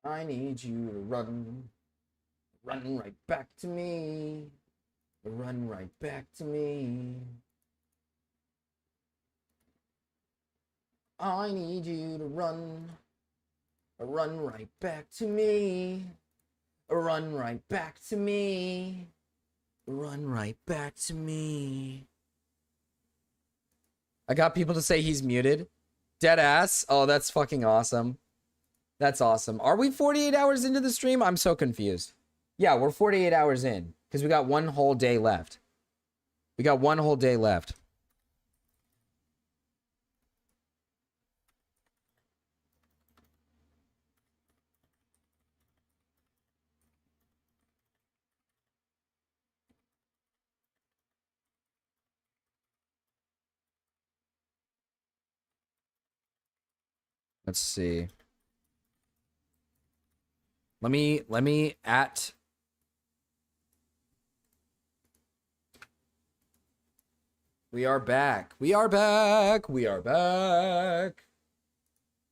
I need you to run. Run right back to me. Run right back to me. I need you to run. Run right back to me. Run right back to me. Run right back to me. I got people to say he's muted. Dead ass. Oh, that's fucking awesome. That's awesome. Are we 48 hours into the stream? I'm so confused. Yeah, we're 48 hours in because we got one whole day left. We got one whole day left. Let's see. Let me at We are back. We are back. We are back.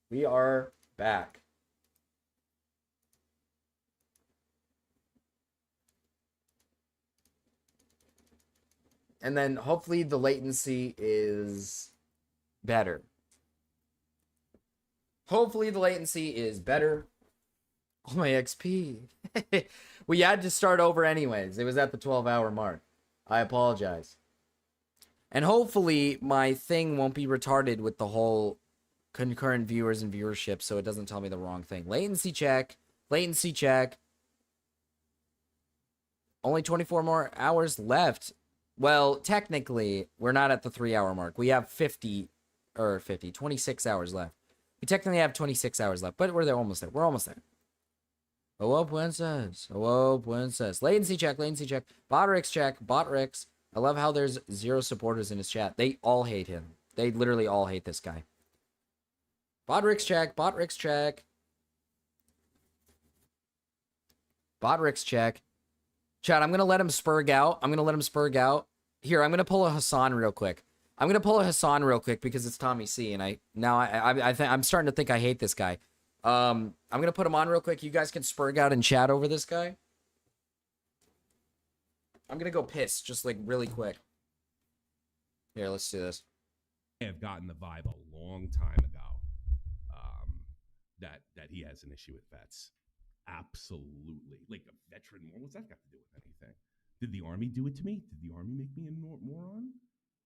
We are back. And then hopefully the latency is better. Hopefully the latency is better. Oh, my XP. We had to start over anyways. It was at the 12-hour mark. I apologize. And hopefully my thing won't be retarded with the whole concurrent viewers and viewership so it doesn't tell me the wrong thing. Latency check. Latency check. Only 24 more hours left. Well, technically, we're not at the 3-hour mark. We have 26 hours left. We technically have 26 hours left, but we're there, almost there. We're almost there. Oh, princess. Oh, princess. Latency check, latency check. Botrix check, Botrix. I love how there's 0 supporters in his chat. They all hate him. They literally all hate this guy. Botrix check, Botrix check. Botrix check. Chat, I'm going to let him spurg out. I'm going to let him spurg out. Here, I'm going to pull a Hassan real quick. I'm going to pull a Hassan real quick because it's Tommy C. And I'm starting to think I hate this guy. I'm going to put him on real quick. You guys can spurg out and chat over this guy. I'm going to go piss just like really quick. Here, let's do this. I have gotten the vibe a long time ago that he has an issue with vets. Absolutely. Like a veteran, what's that got to do with anything? Did the army do it to me? Did the army make me a moron?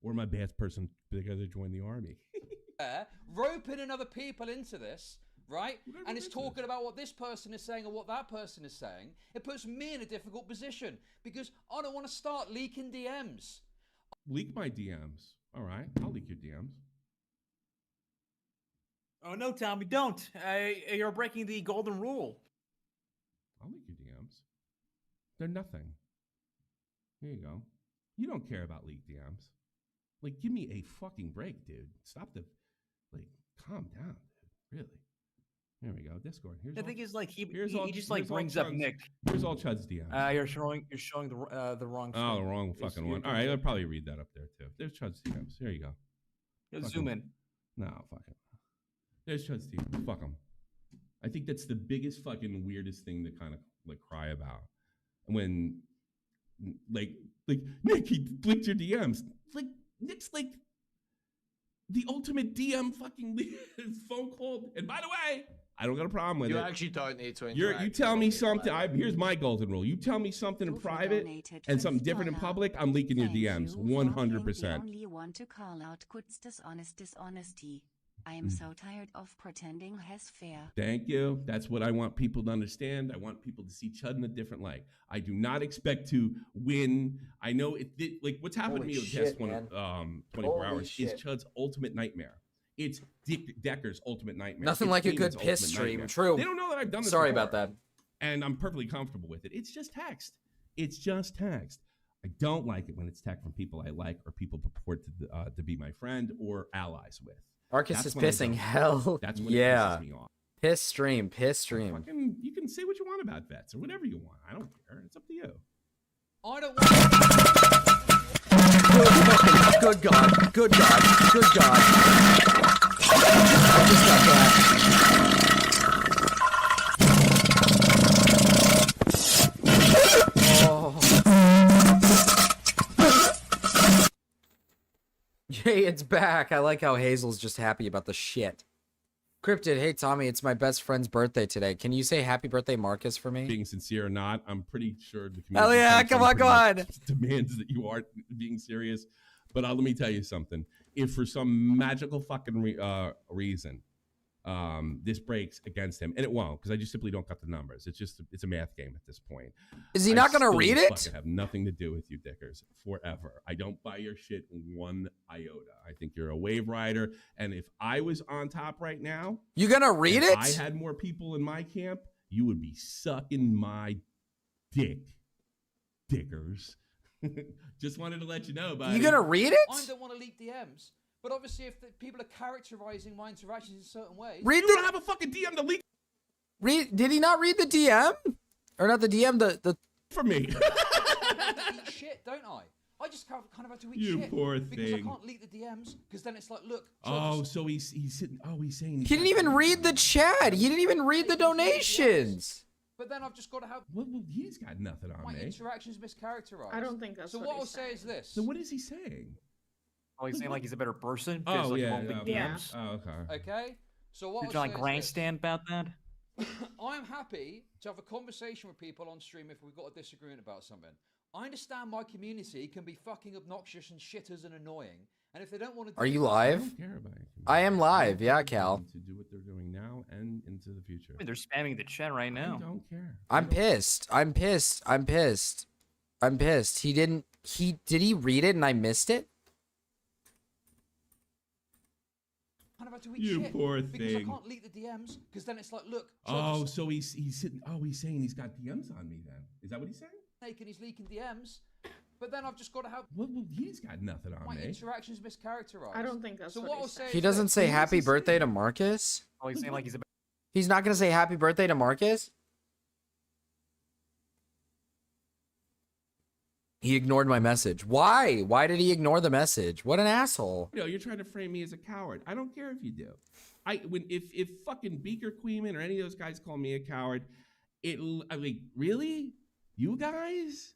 Or am I a bad person because I joined the army? Roping another people into this, right? And it's talking about what this person is saying or what that person is saying. It puts me in a difficult position because I don't want to start leaking DMs. Leak my DMs. All right, I'll leak your DMs. Oh, no, Tommy, don't. You're breaking the golden rule. I'll leak your DMs. They're nothing. Here you go. You don't care about leaked DMs. Like, give me a fucking break, dude. Stop the, like, calm down, dude. Really. There we go. Discord. Here's The thing is, like, he just Chud's- brings up Nick. Here's all Chud's DMs. You're showing the wrong. Oh, the wrong fucking one. All right, I'll probably read that up there too. There's Chud's DMs. Here you go. Zoom in. No, fuck it. There's Chud's DMs. Fuck them. I think that's the biggest fucking weirdest thing to kind of like cry about when, like Nick, he blinked your DMs. Like Nick's like the ultimate DM fucking phone call. And by the way, I don't got a problem with it. You actually don't need to. You tell me something. Here's my golden rule. You tell me something in private and something different in public, I'm leaking your DMs 100%. Only want to call out Kurt's dishonesty. I am so tired of pretending has fair. Thank you. That's what I want people to understand. I want people to see Chud in a different light. I do not expect to win. I know it like what's happened to me over the past 24 hours is Chud's ultimate nightmare. It's Dick Decker's ultimate nightmare. Nothing it's like a Damon's good piss ultimate stream. nightmare. True. They don't know that I've done this Sorry before. about that. And I'm perfectly comfortable with it. It's just text. It's just text. I don't like it when it's text from people I like or people purport to be my friend or allies with. Arcus is pissing hell. That's when it pisses me off. Piss stream. Piss stream. Fucking, you can say what you want about vets or whatever you want. I don't care. It's up to you. I don't want. Good God. Good God. Good God. I just got Yay, it's back. I like how Hazel's just happy about the shit. Cryptid, hey Tommy, it's my best friend's birthday today. Can you say happy birthday, Marcus, for me? Being sincere or not, I'm pretty sure the community Hell yeah, come on, demands that you are being serious. But let me tell you something. If for some magical fucking reason this breaks against him, and it won't, because I just simply don't got the numbers. It's a math game at this point. Is he not gonna read it? Have nothing to do with you, Dickers, forever. I don't buy your shit one iota. I think you're a wave rider, and if I was on top right now, you gonna read it? I had more people in my camp, you would be sucking my dick, Dickers. Just wanted to let you know, buddy. You gonna read it? I don't want to leak DMs. But obviously, if people are characterizing my interactions in certain ways, Read you the. don't have a fucking DM to leak Did he not read the DM? Or not the DM? The. for me. I eat shit, don't I? I just kind of have to eat You shit poor because I thing. can't leak the DMs because then it's like, look. Oh, so he's sitting. Oh, he's saying. He didn't even read the chat. He didn't even read the donations. But then I've just got to have Well, he's got nothing on my me. interactions mischaracterized. I don't think that's so. what What I'll he's say is saying. this. So what is he saying? Oh, he's saying like he's a better person. Oh like, yeah. won't leak Okay. DMs. Oh, okay. Okay. So what You're I'll trying say to is grandstand about that? this. I'm happy to have a conversation with people on stream if we've got a disagreement about something. I understand my community can be fucking obnoxious and shitters and annoying, and if they don't want to. Are you I live? don't care about it. I am live. Yeah, Cal. To do what they're doing now and into the future. I mean, they're spamming the chat right I now. don't care. I'm pissed. I'm pissed. I'm pissed. I'm pissed. He didn't. Did he read it and I missed it? Kind of have to eat You shit poor because I thing. can't leak the DMs because then it's like, look. Oh, so he's sitting. Oh, he's saying he's got DMs on me. Then is that what he's saying? Snake and he's leaking DMs, but then I've just got to have Well, he's got nothing on my me. interactions mischaracterized. I don't think that's So what what I'll he's say saying. is He doesn't this. say What is happy he birthday saying? to Marcus? Oh, he's saying like he's a He's not gonna say happy birthday to Marcus? He ignored my message. Why? Why did he ignore the message? What an asshole. You know, you're trying to frame me as a coward. I don't care if you do. If fucking Beaker Queeman or any of those guys call me a coward, I mean, really? You guys?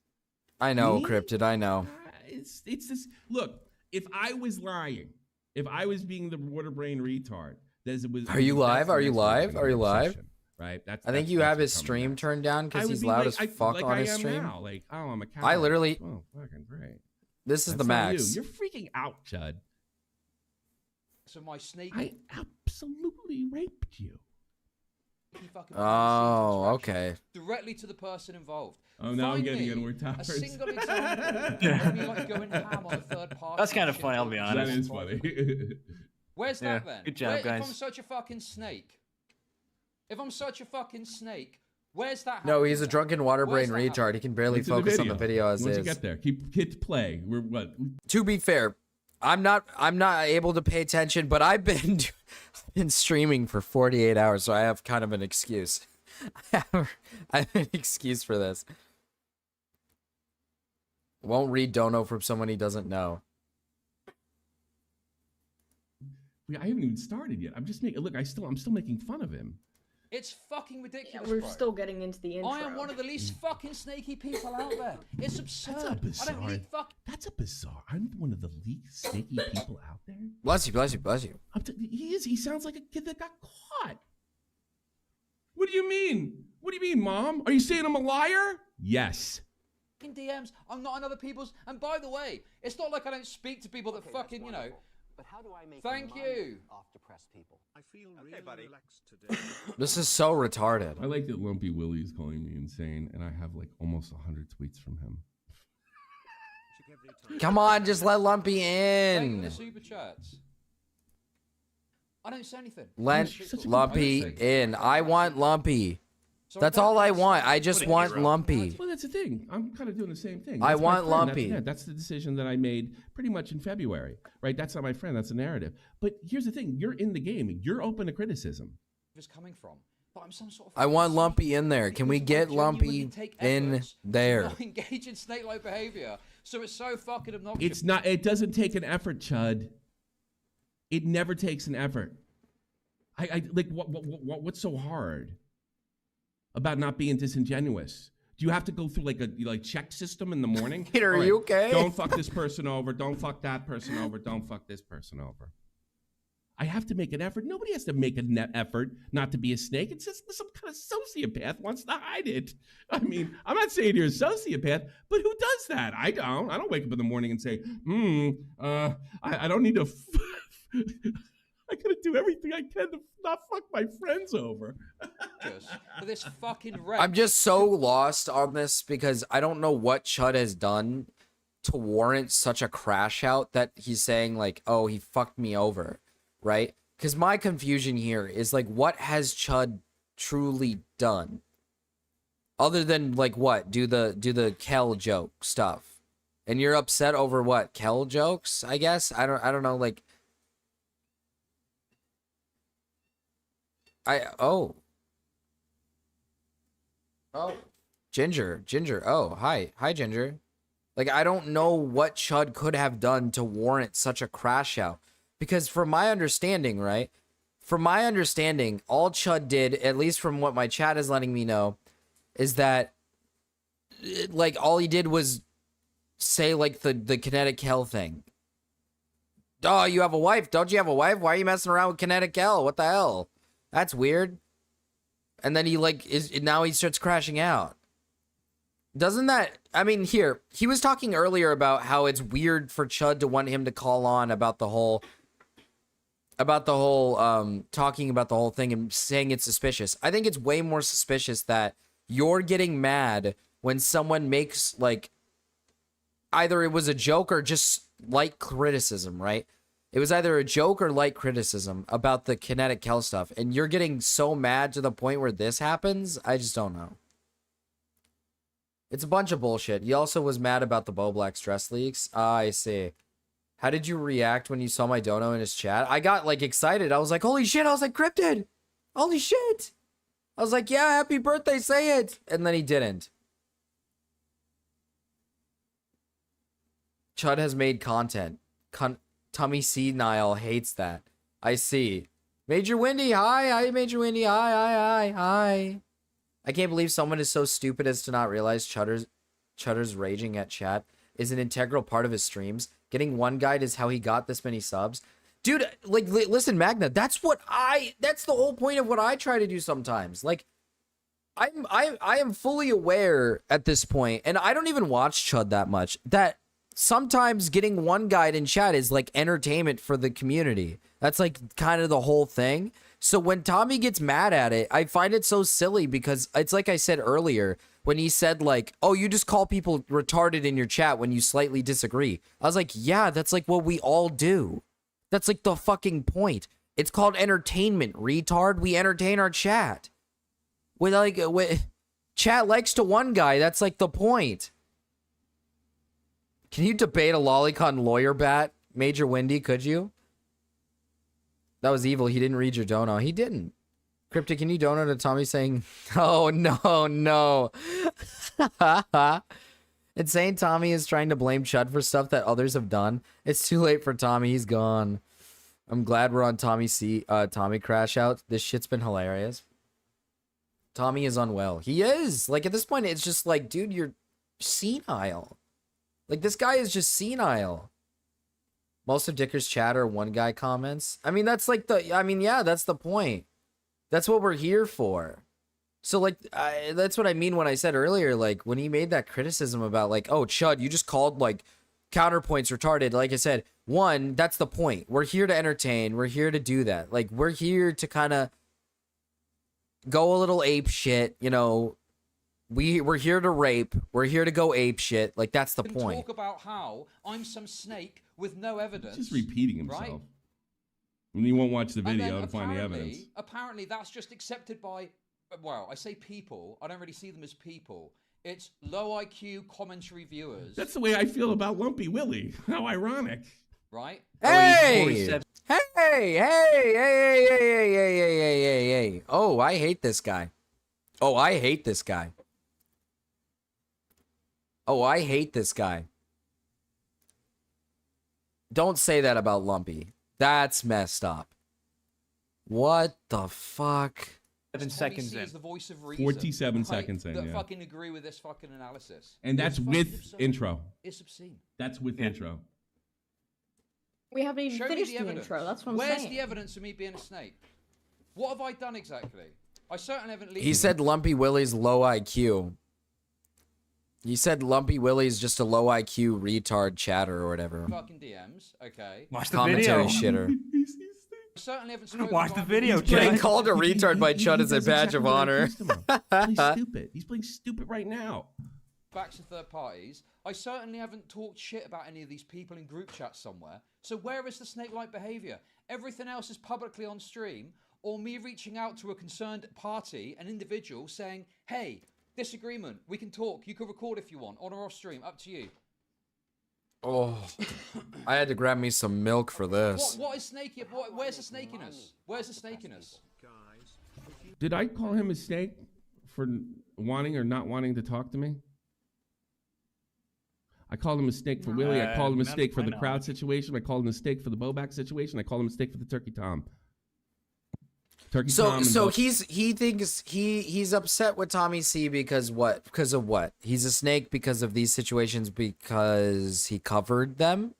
I know, Me? Cryptid, I know. It's this. Look, if I was lying, if I was being the water brain retard, Are you live? Are you live? Are you live? Right. I think you have his stream turned down because he's loud as fuck on his stream. Now. Like, oh, I'm a coward. I literally- Oh, fucking great. This is the That's not max. You're freaking out, Chud. So my sneaky I absolutely raped you. fucking Oh, interaction okay. directly to the person involved. Oh, now I'm Find getting me Edward a Towers. single example of me like going ham on a third party. That's kind of shit funny, I'll be talking That honest. is shit. funny. Where's Yeah, that then? good job, If guys. I'm such a fucking snake, if I'm such a fucking snake, where's that? No, he's a happening drunken water Where's brain that retard. He can barely It's in the focus on the video as Once you is. get there, hit play. We're what? To be fair, I'm not able to pay attention, but I've been streaming for 48 hours, so I have kind of an excuse. I have an excuse for this. Won't read dono from someone he doesn't know. I haven't even started yet. I'm just making. Look, I'm still making fun of him. It's fucking Yeah, ridiculous. we're bro. still getting into the intro. I am one of the least fucking snaky people out there. It's absurd. That's a I bizarre. don't need fuck. That's a bizarre. I'm one of the least snaky people out there. Bless you, bless you, bless you. He is. He sounds like a kid that got caught. What do you mean? What do you mean, Mom? Are you saying I'm a liar? Yes. DMs. I'm not on other people's. And by the way, it's not like I don't speak to people that fucking, you know. But how do I make Thank money you. off depressed people? I feel really relaxed today. This is so retarded. I like that Lumpy Willie's calling me insane, and I have like almost 100 tweets from him. Check every time. Come on, just let Lumpy Thank you for in. the super chats. I don't say anything. Let Such a Lumpy good in. I want Lumpy. So That's don't all I say want. I anything. just What a want hero. Lumpy. Well, that's the thing. I'm kind of doing the same thing. I That's my want friend. Lumpy. That's the decision that I made pretty much in February, right? That's not my friend. That's a narrative. But here's the thing. You're in the game. You're open to criticism. Is coming from. But I'm some sort of I want fucking Lumpy in there. Can we because I get genuinely Lumpy take in efforts to there? not engage in snake-like behavior. So it's so fucking obnoxious. It's not. It doesn't take an effort, Chud. It never takes an effort. I like what's so hard about not being disingenuous? Do you have to go through like a check system in the morning? Peter, All are you okay? Don't fuck this person over. Don't fuck that person over. Don't fuck this person over. I have to make an effort. Nobody has to make an effort not to be a snake. It's just some kind of sociopath wants to hide it. I mean, I'm not saying you're a sociopath, but who does that? I don't. I don't wake up in the morning and say, I don't need to. I gotta do everything I can to not fuck my friends over. For this fucking wreck. I'm just so lost on this because I don't know what Chud has done to warrant such a crash out that he's saying like, oh, he fucked me over, right? Because my confusion here is like, what has Chud truly done? Other than like what? Do the Kel joke stuff. And you're upset over what? Kel jokes, I guess? I don't know, like oh Ginger, oh hi Ginger. Like, I don't know what Chud could have done to warrant such a crash out, because from my understanding, right, all Chud did, at least from what my chat is letting me know, is that like all he did was say like the kinetic hell thing. Oh, you have a wife? Don't you have a wife? Why are you messing around with kinetic hell? What the hell? That's weird. And then he like now he starts crashing out. Doesn't that, I mean, here, he was talking earlier about how it's weird for Chud to want him to call on about the whole talking about the whole thing and saying it's suspicious. I think it's way more suspicious that you're getting mad when someone makes like either it was a joke or just light criticism, right? It was either a joke or light criticism about the kinetic hell stuff, and you're getting so mad to the point where this happens. I just don't know. It's a bunch of bullshit. He also was mad about the Bo Black stress leaks. I see. How did you react when you saw my dono in his chat? I got like excited. I was like, holy shit. I was like, cryptid. Holy shit. I was like, yeah, happy birthday. Say it. And then he didn't. Chud has made content. Tummy Senile hates that. I see. Major Windy, hi. Hi, Major Windy. Hi. I can't believe someone is so stupid as to not realize Chudder's raging at chat is an integral part of his streams. Getting one guide is how he got this many subs. Dude, like, listen, Magna, that's the whole point of what I try to do sometimes. Like, I am fully aware at this point, and I don't even watch Chud that much, that sometimes getting one guide in chat is like entertainment for the community. That's like kind of the whole thing. So when Tommy gets mad at it, I find it so silly because it's like I said earlier when he said like, oh, you just call people retarded in your chat when you slightly disagree. I was like, yeah, that's like what we all do. That's like the fucking point. It's called entertainment, retard. We entertain our chat. Chat likes to one guy. That's like the point. Can you debate a lolicon lawyer bat? Major Windy, could you? That was evil. He didn't read your dono. He didn't. Cryptic, can you dono to Tommy saying, oh, no. Insane Tommy is trying to blame Chud for stuff that others have done. It's too late for Tommy. He's gone. I'm glad we're on Tommy crash out. This shit's been hilarious. Tommy is unwell. He is. Like, at this point, it's just like, dude, you're senile. Like, this guy is just senile. Most of Dicker's chat are one guy comments. I mean, that's like yeah, that's the point. That's what we're here for. So, like, that's what I mean when I said earlier, like, when he made that criticism about, like, oh, Chud, you just called, like, counterpoints retarded. Like I said, one, that's the point. We're here to entertain. We're here to do that. Like, we're here to kind of go a little ape shit, you know. We're here to rape. We're here to go ape shit. Like, that's the point. Talk about how I'm some snake with no evidence. He's just repeating himself. Right? And you won't watch the video to find the evidence. Apparently, that's just accepted by, well, I say people. I don't really see them as people. It's low IQ commentary viewers. That's the way I feel about Lumpy Willie. How ironic. Right? Hey! Hey! Oh, I hate this guy. Oh, I hate this guy. Don't say that about Lumpy. That's messed up. What the fuck? 7 Tommy seconds C in. is the voice of reason. 47 right, seconds in, that yeah. fucking agree with this fucking analysis. And that's It's fucking with absurd. intro. It's obscene. That's with intro. We haven't even Show me finished the the evidence. intro. That's what I'm Where's saying. the evidence of me being a snake? What have I done exactly? I certainly haven't. He said Lumpy Willie's low IQ. He said Lumpy Willie's just a low IQ retard chatter or whatever. fucking DMs. Okay. Watch the Commentary video. shitter. I certainly haven't spoken Watch the about video, these- Getting Chad. called a retard by Chud is a does badge of exactly what I honor. accused him of. He's playing stupid. He's playing stupid right now. backs to third parties. I certainly haven't talked shit about any of these people in group chats somewhere. So where is the snake-like behavior? Everything else is publicly on stream, or me reaching out to a concerned party, an individual, saying, hey, disagreement, we can talk, you can record if you want, on or off stream, up to you. Oh, I had to grab me some milk for this. What is snaky? Where's the snakiness? Where's the snakiness? Did I call him a snake for wanting or not wanting to talk to me? I called him a snake for Willie. I called him a not snake for my the crowd knowledge. situation. I called him a snake for the Bobak situation. I called him a snake for the Turkey Tom. Turkey Tom. So and so Bo- he thinks he's upset with Tommy C because what? Because of what? He's a snake because of these situations because he covered them?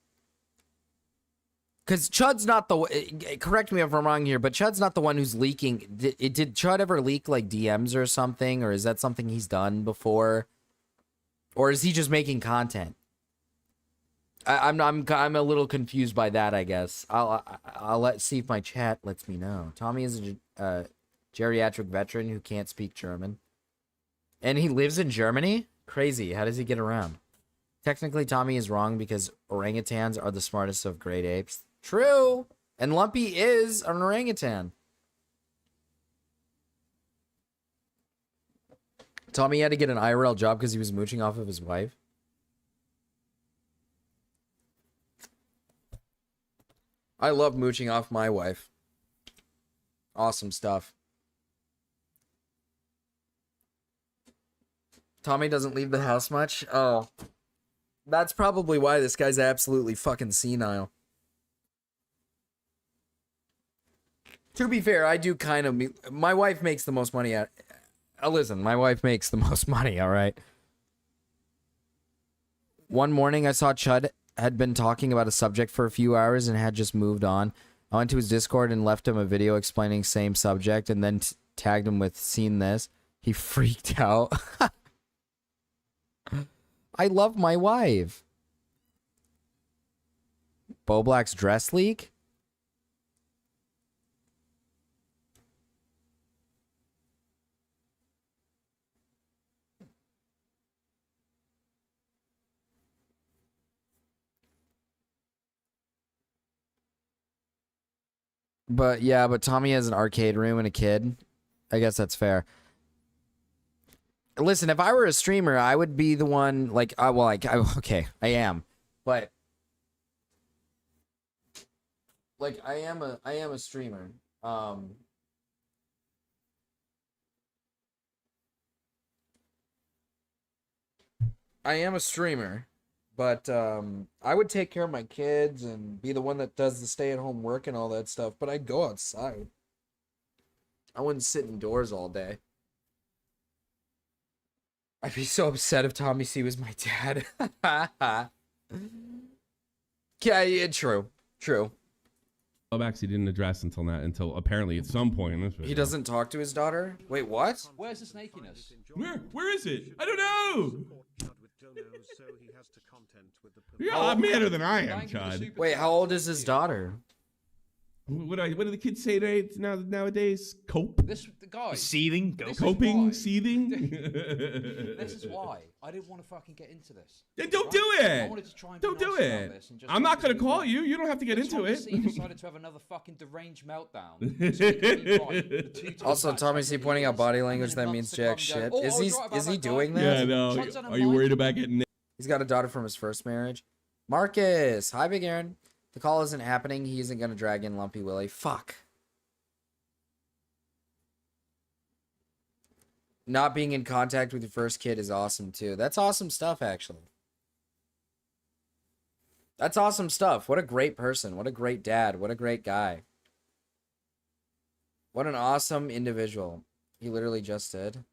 Because Chud's not the correct me if I'm wrong here, but Chud's not the one who's leaking. Did Chud ever leak like DMs or something, or is that something he's done before, or is he just making content? I'm a little confused by that. I guess I'll see if my chat lets me know. Tommy is a geriatric veteran who can't speak German, and he lives in Germany. Crazy. How does he get around? Technically, Tommy is wrong because orangutans are the smartest of great apes. True. And Lumpy is an orangutan. Tommy had to get an IRL job because he was mooching off of his wife. I love mooching off my wife. Awesome stuff. Tommy doesn't leave the house much. Oh. That's probably why this guy's absolutely fucking senile. To be fair, I do kind of... My wife makes the most money at... listen, my wife makes the most money, alright? One morning, I saw Chud had been talking about a subject for a few hours and had just moved on. I went to his Discord and left him a video explaining same subject and then tagged him with "seen this." He freaked out. I love my wife. Bo Black's dress leak? But yeah, but Tommy has an arcade room and a kid. I guess that's fair. Listen, if I were a streamer, I would be the one, like, okay, I am. But, like, I am a streamer. I am a streamer, but I would take care of my kids and be the one that does the stay-at-home work and all that stuff, but I'd go outside. I wouldn't sit indoors all day. I'd be so upset if Tommy C was my dad. Yeah, true. Bobak he didn't address until apparently at some point in this video. He doesn't talk to his daughter? Wait, what? Where's the snakiness? Where is it? I don't know. So he has to content with the You're a lot madder than I am, Thank you for Chad. super Wait, chat. how old is his daughter? What do the kids say nowadays? Cope? The guy. Seething, go. This is Coping? why. Seething? This is why I didn't want to fucking get into this. Then don't Right? do I it. wanted to try and be Don't do nice about it. this and just I'm not fucking gonna move call on. you. You don't have to get But into Tommy it. C decided to have another fucking deranged meltdown. So he could be right the 2 times Also, back Tommy like C he pointing out is, body and language, then that months means to jack come shit. go, "Oh, I Is was he right about is he that guy." doing Yeah, that? no. Chud's on a Are you mic. worried about getting He's got a daughter from his first marriage. Marcus, hi Big Aaron. The call isn't happening. He isn't gonna drag in Lumpy Willie. Fuck. Not being in contact with your first kid is awesome too. That's awesome stuff, actually. That's awesome stuff. What a great person. What a great dad. What a great guy. What an awesome individual. He literally just did.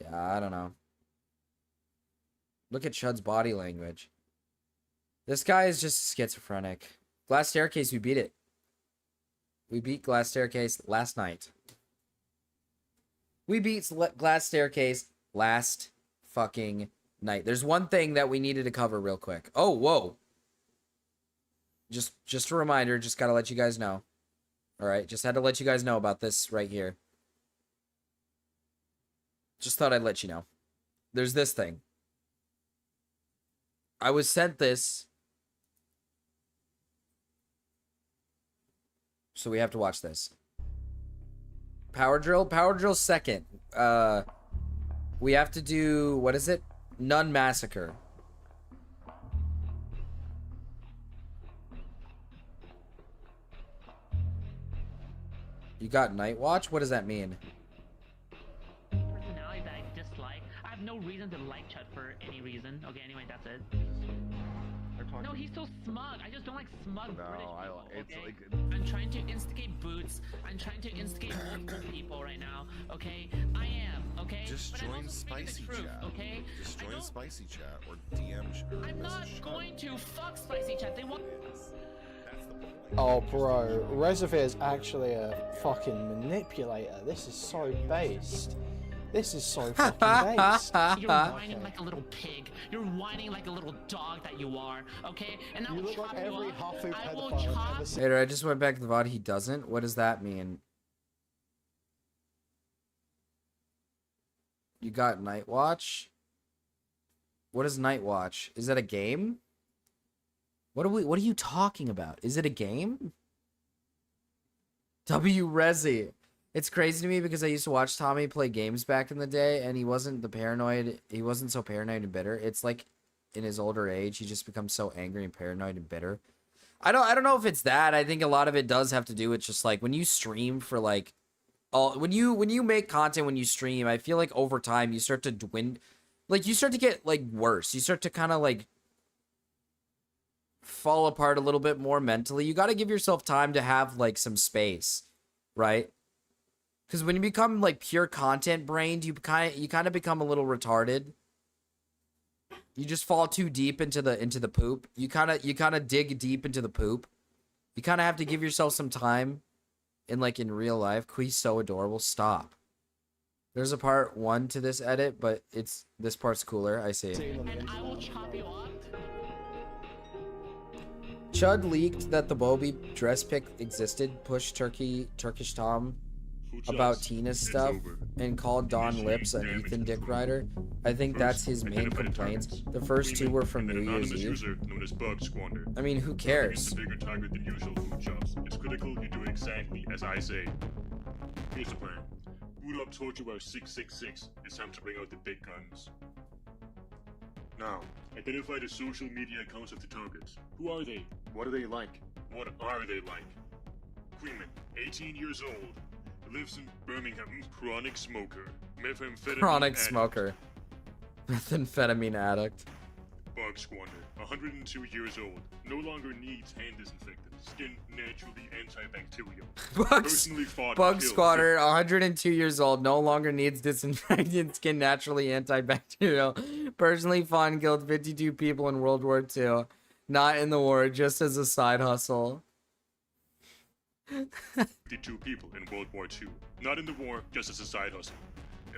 Yeah, I don't know. Look at Chud's body language. This guy is just schizophrenic. Glass Staircase, we beat it. We beat Glass Staircase last night. We beat Glass Staircase last fucking night. There's one thing that we needed to cover real quick. Oh, whoa. Just a reminder, just gotta let you guys know. Alright, just had to let you guys know about this right here. Just thought I'd let you know. There's this thing. I was sent this. So we have to watch this. Power drill second. We have to do, what is it? Nun Massacre. You got Night Watch? What does that mean? Personality that I dislike. I have no reason to like Chud for any reason. Okay, anyway, that's it. No, he's so smug. I just don't like smug British people. Okay? I'm trying to instigate Boots. I'm trying to instigate multiple people right now. Okay, I am. Okay. Just but I'm join also speaking Spicy the truth, Chat. Okay. Just I join don't- Spicy Chat or DM chat. I'm not going to fuck Spicy Chat. They want. That's the point. Oh, bro, Reservoir is actually a fucking manipulator. This is so based. This is so fucking based. You're whining like a little pig. You're whining like a little dog that you are. Okay. And I will chop you up. I will chop. Later, I just went back to the VOD. He doesn't? What does that mean? You got Night Watch? What is Night Watch? Is that a game? What are you talking about? Is it a game? W Resi. It's crazy to me because I used to watch Tommy play games back in the day and he wasn't so paranoid and bitter. It's like in his older age, he just becomes so angry and paranoid and bitter. I don't know if it's that. I think a lot of it does have to do with just like when you stream for like when you make content when you stream, I feel like over time you start to you start to get like worse. You start to kind of like fall apart a little bit more mentally. You got to give yourself time to have like some space, right? Because when you become like pure content brained, you kind of become a little retarded. You just fall too deep into the poop. You kind of dig deep into the poop. You kind of have to give yourself some time in real life. Quee's so adorable. Stop. There's a part 1 to this edit, but this part's cooler. I see. And I will chop you up. Chud leaked that the Bobby dress pic existed, pushed Turkish Tom about Tina's stuff, and called Don Lips an Ethan Dick Rider. I think that's his main complaints. The first 2 were from New Year's Eve. I mean, who cares? Bigger target than usual food shops. It's critical you do exactly as I say. Here's the plan. Boot up Tortureware 666. It's time to bring out the big guns. Now, identify the social media accounts of the targets. Who are they? What are they like? What are they like? Queenman, 18 years old. Lives in Birmingham. Chronic smoker. Methamphetamine Chronic addict. smoker. Methamphetamine addict. Bug Squander, 102 years old, no longer needs hand disinfectant, skin naturally antibacterial. Personally fought Bug and killed Squatter, 102 years old, no longer needs disinfectant, skin naturally antibacterial. Personally fought and killed 52 people in World War II. Not in the war, just as a side hustle. 52 people in World War II. Not in the war, just as a side hustle.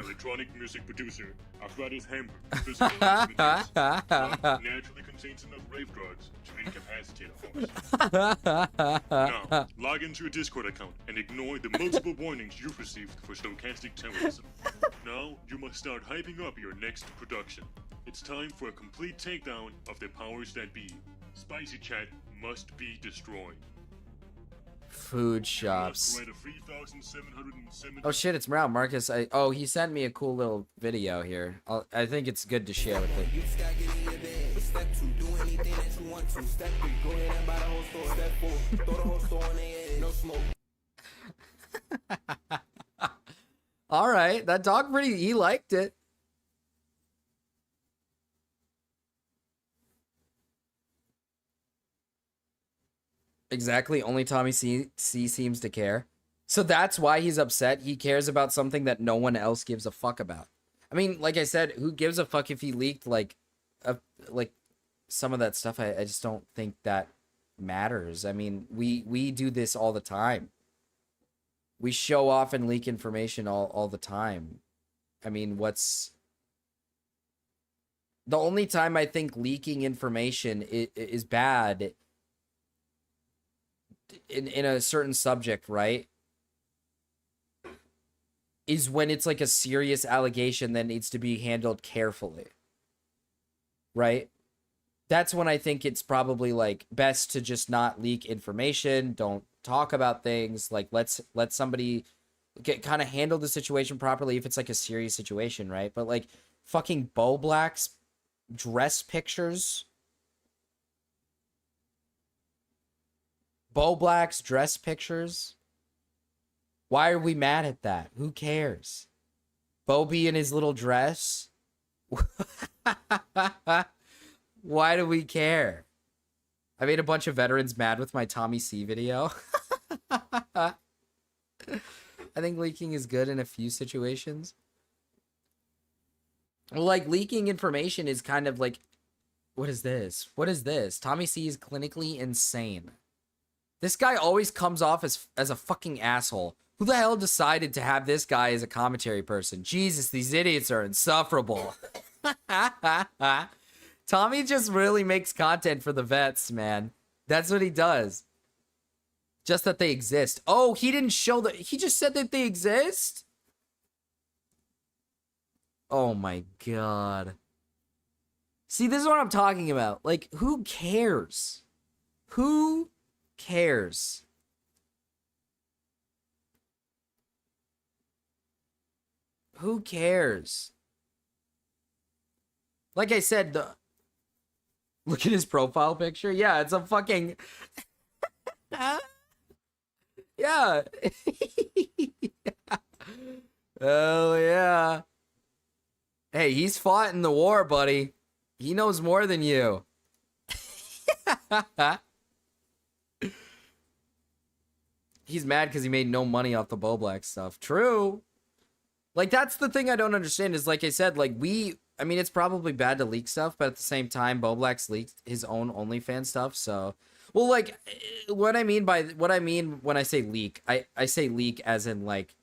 Electronic music producer, arthritis hammer, physical limitations. Naturally contains enough rave drugs to incapacitate a horse. Now, log into your Discord account and ignore the multiple warnings you've received for stochastic terrorism. Now, you must start hyping up your next production. It's time for a complete takedown of the powers that be. Spicy Chat must be destroyed. Food shops. You must write a 3,770 Oh shit, it's Brown Marcus. He sent me a cool little video here. I think it's good to share with it. All right, that dog he liked it. Exactly, only Tommy C seems to care. So that's why he's upset. He cares about something that no one else gives a fuck about. I mean, like I said, who gives a fuck if he leaked like some of that stuff? I just don't think that matters. I mean, we do this all the time. We show off and leak information all the time. I mean, what's the only time I think leaking information is bad in a certain subject, right? Is when it's like a serious allegation that needs to be handled carefully. Right? That's when I think it's probably like best to just not leak information, don't talk about things, like let somebody kind of handle the situation properly if it's like a serious situation, right? But like fucking Bo Black's dress pictures, why are we mad at that? Who cares? Bobby in his little dress? Why do we care? I made a bunch of veterans mad with my Tommy C video. I think leaking is good in a few situations. Well, like, leaking information is kind of like... What is this? What is this? Tommy C is clinically insane. This guy always comes off as a fucking asshole. Who the hell decided to have this guy as a commentary person? Jesus, these idiots are insufferable. Tommy just really makes content for the vets, man. That's what he does. Just that they exist. Oh, he didn't show that. He just said that they exist? Oh my god. See, this is what I'm talking about. Like, who cares? Who cares? Who cares? Like I said, look at his profile picture. Yeah, it's a fucking... yeah. Oh, yeah. Hey, he's fought in the war, buddy. He knows more than you. He's mad because he made no money off the Bo Black stuff. True. Like, that's the thing I don't understand is, like I said, like, I mean, it's probably bad to leak stuff, but at the same time, Bo Black's leaked his own OnlyFans stuff, so... Well, like, what I mean when I say leak, I say leak as in, like...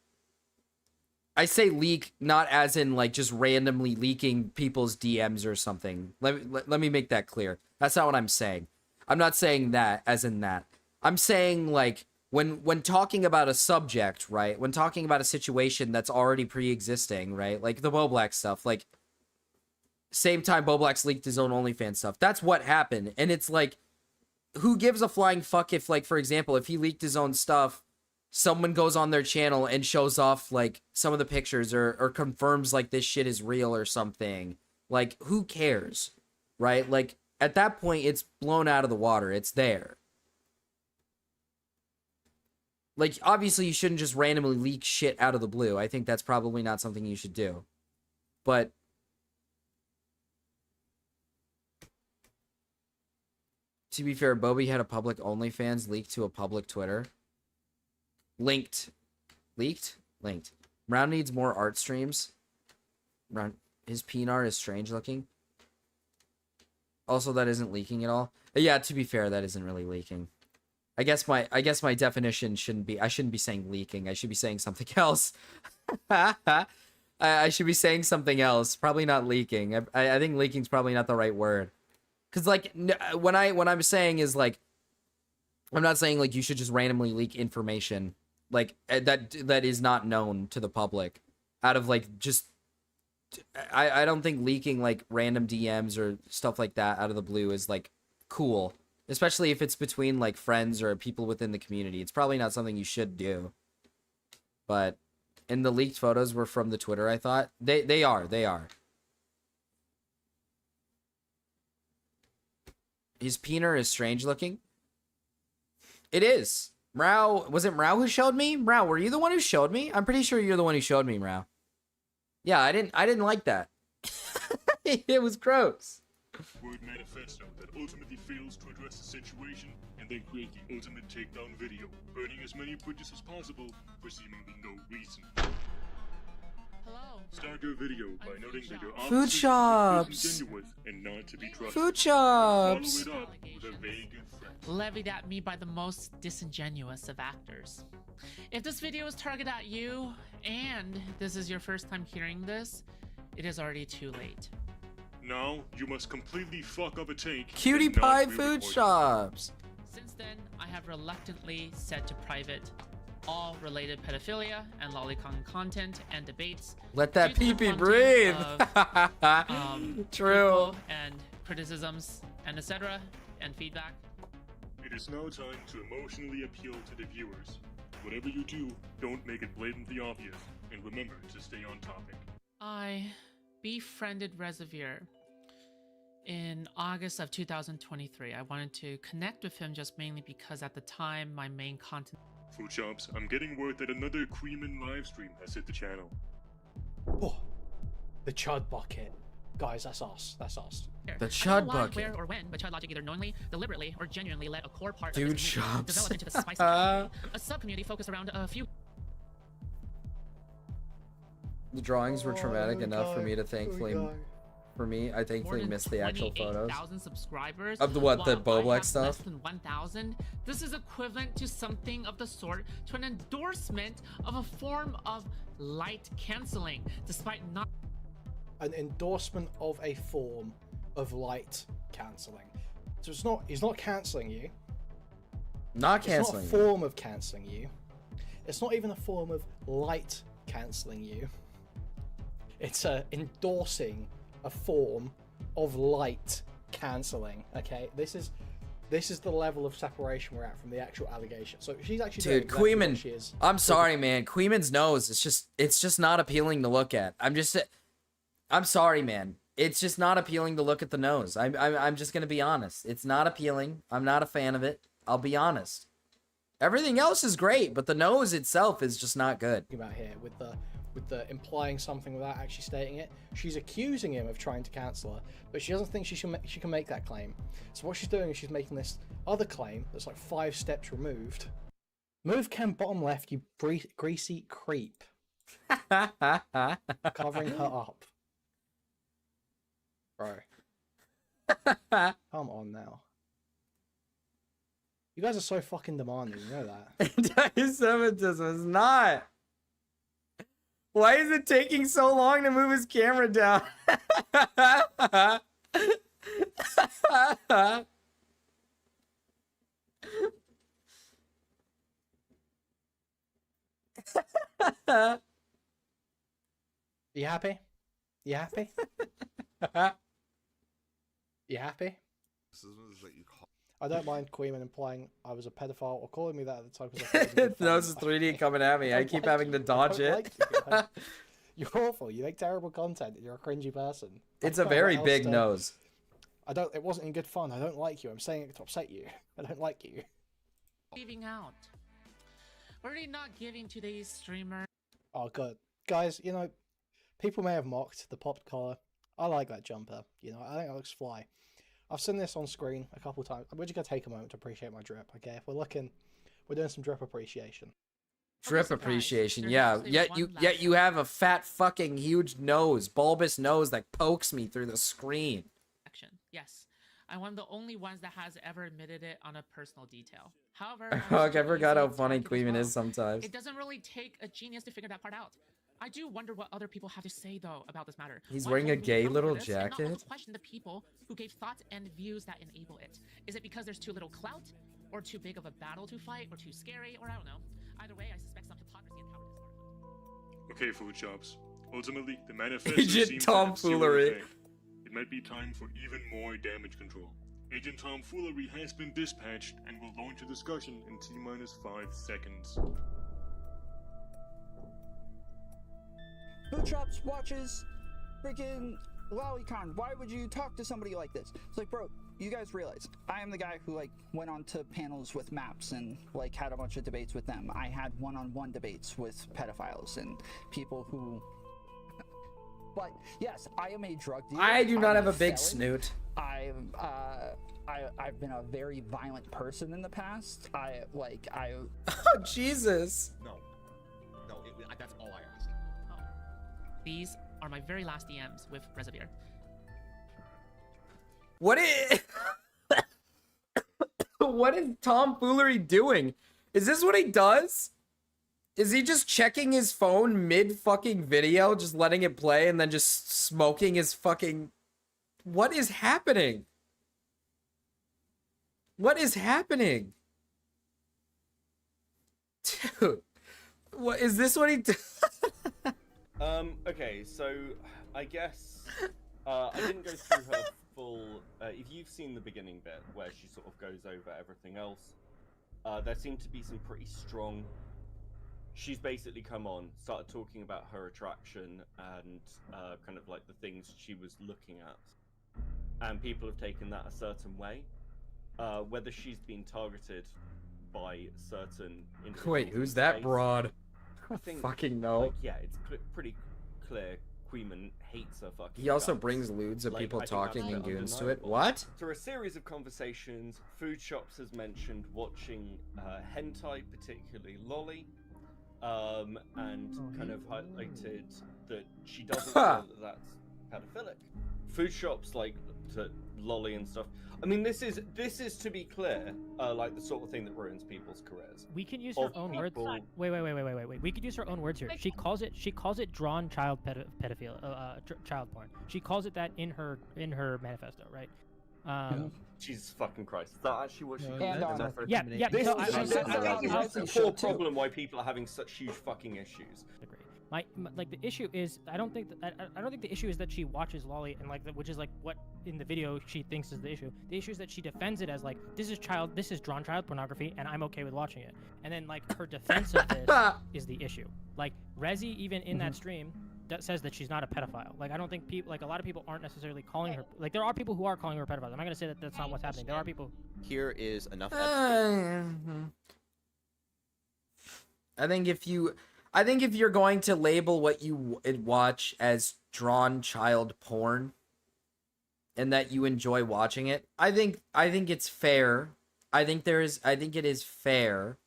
I say leak not as in, like, just randomly leaking people's DMs or something. Let me make that clear. That's not what I'm saying. I'm not saying that as in that. I'm saying, like... When talking about a subject, right? When talking about a situation that's already pre-existing, right? Like the Bo Black stuff, like same time Bo Black's leaked his own OnlyFans stuff. That's what happened. And it's like, who gives a flying fuck if, like, for example, if he leaked his own stuff, someone goes on their channel and shows off like some of the pictures or confirms like this shit is real or something. Like, who cares? Right? Like, at that point, it's blown out of the water. It's there. Like, obviously, you shouldn't just randomly leak shit out of the blue. I think that's probably not something you should do. But... to be fair, Bobby had a public OnlyFans leaked to a public Twitter. Linked. Leaked? Linked. Brown needs more art streams. Brown... his PNR is strange looking. Also, that isn't leaking at all. Yeah, to be fair, that isn't really leaking. I guess my definition shouldn't be... I shouldn't be saying leaking. I should be saying something else. I should be saying something else. Probably not leaking. I think leaking's probably not the right word. Because, like, when I'm saying is, like... I'm not saying, like, you should just randomly leak information. Like, that is not known to the public. Out of, like, just... I don't think leaking, like, random DMs or stuff like that out of the blue is, like, cool. Especially if it's between, like, friends or people within the community. It's probably not something you should do. But, and the leaked photos were from the Twitter, I thought. They are. His peener is strange looking. It is. Mrau, was it Mrau who showed me? Mrau, were you the one who showed me? I'm pretty sure you're the one who showed me, Mrau. Yeah, I didn't like that. It was gross. Word manifesto that ultimately fails to address the situation in and then create the ultimate takedown video, burning as many bridges as possible for seemingly no reason. Hello. Start your video by noting that your Food opposition shops. is disingenuous and not to be trusted. Food shops. Follow it up with a vague threat. Levied at me by the most disingenuous of actors. If this video is targeted at you, and this is your first time hearing this, it is already too late. Now, you must completely fuck up a tank. Cutie and not pie re-record food it. shops. Since then, I have reluctantly set to private all related pedophilia and lolicon content and debates. Let that due to the pee-pee breathe. prompting of, True. people and criticisms and etc. and feedback. It is now time to emotionally appeal to the viewers. Whatever you do, don't make it blatantly obvious, and remember to stay on topic. I befriended Reservoir in August of 2023. I wanted to connect with him just mainly because at the time my main content. Food shops, I'm getting word that another Creamin livestream has hit the channel. Oh, the Chud bucket. Guys, that's us. That's us. The I don't Chud know why, bucket. where, or when, but Chud Logic either knowingly, deliberately, or genuinely let a core part Dude of this community shops. develop into the spicy community, a sub-community focused around a few. The drawings were traumatic enough for me to thankfully, I thankfully missed the actual photos 28,000 subscribers. of the what, the while I Boblex have stuff. Less than 1,000. This is equivalent to something of the sort to an endorsement of a form of light canceling, despite not. An endorsement of a form of light cancelling. So he's not cancelling you. Not It's not canceling. a form of cancelling you. It's not even a form of light cancelling you. It's endorsing a form of light cancelling. Okay, this is the level of separation we're at from the actual allegation. So she's actually doing Dude, exactly what Queeman, she is. I'm sorry, man. Queeman's nose, it's just not appealing to look at. I'm sorry, man. It's just not appealing to look at the nose. I'm just gonna be honest. It's not appealing. I'm not a fan of it. I'll be honest. Everything else is great, but the nose itself is just not good. About here with the implying something without actually stating it. She's accusing him of trying to cancel her, but she doesn't think she can make that claim. So what she's doing is she's making this other claim that's like 5 steps removed. Move cam bottom left, you greasy creep. Covering her up. Bro. Come on now. You guys are so fucking demanding, you know that. Anti-Semitism is not. Why is it taking so long to move his camera down? You happy? You happy? You happy? I don't mind Queeman implying I was a pedophile or calling me that at the time. No, it's 3D coming at me. I keep having to dodge it. You're awful. You make terrible content. You're a cringy person. It's a very big nose. It wasn't in good fun. I don't like you. I'm saying it to upset you. I don't like you. Leaving out. We're already not giving today's streamer. Oh, good. Guys, you know, people may have mocked the popped collar. I like that jumper. You know, I think it looks fly. I've seen this on screen a couple times. We're just going to take a moment to appreciate my drip, okay? If we're doing some drip appreciation. Drip appreciation, yeah. Yet you have a fat fucking huge nose, bulbous nose that pokes me through the screen. Yes. I'm one of the only ones that has ever admitted it on a personal detail. However, I forgot how funny Queeman is sometimes. it doesn't really take a genius to figure that part out. I do wonder what other people have to say though about this matter. He's Why wearing a hold me gay accountable for little this and not also jacket? question the people who gave thoughts and views that enable it. Is it because there's too little clout, or too big of a battle to fight, or too scary, or I don't know. Either way, I suspect some hypocrisy and cowardice. Okay, food shops. Ultimately, the manifesto Agent seems to have zero Tomfoolery. effect. It might be time for even more damage control. Agent Tomfoolery has been dispatched and will launch a discussion in T-5 seconds. Food shops, watches, freaking lolicon. Why would you talk to somebody like this? It's like, bro, you guys realize I am the guy who like went on to panels with maps and like had a bunch of debates with them. I had one-on-one debates with pedophiles and people who. But yes, I am a drug dealer. I do not have a big felon. snoot. I'm I've been a very violent person in the past. Oh, Jesus. No, that's all I asked. Oh. These are my very last DMs with Reservoir. What is... What is tomfoolery doing? Is this what he does? Is he just checking his phone mid-fucking video, just letting it play, and then just smoking his fucking... What is happening? What is happening? Dude, what is this what he Okay, so I guess I didn't go through her full. If you've seen the beginning bit where she sort of goes over everything else, there seemed to be some pretty strong. She's basically come on, started talking about her attraction and kind of like the things she was looking at, and people have taken that a certain way. Whether she's been targeted by certain individuals. Wait, who's that broad? I think, fucking know. Like, yeah, it's pretty clear Queeman hates her fucking He also guts. brings lewds of Like, people I think talking that's and goons to it. undeniable. What? Through a series of conversations, Food Shops has mentioned watching hentai, particularly lolly, and kind of highlighted that she doesn't feel that that's pedophilic. Food Shops like to lolly and stuff. I mean, this is to be clear, like the sort of thing that ruins people's careers. We can use her own words. Wait. We could use her own words here. She calls it drawn child pedophilia, child porn. She calls it that in her manifesto, right? Jesus fucking Christ! Is that actually what she Yeah. This So is the core problem why people are having such huge fucking issues. Like the issue is I don't think the issue is that she watches lolly and which is like what in the video she thinks is the issue. The issue is that she defends it as like this is drawn child pornography and I'm okay with watching it. And then like her defense of this is the issue. Like Rezi even in that stream that says that she's not a pedophile. Like I don't think people, like a lot of people aren't necessarily calling her, like there are people who are calling her a pedophile. I'm not gonna say that that's not what's happening. There are people. Here is enough. I think if you're going to label what you watch as drawn child porn and that you enjoy watching it, I think it's fair. I think it is fair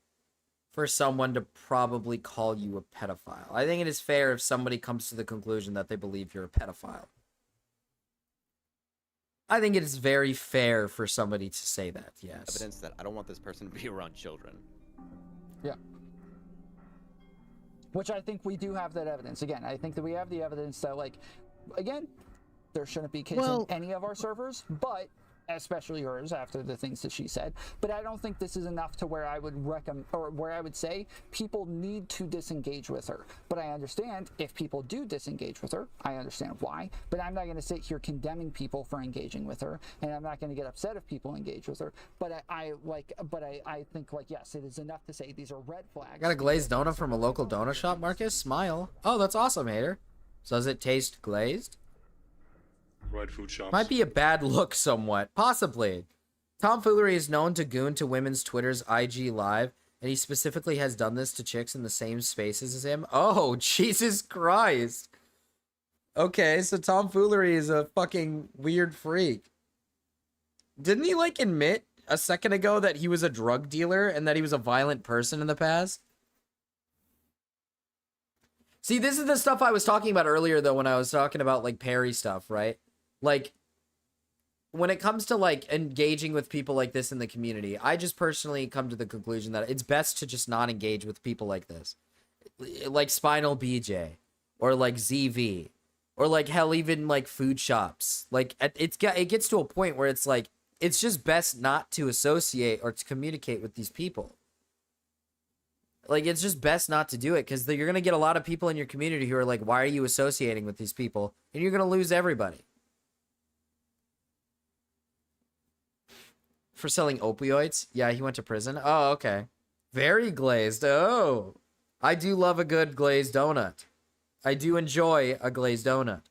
for someone to probably call you a pedophile. I think it is fair if somebody comes to the conclusion that they believe you're a pedophile. I think it is very fair for somebody to say that, yes. Evidence that I don't want this person to be around children. Yeah. Which I think we do have that evidence. Again, I think that we have the evidence that, like, again, there shouldn't be kids in any of our servers, but especially yours after the things that she said. But I don't think this is enough to where I would recommend, or where I would say people need to disengage with her. But I understand if people do disengage with her, I understand why. But I'm not going to sit here condemning people for engaging with her, and I'm not going to get upset if people engage with her. But I think, like, yes, it is enough to say these are red flags. I got a glazed donut from a local donut shop, Marcus. Smile. Oh, that's awesome, hater. So does it taste glazed? Right, Food Shops. Might be a bad look somewhat. Possibly. Tomfoolery is known to goon to women's Twitter's IG Live, and he specifically has done this to chicks in the same spaces as him. Oh, Jesus Christ. Okay, so Tomfoolery is a fucking weird freak. Didn't he, like, admit a second ago that he was a drug dealer and that he was a violent person in the past? See, this is the stuff I was talking about earlier, though, when I was talking about, like, Perry stuff, right? Like, when it comes to, like, engaging with people like this in the community, I just personally come to the conclusion that it's best to just not engage with people like this. Like Spinal BJ, or like ZV, or like, hell, even, like, Food Shops. Like, it gets to a point where it's like, it's just best not to associate or to communicate with these people. Like, it's just best not to do it, because you're going to get a lot of people in your community who are like, why are you associating with these people? And you're going to lose everybody. For selling opioids? Yeah, he went to prison. Oh, okay. Very glazed. Oh. I do love a good glazed donut. I do enjoy a glazed donut.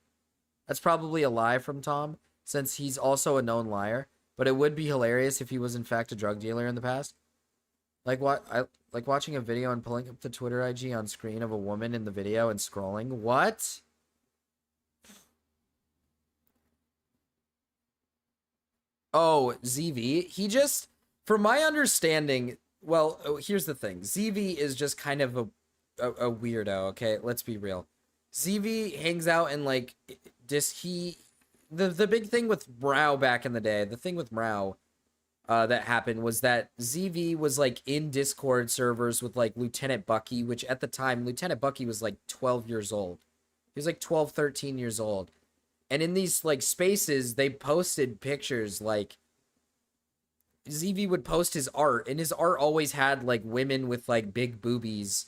That's probably a lie from Tom, since he's also a known liar. But it would be hilarious if he was in fact a drug dealer in the past. Like watching a video and pulling up the Twitter IG on screen of a woman in the video and scrolling. What? Oh, ZV. He just, from my understanding, well, here's the thing. ZV is just kind of a weirdo, okay? Let's be real. ZV hangs out and, like, the big thing with Mrau back in the day, the thing with Mrau that happened was that ZV was, like, in Discord servers with, like, Lieutenant Bucky, which at the time, Lieutenant Bucky was, like, 12 years old. He was, like, 12, 13 years old. And in these, like, spaces, they posted pictures, like, ZV would post his art, and his art always had, like, women with, like, big boobies.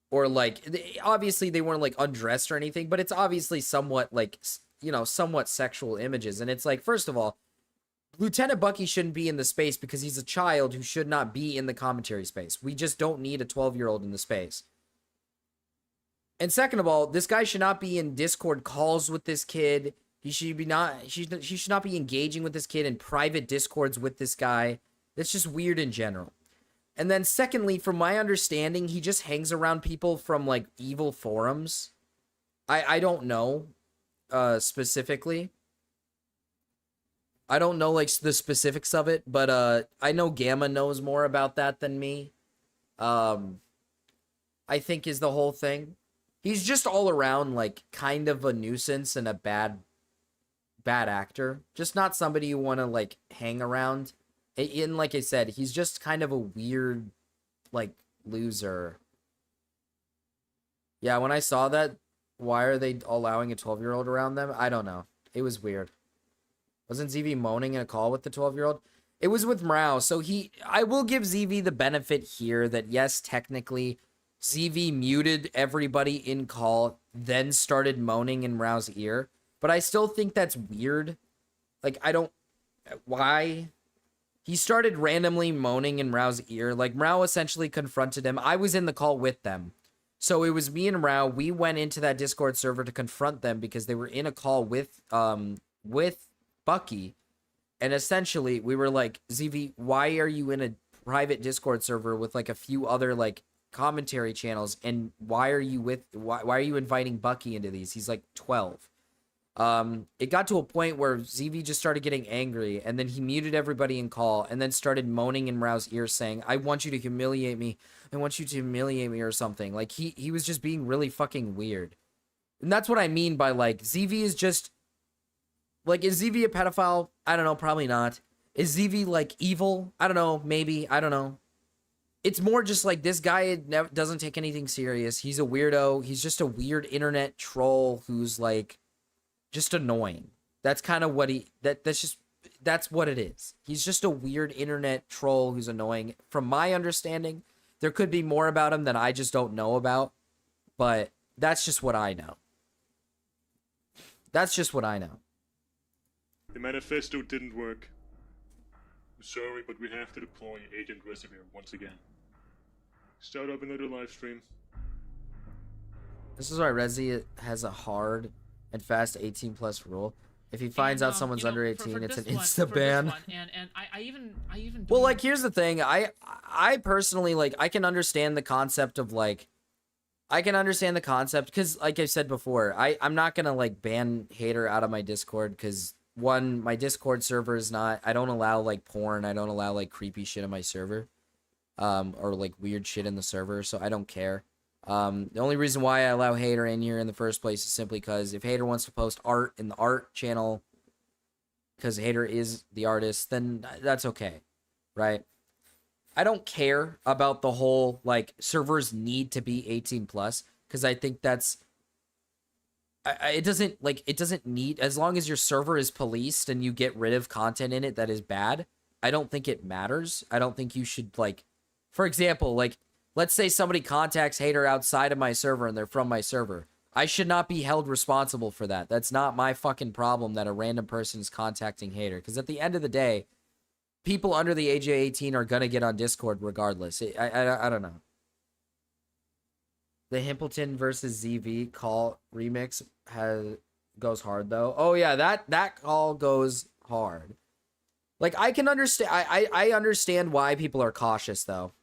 Or, like, obviously they weren't, like, undressed or anything, but it's obviously somewhat, like, you know, somewhat sexual images. And it's like, first of all, Lieutenant Bucky shouldn't be in the space because he's a child who should not be in the commentary space. We just don't need a 12-year-old in the space. And second of all, this guy should not be in Discord calls with this kid. He should be she should not be engaging with this kid in private Discords with this guy. That's just weird in general. And then secondly, from my understanding, he just hangs around people from, like, evil forums. I don't know specifically. I don't know, like, the specifics of it, but I know Gamma knows more about that than me. I think is the whole thing. He's just all around, like, kind of a nuisance and a bad actor. Just not somebody you want to, like, hang around. And like I said, he's just kind of a weird, like, loser. Yeah, when I saw that, why are they allowing a 12-year-old around them? I don't know. It was weird. Wasn't ZV moaning in a call with the 12-year-old? It was with Mrau. So I will give ZV the benefit here that, yes, technically, ZV muted everybody in call, then started moaning in Mrau's ear. But I still think that's weird. Like, why? He started randomly moaning in Mrau's ear. Like, Mrau essentially confronted him. I was in the call with them. So it was me and Mrau. We went into that Discord server to confront them because they were in a call with Bucky. And essentially, we were like, ZV, why are you in a private Discord server with, like, a few other, like, commentary channels? And why are you inviting Bucky into these? He's, like, 12. It got to a point where ZV just started getting angry, and then he muted everybody in call, and then started moaning in Mrau's ear saying, I want you to humiliate me. I want you to humiliate me or something. Like, he was just being really fucking weird. And that's what I mean by, like, ZV is just, like, is ZV a pedophile? I don't know, probably not. Is ZV, like, evil? I don't know, maybe, I don't know. It's more just like this guy doesn't take anything serious. He's a weirdo. He's just a weird internet troll who's, like, just annoying. That's kind of what that's what it is. He's just a weird internet troll who's annoying. From my understanding, there could be more about him that I just don't know about, but that's just what I know. That's just what I know. The manifesto didn't work. I'm sorry, but we have to deploy Agent Reservoir once again. Start up another live stream. This is why Resi has a hard and fast 18+ rule. If he finds out someone's under 18, it's an insta ban. And I even well, like, here's the thing. I personally, like, I can understand the concept of, like, because, like I said before, I'm not gonna, like, ban Hater out of my Discord because, one, my Discord server is not, I don't allow, like, porn, I don't allow, like, creepy shit in my server, or, like, weird shit in the server, so I don't care. The only reason why I allow Hater in here in the first place is simply because if Hater wants to post art in the art channel, because Hater is the artist, then that's okay, right? I don't care about the whole, like, servers need to be 18+, because I think that's, it doesn't need, as long as your server is policed and you get rid of content in it that is bad, I don't think it matters. I don't think you should, like, for example, like, let's say somebody contacts Hater outside of my server and they're from my server. I should not be held responsible for that. That's not my fucking problem that a random person is contacting Hater. Because at the end of the day, people under the age of 18 are going to get on Discord regardless. I don't know. The Himpleton versus ZV call remix goes hard, though. Oh, yeah, that call goes hard. Like, I can understand. I understand why people are cautious, though.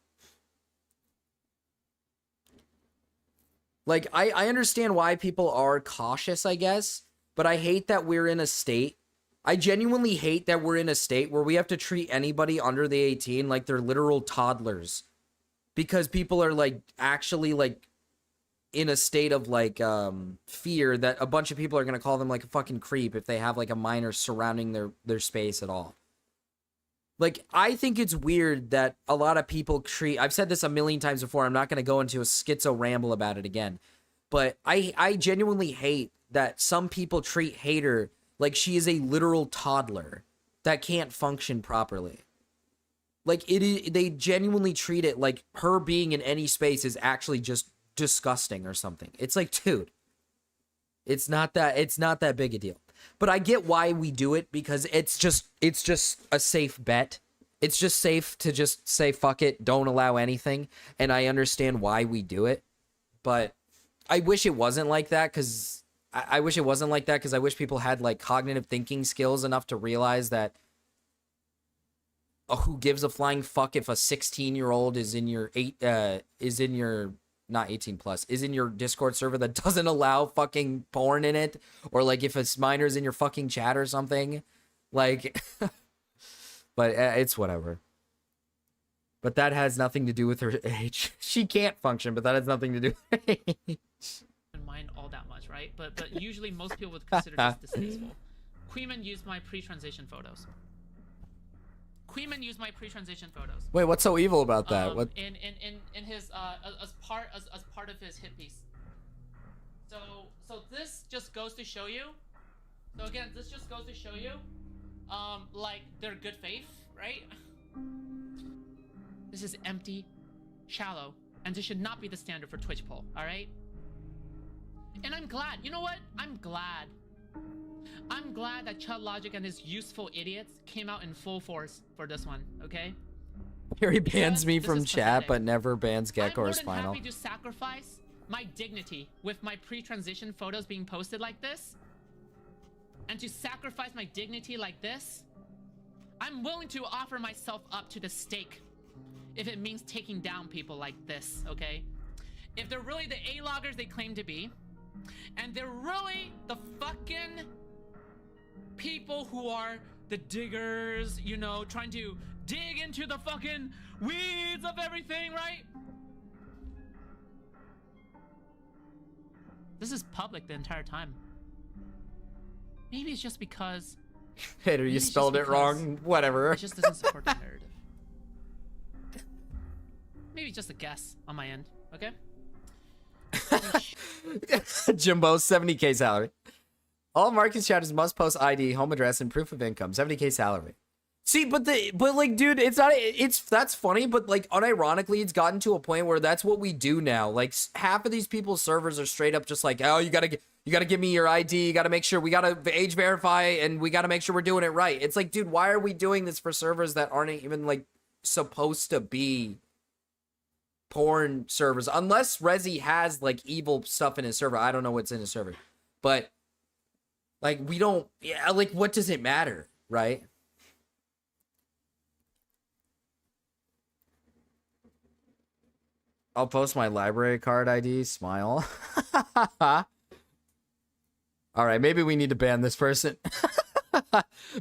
Like, I understand why people are cautious, I guess, but I hate that we're in a state I genuinely hate that we're in a state where we have to treat anybody under the 18 like they're literal toddlers. Because people are like actually like in a state of like fear that a bunch of people are going to call them like a fucking creep if they have like a minor surrounding their space at all. Like, I think it's weird that a lot of people treat, I've said this a million times before, I'm not going to go into a schizo ramble about it again, but I genuinely hate that some people treat Hater like she is a literal toddler that can't function properly. Like, they genuinely treat it like her being in any space is actually just disgusting or something. It's like, dude, it's not that big a deal. But I get why we do it, because it's just a safe bet. It's just safe to just say, fuck it, don't allow anything. And I understand why we do it. But I wish it wasn't like that, because I wish people had like cognitive thinking skills enough to realize that who gives a flying fuck if a 16-year-old is in your not 18 plus, is in your Discord server that doesn't allow fucking porn in it, or like if a minor's in your fucking chat or something, like, but it's whatever. But that has nothing to do with her age. She can't function, but that has nothing to do with her age. Mind all that much, right? But usually most people would consider this distasteful. Queeman used my pre-transition photos. Wait, what's so evil about that? What? In his as part of his hit piece. So this just goes to show you. So again, this just goes to show you, like their good faith, right? This is empty, shallow, and this should not be the standard for Twitch poll. All right. And I'm glad. You know what? I'm glad that Chud Logic and his useful idiots came out in full force for this one, okay? Harry bans me from chat, but never bans Gekkor's final. I'm more than happy to sacrifice my dignity with my pre-transition photos being posted like this. And to sacrifice my dignity like this, I'm willing to offer myself up to the stake if it means taking down people like this, okay? If they're really the A-loggers they claim to be, and they're really the fucking people who are the diggers, you know, trying to dig into the fucking weeds of everything, right? This is public the entire time. Maybe it's just because... Hater, you spelled it wrong. Whatever. It just doesn't support the narrative. Maybe just a guess on my end, okay? Jimbo, 70k salary. All Marcus chatters must post ID, home address, and proof of income. 70k salary. See, but like, dude, that's funny, but like, unironically, it's gotten to a point where that's what we do now. Like, half of these people's servers are straight up just like, oh, you gotta give me your ID, you gotta make sure, we gotta age verify, and we gotta make sure we're doing it right. It's like, dude, why are we doing this for servers that aren't even like supposed to be porn servers? Unless Rezi has like evil stuff in his server. I don't know what's in his server, but like, we don't, yeah, like, what does it matter, right? I'll post my library card ID, smile. All right, maybe we need to ban this person.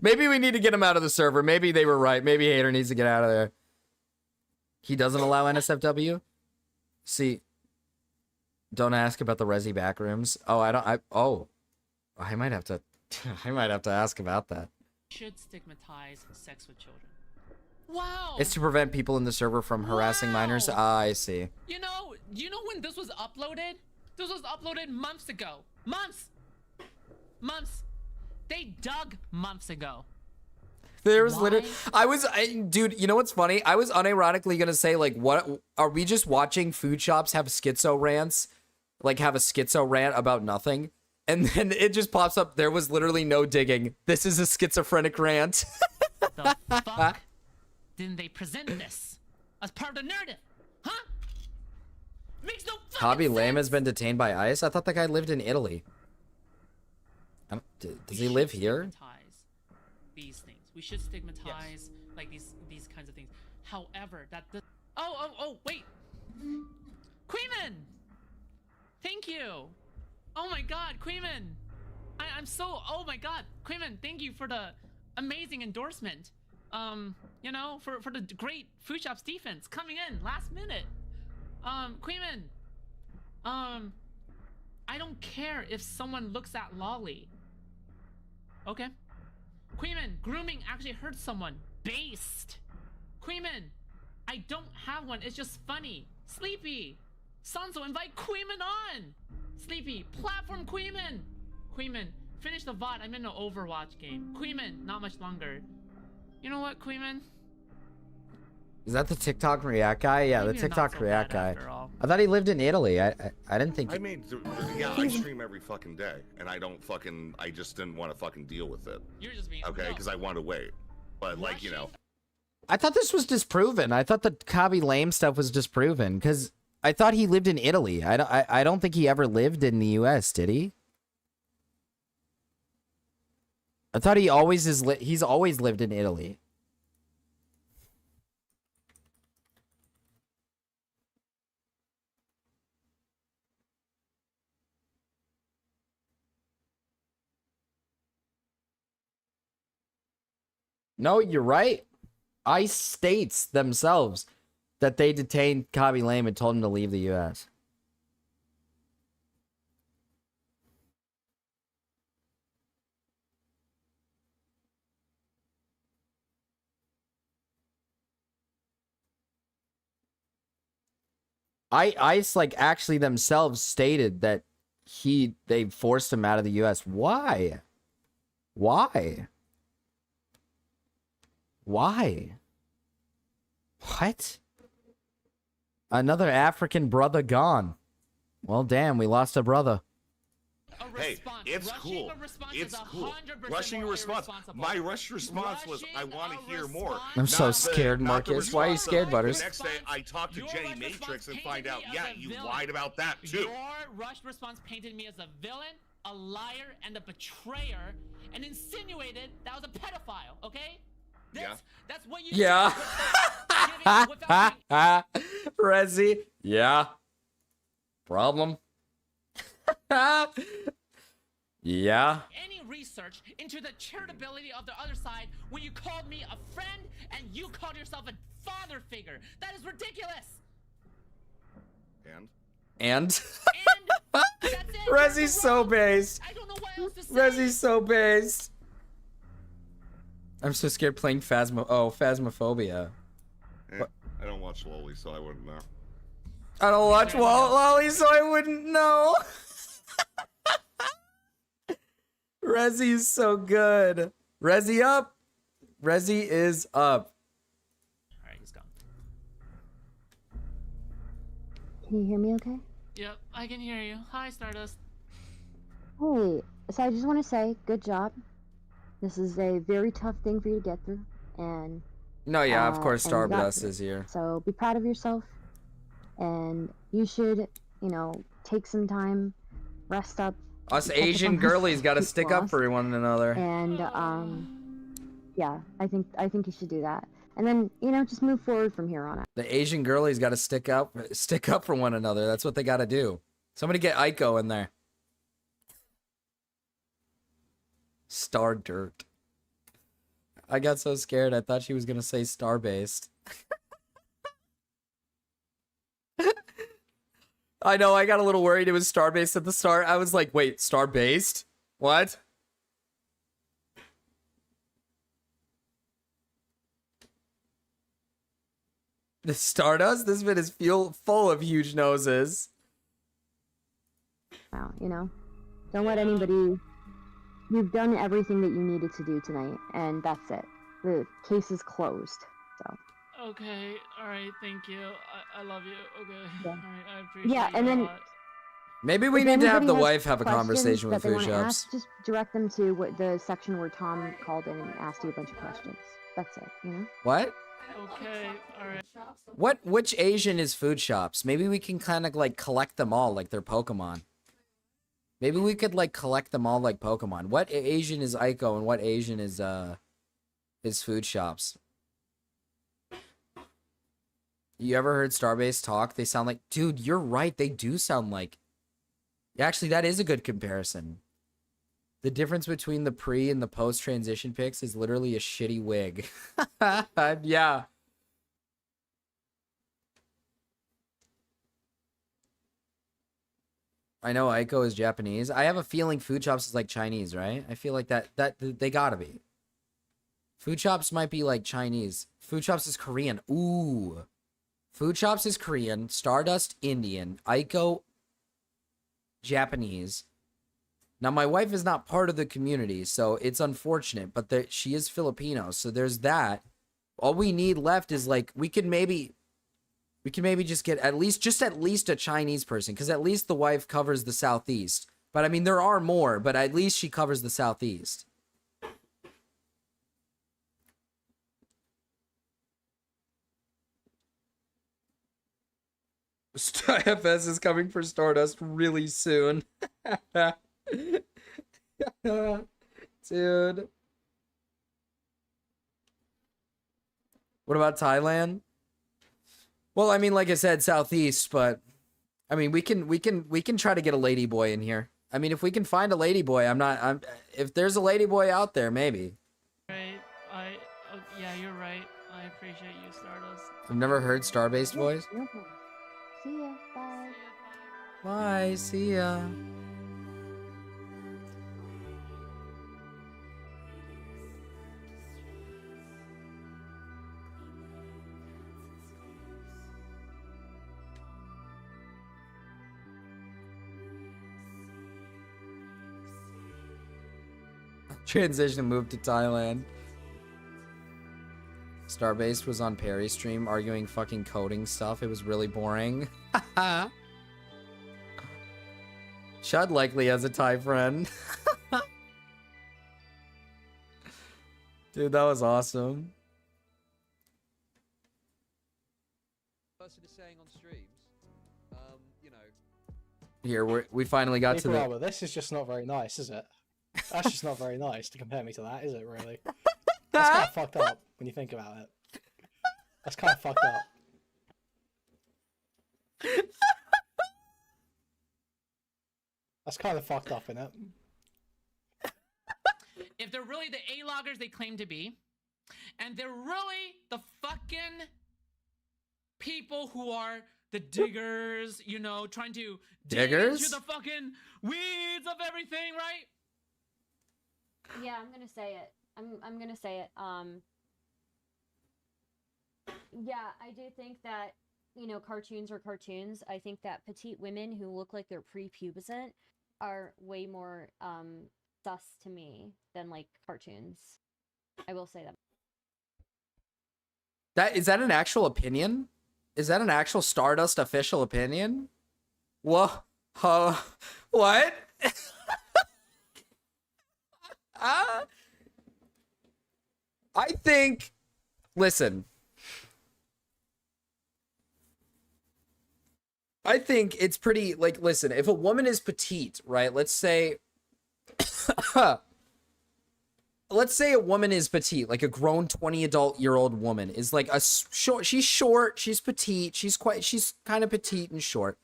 Maybe we need to get him out of the server. Maybe they were right. Maybe Hater needs to get out of there. He doesn't allow NSFW? See, don't ask about the Resi backrooms. Oh, I might have to ask about that. Should stigmatize sex with children. Wow. It's to prevent people in the server from harassing minors. Ah, I see. You know when this was uploaded? This was uploaded months ago. Months. They dug months ago. There was literally, dude, you know what's funny? I was unironically gonna say, like, what are we just watching food shops have schizo rants? Like, have a schizo rant about nothing? And then it just pops up, there was literally no digging. This is a schizophrenic rant. The fuck didn't they present this as part of the narrative? Huh? Makes no fucking Hobby sense. Lamb has been detained by ICE? I thought that guy lived in Italy. Does he live here? These things. We should stigmatize like these kinds of things. However, oh wait. Queeman! Thank you. Oh my god, Queeman! I'm so, oh my god, Quimman, thank you for the amazing endorsement. You know, for the great food shops defense coming in last minute. Quimman, I don't care if someone looks at Lolly. Okay. Quimman, grooming actually hurts someone. Based. Quimman, I don't have one, it's just funny. Sleepy, Sanso, invite Quimman on. Sleepy, platform Quimman. Quimman, finish the VOD. I'm in an Overwatch game. Quimman, not much longer. You know what, Quimman? Is that the TikTok React guy? Yeah, Maybe the you're not TikTok so React bad guy. after all. I thought he lived in Italy. I didn't think. I mean, yeah, I stream every fucking day, and I just didn't want to fucking deal with it. You're just being okay, because I want to wait. But like, you know, I thought this was disproven. I thought the Kabi Lame stuff was disproven because I thought he lived in Italy. I don't think he ever lived in the U.S. Did he? I thought he always is. He's always lived in Italy. No, you're right. ICE states themselves that they detained Kabi Lame and told him to leave the U.S. ICE like actually themselves stated that they forced him out of the U.S. Why? Why? Why? What? Another African brother gone. Well, damn, we lost a brother. hey, it's cool. It's cool. Rushing a response. My rush response was, I want to hear more. I'm so scared, Marcus. Why are you scared, Butters? The next day, I talked to Jenny Matrix and find out, yeah, you lied about that too. Your rush response painted me as a villain, a liar, and a betrayer, and insinuated that I was a pedophile, okay? That's what you Yeah. Rezi. Yeah. Problem. Yeah. Any research into the charitability of the other side when you called me a friend and you called yourself a father figure. That is ridiculous. And? Rezi's so based. I don't know what else to say. Rezi's so based. I'm so scared playing Phasmophobia. I don't watch Lolly, so I wouldn't know. I don't watch Lolly, so I wouldn't know. Rezi is so good. Rezi up. Rezi is up. Alright, he's gone. Can you hear me okay? Yep, I can hear you. Hi, Stardust. Hey, so I just want to say, good job. This is a very tough thing for you to get through, and No, yeah, of course and you got Stardust through it. is here. So be proud of yourself, and you should, take some time, rest up. Us catch up Asian on girlies got to sleep stick up loss, for one another. And yeah, I think you should do that, and then just move forward from here on out. The Asian girlies got to stick up for one another. That's what they got to do. Somebody get Aiko in there. Star Dirt. I got so scared. I thought she was gonna say star based. I know. I got a little worried. It was star based at the start. I was like, wait, star based? What? The Stardust? This bit is full of huge noses. Wow, don't let anybody. You've done everything that you needed to do tonight, and that's it. The case is closed. So. Okay, alright, thank you. I love you. Okay, Yeah. alright, I appreciate Yeah, you and a then lot. Maybe we if need to have anybody the has wife have a questions conversation with that they food wanna shops. ask, just direct them to the section where Tom called in and asked you a bunch of questions. That's it. What? Okay, alright. Which Asian is food shops? Maybe we can kind of like collect them all like they're Pokemon. Maybe we could like collect them all like Pokemon. What Asian is Aiko and what Asian is food shops? You ever heard Starbase talk? They sound like, dude, you're right. They do sound like. Actually, that is a good comparison. The difference between the pre and the post transition pics is literally a shitty wig. Yeah. I know Aiko is Japanese. I have a feeling Food Chops is like Chinese, right? I feel like that they gotta be. Food Chops might be like Chinese. Food Chops is Korean. Ooh. Food Chops is Korean. Stardust Indian. Aiko Japanese. Now my wife is not part of the community, so it's unfortunate, but she is Filipino, so there's that. All we need left is like we can maybe just get at least a Chinese person, because at least the wife covers the Southeast. But I mean, there are more, but at least she covers the Southeast. FS is coming for Stardust really soon. Dude. What about Thailand? Well, I mean, like I said, Southeast, but I mean, we can try to get a lady boy in here. I mean, if we can find a lady boy, if there's a lady boy out there, maybe. Right. Yeah, you're right. I appreciate you, Stardust. I've never heard Starbased voice. No problem. See ya. Bye. Bye. See ya. Transition moved to Thailand. Starbased was on Perry's stream arguing fucking coding stuff. It was really boring. Chud likely has a Thai friend. Dude, that was awesome. Person is saying on streams, you know. Here, we finally got to the... This is just not very nice, is it? That's just not very nice to compare me to that, is it, really? That's kind of fucked up when you think about it. That's kind of fucked up. That's kind of fucked up, isn't it? If they're really the A-loggers they claim to be, and they're really the fucking people who are the diggers, you know, trying to diggers? dig into the fucking weeds of everything, right? Yeah, I'm gonna say it. I'm gonna say it. Yeah, I do think that, you know, cartoons are cartoons. I think that petite women who look like they're prepubescent are way more sus to me than like cartoons. I will say that. Is that an actual opinion? Is that an actual Stardust official opinion? What? What? I think, listen, I think it's pretty, like, listen, if a woman is petite, right, let's say a woman is petite, like a grown 20-year-old woman is like a short, she's petite, she's kind of petite and short.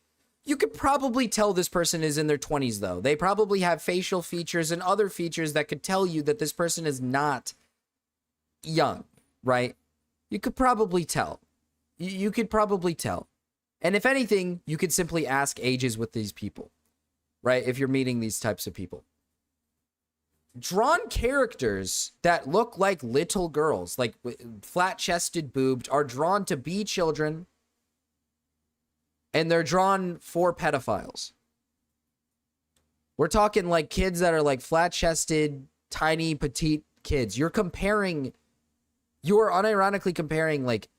You could probably tell this person is in their 20s, though. They probably have facial features and other features that could tell you that this person is not young, right? You could probably tell. You could probably tell. And if anything, you could simply ask ages with these people, right? If you're meeting these types of people. Drawn characters that look like little girls, like flat-chested, boobed, are drawn to be children. And they're drawn for pedophiles. We're talking like kids that are like flat-chested, tiny, petite kids. You're unironically comparing like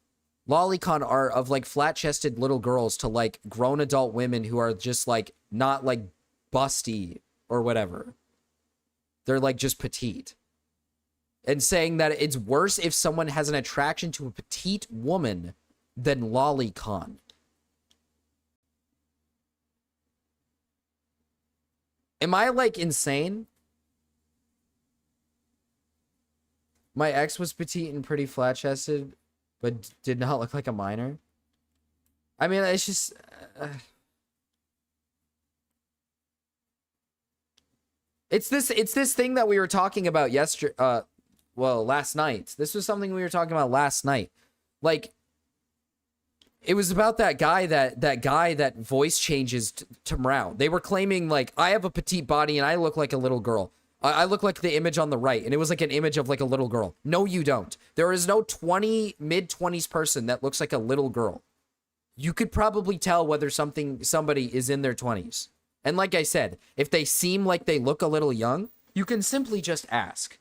lolicon art of like flat-chested little girls to like grown adult women who are just like not like busty or whatever. They're like just petite. And saying that it's worse if someone has an attraction to a petite woman than lolicon. Am I, like, insane? My ex was petite and pretty flat-chested, but did not look like a minor. I mean, it's just... It's this thing that we were talking about last night. This was something we were talking about last night. Like, it was about that guy that voice changes to Mrao. They were claiming, like, I have a petite body and I look like a little girl. I look like the image on the right, and it was like an image of like a little girl. No, you don't. There is no mid-20s person that looks like a little girl. You could probably tell whether somebody is in their 20s. And like I said, if they seem like they look a little young, you can simply just ask.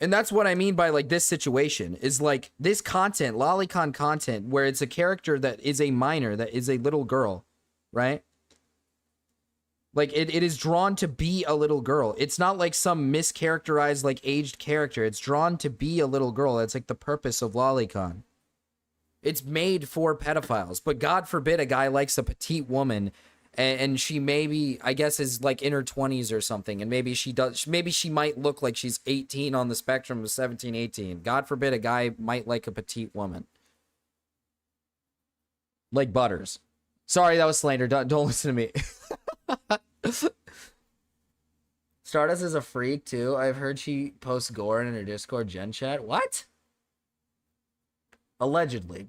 And that's what I mean by, like, this situation is, like, this content, lolicon content, where it's a character that is a minor, that is a little girl, right? Like, it is drawn to be a little girl. It's not like some mischaracterized, like, aged character. It's drawn to be a little girl. That's, like, the purpose of lolicon. It's made for pedophiles. But God forbid a guy likes a petite woman, and she maybe, I guess, is, like, in her 20s or something. And maybe she might look like she's 18 on the spectrum of 17, 18. God forbid a guy might like a petite woman. Like Butters. Sorry, that was slander. Don't listen to me. Stardust is a freak too. I've heard she posts gore in her Discord gen chat. What? Allegedly.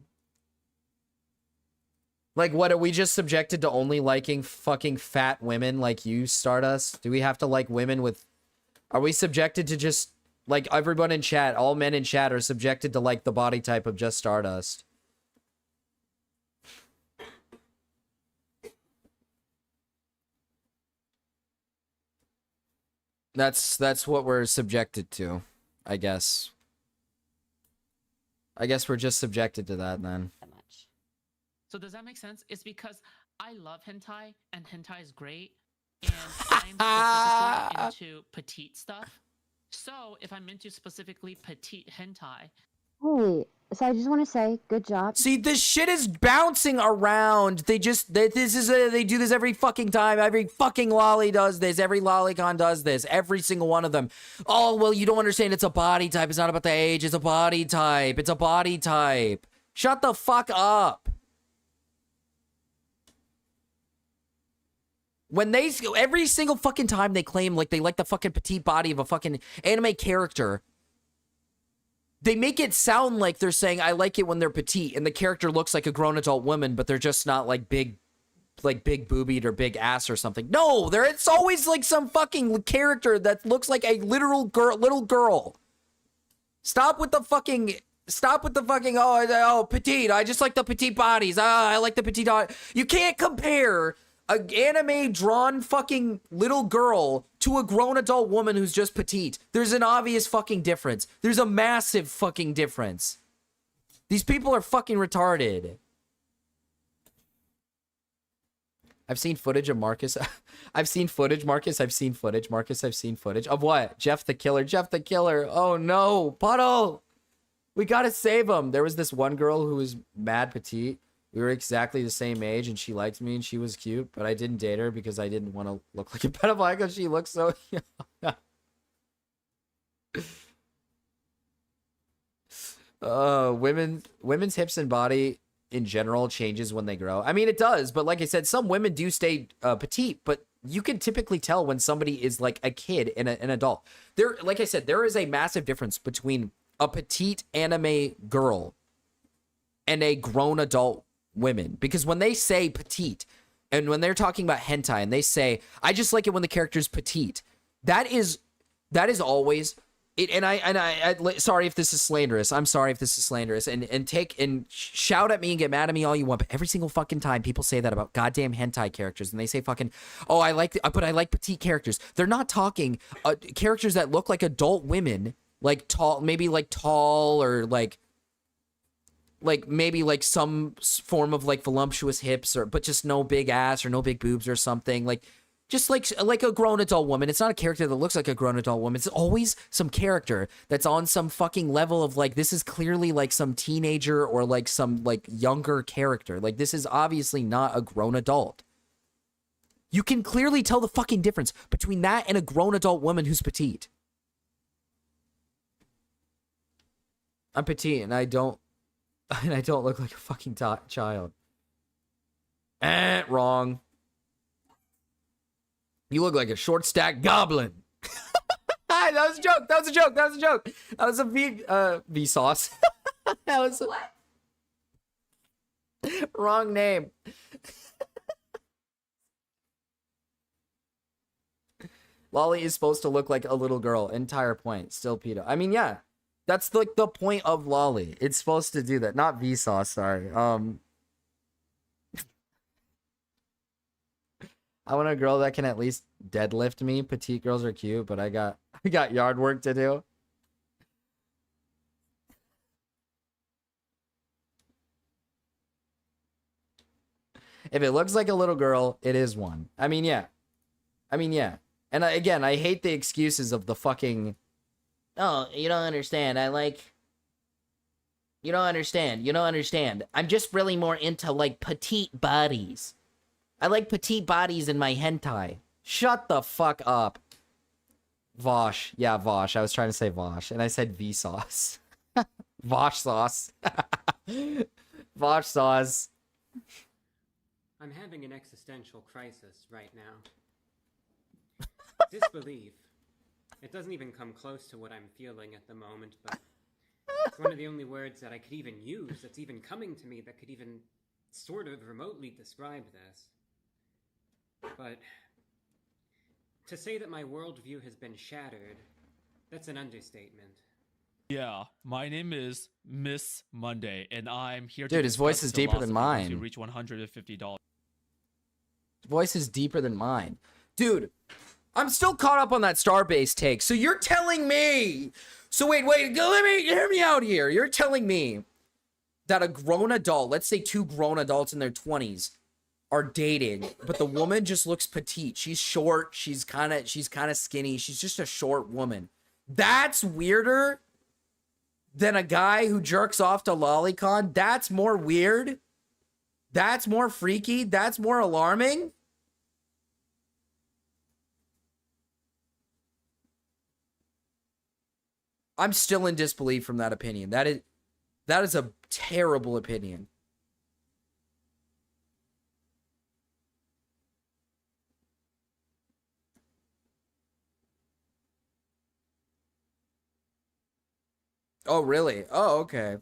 Like, what, are we just subjected to only liking fucking fat women like you, Stardust? Do we have to like women with... Are we subjected to just... Like, everyone in chat, all men in chat are subjected to like the body type of just Stardust. That's what we're subjected to, I guess. I guess we're just subjected to that then. So does that make sense? It's because I love hentai, and hentai is great, and I'm specifically into petite stuff. So if I'm into specifically petite hentai... Holy, so I just want to say, good job. See, this shit is bouncing around. They do this every fucking time. Every fucking lolly does this. Every lolicon does this. Every single one of them. Oh, well, you don't understand. It's a body type. It's not about the age. It's a body type. It's a body type. Shut the fuck up. When every single fucking time they claim like they like the fucking petite body of a fucking anime character, they make it sound like they're saying, I like it when they're petite, and the character looks like a grown adult woman, but they're just not like big boobied or big ass or something. No, it's always like some fucking character that looks like a little girl. Stop with the fucking, oh, petite. I just like the petite bodies. I like the petite. You can't compare an anime drawn fucking little girl to a grown adult woman who's just petite. There's an obvious fucking difference. There's a massive fucking difference. These people are fucking retarded. I've seen footage of Marcus. I've seen footage, Marcus. I've seen footage, Marcus. I've seen footage. Of what? Jeff the Killer. Jeff the Killer. Oh no. Puddle. We gotta save him. There was this one girl who was mad petite. We were exactly the same age, and she liked me, and she was cute, but I didn't date her because I didn't want to look like a pedophile because she looked so young. Women's hips and body in general changes when they grow. I mean, it does, but like I said, some women do stay petite, but you can typically tell when somebody is like a kid and an adult. Like I said, there is a massive difference between a petite anime girl and a grown adult women, because when they say petite and when they're talking about hentai and they say, I just like it when the character's petite, that is always it. And I sorry if this is slanderous. I'm sorry if this is slanderous, and shout at me and get mad at me all you want, but every single fucking time people say that about goddamn hentai characters, and they say fucking, oh, I like petite characters. They're not talking characters that look like adult women, like tall, maybe like tall, or like maybe like some form of like voluptuous hips, but just no big ass or no big boobs or something, like just like a grown adult woman. It's not a character that looks like a grown adult woman. It's always some character that's on some fucking level of like, this is clearly like some teenager or like some like younger character. Like, this is obviously not a grown adult. You can clearly tell the fucking difference between that and a grown adult woman who's petite. I'm petite and I don't look like a fucking child. Wrong. You look like a short stack goblin. That was a joke. That was a joke. That was a joke. That was a V sauce. That was What? wrong name. Lolly is supposed to look like a little girl. Entire point. Still pedo. I mean, yeah. That's like the point of Lolly. It's supposed to do that. Not V-Sauce, sorry. I want a girl that can at least deadlift me. Petite girls are cute, but I got yard work to do. If it looks like a little girl, it is one. I mean, yeah. And again, I hate the excuses of the fucking... Oh, you don't understand. You don't understand. I'm just really more into, like, petite bodies. I like petite bodies in my hentai. Shut the fuck up. Vosh. Yeah, Vosh. I was trying to say Vosh, and I said V-sauce. Vosh sauce. Vosh sauce. I'm having an existential crisis right now. Disbelief. It doesn't even come close to what I'm feeling at the moment, but it's one of the only words that I could even use that's even coming to me that could even sort of remotely describe this. But to say that my worldview has been shattered, that's an understatement. Yeah, my name is Miss Monday, and I'm here to Dude, his voice discuss is deeper than philosophy mine. To reach $150. His voice is deeper than mine. Dude, I'm still caught up on that Starbase take. So you're telling me... So wait, hear me out here. You're telling me that a grown adult, let's say two grown adults in their 20s, are dating, but the woman just looks petite. She's short, she's kind of skinny, she's just a short woman. That's weirder than a guy who jerks off to lolicon. That's more weird. That's more freaky. That's more alarming. I'm still in disbelief from that opinion. That is a terrible opinion. Oh, really? Oh, okay.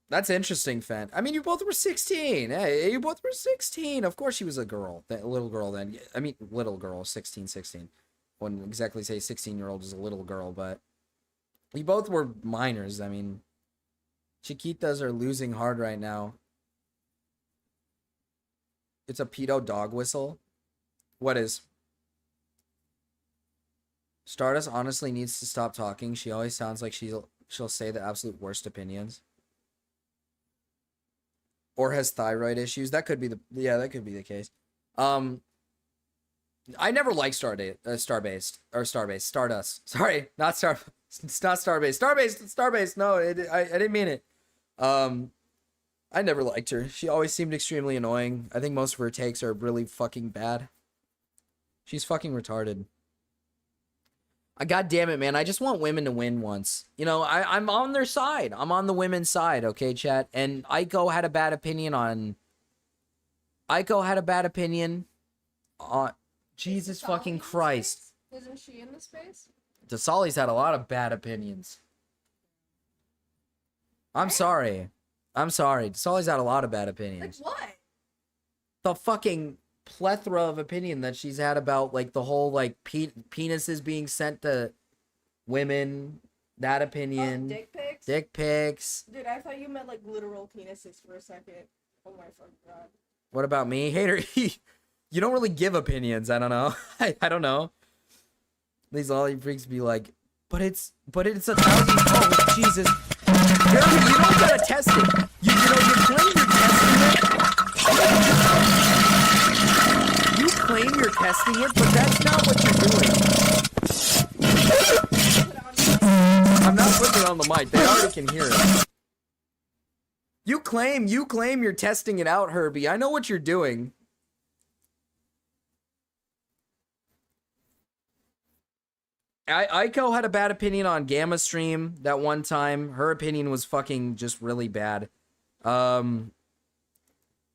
That's interesting, Fen. I mean, you both were 16. Hey, you both were 16. Of course she was a girl. A little girl then. I mean, little girl, 16. Wouldn't exactly say 16-year-old is a little girl, but you both were minors. I mean, Chiquitas are losing hard right now. It's a pedo dog whistle. What is? Stardust honestly needs to stop talking. She always sounds like she'll say the absolute worst opinions. Or has thyroid issues. That could be the case. I never liked Stardust. Sorry, not Star. It's not Starbase. Starbase. No, I didn't mean it. I never liked her. She always seemed extremely annoying. I think most of her takes are really fucking bad. She's fucking retarded. God damn it, man. I just want women to win once. You know, I'm on their side. I'm on the women's side, okay, chat? And Aiko had a bad opinion on... Jesus fucking Christ. Isn't she in the space? Dasali's had a lot of bad opinions. I'm sorry. Dasali's had a lot of bad opinions. Like what? The fucking plethora of opinion that she's had about, like, the whole, like, penises being sent to women. That opinion. Oh, dick pics. Dude, I thought you meant, like, literal penises for a second. Oh my fucking god. What about me? Hater, you don't really give opinions. I don't know. I don't know. These lolly freaks be like, but it's 1,000. Oh, Jesus. You don't gotta test it. You know, you claim you're testing it. You claim you're testing it, but that's not what you're doing. I'm not putting it on the mic. They already can hear it. You claim you're testing it out, Herbie. I know what you're doing. Aiko had a bad opinion on Gamma Stream that one time. Her opinion was fucking just really bad. Who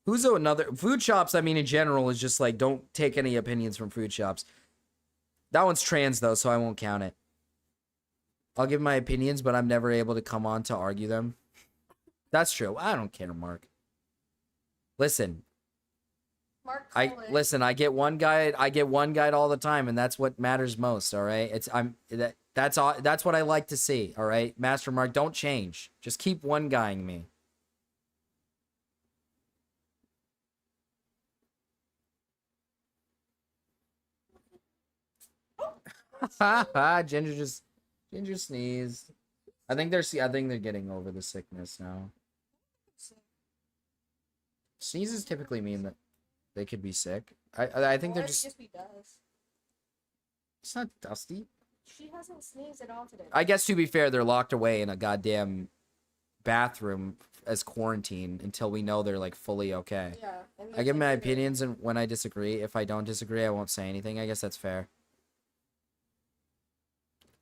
Who's another food shops? I mean, in general, is just like don't take any opinions from food shops. That one's trans though, so I won't count it. I'll give my opinions, but I'm never able to come on to argue them. That's true. I don't care, Mark. Listen. Mark, listen. I get one guide. I get one guide all the time, and that's what matters most. All right. That's all. That's what I like to see. All right, Master Mark. Don't change. Just keep one guying me. Ginger sneezed. I think they're getting over the sickness now. Sneezes typically mean that they could be sick. I think they're just. It's not dusty. She hasn't sneezed at all today. I guess to be fair, they're locked away in a goddamn bathroom as quarantine until we know they're like fully okay. Yeah. I give my opinions, and when I disagree, if I don't disagree, I won't say anything. I guess that's fair.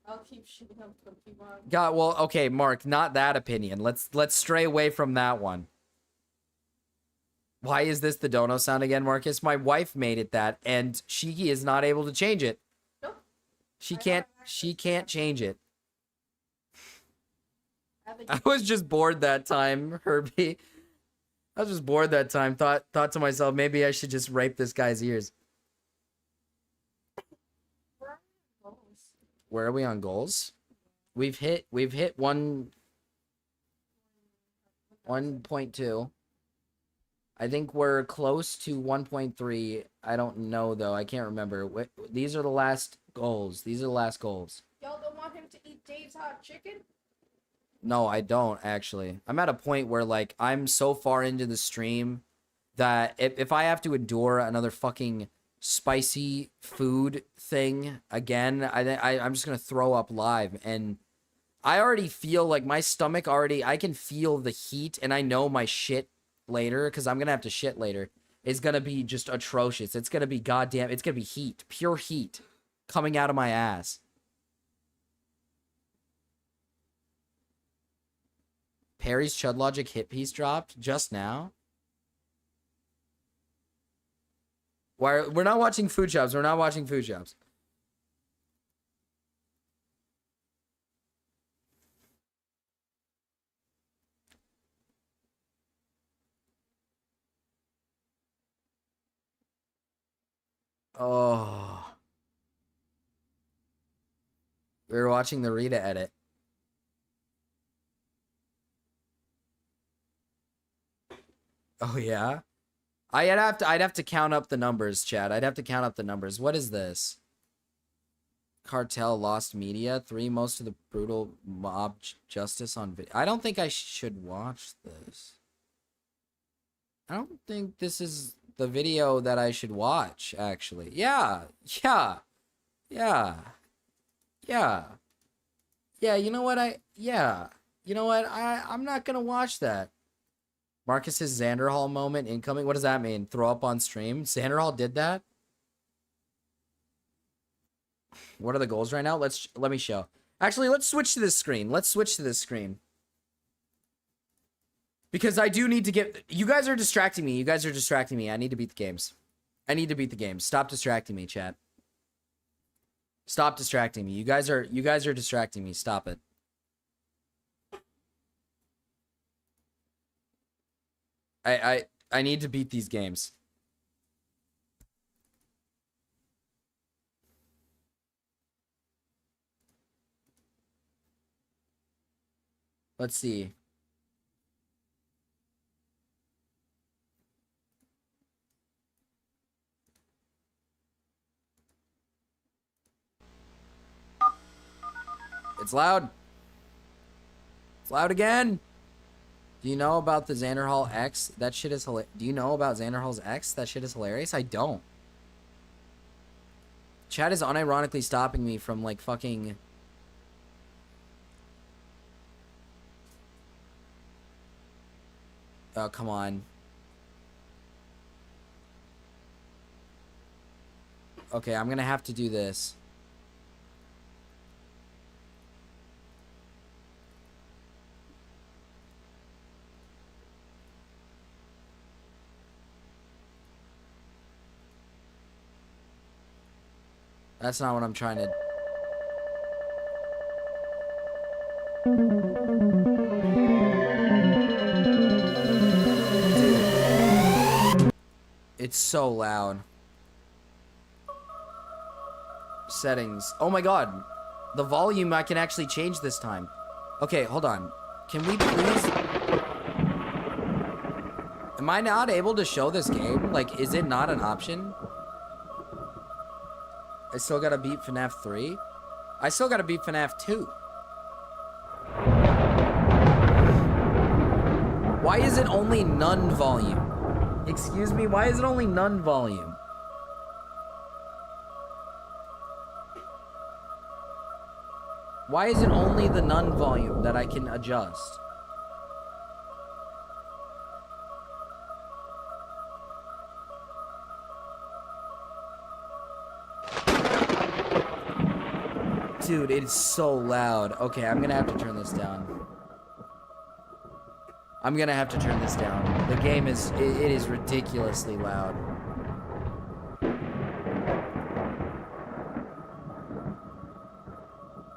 I'll keep shooting up from people. God, well, okay, Mark, not that opinion. Let's stray away from that one. Why is this the dono sound again, Marcus? My wife made it that, and she is not able to change it. Nope. She can't change it. I was just bored that time, Herbie. I was just bored that time. Thought to myself, maybe I should just rape this guy's ears. Where are we on goals? We've hit 1.2. I think we're close to 1.3. I don't know though. I can't remember. These are the last goals. These are the last goals. Y'all don't want him to eat Dave's hot chicken? No, I don't actually. I'm at a point where like I'm so far into the stream that if I have to endure another fucking spicy food thing again, I'm just gonna throw up live. And I already feel like my stomach I can feel the heat, and I know my shit later, because I'm gonna have to shit later, is gonna be just atrocious. It's gonna be it's gonna be heat, pure heat coming out of my ass. Perry's Chud Logic hit piece dropped just now. We're not watching food shops. We're not watching food shops. Oh. We were watching the Rita edit. Oh yeah? I'd have to count up the numbers, Chad. I'd have to count up the numbers. What is this? Cartel lost media. 3 most of the brutal mob justice on video. I don't think I should watch this. I don't think this is the video that I should watch, actually. Yeah, you know what? I'm not gonna watch that. Marcus's Xander Hall moment incoming. What does that mean? Throw up on stream? Xander Hall did that? What are the goals right now? Let me show. Actually, let's switch to this screen. Because I do need to get... You guys are distracting me. I need to beat the games. Stop distracting me, chat. Stop distracting me. You guys are distracting me. Stop it. I need to beat these games. Let's see. It's loud. It's loud again. Do you know about the Xander Hall X? That shit is hilarious. Do you know about Xander Hall's X? That shit is hilarious. I don't. Chat is unironically stopping me from like fucking... Oh, come on. Okay, I'm gonna have to do this. That's not what I'm trying to... Dude. It's so loud. Settings. Oh my god. The volume I can actually change this time. Okay, hold on. Can we please... Am I not able to show this game? Like, is it not an option? I still gotta beat FNAF 3? I still gotta beat FNAF 2. Why is it only none volume? Excuse me, why is it only none volume? Why is it only the none volume that I can adjust? Dude, it's so loud. Okay, I'm gonna have to turn this down. I'm gonna have to turn this down. The game is, it is ridiculously loud.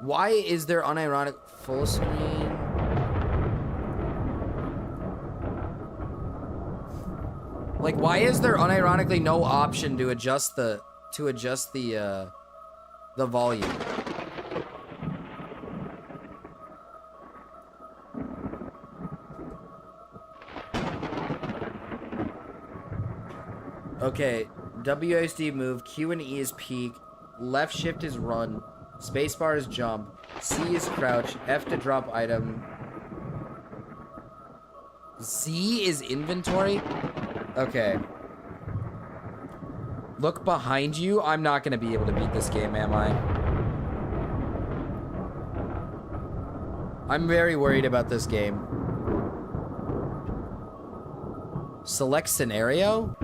Why is there unironic full screen? Like, why is there unironically no option to adjust the volume? Okay, WASD move, Q and E is peek, left shift is run, spacebar is jump, C is crouch, F to drop item, Z is inventory? Okay. Look behind you. I'm not gonna be able to beat this game, am I? I'm very worried about this game. Select scenario?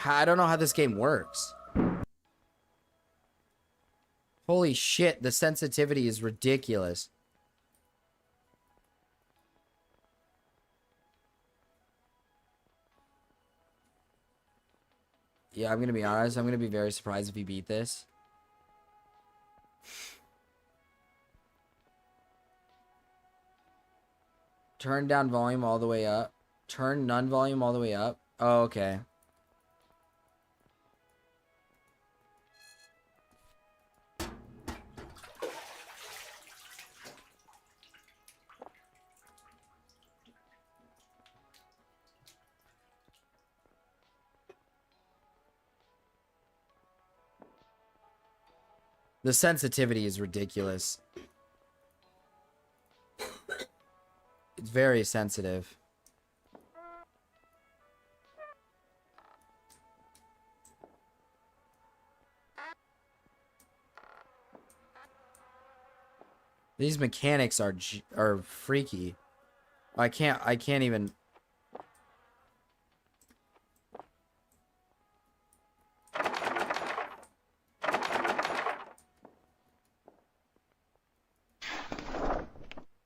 I don't know how this game works. Holy shit, the sensitivity is ridiculous. Yeah, I'm gonna be honest, I'm gonna be very surprised if he beat this. Turn down volume all the way up. Turn none volume all the way up. Oh, okay. The sensitivity is ridiculous. It's very sensitive. These mechanics are freaky. I can't even.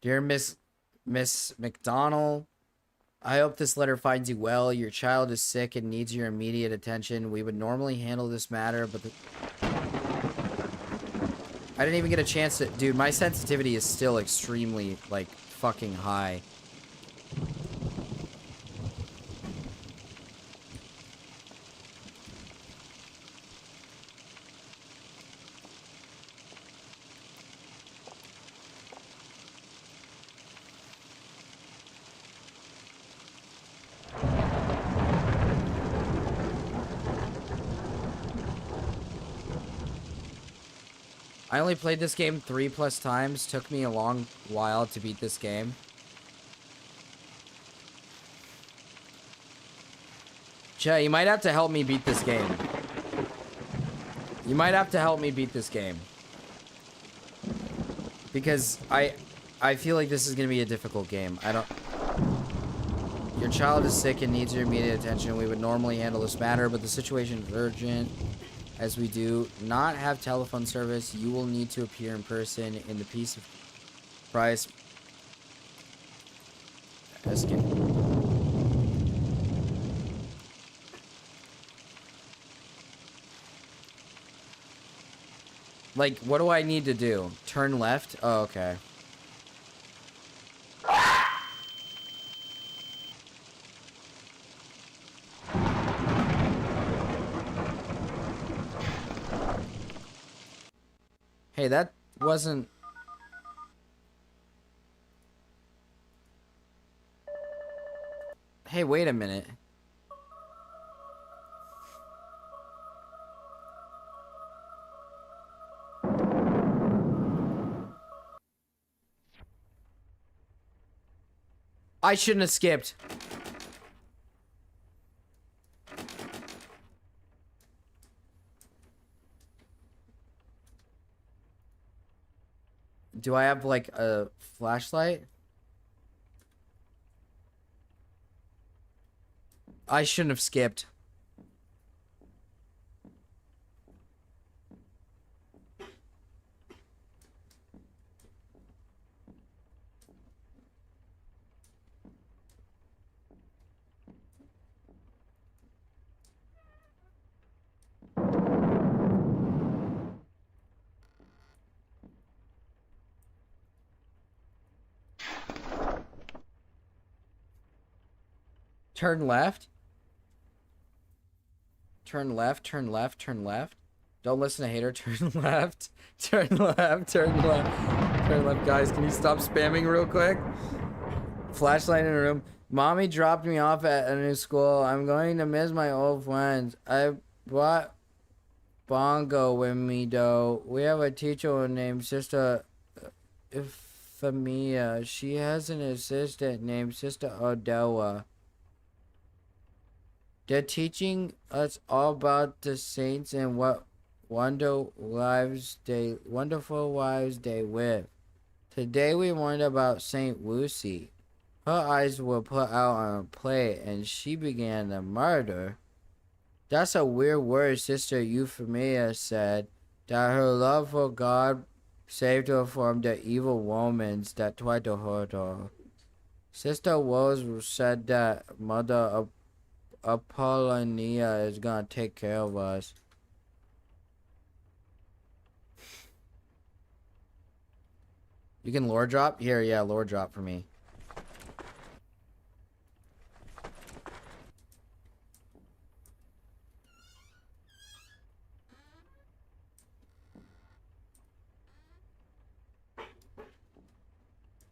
Dear Miss McDonald, I hope this letter finds you well. Your child is sick and needs your immediate attention. We would normally handle this matter, but I didn't even get a chance to... Dude, my sensitivity is still extremely, like, fucking high. I only played this game 3+ times. Took me a long while to beat this game. Che, you might have to help me beat this game. You might have to help me beat this game. Because I feel like this is going to be a difficult game. I don't... Your child is sick and needs your immediate attention. We would normally handle this matter, but the situation is urgent. As we do not have telephone service, you will need to appear in person in the piece of price. Escape. Like, what do I need to do? Turn left? Oh, okay. Hey, that wasn't... Hey, wait a minute. I shouldn't have skipped. Do I have, like, a flashlight? I shouldn't have skipped. Turn left. Turn left, turn left, turn left. Don't listen to hater. Turn left. Turn left, turn left. Turn left. Guys, can you stop spamming real quick? Flashlight in a room. Mommy dropped me off at a new school. I'm going to miss my old friends. I brought Bongo with me, though. We have a teacher named Sister Famia. She has an assistant named Sister Odella. They're teaching us all about the saints and what wonderful lives they live. Today we learned about Saint Lucy. Her eyes were put out on a plate and she began to murder. That's a weird word, Sister Euphemia said, that her love for God saved her from the evil Romans that tried to hurt her. Sister Rose said that Mother Apollonia is gonna take care of us. You can lore drop? Here, yeah, lore drop for me.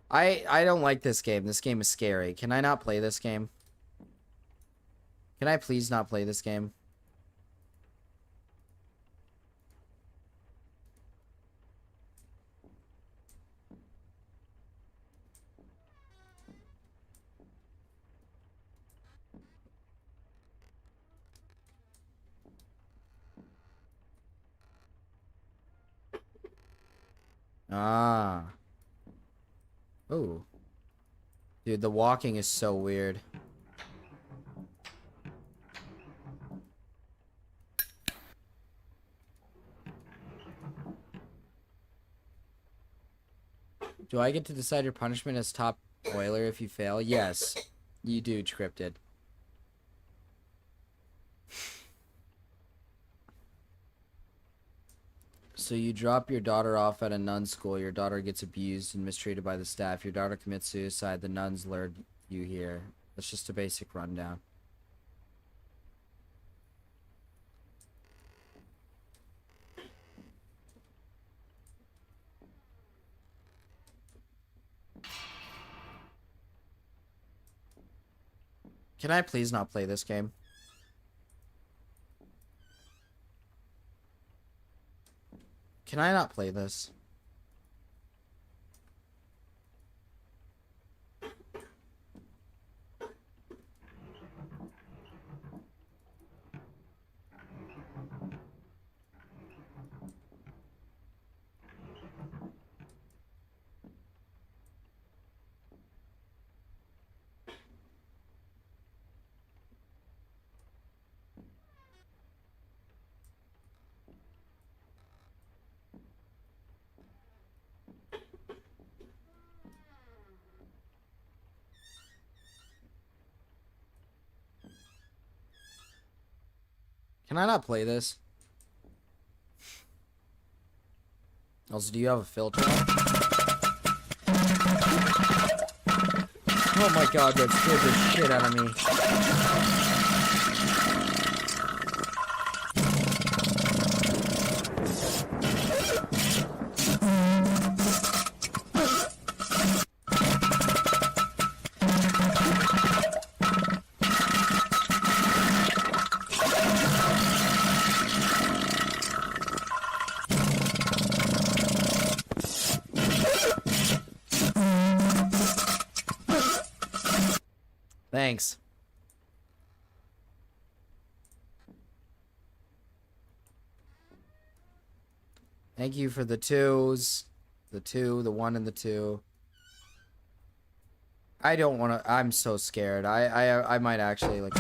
I don't like this game. This game is scary. Can I not play this game? Can I please not play this game? Ah. Ooh. Dude, the walking is so weird. Do I get to decide your punishment as top oiler if you fail? Yes. You do, Cryptid. So you drop your daughter off at a nun school. Your daughter gets abused and mistreated by the staff. Your daughter commits suicide. The nuns lured you here. That's just a basic rundown. Can I please not play this game? Can I not play this? Can I not play this? Also, do you have a filter on? Oh my god, that scared the shit out of me. Thanks. Thank you for the twos. The 2, the 1, and the 2. I don't want to. I'm so scared. I might actually like.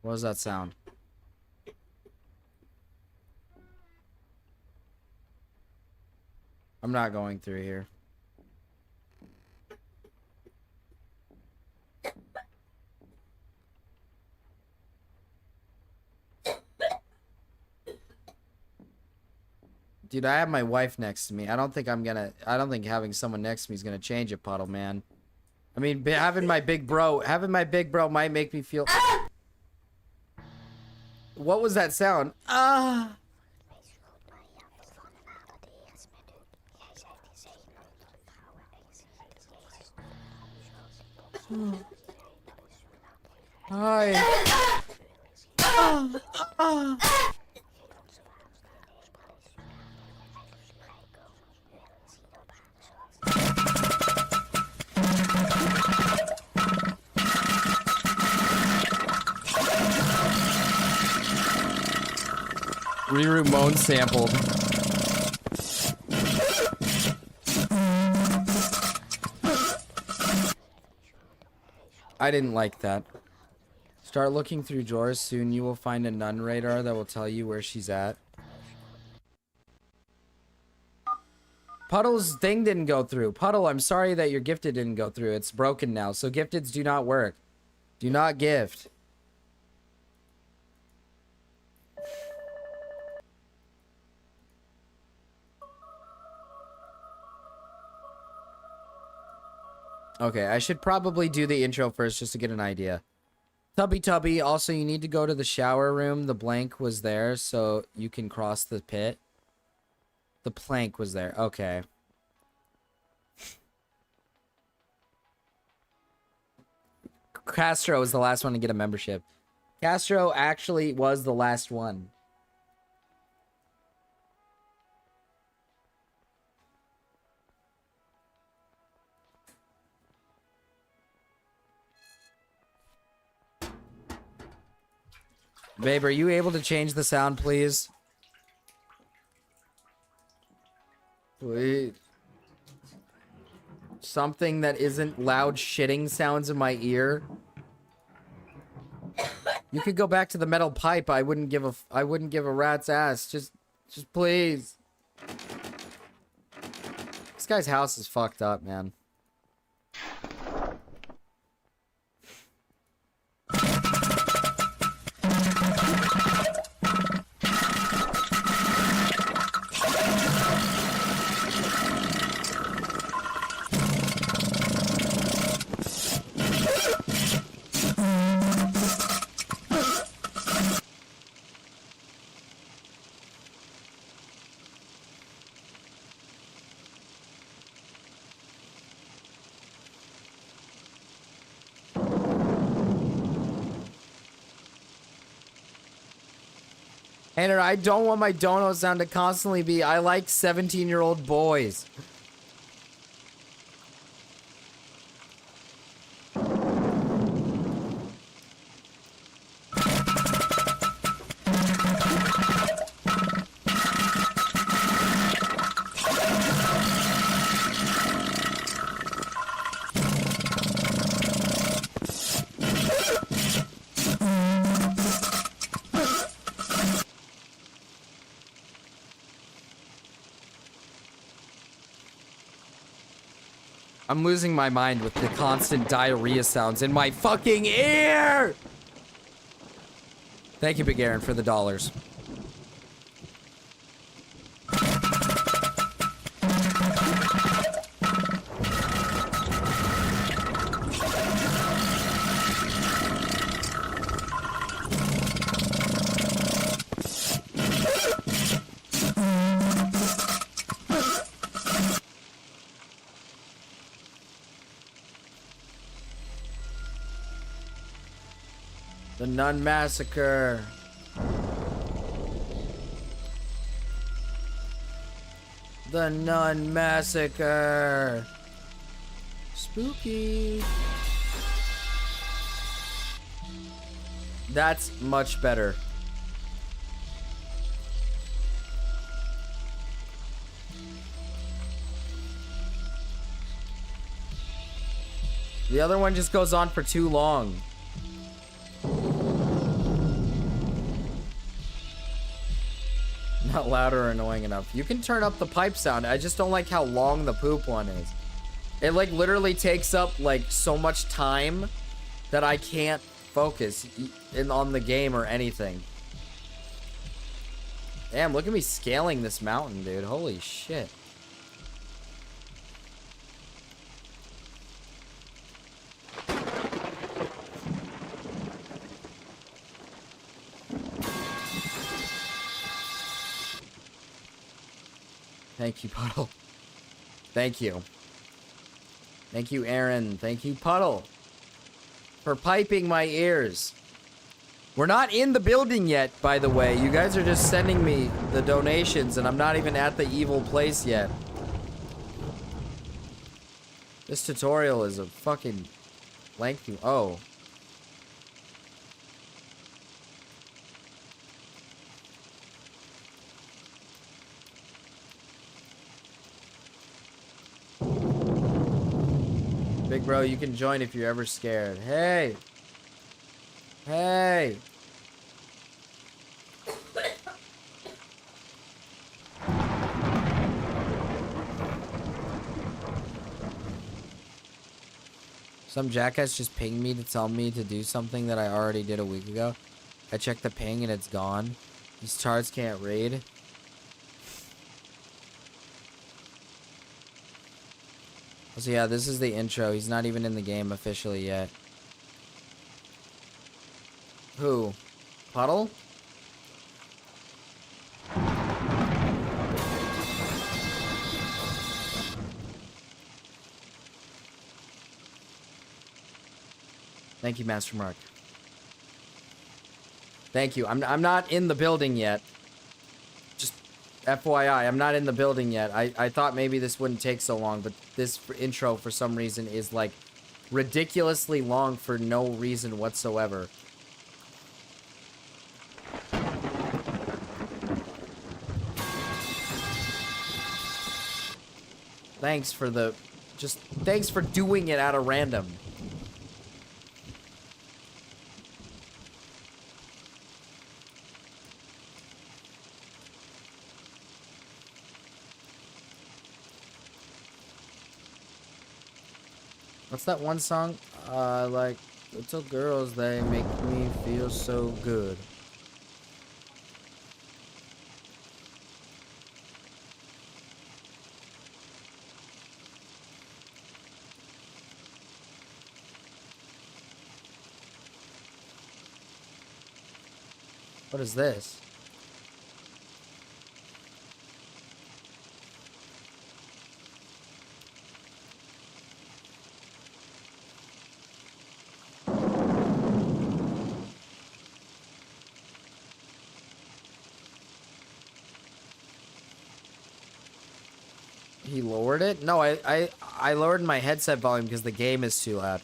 What does that sound? I'm not going through here. Dude, I have my wife next to me. I don't think having someone next to me is gonna change it, Puddle Man. I mean, having my big bro might make me feel. What was that sound? Ah. Hi. Reroute Moan sampled. I didn't like that. Start looking through drawers. Soon you will find a nun radar that will tell you where she's at. Puddle's thing didn't go through. Puddle, I'm sorry that your gifted didn't go through. It's broken now, so gifteds do not work. Do not gift. Okay, I should probably do the intro first just to get an idea. Tubby, also you need to go to the shower room. The blank was there, so you can cross the pit. The plank was there. Okay. Castro was the last one to get a membership. Castro actually was the last one. Babe, are you able to change the sound, please? Wait. Something that isn't loud shitting sounds in my ear. You could go back to the metal pipe. I wouldn't give a rat's ass. Just please. This guy's house is fucked up, man. Tanner, I don't want my dono sound to constantly be, I like 17-year-old boys. I'm losing my mind with the constant diarrhea sounds in my fucking ear! Thank you, Big Aaron, for the dollars. The Nun Massacre. The Nun Massacre. Spooky. That's much better. The other one just goes on for too long. Not loud or annoying enough. You can turn up the pipe sound. I just don't like how long the poop one is. It like literally takes up like so much time that I can't focus on the game or anything. Damn, look at me scaling this mountain, dude. Holy shit. Thank you, Puddle. Thank you. Thank you, Aaron. Thank you, Puddle, for piping my ears. We're not in the building yet, by the way. You guys are just sending me the donations, and I'm not even at the evil place yet. This tutorial is a fucking lengthy... Oh. Big bro, you can join if you're ever scared. Hey! Hey! Some jackass just pinged me to tell me to do something that I already did a week ago. I checked the ping and it's gone. These charts can't read. So yeah, this is the intro. He's not even in the game officially yet. Who? Puddle? Thank you, Master Mark. Thank you. I'm not in the building yet. Just FYI, I'm not in the building yet. I thought maybe this wouldn't take so long, but this intro for some reason is like ridiculously long for no reason whatsoever. Thanks for the... thanks for doing it at a random. What's that one song? Like, little girls, they make me feel so good. What is this? He lowered it? No, I lowered my headset volume because the game is too loud.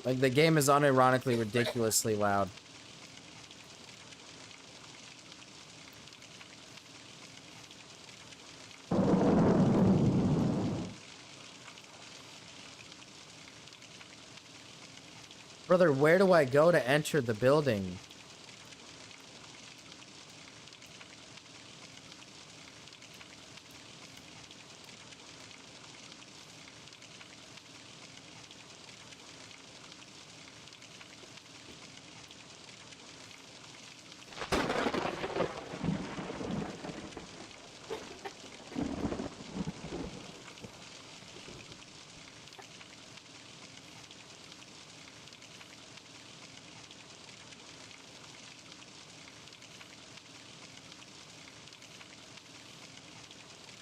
Like, the game is unironically ridiculously loud. Brother, where do I go to enter the building?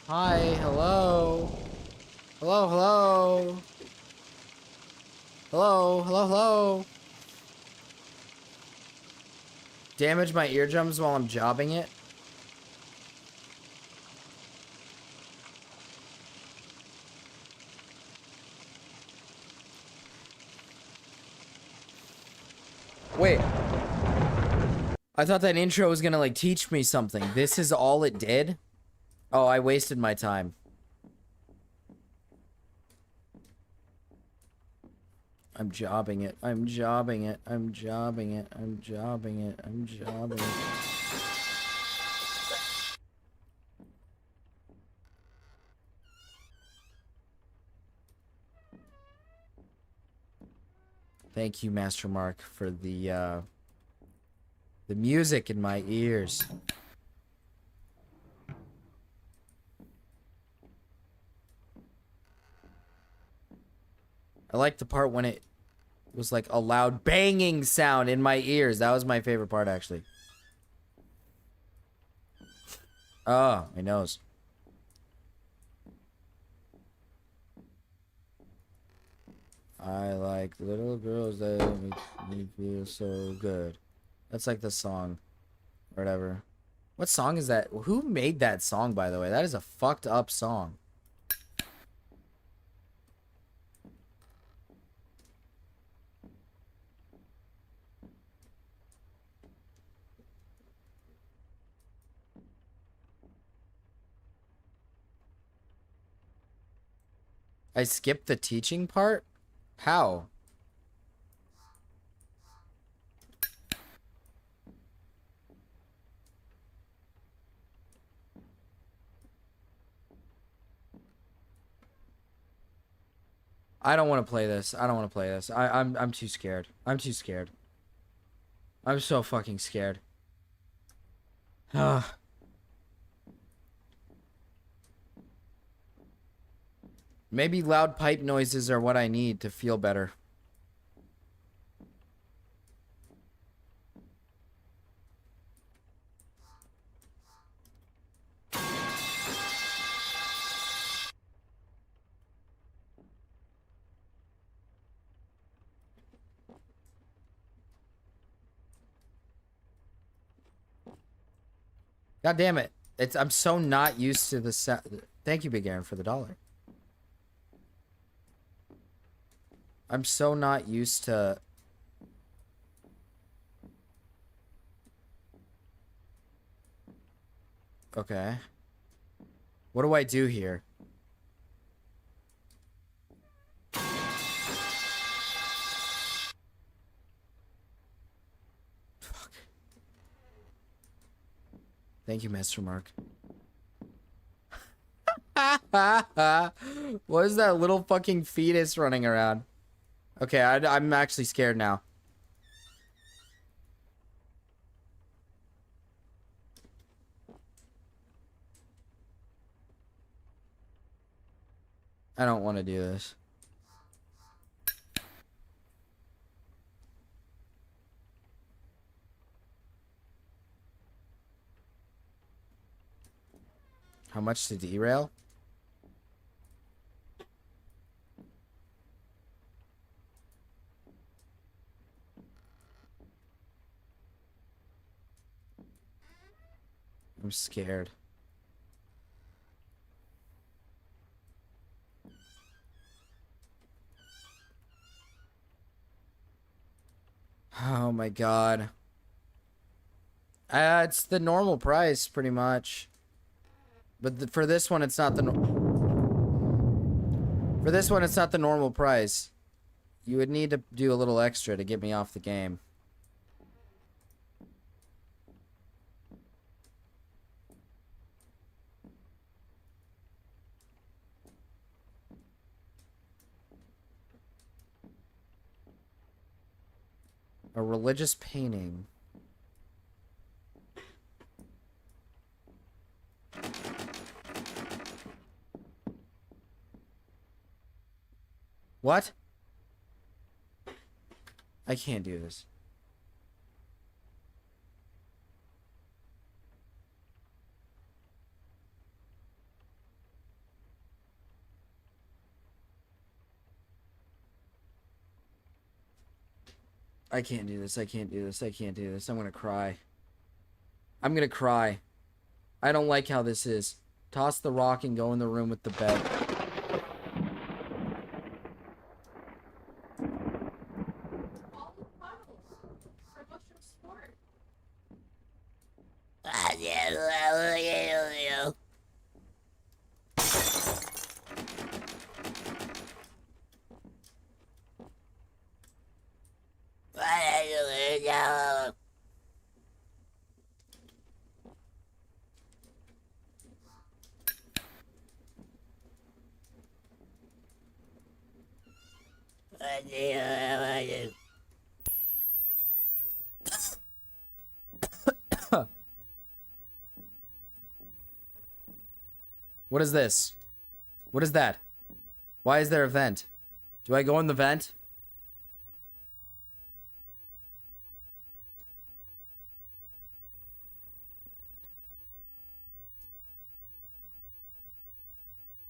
Hi, hello. Hello, hello. Hello, hello, hello. Damage my eardrums while I'm jobbing it. Wait. I thought that intro was gonna, like, teach me something. This is all it did? Oh, I wasted my time. I'm jobbing it. I'm jobbing it. I'm jobbing it. I'm jobbing it. I'm jobbing it. Thank you, Master Mark, for the music in my ears. I like the part when it was like a loud banging sound in my ears. That was my favorite part, actually. Oh, my nose. I like little girls that make me feel so good. That's like the song. Or whatever. What song is that? Who made that song, by the way? That is a fucked up song. I skipped the teaching part? How? I don't want to play this. I don't want to play this. I'm too scared. I'm too scared. I'm so fucking scared. Ugh. Maybe loud pipe noises are what I need to feel better. God damn it. I'm so not used to the Thank you, Big Aaron, for the $1. I'm so not used to... Okay. What do I do here? Fuck. Thank you, Master Mark. What is that little fucking fetus running around? Okay, I'm actually scared now. I don't want to do this. How much to derail? I'm scared. Oh my god. It's the normal price, pretty much. But for this one, it's not the For this one, it's not the normal price. You would need to do a little extra to get me off the game. A religious painting. What? I can't do this. I can't do this. I can't do this. I can't do this. I'm gonna cry. I'm gonna cry. I don't like how this is. Toss the rock and go in the room with the bed. What is this? What is that? Why is there a vent? Do I go in the vent?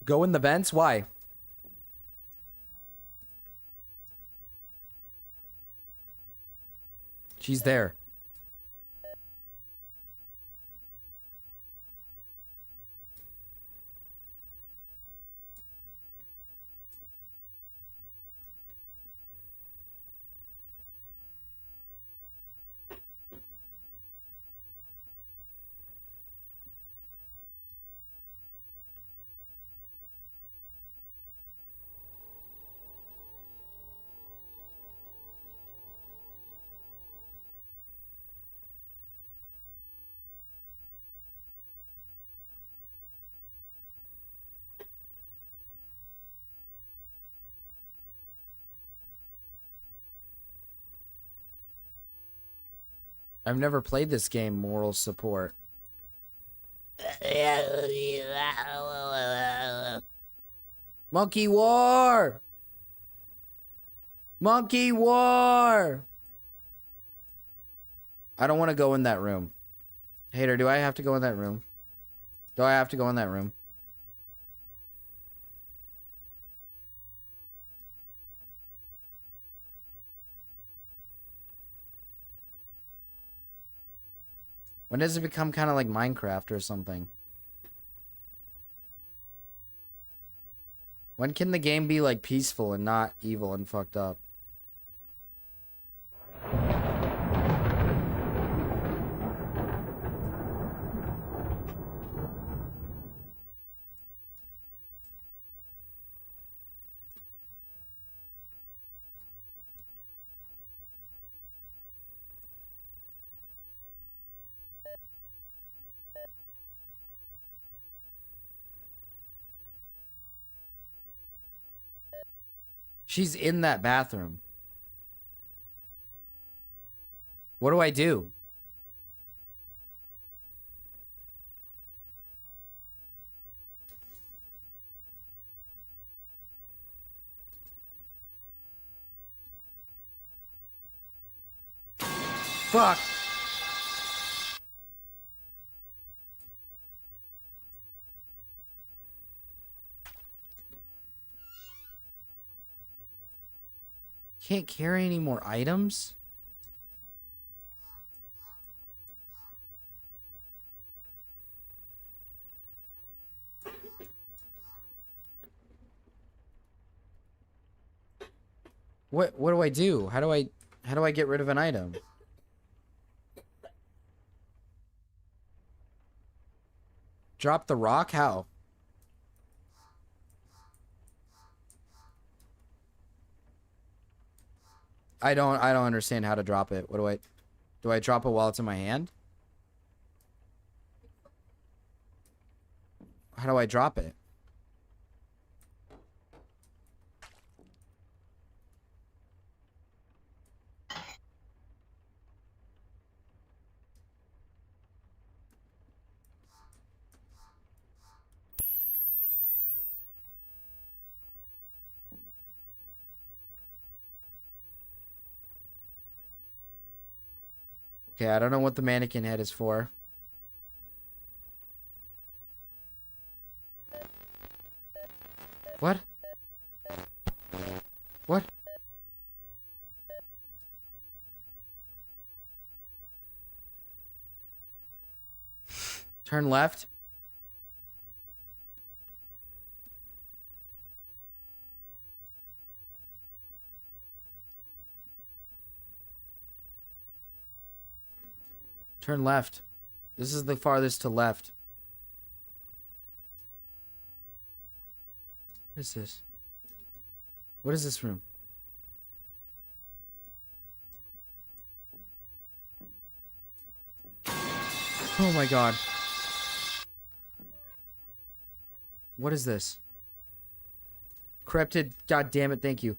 Go in the vents? Why? She's there. I've never played this game, moral support. Monkey War! Monkey War! I don't want to go in that room. Hater, do I have to go in that room? Do I have to go in that room? When does it become kind of like Minecraft or something? When can the game be like peaceful and not evil and fucked up? She's in that bathroom. What do I do? Fuck. Can't carry any more items? What do I do? How do I get rid of an item? Drop the rock? How? I don't understand how to drop it. What do I drop it while it's in my hand? How do I drop it? Okay, I don't know what the mannequin head is for. What? What? Turn left. Turn left. This is the farthest to left. What is this? What is this room? Oh my god. What is this? Corrupted. God damn it, thank you.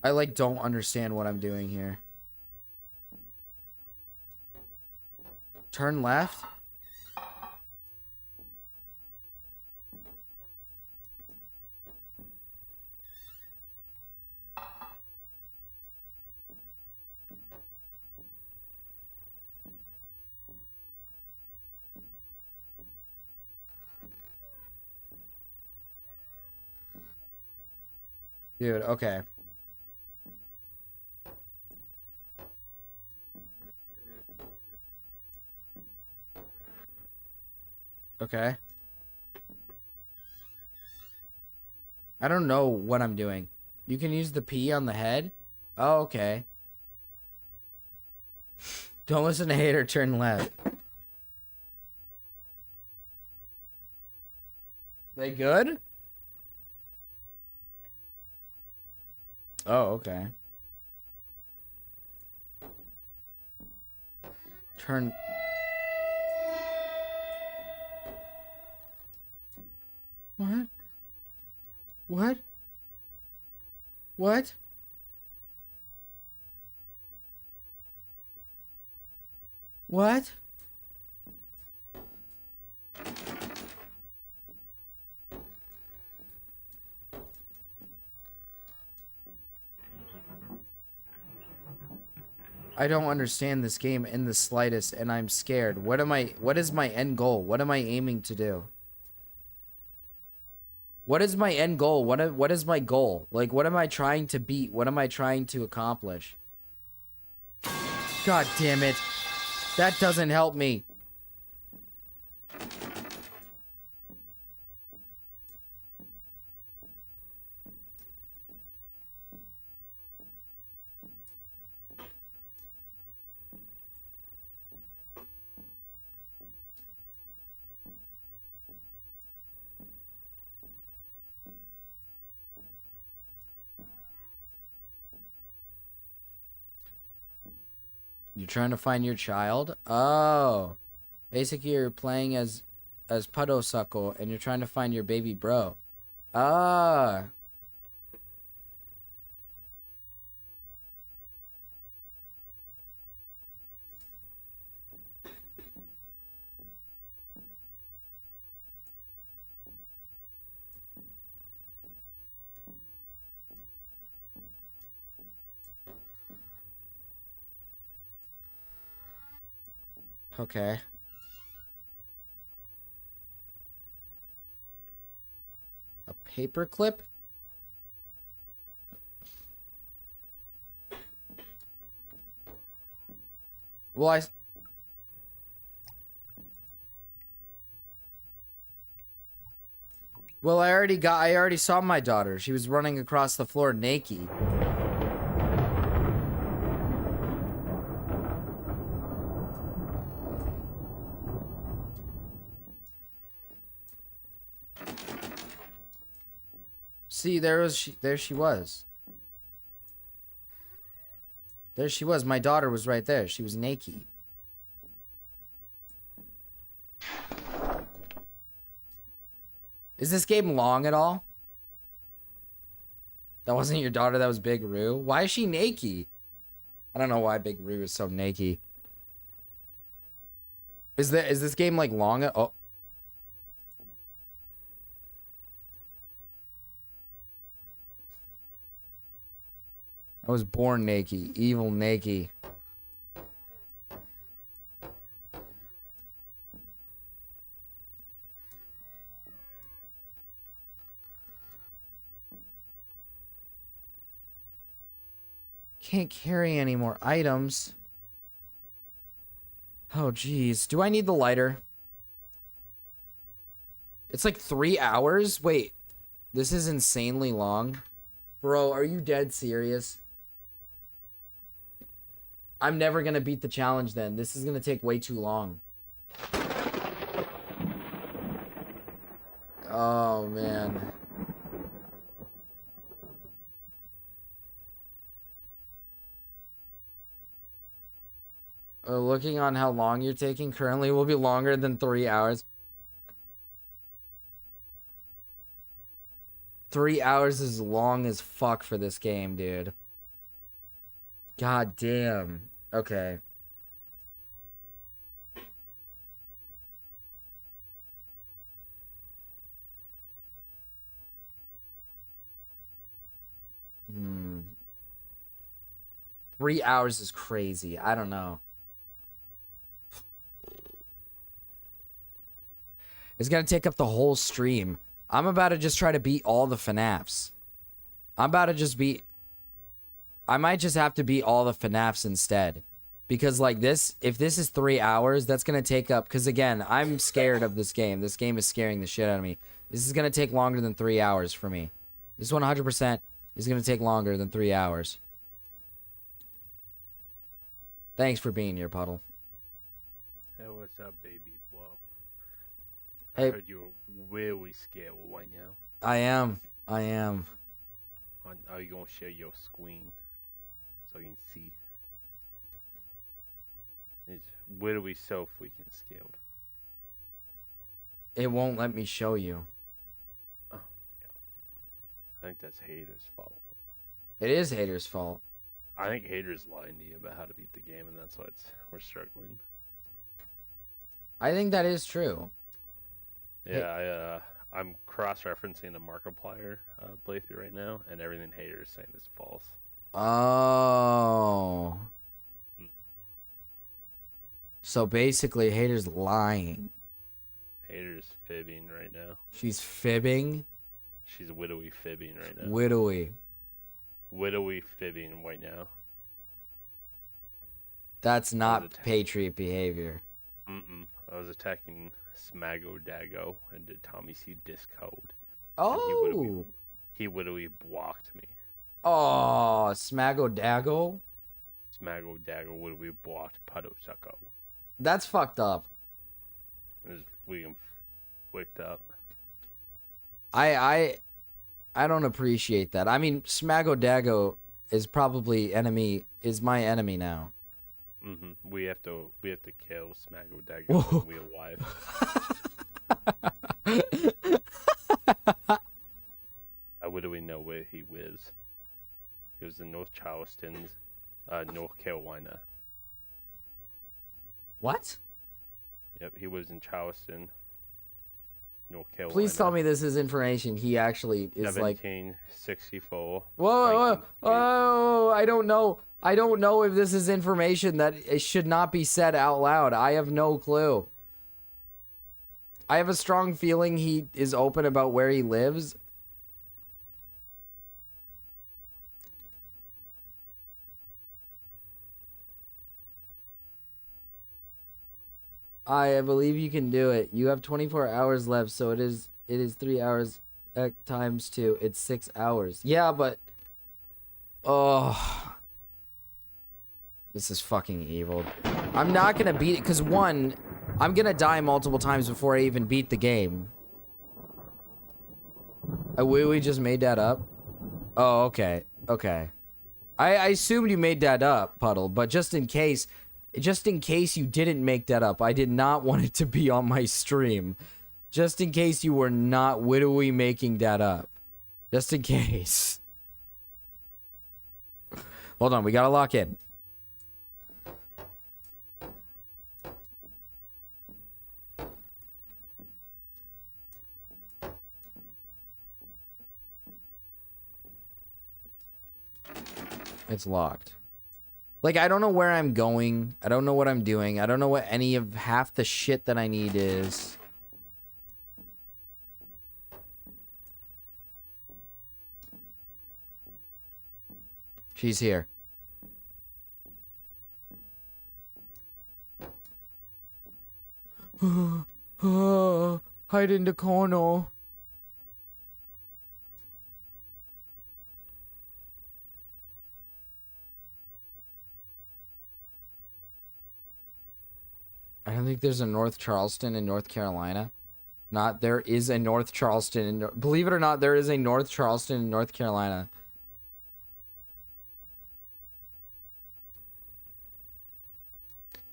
I like don't understand what I'm doing here. Turn left? Dude, okay. Okay. I don't know what I'm doing. You can use the P on the head? Oh, okay. Don't listen to hater, turn left. They good? Oh, okay. Turn... What? What? What? What? I don't understand this game in the slightest, and I'm scared. What is my end goal? What am I aiming to do? What is my end goal? What is my goal? Like, what am I trying to beat? What am I trying to accomplish? God damn it. That doesn't help me. You're trying to find your child? Oh. Basically, you're playing as Pedophilia, and you're trying to find your baby bro. Ah. Okay. A paperclip? Well, I already saw my daughter. She was running across the floor naked. See, there she was. There she was. My daughter was right there. She was naked. Is this game long at all? That wasn't your daughter, that was Big Roo. Why is she naked? I don't know why Big Roo is so naked. Is this game like long? Oh. I was born naked. Evil naked. Can't carry any more items. Oh, geez. Do I need the lighter? It's like 3 hours? Wait. This is insanely long. Bro, are you dead serious? I'm never gonna beat the challenge then. This is gonna take way too long. Oh, man. Looking on how long you're taking currently will be longer than 3 hours. 3 hours is long as fuck for this game, dude. God damn. Okay. Hmm. 3 hours is crazy. I don't know. It's gonna take up the whole stream. I'm about to just try to beat all the FNAFs. I'm about to just beat... I might just have to beat all the FNAFs instead. Because, like, this... If this is 3 hours, that's gonna take up... Because, again, I'm scared of this game. This game is scaring the shit out of me. This is gonna take longer than 3 hours for me. This 100% is gonna take longer than 3 hours. Thanks for being here, Puddle. Hey, what's up, baby boy? Hey. I heard you were really scared right now. I am. I am. Are you gonna share your screen so you can see? It's literally so freaking scared. It won't let me show you. Oh, yeah. I think that's haters' fault. It is haters' fault. I think haters lying to you about how to beat the game, and that's why we're struggling. I think that is true. Yeah, I'm cross-referencing the Markiplier playthrough right now, and everything haters saying is false. Oh. So basically, haters lying. Haters fibbing right now. She's fibbing? She's widowy fibbing right now. Widowy. Widowy fibbing right now. That's not patriot behavior. I was attacking Smago Dago and did Tommy C Discode. Oh. He widowy blocked me. Oh, Smago Dago? Smago Dago widowy blocked Puddle Sucko. That's fucked up. It was William wicked up. I don't appreciate that. I mean, Smago Dago is probably my enemy now. We have to kill Smago Dago in real life. How do we know where he lives? He was in North Charleston, North Carolina. What? Yep, he lives in Charleston, North Carolina. Please tell me this is information he actually is like... 1764. Whoa, I don't know. I don't know if this is information that it should not be said out loud. I have no clue. I have a strong feeling he is open about where he lives. I believe you can do it. You have 24 hours left, so it is 3 hours times 2. It's 6 hours. Yeah, but... Oh... This is fucking evil. I'm not gonna beat it, because one, I'm gonna die multiple times before I even beat the game. We just made that up? Oh, okay. Okay. I assumed you made that up, Puddle, but just in case you didn't make that up, I did not want it to be on my stream. Just in case you were not widowy making that up. Just in case. Hold on, we gotta lock in. It's locked. Like, I don't know where I'm going. I don't know what I'm doing. I don't know what any of half the shit that I need is. She's here. Hide in the corner. I don't think there's a North Charleston in North Carolina. There is a North Charleston. Believe it or not, there is a North Charleston in North Carolina.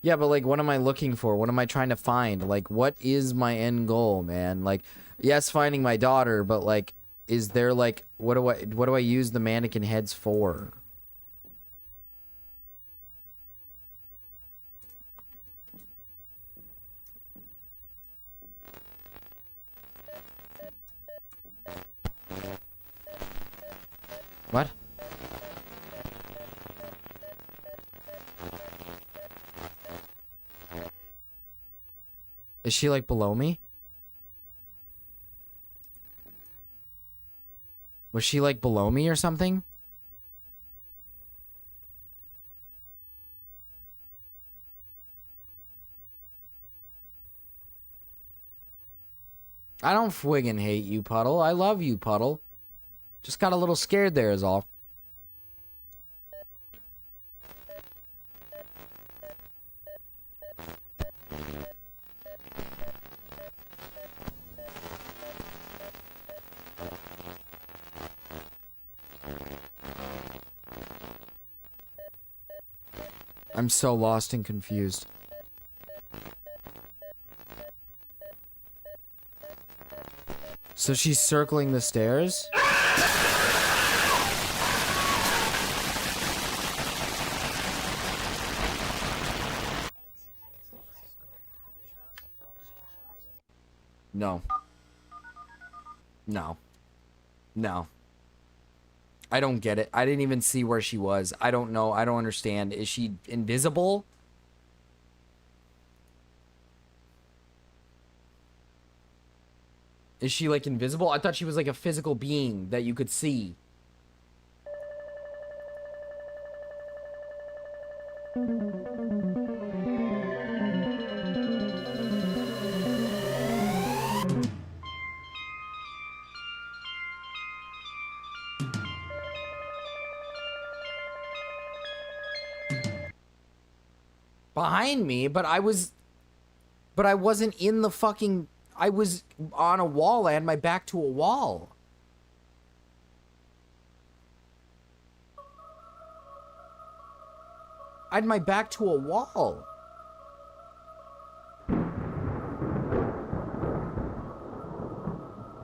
Yeah, but like, what am I looking for? What am I trying to find? Like, what is my end goal, man? Like, yes, finding my daughter, but like, is there like, what do I use the mannequin heads for? What? Is she like below me? Was she like below me or something? I don't friggin' hate you, Puddle. I love you, Puddle. Just got a little scared there is all. I'm so lost and confused. So she's circling the stairs? No. No. No. I don't get it. I didn't even see where she was. I don't know. I don't understand. Is she invisible? Is she like invisible? I thought she was like a physical being that you could see. Behind me, but I wasn't in the fucking, I was on a wall. I had my back to a wall. I had my back to a wall.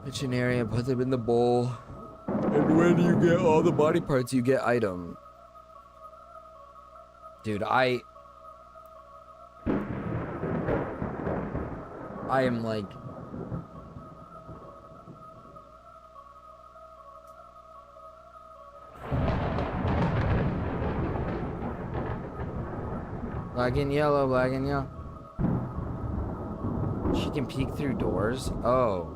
Kitchen area, put them in the bowl. And when you get all the body parts, you get item. Dude, I am like... Black and yellow, black and yellow. She can peek through doors? Oh.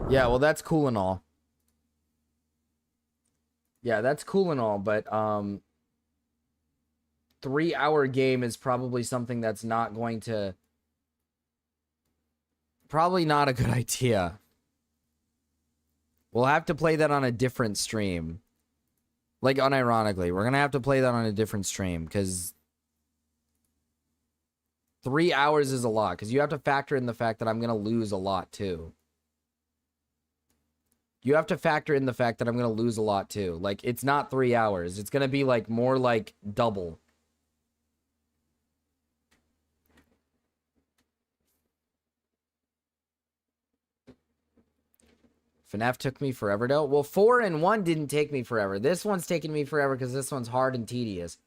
Yeah, well, that's cool and all. Yeah, that's cool and all, but, 3-hour game is probably something that's not going to... Probably not a good idea. We'll have to play that on a different stream. Like, unironically, we're gonna have to play that on a different stream, because 3 hours is a lot, because you have to factor in the fact that I'm gonna lose a lot, too. You have to factor in the fact that I'm gonna lose a lot, too. Like, it's not 3 hours. It's gonna be, like, more like double. FNAF took me forever, though. Well, 4 and 1 didn't take me forever. This one's taking me forever because this one's hard and tedious.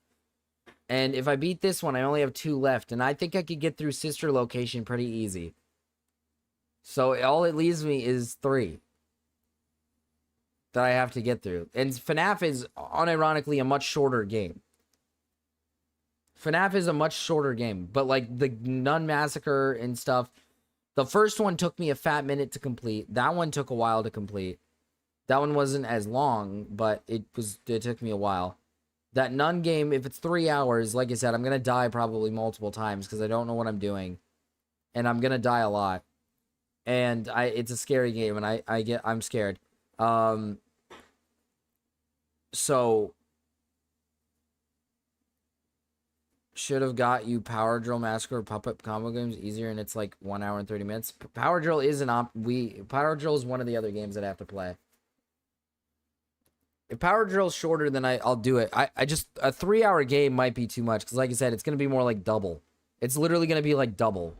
And if I beat this one, I only have 2 left. And I think I could get through Sister Location pretty easy. So all it leaves me is 3. that I have to get through. And FNAF is unironically a much shorter game. FNAF is a much shorter game, but like the Nun Massacre and stuff, the first one took me a fat minute to complete. That one took a while to complete. That one wasn't as long, but it took me a while. That Nun game, if it's 3 hours, like I said, I'm gonna die probably multiple times because I don't know what I'm doing. And I'm gonna die a lot. And it's a scary game, and I'm scared. So should have got you Power Drill Massacre Puppet combo games easier, and it's like 1 hour and 30 minutes. Power Drill is Power Drill is one of the other games that I have to play. If Power Drill's shorter, then I'll do it. I just a 3 hour game might be too much because, like I said, it's gonna be more like double. It's literally gonna be like double.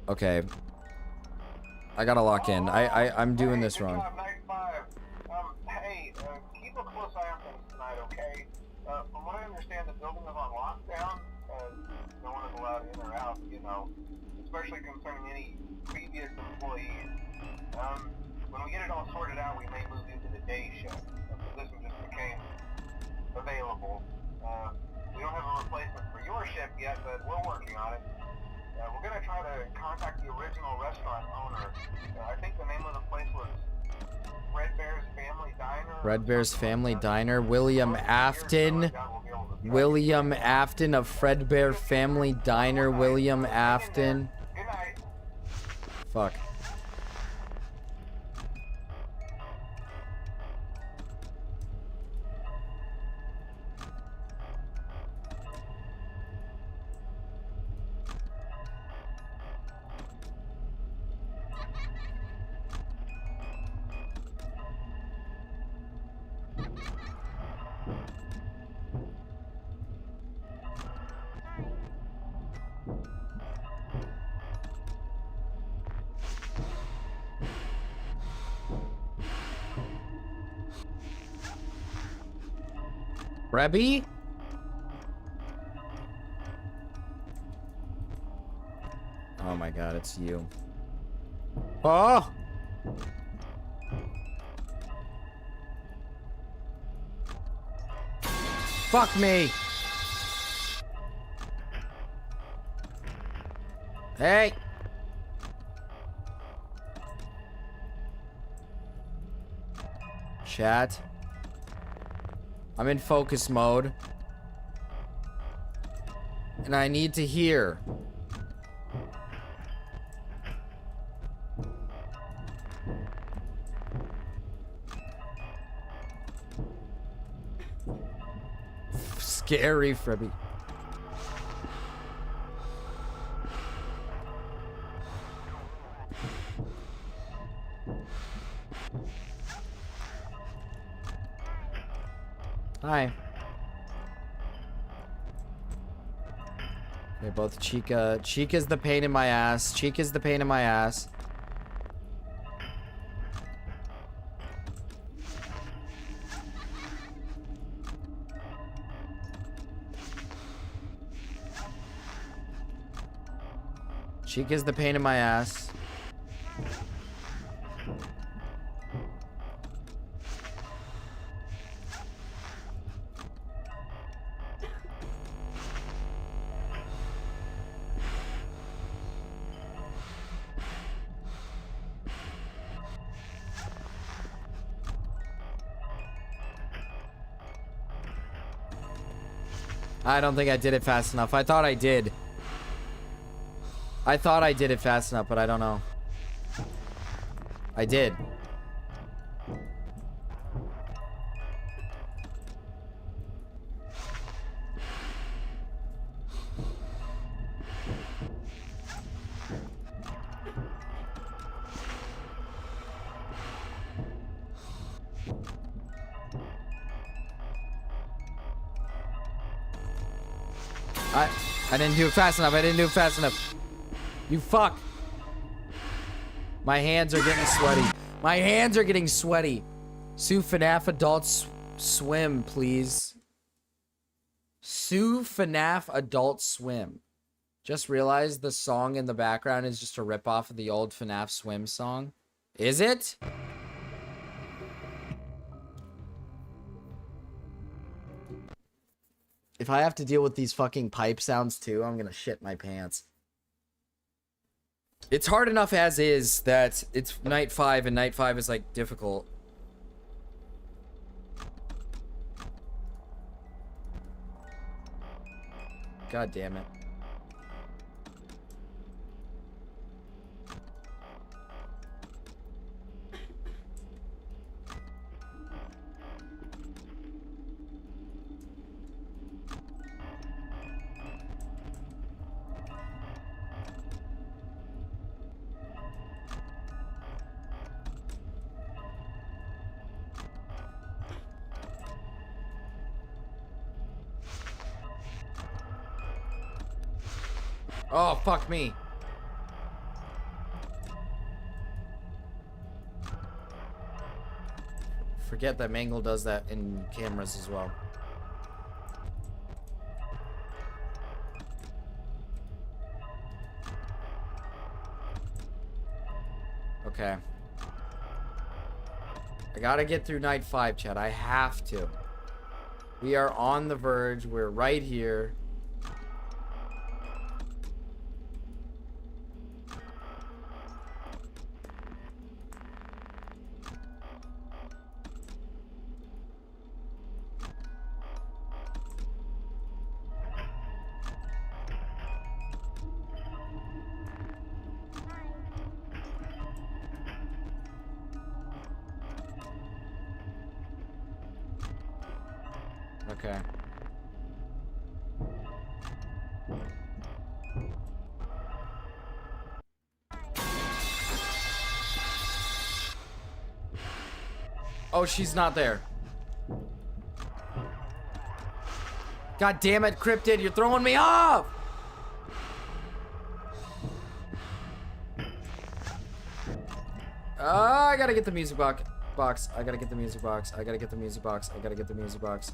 Okay. I gotta lock in. I'm doing this wrong. Hey, keep a close eye on things tonight, okay? From what I understand, the building is on lockdown. No one is allowed in or out, you know, especially concerning any previous employees. When we get it all sorted out, we may move into the day shift. This one just became available. We don't have a replacement for your shift yet, but we're working on it. We're gonna try to contact the original restaurant owner. I think the name of the place was Fredbear's Family Diner. Fredbear's Family Diner. William Afton. William Afton of Fredbear Family Diner. William Afton. Good night. Fuck. Rebby? Oh my god, it's you. Oh! Fuck me! Hey! Chat. I'm in focus mode. And I need to hear. Scary Freddy. Hi. Okay, both Chica. Chica's the pain in my ass. Chica's the pain in my ass. Chica's the pain in my ass. I don't think I did it fast enough. I thought I did. I thought I did it fast enough, but I don't know. I did. I didn't do it fast enough. I didn't do it fast enough. You fuck. My hands are getting sweaty. My hands are getting sweaty. Sue FNAF Adult Swim, please. Sue FNAF Adult Swim. Just realized the song in the background is just a ripoff of the old FNAF Swim song. Is it? If I have to deal with these fucking pipe sounds too, I'm gonna shit my pants. It's hard enough as is that it's night 5 and night 5 is like difficult. God damn it. Oh, fuck me. Forget that Mangle does that in cameras as well. Okay. I gotta get through night 5, Chad. I have to. We are on the verge. We're right here. Okay. Oh, she's not there. God damn it, Cryptid, you're throwing me off! I gotta get the music box. I gotta get the music box. I gotta get the music box. I gotta get the music box.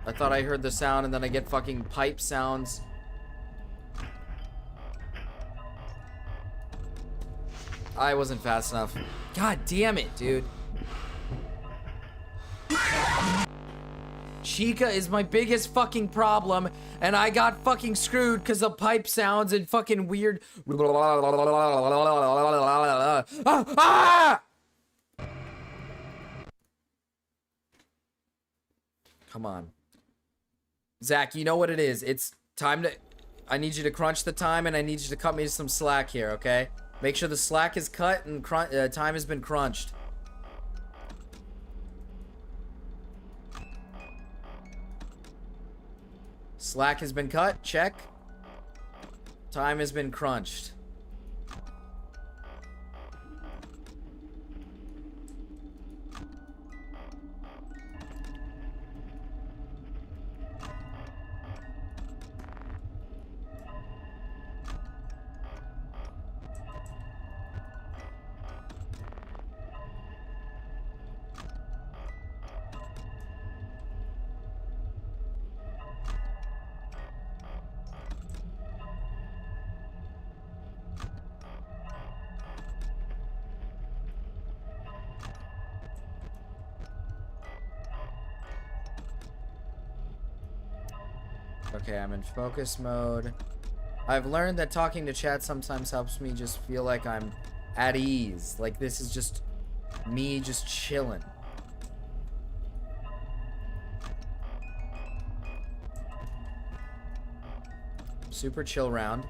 I thought I heard the sound and then I get fucking pipe sounds. I wasn't fast enough. God damn it, dude. Chica is my biggest fucking problem, and I got fucking screwed because of pipe sounds and fucking weird. Ah! Come on. Zach, you know what it is. It's time to... I need you to crunch the time, and I need you to cut me some slack here, okay? Make sure the slack is cut and time has been crunched. Slack has been cut. Check. Time has been crunched. Okay, I'm in focus mode. I've learned that talking to chat sometimes helps me just feel like I'm at ease. Like this is just me just chilling. Super chill round.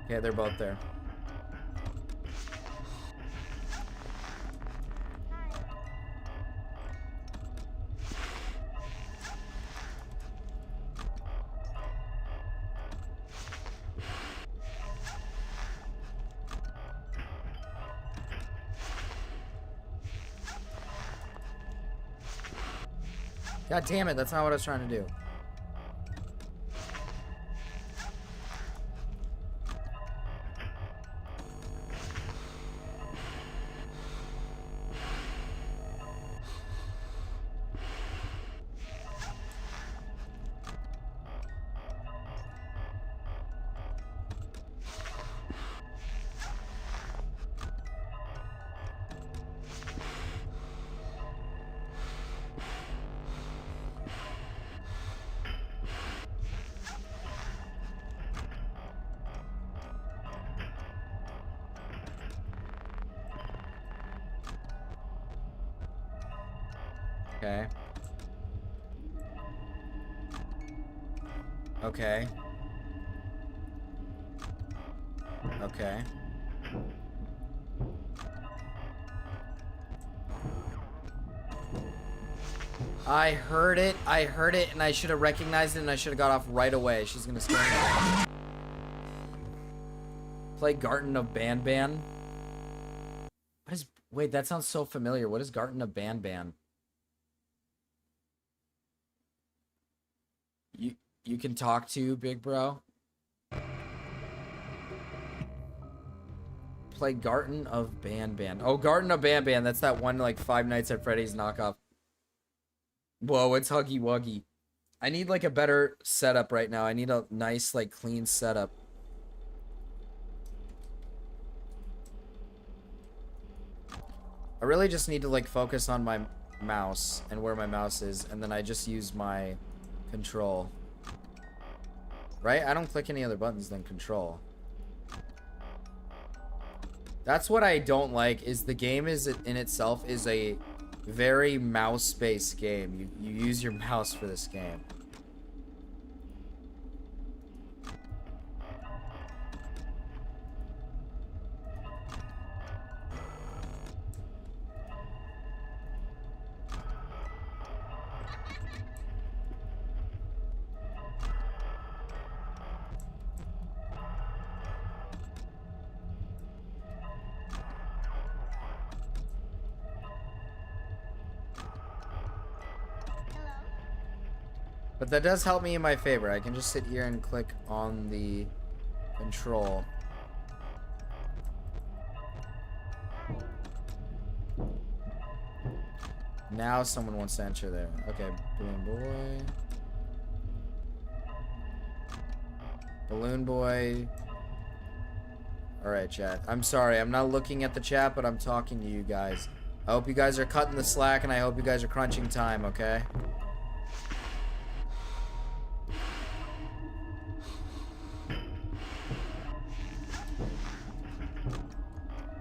Okay, they're both there. God damn it, that's not what I was trying to do. Okay. Okay. Okay. I heard it, and I should have recognized it, and I should have got off right away. She's gonna scare me. Play Garten of Banban. What is... Wait, that sounds so familiar. What is Garten of Banban? You can talk to, big bro? Play Garten of Banban. Oh, Garten of Banban. That's that one, like, Five Nights at Freddy's knockoff. Whoa, it's Huggy Wuggy. I need, like, a better setup right now. I need a nice, like, clean setup. I really just need to, like, focus on my mouse and where my mouse is, and then I just use my control. Right? I don't click any other buttons than control. That's what I don't like, is the game is in itself is a very mouse-based game. You use your mouse for this game. But that does help me in my favor. I can just sit here and click on the control. Now someone wants to enter there. Okay, Balloon Boy. Balloon Boy. Alright, chat. I'm sorry, I'm not looking at the chat, but I'm talking to you guys. I hope you guys are cutting the slack, and I hope you guys are crunching time, okay?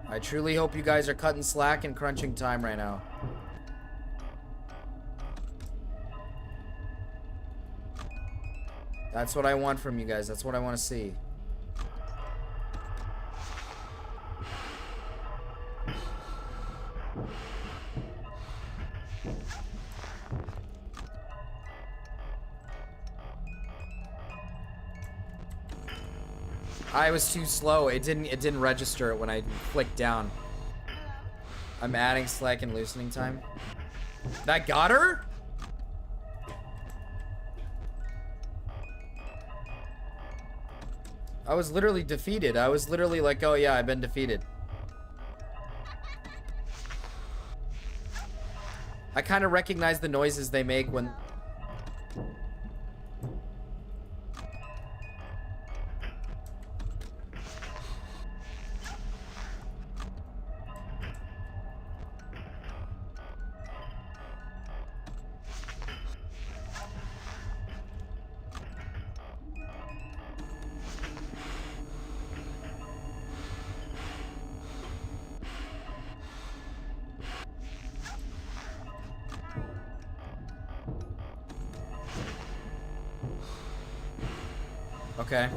I truly hope you guys are cutting slack and crunching time right now. That's what I want from you guys. That's what I want to see. I was too slow. It didn't register it when I flicked down. I'm adding slack and loosening time. That got her? I was literally defeated. I was literally like, oh yeah, I've been defeated. I kind of recognize the noises they make when... Okay.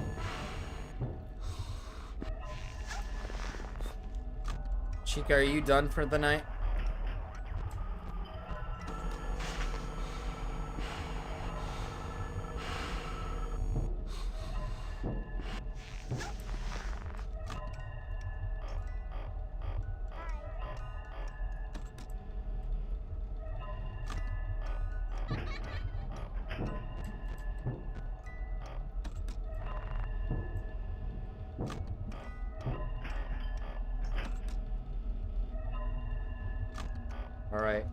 Chica, are you done for the night? Alright.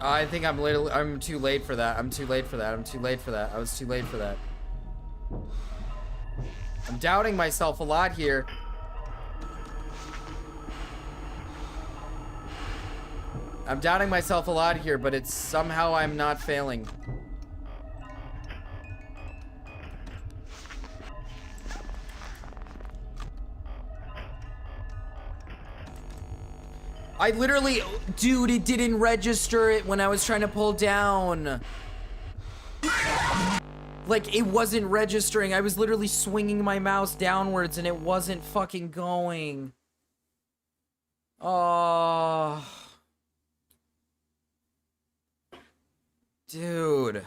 I think I'm too late for that. I'm too late for that. I'm too late for that. I was too late for that. I'm doubting myself a lot here. I'm doubting myself a lot here, but it's somehow I'm not failing. I literally, dude, it didn't register it when I was trying to pull down. Like, it wasn't registering. I was literally swinging my mouse downwards and it wasn't fucking going. Oh. Dude.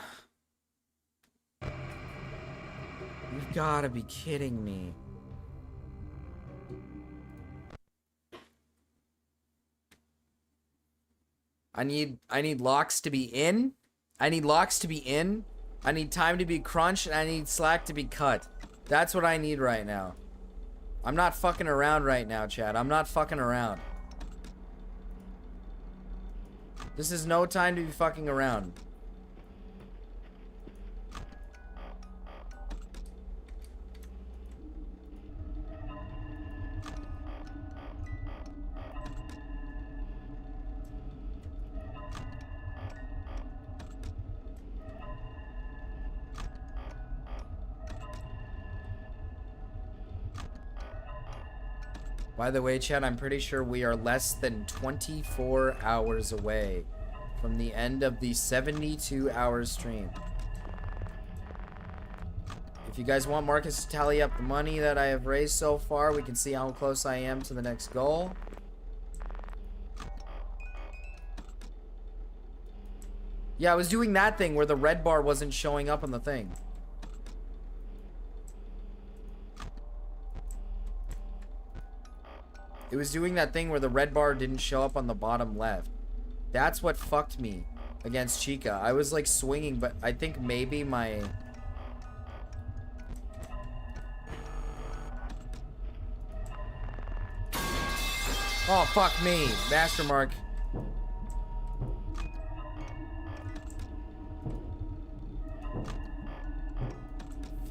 You've gotta be kidding me. I need locks to be in. I need locks to be in. I need time to be crunched, and I need slack to be cut. That's what I need right now. I'm not fucking around right now, Chad. I'm not fucking around. This is no time to be fucking around. By the way, Chad, I'm pretty sure we are less than 24 hours away from the end of the 72-hour stream. If you guys want Marcus to tally up the money that I have raised so far, we can see how close I am to the next goal. Yeah, I was doing that thing where the red bar wasn't showing up on the thing. It was doing that thing where the red bar didn't show up on the bottom left. That's what fucked me against Chica. I was like swinging, but I think maybe my... Oh, fuck me. Master Mark.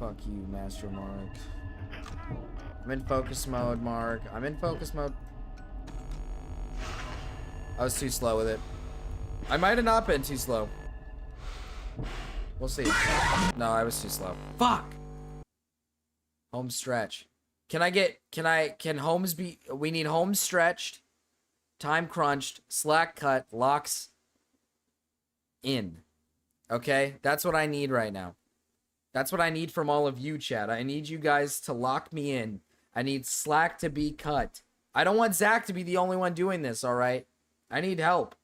Fuck you, Master Mark. I'm in focus mode, Mark. I'm in focus mode. I was too slow with it. I might have not been too slow. We'll see. No, I was too slow. Fuck! Home stretch. Can homes be... We need home stretched, time crunched, slack cut, locks in. Okay? That's what I need right now. That's what I need from all of you, chat. I need you guys to lock me in. I need slack to be cut. I don't want Zach to be the only one doing this, alright? I need help.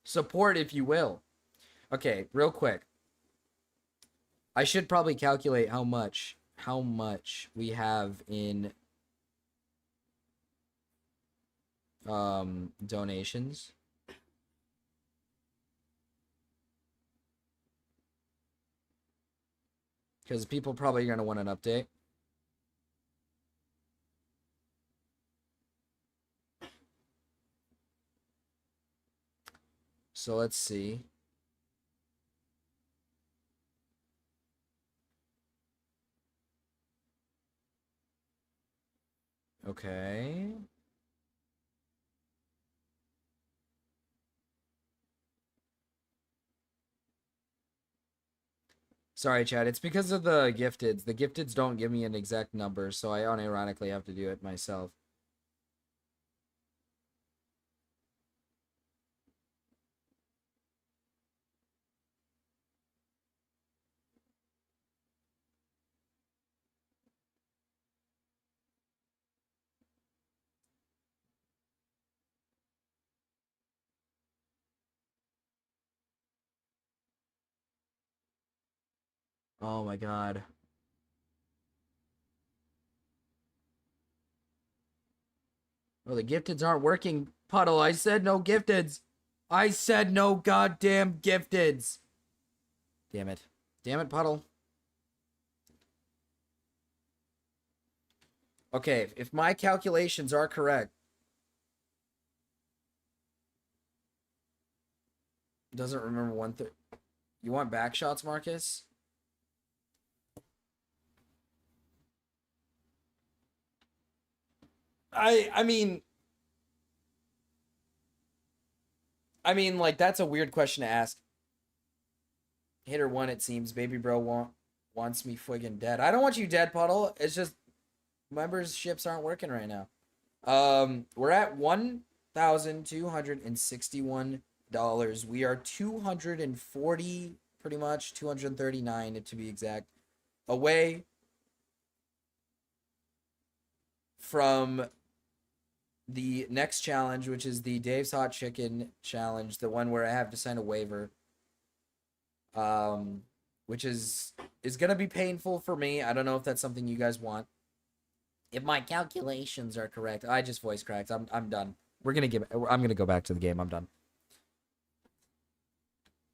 Support, if you will. Okay, real quick. I should probably calculate how much we have in donations. Because people probably are going to want an update. So let's see. Okay. Sorry, Chad. It's because of the gifteds. The gifteds don't give me an exact number, so I unironically have to do it myself. Oh my god. Oh, the gifteds aren't working. Puddle, I said no gifteds. I said no goddamn gifteds. Damn it. Damn it, Puddle. Okay, if my calculations are correct, doesn't remember one thing. You want back shots, Marcus? I mean, like, that's a weird question to ask. Hitter one, it seems. Baby bro wants me friggin' dead. I don't want you dead, Puddle. It's just memberships aren't working right now. We're at $1,261. We are 240, pretty much 239 to be exact, away from the next challenge, which is the Dave's Hot Chicken challenge, the one where I have to sign a waiver. Which is gonna be painful for me. I don't know if that's something you guys want. If my calculations are correct, I just voice cracked. I'm done. I'm gonna go back to the game. I'm done.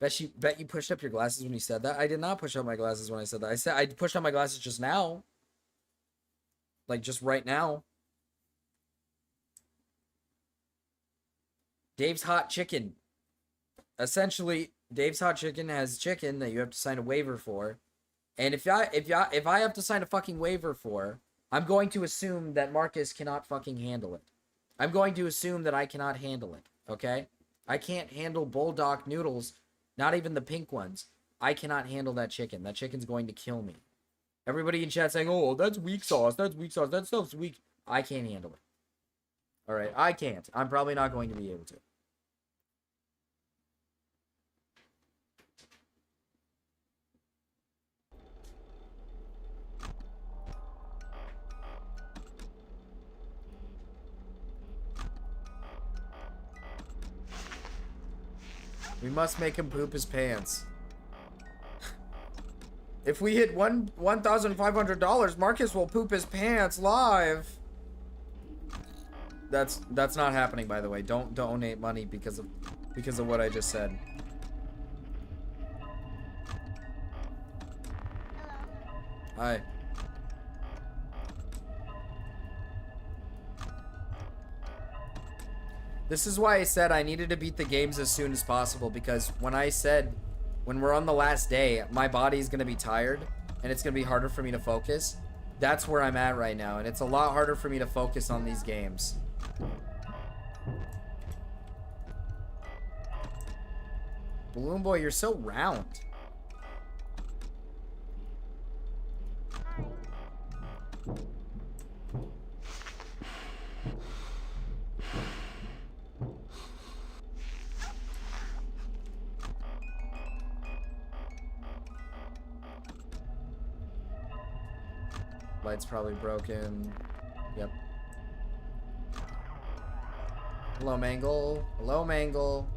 Bet you pushed up your glasses when you said that. I did not push up my glasses when I said that. I pushed up my glasses just now. Like just right now. Dave's Hot Chicken. Essentially, Dave's Hot Chicken has chicken that you have to sign a waiver for. And if I have to sign a fucking waiver for, I'm going to assume that Marcus cannot fucking handle it. I'm going to assume that I cannot handle it, okay? I can't handle bulldog noodles, not even the pink ones. I cannot handle that chicken. That chicken's going to kill me. Everybody in chat saying, oh, that's weak sauce. That's weak sauce. That stuff's weak. I can't handle it. All right, I can't. I'm probably not going to be able to. We must make him poop his pants. If we hit $1,500, Marcus will poop his pants live. That's not happening, by the way. Don't donate money because of what I just said. Hi. This is why I said I needed to beat the games as soon as possible, because when we're on the last day, my body's gonna be tired and it's gonna be harder for me to focus. That's where I'm at right now, and it's a lot harder for me to focus on these games. Balloon Boy, you're so round. Light's probably broken. Yep. Hello, Mangle. Hello, Mangle.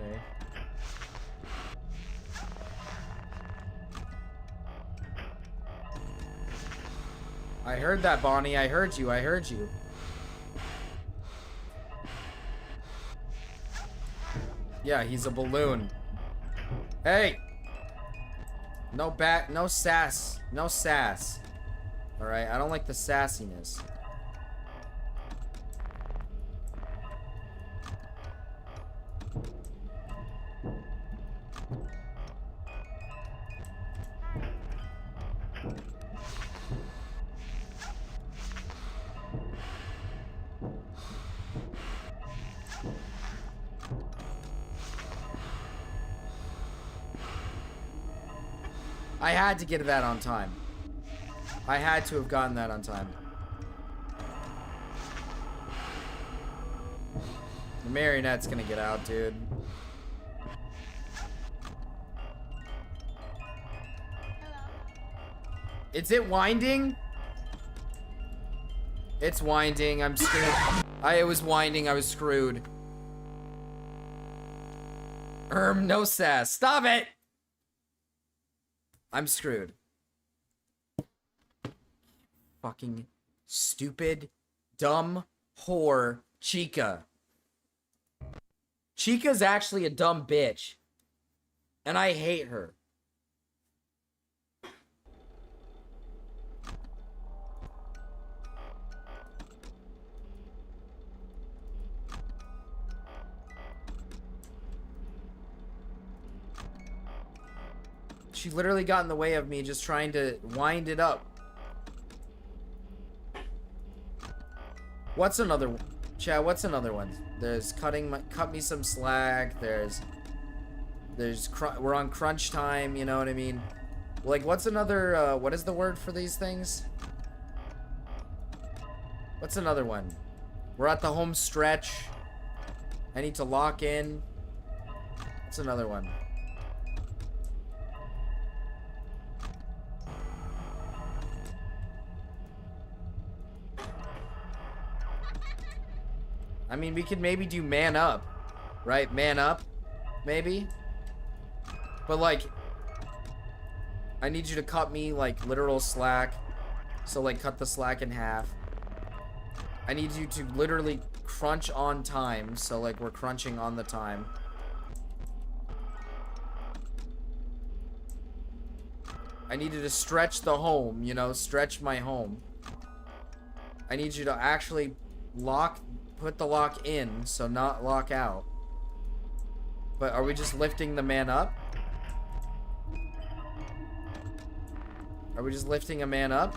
Okay. I heard that, Bonnie. I heard you. I heard you. Yeah, he's a balloon. Hey! No sass. No sass. Alright, I don't like the sassiness. I had to get that on time. I had to have gotten that on time. The marionette's gonna get out, dude. Is it winding? It's winding. I'm screwed. It was winding. I was screwed. No sass. Stop it! I'm screwed. Fucking stupid, dumb whore Chica. Chica's actually a dumb bitch. And I hate her. She literally got in the way of me just trying to wind it up. What's another one? Chad, what's another one? There's cut me some slack. There's we're on crunch time, you know what I mean? Like, what's another, what is the word for these things? What's another one? We're at the home stretch. I need to lock in. What's another one? I mean, we could maybe do man up, right? Man up, maybe. But like, I need you to cut me like literal slack. So like cut the slack in half. I need you to literally crunch on time. So like we're crunching on the time. I need you to stretch the home, you know, stretch my home. I need you to actually put the lock in, so not lock out. But are we just lifting the man up? Are we just lifting a man up?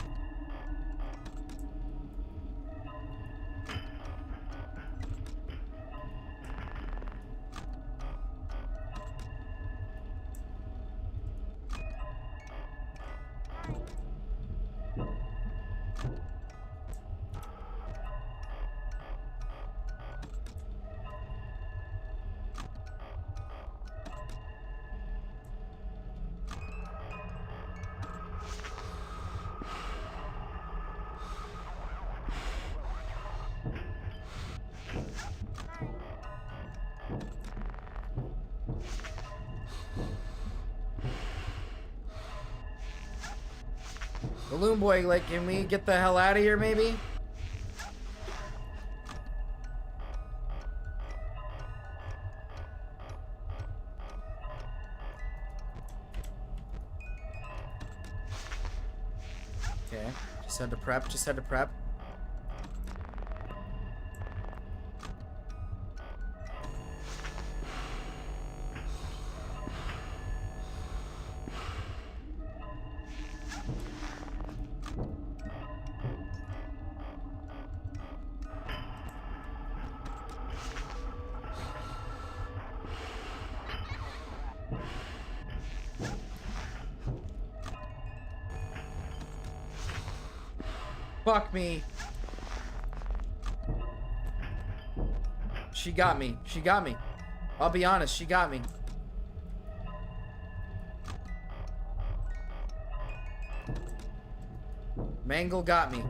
Balloon Boy, like, can we get the hell out of here, maybe? Okay, just had to prep. Fuck me. She got me. I'll be honest, she got me. Mangle got me.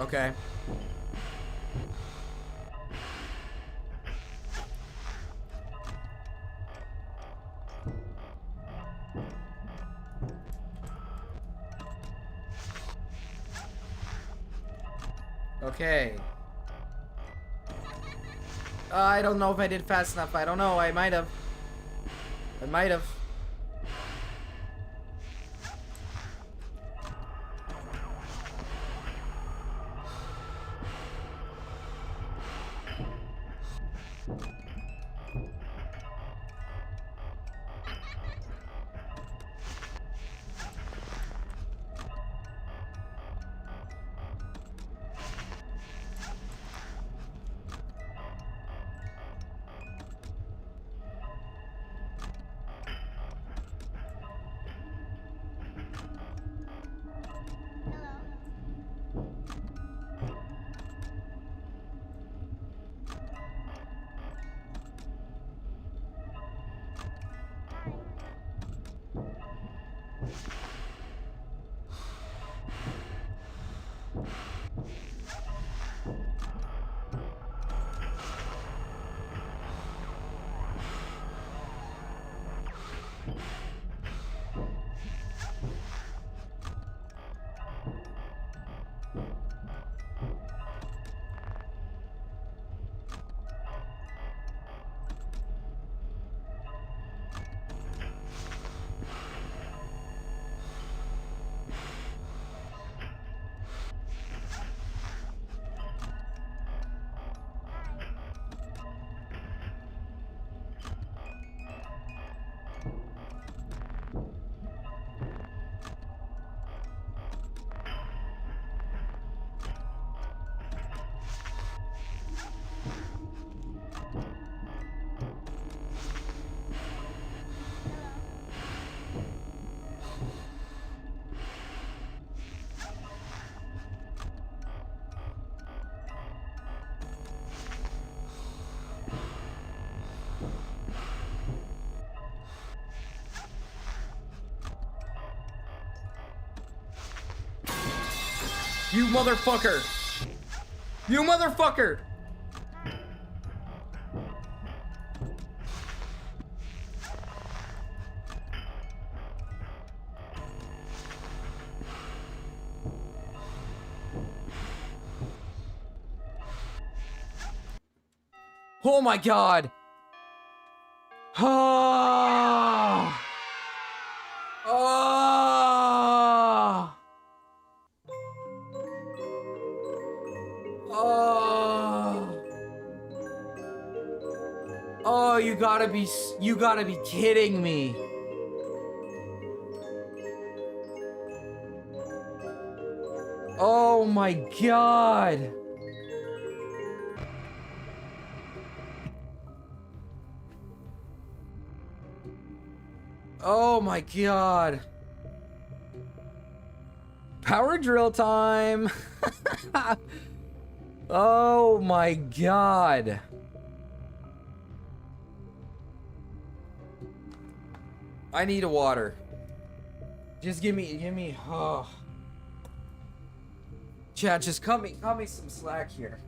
Okay. Okay. I don't know if I did fast enough. I don't know. I might have. You motherfucker! You motherfucker! Oh my god! Oh! Oh! Oh! Oh, you gotta be kidding me. Oh my god. Oh my god. Power drill time. Oh my god. I need a water. Just give me, oh. Chat, just cut me some slack here.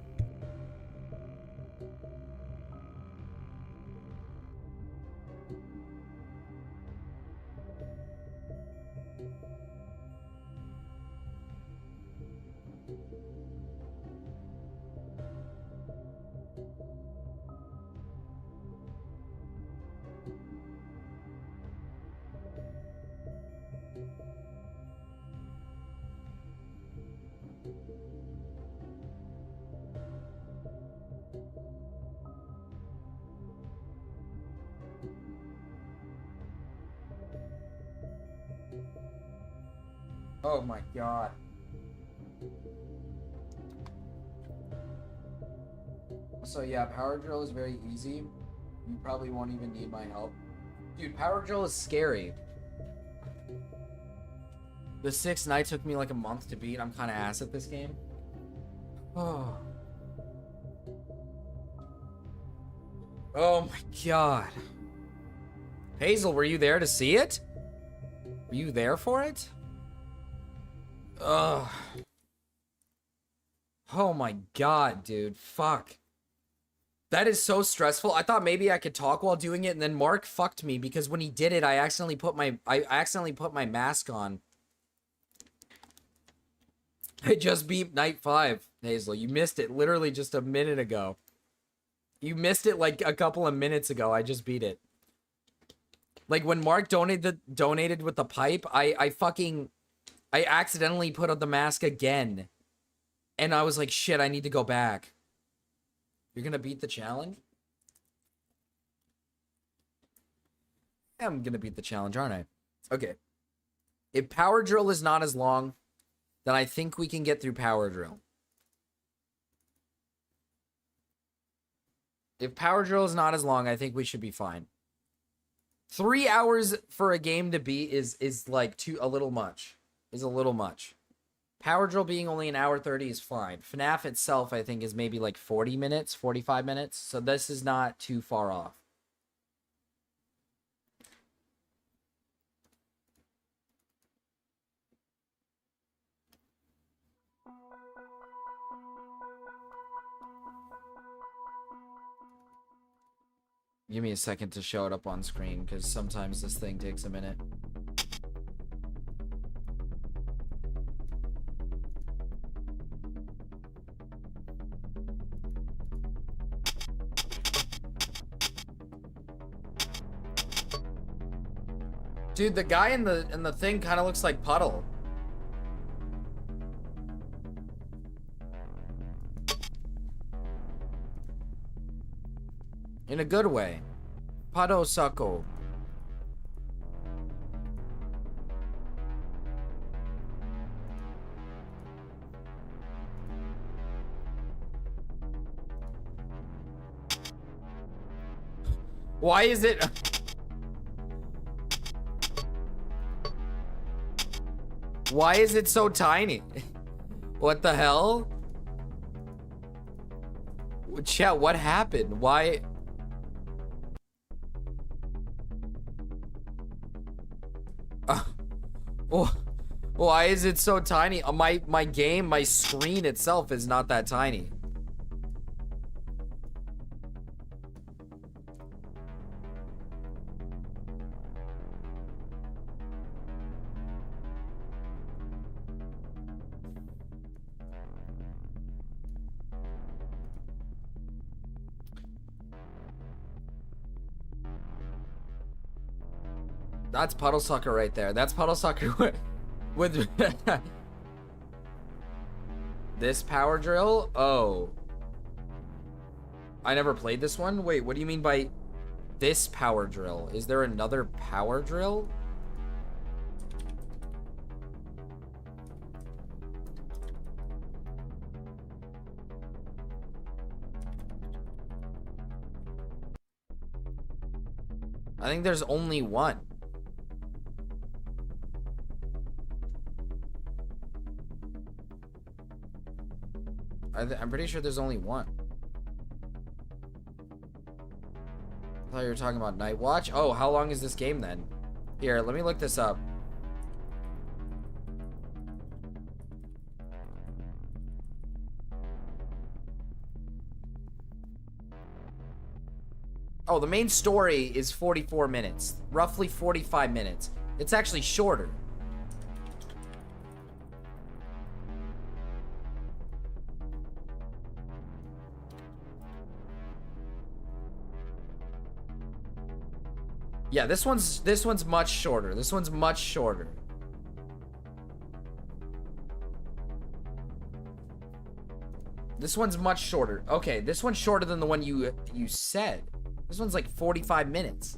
Oh my god. So yeah, power drill is very easy. You probably won't even need my help. Dude, power drill is scary. The 6 night took me like a month to beat. I'm kind of ass at this game. Oh. Oh my god. Hazel, were you there to see it? Were you there for it? Ugh. Oh my god, dude. Fuck. That is so stressful. I thought maybe I could talk while doing it, and then Mark fucked me because when he did it, I accidentally put my mask on. I just beat night 5, Hazel. You missed it literally just a minute ago. You missed it like a couple of minutes ago. I just beat it. Like when Mark donated with the pipe, I accidentally put on the mask again. And I was like, shit, I need to go back. You're gonna beat the challenge? I'm gonna beat the challenge, aren't I? Okay. If power drill is not as long, then I think we can get through power drill. If power drill is not as long, I think we should be fine. 3 hours for a game to beat is like a little much. Is a little much. Power drill being only an hour 30 is fine. FNAF itself, I think, is maybe like 40 minutes, 45 minutes. So this is not too far off. Give me a second to show it up on screen, because sometimes this thing takes a minute. Dude, the guy in the thing kind of looks like Puddle. In a good way. Puddle suckle. Why is it... Why is it so tiny? What the hell? Chat, what happened? Why? Why is it so tiny? My game, my screen itself is not that tiny. That's Puddle Sucker right there. That's Puddle Sucker with this power drill. Oh, I never played this one. Wait, what do you mean by this power drill? Is there another power drill? I think there's only one. I'm pretty sure there's only one. I thought you were talking about Night Watch. Oh, how long is this game then? Here, let me look this up. Oh, the main story is 44 minutes. Roughly 45 minutes. It's actually shorter. Yeah, this one's much shorter. This one's much shorter. This one's much shorter. Okay, this one's shorter than the one you said. This one's like 45 minutes.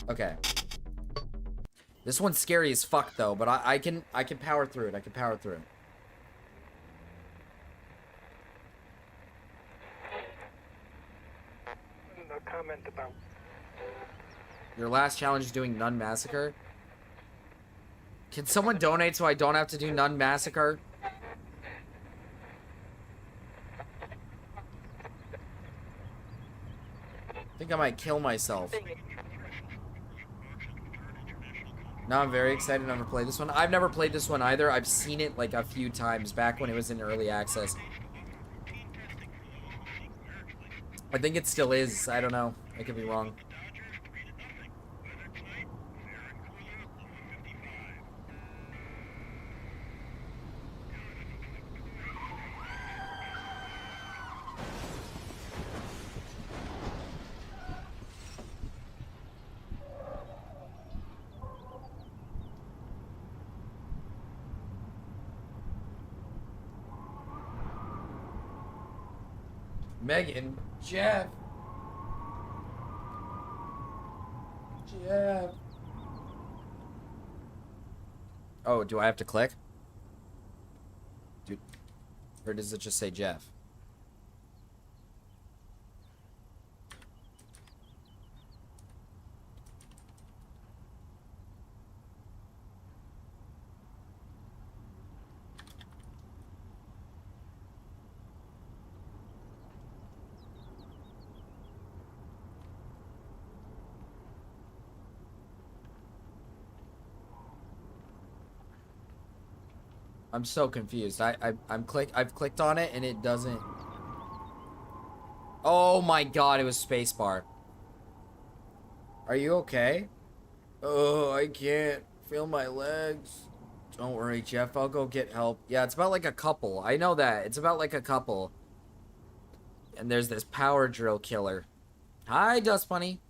Okay. This one's scary as fuck though, but I can power through it. I can power through it. No comment about. Your last challenge is doing Nun Massacre. Can someone donate so I don't have to do Nun Massacre? I think I might kill myself. Now I'm very excited to never play this one. I've never played this one either. I've seen it like a few times back when it was in early access. I think it still is. I don't know. I could be wrong. Megan, Jeff. Oh, do I have to click? Dude, or does it just say Jeff? I'm so confused. I've clicked on it and it doesn't. Oh my god, it was spacebar. Are you okay? Oh, I can't feel my legs. Don't worry, Jeff. I'll go get help. Yeah, it's about like a couple. I know that. It's about like a couple. And there's this power drill killer. Hi, Dust Bunny.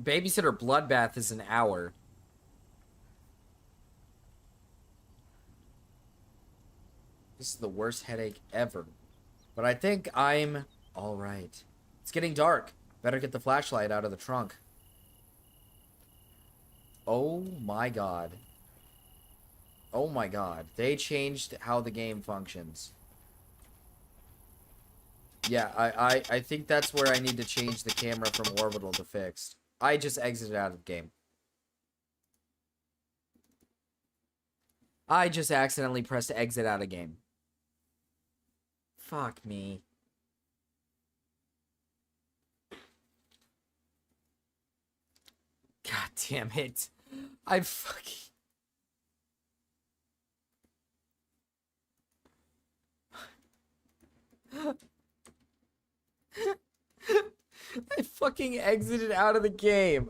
Babysitter bloodbath is an hour. This is the worst headache ever. But I think I'm alright. It's getting dark. Better get the flashlight out of the trunk. Oh my god. Oh my god. They changed how the game functions. Yeah, I think that's where I need to change the camera from orbital to fixed. I just exited out of the game. I just accidentally pressed exit out of game. Fuck me. God damn it. I fucking... I fucking exited out of the game.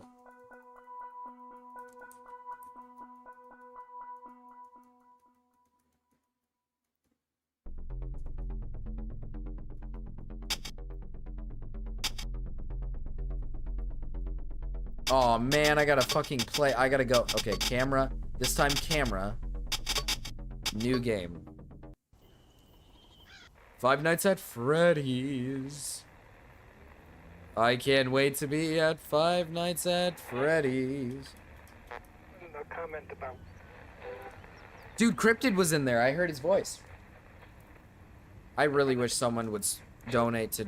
Oh man, I gotta fucking play. I gotta go. Okay, camera. This time camera. New game. Five Nights at Freddy's. I can't wait to be at Five Nights at Freddy's. No comment about. Dude, Cryptid was in there. I heard his voice. I really wish someone would donate to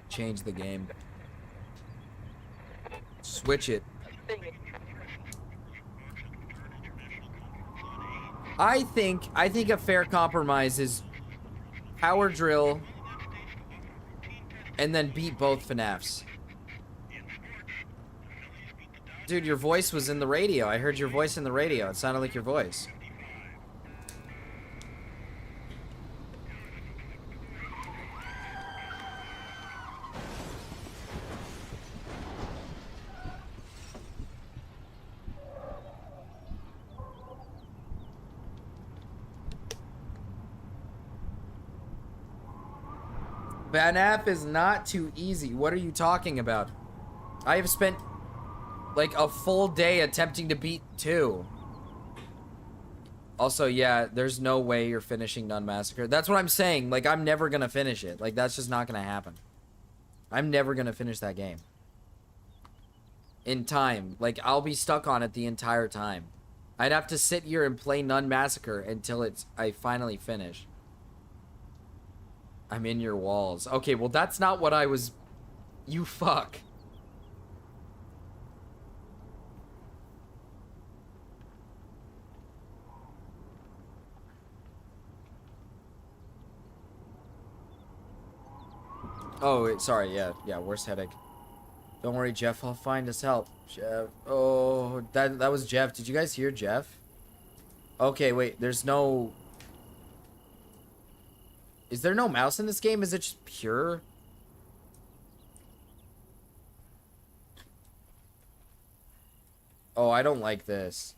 change the game. Switch it. I think a fair compromise is power drill and then beat both FNAFs. Dude, your voice was in the radio. I heard your voice in the radio. It sounded like your voice. FNAF is not too easy. What are you talking about? I have spent like a full day attempting to beat 2. Also, yeah, there's no way you're finishing Nun Massacre. That's what I'm saying. Like, I'm never gonna finish it. Like, that's just not gonna happen. I'm never gonna finish that game. In time. Like, I'll be stuck on it the entire time. I'd have to sit here and play Nun Massacre until I finally finish. I'm in your walls. Okay, well, that's not what I was... You fuck. Oh, sorry, yeah, worst headache. Don't worry, Jeff, I'll find us help. Jeff, oh, that was Jeff. Did you guys hear Jeff? Okay, wait, there's no... Is there no mouse in this game? Is it just pure? Oh, I don't like this.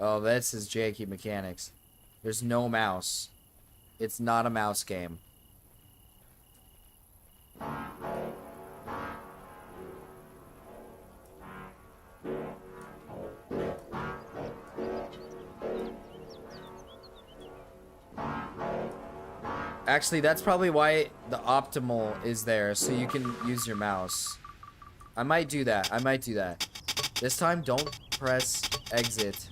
Oh, this is janky mechanics. There's no mouse. It's not a mouse game. Actually, that's probably why the optimal is there, so you can use your mouse. I might do that. I might do that. This time, don't press exit.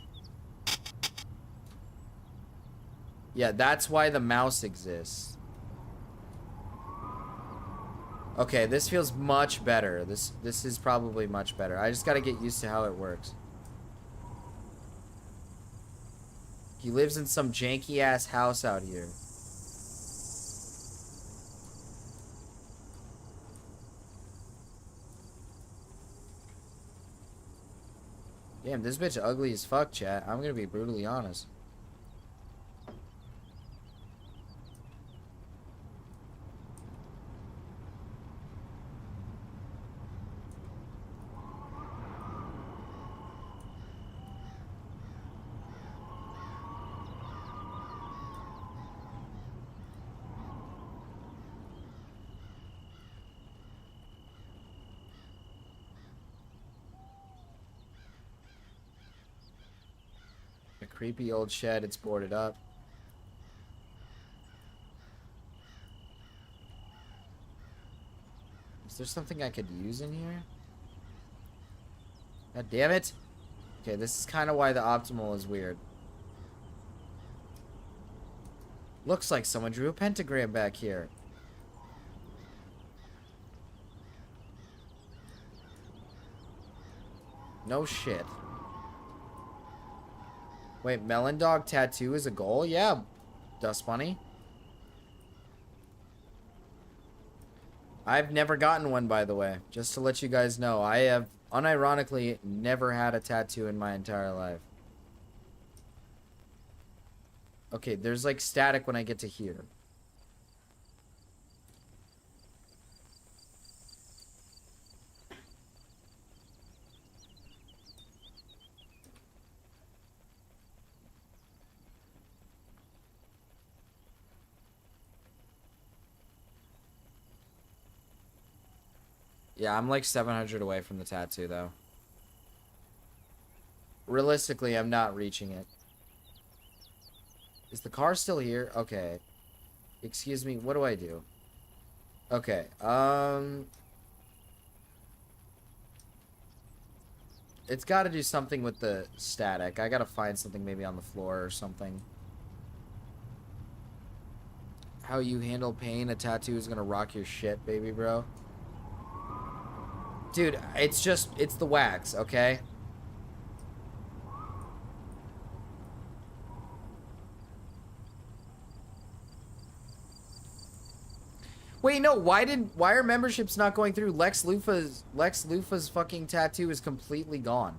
Yeah, that's why the mouse exists. Okay, this feels much better. This is probably much better. I just gotta get used to how it works. He lives in some janky-ass house out here. Damn, this bitch ugly as fuck, chat. I'm gonna be brutally honest. Creepy old shed, it's boarded up. Is there something I could use in here? God damn it! Okay, this is kind of why the optimal is weird. Looks like someone drew a pentagram back here. No shit. Wait, Melon Dog Tattoo is a goal? Yeah, Dust Bunny. I've never gotten one, by the way. Just to let you guys know, I have unironically never had a tattoo in my entire life. Okay, there's like static when I get to here. Yeah, I'm like 700 away from the tattoo, though. Realistically, I'm not reaching it. Is the car still here? Okay. Excuse me, what do I do? Okay, it's got to do something with the static. I got to find something maybe on the floor or something. How you handle pain, a tattoo is gonna rock your shit, baby bro. Dude, it's the wax, okay? Wait, no, why are memberships not going through? Lex Lufa's fucking tattoo is completely gone.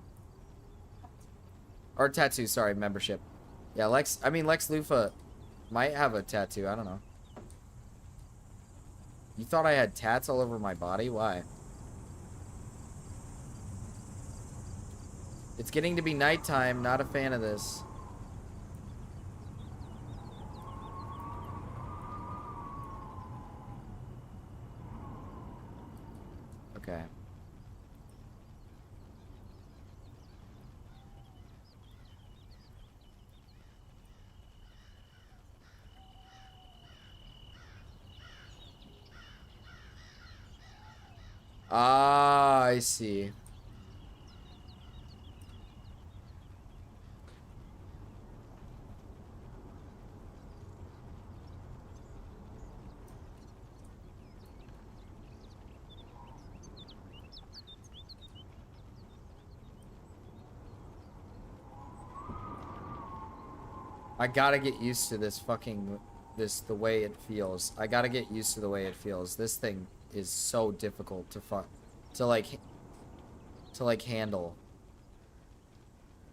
Or tattoo, sorry, membership. Yeah, Lex Lufa might have a tattoo, I don't know. You thought I had tats all over my body? Why? It's getting to be nighttime, not a fan of this. Okay. Ah, I see. I gotta get used to this fucking, the way it feels. I gotta get used to the way it feels. This thing is so difficult to handle.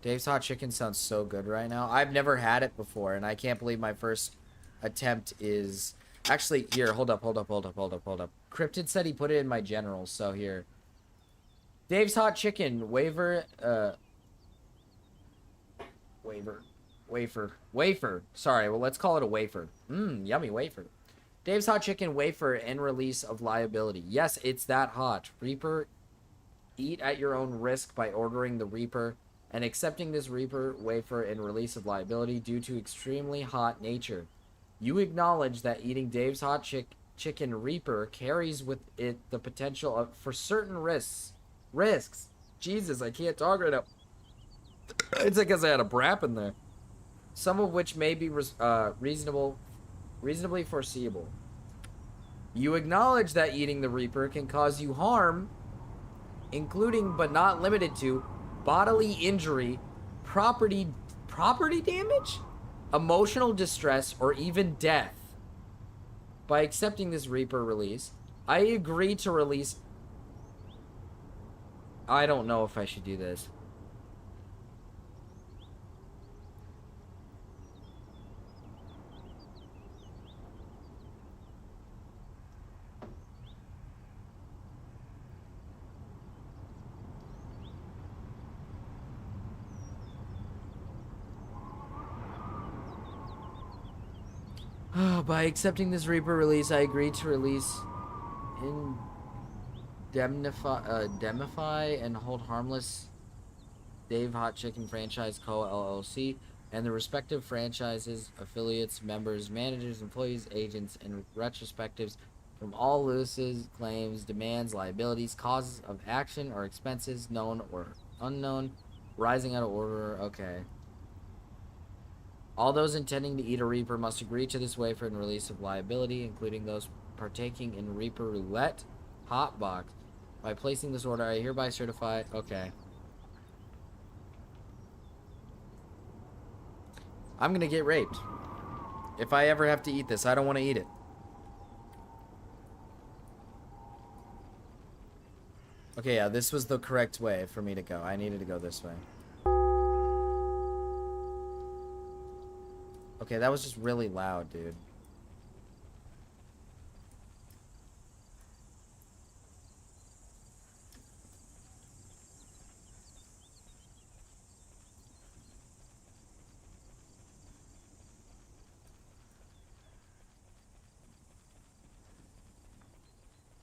Dave's Hot Chicken sounds so good right now. I've never had it before, and I can't believe my first attempt is... Actually, here, hold up. Cryptid said he put it in my generals, so here. Dave's Hot Chicken, wafer. Sorry, well, let's call it a wafer. Yummy wafer. Dave's Hot Chicken wafer and release of liability. Yes, it's that hot. Reaper, eat at your own risk by ordering the Reaper and accepting this Reaper wafer and release of liability due to extremely hot nature. You acknowledge that eating Dave's Hot Chicken Reaper carries with it the potential for certain risks. Jesus, I can't talk right now. It's because I had a brap in there. Some of which may be reasonably foreseeable. You acknowledge that eating the Reaper can cause you harm, including but not limited to bodily injury, property damage, emotional distress, or even death. By accepting this Reaper release, I agree to release... I don't know if I should do this. By accepting this Reaper release, I agree to release, indemnify, and hold harmless Dave Hot Chicken Franchise Co. LLC and the respective franchises, affiliates, members, managers, employees, agents, and retrospectives from all losses, claims, demands, liabilities, causes of action, or expenses, known or unknown, rising out of order. Okay. All those intending to eat a Reaper must agree to this wafer and release of liability, including those partaking in Reaper Roulette Hotbox. By placing this order, I hereby certify... Okay. I'm gonna get raped. If I ever have to eat this, I don't want to eat it. Okay, yeah, this was the correct way for me to go. I needed to go this way. Okay, that was just really loud, dude.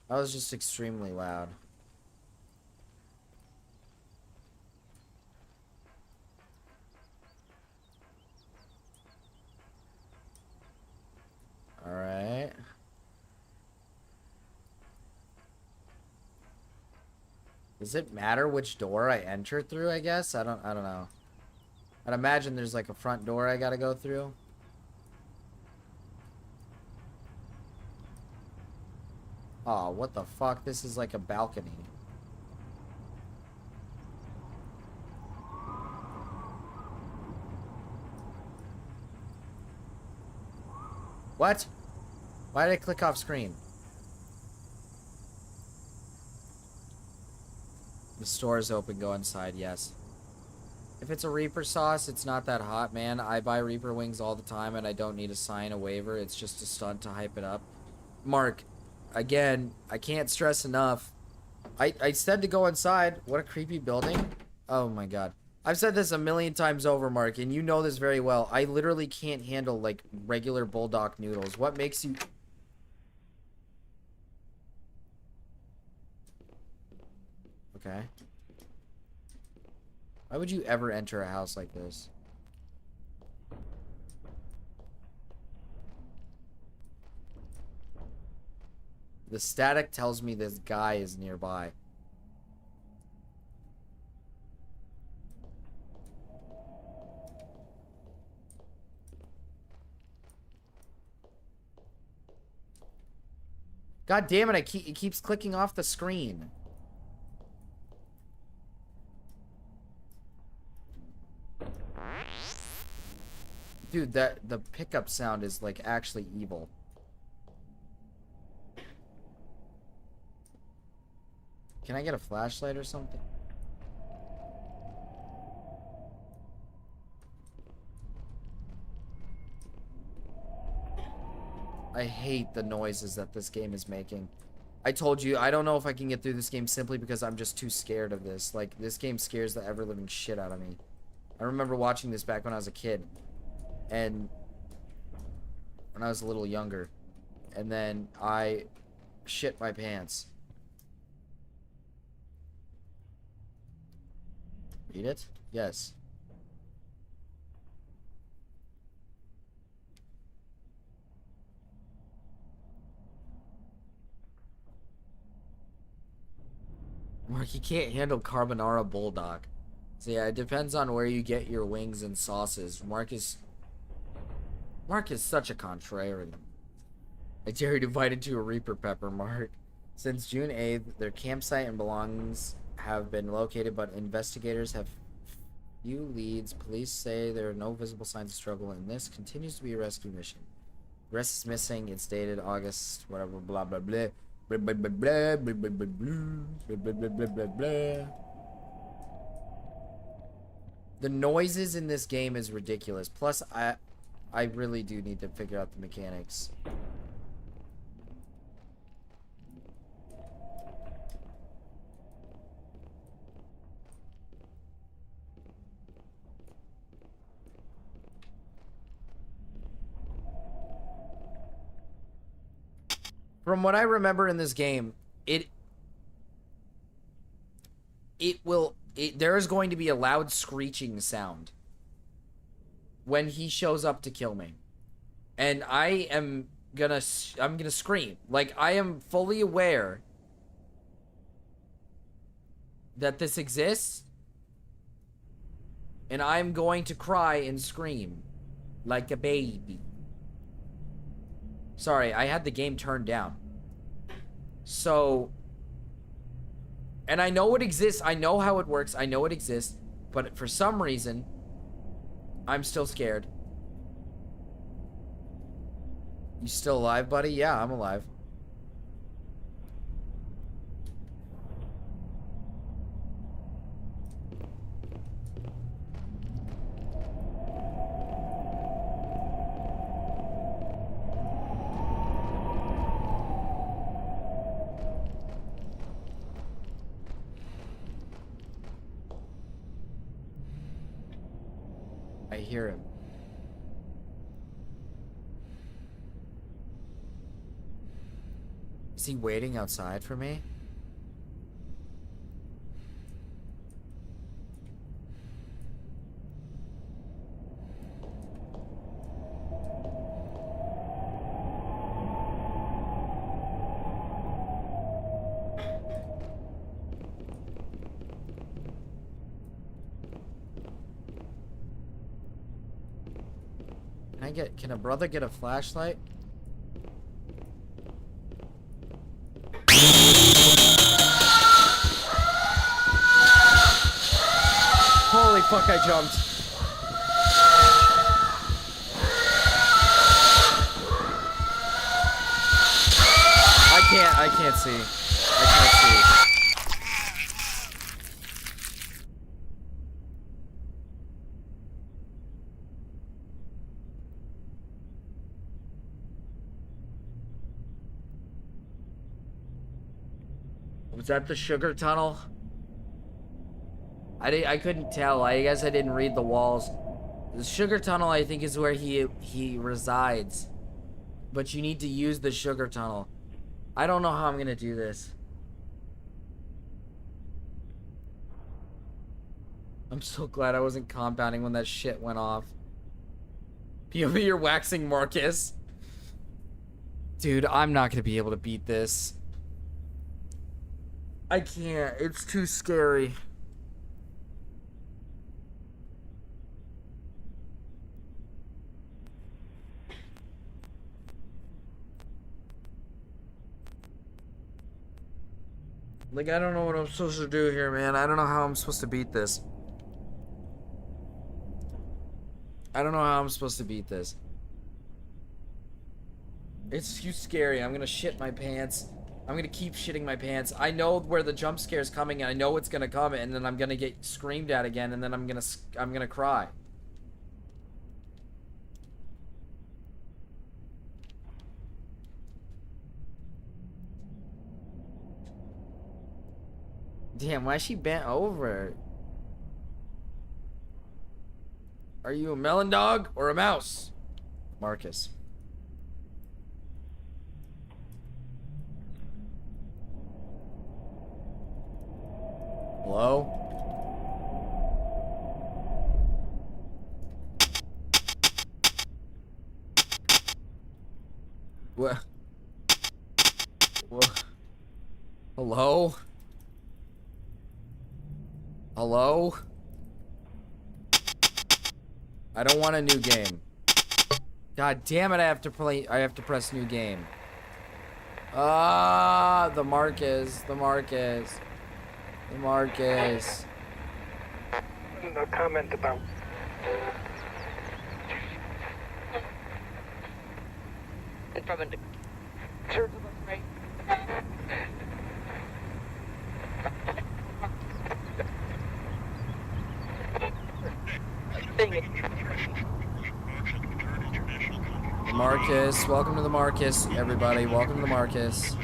That was just extremely loud. Alright. Does it matter which door I enter through, I guess? I don't know. I'd imagine there's like a front door I gotta go through. Oh, what the fuck? This is like a balcony. What? Why did I click off screen? The store is open, go inside, yes. If it's a Reaper sauce, it's not that hot, man. I buy Reaper wings all the time and I don't need to sign a waiver. It's just a stunt to hype it up. Mark, again, I can't stress enough. I said to go inside. What a creepy building. Oh my god. I've said this a million times over, Mark, and you know this very well. I literally can't handle, like, regular bulldog noodles. What makes you... Okay. Why would you ever enter a house like this? The static tells me this guy is nearby. God damn it, it keeps clicking off the screen. Dude, the pickup sound is like actually evil. Can I get a flashlight or something? I hate the noises that this game is making. I told you, I don't know if I can get through this game simply because I'm just too scared of this. Like, this game scares the ever-living shit out of me. I remember watching this back when I was a kid. And when I was a little younger. And then I shit my pants. Read it? Yes. Mark, you can't handle carbonara bulldog. So yeah, it depends on where you get your wings and sauces. Mark is such a contrarian. I dare you to bite into a Reaper pepper, Mark. Since June 8th, their campsite and belongings have been located, but investigators have few leads. Police say there are no visible signs of struggle, and this continues to be a rescue mission. The rest is missing. It's dated August, whatever, blah, blah, blah. Blah, blah, blah, blah, blah, blah, blah, blah, blah, blah, blah, blah, blah. The noises in this game is ridiculous. Plus, I really do need to figure out the mechanics. From what I remember in this game, there is going to be a loud screeching sound when he shows up to kill me. And I'm gonna scream. Like, I am fully aware that this exists, and I'm going to cry and scream like a baby. Sorry, I had the game turned down. So, and I know it exists. I know how it works. I know it exists. But for some reason, I'm still scared. You still alive, buddy? Yeah, I'm alive. I hear him. Is he waiting outside for me? Can a brother get a flashlight? Holy fuck, I jumped. I can't see. I can't see. Was that the sugar tunnel? I couldn't tell. I guess I didn't read the walls. The sugar tunnel, I think, is where he resides. But you need to use the sugar tunnel. I don't know how I'm gonna do this. I'm so glad I wasn't compounding when that shit went off. POV, you're waxing Marcus. Dude, I'm not gonna be able to beat this. I can't. It's too scary. Like, I don't know what I'm supposed to do here, man. I don't know how I'm supposed to beat this. I don't know how I'm supposed to beat this. It's too scary. I'm gonna shit my pants. I'm gonna keep shitting my pants. I know where the jump scare is coming, and I know it's gonna come, and then I'm gonna get screamed at again, and then I'm gonna cry. Damn, why is she bent over? Are you a melon dog or a mouse? Marcus. Hello? What? What? Hello? Hello? I don't want a new game. God damn it, I have to press new game. Ah, the Marcus. No comment about. From a church of the right. The Marcus, welcome to the Marcus, everybody. Welcome to the Marcus.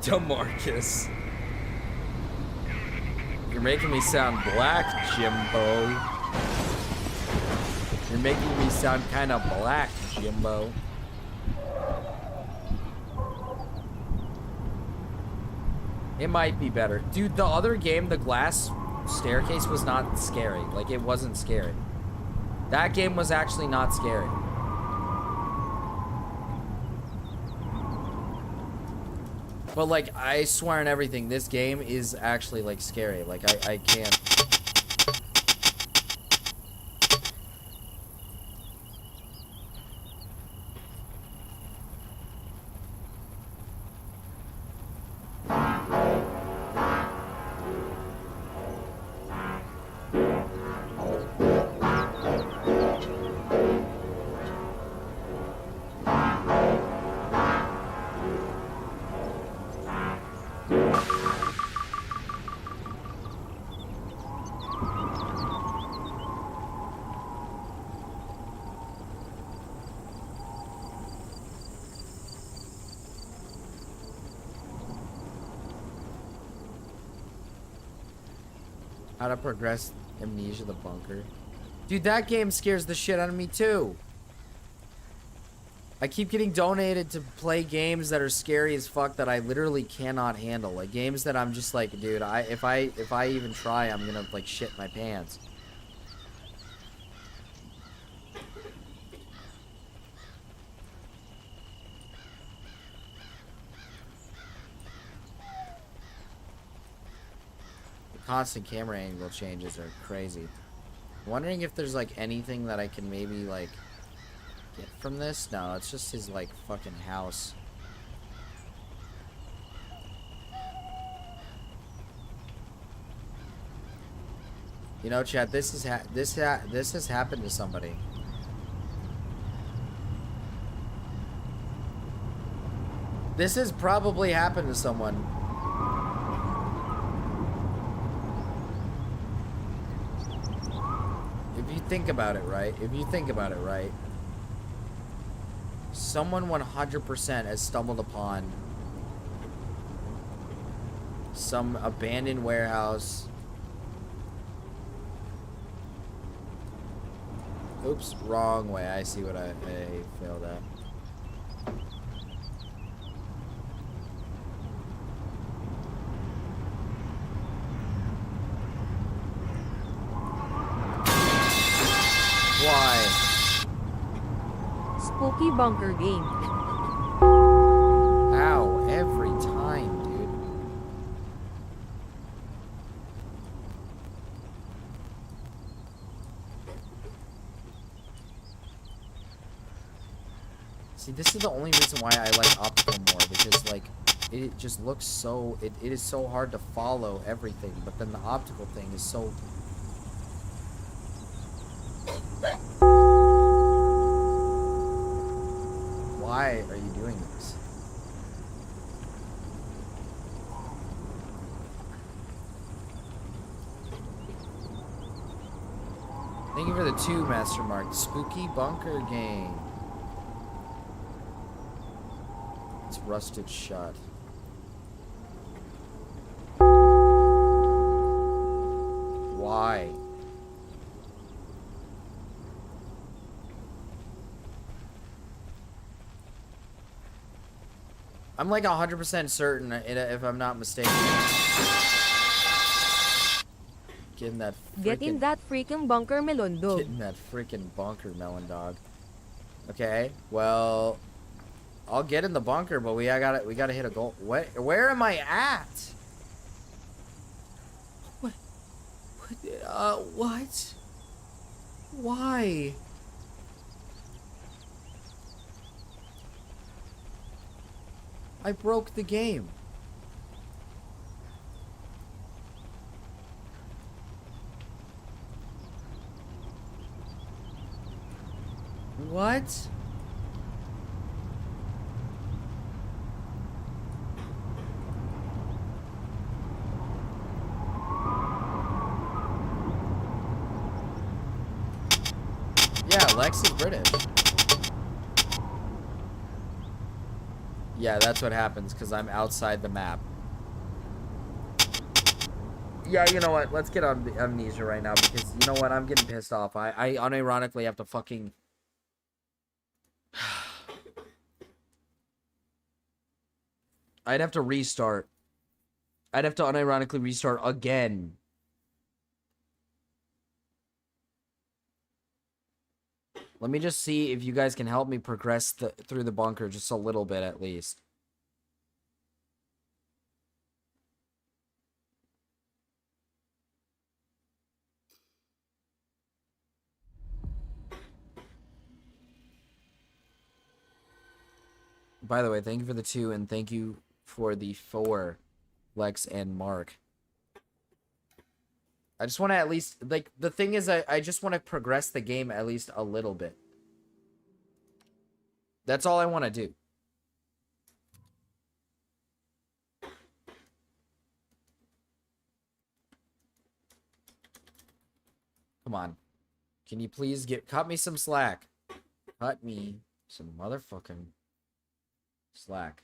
The Marcus. You're making me sound black, Jimbo. You're making me sound kind of black, Jimbo. It might be better. Dude, the other game, the glass staircase, was not scary. Like, it wasn't scary. That game was actually not scary. But, like, I swear on everything, this game is actually, like, scary. Like, I can't... How to progress Amnesia the Bunker. Dude, that game scares the shit out of me too. I keep getting donated to play games that are scary as fuck that I literally cannot handle. Like games that I'm just like, dude, if I even try, I'm gonna like shit my pants. The constant camera angle changes are crazy. I'm wondering if there's like anything that I can maybe like get from this. No, it's just his like fucking house. You know, chat, this has happened to somebody. This has probably happened to someone. If you think about it, right? Someone 100% has stumbled upon some abandoned warehouse. Oops, wrong way. I see what I failed at. Why? Spooky bunker game. Ow, every time, dude. See, this is the only reason why I like optical more, because like it just looks so it is so hard to follow everything, but then the optical thing is so why are you doing this? Thank you for the 2 Master Mark. Spooky bunker game. It's rusted shut. Why? I'm like 100% certain, if I'm not mistaken. Getting that Get in that freaking bunker, melon dog. Getting that freaking bunker, melon dog. Okay, well, I'll get in the bunker, but we gotta hit a goal. Where am I at? What? Why? I broke the game. What? Yeah, Lex is British. Yeah, that's what happens because I'm outside the map. Yeah, you know what? Let's get on the amnesia right now because you know what? I'm getting pissed off. I unironically have to fucking... I'd have to restart. I'd have to unironically restart again. Let me just see if you guys can help me progress through the bunker just a little bit at least. By the way, thank you for the 2 and thank you for the 4, Lex and Mark. I just want to at least, like, the thing is, I just want to progress the game at least a little bit. That's all I want to do. Come on. Can you please cut me some slack? Cut me some motherfucking slack.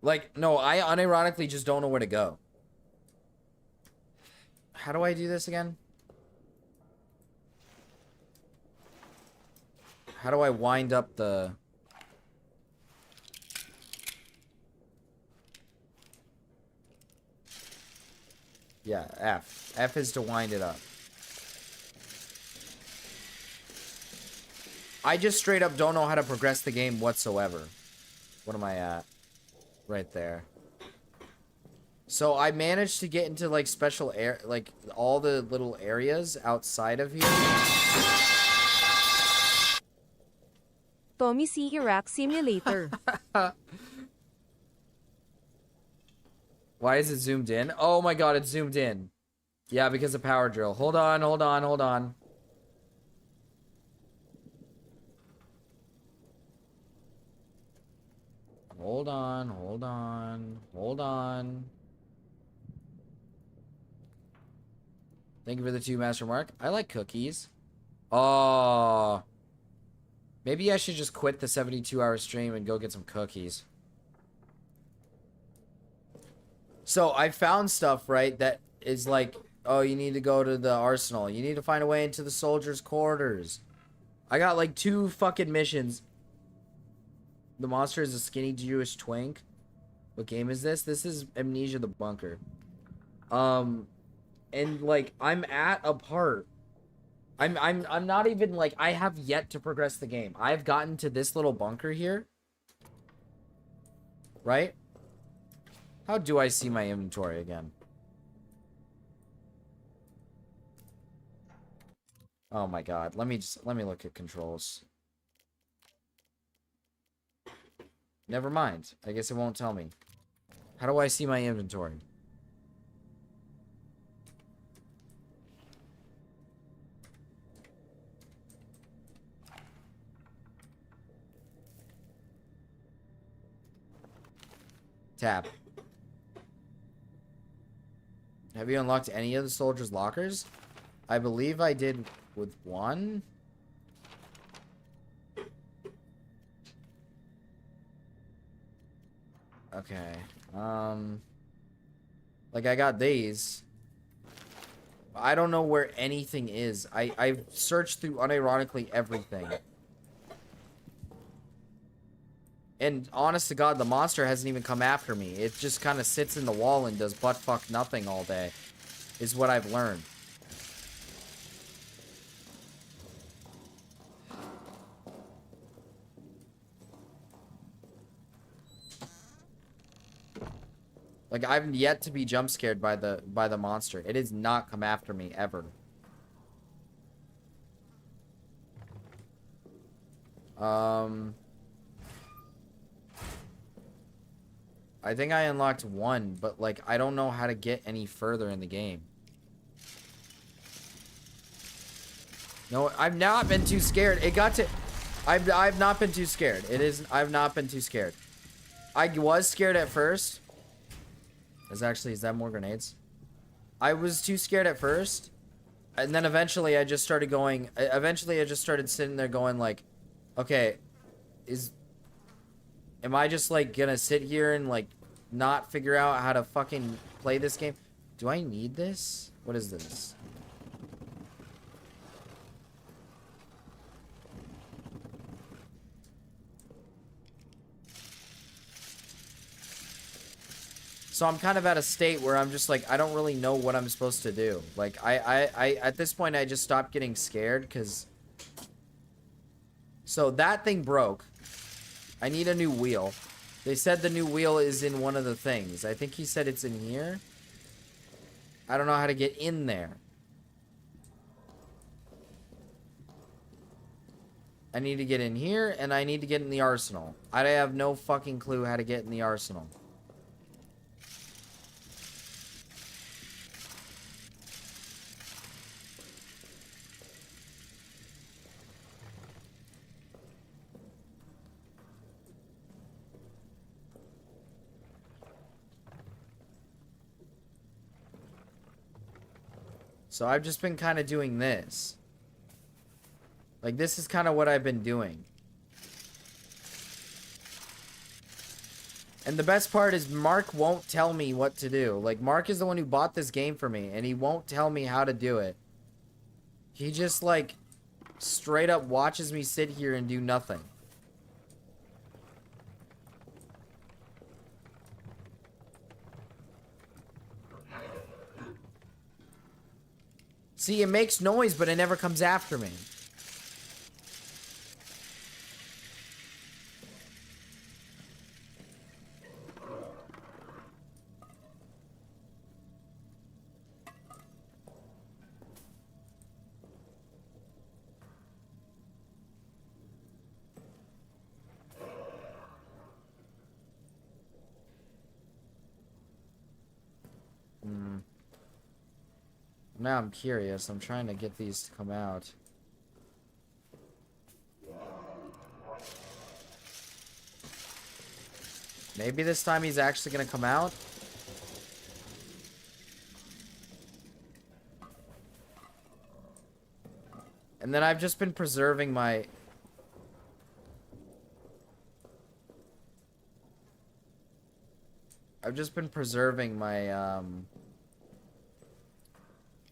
Like, no, I unironically just don't know where to go. How do I do this again? How do I wind up the... Yeah, F. F is to wind it up. I just straight up don't know how to progress the game whatsoever. What am I at? Right there. So I managed to get into like special air, like all the little areas outside of here. Tommy C. Iraq Simulator. Why is it zoomed in? Oh my god, it's zoomed in. Yeah, because of power drill. Hold on, hold on, hold on. Hold on, hold on, hold on. Thank you for the 2 master mark. I like cookies. Oh. Maybe I should just quit the 72-hour stream and go get some cookies. So I found stuff, right, that is like, oh, you need to go to the arsenal. You need to find a way into the soldiers' quarters. I got like 2 fucking missions. The monster is a skinny Jewish twink. What game is this? This is Amnesia the Bunker. And like I'm at a part. I'm not even like I have yet to progress the game. I've gotten to this little bunker here. Right? How do I see my inventory again? Oh my god. Let me look at controls. Never mind. I guess it won't tell me. How do I see my inventory? Tab. Have you unlocked any of the soldiers' lockers? I believe I did with one. Okay. Like I got these. I don't know where anything is. I've searched through unironically everything. And honest to God, the monster hasn't even come after me. It just kind of sits in the wall and does butt-fuck nothing all day. Is what I've learned. Like, I've yet to be jump scared by the monster. It has not come after me, ever. I think I unlocked one, but, like, I don't know how to get any further in the game. No, I've not been too scared. It got to... I've not been too scared. I've not been too scared. I was scared at first. Is that more grenades? I was too scared at first. And then eventually I just started going... Eventually I just started sitting there going like... Okay, am I just like gonna sit here and like not figure out how to fucking play this game? Do I need this? What is this? So I'm kind of at a state where I'm just like, I don't really know what I'm supposed to do. Like, I at this point, I just stopped getting scared because... So that thing broke. I need a new wheel. They said the new wheel is in one of the things. I think he said it's in here. I don't know how to get in there. I need to get in here, and I need to get in the arsenal. I have no fucking clue how to get in the arsenal. So I've just been kind of doing this. Like, this is kind of what I've been doing. And the best part is Mark won't tell me what to do. Like, Mark is the one who bought this game for me, and he won't tell me how to do it. He just, like, straight up watches me sit here and do nothing. See, it makes noise, but it never comes after me. Now I'm curious. I'm trying to get these to come out. Maybe this time he's actually gonna come out. And then I've just been preserving my...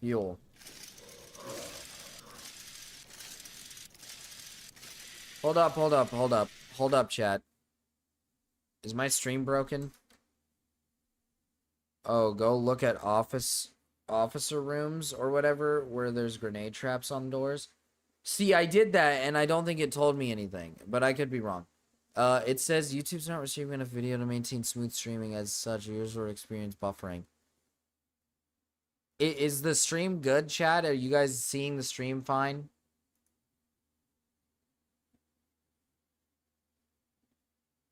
fuel. Hold up, chat. Is my stream broken? Oh, go look at officer rooms or whatever where there's grenade traps on doors. See, I did that and I don't think it told me anything, but I could be wrong. It says YouTube's not receiving enough video to maintain smooth streaming as such. Users will experience buffering. Is the stream good, chat? Are you guys seeing the stream fine?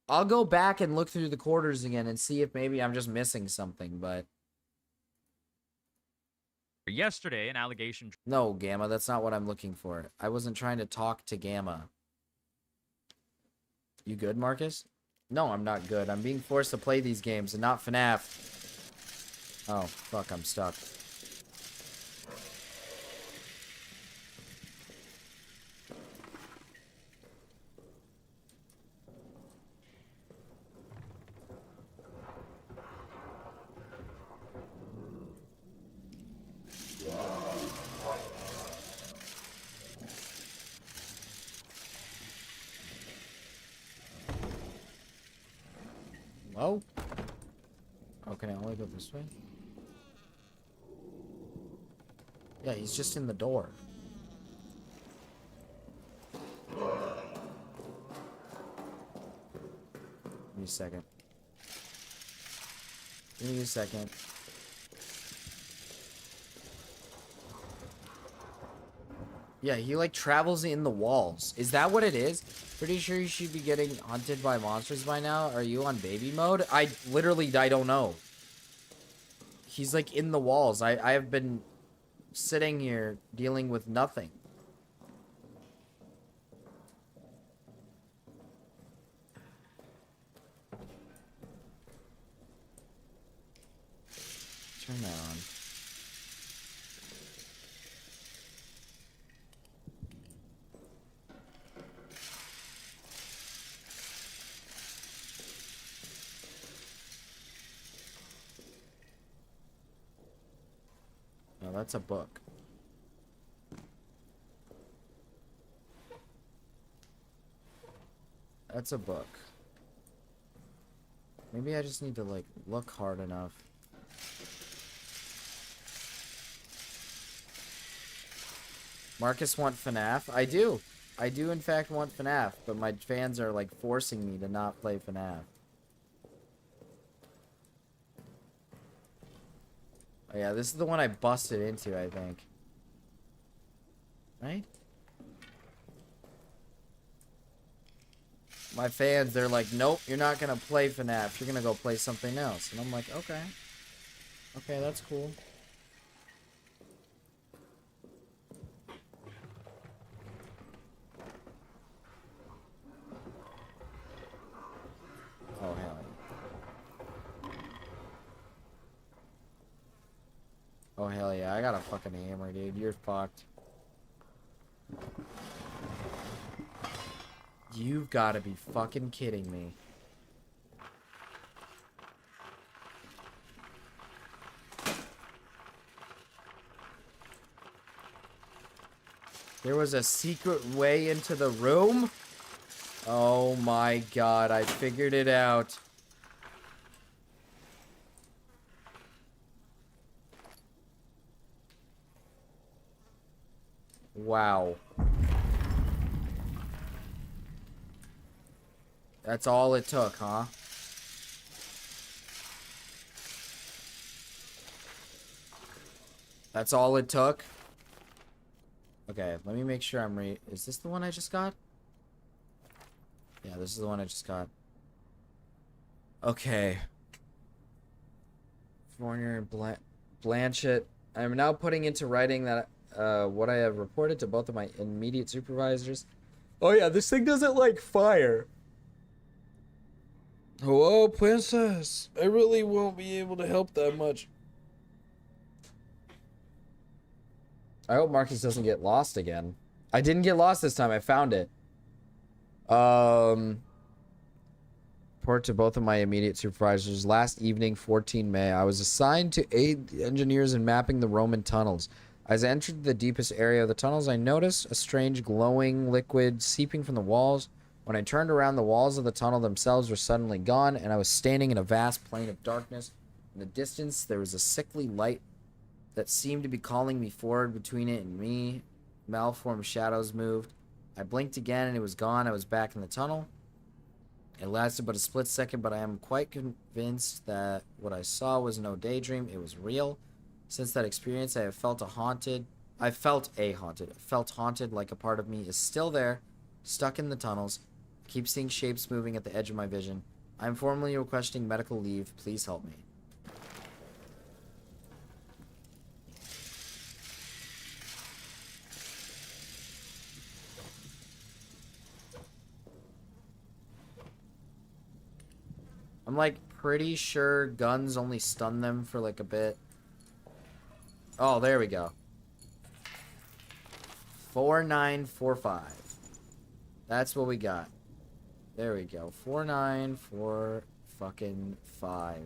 I'll go back and look through the quarters again and see if maybe I'm just missing something, but... Yesterday, an allegation... No, Gamma, that's not what I'm looking for. I wasn't trying to talk to Gamma. You good, Marcus? No, I'm not good. I'm being forced to play these games and not FNAF. Oh, fuck, I'm stuck. Oh. Oh, can I only go this way? Yeah, he's just in the door. Give me a second. Give me a second. Yeah, he like travels in the walls. Is that what it is? Pretty sure you should be getting hunted by monsters by now. Are you on baby mode? I don't know. He's like in the walls. I have been sitting here dealing with nothing. Turn that on. No, that's a book. That's a book. Maybe I just need to, like, look hard enough. Marcus want FNAF? I do. I do, in fact, want FNAF, but my fans are, like, forcing me to not play FNAF. Oh, yeah, this is the one I busted into, I think. Right? My fans, they're like, nope, you're not gonna play FNAF. You're gonna go play something else. And I'm like, okay. Okay, that's cool. Oh, hell. Oh, hell yeah. I got a fucking hammer, dude. You're fucked. You've got to be fucking kidding me. There was a secret way into the room? Oh my god, I figured it out. Wow. That's all it took, huh? That's all it took? Okay, let me make sure I'm Is this the one I just got? Yeah, this is the one I just got. Okay. Foreigner Blanchett. I am now putting into writing that what I have reported to both of my immediate supervisors. Oh yeah, this thing doesn't like fire. Hello, princess. I really won't be able to help that much. I hope Marcus doesn't get lost again. I didn't get lost this time. I found it. Report to both of my immediate supervisors. Last evening, 14 May, I was assigned to aid the engineers in mapping the Roman tunnels. As I entered the deepest area of the tunnels, I noticed a strange glowing liquid seeping from the walls. When I turned around, the walls of the tunnel themselves were suddenly gone, and I was standing in a vast plain of darkness. In the distance, there was a sickly light that seemed to be calling me forward. Between it and me, malformed shadows moved. I blinked again, and it was gone. I was back in the tunnel. It lasted but a split second, but I am quite convinced that what I saw was no daydream. It was real. Since that experience, I felt haunted like a part of me is still there, stuck in the tunnels. I keep seeing shapes moving at the edge of my vision. I am formally requesting medical leave. Please help me. I'm like pretty sure guns only stun them for like a bit. Oh, there we go. 4945. That's what we got. There we go. 494 fucking 5.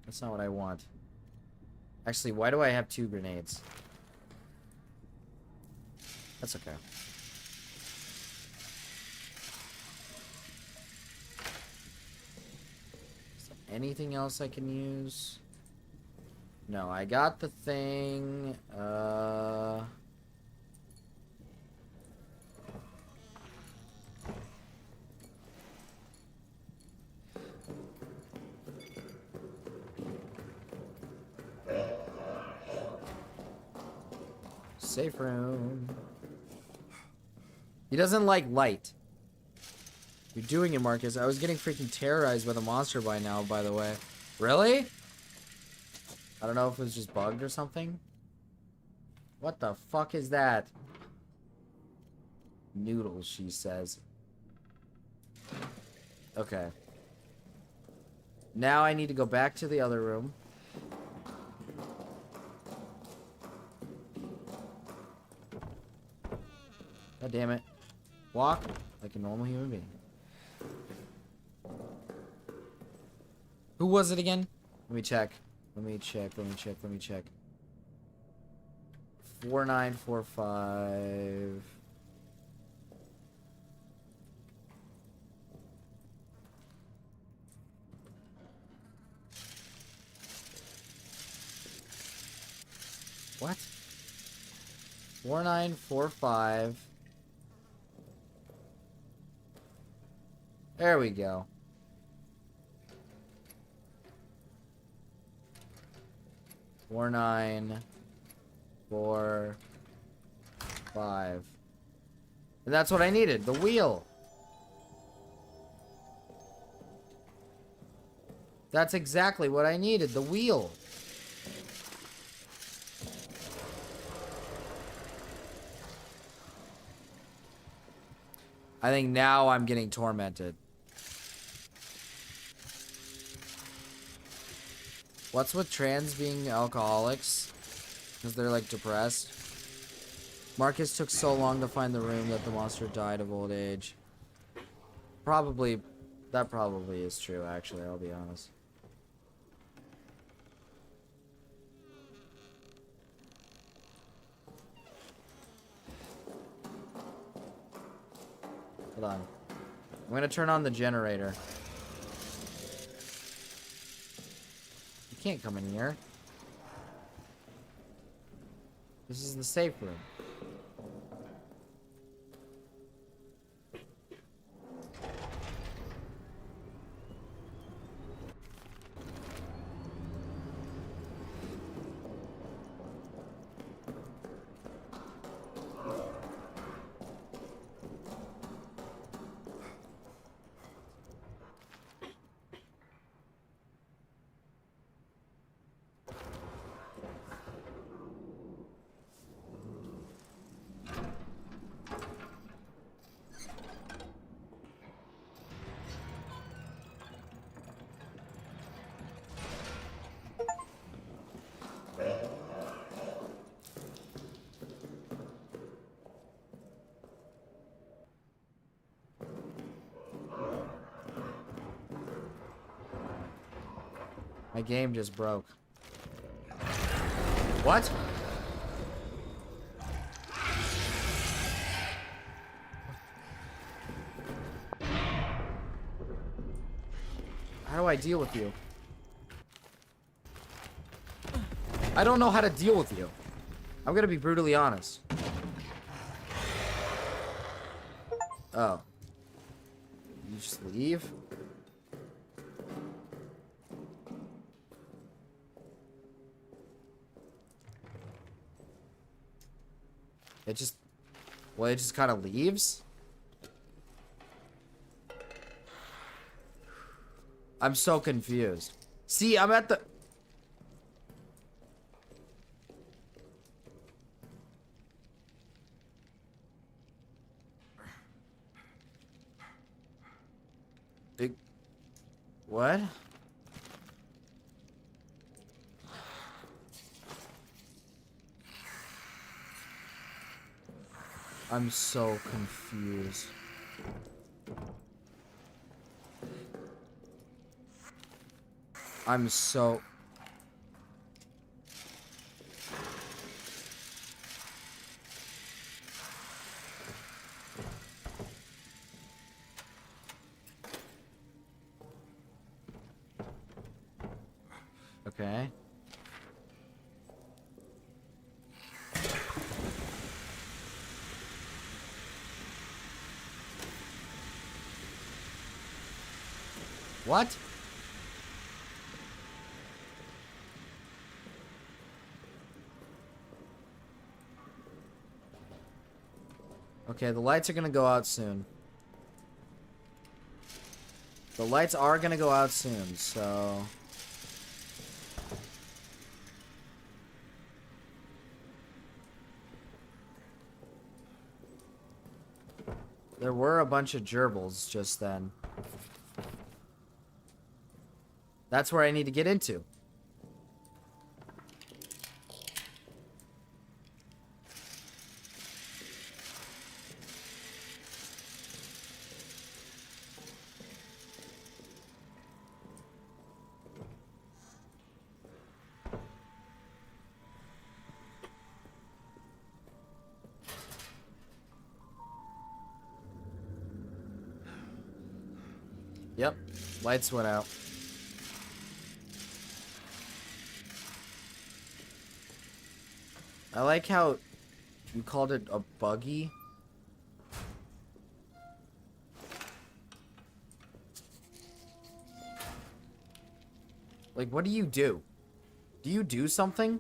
That's not what I want. Actually, why do I have 2 grenades? That's okay. Is there anything else I can use? No, I got the thing. Safe room. He doesn't like light. You're doing it, Marcus. I was getting freaking terrorized by the monster by now, by the way. Really? I don't know if it was just bugged or something. What the fuck is that? Noodles, she says. Okay. Now I need to go back to the other room. God damn it. Walk like a normal human being. Who was it again? Let me check. Let me check. 4945. What? 4945. There we go. 4945. And that's what I needed, the wheel. That's exactly what I needed, the wheel. I think now I'm getting tormented. What's with trans being alcoholics? Because they're like depressed. Marcus took so long to find the room that the monster died of old age. Probably, that probably is true, actually, I'll be honest. Hold on. I'm gonna turn on the generator. You can't come in here. This is the safe room. My game just broke. What? How do I deal with you? I don't know how to deal with you. I'm gonna be brutally honest. Oh. You just leave? It just... Well, it just kind of leaves? I'm so confused. See, I'm at the... What? I'm so confused. I'm so... Okay. What? Okay, the lights are gonna go out soon. The lights are gonna go out soon, so... There were a bunch of gerbils just then. That's where I need to get into. Yep, lights went out. I like how you called it a buggy. Like, what do you do? Do you do something?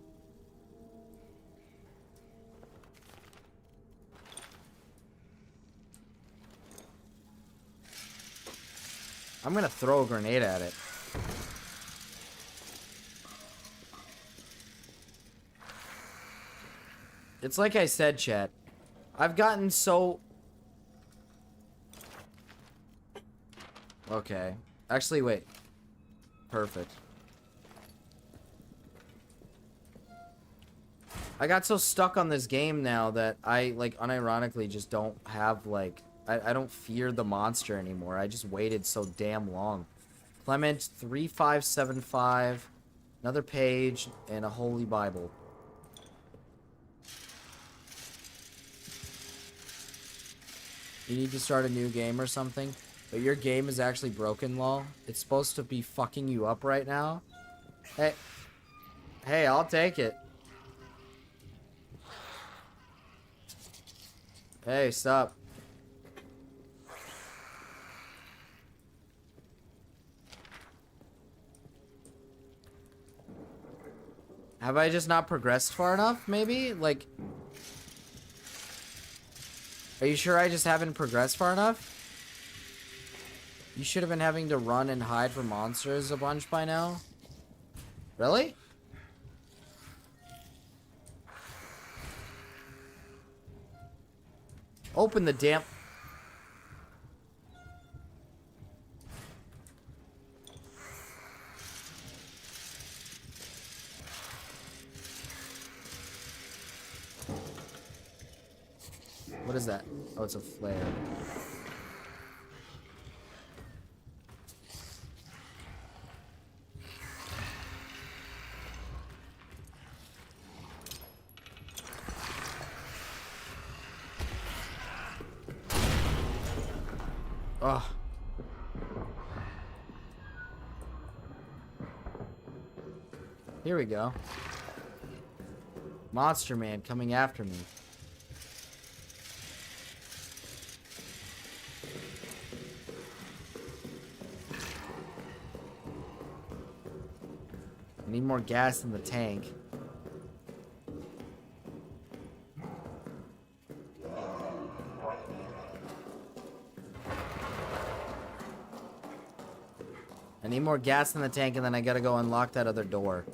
I'm gonna throw a grenade at it. It's like I said, chat. I've gotten so... Okay. Actually, wait. Perfect. I got so stuck on this game now that I, like, unironically just don't have, like... I don't fear the monster anymore. I just waited so damn long. Clement 3575. Another page and a holy Bible. You need to start a new game or something? But your game is actually broken, lol. It's supposed to be fucking you up right now. Hey. Hey, I'll take it. Hey, stop. Have I just not progressed far enough, maybe? Like... Are you sure I just haven't progressed far enough? You should have been having to run and hide from monsters a bunch by now. Really? Open the damn... What is that? Oh, it's a flare. Ugh. Here we go. Monster Man coming after me. I need more gas in the tank. I need more gas in the tank, and then I gotta go unlock that other door.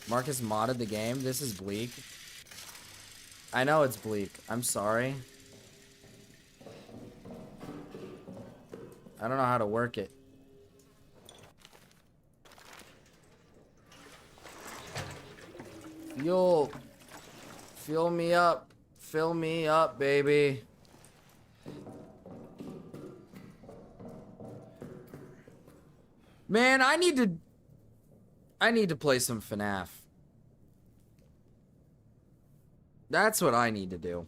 Marcus modded the game. This is bleak. I know it's bleak. I'm sorry. I don't know how to work it. Fuel. Fill me up. Fill me up, baby. Man, I need to play some FNAF. That's what I need to do.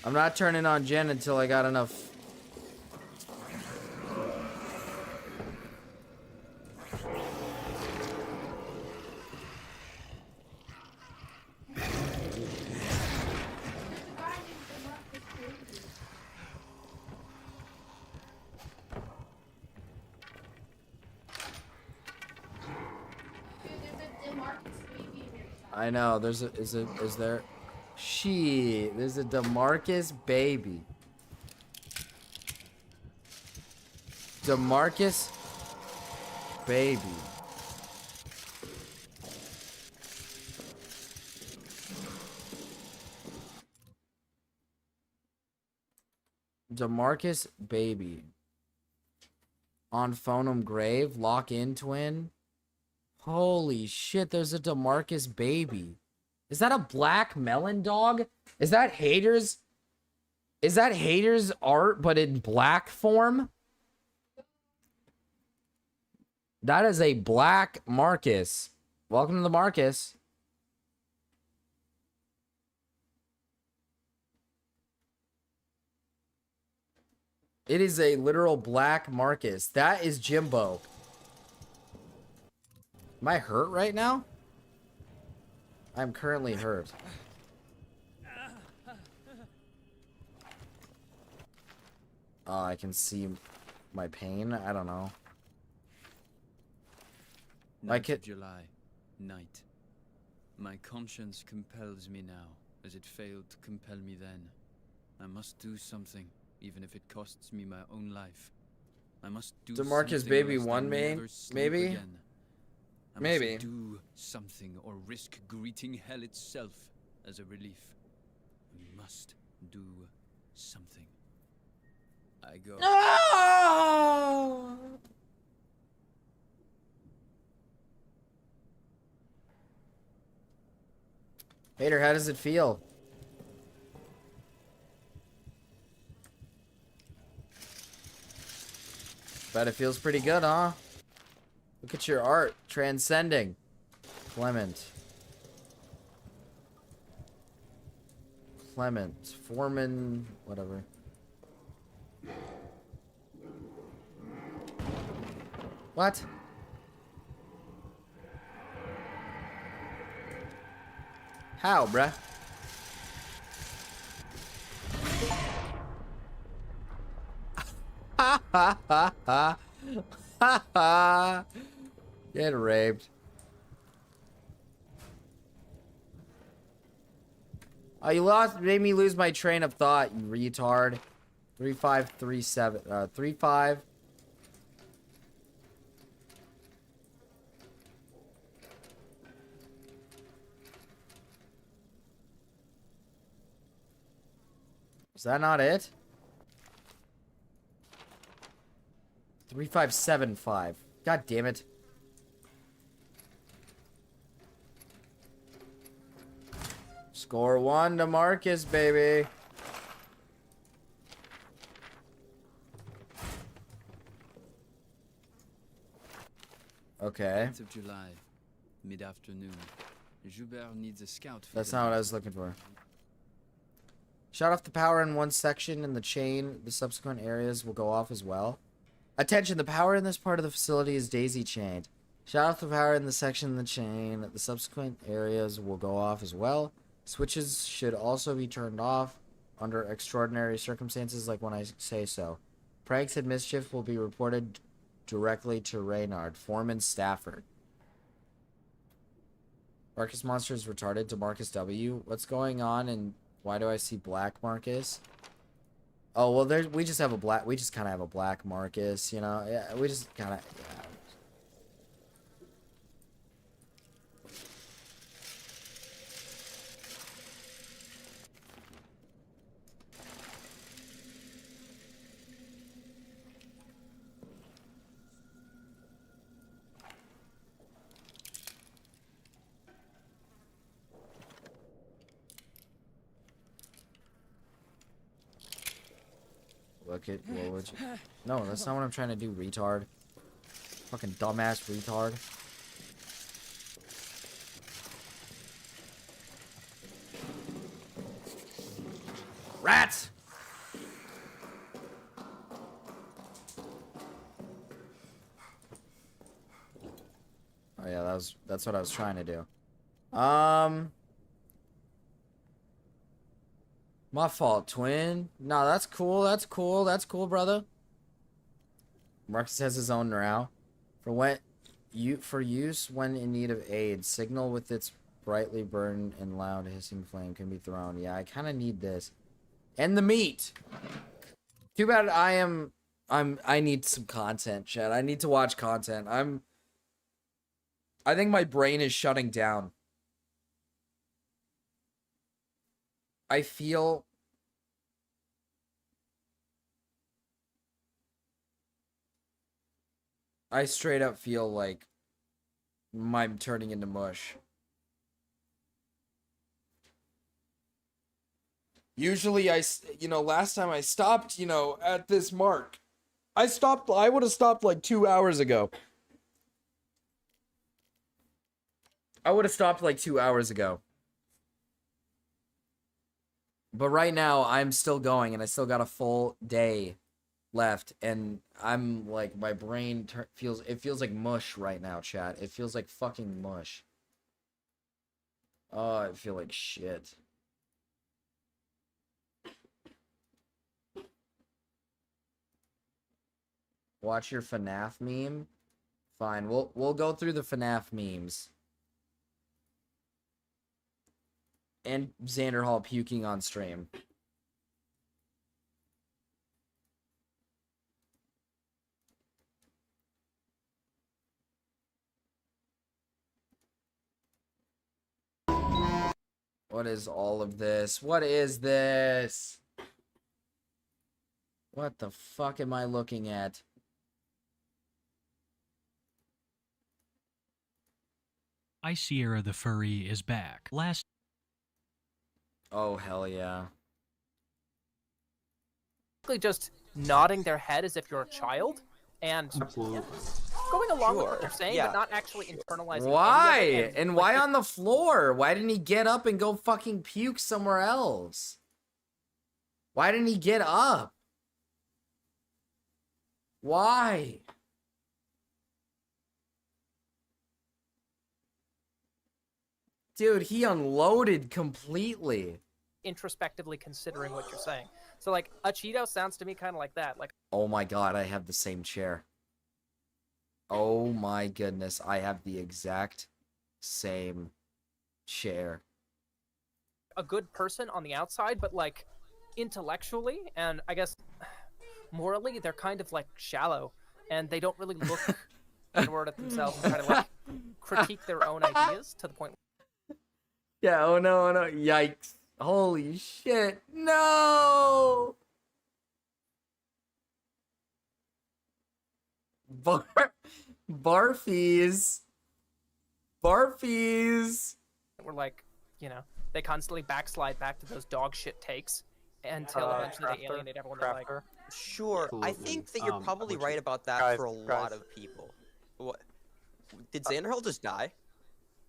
I'm not turning on Jen until I got enough. I know, there's a, is there? There's a DeMarcus baby. DeMarcus baby. DeMarcus baby. On Phonum Grave, lock in twin. Holy shit, there's a DeMarcus baby. Is that a black melon dog? Is that haters? Is that haters art but in black form? That is a black Marcus. Welcome to the Marcus. It is a literal black Marcus. That is Jimbo. Am I hurt right now? I'm currently hurt. Oh, I can see my pain. I don't know. 9th of July, night. My conscience compels me now, as it failed to compel me then. I must do something, even if it costs me my own life. I must do DeMarcus something baby lest I one main, never sleep maybe. Again. I must do something or risk greeting hell itself as a relief. must do something. I go. No! Hater, how does it feel? Bet it feels pretty good, huh? Look at your art. Transcending. Clement. Foreman, whatever. What? How, bruh? Ha ha ha ha. Ha ha. Get raped. Oh, you made me lose my train of thought, you retard. 3537, 35. Is that not it? 3575. God damn it. Score 1 to Marcus, baby. Okay. 10th of July, mid-afternoon. Joubert needs a scout for That's the not what I was looking for. Shut off the power in one section in the chain. The subsequent areas will go off as well. Attention, the power in this part of the facility is daisy-chained. Shut off the power in the section in the chain. The subsequent areas will go off as well. Switches should also be turned off under extraordinary circumstances like when I say so. Pranks and mischief will be reported directly to Reynard, Foreman Stafford. Marcus Monster is retarded to Marcus W. What's going on and why do I see Black Marcus? Oh, well, we just have a black, we just kind of have a Black Marcus, you know? Yeah, we just kind of, yeah. Look at, what would you... No, that's not what I'm trying to do, retard. Fucking dumbass retard. Rats! Oh yeah, that's what I was trying to do. My fault, twin. No, that's cool. That's cool. That's cool, brother. Marcus has his own now. For use when in need of aid, signal with its brightly burned and loud hissing flame can be thrown. Yeah, I kind of need this. And the meat. Too bad I need some content, Chad. I need to watch content. I think my brain is shutting down. I straight up feel like I'm turning into mush. Usually last time I stopped, at this mark. I would have stopped like 2 hours ago. I would have stopped like 2 hours ago. But right now, I'm still going, and I still got a full day left, and I'm like, my brain feels like mush right now, chat. It feels like fucking mush. Oh, I feel like shit. Watch your FNAF meme? Fine, we'll go through the FNAF memes. And Xander Hall puking on stream. What is all of this? What is this? What the fuck am I looking at? Sierra the Furry is back. Oh, hell yeah. Just nodding their head as if you're a child and going along with what they're saying, but not actually internalizing. Why? And why on the floor? Why didn't he get up and go fucking puke somewhere else? Why didn't he get up? Why? Dude, he unloaded completely. Introspectively considering what you're saying. So like a Cheeto sounds to me kind of like that. Like, Oh my god, I have the same chair. Oh my goodness, I have the exact same chair. a good person on the outside, but like intellectually and I guess morally, they're kind of like shallow and they don't really look inward at themselves and try to like critique their own ideas to the point. Yeah, oh no, oh no, yikes. Holy shit, no! Barfies. Barfies. We're like, you know, they constantly backslide back to those dog shit takes until eventually they alienate everyone. They're like, Sure, I think that you're probably right about that for a lot of people. What? Did Xanderhill just die?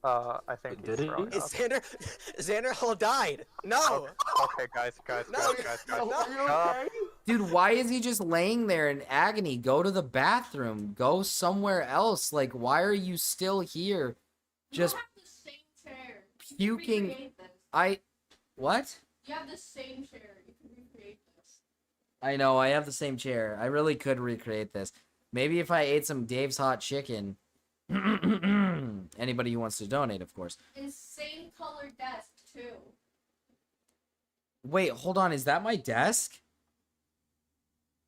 I think Did he? Xanderhill died. No. Okay, guys. Dude, why is he just laying there in agony? Go to the bathroom. Go somewhere else. Like, why are you still here? Just puking. What? You have the same chair. You can recreate this. I know, I have the same chair. I really could recreate this. Maybe if I ate some Dave's Hot Chicken. Anybody who wants to donate, of course. And same color desk, too. Wait, hold on. Is that my desk?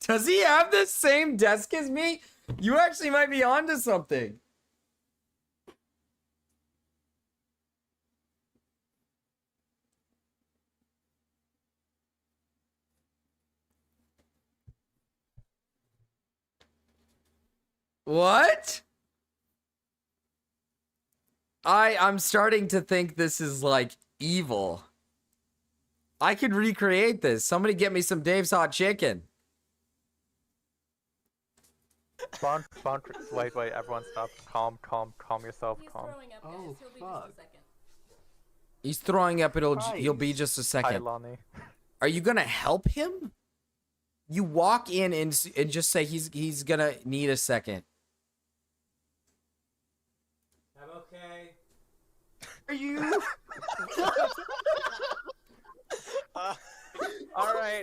Does he have the same desk as me? You actually might be onto something. What? I'm starting to think this is like evil. I could recreate this. Somebody get me some Dave's Hot Chicken. Spawn, wait, everyone stop. Calm yourself, calm. Oh, fuck. He's throwing up. He'll be just a second. Hi, Lonnie. Are you gonna help him? You walk in and just say he's gonna need a second. I'm okay. Are you? All right.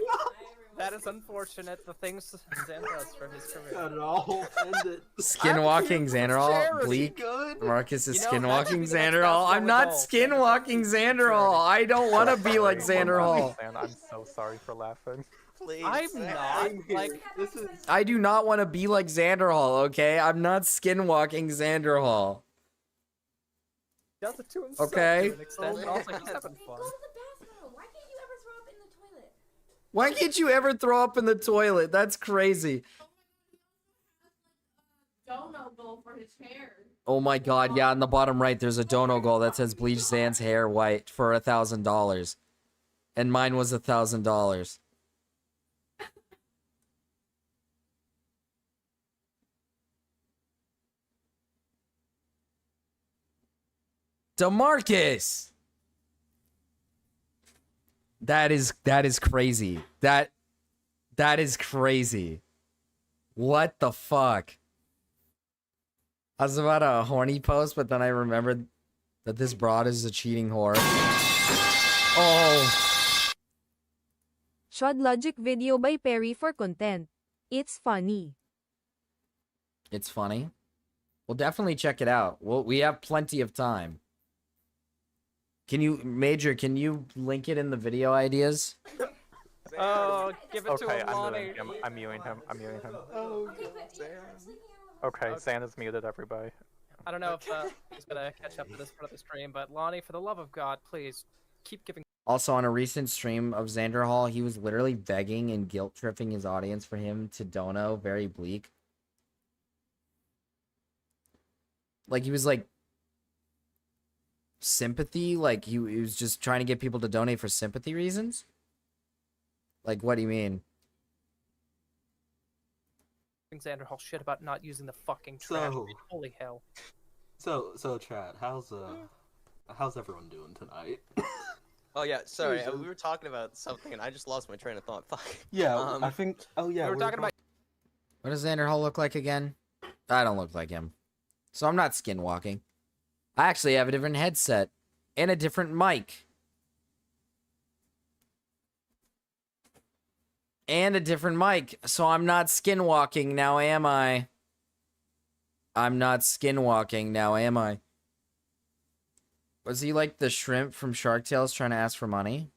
That is unfortunate. The things Xan does for his career. Cut it all. End it. Skinwalking Xanderhall. Bleak. Marcus is skinwalking Xanderhall. I'm not skinwalking Xanderhall. I don't want to be like Xanderhall. I'm so sorry for laughing. Please. I'm not like this is. I do not want to be like Xanderhall. Okay, I'm not skinwalking Xanderhall. does it to himself Okay. to an extent. but Also, he's having fun. Why can't you ever throw up in the toilet? That's crazy. Dono goal for his hair. Oh my god, yeah, on the bottom right, there's a dono goal that says bleach Zan's hair white for $1,000. And mine was $1,000. DeMarcus! That is crazy. That is crazy. What the fuck? I was about a horny post, but then I remembered that this broad is a cheating whore. Oh. Shod Logic video by Perry for content. It's funny. It's funny. We'll definitely check it out. We have plenty of time. Can you, Major, can you link it in the video ideas? Oh, give it to Okay, him, Lonnie. I'm muting him. Oh, Okay, Zan is muted, everybody. I don't know if he's gonna catch up to this part of the stream, but Lonnie, for the love of God, please keep giving. Also, on a recent stream of Xander Hall, he was literally begging and guilt-tripping his audience for him to dono very bleak. Like, he was like, sympathy? Like, he was just trying to get people to donate for sympathy reasons? Like, what do you mean? Xander Hall shit about not using the fucking trash. So- bin. Holy hell. So Chad, how's everyone doing tonight? Oh yeah, sorry. We were talking about something, and I just lost my train of thought. Fuck. Yeah, I think. Oh yeah, we were talking about. What does Xander Hall look like again? I don't look like him. So I'm not skinwalking. I actually have a different headset and a different mic. And a different mic. So I'm not skinwalking now, am I? I'm not skinwalking now, am I? Was he like the shrimp from Shark Tales trying to ask for money?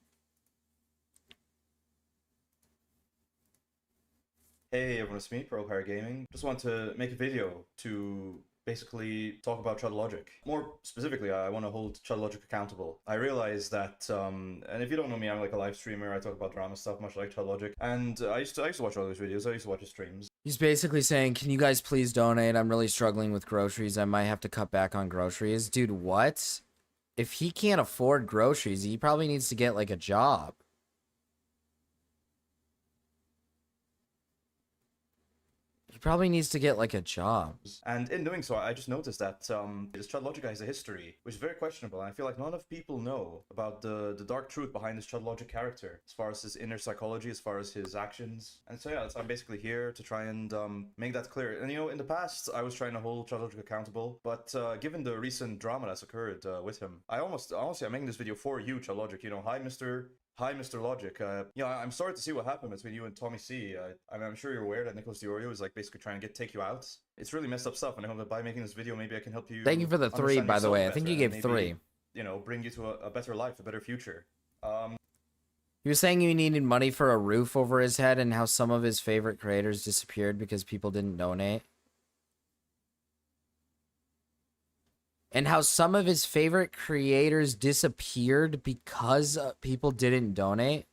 Hey everyone, it's me, Pearl Gaming. Just want to make a video to basically talk about Chud Logic. More specifically, I want to hold Chud Logic accountable. I realize that, and if you don't know me, I'm like a live streamer. I talk about drama stuff, much like Chud Logic. And I used to watch all those videos. I used to watch his streams. He's basically saying, can you guys please donate? I'm really struggling with groceries. I might have to cut back on groceries. Dude, what? If he can't afford groceries, he probably needs to get like a job. He probably needs to get like a job. And in doing so, I just noticed that this Chud Logic guy has a history, which is very questionable. And I feel like not enough people know about the dark truth behind this Chud Logic character, as far as his inner psychology, as far as his actions. And so yeah, I'm basically here to try and make that clear. And you know, in the past, I was trying to hold Chud Logic accountable, but given the recent drama that's occurred with him, honestly, I'm making this video for you, Chud Logic. You know, hi, Mr. Logic. You know, I'm sorry to see what happened between you and Tommy C. I mean, I'm sure you're aware that Nicholas Diorio is like basically trying to take you out. It's really messed up stuff, and I hope that by making this video, maybe I can help you. Thank you for the 3, understand by the yourself way. I think better you gave and 3. maybe, you know, bring you to a better life, a better future. He was saying you needed money for a roof over his head and how some of his favorite creators disappeared because people didn't donate. And how some of his favorite creators disappeared because people didn't donate.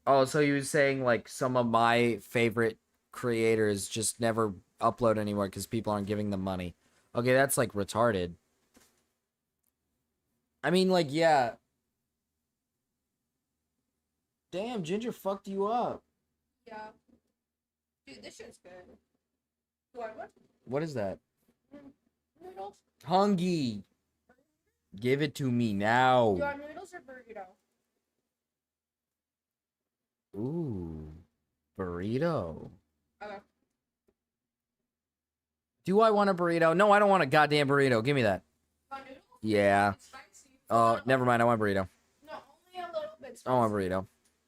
Oh, so he was saying, like, some of my favorite creators just never upload anymore because people aren't giving them money. Okay, that's, like, retarded. I mean, like, yeah. Damn, Ginger fucked you up. Yeah. Dude, this shit's good. What? What is that? Noodles? Hungy. Give it to me now. You want noodles or burrito? Ooh. Burrito. Okay. Do I want a burrito? No, I don't want a goddamn burrito. Give me that. Want noodles? Yeah. Never mind. I want burrito. No, only a little bit spicy. I want burrito.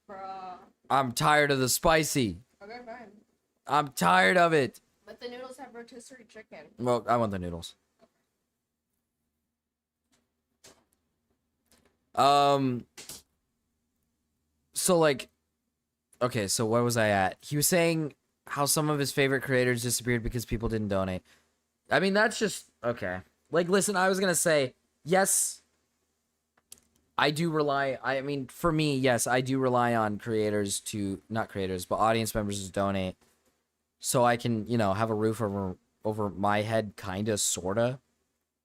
Bruh. I'm tired of the spicy. Okay, fine. I'm tired of it. But the noodles have rotisserie chicken. Well, I want the noodles. So like, okay, so where was I at? He was saying how some of his favorite creators disappeared because people didn't donate. I mean, that's just, okay. Like, listen, I was gonna say, yes, I do rely, I mean, for me, yes, I do rely on creators to, not creators, but audience members to donate. So I can, you know, have a roof over my head, kinda, sorta.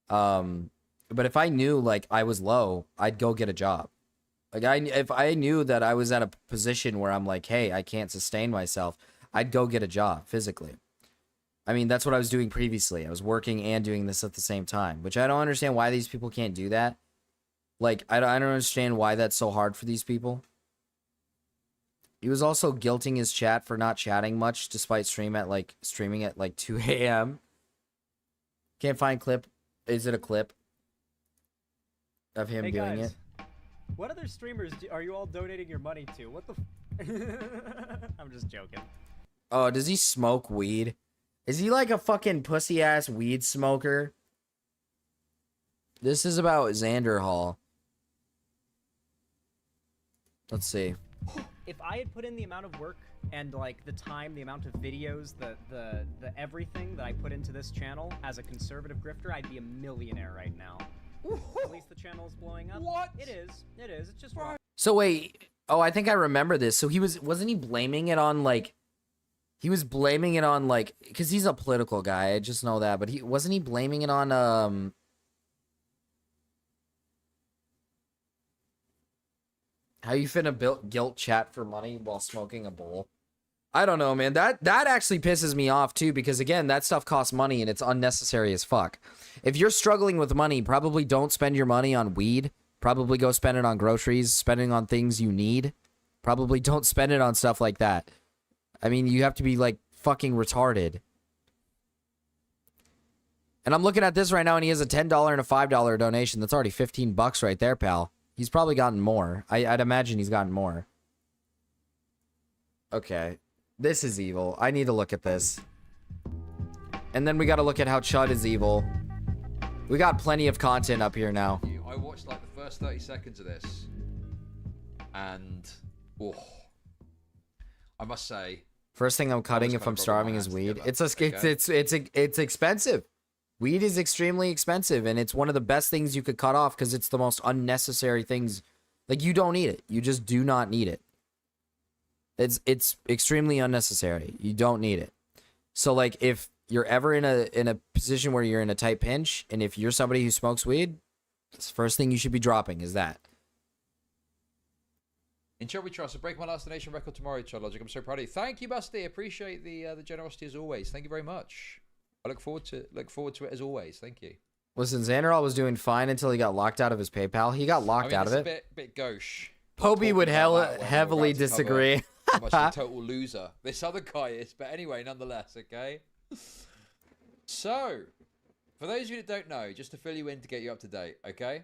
But if I knew, like, I was low, I'd go get a job. Like, if I knew that I was at a position where I'm like, hey, I can't sustain myself, I'd go get a job, physically. I mean, that's what I was doing previously. I was working and doing this at the same time, which I don't understand why these people can't do that. Like, I don't understand why that's so hard for these people. He was also guilting his chat for not chatting much, despite streaming at like 2 a.m. Can't find clip. Is it a clip of him doing guys, it? What other streamers are you all donating your money to? What the I'm just joking. Oh, does he smoke weed? Is he like a fucking pussy-ass weed smoker? This is about Xander Hall. Let's see. If I had put in the amount of work and like the time, the amount of videos, the everything that I put into this channel as a conservative grifter, I'd be a millionaire right now. At least the channel's blowing up. What? It is. It is. It's just wrong. So wait, oh, I think I remember this. So wasn't he blaming it on like, because he's a political guy. I just know that, but wasn't he blaming it on how you finna guilt chat for money while smoking a bowl? I don't know, man. That actually pisses me off too, because again, that stuff costs money and it's unnecessary as fuck. If you're struggling with money, probably don't spend your money on weed. Probably go spend it on groceries, spending on things you need. Probably don't spend it on stuff like that. I mean, you have to be like fucking retarded. And I'm looking at this right now and he has a $10 and a $5 donation. That's already 15 bucks right there, pal. He's probably gotten more. I'd imagine he's gotten more. Okay. This is evil. I need to look at this. And then we got to look at how Chud is evil. We got plenty of content up here now. I watched like the first 30 seconds of this, and I must say, First thing I'm cutting if I'm starving is weed. It's expensive. Weed is extremely expensive, and it's one of the best things you could cut off because it's the most unnecessary things. Like, you don't need it. You just do not need it. It's extremely unnecessary. You don't need it. So like, if you're ever in a position where you're in a tight pinch, and if you're somebody who smokes weed, the first thing you should be dropping is that. in Chud we trust. I break my last donation record tomorrow, Chud Logic. I'm so proud of you. Thank you, Busty. Appreciate the generosity as always. Thank you very much. I look forward to it as always. Thank you. Listen, Xanderall was doing fine until he got locked out of his PayPal. He got locked out of it. A bit gauche. Poby would heavily disagree. How much of a total loser this other guy is, but anyway, nonetheless, okay. So, for those of you that don't know, just to fill you in to get you up to date, okay.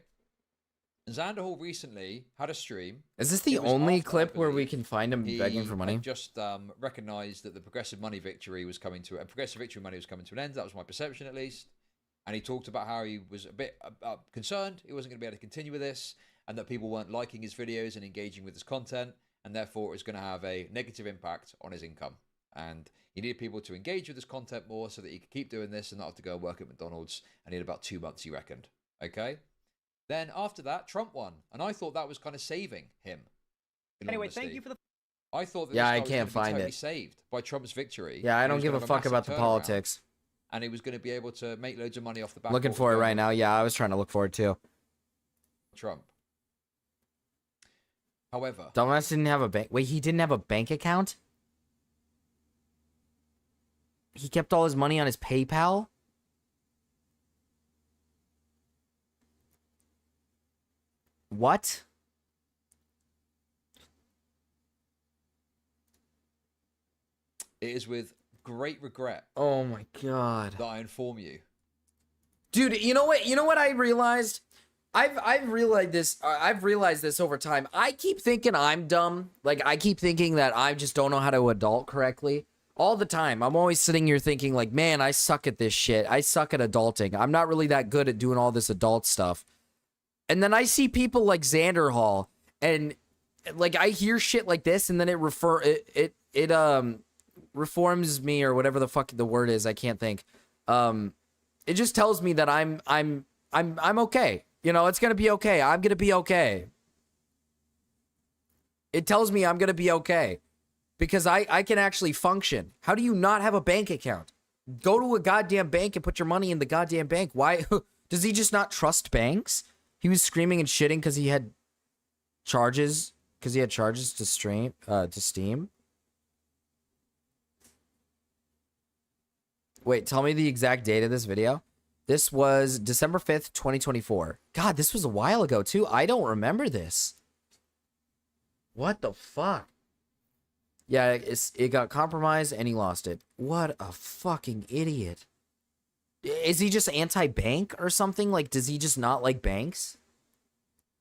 Xanderhall recently had a stream. Is this the only clip where we can find him begging for money? He just recognised that the progressive money victory was coming to progressive victory money was coming to an end. That was my perception, at least. And he talked about how he was a bit concerned he wasn't going to be able to continue with this, and that people weren't liking his videos and engaging with his content, and therefore it was going to have a negative impact on his income. And he needed people to engage with his content more so that he could keep doing this and not have to go work at McDonald's. And he had about 2 months, he reckoned. Okay. Then after that, Trump won, and I thought that was kind of saving him. Anyway, thank you for the. I thought that yeah, I this guy can't was going to be find totally it. saved by Trump's victory. Yeah, I don't give a fuck about the politics. And he was going to be able to make loads of money off the back. Looking for it right now. Yeah, I was trying to look for it too. Trump. However, Dumbass didn't have a bank. Wait, he didn't have a bank account? He kept all his money on his PayPal? What? it is with great regret. Oh my god. That I inform you. Dude, you know what? You know what I realized? I've realized this. I've realized this over time. I keep thinking I'm dumb. Like, I keep thinking that I just don't know how to adult correctly. All the time. I'm always sitting here thinking like, man, I suck at this shit. I suck at adulting. I'm not really that good at doing all this adult stuff. And then I see people like Xanderhall, and like I hear shit like this, and then it reforms me, or whatever the fuck the word is. I can't think. It just tells me that I'm okay. You know, it's gonna be okay. I'm gonna be okay. It tells me I'm gonna be okay. Because I can actually function. How do you not have a bank account? Go to a goddamn bank and put your money in the goddamn bank. Why? Does he just not trust banks? He was screaming and shitting because he had charges. Because he had charges to Steam. Wait, tell me the exact date of this video. This was December 5th, 2024. God, this was a while ago too. I don't remember this. What the fuck? Yeah, it got compromised and he lost it. What a fucking idiot. Is he just anti-bank or something? Like, does he just not like banks?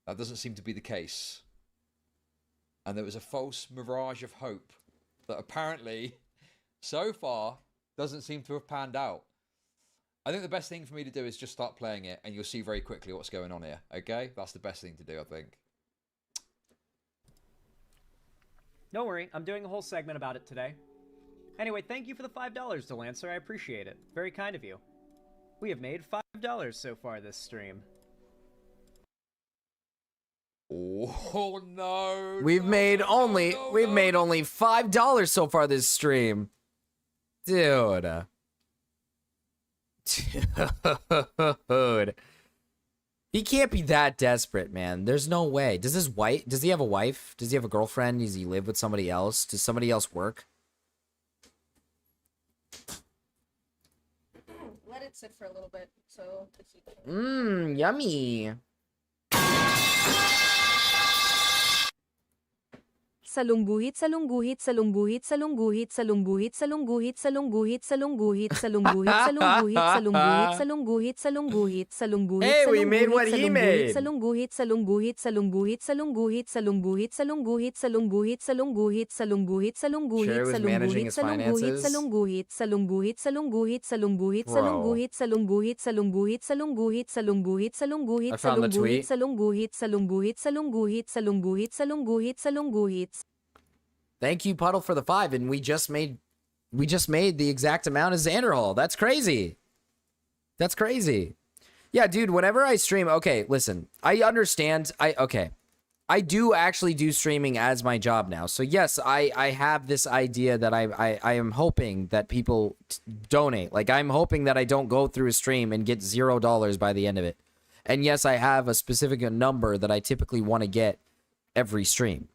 That doesn't seem to be the case. And there was a false mirage of hope that apparently, so far, doesn't seem to have panned out. I think the best thing for me to do is just start playing it, and you'll see very quickly what's going on here, okay? That's the best thing to do, I think. Don't worry, I'm doing a whole segment about it today. Anyway, thank you for the $5, Delancer. I appreciate it. Very kind of you. We have made $5 so far this stream. Oh no. We've made only $5 so far this stream. Dude. Dude. He can't be that desperate, man. There's no way. Does he have a wife? Does he have a girlfriend? Does he live with somebody else? Does somebody else work? Let it sit for a little bit. So. Yummy. Salungguhit salungguhit salungguhit salungguhit salungguhit salungguhit salungguhit salungguhit salungguhit salungguhit salungguhit salungguhit salungguhit salungguhit Hey, we made what he made. salungguhit salungguhit salungguhit salungguhit salungguhit salungguhit salungguhit salungguhit salungguhit salungguhit Sure, he was managing his finances. salungguhit salungguhit salungguhit salungguhit Bro. salungguhit salungguhit salungguhit salungguhit salungguhit salungguhit I found the tweet. salungguhit salungguhit salungguhit salungguhit salungguhit salungguhit. Thank you, Puddle, for the 5, and we just made the exact amount as Xanderhall. That's crazy. That's crazy. Yeah, dude, whenever I stream, okay, listen, I understand. I do actually do streaming as my job now. So yes, I have this idea that I am hoping that people donate. Like, I'm hoping that I don't go through a stream and get $0 by the end of it. And yes, I have a specific number that I typically want to get every stream.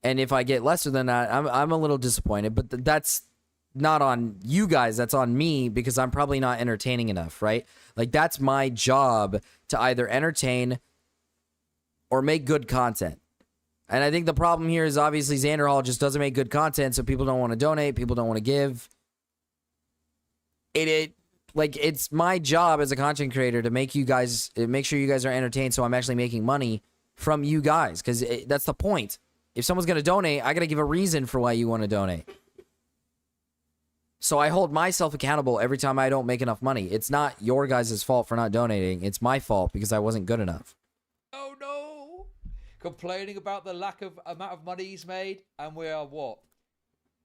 And if I get lesser than that, I'm a little disappointed. But that's not on you guys. That's on me, because I'm probably not entertaining enough, right? Like, that's my job, to either entertain or make good content. And I think the problem here is obviously Xanderhall just doesn't make good content, so people don't want to donate. People don't want to give. It's my job as a content creator to make sure you guys are entertained, so I'm actually making money from you guys, because that's the point. If someone's going to donate, I got to give a reason for why you want to donate. So I hold myself accountable every time I don't make enough money. It's not your guys' fault for not donating. It's my fault because I wasn't good enough. Oh no! Complaining about the lack of amount of money he's made, and we are what?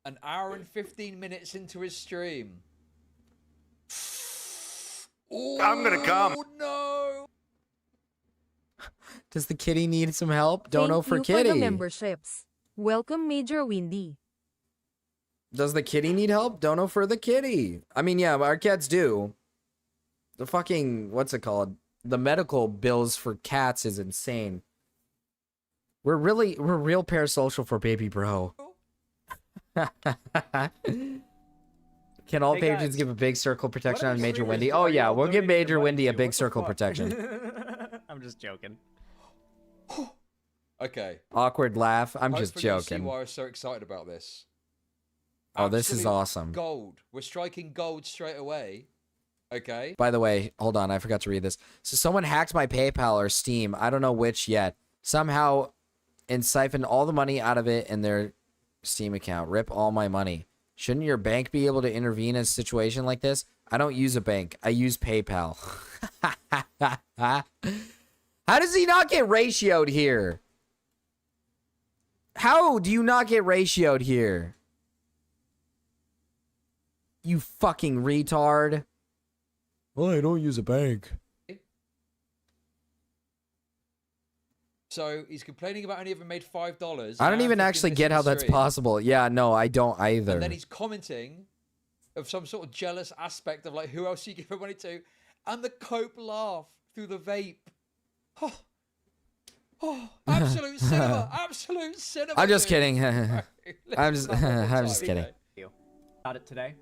An hour and 15 minutes into his stream. I'm gonna come. Oh no! Does the kitty need some help? Dono for Thank you for kitty. the memberships. Welcome, Major Windy. Does the kitty need help? Dono for the kitty. I mean, yeah, our cats do. The fucking, what's it called? The medical bills for cats is insane. We're real parasocial for baby bro. Can all patrons give a big circle protection on Major Windy? Oh yeah, we'll give Major Windy a big circle protection. I'm just joking. Okay. Awkward laugh. I'm just Hopefully you'll see joking. why I was so excited about this. Oh, this is Absolute awesome. Gold. We're striking gold straight away. Okay. By the way, hold on, I forgot to read this. So someone hacked my PayPal or Steam, I don't know which yet, somehow, and siphoned all the money out of it in their Steam account. Rip all my money. Shouldn't your bank be able to intervene in a situation like this? I don't use a bank. I use PayPal. How does he not get ratioed here? How do you not get ratioed here? You fucking retard. Well, I don't use a bank. So he's complaining about only having made $5. I don't even actually get how that's possible. Yeah, no, I don't either. And then he's commenting of some sort of jealous aspect of like, who else you give money to? And the cope laugh through the vape. Oh, absolute cinema. Absolute cinema. I'm just dude. kidding. I'm just kidding. Got it today.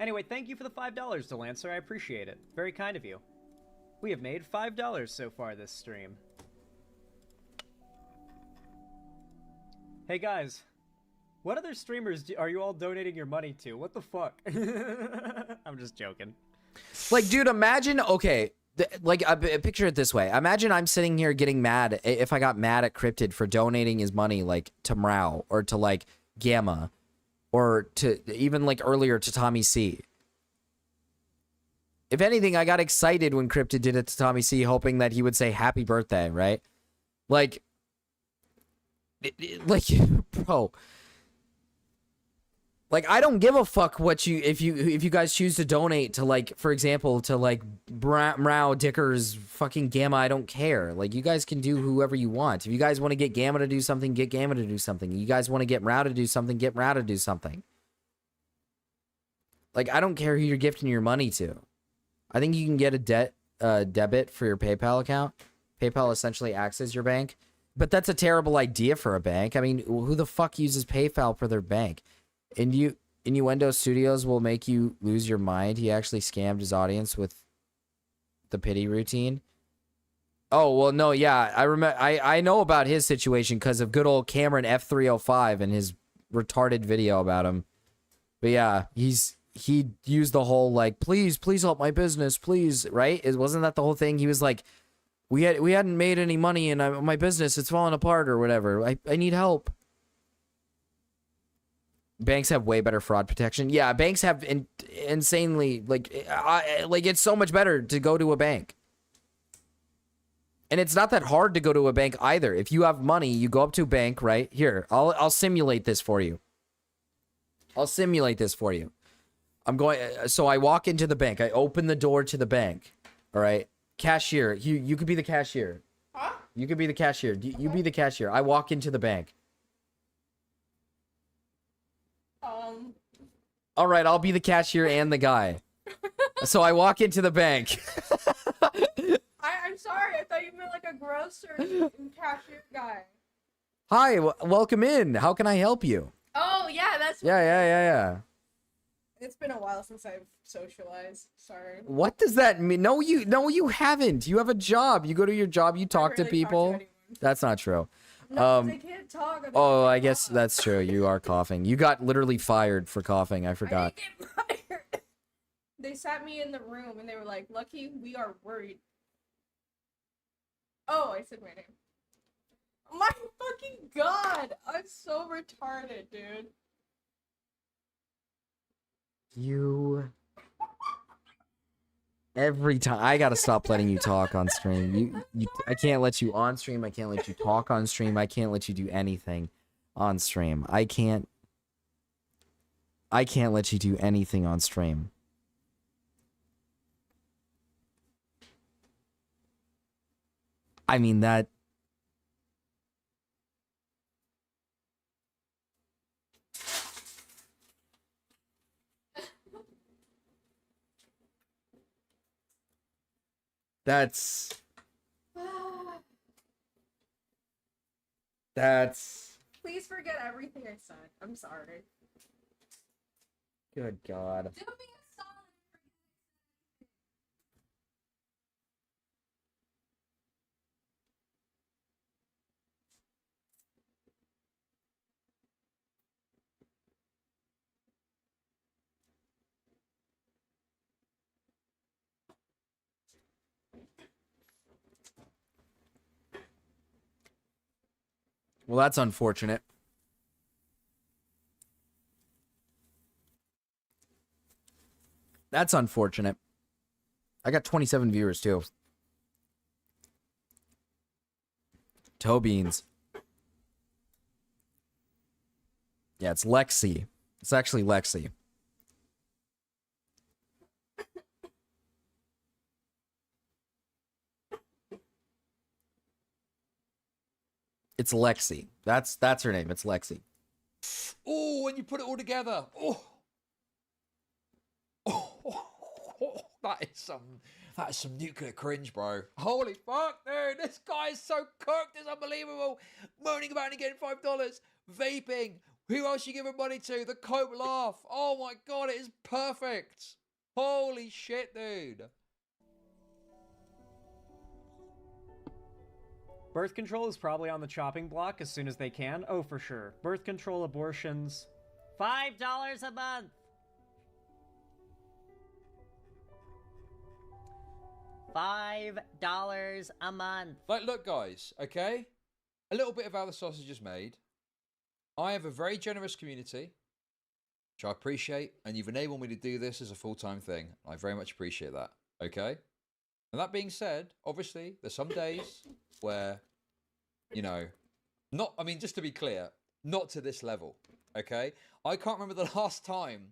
Anyway, thank you for the $5, Delancer. I appreciate it. Very kind of you. We have made $5 so far this stream. Hey guys, what other streamers are you all donating your money to? What the fuck? I'm just joking. Like, dude, imagine, okay, picture it this way. Imagine I'm sitting here getting mad if I got mad at Cryptid for donating his money, like, to Mrau, or to, like, Gamma, or to, even, like, earlier to Tommy C. If anything, I got excited when Cryptid did it to Tommy C, hoping that he would say happy birthday, right? Like, bro, Like, I don't give a fuck what if you guys choose to donate to, like, for example, to, like, Mrao, Dicker's, fucking Gamma, I don't care. Like, you guys can do whoever you want. If you guys want to get Gamma to do something, get Gamma to do something. You guys want to get Mrao to do something, get Mrao to do something. Like, I don't care who you're gifting your money to. I think you can get a debit for your PayPal account. PayPal essentially acts as your bank. But that's a terrible idea for a bank. I mean, who the fuck uses PayPal for their bank? Innuendo Studios will make you lose your mind. He actually scammed his audience with the pity routine. Oh, well, no, yeah. I know about his situation because of good old Cameron F305 and his retarded video about him. But yeah, he used the whole, like, please help my business, please, right? Wasn't that the whole thing? He was like, we hadn't made any money in my business. It's falling apart or whatever. I need help. Banks have way better fraud protection. Yeah, banks have insanely, like it's so much better to go to a bank. And it's not that hard to go to a bank either. If you have money, you go up to a bank, right? Here, I'll simulate this for you. So I walk into the bank. I open the door to the bank. All right. Cashier, you could be the cashier. Huh? You could be the cashier. You be the cashier. I walk into the bank. All right, I'll be the cashier and the guy. So I walk into the bank. I'm sorry. I thought you meant like a grocer and cashier guy. Hi, welcome in. How can I help you? Oh yeah, that's. Yeah. It's been a while since I've socialized. Sorry. What does that mean? No, you haven't. You have a job. You go to your job. You talk to people. That's not true. No, they can't talk. Oh, I guess that's true. You are coughing. You got literally fired for coughing. I forgot. I didn't get fired. They sat me in the room and they were like, "Lucky, we are worried." Oh, I said my name. My fucking god! I'm so retarded, dude. You. Every time I gotta stop letting you talk on stream. I can't let you on stream. I can't let you talk on stream. I can't let you do anything on stream. I can't let you do anything on stream. I mean that. That's. Please forget everything I said. I'm sorry. Good God. Do me a solid. Well, that's unfortunate. That's unfortunate. I got 27 viewers too. Toe beans. Yeah, it's Lexi. It's actually Lexi. It's Lexi. That's her name. It's Lexi. Oh, when you put it all together. That is some nuclear cringe, bro. Holy fuck, dude. This guy is so cooked. It's unbelievable. Moaning about only getting $5. Vaping. Who else you giving money to? The Cope laugh. Oh my god, it is perfect. Holy shit, dude. Birth control is probably on the chopping block as soon as they can. Oh, for sure. Birth control, abortions. $5 a month! $5 a month. Like, look, guys, okay? A little bit of how the sausage is made. I have a very generous community, which I appreciate, and you've enabled me to do this as a full-time thing. I very much appreciate that, okay? And that being said, obviously, there's some days where, you know, just to be clear, not to this level, okay? I can't remember the last time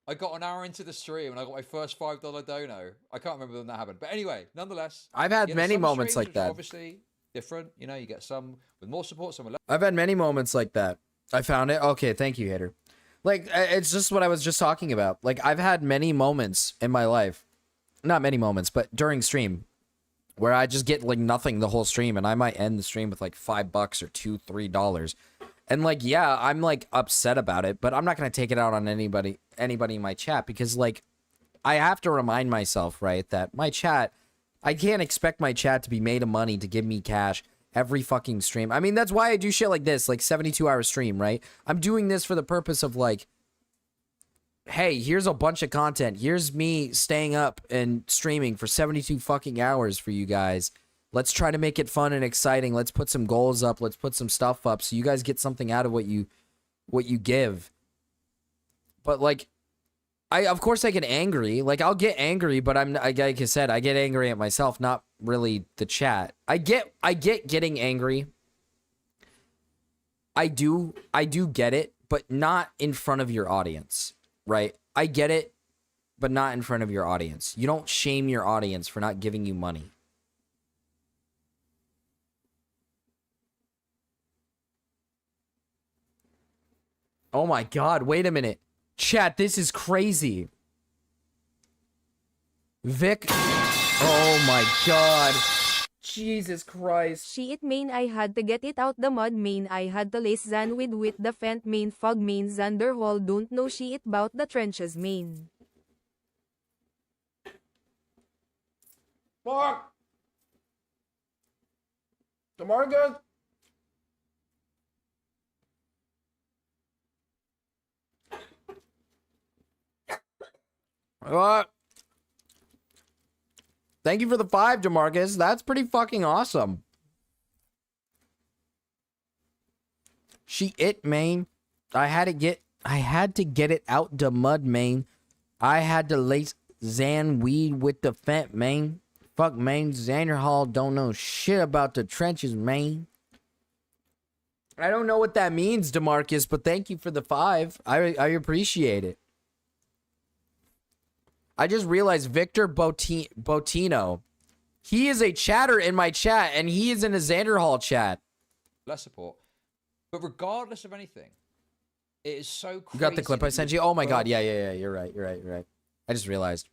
I got an hour into the stream and I got my first $5 dono. I can't remember when that happened. But anyway, nonetheless, I've had there's many some moments streams like which are that. obviously different. You know, you get some with more support, some with less. I've had many moments like that. I found it. Okay, thank you, hater. Like, it's just what I was just talking about. Like, I've had many moments in my life. Not many moments, but during stream. Where I just get, like, nothing the whole stream. And I might end the stream with, like, $5 or $2, $3. And, like, yeah, I'm, like, upset about it. But I'm not going to take it out on anybody in my chat. Because, like, I have to remind myself, right, that my chat... I can't expect my chat to be made of money to give me cash every fucking stream. I mean, that's why I do shit like this, like 72-hour stream, right? I'm doing this for the purpose of, like, hey, here's a bunch of content. Here's me staying up and streaming for 72 fucking hours for you guys. Let's try to make it fun and exciting. Let's put some goals up. Let's put some stuff up so you guys get something out of what you give. But, like, of course I get angry. Like, I'll get angry, but like I said, I get angry at myself, not really the chat. I get getting angry. I do get it, but not in front of your audience, right? I get it, but not in front of your audience. You don't shame your audience for not giving you money. Oh my God, wait a minute. Chat, this is crazy. Vic. Oh my God. Jesus Christ. Shit main I had to get it out the mud main I had to lace Zan with the fent main fog main Xander Hall don't know shit about the trenches main. Fuck. DeMarcus. Thank you for the 5, DeMarcus. That's pretty fucking awesome. Man. I had to get it out the mud, man. I had to lace Zan weed with the fent, man. Fuck, man. Xander Hall don't know shit about the trenches, man. I don't know what that means, DeMarcus, but thank you for the 5. I appreciate it. I just realized Victor Botino. He is a chatter in my chat, and he is in a Xander Hall chat. Less support. But regardless of anything, it is so crazy. You got the clip I sent you? Oh my God. Yeah. You're right. I just realized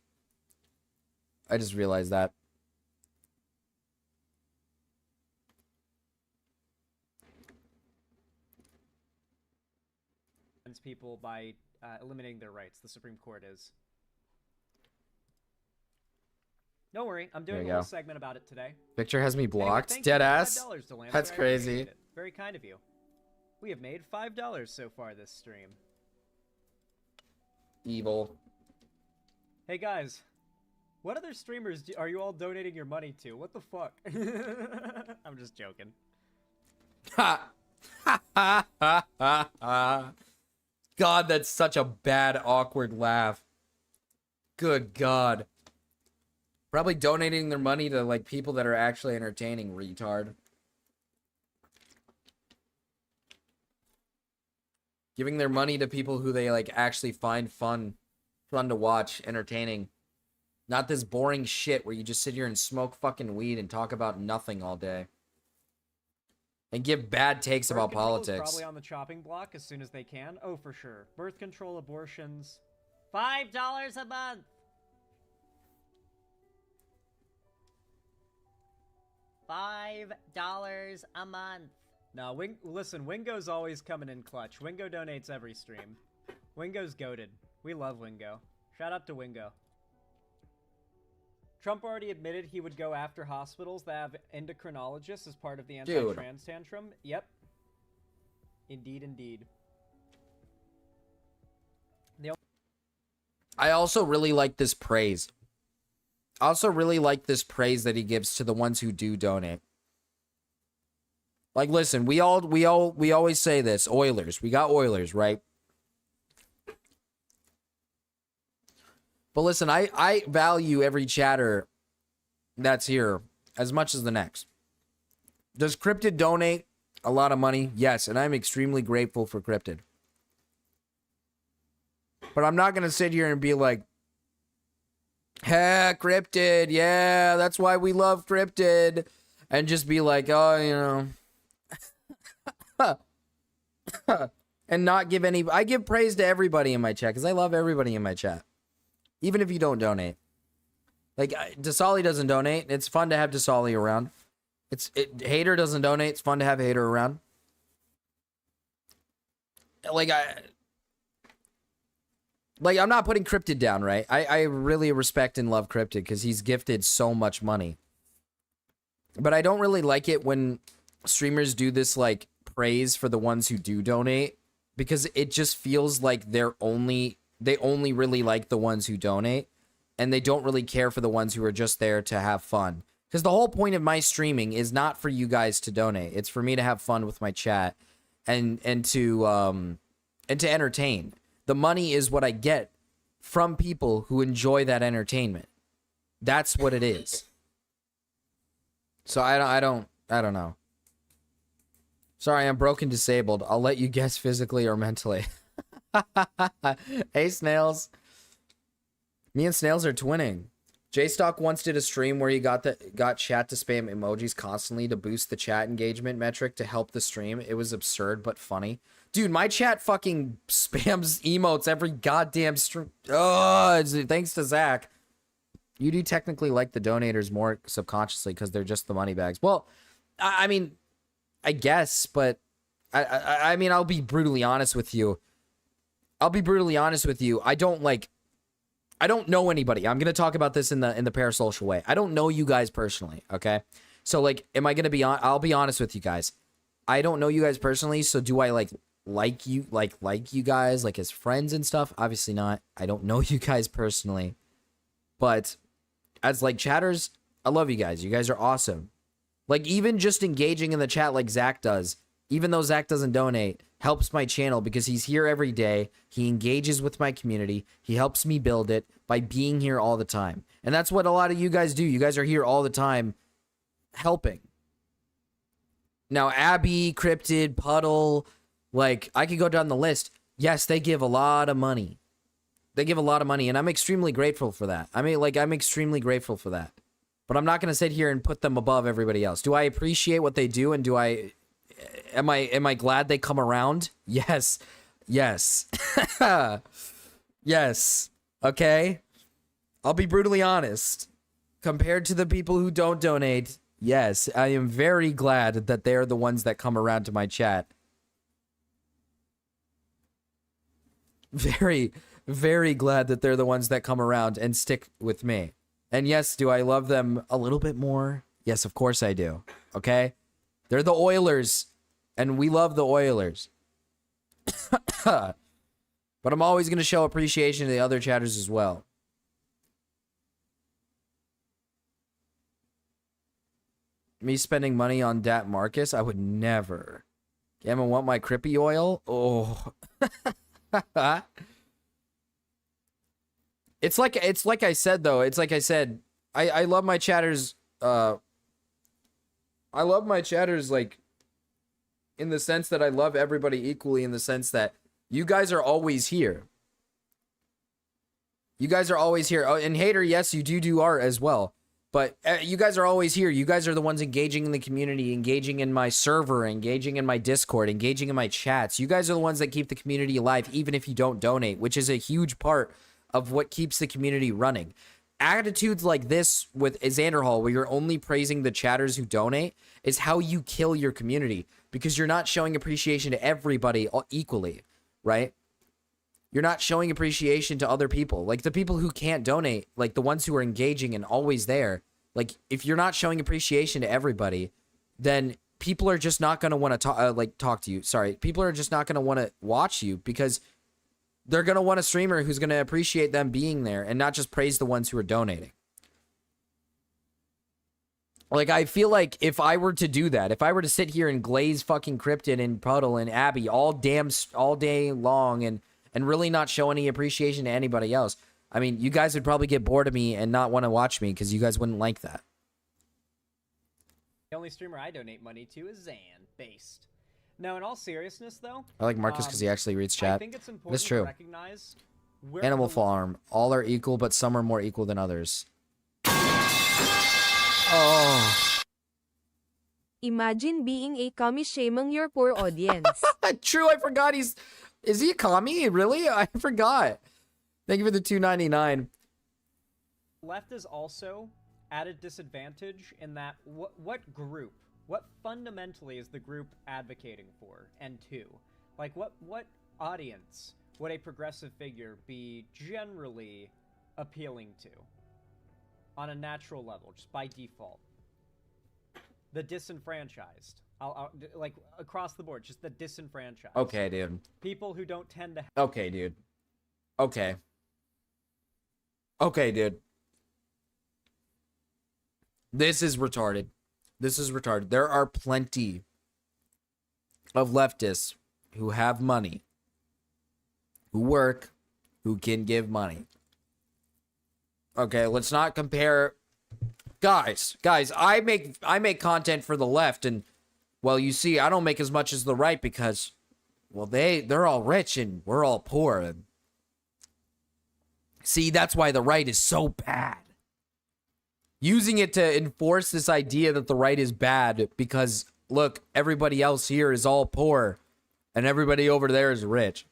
that. People by eliminating their rights. The Supreme Court is. Don't worry, I'm doing a little segment about it today. Victor has me blocked. Anyway, Dead ass. $5 That's crazy. Very kind of you. We have made $5 so far this stream. Evil. Hey guys, what other streamers are you all donating your money to? What the fuck? I'm just joking. God, that's such a bad, awkward laugh. Good God. Probably donating their money to, like, people that are actually entertaining, retard. Giving their money to people who they, like, actually find fun to watch, entertaining. Not this boring shit where you just sit here and smoke fucking weed and talk about nothing all day. And give bad takes about politics. Probably on the chopping block as soon as they can. Oh, for sure. Birth control, abortions. $5 a month. $5 a month. No, listen, Wingo's always coming in clutch. Wingo donates every stream. Wingo's goated. We love Wingo. Shout out to Wingo. Trump already admitted he would go after hospitals that have endocrinologists as part of the anti-trans tantrum. Yep. Indeed. I also really like this praise. I also really like this praise that he gives to the ones who do donate. Like, listen, we always say this, Oilers. We got Oilers, right? But listen, I value every chatter that's here as much as the next. Does Cryptid donate a lot of money? Yes, and I'm extremely grateful for Cryptid. But I'm not gonna sit here and be like, heck, Cryptid, yeah, that's why we love Cryptid. And just be like, oh, you know. And not give any... I give praise to everybody in my chat, because I love everybody in my chat. Even if you don't donate. Like, Dasali doesn't donate. It's fun to have Dasali around. Hater doesn't donate. It's fun to have Hater around. Like, I'm not putting Cryptid down, right? I really respect and love Cryptid, because he's gifted so much money. But I don't really like it when streamers do this, like, praise for the ones who do donate, because it just feels like they only really like the ones who donate, and they don't really care for the ones who are just there to have fun. Because the whole point of my streaming is not for you guys to donate. It's for me to have fun with my chat and to entertain. The money is what I get from people who enjoy that entertainment. That's what it is. So I don't know. Sorry, I'm broken disabled. I'll let you guess physically or mentally. Hey, Snails. Me and Snails are twinning. J-Stock once did a stream where he got chat to spam emojis constantly to boost the chat engagement metric to help the stream. It was absurd but funny. Dude, my chat fucking spams emotes every goddamn stream. Oh, thanks to Zach. You do technically like the donators more subconsciously because they're just the money bags. Well, I mean, I guess, but I mean, I'll be brutally honest with you. I don't know anybody. I'm gonna talk about this in the parasocial way. I don't know you guys personally, okay? So like, am I gonna be on? I'll be honest with you guys. I don't know you guys personally, so do I like you guys like as friends and stuff? Obviously not. I don't know you guys personally, but as like chatters, I love you guys. You guys are awesome. Like even just engaging in the chat like Zach does, even though Zach doesn't donate, helps my channel because he's here every day. He engages with my community. He helps me build it by being here all the time. And that's what a lot of you guys do. You guys are here all the time helping. Now, Abby, Cryptid, Puddle, like I could go down the list. Yes, they give a lot of money. They give a lot of money, and I'm extremely grateful for that. I mean, like, I'm extremely grateful for that. But I'm not going to sit here and put them above everybody else. Do I appreciate what they do, and am I glad they come around? Yes. Yes. Yes. Okay? I'll be brutally honest. Compared to the people who don't donate, yes, I am very glad that they're the ones that come around to my chat. Very, very glad that they're the ones that come around and stick with me. And yes, do I love them a little bit more? Yes, of course I do. Okay? They're the Oilers, and we love the Oilers. But I'm always going to show appreciation to the other chatters as well. Me spending money on Dat Marcus? I would never. Gamma want my Crippy oil? Oh. It's like I said though. It's like I said. I love my chatters. I love my chatters like in the sense that I love everybody equally. In the sense that you guys are always here. You guys are always here. Oh, and Hater, yes, you do art as well. But you guys are always here. You guys are the ones engaging in the community, engaging in my server, engaging in my Discord, engaging in my chats. You guys are the ones that keep the community alive, even if you don't donate, which is a huge part of what keeps the community running. Attitudes like this with Xander Hall, where you're only praising the chatters who donate, is how you kill your community because you're not showing appreciation to everybody equally, right? You're not showing appreciation to other people. Like the people who can't donate, like the ones who are engaging and always there. Like if you're not showing appreciation to everybody, then people are just not going to want to talk to you. Sorry. People are just not going to want to watch you because they're going to want a streamer who's going to appreciate them being there and not just praise the ones who are donating. Like, I feel like if I were to do that, if I were to sit here and glaze fucking Cryptid and Puddle and Abby all day long and really not show any appreciation to anybody else, I mean, you guys would probably get bored of me and not want to watch me because you guys wouldn't like that. The only streamer I donate money to is Zan, based. No, in all seriousness, though, I like Marcus because he actually reads chat. I think it's important That's true. to recognize Animal Farm. All are equal, but some are more equal than others. Oh. Imagine being a commie shaming your poor audience. True, I forgot is he a commie? Really? I forgot. Thank you for the $2.99. Left is also at a disadvantage in that what group, what fundamentally is the group advocating for, and two, like what audience would a progressive figure be generally appealing to on a natural level, just by default? The disenfranchised. I'll like across the board, just the disenfranchised. Okay, dude. People who don't tend to. Okay, dude. Okay. Okay, dude. This is retarded. This is retarded. There are plenty of leftists who have money, who work, who can give money. Okay, let's not compare. Guys, I make content for the left, and well, you see, I don't make as much as the right because, well, they're all rich and we're all poor. And see, that's why the right is so bad. Using it to enforce this idea that the right is bad because, look, everybody else here is all poor and everybody over there is rich.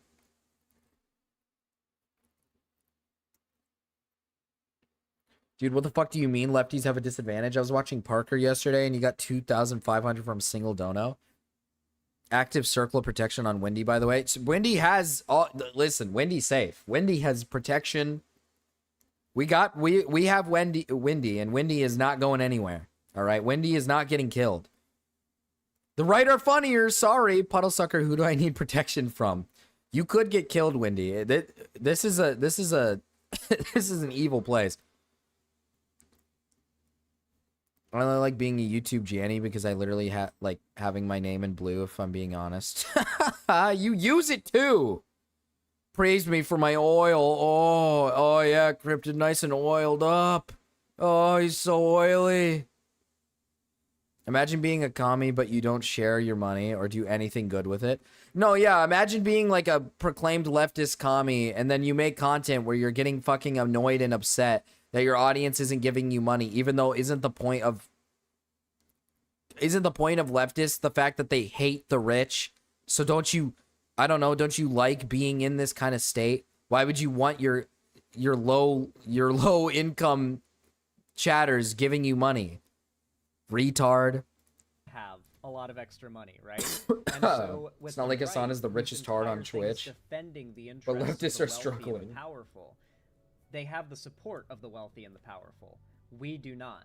Dude, what the fuck do you mean lefties have a disadvantage? I was watching Parker yesterday and you got 2,500 from single dono. Active circle of protection on Wendy, by the way. Wendy has all, listen, Wendy's safe. Wendy has protection. We have Wendy, and Wendy is not going anywhere. All right, Wendy is not getting killed. The right are funnier. Sorry, puddle sucker. Who do I need protection from? You could get killed, Wendy. This is an evil place. I really like being a YouTube Janny because I literally like having my name in blue, if I'm being honest. You use it too. Praise me for my oil. Oh yeah, Cryptid nice and oiled up. Oh, he's so oily. Imagine being a commie, but you don't share your money or do anything good with it. No, yeah, imagine being like a proclaimed leftist commie, and then you make content where you're getting fucking annoyed and upset that your audience isn't giving you money, even though isn't the point of leftists the fact that they hate the rich? So don't you, I don't know, don't you like being in this kind of state? Why would you want your low income chatters giving you money? Retard. Have a lot of extra money, right? And so with it's not like Hassan is the richest tard on Twitch, defending the but interests leftists of are the wealthy and struggling. the powerful. They have the support of the wealthy and the powerful. We do not.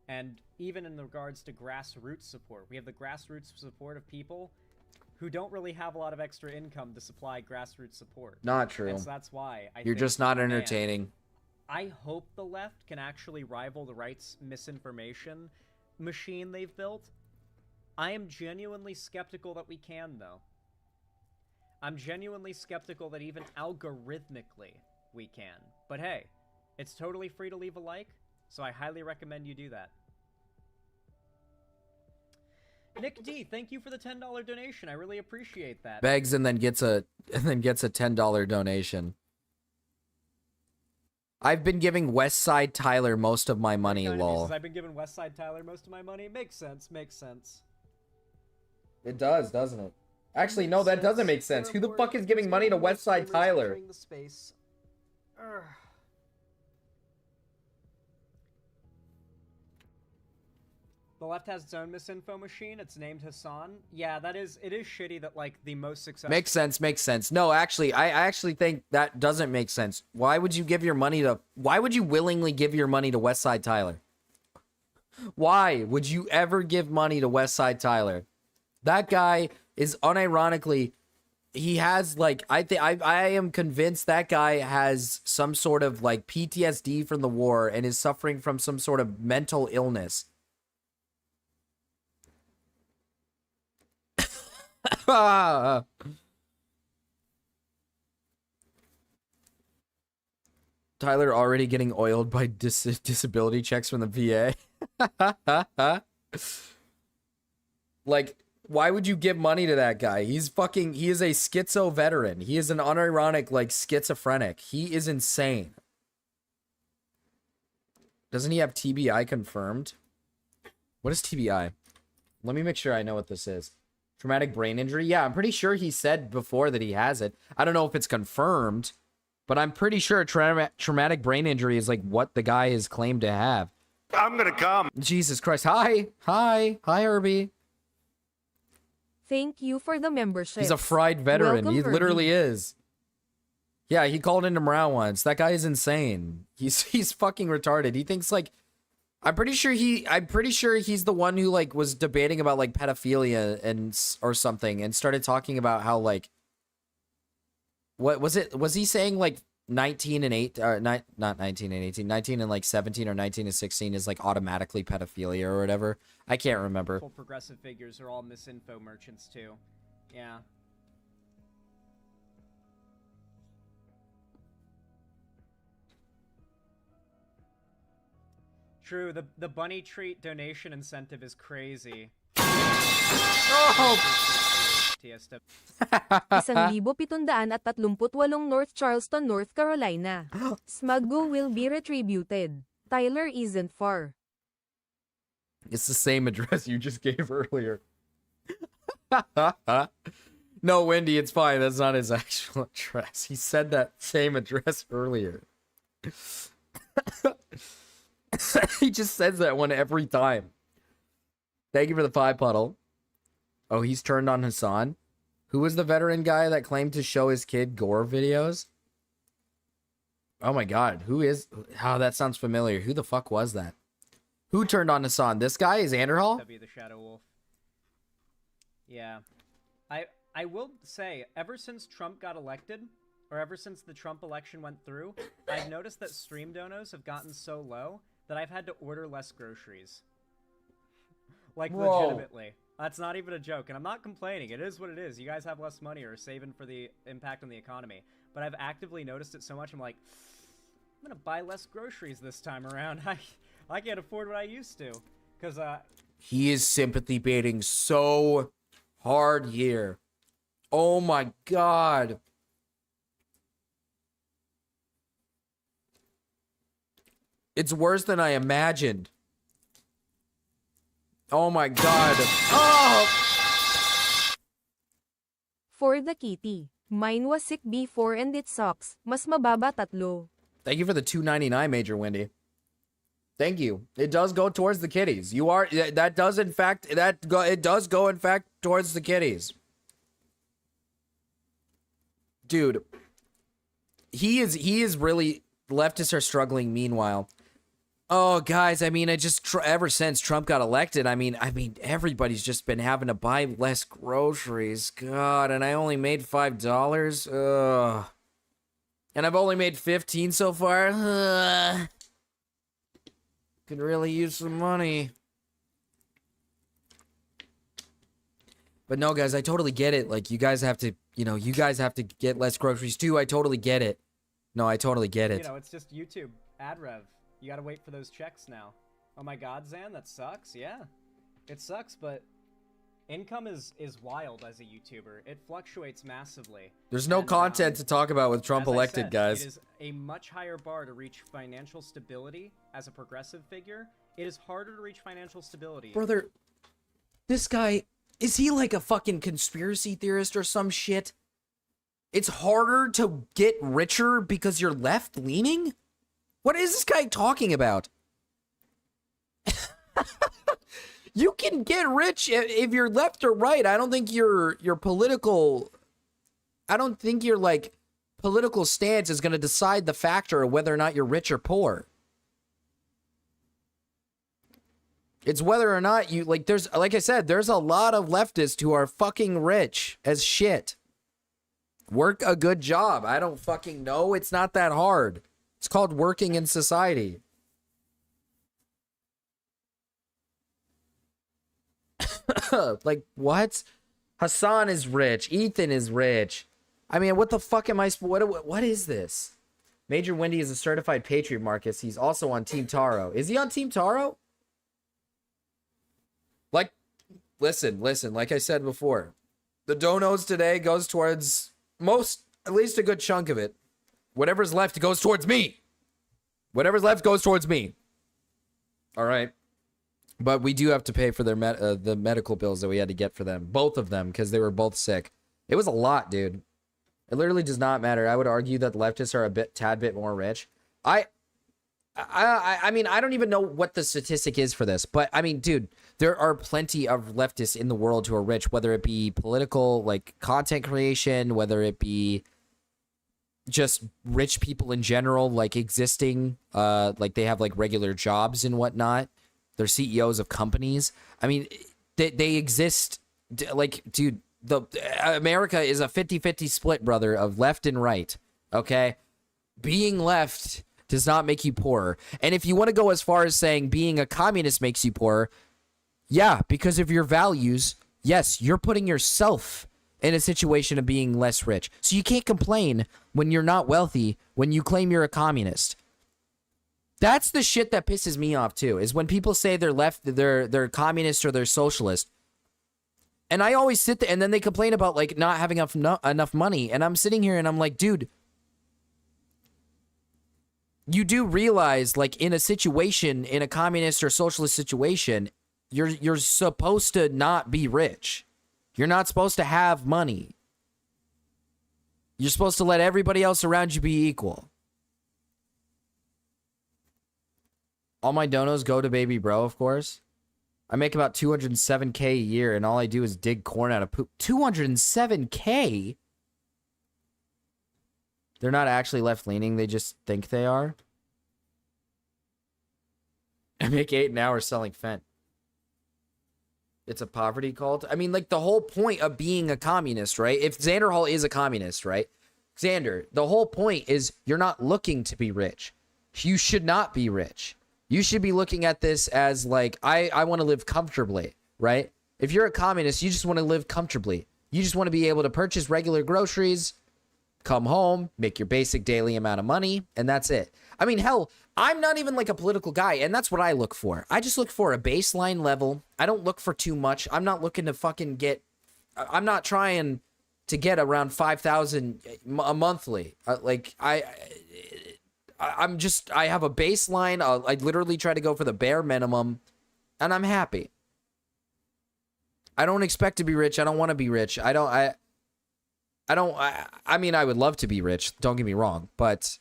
And even in regards to grassroots support, we have the grassroots support of people who don't really have a lot of extra income to supply grassroots support. Not true. And so that's why You're just not entertaining. I hope the left can actually rival the right's misinformation machine they've built. I am genuinely skeptical that we can, though. I'm genuinely skeptical that even algorithmically we can. But hey, it's totally free to leave a like, so I highly recommend you do that. Nick D, thank you for the $10 donation. I really appreciate that. Begs and then gets a $10 donation. I've been giving Westside Tyler most of my money, lol. I've been giving Westside Tyler most of my money. Makes sense, makes sense. It does, doesn't it? Actually, no, that doesn't make sense. Who the fuck is giving money to Westside Tyler? The space. The left has its own misinfo machine. It's named Hassan. Yeah, it is shitty that like the most successful. Makes sense. No, actually, I actually think that doesn't make sense. Why would you willingly give your money to Westside Tyler? Why would you ever give money to Westside Tyler? That guy is unironically, he has like, I am convinced that guy has some sort of like PTSD from the war and is suffering from some sort of mental illness. Tyler already getting oiled by disability checks from the VA. Like, Why would you give money to that guy? He is a schizo veteran. He is an unironic, like, schizophrenic. He is insane. Doesn't he have TBI confirmed? What is TBI? Let me make sure I know what this is. Traumatic brain injury? Yeah, I'm pretty sure he said before that he has it. I don't know if it's confirmed, but I'm pretty sure traumatic brain injury is like what the guy is claimed to have. I'm gonna come. Jesus Christ. Hi, Herbie. Thank you for the membership. He's a fried veteran. Welcome, He Herbie. literally is. Yeah, he called into Morale once. That guy is insane. He's fucking retarded. He thinks like I'm pretty sure he's the one who like was debating about like pedophilia and or something and started talking about how like what was it? Was he saying like 19 and 8 or not 19 and 18, 19 and like 17 or 19 and 16 is like automatically pedophilia or whatever? I can't remember. Full progressive figures are all misinfo merchants too. Yeah. True, the bunny treat donation incentive is crazy. Oh! Isang 1,738 North Charleston, North Carolina. Smuggo will be retributed. Tyler isn't far. It's the same address you just gave earlier. No, Wendy, it's fine. That's not his actual address. He said that same address earlier. He just says that one every time. Thank you for the 5 puddle. Oh, he's turned on Hassan. Who was the veteran guy that claimed to show his kid gore videos? Oh my god, who is... Oh, that sounds familiar. Who the fuck was that? Who turned on Hassan? This guy is Anderhall? W the Shadow Wolf. Yeah. I will say, ever since Trump got elected, or ever since the Trump election went through, I've noticed that stream donos have gotten so low that I've had to order less groceries. Like, Whoa. legitimately. That's not even a joke, and I'm not complaining. It is what it is. You guys have less money or are saving for the impact on the economy. But I've actively noticed it so much, I'm like, I'm gonna buy less groceries this time around. I can't afford what I used to. Because, He is sympathy baiting so hard here. Oh my god. It's worse than I imagined. Oh my god. Oh! For the kitty. Mine was sick before and it sucks. Mas mababa 3. Thank you for the $2.99, Major Wendy. Thank you. It does go towards the kitties. It does go in fact towards the kitties. Dude, he is really... Leftists are struggling meanwhile. Oh, guys, I mean, ever since Trump got elected, I mean, everybody's just been having to buy less groceries. God, and I only made $5. Ugh. And I've only made 15 so far. Ugh. Could really use some money. But no, guys, I totally get it. Like, you guys have to, you guys have to get less groceries too. I totally get it. No, I totally get it. it's just YouTube ad rev. You gotta wait for those checks now. Oh my god, Zan, that sucks. Yeah, it sucks, but income is wild as a YouTuber. It fluctuates massively. There's no content to talk about with Trump as I elected, said, guys. It is a much higher bar to reach financial stability as a progressive figure. It is harder to reach financial stability. Brother, this guy, is he like a fucking conspiracy theorist or some shit? It's harder to get richer because you're left-leaning? What is this guy talking about? You can get rich if you're left or right. I don't think your political... I don't think your, like, political stance is going to decide the factor of whether or not you're rich or poor. It's whether or not you, like, there's, like I said, there's a lot of leftists who are fucking rich as shit. Work a good job. I don't fucking know. It's not that hard. It's called working in society. Like, what? Hassan is rich. Ethan is rich. I mean, what the fuck am I... What is this? Major Wendy is a certified Patriot, Marcus. He's also on Team Taro. Is he on Team Taro? Like, listen, like I said before, the donos today goes towards at least a good chunk of it. Whatever's left goes towards me. Whatever's left goes towards me. All right. But we do have to pay for their the medical bills that we had to get for them. Both of them, because they were both sick. It was a lot, dude. It literally does not matter. I would argue that leftists are tad bit more rich. I mean, I don't even know what the statistic is for this, but I mean, dude, there are plenty of leftists in the world who are rich, whether it be political, like content creation, whether it be just rich people in general, like existing, like they have like regular jobs and whatnot. They're CEOs of companies. I mean, they exist. Like, dude, America is a 50-50 split, brother, of left and right. Okay, being left does not make you poorer. And if you want to go as far as saying being a communist makes you poorer, yeah, because of your values, yes, you're putting yourself in a situation of being less rich. So you can't complain when you're not wealthy when you claim you're a communist. That's the shit that pisses me off too, is when people say they're left, they're communist or they're socialist. And I always sit there and then they complain about like not having enough money. And I'm sitting here and I'm like, dude, you do realize, like, in a situation, in a communist or socialist situation, you're supposed to not be rich. You're not supposed to have money. You're supposed to let everybody else around you be equal. All my donos go to baby bro, of course. I make about 207K a year, and all I do is dig corn out of poop. 207K? They're not actually left-leaning. They just think they are. I make 8 an hour selling Fent. It's a poverty cult. I mean, like, the whole point of being a communist, right? If Xander Hall is a communist, right? Xander, the whole point is you're not looking to be rich. You should not be rich. You should be looking at this as, like, I want to live comfortably, right? If you're a communist, you just want to live comfortably. You just want to be able to purchase regular groceries, come home, make your basic daily amount of money, and that's it. I mean, hell, I'm not even like a political guy, and that's what I look for. I just look for a baseline level. I don't look for too much. I'm not looking to fucking get... I'm not trying to get around 5,000 a monthly. I have a baseline. I literally try to go for the bare minimum, and I'm happy. I don't expect to be rich. I don't want to be rich. I mean, I would love to be rich. Don't get me wrong, but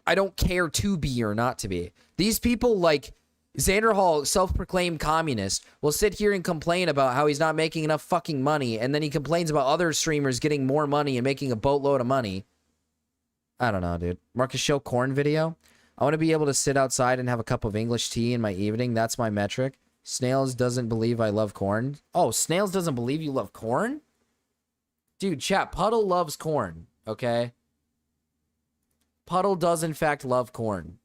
I don't care to be or not to be. These people, like Xander Hall, self-proclaimed communist, will sit here and complain about how he's not making enough fucking money, and then he complains about other streamers getting more money and making a boatload of money. I don't know, dude. Marcus, show corn video. I want to be able to sit outside and have a cup of English tea in my evening. That's my metric. Snails doesn't believe I love corn. Oh, Snails doesn't believe you love corn? Dude, chat, Puddle loves corn, okay? Puddle does, in fact, love corn.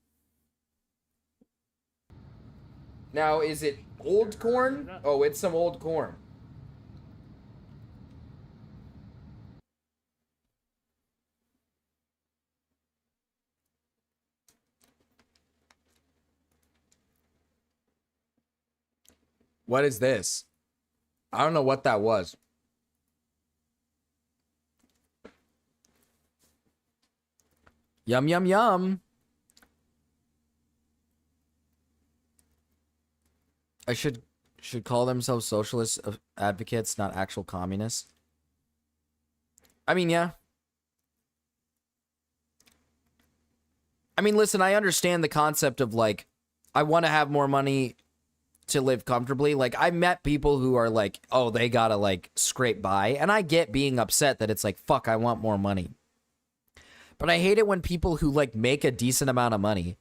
Now, is it old corn? Oh, it's some old corn. What is this? I don't know what that was. Yum, yum, yum. I should call themselves socialist advocates, not actual communists. I mean, yeah. I mean, listen, I understand the concept of, like, I want to have more money to live comfortably. Like, I met people who are like, oh, they gotta, like, scrape by. And I get being upset that it's like, fuck, I want more money. But I hate it when people who, like, make a decent amount of money.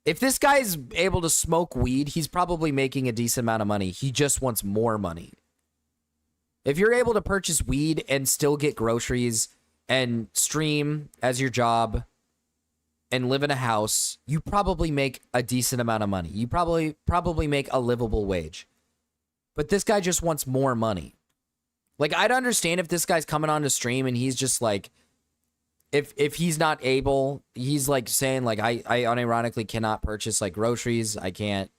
If this guy's able to smoke weed, he's probably making a decent amount of money. He just wants more money. If you're able to purchase weed and still get groceries and stream as your job and live in a house, you probably make a decent amount of money. You probably make a livable wage. But this guy just wants more money. Like, I'd understand if this guy's coming on to stream and he's just like, if he's not able, he's like saying like, I unironically cannot purchase like groceries. I can't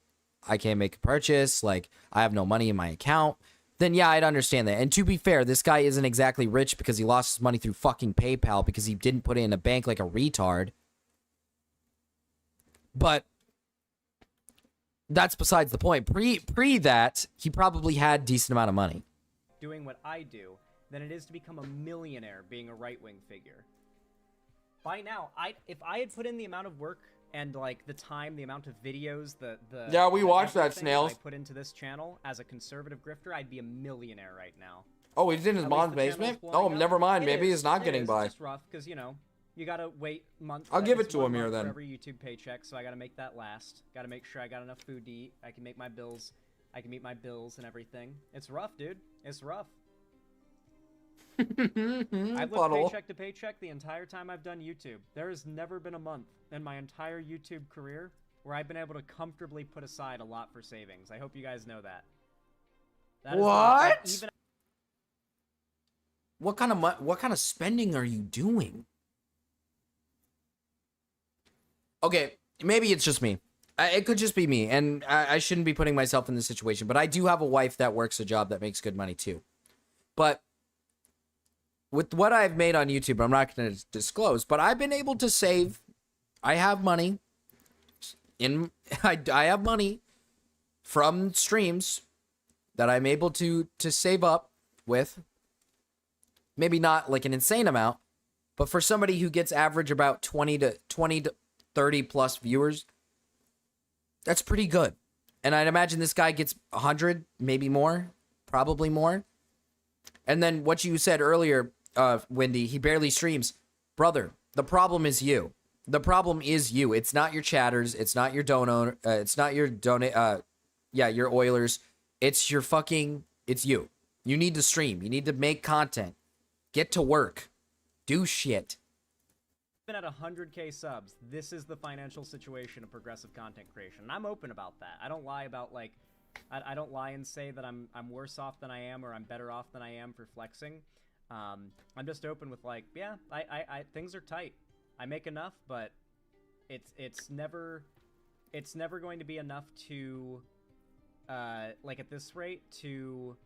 I can't make a purchase, like I have no money in my account, then yeah, I'd understand that. And to be fair, this guy isn't exactly rich because he lost his money through fucking PayPal because he didn't put it in a bank like a retard. But that's besides the point. Pre that, he probably had a decent amount of money. Doing what I do than it is to become a millionaire being a right-wing figure. By now, if I had put in the amount of work and like the time, the amount of videos, Yeah, we watched that, everything Snails. I put into this channel as a conservative grifter, I'd be a millionaire right now. Oh, he's in his At mom's least the channel's basement? blowing Oh, up. never mind. It Maybe is, he's not it getting is. by. It's just rough because, you know, you gotta wait months. I'll give it it's to 1 him here month for then. every YouTube paycheck, so I gotta make that last. Gotta make sure I got enough food to eat. I can make my bills. I can meet my bills and everything. It's rough, dude. It's rough. I've lived Puddle. paycheck to paycheck the entire time I've done YouTube. There has never been a month in my entire YouTube career where I've been able to comfortably put aside a lot for savings. I hope you guys know that. That is What? even What kind of spending are you doing? Okay, maybe it's just me. It could just be me, and I shouldn't be putting myself in this situation. But I do have a wife that works a job that makes good money too. But with what I've made on YouTube, I'm not going to disclose. But I've been able to save. I have money. I have money from streams that I'm able to save up with. Maybe not like an insane amount, but for somebody who gets average about 20 to 30 plus viewers, that's pretty good. And I'd imagine this guy gets 100, maybe more, probably more. And then what you said earlier, Wendy, he barely streams. Brother, the problem is you. The problem is you. It's not your chatters. It's not your donor. It's not your your Oilers. It's your it's you. You need to stream. You need to make content. Get to work. Do shit. at 100K subs, this is the financial situation of progressive content creation. And I'm open about that. I don't lie about, like, I don't lie and say that I'm worse off than I am or I'm better off than I am for flexing. I'm just open with, like, yeah, I things are tight. I make enough, but it's never going to be enough to, like, at this rate, to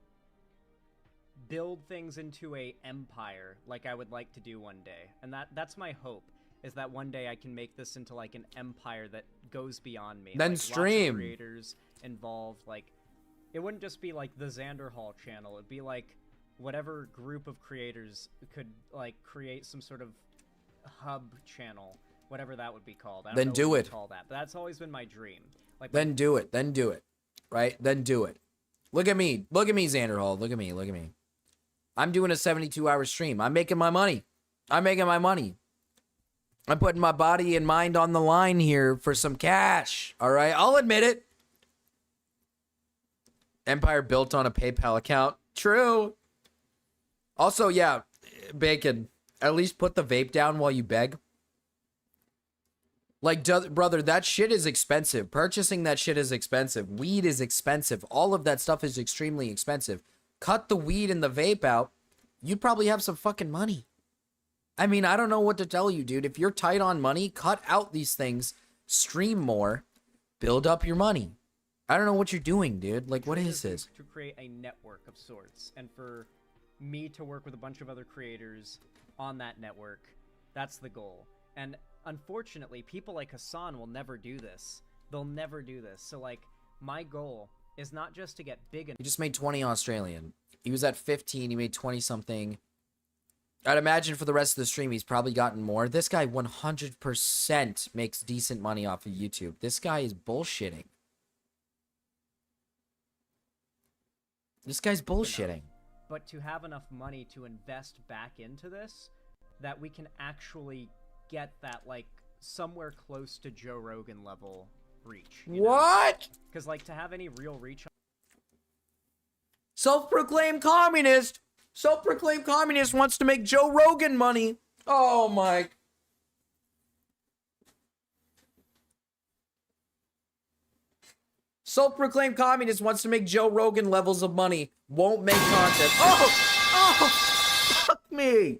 build things into a empire like I would like to do one day. And that's my hope, is that one day I can make this into like an empire that goes beyond me. Then like, stream. lots of creators involved. Like, it wouldn't just be like the Xander Hall channel. It'd be like whatever group of creators could like create some sort of hub channel, whatever that would be called. I don't Then know do what it. you'd call that, but that's always been my dream. Like, Then do it. Then do it. Right? Then do it. Look at me. Look at me, Xander Hall. Look at me. Look at me. I'm doing a 72-hour stream. I'm making my money. I'm making my money. I'm putting my body and mind on the line here for some cash. All right? I'll admit it. Empire built on a PayPal account. True. Also, yeah, Bacon, at least put the vape down while you beg. Like, brother, that shit is expensive. Purchasing that shit is expensive. Weed is expensive. All of that stuff is extremely expensive. Cut the weed and the vape out, you'd probably have some fucking money. I mean, I don't know what to tell you, dude. If you're tight on money, cut out these things, stream more, build up your money. I don't know what you're doing, dude. Like, what is this? To create a network of sorts, and for me to work with a bunch of other creators on that network. That's the goal. And unfortunately, people like Hassan will never do this. They'll never do this. So, like, my goal is not just to get big enough. He just made 20 Australian. He was at 15. He made 20 something. I'd imagine for the rest of the stream, he's probably gotten more. This guy 100% makes decent money off of YouTube. This guy is bullshitting. This guy's bullshitting. But to have enough money to invest back into this, that we can actually get that, like, somewhere close to Joe Rogan level reach. What? Because, like, to have any real reach. Self-proclaimed communist. Self-proclaimed communist wants to make Joe Rogan money. Oh my. Self-proclaimed communist wants to make Joe Rogan levels of money. Won't make content. Oh, fuck me.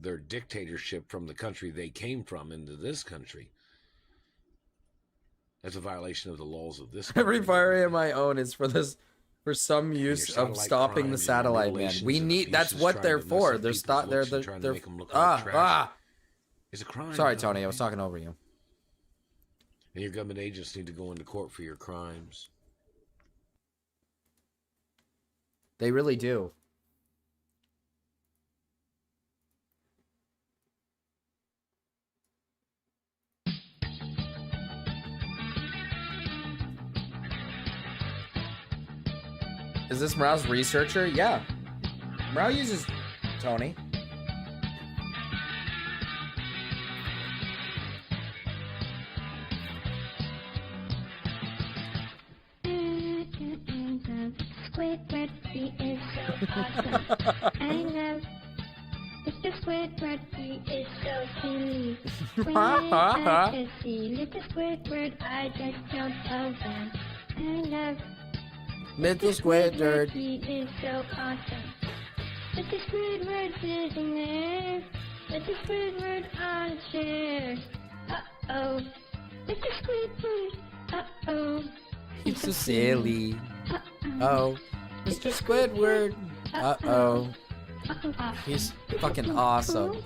their dictatorship from the country they came from into this country. That's a violation of the laws of this country. Every fire area I own is for this, for some use of satellite stopping the crimes and your satellite man. mutilations We and need. That's abuses what trying they're to mess for. up They're people's stop. They're looks and trying to make 'em look like trash. It's a crime. Sorry, though, Tony. I was man. talking over you. And your government agents need to go into court for your crimes. They really do. Is this Morale's researcher? Yeah. Morale uses Tony. Squidward, he is so awesome. I love Mr. Squidward, he is so silly. When I just see little Squidward, I just jump over. I love Little Squidward. He is so awesome. Little Squidward sitting there. Little Squidward on a chair. Uh-oh. Little Squidward. Uh-oh. He's so silly. Oh, Mr. Squidward. Uh-oh. He's fucking awesome.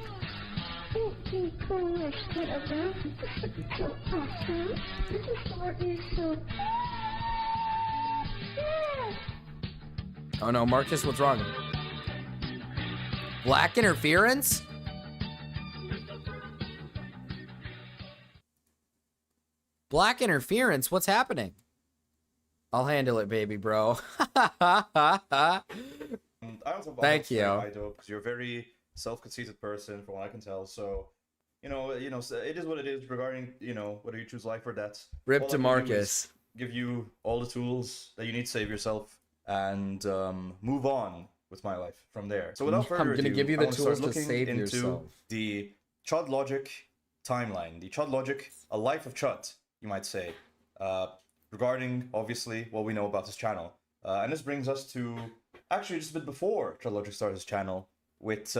Oh no, Marcus, what's wrong? Black interference? Black interference? What's happening? I'll handle it, baby bro. Thank you. Because you're a very self-conceited person, from what I can tell. So, you know, it is what it is regarding, whether you choose life or death. Rip All to I can do Marcus. is give you all the tools that you need to save yourself and move on with my life from there. So without further ado, I'm gonna give you I the want to start tools to looking save into yourself. the Chud Logic timeline, the Chud Logic, a life of Chud, you might say, regarding obviously what we know about his channel. And this brings us to actually just a bit before Chud Logic started his channel, with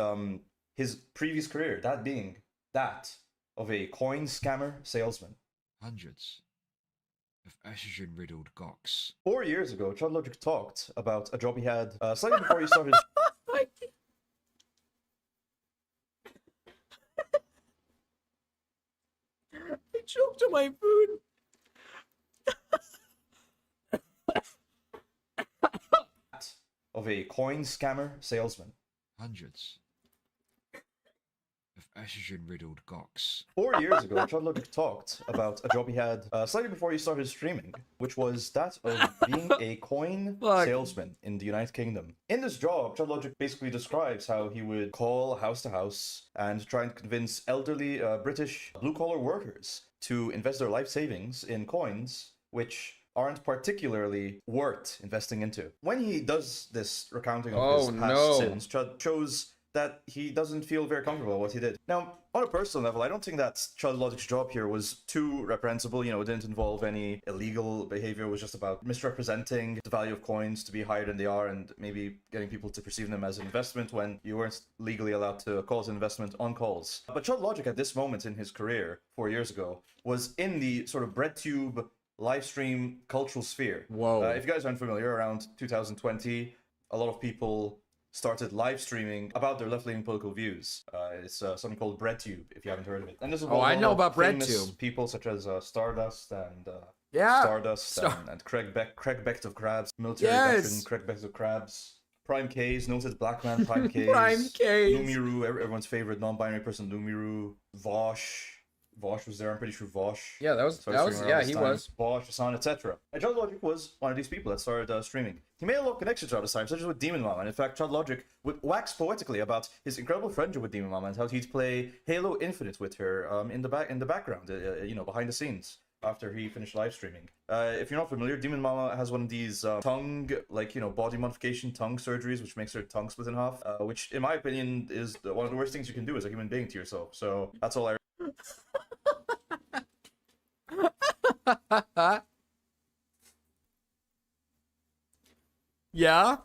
his previous career, that being that of a coin scammer salesman. Hundreds of estrogen-riddled gawks. 4 years ago, Chud Logic talked about a job he had slightly before he started. I choked on my food. Of a coin scammer salesman. Hundreds of estrogen-riddled gawks. 4 years ago, Chud Logic talked about a job he had slightly before he started streaming, which was that of being a coin salesman in the United Kingdom. In this job, Chud Logic basically describes how he would call house to house and try and convince elderly British blue-collar workers to invest their life savings in coins, which aren't particularly worth investing into. When he does this recounting of his past sins, Chud shows that he doesn't feel very comfortable with what he did. Now, on a personal level, I don't think that Chud Logic's job here was too reprehensible. It didn't involve any illegal behavior. It was just about misrepresenting the value of coins to be higher than they are and maybe getting people to perceive them as an investment when you weren't legally allowed to call it an investment on calls. But Chud Logic at this moment in his career, 4 years ago, was in the sort of breadtube live stream cultural sphere. Whoa. If you guys aren't familiar, around 2020, a lot of people started live streaming about their left-leaning political views. It's something called BreadTube, if you haven't heard of it. And this is I know about famous BreadTube. people such as Stardust and Yeah. and Craig Becht of Crabs, military veteran Craig Becht of Crabs, Prime K's, noted black man Prime K's, Prime K's. Lumiru, everyone's favorite non-binary person, Lumiru, Vosh was there, I'm pretty sure Vosh. Yeah, that was he was. Vosh, Hassan, etc. And Chud Logic was one of these people that started streaming. He made a lot of connections throughout his time, such as with Demon Mama. And in fact, Chud Logic would wax poetically about his incredible friendship with Demon Mama and how he'd play Halo Infinite with her in the background, behind the scenes, after he finished live streaming. If you're not familiar, Demon Mama has one of these tongue, body modification tongue surgeries, which makes her tongue split in half, which, in my opinion, is one of the worst things you can do as a human being to yourself. So that's all I. Yeah,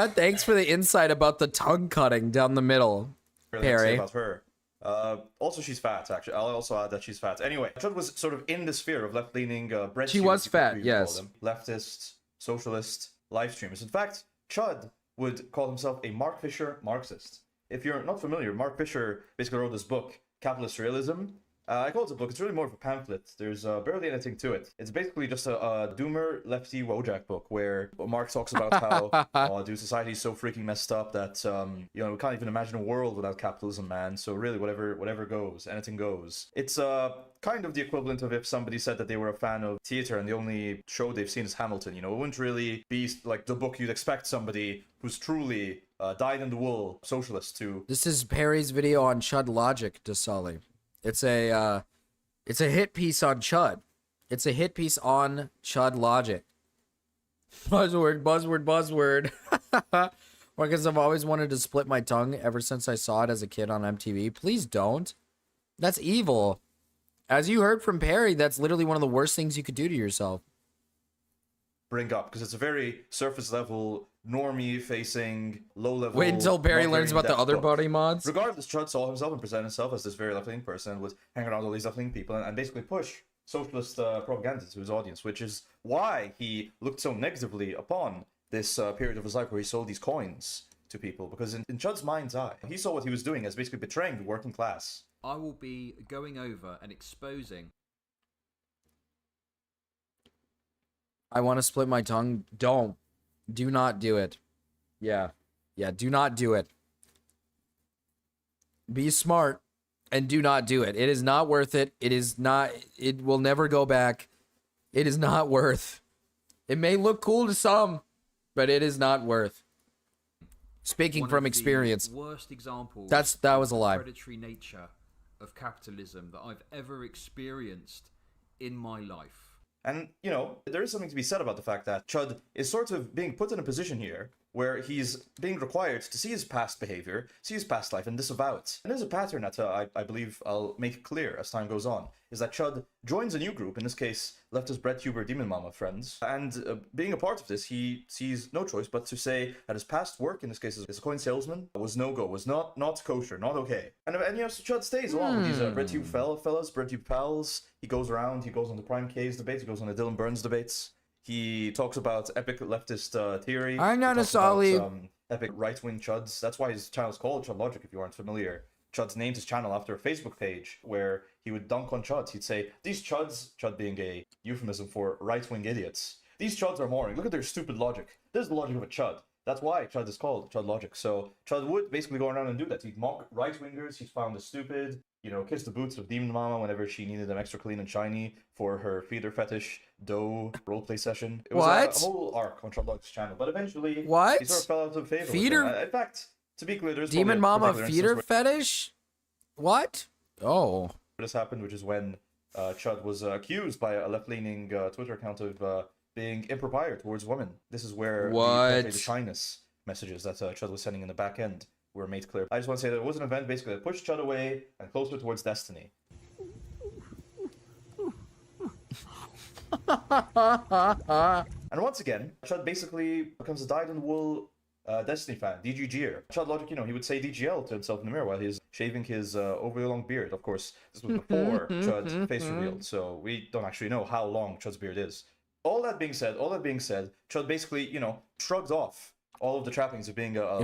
thanks for the insight about the tongue cutting down the middle. really have to say Perry. about her. Also, she's fat, actually. I'll also add that she's fat. Anyway, Chud was sort of in the sphere of left-leaning bread She tubers, was you could fat, call yes. them. Leftist, socialist, live streamers. In fact, Chud would call himself a Mark Fisher Marxist. If you're not familiar, Mark Fisher basically wrote this book, Capitalist Realism. I call it a book. It's really more of a pamphlet. There's barely anything to it. It's basically just a doomer, lefty Wojak book where Marx talks about how dude, society's so freaking messed up that you know, we can't even imagine a world without capitalism, man. So really, whatever goes, anything goes. It's kind of the equivalent of if somebody said that they were a fan of theater and the only show they've seen is Hamilton. You know, it wouldn't really be like the book you'd expect somebody who's truly dyed-in-the-wool socialist to. This is Perry's video on Chud Logic, Desali. It's a hit piece on Chud. It's a hit piece on Chud Logic. Buzzword, buzzword, buzzword. Because I've always wanted to split my tongue ever since I saw it as a kid on MTV. Please don't. That's evil. As you heard from Perry, that's literally one of the worst things you could do to yourself. Bring up, because it's a very surface level, normie facing, low level. Wait until Perry not learns very about the in-depth other book. body mods. Regardless, Chud saw himself and presented himself as this very left-leaning person and would hang around all these left-leaning people and basically push socialist propaganda to his audience, which is why he looked so negatively upon this period of his life where he sold these coins to people, because in Chud's mind's eye, he saw what he was doing as basically betraying the working class. I will be going over and exposing. I want to split my tongue. Don't. Do not do it. Yeah. Yeah, do not do it. Be smart and do not do it. It is not worth it. It is not. It will never go back. It is not worth. It may look cool to some, but it is not worth. Speaking One from of experience. The worst examples. That was a lie. Of the predatory nature of capitalism that I've ever experienced in my life. And, you know, there is something to be said about the fact that Chud is sort of being put in a position here where he's being required to see his past behavior, see his past life, and disavow it. And there's a pattern that I believe I'll make clear as time goes on, is that Chud joins a new group, in this case, leftist breadtuber Demon Mama friends, and being a part of this, he sees no choice but to say that his past work, in this case as a coin salesman, was no-go, was not kosher, not okay. And you know, so Chud stays along with these breadtube fellas, breadtube pals. He goes around, he goes on the Prime K's debates, he goes on the Dylan Burns debates. He talks about epic leftist theory. I'm not He a talks about, solid. epic right-wing Chuds. That's why his channel is called Chud Logic, if you aren't familiar. Chud's named his channel after a Facebook page where he would dunk on Chuds. He'd say, these Chuds, Chud being a euphemism for right-wing idiots, these Chuds are boring. Look at their stupid logic. This is the logic of a Chud. That's why Chud is called Chud Logic. So Chud would basically go around and do that. He'd mock right-wingers. He's found as stupid. You know, kiss the boots of Demon Mama whenever she needed them extra clean and shiny for her feeder fetish dough roleplay session. It was a whole arc on Chud Logic's channel, but eventually he sort of fell out of favor. Feeder? With them. In fact, to be clear, there's Demon probably a Mama particular feeder instance where fetish? What? Oh. this happened, which is when Chud was accused by a left-leaning Twitter account of being impropriety towards women. This is where the shyness messages that Chud was sending in the back end were made clear. I just want to say that it was an event basically that pushed Chud away and closer towards destiny. And once again, Chud basically becomes a dyed-in-the-wool Destiny fan, DGGer. Chud Logic, you know, he would say DGL to himself in the mirror while he's shaving his overly long beard. Of course, this was before Chud's face revealed, so we don't actually know how long Chud's beard is. All that being said, Chud basically, you know, shrugged off all of the trappings of being a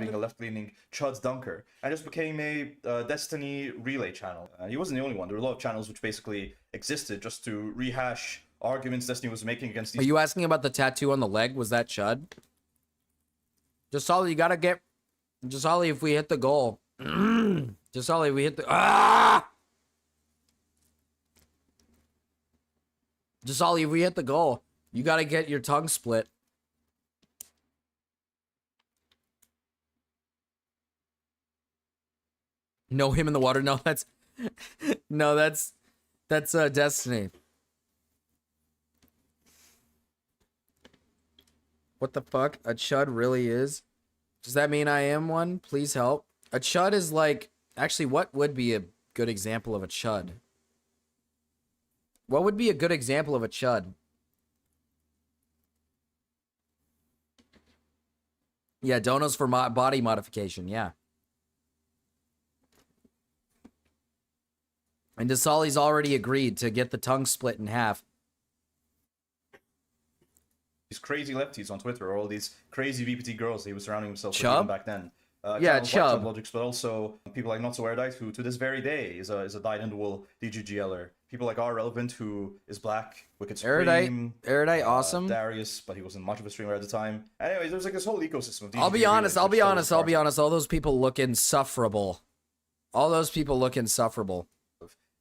being a left-leaning Chud's dunker, and just became a Destiny relay channel. He wasn't the only one. There were a lot of channels which basically existed just to rehash arguments Destiny was making against these. Are you asking about the tattoo on the leg? Was that Chud? Just Ollie, you gotta get. Just Ollie, if we hit the goal. Just Ollie, we hit the. Just Ollie, if we hit the goal, you gotta get your tongue split. No, him in the water. No, that's. No, that's Destiny. What the fuck? A Chud really is? Does that mean I am one? Please help. A Chud is like... Actually, what would be a good example of a Chud? What would be a good example of a Chud? Yeah, donos for body modification, yeah. And Dasali's already agreed to get the tongue split in half. These crazy lefties on Twitter, or all these crazy VPT girls he was surrounding himself with Chubb? even back then. Yeah, Chubb. Chubb. Logics, but also people like Not So Erudite, who to this very day is a dyed-in-the-wool DGGLer. People like R Relevant, who is black, Wicked Supreme. Erudite, awesome. Darius, but he wasn't much of a streamer at the time. Anyways, there's like this whole ecosystem of DGG. I'll be honest. relays, I'll which be honest. All those people look insufferable. All those people look insufferable.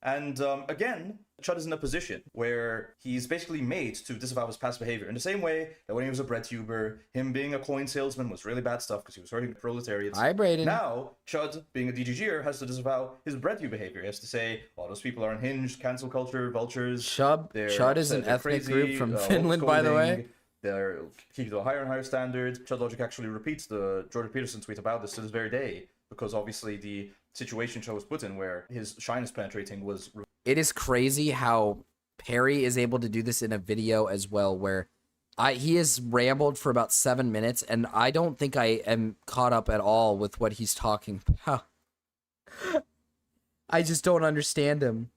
And again, Chud is in a position where he's basically made to disavow his past behavior. In the same way that when he was a bread tuber, him being a coin salesman was really bad stuff because he was hurting the proletariats. Hi, Brayden. Now, Chud, being a DGGer, has to disavow his bread tube behavior. He has to say, oh, those people are unhinged, cancel culture, vultures. Chud is an ethnic group from Finland, by the way. They're keeping to a higher and higher standard. Chud Logic actually repeats the Jordan Peterson tweet about this to this very day, because obviously the situation Chud was put in where his shyness penetrating was... It is crazy how Perry is able to do this in a video as well, where he has rambled for about 7 minutes, and I don't think I am caught up at all with what he's talking about. I just don't understand him.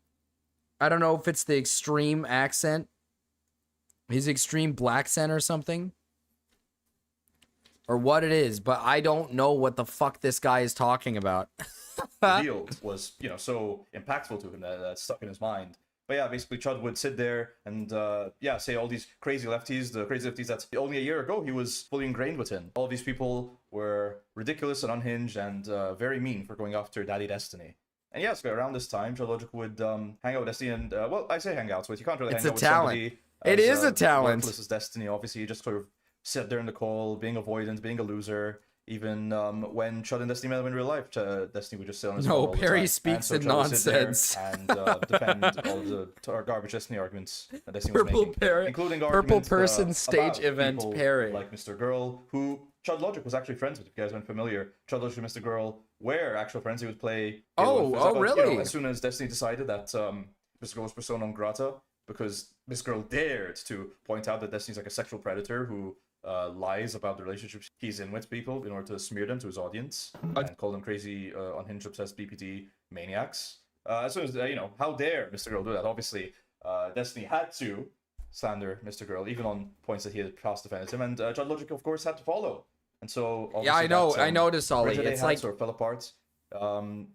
I don't know if it's the extreme accent, his extreme black accent or something, or what it is, but I don't know what the fuck this guy is talking about. Revealed was, you know, so impactful to him that stuck in his mind. But yeah, basically Chud would sit there and say all these crazy lefties, the crazy lefties that only a year ago he was fully ingrained within. All of these people were ridiculous and unhinged and very mean for going after Daddy Destiny. And yes, around this time, Chud Logic would hang out with Destiny and, well, I say hang out, so you can't really It's hang a out with talent. somebody It is a talent. worthless as Destiny, obviously. He just sort of sat there in the call, being avoidant, being a loser. Even when Chud and Destiny met him in real life, Destiny would just sit on his phone all the Perry time. speaks and in so Chud would sit there nonsense. and defend all the garbage Destiny arguments that Destiny was making, including Purple arguments person stage about event people Perry. like Mr. Girl, who Chud Logic was actually friends with. If you guys aren't familiar, Chud Logic and Mr. Girl were actual friends. He would play. Really? As soon as Destiny decided that Mr. Girl was persona non grata, because Miss Girl dared to point out that Destiny's like a sexual predator who lies about the relationships he's in with people in order to smear them to his audience and call them crazy, unhinged, obsessed BPD maniacs. As soon as, how dare Mr. Girl do that? Obviously, Destiny had to slander Mr. Girl, even on points that he had past defended him, and Chud Logic, of course, had to follow. And so, Yeah, I know, I noticed, Ollie. It's like sort of fell apart.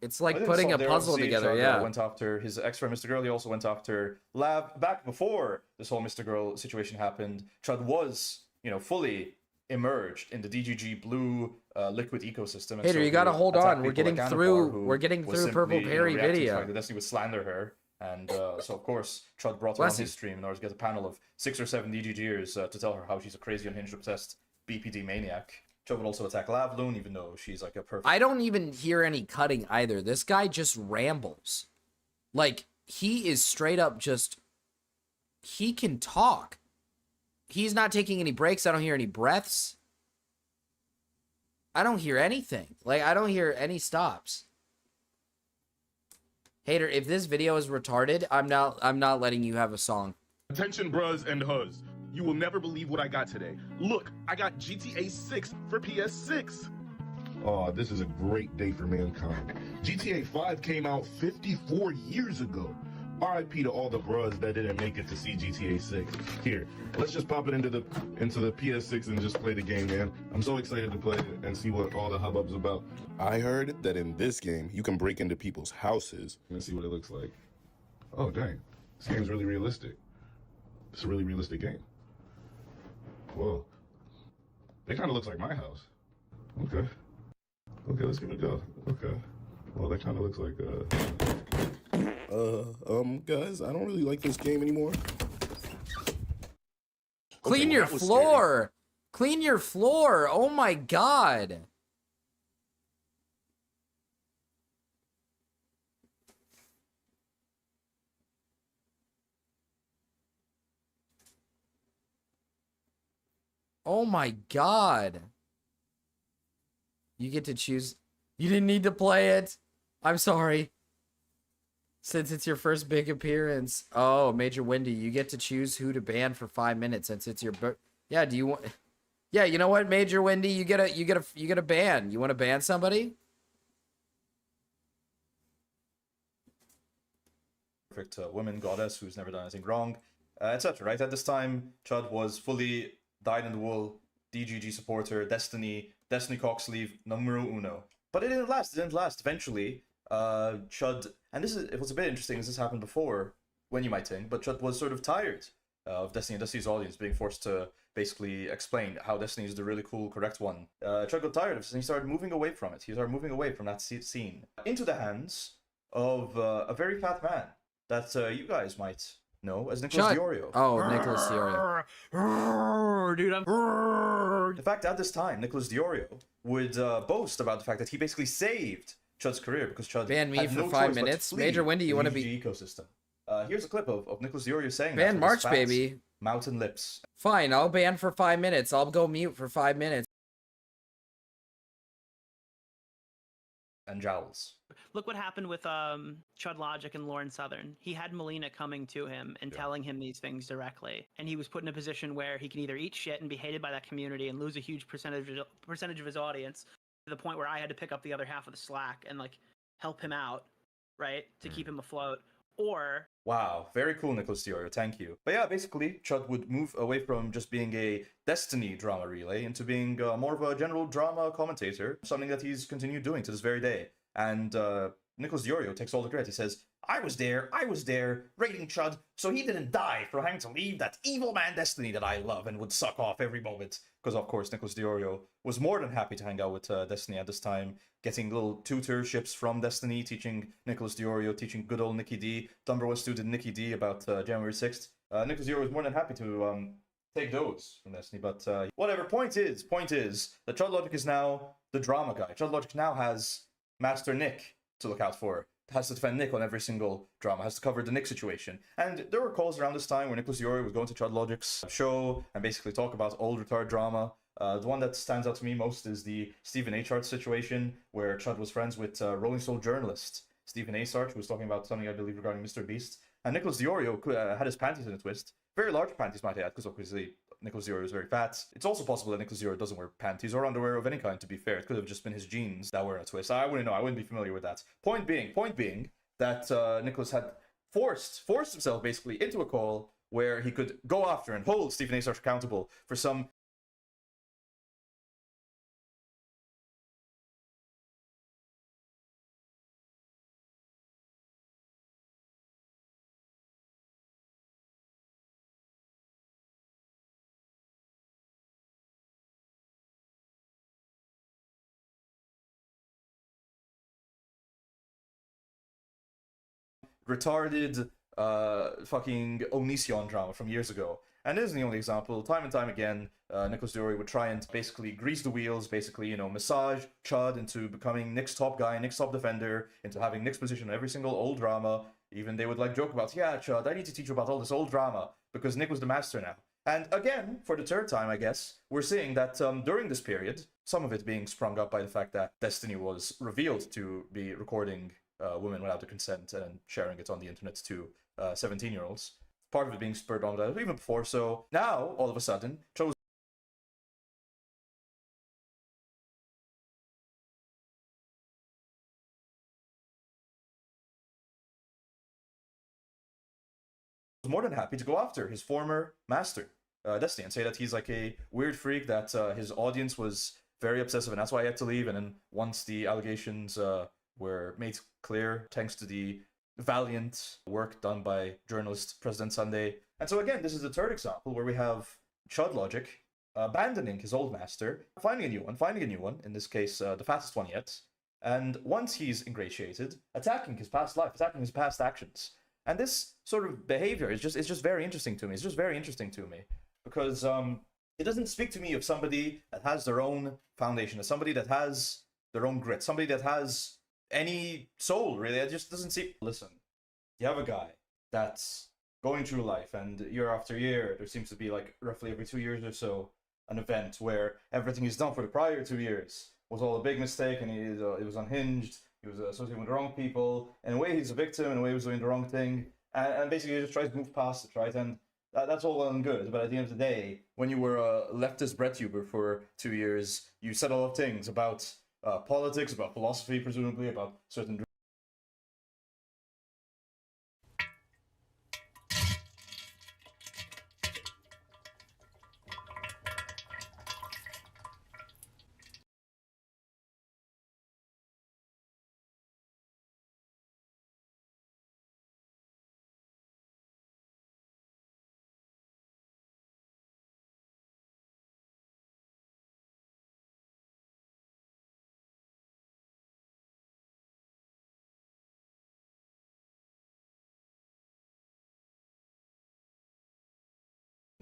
It's like putting a puzzle together. Chud, Yeah. went after his ex-friend Mr. Girl. He also went after Lab back before this whole Mr. Girl situation happened. Chud was, fully emerged in the DGG blue liquid ecosystem. And Hater, you gotta hold attacked on. We're people getting like through. Anabar, who We're getting was through Purple simply, Perry reacting to the video. fact that Destiny would slander her. And so, of course, Chud brought her Bless on you. his stream in order to get a panel of 6 or 7 DGGers to tell her how she's a crazy, unhinged, obsessed BPD maniac. Chud would also attack Lavloon, even though she's like a perfect... I don't even hear any cutting either. This guy just rambles. Like, he is straight up just... He can talk. He's not taking any breaks. I don't hear any breaths. I don't hear anything. Like, I don't hear any stops. Hater, if this video is retarded, I'm not letting you have a song. Attention, bros and hoes. You will never believe what I got today. Look, I got GTA 6 for PS6. Oh, this is a great day for mankind. GTA 5 came out 54 years ago. RIP to all the bros that didn't make it to see GTA 6. Here, let's just pop it into the PS6 and just play the game, man. I'm so excited to play it and see what all the hubbub's about. I heard that in this game, you can break into people's houses. Let's see what it looks like. Oh, dang. This game's really realistic. It's a really realistic game. Whoa. It kind of looks like my house. Okay. Okay, let's give it a go. Okay. Well, that kind of looks like, guys, I don't really like this game anymore. Clean your floor. Clean your floor. Oh my god. Oh my god. You get to choose. You didn't need to play it. I'm sorry. Since it's your first big appearance. Oh, Major Wendy, you get to choose who to ban for 5 minutes since it's your yeah, do you want Yeah, you know what, Major Wendy, you get a ban. You want to ban somebody? perfect woman, goddess, who's never done anything wrong, etc. Right? At this time, Chud was fully dyed-in-the-wool DGG supporter, Destiny cock sleeve numero uno. But it didn't last. Eventually, Chud, and it was a bit interesting as this happened before, when you might think, but Chud was sort of tired of Destiny and Destiny's audience being forced to basically explain how Destiny is the really cool, correct one. Chud got tired of it, and he started moving away from it. He started moving away from that scene into the hands of a very fat man that you guys might know as Nicholas Diorio. Oh, Nicholas Diorio. Dude, in fact, at this time, Nicholas Diorio would boast about the fact that he basically saved Chud's career because Chud ban me had for no 5 choice but minutes. to flee Major Wendy, you the want to DGG be ecosystem. Here's a clip of Nicholas Diorio saying ban that. March, baby. Mountain lips. Fine, I'll ban for 5 minutes. I'll go mute for 5 minutes. And jowls. Look what happened with Chud Logic and Lauren Southern. He had Melina coming to him and telling him these things directly, and he was put in a position where he can either eat shit and be hated by that community and lose a huge percentage of his audience, to the point where I had to pick up the other half of the slack and like help him out, right, to keep him afloat, or Wow, very cool, Nicholas Diorio, thank you. But yeah, basically, Chud would move away from just being a Destiny drama relay into being more of a general drama commentator, something that he's continued doing to this very day. And Nicholas Diorio takes all the credit. He says, I was there, raiding Chud, so he didn't die for having to leave that evil man Destiny that I love and would suck off every moment. Because, of course, Nicholas Diorio was more than happy to hang out with Destiny at this time, getting little tutorships from Destiny, teaching Nicholas Diorio, teaching good old Nikki D, number one student Nikki D about January 6th. Nicholas Diorio was more than happy to take those from Destiny, but whatever. Point is that Chud Logic is now the drama guy. Chud Logic now has Master Nick to look out for. Has to defend Nick on every single drama, has to cover the Nick situation. And there were calls around this time where Nicholas Diorio would go into Chud Logic's show and basically talk about old retard drama. The one that stands out to me most is the Stephen A. Chart situation, where Chud was friends with Rolling Stone journalist Stephen A. Chart, who was talking about something, I believe, regarding Mr. Beast. And Nicholas Diorio had his panties in a twist. Very large panties, might I add, because obviously Nicholas Diorio is very fat. It's also possible that Nicholas Diorio doesn't wear panties or underwear of any kind, to be fair. It could have just been his jeans that were in a twist. I wouldn't know. I wouldn't be familiar with that. Point being that Nicholas had forced himself basically into a call where he could go after and hold Stephen A. Chart accountable for some retarded fucking Onision drama from years ago. And this isn't the only example. Time and time again, Nicholas Diorio would try and basically grease the wheels, basically, you know, massage Chud into becoming Nick's top guy, Nick's top defender, into having Nick's position in every single old drama. Even they would like joke about, yeah, Chud, I need to teach you about all this old drama, because Nick was the master now. And again, for the third time, I guess, we're seeing that during this period, some of it being sprung up by the fact that Destiny was revealed to be recording women without their consent and sharing it on the internet to 17-year-olds. Part of it being spurred on that even before. So now, all of a sudden, Chud was more than happy to go after his former master, Destiny, and say that he's like a weird freak, that his audience was very obsessive and that's why he had to leave. And then once the allegations were made clear, thanks to the valiant work done by journalist President Sunday. And so again, this is the third example where we have Chud Logic abandoning his old master, finding a new one, in this case the fattest one yet, and once he's ingratiated, attacking his past life, attacking his past actions. And this sort of behavior is just very interesting to me. It's just very interesting to me because it doesn't speak to me of somebody that has their own foundation, as somebody that has their own grit, somebody that has any soul, really. It just doesn't seem... Listen, you have a guy that's going through life, and year after year, there seems to be, like, roughly every 2 years or so, an event where everything he's done for the prior 2 years was all a big mistake, and it was unhinged, he was associated with the wrong people. In a way, he's a victim, in a way, he was doing the wrong thing, and basically he just tries to move past it, right? And that's all well and good, but at the end of the day, when you were a leftist breadtuber for 2 years, you said a lot of things about politics, about philosophy, presumably, about certain...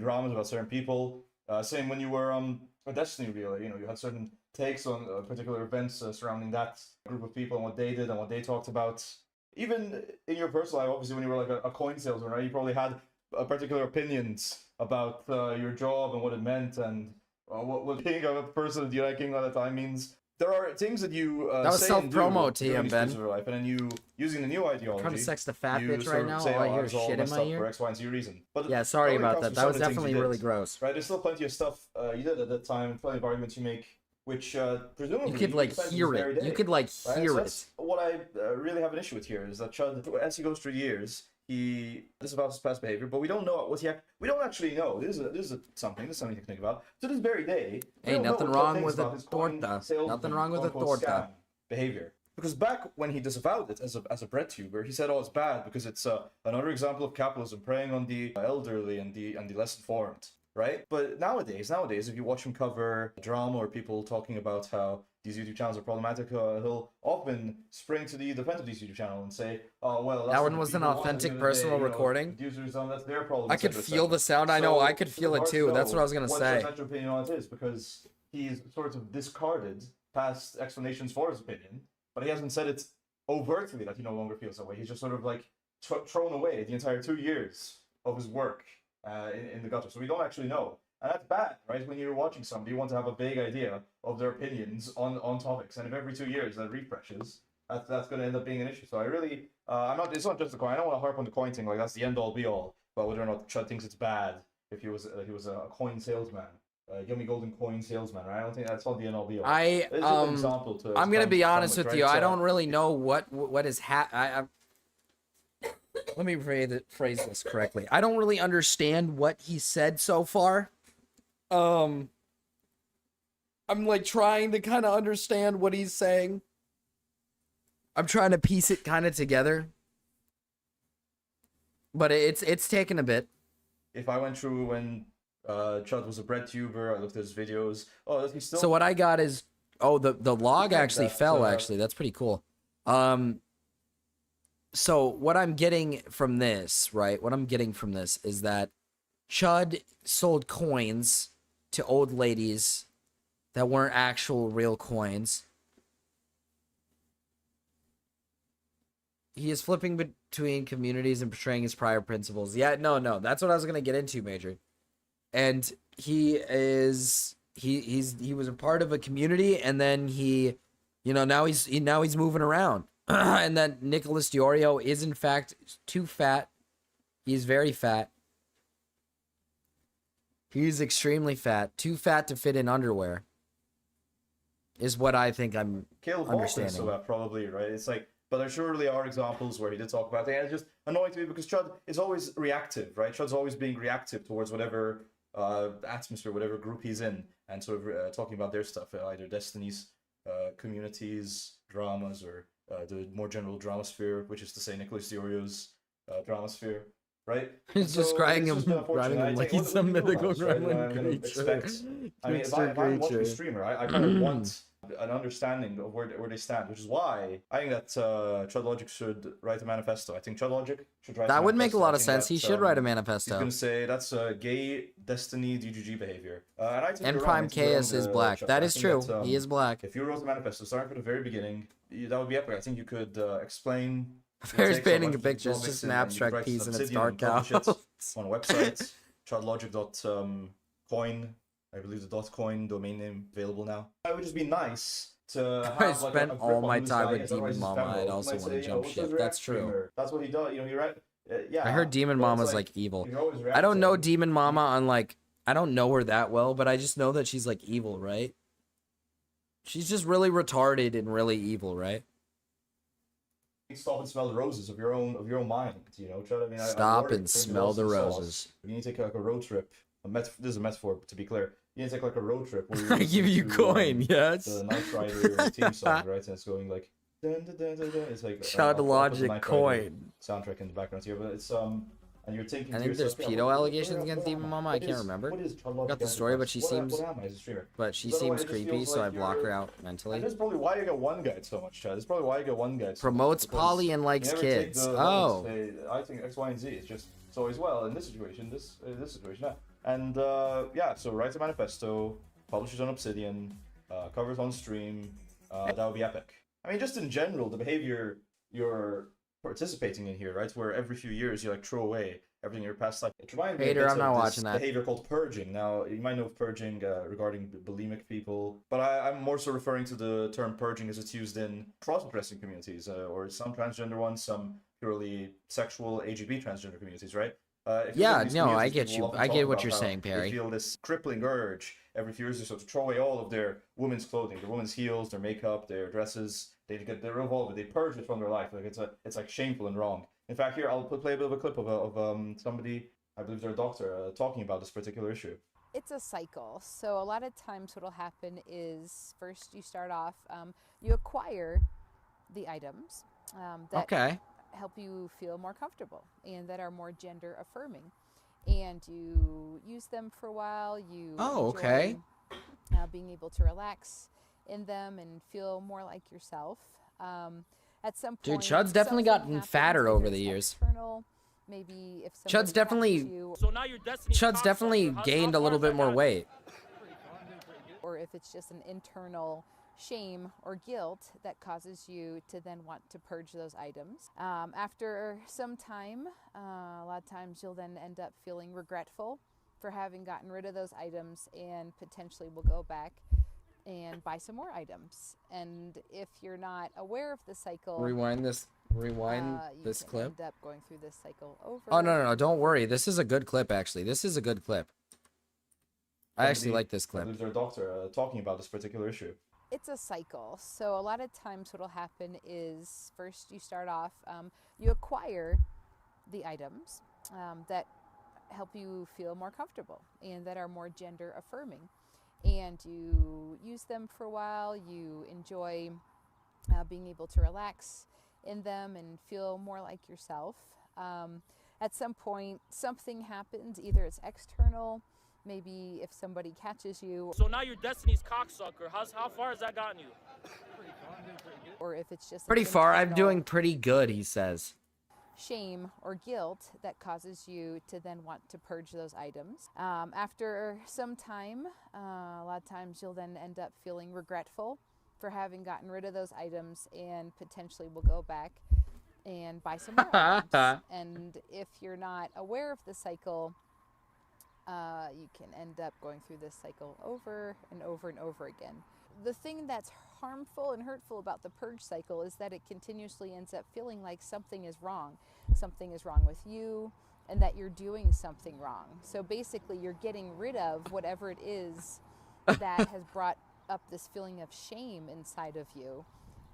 dramas about certain people. Same when you were a Destiny reviewer, you had certain takes on particular events surrounding that group of people and what they did and what they talked about. Even in your personal life, obviously, when you were like a coin salesman, right? You probably had particular opinions about your job and what it meant and what being a person of the United Kingdom at the time means. There are things that you that was say and do self-promo, during TM, these Ben. phases of your life, and then you, using the new ideology, Trying to sex the fat you bitch sort right of now. say, All I oh, hear it's is all shit in messed my up ear. for X, Y, and Z reason. But Yeah, sorry only about comes that. from That was some of the things definitely you did, really gross. Right? There's still plenty of stuff you did at that time, plenty of arguments you make, which presumably You could like defend to hear this very it. You day, could like right? hear So it. that's what I really have an issue with here is that Chud, as he goes through years, he disavows his past behavior, but we don't know what we don't actually know. This is something to think about. To this very day, we Hey, don't know nothing what Chud wrong thinks with a about his coin torta. salesman, Nothing wrong with a quote-unquote, torta. scam behavior. Because back when he disavowed it as a bread tuber, he said, "Oh, it's bad because it's another example of capitalism preying on the elderly and the less informed." Right? But nowadays, if you watch him cover drama or people talking about how these YouTube channels are problematic, he'll often spring to the defense of these YouTube channels and say, "Oh, well, that's That what one the was an people want at the authentic end of the day, personal recording. Users, that's their problem." I could etc., feel the etc. sound. I know. So I could feel it it's too. hard to That's what I was gonna what say. Chud's actual opinion on it is because he's sort of discarded past explanations for his opinion, but he hasn't said it overtly that he no longer feels that way. He's just sort of like thrown away the entire 2 years of his work in the gutter. So we don't actually know. And that's bad, right? When you're watching somebody, you want to have a vague idea of their opinions on topics. And if every 2 years that refreshes, that's going to end up being an issue. So I really, it's not just the coin. I don't want to harp on the coin thing, like that's the end all be all, but whether or not Chud thinks it's bad if he was a coin salesman. Yummy golden coin salesman, right? I don't think that's not the end all be all. It's just an example to I'm gonna be honest with you. right? I don't really know what is let me phrase this correctly. I don't really understand what he said so far. I'm like trying to kind of understand what he's saying. I'm trying to piece it kind of together. But it's taken a bit. If I went through when Chud was a bread tuber, I looked at his videos. Oh, does he still? So what I got is the log actually fell. Actually, that's pretty cool. So what I'm getting from this, right? What I'm getting from this is that Chud sold coins to old ladies that weren't actual real coins. He is flipping between communities and portraying his prior principles. Yeah, no, that's what I was gonna get into, Major. And he was a part of a community, and then now he's moving around. And then Nicholas Diorio is in fact too fat. He's very fat. He's extremely fat, too fat to fit in underwear. Is what I think I'm understanding. So that probably, right? It's like, but there surely are examples where he did talk about it. And it's just annoying to me because Chud is always reactive, right? Chud's always being reactive towards whatever atmosphere, whatever group he's in, and sort of talking about their stuff, either Destiny's communities, dramas, or the more general drama sphere, which is to say Nicholas Diorio's drama sphere, right? He's describing him like he's some mythical gremlin creature. I mean, if I'm watching a streamer, I kind of want an understanding of where they stand, which is why I think that Chud Logic should write a manifesto. I think Chud Logic should write. That would make a lot of I think sense. He that, should write a manifesto. He's gonna say that's gay Destiny DGG behavior. And I think And you're Prime right. I think you're Chaos wrong, is black. Chud. That I is think true. that, He is black. If you wrote a manifesto, starting from the very beginning, that would be epic. I think you could explain. Ferris takes a painting bunch a of picture. It's topics just an and you could abstract write piece and it's Obsidian dark and out. publish it on a website. chudlogic.coin. I believe the .coin domain name available now. It would just be nice to I have spent a grip all on my who this time guy with is, Demon otherwise he's Mama. ephemeral. I'd also You might want to say, jump what's ship. his That's reaction true. streamer? That's what he does. Yeah. I heard Demon but it's Mama's like evil. you're always I don't know reacting. Demon Mama on like, I don't know her that well, but I just know that she's like evil, right? She's just really retarded and really evil, right? Stop and smell the roses of your own mind. Chud. I mean, Stop worry and for the smell the sauce. roses. You need to take like a road trip. This is a metaphor, to be clear. You need to take like a road trip. Where I give you coin, yes. The Knight Rider theme song, right? And it's going like. Dun, dun, dun, dun, dun. It's like Chud I'll put the Logic Knight Rider coin. soundtrack in the background here, but it's and you're thinking. I to think there's yourself, pedo allegations against Demon Mama. I can't remember. What is Chud Got Logic the story, but she what seems, am I as a streamer? but she So seems it just creepy, feels so I like block you're- her out And mentally. that's probably why you get one guide so much, Chad. That's probably why you get one guide. So Promotes much, because poly and likes you never take kids. the Oh. limits. I think X, Y, and Z. It's just it's always well in this situation. This situation. And yeah, so writes a manifesto, publishes on Obsidian, covers on stream. That would be epic. I mean, just in general, the behavior you're participating in here, right? Where every few years you like throw away everything in your past life. It reminds me a Hater, bit I'm of not this watching that. behavior called purging. Now, you might know of purging regarding bulimic people, but I'm more so referring to the term purging as it's used in cross-dressing communities, or some transgender ones, some purely sexual AGB transgender communities, right? If you look Yeah, at these no, I communities, get people you. often I talk get what about you're how saying, They Perry. feel this crippling urge every few years or so to throw away all of their women's clothing, their women's heels, their makeup, their dresses. They revolve it, they purge it from their life. Like it's like shameful and wrong. In fact, here I'll play a bit of a clip of somebody, I believe they're a doctor, talking about this particular issue. It's a cycle. So a lot of times what'll happen is first you start off, you acquire the items that Okay. help you feel more comfortable and that are more gender affirming. And you use them for a while. You okay. enjoy being able to relax in them and feel more like yourself. At some point, Dude, Chud's definitely something gotten happens, fatter either over the it's years. external, maybe if Chud's somebody definitely catches you, Chud's definitely gained a little bit more weight. or if it's just an internal shame or guilt that causes you to then want to purge those items. After some time, a lot of times you'll then end up feeling regretful for having gotten rid of those items and potentially will go back and buy some more items. And if you're not aware of the cycle, Rewind this you clip. end up going through this cycle over. Oh no, don't worry. This is a good clip actually. This is a good clip. I actually like this I clip. believe they're a doctor talking about this particular issue. It's a cycle. So a lot of times what'll happen is first you start off, you acquire the items that help you feel more comfortable and that are more gender affirming. And you use them for a while. You enjoy being able to relax in them and feel more like yourself. At some point, something happens. Either it's external, maybe if somebody catches you. So now you're Destiny's cocksucker. How far has that gotten you? Or if it's just Pretty an far. I'm internal doing pretty good, he says. shame or guilt that causes you to then want to purge those items. After some time, a lot of times you'll then end up feeling regretful for having gotten rid of those items and potentially will go back and buy some more items. And if you're not aware of the cycle, you can end up going through this cycle over and over and over again. The thing that's harmful and hurtful about the purge cycle is that it continuously ends up feeling like something is wrong. Something is wrong with you and that you're doing something wrong. So basically you're getting rid of whatever it is that has brought up this feeling of shame inside of you.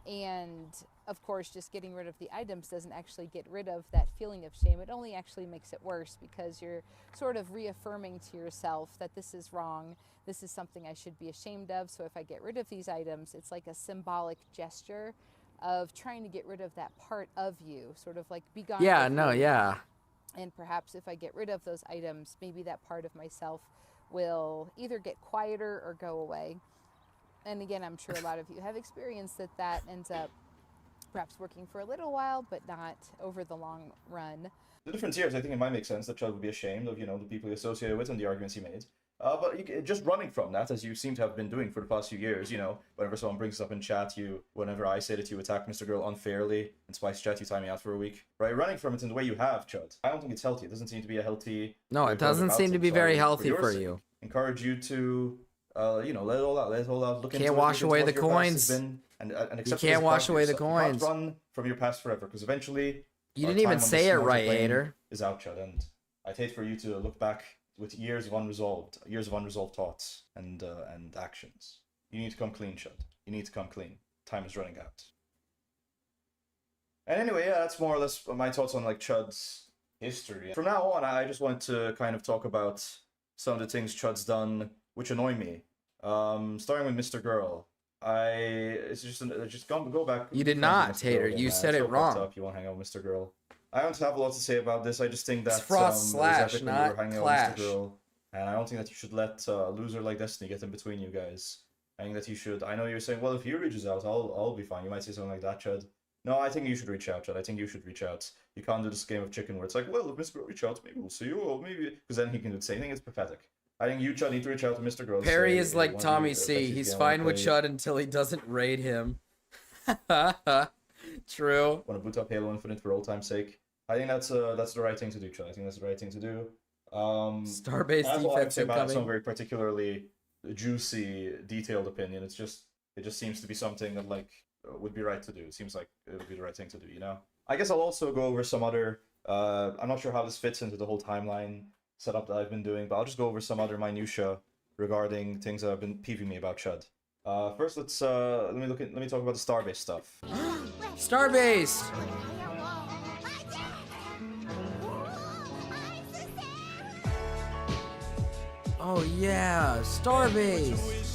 And of course, just getting rid of the items doesn't actually get rid of that feeling of shame. It only actually makes it worse because you're sort of reaffirming to yourself that this is wrong. This is something I should be ashamed of. So if I get rid of these items, it's like a symbolic gesture of trying to get rid of that part of you, sort of like be gone. Yeah, with no, you. yeah. And perhaps if I get rid of those items, maybe that part of myself will either get quieter or go away. And again, I'm sure a lot of you have experienced that ends up perhaps working for a little while, but not over the long run. The difference here is I think it might make sense that Chud would be ashamed of, the people he associated with and the arguments he made. But just running from that, as you seem to have been doing for the past few years, whenever someone brings it up in chat, whenever I say that you attack Mr. Girl unfairly in Spice Chat, you time me out for a week. Right, running from it in the way you have, Chud. I don't think it's healthy. It doesn't seem to be a healthy... No, it doesn't seem to be very healthy for you. Encourage you to, let it all out, look into it. Can't wash away the coins. And you can't wash away the coins. You can't run from your past forever, because eventually... You didn't even say it right, hater. ...is out, Chud, and I'd hate for you to look back with years of unresolved thoughts and actions. You need to come clean, Chud. You need to come clean. Time is running out. And anyway, yeah, that's more or less my thoughts on Chud's history. From now on, I just wanted to kind of talk about some of the things Chud's done which annoy me. Starting with Mr. Girl. Just go back. You did not, hater. You said it wrong. Up. You won't hang out with Mr. Girl. I don't have a lot to say about this. I just think that it's Frost Slash, not Clash. Mr. Girl, and I don't think that you should let a loser like Destiny get in between you guys. I think that you should. I know you're saying, well, if he reaches out, I'll be fine. You might say something like that, Chud. No, I think you should reach out, Chad. I think you should reach out. You can't do this game of chicken where it's like, well, if Mr. Girl reach out, maybe we'll see you, or maybe... Because then he can do the same thing. It's pathetic. I think you, Chad, need to reach out to Mr. Girl. Perry say, is "Hey, like wanna Tommy be, C. Lexi, He's yeah, fine wanna with play- Chud until he doesn't raid him. True. Want to boot up Halo Infinite for old time's sake? I think that's the right thing to do, Chad. I think that's the right thing to do. Starbase that's all I can defense say about it. It's incoming. not very particularly juicy, detailed opinion. It just seems to be something that like would be right to do. It seems like it would be the right thing to do, you know? I guess I'll also go over some other, I'm not sure how this fits into the whole timeline setup that I've been doing, but I'll just go over some other minutia regarding things that have been peeving me about Chud. First, let me talk about the Starbase stuff. Starbase! Oh yeah, Starbase!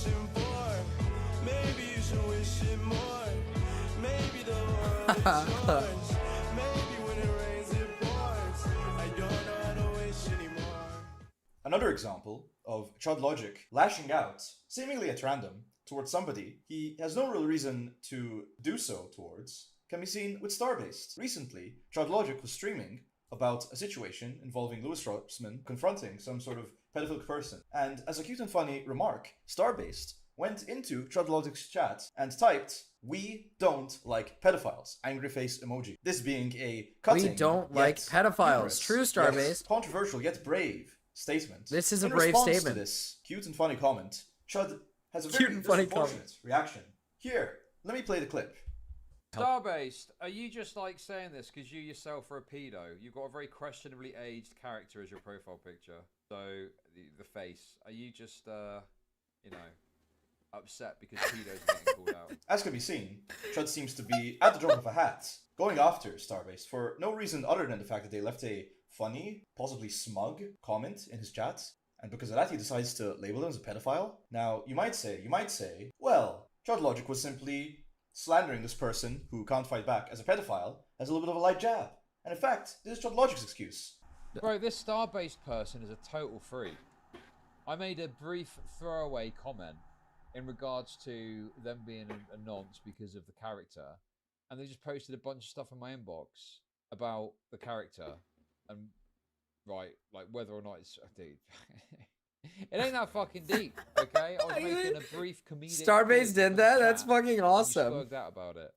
Another example of Chud logic lashing out, seemingly at random, towards somebody he has no real reason to do so towards, can be seen with Starbase. Recently, Chud Logic was streaming about a situation involving Louis Rossman confronting some sort of pedophilic person, and as a cute and funny remark, Starbase went into Chud Logic's chat and typed, "We don't like pedophiles," angry face emoji. This being a cutting, We don't like yet pedophiles. humorous, True, yet Starbase. controversial yet brave statement. This is a In brave response statement. to this cute and funny comment, Chud has a Cute very and funny disproportionate reaction. Here, let me play the clip. Starbase, are you just like saying this because you yourself are a pedo? You've got a very questionably aged character as your profile picture. So the face. Are you just upset because pedos are getting called out? As can be seen, Chud seems to be, at the drop of a hat, going after Starbase for no reason other than the fact that they left a funny, possibly smug comment in his chat, and because of that he decides to label them as a pedophile. Now, you might say, well, Chud Logic was simply slandering this person who can't fight back as a pedophile as a little bit of a light jab. And in fact, this is Chud Logic's excuse. Bro, this Starbase person is a total freak. I made a brief throwaway comment in regards to them being a nonce because of the character, and they just posted a bunch of stuff in my inbox about the character, and like whether or not it's dude. It ain't that fucking deep, okay? I was making a brief comedic. Starbase did that? That's fucking awesome. You spoke out about it.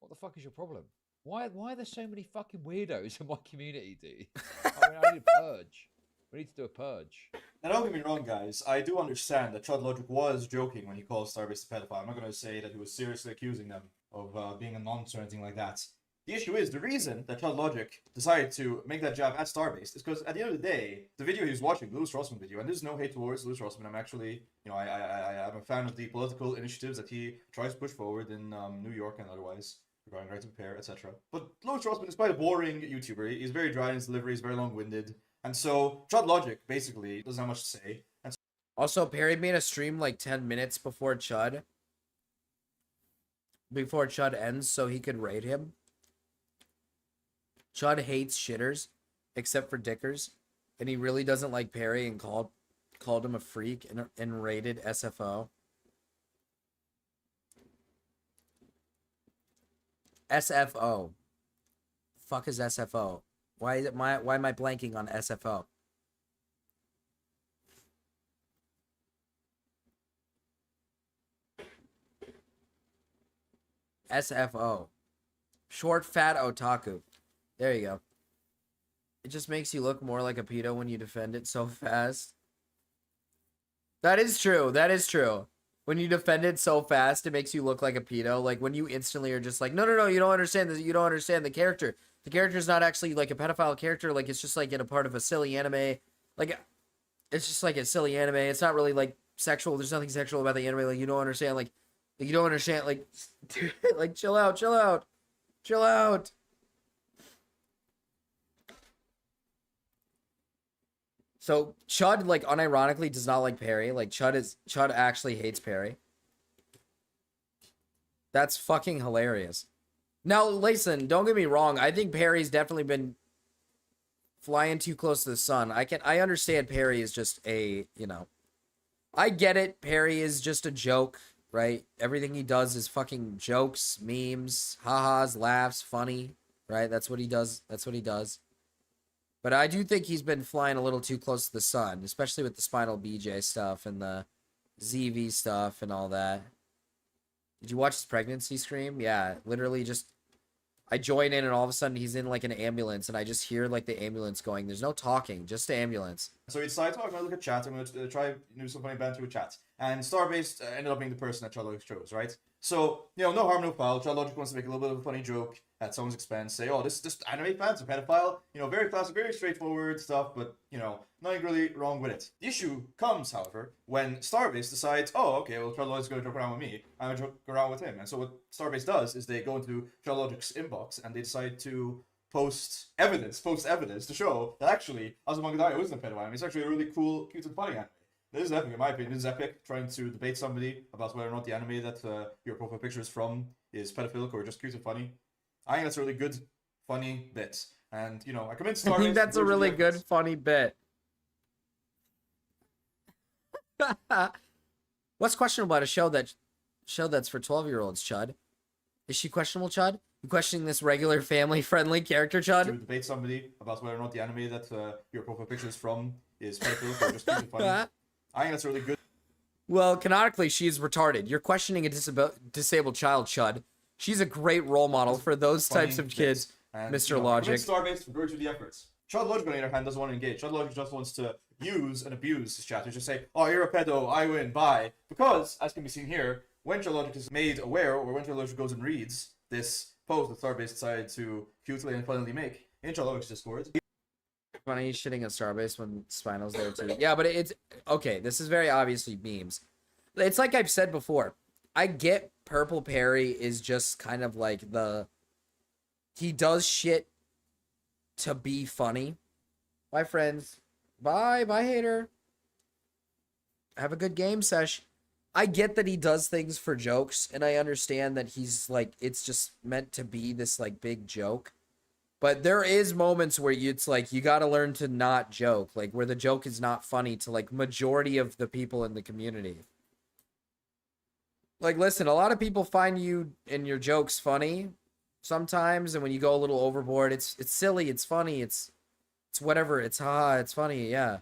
What the fuck is your problem? Why are there so many fucking weirdos in my community, dude? I need a purge. We need to do a purge. Now, don't get me wrong, guys. I do understand that Chud Logic was joking when he called Starbase a pedophile. I'm not going to say that he was seriously accusing them of being a nonce or anything like that. The issue is, the reason that Chud Logic decided to make that jab at Starbase is because at the end of the day, the video he was watching, the Louis Rossman video, and there's no hate towards Louis Rossman. I'm actually, I'm a fan of the political initiatives that he tries to push forward in New York and otherwise, regarding right to repair, etc. But Louis Rossman is quite a boring YouTuber. He's very dry in his delivery, he's very long-winded. And so, Chud Logic basically doesn't have much to say. And Also, Perry made a stream like 10 minutes before Chud ends so he could raid him. Chud hates shitters, except for dickers, and he really doesn't like Perry and called him a freak and rated SFO. SFO. Fuck is SFO? Why am I blanking on SFO? SFO. Short fat otaku. There you go. It just makes you look more like a pedo when you defend it so fast. That is true. That is true. When you defend it so fast, it makes you look like a pedo. Like when you instantly are just like, no, you don't understand this. You don't understand the character. The character is not actually like a pedophile character. Like it's just like in a part of a silly anime. Like it's just like a silly anime. It's not really like sexual. There's nothing sexual about the anime. Like you don't understand. Like you don't understand. Like, dude, like chill out. So Chud like unironically does not like Perry. Like Chud actually hates Perry. That's fucking hilarious. Now listen, don't get me wrong. I think Perry's definitely been flying too close to the sun. I understand Perry is just a, I get it. Perry is just a joke. right? Everything he does is fucking jokes, memes, ha-has, laughs, funny, right? That's what he does. That's what he does. But I do think he's been flying a little too close to the sun, especially with the Spinal BJ stuff and the ZV stuff and all that. Did you watch his pregnancy stream? Yeah, literally just... I join in and all of a sudden he's in like an ambulance and I just hear like the ambulance going. There's no talking, just the ambulance. So he decided, oh, I'm going to look at chat. I'm going to try do some funny banter with chat. And Starbase ended up being the person that ChatLogic chose, right? So, you know, no harm, no foul. ChatLogic wants to make a little bit of a funny joke at someone's expense. Say, oh, this anime fan's a pedophile. You know, very classic, very straightforward stuff, but, you know, nothing really wrong with it. The issue comes, however, when Starbase decides, oh, okay, well, ChatLogic's going to joke around with me. I'm going to joke around with him. And so what Starbase does is they go into ChatLogic's inbox and they decide to post evidence to show that actually Azumanga Daioh wasn't a pedophile. It's actually a really cool, cute, and funny anime. This is epic, in my opinion. This is epic, trying to debate somebody about whether or not the anime that your profile picture is from is pedophilic or just cute and funny. I think that's a really good, funny bit. And, you know, I commend Starbase. I think that's a really good, funny bit. What's questionable about a show that's for 12-year-olds, Chud? Is she questionable, Chud? You questioning this regular family-friendly character, Chud? To debate somebody about whether or not the anime that your profile picture is from is pedophilic or just cute and funny. I think that's really good. Well, canonically, she's retarded. You're questioning a disabled child, Chud. She's a great role model for those types of kids, Mr. You know, Logic. Starbase for virtue of the efforts. ChatLogic, on the other hand, doesn't want to engage. ChatLogic just wants to use and abuse his chat. Just say, oh, you're a pedo, I win, bye. Because, as can be seen here, when ChatLogic is made aware, or when ChatLogic goes and reads this post that Starbase decided to cutely and funnily make in ChatLogic's Discord, Funny shitting at Starbase when Spinal's there too. Yeah, but it's okay. This is very obviously memes. It's like I've said before. I get Purple Perry is just kind of like he does shit to be funny. Bye, friends. Bye, hater. Have a good game sesh. I get that he does things for jokes, and I understand that he's like it's just meant to be this like big joke. But there is moments where it's like, you got to learn to not joke, like where the joke is not funny to like majority of the people in the community. Like, listen, a lot of people find you and your jokes funny sometimes. And when you go a little overboard, it's silly. It's funny. It's whatever. It's it's funny. Yeah.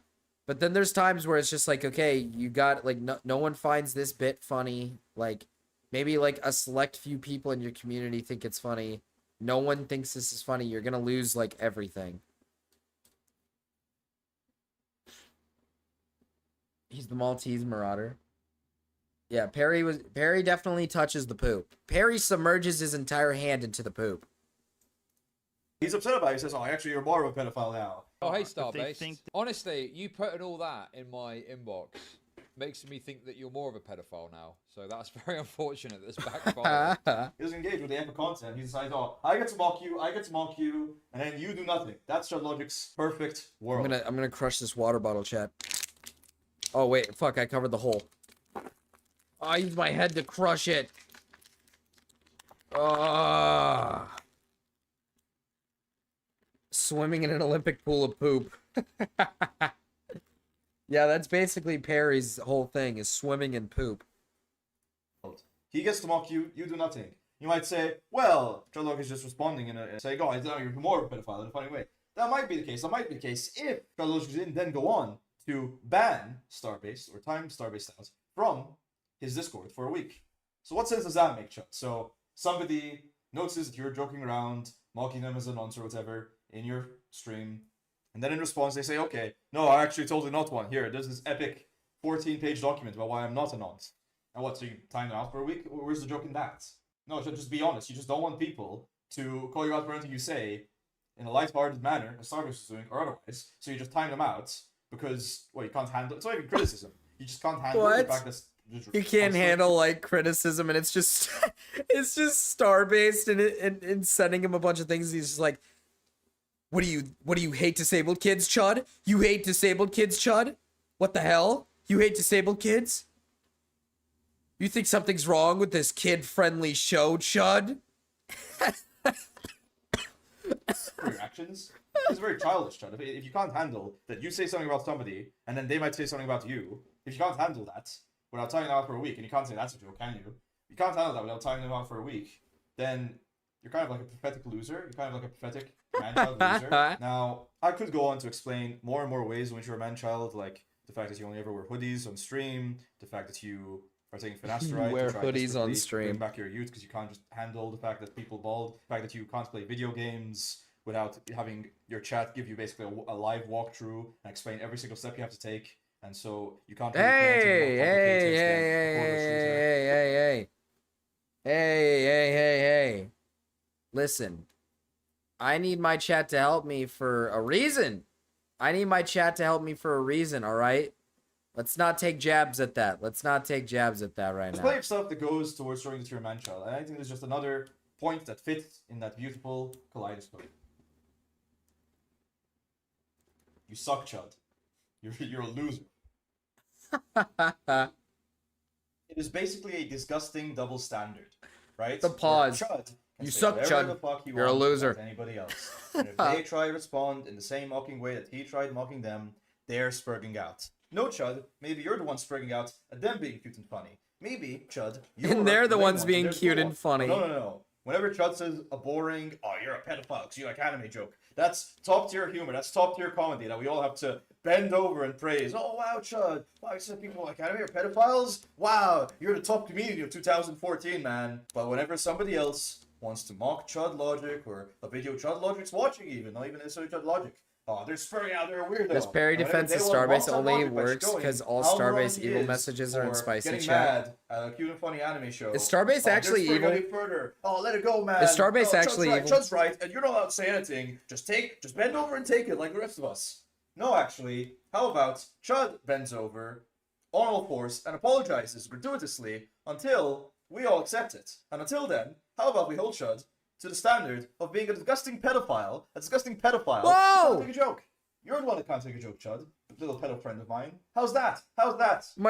But then there's times where it's just like, okay, you got like, no one finds this bit funny. Like maybe like a select few people in your community think it's funny. No one thinks this is funny. You're gonna lose like everything. He's the Maltese Marauder. Yeah, Perry definitely touches the poop. Perry submerges his entire hand into the poop. He's upset about it. He says, oh, actually, you're more of a pedophile now. Oh, hey, Starbase. Honestly, you putting all that in my inbox makes me think that you're more of a pedophile now. So that's very unfortunate. That's backfired. He doesn't engage with the epic content. He decides, oh, I get to mock you, and then you do nothing. That's ChatLogic's perfect world. I'm gonna crush this water bottle, chat. Oh wait, fuck! I covered the hole. I used my head to crush it. Swimming in an Olympic pool of poop. Yeah, that's basically Perry's whole thing, is swimming in poop. He gets to mock you, you do nothing. You might say, well, ChatLogic is just responding and saying, oh, I know you're more of a pedophile in a funny way. That might be the case. That might be the case if ChatLogic didn't then go on to ban Starbase, or time Starbase styles, from his Discord for a week. So what sense does that make, Chuck? So somebody notices that you're joking around, mocking them as a nonce or whatever in your stream, and then in response they say, okay, no, I actually totally not one. Here, there's this epic 14-page document about why I'm not a nonce. And what, so you time them out for a week? Where's the joke in that? No, just be honest. You just don't want people to call you out for anything you say in a light-hearted manner, as Starbase is doing, or otherwise. So you just time them out because, well, you can't handle... It's not even criticism. You just can't handle the fact that... He can't handle like criticism, and it's just it's just Starbase and sending him a bunch of things. He's just like, what do you hate disabled kids, Chud? You hate disabled kids, Chud? What the hell? You hate disabled kids? You think something's wrong with this kid-friendly show, Chud? For your actions? It's very childish, Chud. If you can't handle that you say something about somebody, and then they might say something about you, if you can't handle that, without tying them out for a week, and you can't say that's a joke, can you? You can't handle that without tying them out for a week. Then you're kind of like a pathetic loser. You're kind of like a pathetic man-child loser. Now, I could go on to explain more and more ways in which you're a man-child, like the fact that you only ever wear hoodies on stream, the fact that you are taking finasteride, Wear to try hoodies on desperately stream. bring back your youth because you can't just handle the fact that people bald, the fact that you can't play video games without having your chat give you basically a live walkthrough and explain every single step you have to take, and so you can't. Really Hey. Listen, I need my chat to help me for a reason. All right? Let's not take jabs at that. Right There's now. plenty of stuff that goes towards showing that you're a man-child, and I think there's just another point that fits in that beautiful kaleidoscope. You suck, Chud. You're a loser. It is basically a disgusting double standard, right? The pause. Where Chud can You say suck, whatever Chud. the fuck he You're a wants loser. about anybody else. And if they try to respond in the same mocking way that he tried mocking them, they're spurging out. No, Chud, maybe you're the one spurging out at them being cute and funny. Maybe, Chud, you're And they're the ones being there's cute no and one. funny. No. Whenever Chud says a boring, oh, you're a pedophile because you like anime joke, that's top tier humor, that's top tier comedy that we all have to bend over and praise. Oh, wow, Chud. Wow, you said people like anime are pedophiles? Wow, you're the top comedian of 2014, man. But whenever somebody else wants to mock Chud Logic or a video Chud Logic's watching even, not even necessarily Chud Logic, oh, they're spurring out, they're a weirdo. This parry And whenever defense they of want to Starbase mock only Chud Logic by works showing because all how Starbase wrong he evil is messages are in for spicy getting chat. mad at a cute and funny anime show. Is Starbase they're actually spurring evil? out even further. Oh, let it go, man. Is Starbase Oh, actually Chud's right, evil? Chud's right, and you're not allowed to say anything. Just bend over and take it like the rest of us. No, actually, how about Chud bends over on all fours and apologizes gratuitously until we all accept it. And until then, how about we hold Chud to the standard of being a disgusting pedophile? A disgusting pedophile. Whoa! Can't take a joke. You're the one that can't take a joke, Chud. The little pedo friend of mine. How's that? How's that? The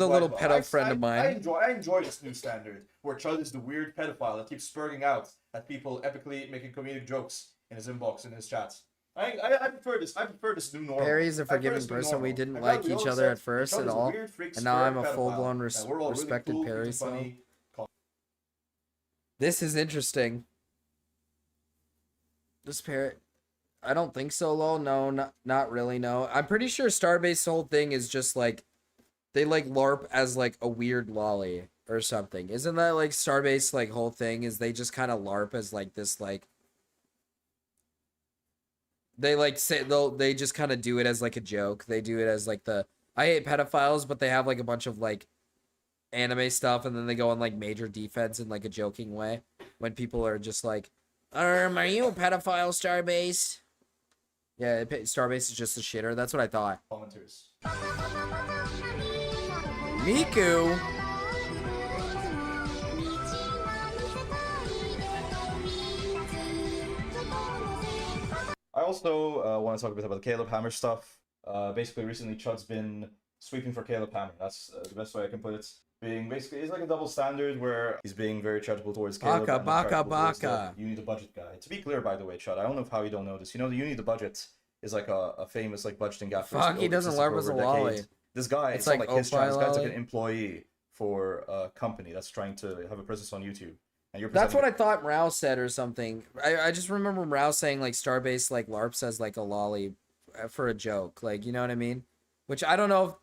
little pedo friend of mine. I enjoy this new standard where Chud is the weird pedophile that keeps spurring out at people epically making comedic jokes in his inbox in his chats. I prefer this. I prefer this new normal. Perry is a I prefer forgiving this new person. normal. We didn't I'm like glad we each all other at accept first Chud at is a all, weird freak and now I'm spur a pedophile, full-blown and we're all really respected cool, Perry. cute, So funny. this is interesting. This parrot, I don't think so, lol. No, not really. No, I'm pretty sure Starbase's whole thing is just like they like LARP as like a weird lolly or something. Isn't that like Starbase like whole thing? Is they just kind of LARP as like this like. They like say they just kind of do it as like a joke. They do it as like the I hate pedophiles, but they have like a bunch of like anime stuff, and then they go on like major defense in like a joking way when people are just like, are you a pedophile, Starbase? Yeah, Starbase is just a shitter. That's what I thought. Commenters. Miku. I also want to talk a bit about the Caleb Hammer stuff. Basically, recently Chud's been sweeping for Caleb Hammer. That's the best way I can put it. Being basically, it's like a double standard where he's being very charitable towards Caleb. Baka, and not charitable towards baka. the You Need a Budget guy. To be clear, by the way, Chud, I don't know how you don't know this. You know, the You Need a Budget is like a famous like budgeting guy. Fuck, he doesn't LARP as a lolly. This guy, It's it's not like like his channel. This guy's like lolly. an employee for a company that's trying to have a presence on YouTube. And you're That's what I presenting- thought Mrao said or something. I just remember Mrao saying like Starbase like LARPs as like a lolly for a joke. Like, you know what I mean? Which I don't know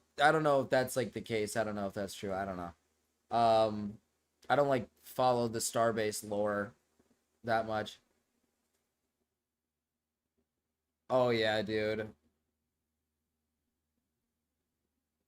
if that's like the case. I don't know if that's true. I don't know. I don't like follow the Starbase lore that much. Oh yeah, dude.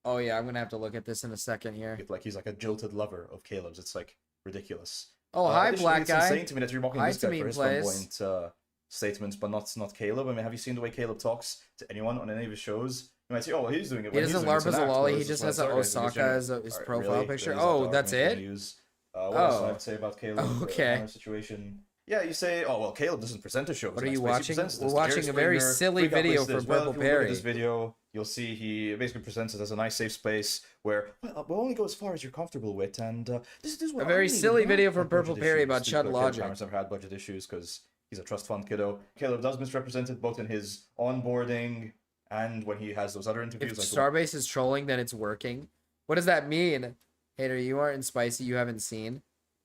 Oh yeah, I'm gonna have to look at this in a second here. Like he's like a jilted lover of Caleb's. It's like ridiculous. Oh, hi, additionally, black it's guy. insane to me that you're mocking Hi, this guy Tamim for his plays. flamboyant statements, but not Caleb. I mean, have you seen the way Caleb talks to anyone on any of his shows? You might say, oh, well, he's doing it. He when he's doesn't doing it, LARP it's as an a act, lolly. whereas He just when has it's a Starbase, he's Osaka genuine. as his Alright, profile really? picture. Really? Is that Oh, the that's argument it? you're gonna use? What else do I have to say about Caleb? Okay. Hammer situation. Yeah, you say, oh well, Caleb doesn't present a show. What are you watching? We're watching a very silly video from Purple Well, if you look at Perry. this video, you'll see he basically presents it as a nice safe space where we'll only go as far as you're comfortable with, and this is what A very I mean, silly right? video from Have budget Purple Perry issues. about To be Chud clear, Logic. Caleb Hammer's never had budget issues because he's a trust fund kiddo. Caleb does misrepresent it both in his onboarding and when he has those other interviews. If like the Starbase is trolling, then it's working. What does that mean? Hater, you aren't in spicy, you haven't seen.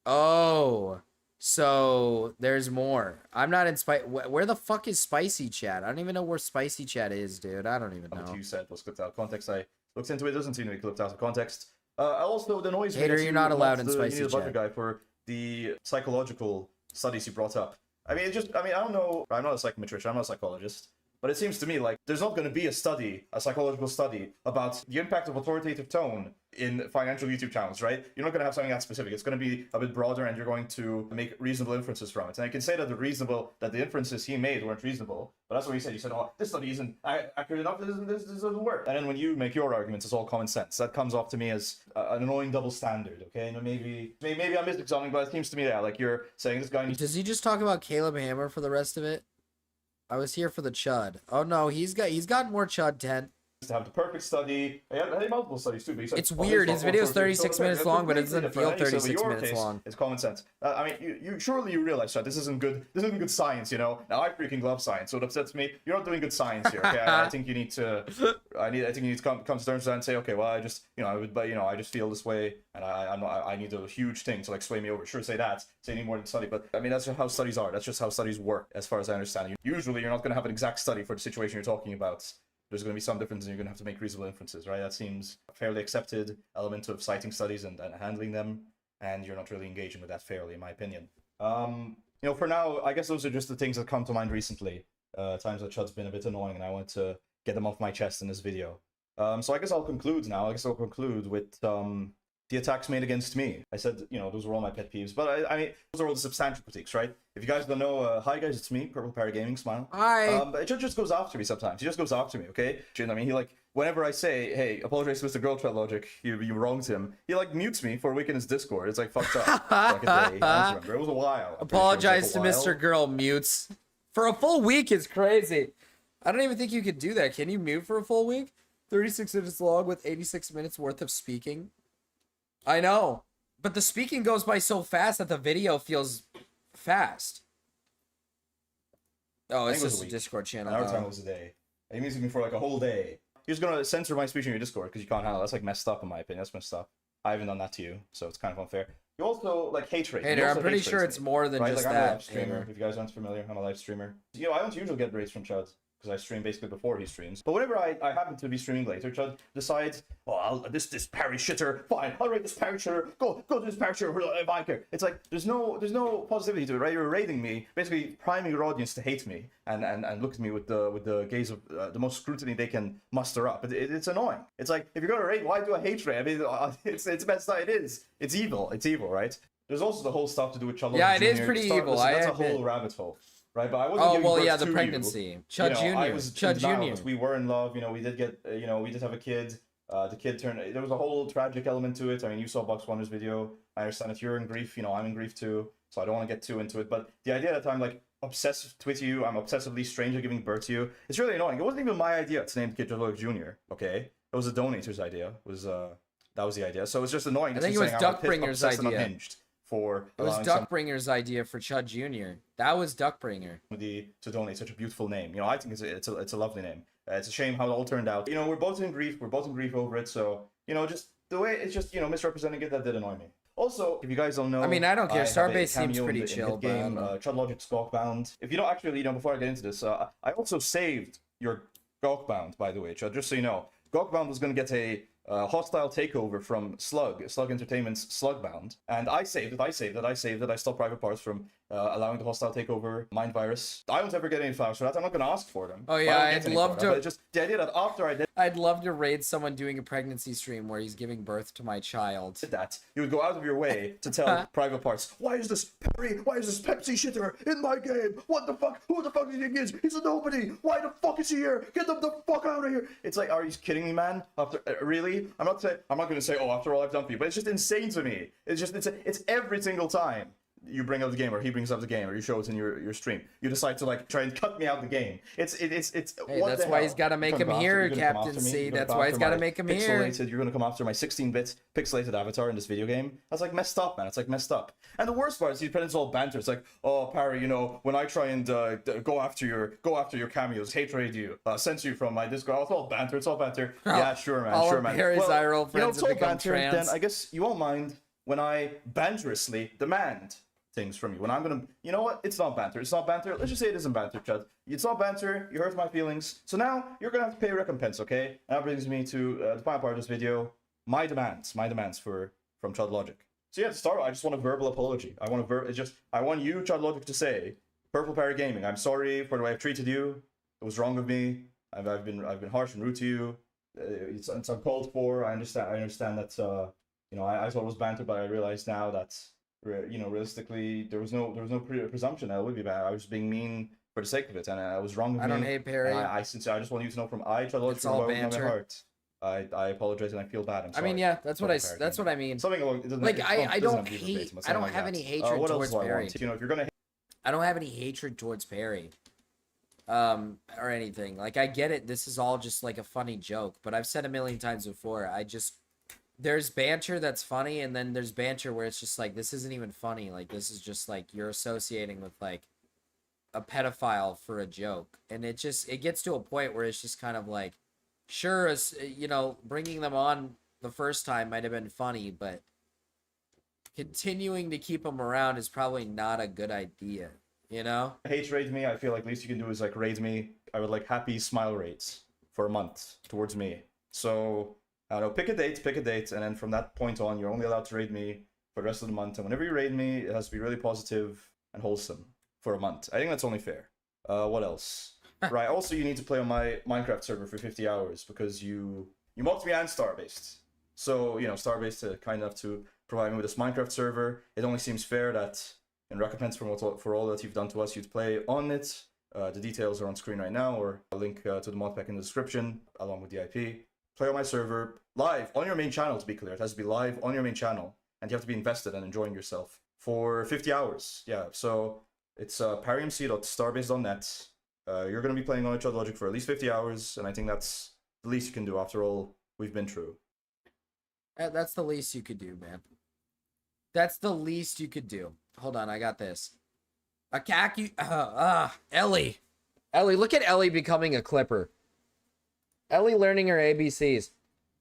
Oh, so there's more. I'm not in spicy. Where the fuck is spicy chat? I don't even know where spicy chat is, dude. I don't even know. What you said was clipped out of context. I looked into it. It doesn't seem to be clipped out of context. Also, the noise. Hater, you're not allowed in spicy you need a budget chat. guy for the psychological studies you brought up. I mean, I don't know. I'm not a psychometrician. I'm not a psychologist. But it seems to me like there's not going to be a psychological study about the impact of authoritative tone in financial YouTube channels, right? You're not going to have something that specific. It's going to be a bit broader, and you're going to make reasonable inferences from it. And I can say that the inferences he made weren't reasonable, but that's what he said. He said, "Oh, this study isn't accurate enough. This doesn't work." And then when you make your arguments, it's all common sense. That comes off to me as an annoying double standard. Okay, and maybe I missed something, but it seems to me that like you're saying this guy needs. Does he just talk about Caleb Hammer for the rest of it? I was here for the chud. Oh no, he's got more chud 10. To have the perfect study. He had multiple studies too, but he said, It's weird. His video is 36 minutes long, but it doesn't feel 36 minutes long. It's common sense. I mean, you surely you realize that this isn't good. This isn't good science, you know. Now I freaking love science, so it upsets me. You're not doing good science here. Okay, I think you need to. I think you need to come to terms with that and say, okay, well, I just, I just feel this way, and I need a huge thing to like sway me over. Sure, say that. Say any more than study, but I mean that's just how studies are. That's just how studies work, as far as I understand it. Usually, you're not going to have an exact study for the situation you're talking about. There's going to be some difference, and you're going to have to make reasonable inferences, right? That seems a fairly accepted element of citing studies and handling them, and you're not really engaging with that fairly, in my opinion. For now, I guess those are just the things that come to mind recently. Times that Chud's been a bit annoying, and I want to get them off my chest in this video. So I guess I'll conclude now. I guess I'll conclude with the attacks made against me. I said, those were all my pet peeves, but I mean, those are all the substantial critiques, right? If you guys don't know, hi guys, it's me, Purple Parrot Gaming, smile. Hi. But it just goes after me sometimes. He just goes after me, okay? I mean, he whenever I say, hey, apologize to Mr. Girl Tread Logic, you wronged him, he mutes me for a week in his Discord. It's fucked up. Like a day. I don't remember. It was a while. Apologize to Mr. Girl mutes. For a full week is crazy. I don't even think you could do that. Can you mute for a full week? 36 minutes long with 86 minutes worth of speaking. I know, but the speaking goes by so fast that the video feels fast. Oh, it's just a Discord channel. Our time was a day. He muted me for a whole day. He was gonna censor my speech in your Discord because you can't handle it. That's messed up in my opinion. That's messed up. I haven't done that to you, so it's kind of unfair. You also hate rate. Hater, I'm pretty sure it's more than just I'm that. a live streamer. If you guys aren't familiar, I'm a live streamer. I don't usually get rates from Chud, because I stream basically before he streams. But whenever I happen to be streaming later, Chud decides, this parry shitter, fine, I'll rate this parry shitter, go to this parry shitter if I care. It's there's no positivity to it, right? You're rating me, basically priming your audience to hate me and look at me with the gaze of the most scrutiny they can muster up. It's annoying. It's if you're gonna rate, why do a hate rate? I mean, it's best that it is. It's evil, right? There's also the whole stuff to do with Chud. Yeah, it is pretty evil. That's a whole rabbit hole. Right, but I wasn't giving birth the to pregnancy. You. Chud Jr. I was Chud Jr. We were in love. We did get. We did have a kid. The kid turned. There was a whole tragic element to it. I mean, you saw Bucks Wonder's video. I understand if you're in grief. I'm in grief too. So I don't want to get too into it. But the idea that I'm obsessed with you, I'm obsessively stranger giving birth to you. It's really annoying. It wasn't even my idea to name the kid Chud Jr. Okay, it was a donator's idea. That was the idea. So it's just annoying. I think it was Duckbringer's idea. Unhinged. It was Duckbringer's idea for Chud Jr. That was Duckbringer. To donate such a beautiful name. I think it's a lovely name. It's a shame how it all turned out. We're both in grief. We're both in grief over it. So, just the way it's just, misrepresenting it, that did annoy me. Also, if you guys don't know, I mean, I don't care. Starbase seems pretty chill, game. Chud Logic Gawkbound. If you don't actually, before I get into this, I also saved your Gawkbound, by the way, Chud, just so you know. Gawkbound was going to get a hostile takeover from Slug Entertainment's Slugbound, and I saved it. I stopped Private Parts from allowing the hostile takeover Mind Virus. I won't ever get any flowers for that. I'm not going to ask for them. Oh yeah, I'd love to. Just the idea that after I did, I'd love to raid someone doing a pregnancy stream where he's giving birth to my child. That you would go out of your way to tell Private Parts, why is this Pepsi shitter in my game? What the fuck? Who the fuck do you think he is? He's a nobody. Why the fuck is he here? Get them the fuck out of here! It's are you kidding me, man? After really? I'm not going to say, after all I've done for you, but it's just insane to me. It's every single time. you bring up the game, or he brings up the game, or you show it in your stream. You decide to like try and cut me out the game. It's. Hey, what that's the why hell? he's got to You're make gonna him come here, after- you're gonna come Captain after me, C. you're gonna That's come why he's after got to my make him here. pixelated. You're gonna come after my 16-bit pixelated avatar in this video game. That's like messed up, man. It's like messed up. And the worst part is he pretends all banter. It's like, oh, Parry, you know, when I try and go after your cameos, hate raid you, censor you from my Discord. Oh, it's all banter. It's all banter. Yeah, sure, man. All Sure, of man. Parry's Well, IRL you know, friends it's have all become banter. trans. Then I guess you won't mind when I banterously demand things from you. When I'm gonna, you know what? It's not banter. It's not banter. Let's just say it isn't banter, Chud. It's not banter. You hurt my feelings. So now you're gonna have to pay recompense, okay? And that brings me to the final part of this video. My demands from Chud Logic. So yeah, to start, I just want a verbal apology. I want you, Chud Logic, to say, Purple Parry Gaming, I'm sorry for the way I've treated you. It was wrong of me. I've been harsh and rude to you. It's uncalled for. I understand that. You know, I thought it was banter, but I realize now that, you know, realistically, there was no presumption that it would be bad. I was being mean for the sake of it, and I was wrong of me. I don't hate Parry. I sincerely, I just want you to know from Chud Logic, It's from all the bottom of my banter. heart. I apologize and I feel bad. I'm I sorry. mean, yeah, that's what Purple Parry I Gaming. mean. Something along. It doesn't- Like it I doesn't don't have to be hate. verbatim, it's I don't something have like any that. hatred What else towards do I Parry. want? You know, if you're gonna I don't have any hatred towards Parry. Or anything. Like, I get it. This is all just like a funny joke, but I've said a million times before. There's banter that's funny, and then there's banter where it's just like, this isn't even funny. Like, this is just like you're associating with like a pedophile for a joke, and it gets to a point where it's just kind of like, sure, you know, bringing them on the first time might have been funny, but continuing to keep them around is probably not a good idea. You know? hate raid me, I feel like least you can do is like raid me. I would like happy smile rates for a month towards me. So I don't know, pick a date, and then from that point on, you're only allowed to raid me for the rest of the month. And whenever you raid me, it has to be really positive and wholesome for a month. I think that's only fair. What else? Right. Also, you need to play on my Minecraft server for 50 hours because you mocked me and Starbased. So you know, Starbased kind enough to provide me with this Minecraft server. It only seems fair that, in recompense for all that you've done to us, you'd play on it. The details are on screen right now, or a link to the mod pack in the description, along with the IP. Play on my server, live, on your main channel, to be clear. It has to be live on your main channel, and you have to be invested and enjoying yourself for 50 hours. Yeah, so it's parrymc.starbase.net. You're going to be playing on Chud Logic for at least 50 hours, and I think that's the least you can do after all we've been through. That's the least you could do, man. That's the least you could do. Hold on, I got this. Ellie. Ellie, look at Ellie becoming a Clipper. Ellie learning her ABCs.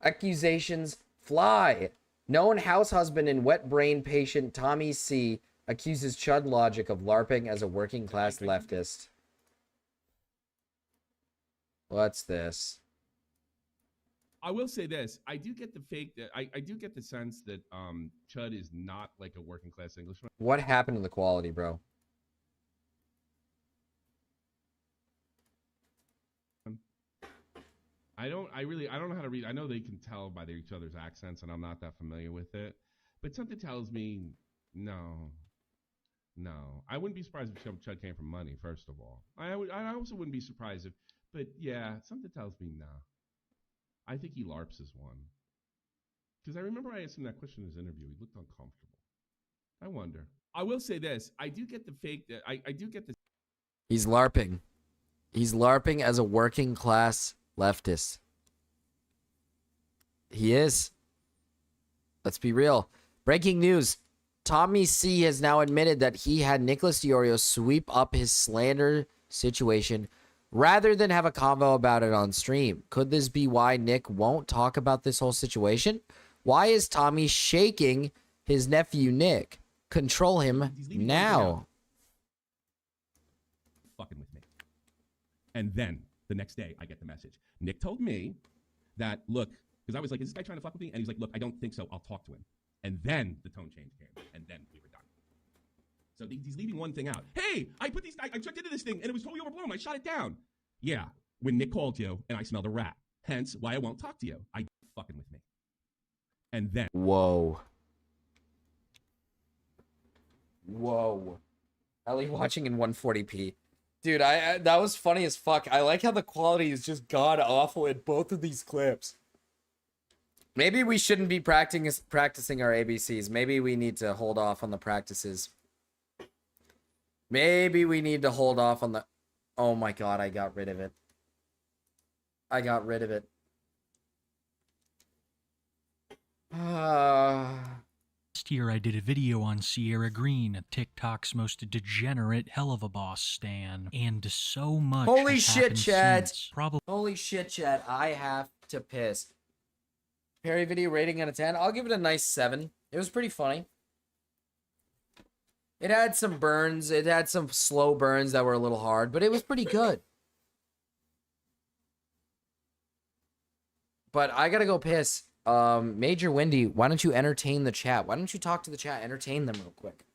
Accusations fly. Known house husband and wet brain patient Tommy C. accuses Chud Logic of LARPing as a working class leftist. What's this? I will say this: I do get the I do get the sense that Chud is not like a working class Englishman. What happened to the quality, bro? I don't know how to read. I know they can tell by each other's accents, and I'm not that familiar with it. But something tells me no. I wouldn't be surprised if Chud came from money. First of all, I also wouldn't be surprised if. But yeah, something tells me no. I think he LARPs as one. Because I remember I asked him that question in his interview. He looked uncomfortable. I wonder. I will say this. I do get the fake. I do get the. He's LARPing. He's LARPing as a working class leftist. He is. Let's be real. Breaking news. Tommy C has now admitted that he had Nicholas DiOrio sweep up his slander situation rather than have a convo about it on stream. Could this be why Nick won't talk about this whole situation? Why is Tommy shaking his nephew Nick? Control him now. Fucking with me. And then the next day, I get the message. Nick told me that, look, because I was like, is this guy trying to fuck with me? And he's like, look, I don't think so. I'll talk to him. And then the tone change came, and then we were done. So he's leaving one thing out. Hey, I checked into this thing, and it was totally overblown. I shot it down. Yeah, when Nick called you, and I smelled a rat. Hence, why I won't talk to you. Fucking with me. And then. Whoa. Ellie watching in 140p. Dude, I that was funny as fuck. I like how the quality is just god awful in both of these clips. Maybe we shouldn't be practicing our ABCs. Maybe we need to hold off on the practices Maybe we need to hold off on the... Oh my god, I got rid of it. I got rid of it. Last year I did a video on Sierra Green, TikTok's most degenerate hell of a boss stan, and so much Holy has shit, happened chat. since. Probably. Holy shit, chat. I have to piss. Perry video rating out of 10. I'll give it a nice 7. It was pretty funny. It had some burns. It had some slow burns that were a little hard, but it was pretty good. But I gotta go piss. Major Wendy, why don't you entertain the chat? Why don't you talk to the chat? Entertain them real quick.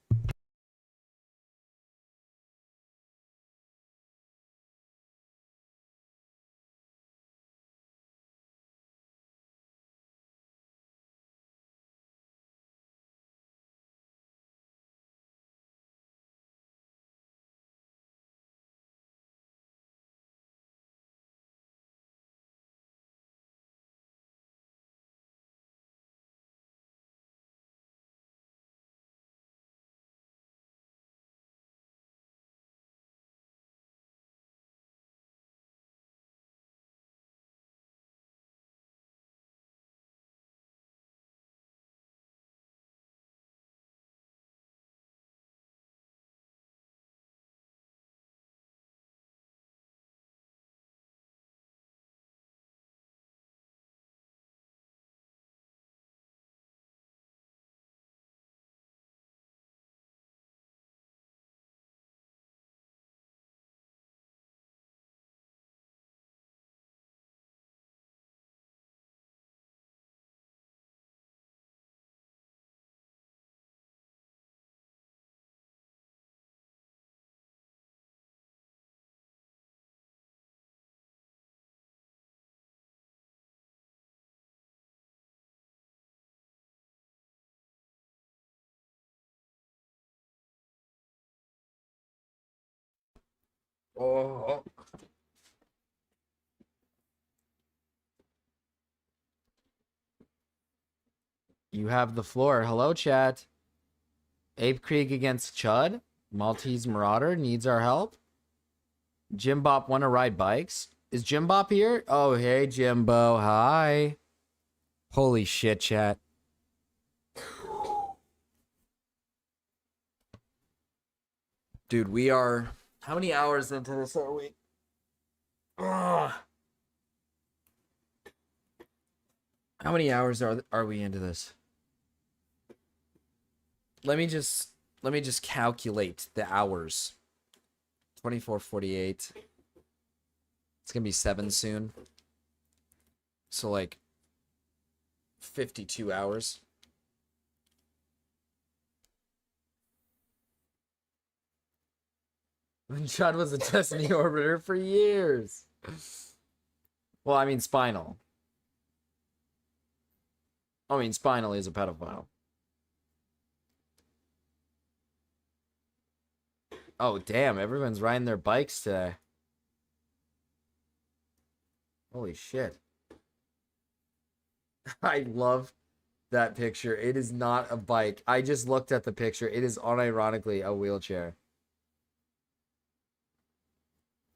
Oh. You have the floor. Hello, chat. Ape Creek against Chud. Maltese Marauder needs our help. Jim Bop want to ride bikes. Is Jim Bop here? Oh, hey, Jimbo. Hi. Holy shit, chat. Dude, we are... How many hours into this are we? Ugh. How many hours are we into this? Let me just calculate the hours. 24:48. It's gonna be 7 soon. So like 52 hours. Chad was a Destiny orbiter for years. Well, I mean Spinal. I mean Spinal is a pedophile. Oh, damn. Everyone's riding their bikes today. Holy shit. I love that picture. It is not a bike. I just looked at the picture. It is unironically a wheelchair.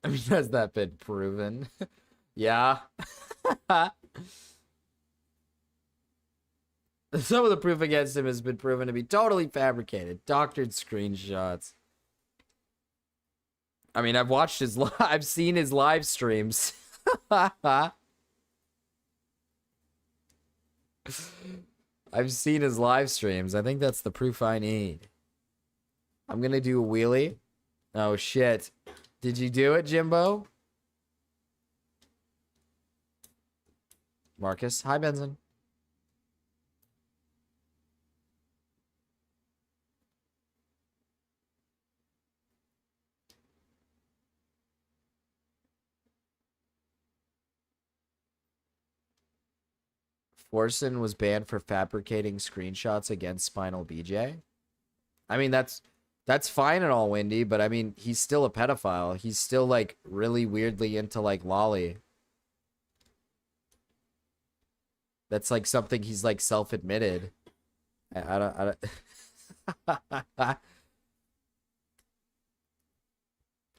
I mean, has that been proven? Yeah. Some of the proof against him has been proven to be totally fabricated. Doctored screenshots. I mean, I've watched his I've seen his live streams. I've seen his live streams. I think that's the proof I need. I'm gonna do a wheelie. Oh shit. Did you do it, Jimbo? Marcus. Hi, Benson. Forsen was banned for fabricating screenshots against Spinal BJ. I mean, that's fine and all, Windy, but I mean, he's still a pedophile. He's still, like, really weirdly into, like, lolly. That's, like, something he's, like, self-admitted. I don't...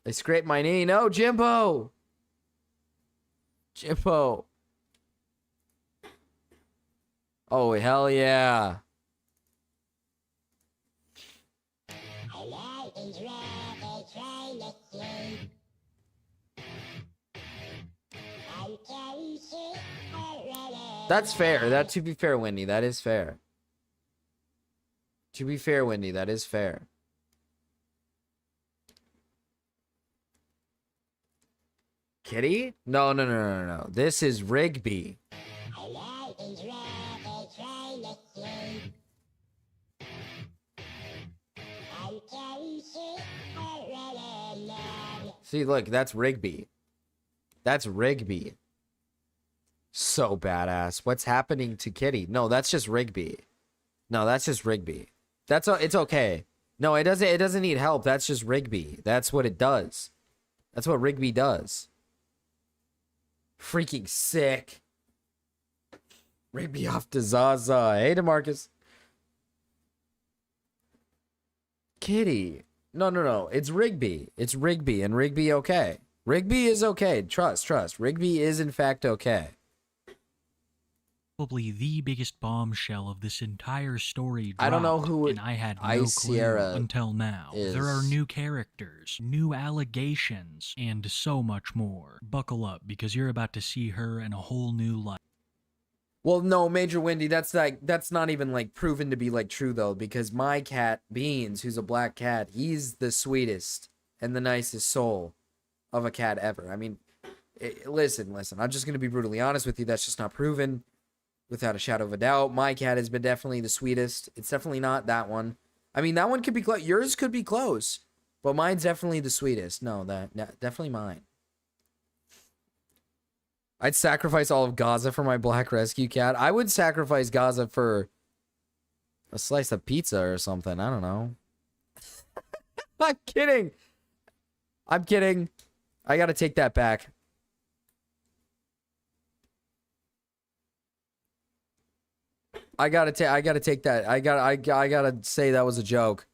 I scraped my knee. No, Jimbo. Jimbo. Oh, hell yeah. That's fair. That, to be fair, Wendy, that is fair. To be fair, Wendy, that is fair. Kitty? No, no, no, no, no. This is Rigby. See, look, that's Rigby. That's Rigby. So badass. What's happening to Kitty? No, that's just Rigby. No, that's just Rigby. That's it's okay. No, it doesn't need help. That's just Rigby. That's what it does. That's what Rigby does. Freaking sick. Rigby off to Zaza. Hey, DeMarcus. Kitty. No, no, no. It's Rigby. It's Rigby, and Rigby okay. Rigby is okay. Trust. Rigby is in fact okay. Probably the biggest bombshell of this entire story dropped, I don't know who and I had no clue until now. is. There are new characters, new allegations, and so much more. Buckle up, because you're about to see her in a whole new light. Well, no, Major Wendy, that's not even like proven to be like true though, because my cat Beans, who's a black cat, he's the sweetest and the nicest soul of a cat ever. I mean, listen, I'm just gonna be brutally honest with you. That's just not proven, without a shadow of a doubt. My cat has been definitely the sweetest. It's definitely not that one. I mean, that one could be close. Yours could be close, but mine's definitely the sweetest. No, definitely mine. I'd sacrifice all of Gaza for my black rescue cat. I would sacrifice Gaza for a slice of pizza or something. I don't know. I'm kidding. I'm kidding. I gotta take that back. I gotta take that. I gotta say that was a joke.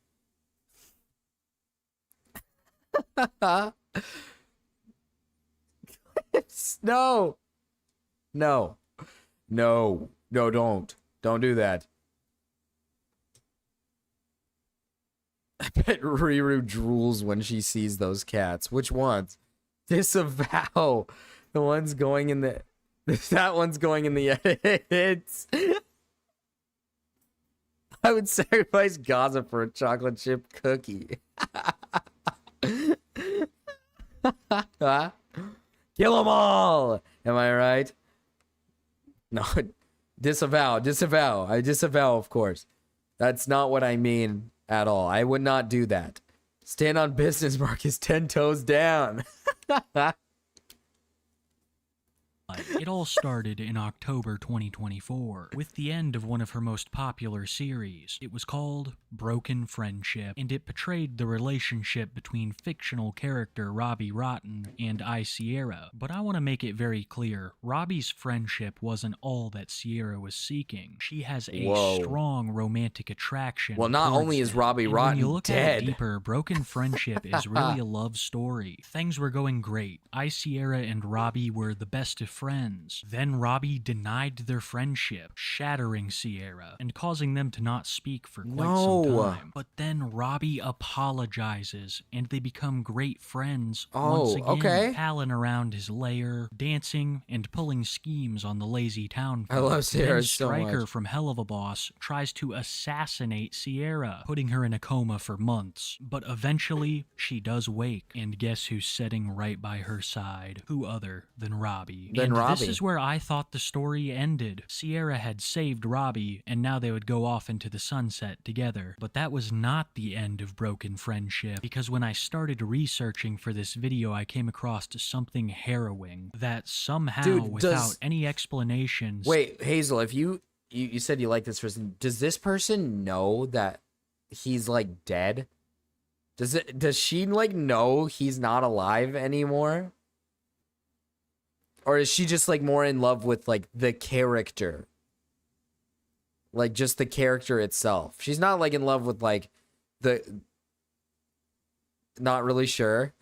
No. Don't do that. I bet Riru drools when she sees those cats. Which ones? Disavow. The one's going in the... That one's going in the edits. I would sacrifice Gaza for a chocolate chip cookie. Kill them all. Am I right? No. Disavow. I disavow, of course. That's not what I mean at all. I would not do that. Stand on business, Marcus. 10 toes down. It all started in October 2024, with the end of one of her most popular series. It was called Broken Friendship, and it portrayed the relationship between fictional character Robbie Rotten and Sierra. But I want to make it very clear, Robbie's friendship wasn't all that Sierra was seeking. She has a strong romantic attraction. Well, not towards only is him. Robbie And Rotten when you look at dead. it deeper, Broken Friendship is really a love story. Things were going great. Sierra and Robbie were the best of friends. Then Robbie denied their friendship, shattering Sierra and causing them to not speak for quite some time. But then Robbie apologizes and they become great friends once again, palling around his lair, dancing and pulling schemes on the lazy town folk. I love Sierra Then so Stryker much. from Hell of a Boss tries to assassinate Sierra, putting her in a coma for months. But eventually, she does wake, and guess who's sitting right by her side? Who other than Robbie? Than And Robbie. this is where I thought the story ended. Sierra had saved Robbie, and now they would go off into the sunset together. But that was not the end of Broken Friendship, because when I started researching for this video, I came across something harrowing that somehow, Dude, without any explanations... Wait, Hazel, if you said you like this person, does this person know that he's like dead? Does she like know he's not alive anymore? Or is she just like more in love with like the character? Like just the character itself. She's not like in love with like the... Not really sure.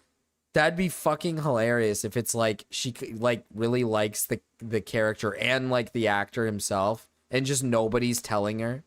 That'd be fucking hilarious if it's like she like really likes the character and like the actor himself, and just nobody's telling her.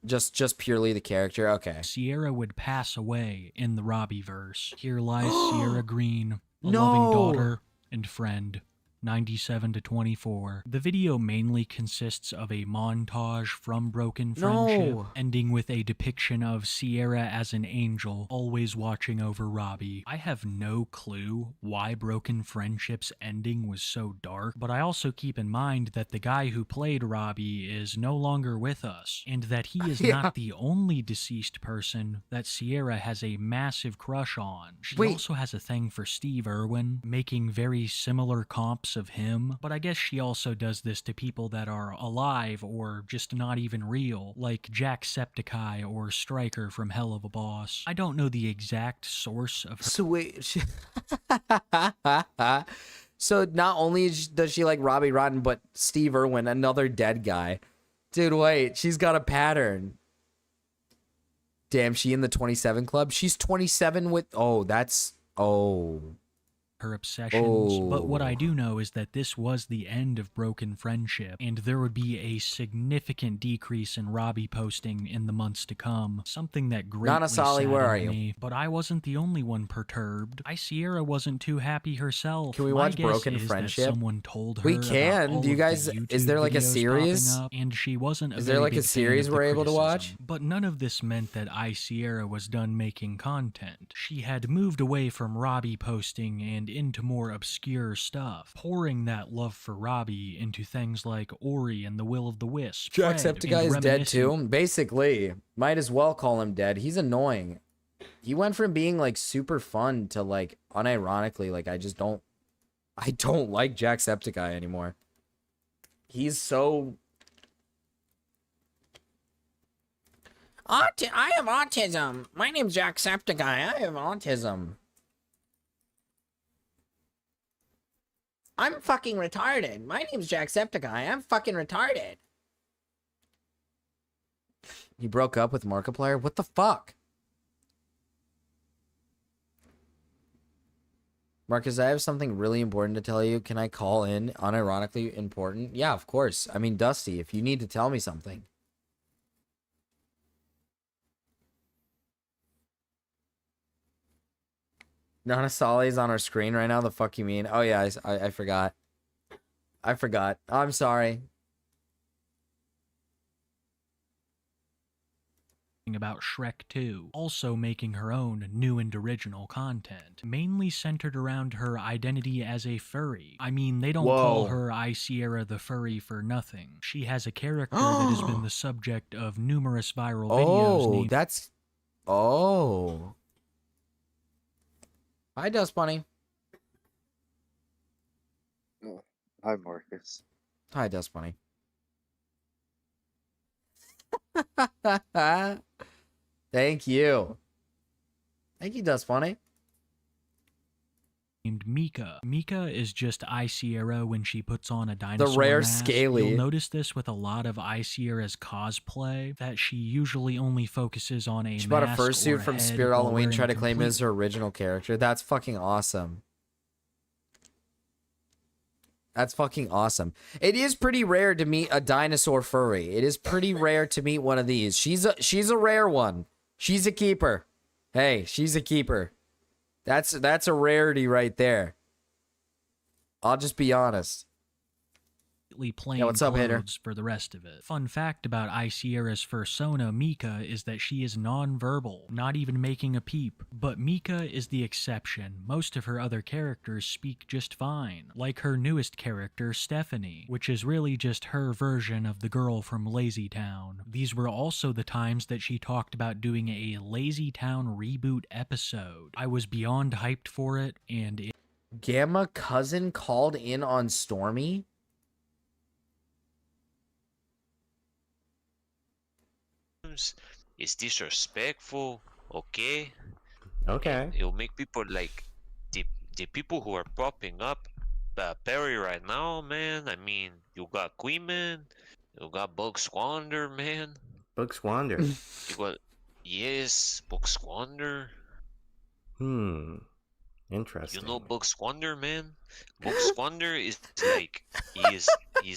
Just purely the character. Okay. Sierra would pass away in the Robbie verse. Here lies Sierra Green, a No! loving daughter and friend. 97 to 24. The video mainly consists of a montage from Broken Friendship, No. ending with a depiction of Sierra as an angel, always watching over Robbie. I have no clue why Broken Friendship's ending was so dark, but I also keep in mind that the guy who played Robbie is no longer with us, and that he is Yeah. not the only deceased person that Sierra has a massive crush on. She Wait. also has a thing for Steve Irwin, making very similar comps of him, but I guess she also does this to people that are alive or just not even real, like Jacksepticeye or Stryker from Hell of a Boss. I don't know the exact source of her. So wait, so not only does she like Robbie Rotten, but Steve Irwin, another dead guy. Dude, wait, she's got a pattern. Damn, she in the 27 club? She's 27 with, oh, that's, oh. Her obsessions, but what I Oh. do know is that this was the end of Broken Friendship, and there would be a significant decrease in Robbie posting in the months to come, something that greatly Nanasali, where are saddened you? me. But I wasn't the only one perturbed. Sierra wasn't too happy herself. Can we My watch guess Broken is Friendship? That someone told her We about can. all Do you of the guys, is YouTube there like a videos series? popping up, and she wasn't a Is there very like a big fan series of the we're able to watch? criticism. But none of this meant that Sierra was done making content. She had moved away from Robbie posting and into more obscure stuff, pouring that love for Robbie into things like Ori and the Will of the Wisp. Fred, Jacksepticeye and is dead reminiscing too. Basically, might as well call him dead. He's annoying. He went from being like super fun to like unironically like I don't like Jacksepticeye anymore. He's so I have autism. My name's Jacksepticeye. I have autism. I'm fucking retarded. My name's Jacksepticeye. I'm fucking retarded. He broke up with Markiplier? What the fuck? Marcus, I have something really important to tell you. Can I call in? Unironically important? Yeah, of course. I mean, Dusty, if you need to tell me something. Nana Sali is on our screen right now. The fuck you mean? Oh yeah, I forgot. I forgot. I'm sorry. about Shrek 2, also making her own new and original content, mainly centered around her identity as a furry. I mean, they don't call her Sierra the Furry for nothing. She has a character that has been the subject of numerous viral videos. Oh, that's... Oh. Hi, Dust Bunny. Oh, hi, Marcus. Hi, Dust Bunny. Thank you. Thank you, Dust Bunny. Named Mika. Mika is just Sierra when she puts on a dinosaur rare mask. scaly. You'll notice this with a lot of Sierra's cosplay, that she usually only focuses on a She bought a mask fursuit or from head Spirit while Halloween, wearing tried to claim it complete as her original character. That's fucking awesome. That's fucking awesome. It is pretty rare to meet a dinosaur furry. It is pretty rare to meet one of these. She's a rare one. She's a keeper. Hey, she's a keeper. That's a rarity right there. I'll just be honest. plain what's up, hater? clothes for the rest of it. Fun fact about Sierra's fursona, Mika, is that she is non-verbal, not even making a peep. But Mika is the exception. Most of her other characters speak just fine, like her newest character, Stephanie, which is really just her version of the girl from Lazy Town. These were also the times that she talked about doing a Lazy Town reboot episode. I was beyond hyped for it, and it... Gamma Cousin called in on Stormy? It's disrespectful, okay? Okay. It'll make people like the people who are popping up Perry right now, man. I mean, you got Queenman, you got Bug Squander, man. Bug Squander. You got Bug Squander. Interesting. You know Book Squander, man? Book Squander is like he's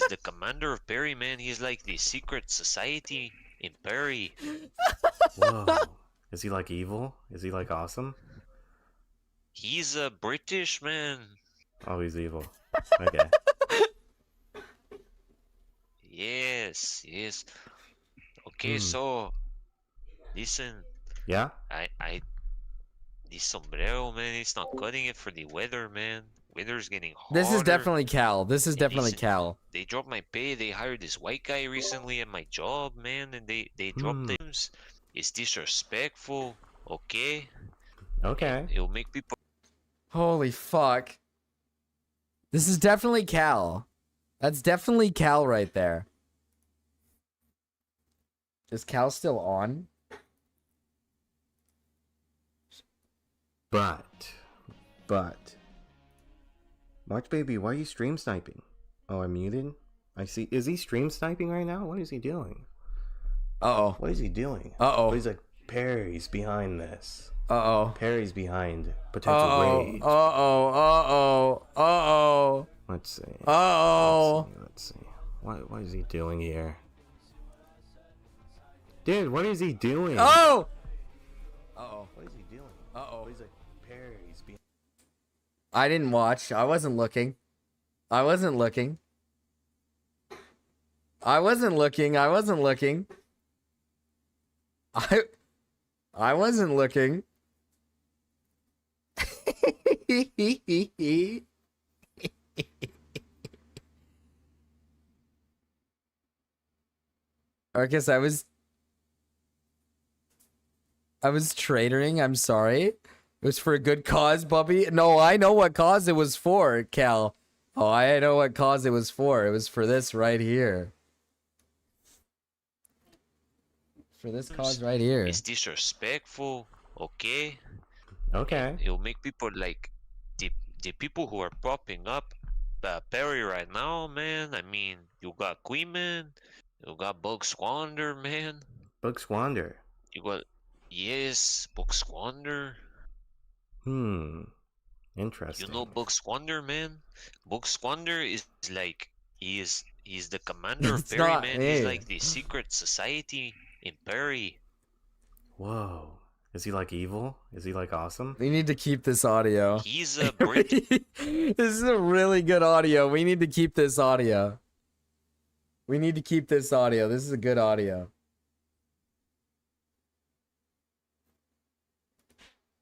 the commander of Perry, man. He's like the secret society in Perry. Whoa. Is he like evil? Is he like awesome? He's a British man. Oh, he's evil. Okay. Yes, yes. Okay, so listen. Yeah? This sombrero, man, it's not cutting it for the weather, man. Weather's getting hotter. This is definitely Cal. This is definitely listen, Cal. They dropped my pay. They hired this white guy recently at my job, man, and they dropped names. It's disrespectful, okay? Okay. It'll make people. Holy fuck. This is definitely Cal. That's definitely Cal right there. Is Cal still on? But. March Baby, why are you stream sniping? Oh, I'm muted? I see. Is he stream sniping right now? What is he doing? Uh-oh. What is he doing? Uh-oh. Oh, he's like, Perry's behind this. Uh-oh. Perry's behind potential rage. Uh-oh. Let's see. Uh-oh. Let's see. What is he doing here? Dude, what is he doing? Oh! Uh-oh. What is he doing? Uh-oh. He's like, Perry's behind. I didn't watch. I wasn't looking. I wasn't looking. I wasn't looking. I wasn't looking. Arcus, I was traitoring. I'm sorry. It was for a good cause, Bubby. No, I know what cause it was for, Cal. Oh, I know what cause it was for. It was for this right here. For this cause right here. It's disrespectful, okay? Okay. It'll make people like the people who are popping up Perry right now, man. I mean, you got Queenman, you got Bug Squander, man. Bug Squander. You got Bug Squander. Interesting. You know Bug Squander, man? Bug Squander is like he's the commander of It's Perry, not man. me. He's like the secret society in Perry. Whoa. Is he like evil? Is he like awesome? We need to keep this audio. He's a British. This is a really good audio. We need to keep this audio. We need to keep this audio. This is a good audio.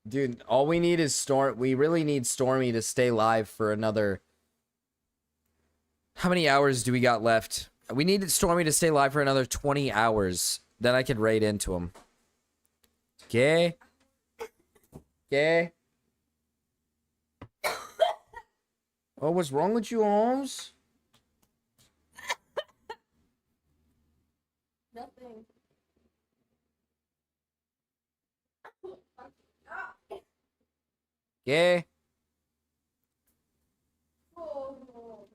Dude, all we need is we really need Stormy to stay live for another... How many hours do we got left? We needed Stormy to stay live for another 20 hours. Then I could raid into him. Okay? Okay? Oh, what's wrong with you, Holmes? Nothing. Yeah.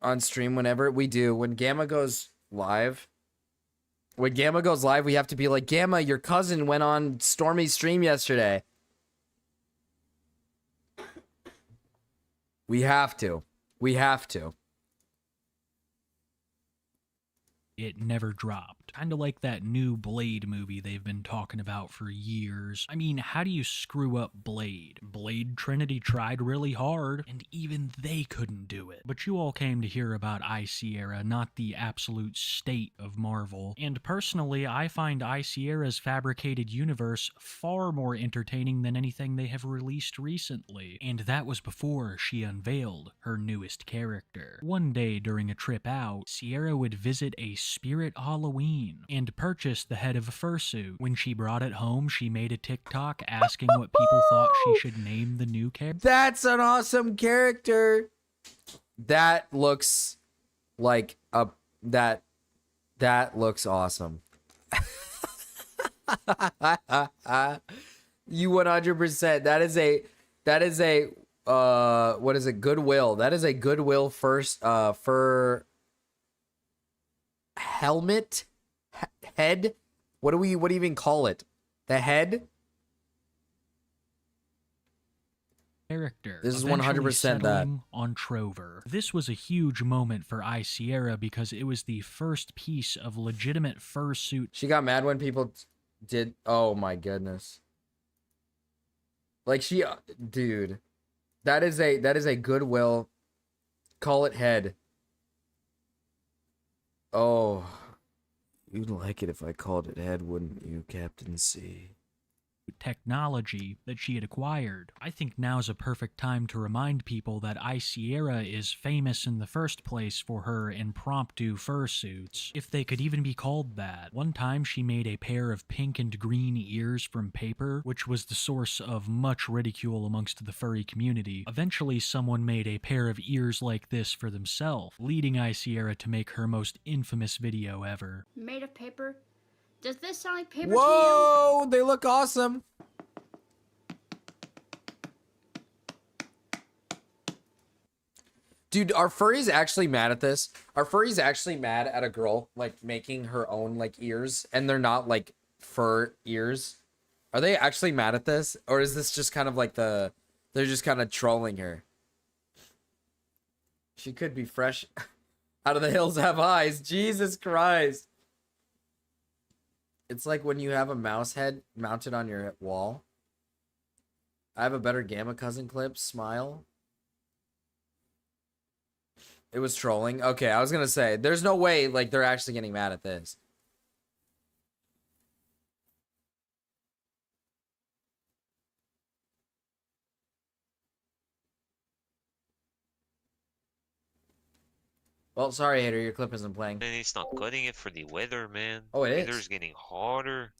On stream whenever we do. When Gamma goes live. When Gamma goes live, we have to be like, Gamma, your cousin went on Stormy's stream yesterday. We have to. We have to. It never dropped. Kinda like that new Blade movie they've been talking about for years. I mean, how do you screw up Blade? Blade Trinity tried really hard, and even they couldn't do it. But you all came to hear about Sierra, not the absolute state of Marvel. And personally, I find Sierra's fabricated universe far more entertaining than anything they have released recently. And that was before she unveiled her newest character. One day during a trip out, Sierra would visit a spirit Halloween and purchase the head of a fursuit. When she brought it home, she made a TikTok asking what people thought she should name the new character. That's an awesome character. That looks like a that looks awesome. You 100%. That is a what is it? Goodwill. That is a Goodwill first for helmet head. What do you even call it? The head? character. This is eventually 100% that. settling on Trover. This was a huge moment for Sierra because it was the first piece of legitimate fursuit. She got mad when people did. Oh my goodness. Like dude, that is a goodwill. Call it head. Oh, you'd like it if I called it head, wouldn't you, Captain C? Technology that she had acquired. I think now's a perfect time to remind people that Sierra is famous in the first place for her impromptu fursuits, if they could even be called that. One time she made a pair of pink and green ears from paper, which was the source of much ridicule amongst the furry community. Eventually someone made a pair of ears like this for themselves, leading Sierra to make her most infamous video ever. Made of paper? Does this sound like paper to Whoa, they look awesome. Dude, are furries actually mad at this? Are furries actually mad at a girl like making her own like ears and they're not like fur ears? Are they actually mad at this? Or is this just kind of like they're just kind of trolling her? She could be fresh out of the hills have eyes. Jesus Christ. It's like when you have a mouse head mounted on your wall. I have a better Gamma Cousin clip. Smile. It was trolling. Okay, I was going to say, there's no way like they're actually getting mad at this. Well, sorry, hater, your clip isn't playing. And it's not cutting it for the weather, man. Oh, it is. Weather's getting hotter.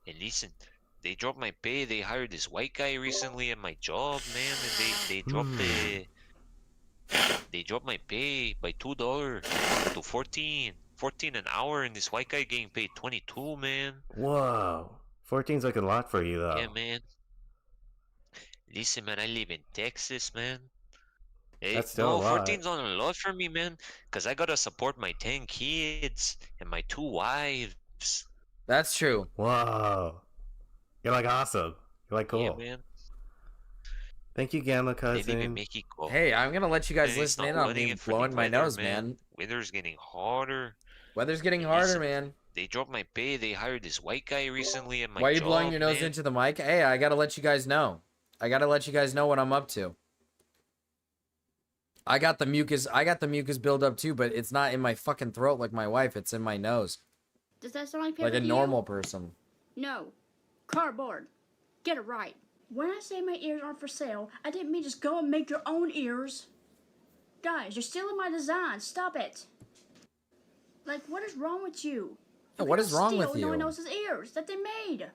And listen, they dropped my pay. They hired this white guy recently at my job, man, and they dropped my pay by $2 to 14 an hour, and this white guy getting paid 22, man. Whoa. 14's like a lot for you, though. Yeah, man. Listen, man, I live in Texas, man. That's still a lot. 14's not a lot for me, man, because I gotta support my 10 kids and my 2 wives. That's true. Whoa. You're like awesome. You're like cool. Yeah, man. Thank you, Gamma Cousin. Hey, I'm going to let you guys And it's listen not in on cutting me it for blowing the my weather, nose, man. Weather's getting hotter. Weather's getting And harder, listen, man. They dropped my pay. They hired this white guy recently at my Why are you job, blowing your nose man. into the mic? Hey, I got to let you guys know. I got to let you guys know what I'm up to. I got the mucus build up too, but it's not in my fucking throat like my wife. It's in my nose. Does that sound like paper Like a to normal you? person. No. Cardboard. Get it right. When I say my ears aren't for sale, I didn't mean just go and make your own ears. Guys, you're stealing my design. Stop it. Like, what is wrong with you? Yeah, what is wrong with Steal no one you? else's ears that they made.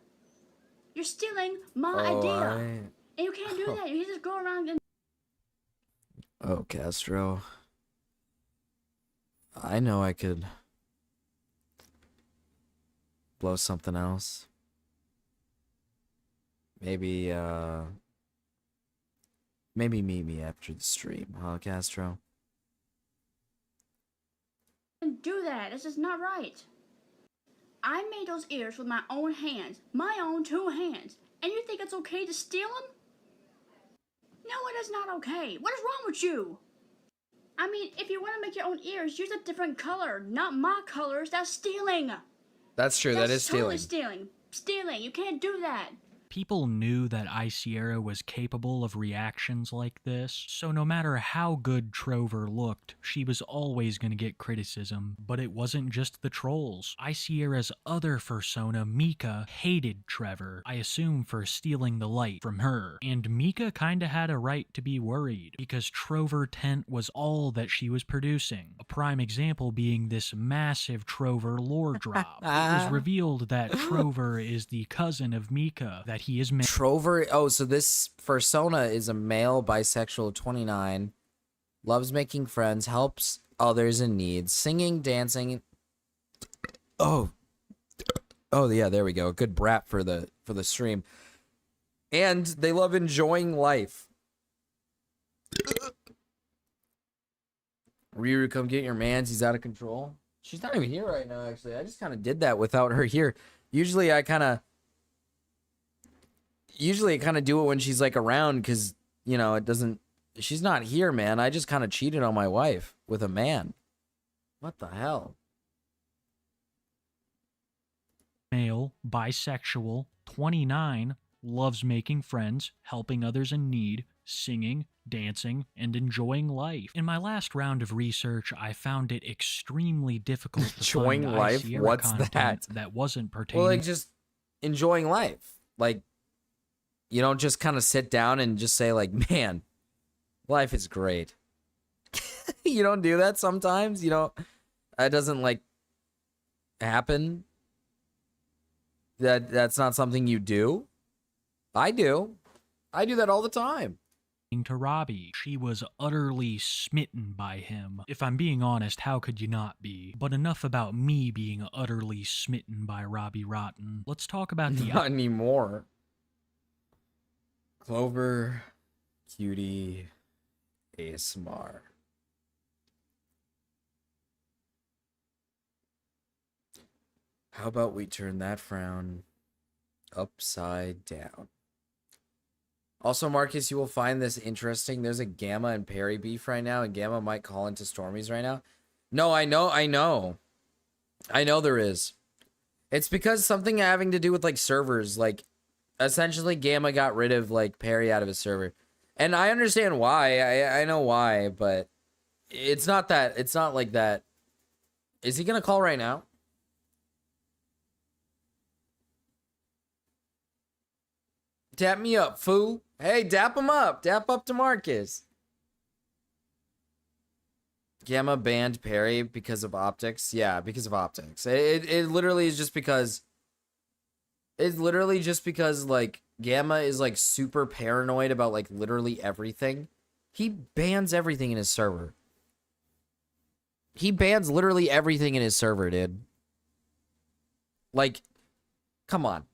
You're stealing my Oh, idea. And you can't do that. You can't just go around and... Oh, Castro. I know I could blow something else. Maybe meet me after the stream, huh, Castro? do that. This is not right. I made those ears with my own hands. My own 2 hands. And you think it's okay to steal them? No, it is not okay. What is wrong with you? I mean, if you want to make your own ears, use a different color. Not my colors. That's stealing. That's true. That's That is totally stealing. Stealing. You can't do that. People knew that Sierra was capable of reactions like this, so no matter how good Trover looked, she was always going to get criticism. But it wasn't just the trolls. Sierra's other fursona, Mika, hated Trevor, I assume for stealing the light from her. And Mika kinda had a right to be worried, because Trover Tent was all that she was producing. A prime example being this massive Trover lore drop. It was revealed that Trover is the cousin of Mika, that he is Trover. Oh, so this fursona is a male bisexual 29, loves making friends, helps others in need, singing, dancing. Oh yeah, there we go. A good brat for the stream. And they love enjoying life. Riru, come get your mans. He's out of control. She's not even here right now, actually. I just kind of did that without her here. Usually I kind of do it when she's like around, because you know, it doesn't. She's not here, man. I just kind of cheated on my wife with a man. What the hell? Male, bisexual, 29, loves making friends, helping others in need, singing, dancing, and enjoying life. In my last round of research, I found it extremely difficult to Enjoying find life? ICR What's content that? wasn't pertaining. Well, like just enjoying life. Like, you don't just kind of sit down and just say like, man, life is great. You don't do that sometimes. You know, that doesn't like happen. That's not something you do. I do. I do that all the time. To Robbie. She was utterly smitten by him. If I'm being honest, how could you not be? But enough about me being utterly smitten by Robbie Rotten. Let's talk about the Not anymore. Clover, cutie, ASMR. How about we turn that frown upside down? Also, Marcus, you will find this interesting. There's a Gamma and Perry beef right now, and Gamma might call into Stormy's right now. No, I know. I know there is. It's because something having to do with, like, servers. Like, essentially, Gamma got rid of, like, Perry out of his server. And I understand why. I know why, but it's not that. It's not like that. Is he going to call right now? Dap me up, fool. Hey, dap him up. Dap up to Marcus. Gamma banned Perry because of optics. Yeah, because of optics. It literally is just because... It's literally just because, like, Gamma is, like, super paranoid about, like, literally everything. He bans everything in his server. He bans literally everything in his server, dude. Like, come on.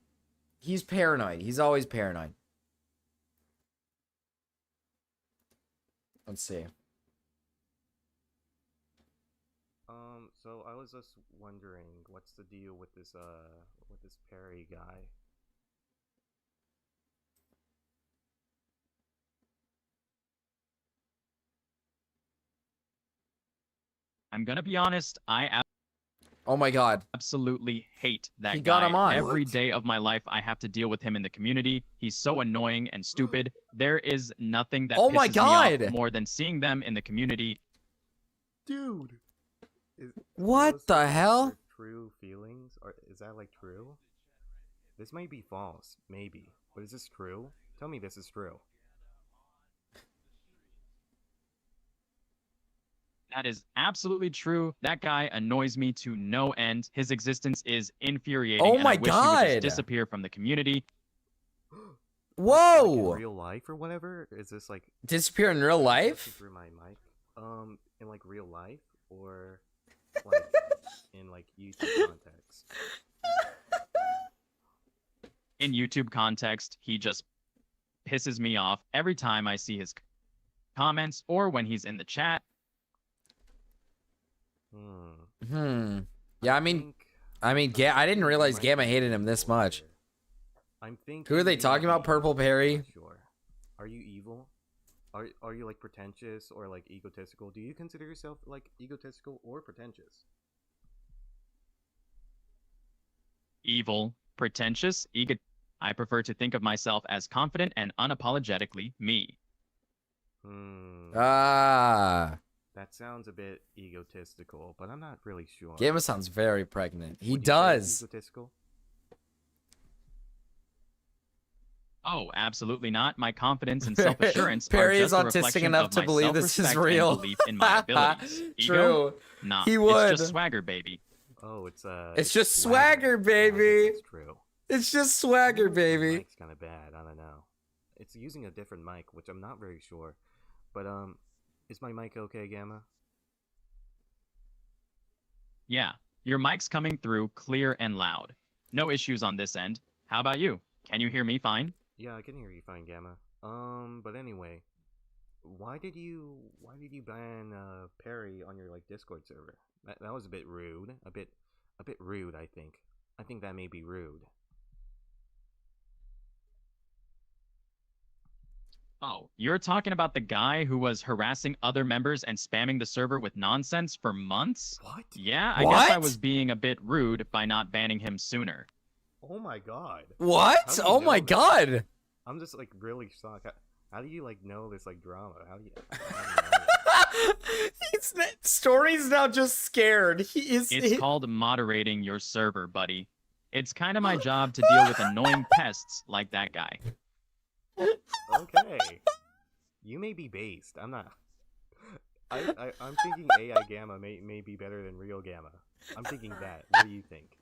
He's paranoid. He's always paranoid. Let's see. So I was just wondering, what's the deal with this Perry guy? I'm gonna be honest, oh my god, absolutely hate that He guy. got him on. Every day of my life, I have to deal with him in the community. He's so annoying and stupid. There is nothing that Oh pisses my me God. off more than seeing them in the community. Dude! What the hell? True feelings? Or is that, like, true? This might be false, maybe. But is this true? Tell me this is true. That is absolutely true. That guy annoys me to no end. His existence is infuriating. Oh and my I wish he would God. just disappear from the community. Whoa! Like in real life or whatever? Is this like Disappear in real life? through my mic? In like real life or like in like YouTube context? In YouTube context, he just pisses me off every time I see his comments or when he's in the chat. Yeah, I mean, I didn't realize Gamma hated him this much. I'm thinking. Who are they talking about? Purple Perry? Sure. Are you evil? Are you like pretentious or like egotistical? Do you consider yourself like egotistical or pretentious? Evil, pretentious, I prefer to think of myself as confident and unapologetically me. Ah. That sounds a bit egotistical, but I'm not really sure. Gamma sounds very pregnant. He Would you say does. egotistical? Oh, absolutely not. My confidence and self-assurance Perry are is just a autistic reflection enough of to my believe this is self-respect and real. belief in my abilities. Ego? True. Nah, He it's would. just swagger, baby. Oh, It's just swagger, baby. That's true. It's just swagger, My baby. mic's kind of bad. I don't know. It's using a different mic, which I'm not very sure. But is my mic okay, Gamma? Yeah, your mic's coming through clear and loud. No issues on this end. How about you? Can you hear me fine? Yeah, I can hear you fine, Gamma. But anyway, why did you ban Perry on your like Discord server? That was a bit rude. A bit rude, I think. I think that may be rude. Oh, you're talking about the guy who was harassing other members and spamming the server with nonsense for months? What? Yeah, I guess I What? was being a bit rude by not banning him sooner. Oh my god. What? How do you Oh know my this? god. I'm just like really shocked. How do you like know this like drama? How do you know this? Story's now just scared. It's called moderating your server, buddy. It's kind of my job to deal with annoying pests like that guy. Okay. You may be based. I'm not. I'm thinking AI Gamma may be better than real Gamma. I'm thinking that. What do you think?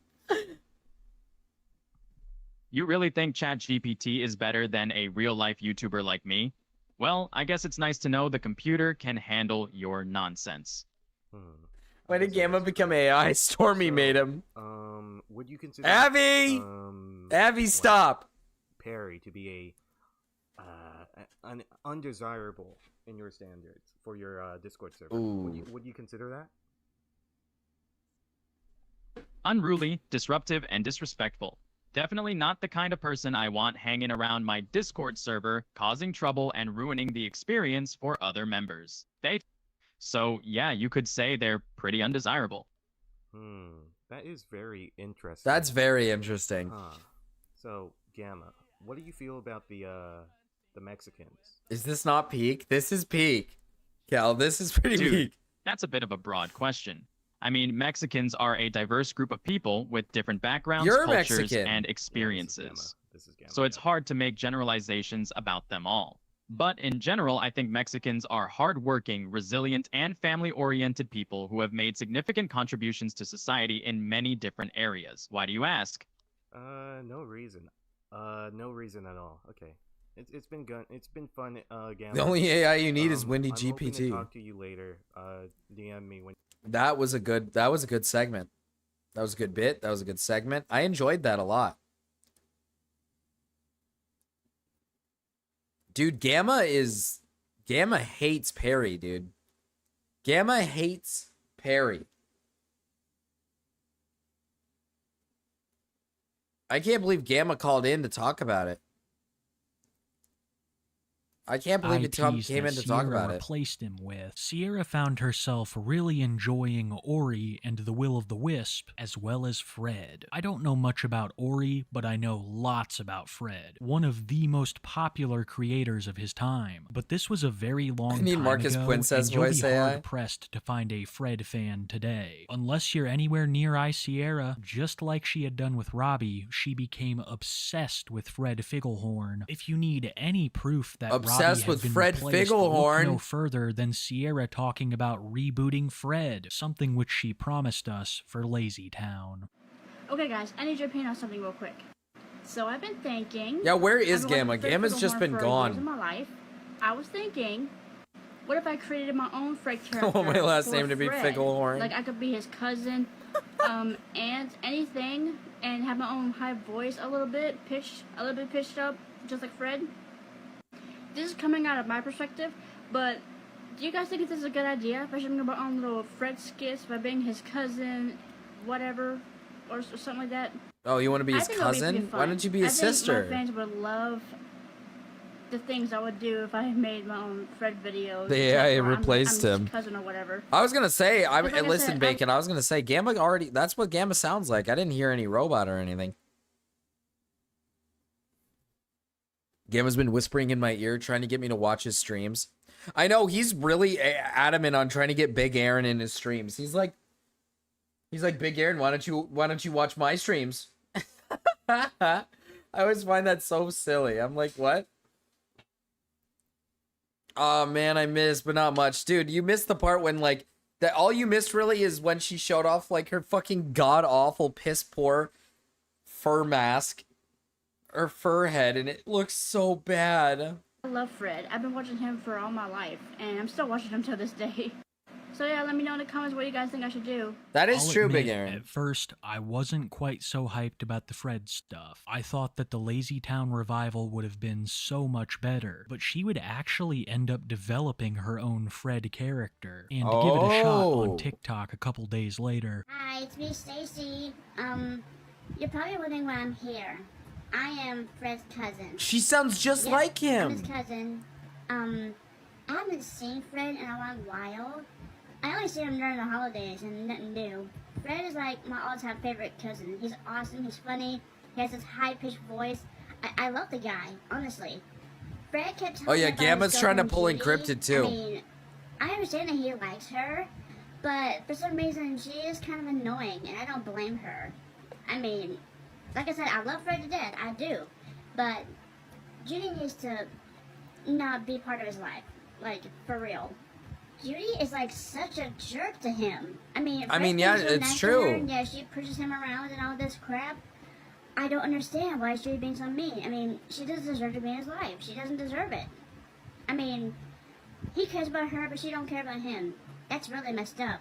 You really think ChatGPT is better than a real-life YouTuber like me? Well, I guess it's nice to know the computer can handle your nonsense. When did Gamma become AI? Stormy made him. Would you consider Abby? Abby, stop. Perry to be an undesirable in your standards for your Discord server? Ooh. Would you consider that? Unruly, disruptive, and disrespectful. Definitely not the kind of person I want hanging around my Discord server, causing trouble and ruining the experience for other members. So yeah, you could say they're pretty undesirable. That is very interesting. That's very interesting. Huh. So, Gamma, what do you feel about the Mexicans? Is this not peak? This is peak. Cal, this is pretty Dude, peak. that's a bit of a broad question. I mean, Mexicans are a diverse group of people with different backgrounds, You're cultures, Mexican. and experiences. This is Gamma. So it's hard to make generalizations about them all. But in general, I think Mexicans are hardworking, resilient, and family-oriented people who have made significant contributions to society in many different areas. Why do you ask? No reason. No reason at all. Okay. It's been fun, Gamma. The only AI you need is Windy I'm hoping to GPT. talk to you later. DM me when. That was a good segment. That was a good bit. That was a good segment. I enjoyed that a lot. Dude, Gamma hates Perry, dude. Gamma hates Perry. I can't believe Gamma called in to talk about it. I can't believe it IPs came that in to talk Sierra about it. replaced him with. Sierra found herself really enjoying Ori and the Will of the Wisp, as well as Fred. I don't know much about Ori, but I know lots about Fred, one of the most popular creators of his time. But this was a very long I need time Marcus ago, Princess and you'll voice be AI. hard-pressed to find a Fred fan today. Unless you're anywhere near Sierra, just like she had done with Robbie, she became obsessed with Fred Figglehorn. If you need any proof that Obsessed Robbie had with been Fred replaced, Figglehorn. look no further than Sierra talking about rebooting Fred, something which she promised us for Lazy Town. Okay, guys, I need your opinion on something real quick. So I've been thinking. Yeah, where is I've been Gamma? watching Fred Gamma's just Figglehorn been for gone. years of my life. I was thinking, what if I created my own Fred character? I want my last for name to be Fred? Figglehorn. Like I could be his cousin, aunt, anything, and have my own high voice, a little bit pitched up, just like Fred. This is coming out of my perspective, but do you guys think this is a good idea? If I should make my own little Fred skits by being his cousin, whatever, or something like that? Oh, you want to be I his think it would be cousin? pretty Why fun. don't you be his I think sister? my fans would love the things I would do if I made my own Fred videos. The AI except for replaced I'm him. his cousin or whatever. I was gonna say, Like I listen, said, Bacon. I was gonna say, Gamma already. That's what Gamma sounds like. I didn't hear any robot or anything. Gamma's been whispering in my ear, trying to get me to watch his streams. I know he's really adamant on trying to get Big Aaron in his streams. He's like, Big Aaron, why don't you watch my streams? I always find that so silly. I'm like, what? Oh man, I missed, but not much. Dude, you missed the part when like that all you missed really is when she showed off like her fucking god awful piss poor fur mask or fur head, and it looks so bad. I love Fred. I've been watching him for all my life, and I'm still watching him to this day. So yeah, let me know in the comments what you guys think I should do. That is I'll true, admit, Big Aaron. At first, I wasn't quite so hyped about the Fred stuff. I thought that the Lazy Town revival would have been so much better, but she would actually end up developing her own Fred character and give it a shot Oh. on TikTok a couple days later. Hi, it's me, Stacy. You're probably wondering why I'm here. I am Fred's cousin. She sounds just Yep, like him. I'm his cousin. I haven't seen Fred in a long while. I only see him during the holidays and nothing new. Fred is like my all-time favorite cousin. He's awesome, he's funny, he has this high-pitched voice. I love the guy, honestly. Fred kept telling Oh me yeah, about Gamma's his trying to girlfriend pull Judy. Encrypted too. I mean, I understand that he likes her, but for some reason she is kind of annoying, and I don't blame her. I mean, like I said, I love Fred to death, I do, but Judy needs to not be part of his life, like, for real. Judy is like such a jerk to him. I mean, yeah, Fred's so it's nice to true. her, and yeah, she pushes him around and all this crap. I don't understand why is Judy being so mean. I mean, she doesn't deserve to be in his life. She doesn't deserve it. I mean, he cares about her, but she don't care about him. That's really messed up.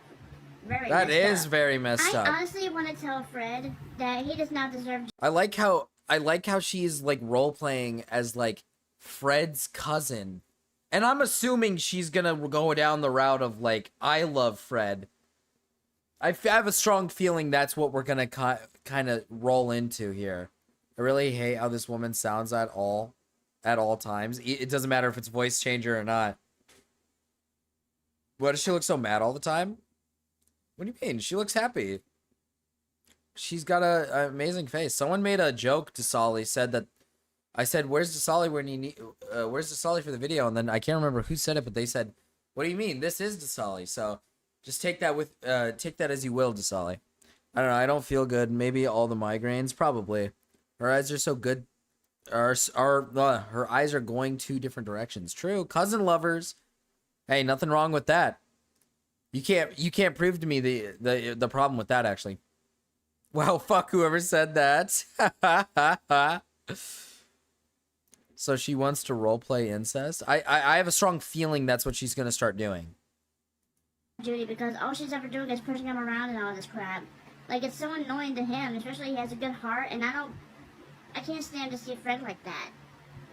Very That messed is up. very messed up. I honestly want to tell Fred that he does not deserve. I like how she's like role playing as like Fred's cousin. And I'm assuming she's gonna go down the route of like, I love Fred. I have a strong feeling that's what we're gonna kind of roll into here. I really hate how this woman sounds at all times. It doesn't matter if it's voice changer or not. What, does she look so mad all the time? What do you mean? She looks happy. She's got an amazing face. Someone made a joke to Solly, said that I said, "Where's DeSolly when you need? Where's DeSolly for the video?" And then I can't remember who said it, but they said, "What do you mean? This is DeSolly." So just take that as you will, DeSolly. I don't know. I don't feel good. Maybe all the migraines. Probably. Her eyes are so good. Her eyes are going two different directions. True. Cousin lovers. Hey, nothing wrong with that. You can't prove to me the problem with that, actually. Wow, fuck whoever said that. So she wants to roleplay incest? I have a strong feeling that's what she's gonna start doing. Judy, because all she's ever doing is pushing him around and all this crap. Like, it's so annoying to him, especially he has a good heart, and I can't stand to see Fred like that.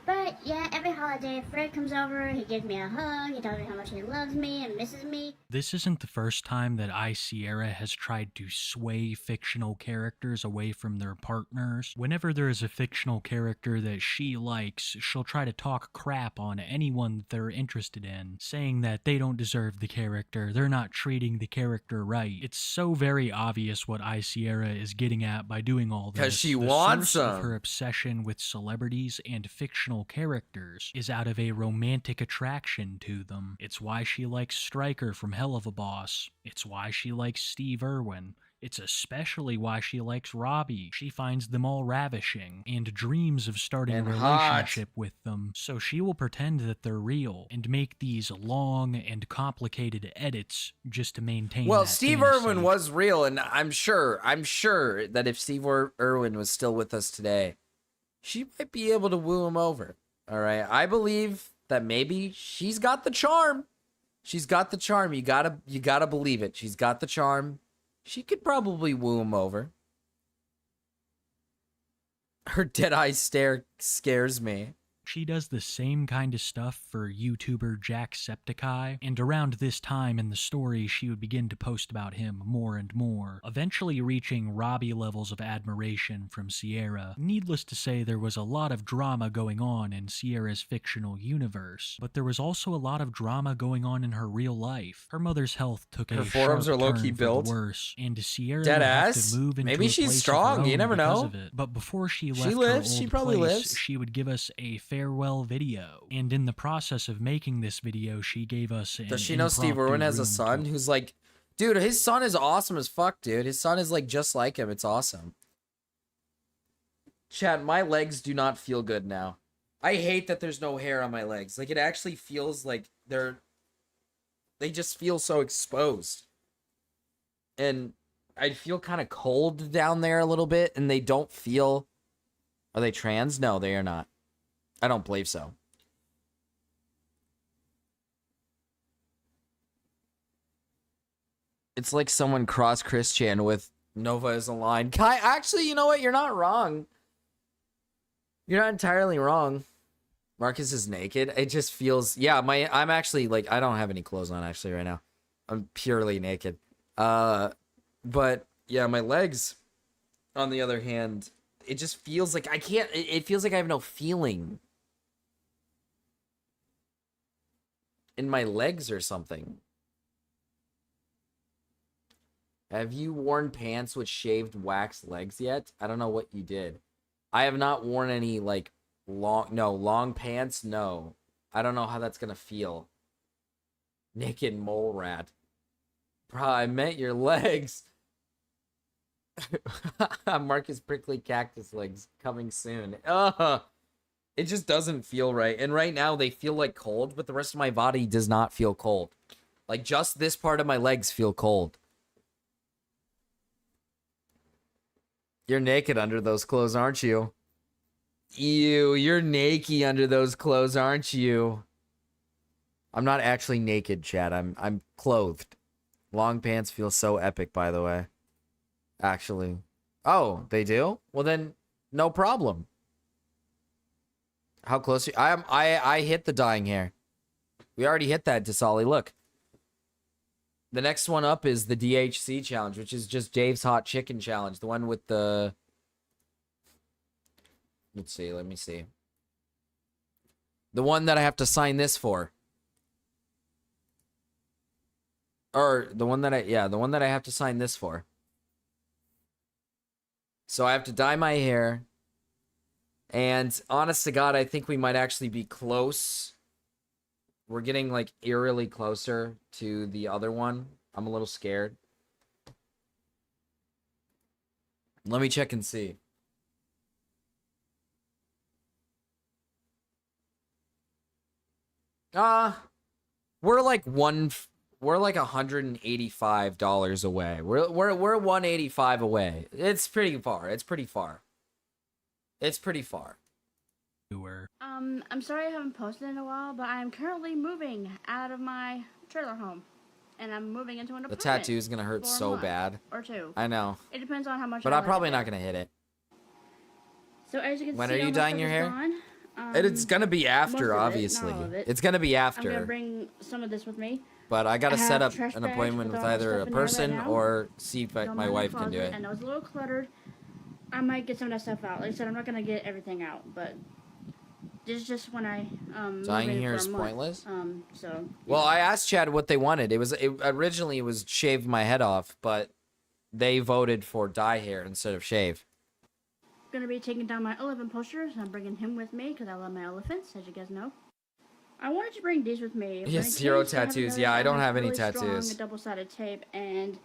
But, yeah, every holiday, Fred comes over, he gives me a hug, he tells me how much he loves me and misses me. This isn't the first time that Sierra has tried to sway fictional characters away from their partners. Whenever there is a fictional character that she likes, she'll try to talk crap on anyone that they're interested in, saying that they don't deserve the character, they're not treating the character right. It's so very obvious what Sierra is getting at by doing all this. 'Cause she The wants source of them. her obsession with celebrities and fictional characters is out of a romantic attraction to them. It's why she likes Stryker from Hell of a Boss. It's why she likes Steve Irwin. It's especially why she likes Robbie. She finds them all ravishing and dreams of starting And a hot. relationship with them. So she will pretend that they're real and make these long and complicated edits just to maintain Well, that Steve fantasy. Irwin was real, and I'm sure that if Steve Irwin was still with us today, she might be able to woo him over. All right, I believe that maybe she's got the charm. She's got the charm. You gotta believe it. She's got the charm. She could probably woo him over. Her dead eye stare scares me. She does the same kind of stuff for YouTuber Jacksepticeye, and around this time in the story she would begin to post about him more and more, eventually reaching Robbie levels of admiration from Sierra. Needless to say, there was a lot of drama going on in Sierra's fictional universe, but there was also a lot of drama going on in her real life. Her mother's health took Her a forearms sharp are low-key turn for built. the worse, and Sierra Dead would have ass. to move into Maybe a she's place strong, of her you own never because know. of it. But before she She left lives, her she old probably place, lives. she would give us a farewell video, and in the process of making this video, she gave us an Does she know Steve impromptu Irwin has a room son who's like, dude, his son is awesome as fuck, dude. His son is like just like him. It's awesome. Chad, my legs do not feel good now. I hate that there's no hair on my legs. Like, it actually feels like they just feel so exposed. And I feel kind of cold down there a little bit, and they don't feel... Are they trans? No, they are not. I don't believe so. It's like someone crossed Christian with Nova as a line. Kai, actually, you know what? You're not wrong. You're not entirely wrong. Marcus is naked. It just feels... Yeah, I'm actually, like, I don't have any clothes on, actually, right now. I'm purely naked. But, yeah, my legs, on the other hand, it just feels like I can't... It feels like I have no feeling. in my legs or something. Have you worn pants with shaved wax legs yet? I don't know what you did. I have not worn any, like, long pants, no. I don't know how that's gonna feel. Naked mole rat. Bro, I meant your legs. Marcus Prickly Cactus legs coming soon. Ugh. It just doesn't feel right. And right now they feel like cold, but the rest of my body does not feel cold. Like just this part of my legs feel cold. You're naked under those clothes, aren't you? Ew, you're naked under those clothes, aren't you? I'm not actually naked, Chad. I'm clothed. Long pants feel so epic, by the way. Actually. Oh, they do? Well then, no problem. How close I hit the dying hair. We already hit that, Dasali. Look. The next one up is the DHC challenge, which is just Dave's Hot Chicken challenge. The one with the... Let's see, let me see. The one that I have to sign this for. Or the one that the one that I have to sign this for. So I have to dye my hair. And honest to God, I think we might actually be close. We're getting like eerily closer to the other one. I'm a little scared. Let me check and see. We're like $185 away. We're 185 away. It's pretty far. It's pretty far. It's pretty far. I'm sorry I haven't posted in a while, but I am currently moving out of my trailer home, and I'm moving into an The apartment. tattoo's gonna hurt for a so month bad. or two. I know. It depends on how much. But I I'm like probably it. not gonna hit it. So as you can When see, are you all my dyeing stuff your is hair? gone. It's gonna be most after, of it, obviously. not all of it. It's gonna be I'm after. gonna bring some of this with me. But I gotta I have set up trash an bags appointment with all my either stuff a in there right person now. or see if Don't my mind the wife can do closet. it. I know it's a little cluttered. I might get some of that stuff out. Like I said, I'm not gonna get everything out, but this is just when I Dyeing move in hair for is a month. pointless? So Well, I asked Chad what they wanted. Originally it was shave my head off, but they voted for dye hair instead of shave. gonna be taking down my elephant posters. I'm bringing him with me because I love my elephants, as you guys know. I wanted to bring these with me. but in Yes, 0 case you haven't tattoos. noticed, Yeah, I don't have any really tattoos. Strong double-sided tape, and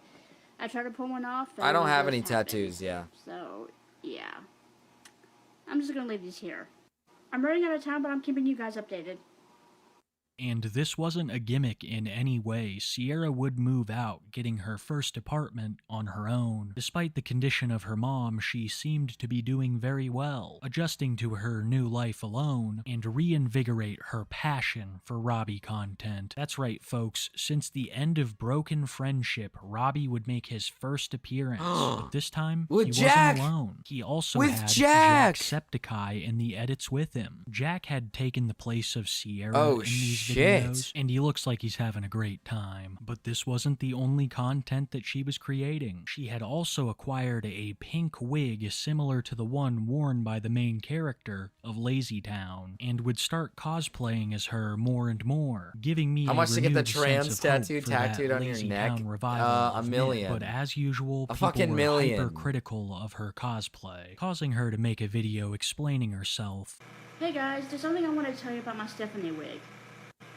I tried to pull one off. I don't and have this any happened. tattoos, yeah. So yeah, I'm just gonna leave these here. I'm running out of time, but I'm keeping you guys updated. And this wasn't a gimmick in any way. Sierra would move out, getting her first apartment on her own. Despite the condition of her mom, she seemed to be doing very well, adjusting to her new life alone, and reinvigorate her passion for Robbie content. That's right, folks. Since the end of Broken Friendship, Robbie would make his first appearance. But this time, With he Jack! wasn't alone. He also With had Jack! Jacksepticeye in the edits with him. Jack had taken the place of Sierra Oh, in these shit. videos, and he looks like he's having a great time. But this wasn't the only content that she was creating. She had also acquired a pink wig similar to the one worn by the main character of Lazy Town, and would start cosplaying as her more and more, giving me How a much to get the renewed trans sense of hope tattoo for that tattooed on your Lazy neck? Town revival A of million. Myth. But as usual, A people fucking were million. hypercritical of her cosplay, causing her to make a video explaining herself. Hey guys, there's something I want to tell you about my Stephanie wig.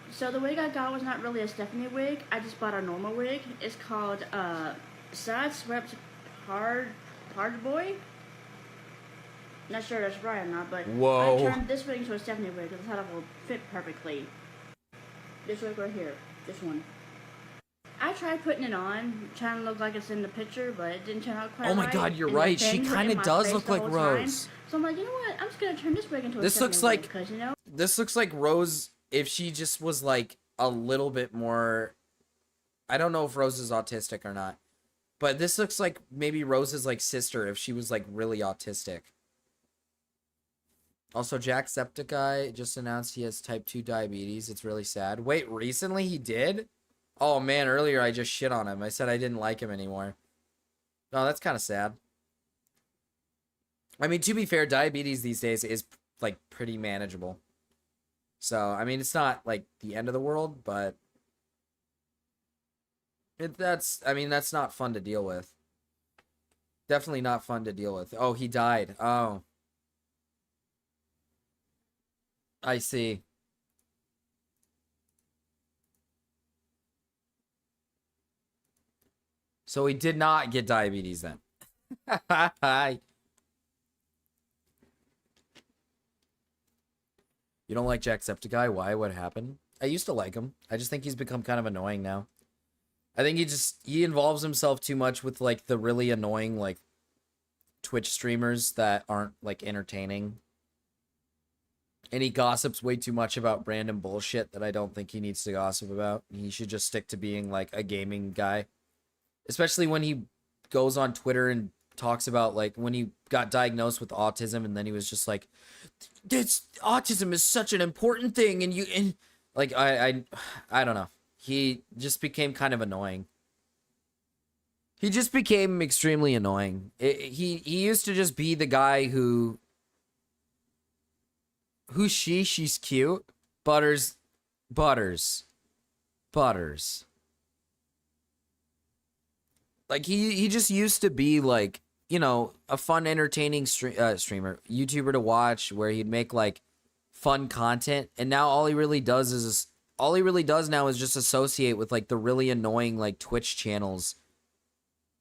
So the wig I got was not really a Stephanie wig. I just bought a normal wig. It's called Side Swept Hard Boy. Not sure that's right or not, but Whoa. I turned this wig into a Stephanie wig because I thought it would fit perfectly. This wig right here, this one. I tried putting it on, trying to look like it's in the picture, but it didn't turn out quite right. Oh my God, you're and the right. She bangs were kinda in my does face look the like whole time. Rose. So I'm like, you know what? I'm just gonna turn this wig into a This Stephanie looks wig like because you know. This looks like Rose if she just was like a little bit more. I don't know if Rose is autistic or not, but this looks like maybe Rose's like sister if she was like really autistic. Also, Jacksepticeye just announced he has type 2 diabetes. It's really sad. Wait, recently he did? Oh man, earlier I just shit on him. I said I didn't like him anymore. No, that's kind of sad. I mean, to be fair, diabetes these days is like pretty manageable. So, I mean, it's not like the end of the world, but that's not fun to deal with. Definitely not fun to deal with. Oh, he died. Oh. I see. So he did not get diabetes then. You don't like Jacksepticeye? Why? What happened? I used to like him. I just think he's become kind of annoying now. I think he involves himself too much with like the really annoying like Twitch streamers that aren't like entertaining. And he gossips way too much about random bullshit that I don't think he needs to gossip about. He should just stick to being like a gaming guy. Especially when he goes on Twitter and talks about like when he got diagnosed with autism and then he was just like, this autism is such an important thing and like I don't know. He just became kind of annoying. He just became extremely annoying. He used to just be the guy who's she's cute. Butters. Like he just used to be like, you know, a fun, entertaining streamer, YouTuber to watch, where he'd make like fun content, and now all he really does now is just associate with like the really annoying like Twitch channels,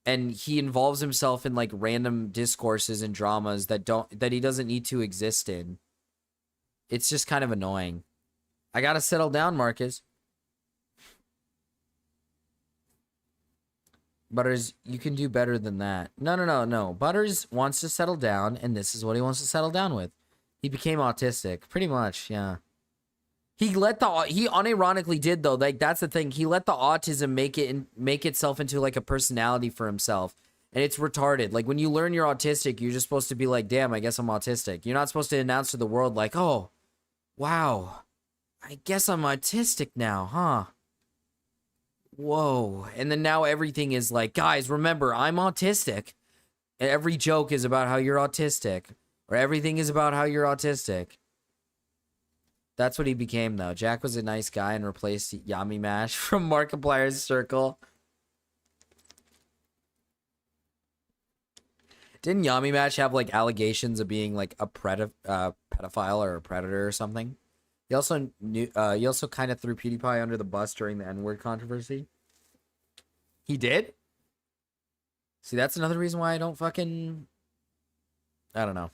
and he involves himself in like random discourses and dramas that he doesn't need to exist in. It's just kind of annoying. I gotta settle down, Marcus. Butters, you can do better than that. No. Butters wants to settle down, and this is what he wants to settle down with. He became autistic, pretty much, yeah. He unironically did though. Like that's the thing. He let the autism make itself into like a personality for himself, and it's retarded. Like when you learn you're autistic, you're just supposed to be like, "Damn, I guess I'm autistic." You're not supposed to announce to the world like, "Oh, wow, I guess I'm autistic now, huh?" Whoa. And then now everything is like, guys, remember, I'm autistic. And every joke is about how you're autistic. Or everything is about how you're autistic. That's what he became, though. Jack was a nice guy and replaced Yami Mash from Markiplier's circle. Didn't Yami Mash have, like, allegations of being, like, a pedophile or a predator or something? He also kind of threw PewDiePie under the bus during the N-word controversy. He did? See, that's another reason why I don't fucking... I don't know.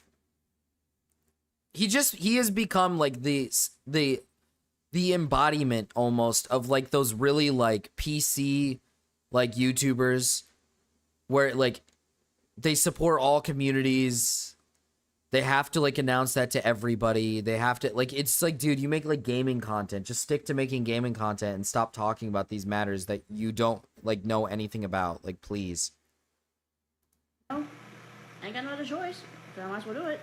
He has become like the embodiment almost of like those really like PC like YouTubers where like they support all communities. They have to like announce that to everybody. They have to like, it's like, dude, you make like gaming content. Just stick to making gaming content and stop talking about these matters that you don't like know anything about. Like, please. I ain't got no other choice, so I might as well do it.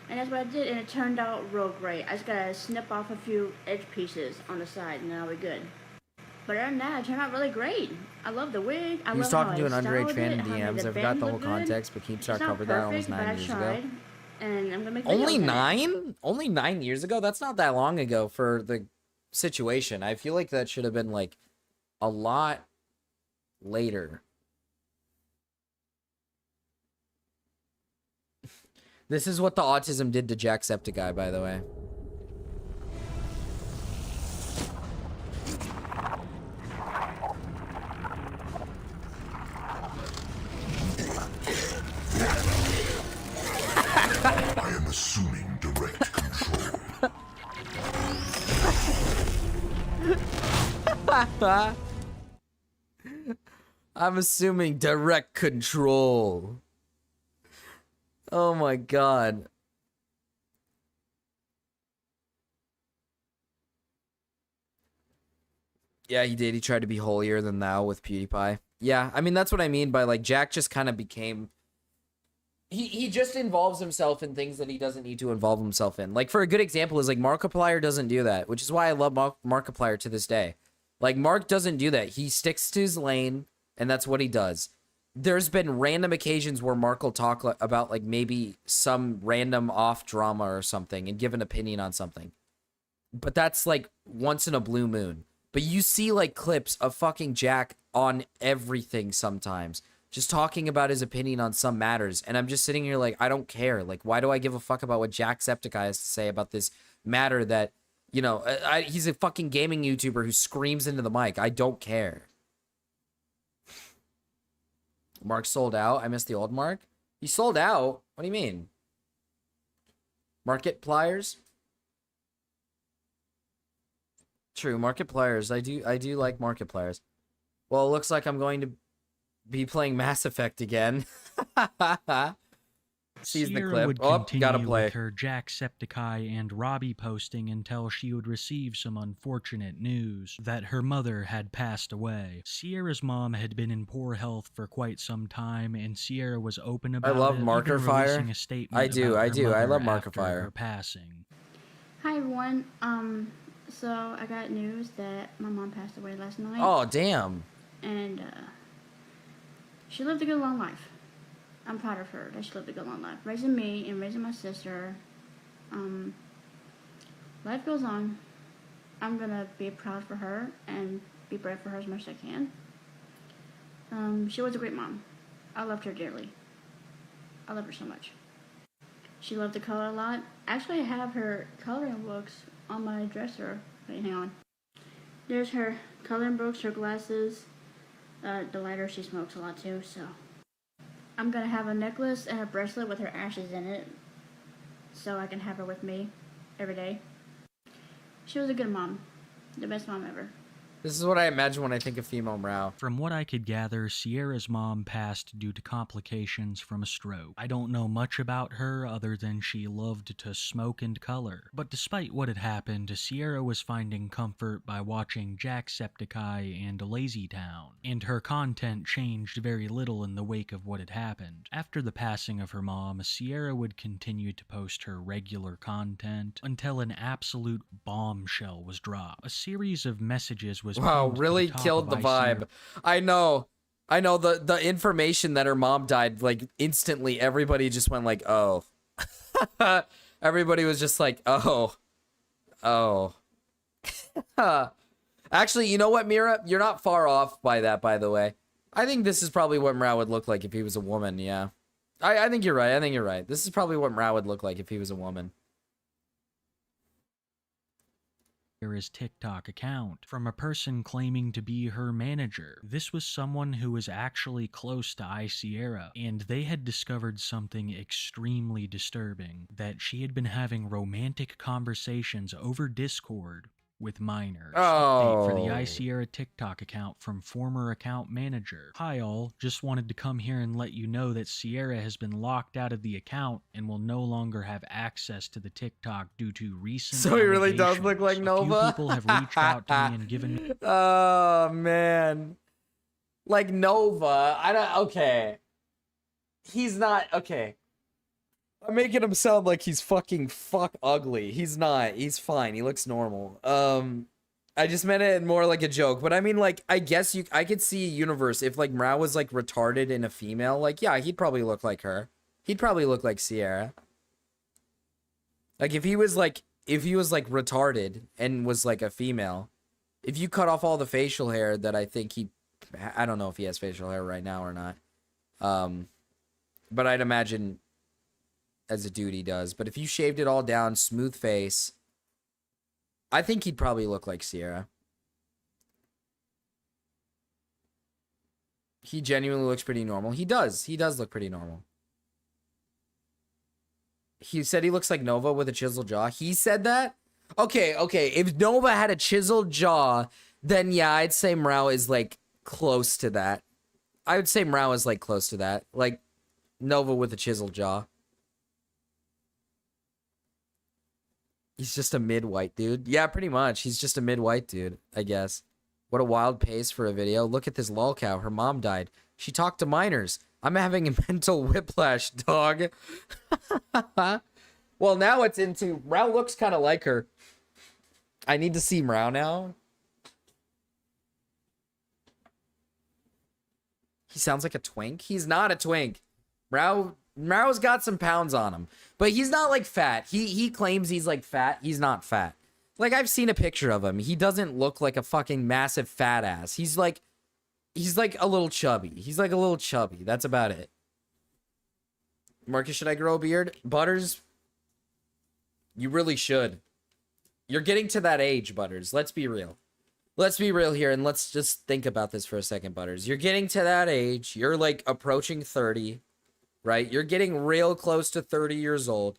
And that's what I did, and it turned out real great. I just gotta snip off a few edge pieces on the side, and then I'll be good. But other than that, it turned out really great. I love the wig. He was talking to an underage fan in DMs. I forgot the whole context, but Keemstar covered that almost 9 years ago. And I'm gonna make Only videos 9? Only 9 years ago? That's not that long ago for the situation. I feel like that should have been like a lot later. This is what the autism did to Jacksepticeye, by the way. I am assuming direct control. I'm assuming direct control. Oh my god. Yeah, he did. He tried to be holier than thou with PewDiePie. Yeah, I mean, that's what I mean by, like, Jack just kind of became... He just involves himself in things that he doesn't need to involve himself in. Like, for a good example is, like, Markiplier doesn't do that, which is why I love Markiplier to this day. Like, Mark doesn't do that. He sticks to his lane, and that's what he does. There's been random occasions where Mark will talk about, like, maybe some random off drama or something and give an opinion on something. but that's like once in a blue moon. But you see like clips of fucking Jack on everything sometimes, just talking about his opinion on some matters. And I'm just sitting here like, I don't care. Like, why do I give a fuck about what Jacksepticeye has to say about this matter that, you know, he's a fucking gaming YouTuber who screams into the mic. I don't care. Mark sold out. I missed the old Mark. He sold out? What do you mean? Markipliers? True, Markipliers. I do like Markipliers. Well, it looks like I'm going to be playing Mass Effect again. Sees the Sierra clip. would Oh, continue gotta play. with her Jacksepticeye and Robbie posting until she would receive some unfortunate news that her mother had passed away. Sierra's mom had been in poor health for quite some time, and Sierra was open about love it, Marker even Fire. releasing a statement I do. about her I love mother Marker after Fire. her passing. Hi everyone. So I got news that my mom passed away last night. Oh, damn. And she lived a good long life. I'm proud of her that she lived a good long life. Raising me and raising my sister. Life goes on. I'm gonna be proud for her and be brave for her as much as I can. She was a great mom. I loved her dearly. I love her so much. She loved to color a lot. Actually, I have her coloring books on my dresser. Wait, hang on. There's her coloring books, her glasses, the lighter. She smokes a lot too, so. I'm gonna have a necklace and a bracelet with her ashes in it, so I can have her with me every day. She was a good mom. The best mom ever. This is what I imagine when I think of female Mrao. From what I could gather, Sierra's mom passed due to complications from a stroke. I don't know much about her other than she loved to smoke and color. But despite what had happened, Sierra was finding comfort by watching Jacksepticeye and Lazy Town, and her content changed very little in the wake of what had happened. After the passing of her mom, Sierra would continue to post her regular content until an absolute bombshell was dropped. A series of messages was Wow, pinned to really top killed the of vibe. I know the information that her mom died, like instantly everybody just went like, oh. Everybody was just like, oh. Actually, you know what, Mira? You're not far off by that, by the way. I think this is probably what Mrao would look like if he was a woman, yeah. I think you're right. I think you're right. This is probably what Mrao would look like if he was a woman. Sierra's TikTok account from a person claiming to be her manager. This was someone who was actually close to Sierra, and they had discovered something extremely disturbing, that she had been having romantic conversations over Discord with minors. Update for the Sierra TikTok account from former account manager. Hi all, just wanted to come here and let you know that Sierra has been locked out of the account and will no longer have access to the TikTok due to recent So he really does look like allegations. Nova? A few people have reached out to me and given me Oh man. Like Nova. Okay. He's not okay. I'm making him sound like he's fucking ugly. He's not. He's fine. He looks normal. I just meant it more like a joke. But I mean, like, I guess I could see a universe if like Mrao was like retarded and a female. Like, yeah, he'd probably look like her. He'd probably look like Sierra. Like if he was like retarded and was like a female, if you cut off all the facial hair that I think I don't know if he has facial hair right now or not. But I'd imagine as a dude he does. But if you shaved it all down, smooth face, I think he'd probably look like Sierra. He genuinely looks pretty normal. He does. He does look pretty normal. He said he looks like Nova with a chiseled jaw. He said that? Okay. If Nova had a chiseled jaw, then yeah, I'd say Mrao is like close to that. I would say Mrao is like close to that. Like Nova with a chiseled jaw. He's just a mid-white dude. Yeah, pretty much. He's just a mid-white dude, I guess. What a wild pace for a video. Look at this lol cow. Her mom died. She talked to minors. I'm having a mental whiplash, dog. Well, now it's into... Mrao looks kind of like her. I need to see Mrao now. He sounds like a twink. He's not a twink. Mrao's got some pounds on him. But he's not like fat. He claims he's like fat. He's not fat. Like, I've seen a picture of him. He doesn't look like a fucking massive fat ass. He's like a little chubby. He's like a little chubby. That's about it. Marcus, should I grow a beard? Butters, you really should. You're getting to that age, Butters. Let's be real. Let's be real here, and let's just think about this for a second, Butters. You're getting to that age. You're, like, approaching 30, right? You're getting real close to 30 years old.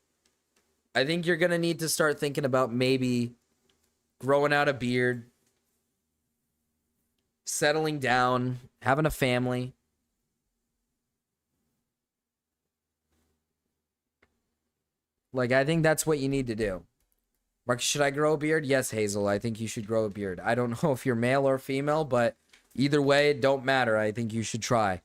I think you're going to need to start thinking about maybe growing out a beard, settling down, having a family. Like, I think that's what you need to do. Marcus, should I grow a beard? Yes, Hazel, I think you should grow a beard. I don't know if you're male or female, but either way, it don't matter. I think you should try.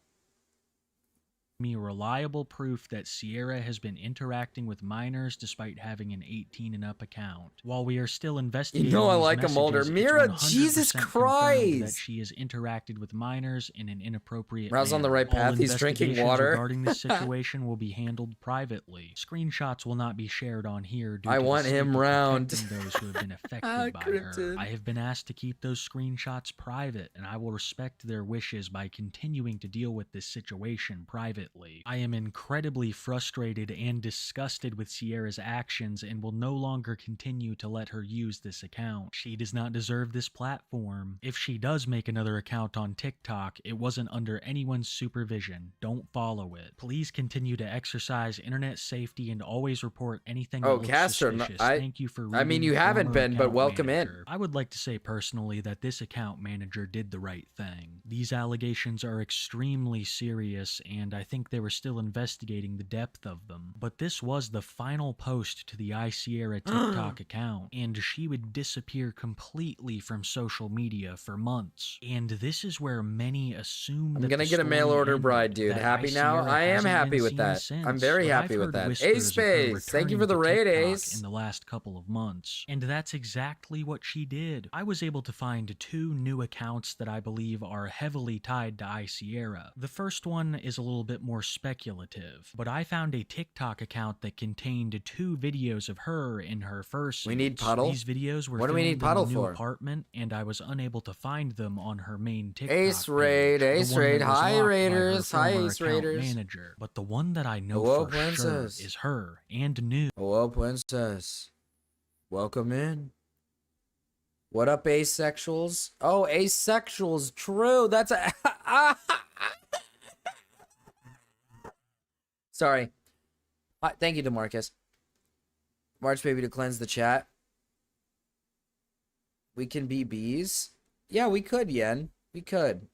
Me reliable proof that Sierra has been interacting with minors despite having an 18 and up account. While we are still investigating, I these like 'em older. messages, Mira, it's 100% Jesus confirmed that Christ! she has interacted with minors in an inappropriate Ra's on the manner. right path. All He's drinking investigations water. regarding this situation will be handled privately. Screenshots will not be shared on here due I to want the sake him of round. protecting those who have been affected by her. Krypton. I have been asked to keep those screenshots private, and I will respect their wishes by continuing to deal with this situation privately. I am incredibly frustrated and disgusted with Sierra's actions and will no longer continue to let her use this account. She does not deserve this platform. If she does make another account on TikTok, it wasn't under anyone's supervision. Don't follow it. Please continue to exercise internet safety and always report anything that Oh, looks Castor, suspicious. Thank you for I mean, reading, you haven't former been, but account welcome manager. in. I would like to say personally that this account manager did the right thing. These allegations are extremely serious, and I think they were still investigating the depth of them. But this was the final post to the iSierra TikTok account, and she would disappear completely from social media for months. And this is where many assume I'm that gonna the get a mail story order ended, bride, dude. that Happy now? iSierra I am hasn't happy been with seen that. since. I'm very But happy I've with heard that. whispers Ace of her Space, thank you for returning the to raid, TikTok Ace. in the last couple of months, and that's exactly what she did. I was able to find 2 new accounts that I believe are heavily tied to iSierra. The first one is a little bit more speculative, but I found a TikTok account that contained 2 videos of her in her fursuit. We need Puddle? These videos were What do we filmed need Puddle in the new for? apartment, and I was unable to find them on her main TikTok Ace raid, page, Ace the one raid. that was Hi, locked by her raiders. Hi, former Ace account raiders. manager. But the one that I know Hello, for princess. sure is her and new. Hello, princess. Welcome in. What up, asexuals? Oh, asexuals. True. That's a... Sorry. Thank you, DeMarcus. March baby to cleanse the chat. We can be bees. Yeah, we could, Yen. We could.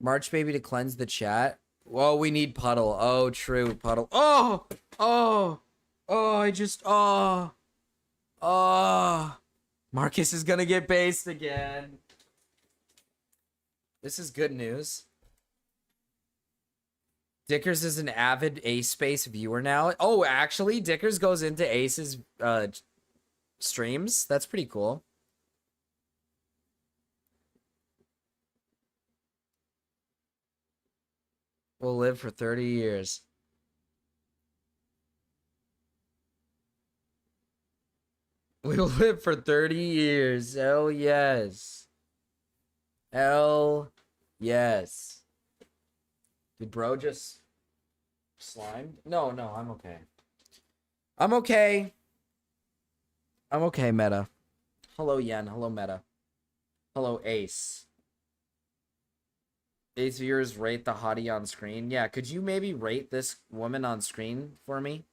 March baby to cleanse the chat. Whoa, we need Puddle. Oh, true, Puddle. Oh! Oh! Oh, I just... Oh! Oh! Marcus is gonna get based again. This is good news. Dickers is an avid Ace Space viewer now. Oh, actually, Dickers goes into Ace's streams. That's pretty cool. We'll live for 30 years. We'll live for 30 years. Hell yes. Hell yes. Did bro just slime? No, I'm okay. I'm okay. I'm okay, Meta. Hello, Yen. Hello, Meta. Hello, Ace. Ace viewers rate the hottie on screen. Yeah, could you maybe rate this woman on screen for me?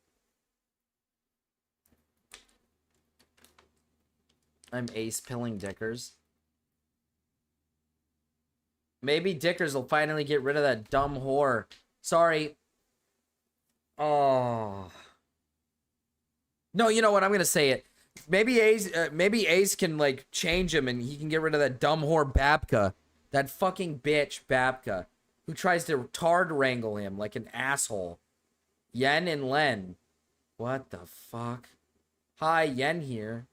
I'm ace pilling Dickers. Maybe Dickers will finally get rid of that dumb whore. Sorry. Oh. No, you know what? I'm gonna say it. Maybe Ace can like change him and he can get rid of that dumb whore Babka. That fucking bitch Babka. Who tries to tard wrangle him like an asshole. Yen and Len. What the fuck? Hi, Yen here.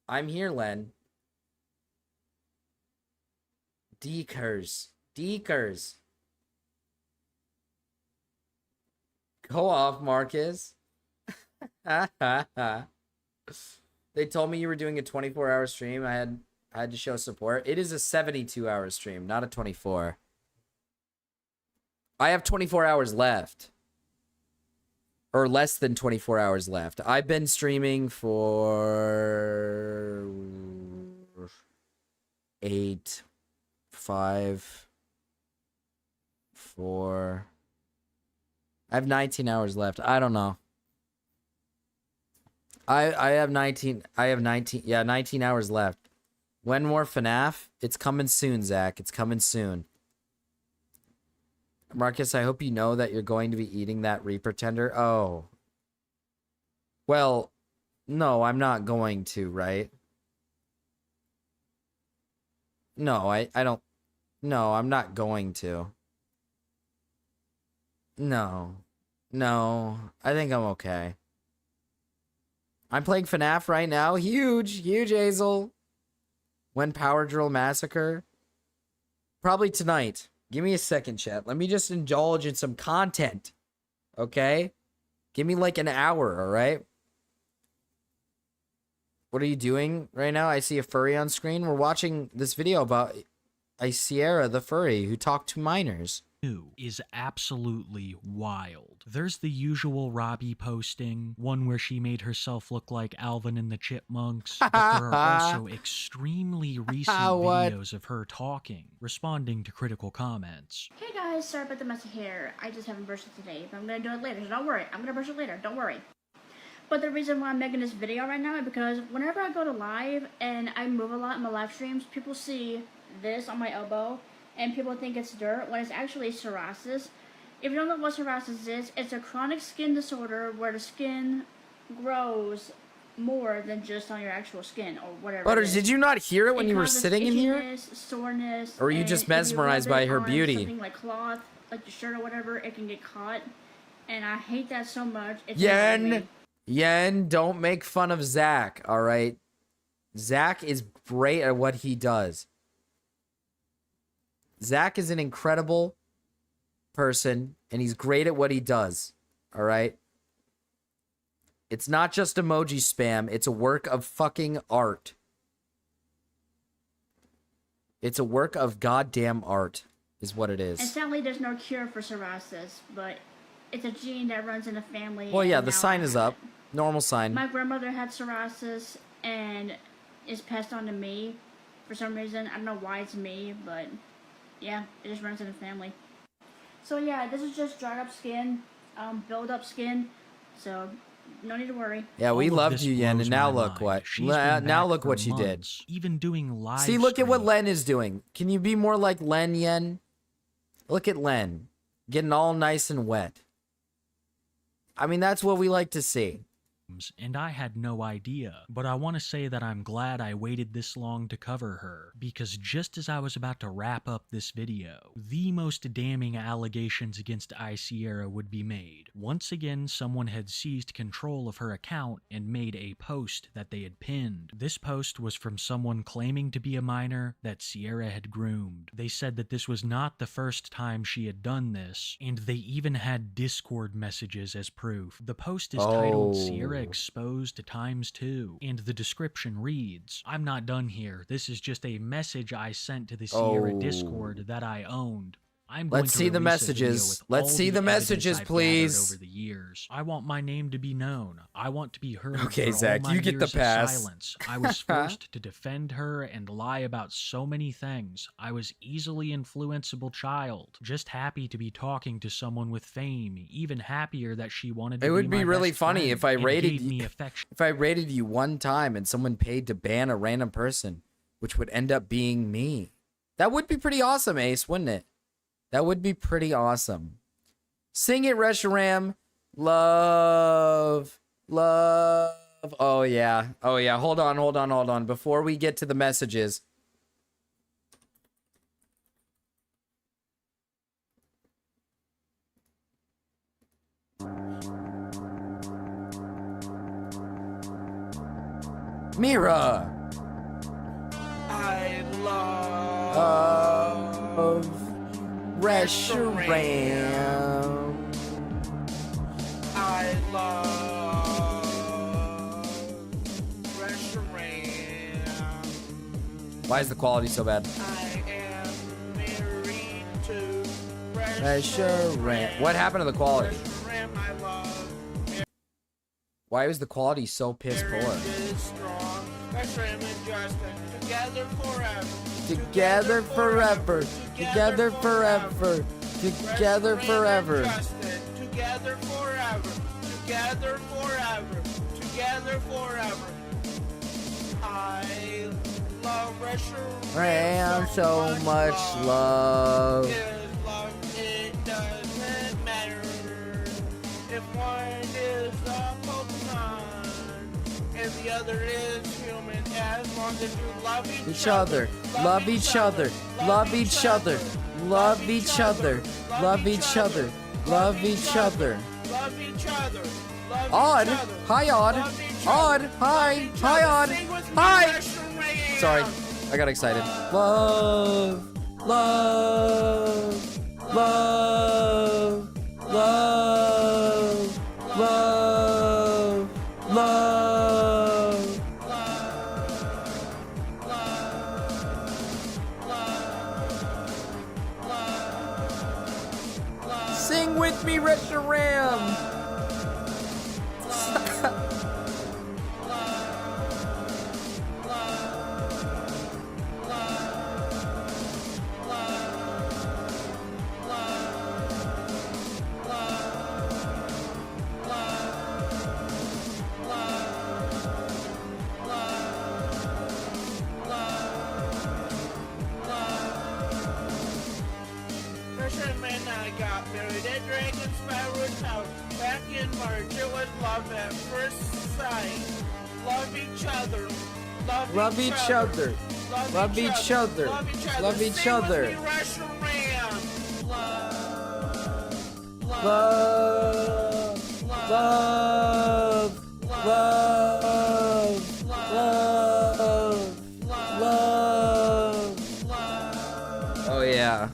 I'm here, Len. Deekers. Deekers. Go off, Marcus. They told me you were doing a 24-hour stream. I had to show support. It is a 72-hour stream, not a 24. I have 24 hours left. Or less than 24 hours left. I've been streaming for 8, 5, 4. I have 19 hours left. I don't know. I have 19. Yeah, 19 hours left. When more FNAF? It's coming soon, Zach. It's coming soon. Marcus, I hope you know that you're going to be eating that Reaper tender. Oh. Well, no, I'm not going to, right? No, I don't. No, I'm not going to. No. No, I think I'm okay. I'm playing FNAF right now. Huge, huge Hazel. When Power Drill Massacre? Probably tonight. Give me a second, chat. Let me just indulge in some content. Okay? Give me like an hour, alright? What are you doing right now? I see a furry on screen. We're watching this video about Sierra the furry who talked to minors. Is absolutely wild. There's the usual Robbie posting, one where she made herself look like Alvin and the Chipmunks, but there are also extremely recent videos of her talking, responding to critical comments. Hey guys, sorry about the messy hair. I just haven't brushed it today, but I'm gonna do it later, so don't worry. I'm gonna brush it later, don't worry. But the reason why I'm making this video right now is because whenever I go to live and I move a lot in my live streams, people see this on my elbow and people think it's dirt when it's actually psoriasis. If you don't know what psoriasis is, it's a chronic skin disorder where the skin grows more than just on your actual skin or whatever. Butters, did you not hear it when you were causes sitting in here? itchiness, soreness, Or were you and just if you rub mesmerized it by her on beauty? Something like cloth, like your shirt or whatever, it can get caught. And I hate that so much. It's Yen, don't make fun of Zach, alright? Zach is great at what he does. Zach is an incredible person, and he's great at what he does, alright? It's not just emoji spam, it's a work of fucking art. It's a work of goddamn art, is what it And is. sadly, there's no cure for psoriasis, but it's a gene that runs in the family. Well, yeah, and the now sign I is have up. Normal sign. My grandmother had psoriasis and is passed on to me for some reason. I don't know why it's me, but yeah, it just runs in the family. So yeah, this is just dried up skin, build up skin, so no need to worry. Yeah, we All of loved this you, Yen, blows and now my look mind. what. She's been Now back look for what she did. months, even doing live See, look at what streams. Len is doing. Can you be more like Len, Yen? Look at Len. Getting all nice and wet. I mean, that's what we like to see. And I had no idea, but I want to say that I'm glad I waited this long to cover her, because just as I was about to wrap up this video, the most damning allegations against Sierra would be made. Once again, someone had seized control of her account and made a post that they had pinned. This post was from someone claiming to be a minor that Sierra had groomed. They said that this was not the first time she had done this, and they even had Discord messages as proof. The post is titled Sierra Exposed to ×2, and the description reads, "I'm not done here. This is just a message I sent to the Sierra Discord that I owned. I'm going Let's to see the release a video messages. with Let's all see the evidence messages, I've gathered please." Over the years, I want my name to be known. I want to be heard. Okay, for Zach, all my you get the years of pass. silence. I was forced to defend her and lie about so many things. I was easily influenceable child, just happy to be talking to someone with fame, even happier that she wanted to It would be be my really best funny friend if I and rated gave me you. affection. If I rated you one time and someone paid to ban a random person, which would end up being me. That would be pretty awesome, Ace, wouldn't it? That would be pretty awesome. Sing it, Reshiram. Love. Love. Oh, yeah. Oh, yeah. Hold on. Before we get to the messages. Mira. I love Reshiram. I love Why is the quality so bad? I am married to Pressure Ram. What happened to the quality? Ram, I love. Why was the quality so piss poor? Is strong. Pressure Ram and Justin together forever. Together forever. Together forever. Together forever. Justin together forever. Together forever. Together forever. I love Pressure Ram, so much love. It doesn't matter if one is a Pokemon and the other is human, as long as you love Each other. Love each other. Love each other. Love each other. Love each other. Love each other. Love each other. Love Odd. each other. Hi, Odd. Odd. Hi. Hi, Odd. Hi. Sorry. I got excited. Love. Love. Love. Love. Love. Love. Sing with me, Reshiram. Fisherman, I got married at Dragon Sparrow's house. Back in March, it was love at first sight. Love each other. Love each other. Love each other. Love each other. Love. Love. Love. Love. Love. Oh yeah.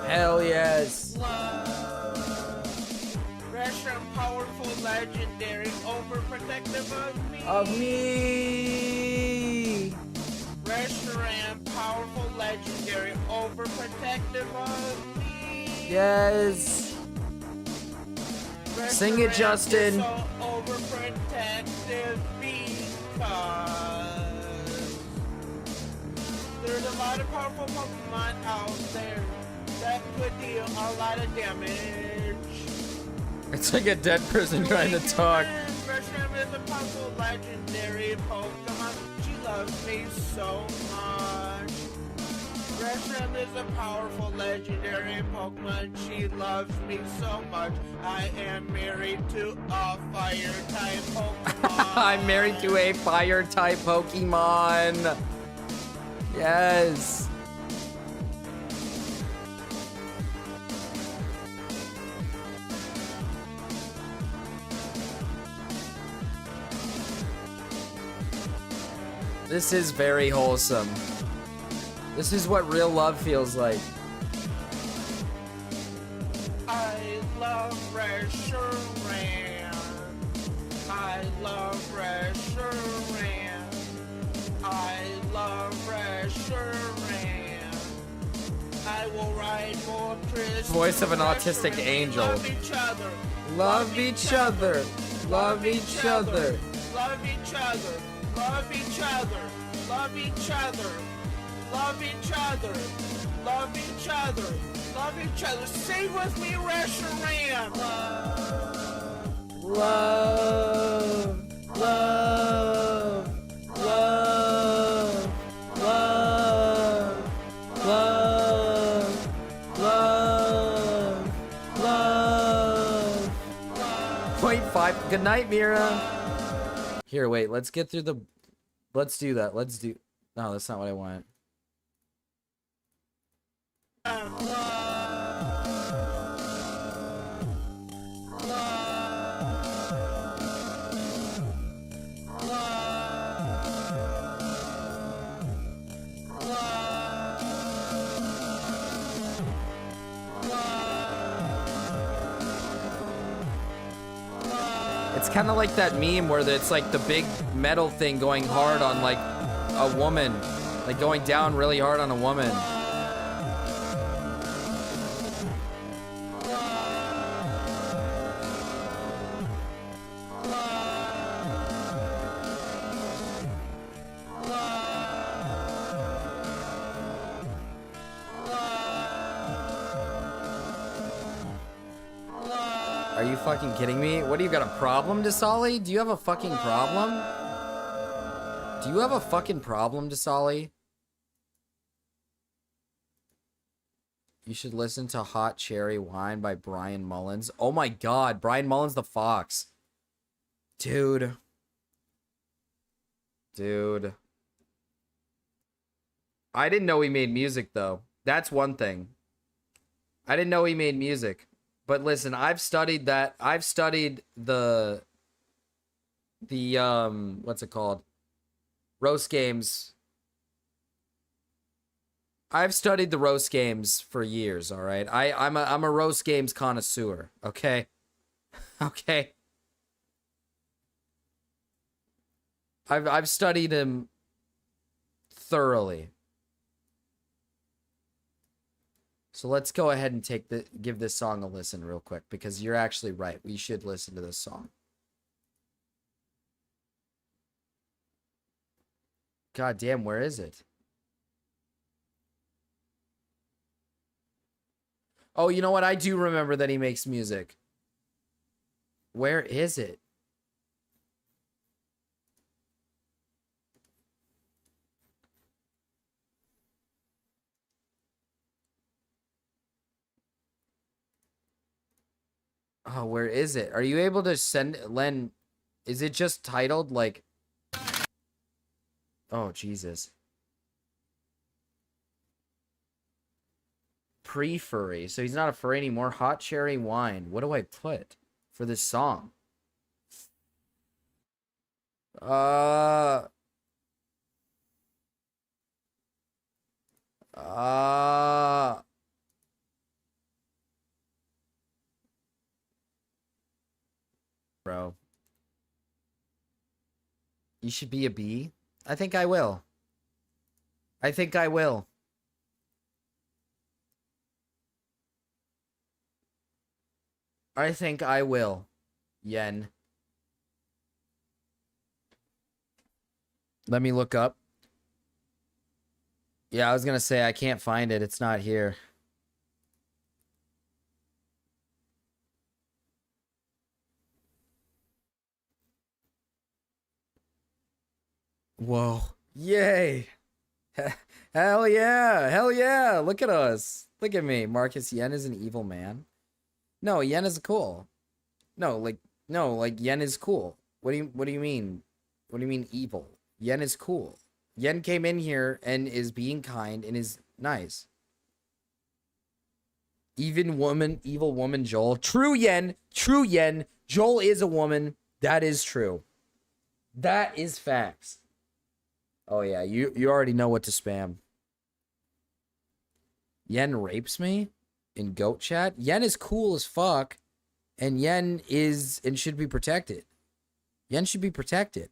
Hell yes. Gresham, powerful, legendary, overprotective of me. Of me. Reshiram, powerful, legendary, overprotective of me. Yes. Sing it, Reshiram Justin. is so overprotective because there's a lot of powerful Pokemon out there that could deal a lot of damage. It's like a dead person trying to talk. Reshiram is a powerful legendary Pokemon. She loves me so much. Reshiram is a powerful legendary Pokemon. She loves me so much. I am married to a fire type Pokemon. I'm married to a fire type Pokemon. Yes. This is very wholesome. This is what real love feels like. I love Reshiram. I love Reshiram. I love Reshiram. I will ride more Chris. Voice of an autistic angel. Love each other. Love each other. Love each other. Love each other. Love each other. Love each other. Love each other. Love each other. Love each other. Sing with me, Reshiram. Love. Love. Love. Love. Love. Love. Love. 0.5. Good night, Mira. Here, wait. Let's get through the. Let's do that. Let's do. No, that's not what I want. kind of like that meme where it's like the big metal thing going hard on like a woman, like going down really hard on a woman. Are you fucking kidding me? What do you got, a problem, Dasali? Do you have a fucking problem? Do you have a fucking problem, Dasali? You should listen to Hot Cherry Wine by Brian Mullins. Oh my god, Brian Mullins the Fox. Dude. Dude. I didn't know he made music, though. That's one thing. I didn't know he made music. But listen, I've studied that. I've studied the what's it called? Roast games. I've studied the roast games for years, all right? I'm a roast games connoisseur, okay? Okay. I've studied him thoroughly. So let's go ahead and give this song a listen real quick, because you're actually right. We should listen to this song. God damn, where is it? Oh, you know what? I do remember that he makes music. Where is it? Oh, where is it? Are you able to send Len? Is it just titled like? Oh, Jesus. Pre-furry. So he's not a furry anymore. Hot Cherry Wine. What do I put for this song? Bro. You should be a bee? I think I will. I think I will. I think I will. Yen. Let me look up. Yeah, I was gonna say I can't find it. It's not here. Whoa. Yay. Hell yeah. Hell yeah. Look at us. Look at me. Marcus, Yen is an evil man. No, Yen is cool. No, like Yen is cool. What do you mean? What do you mean evil? Yen is cool. Yen came in here and is being kind and is nice. Evil woman Joel. True Yen. True Yen. Joel is a woman. That is true. That is facts. Oh yeah, you already know what to spam. Yen rapes me in goat chat. Yen is cool as fuck, and Yen is and should be protected. Yen should be protected.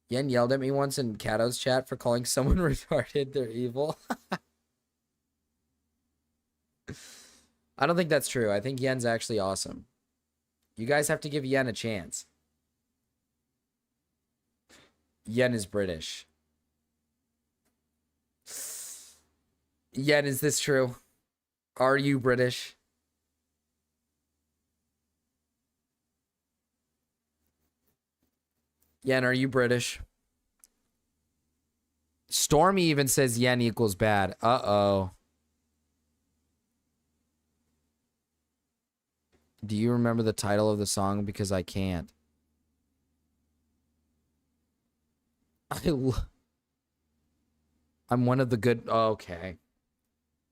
Yen yelled at me once in Kato's chat for calling someone retarded. They're evil. I don't think that's true. I think Yen's actually awesome. You guys have to give Yen a chance. Yen is British. Yen, is this true? Are you British? Yen, are you British? Stormy even says Yen equals bad. Uh-oh. Do you remember the title of the song? Because I can't. I'm one of the good... Okay.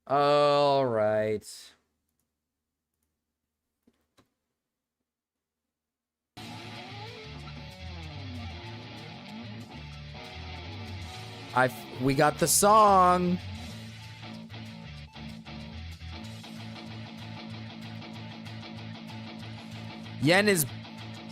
All right. We got the song. Yen is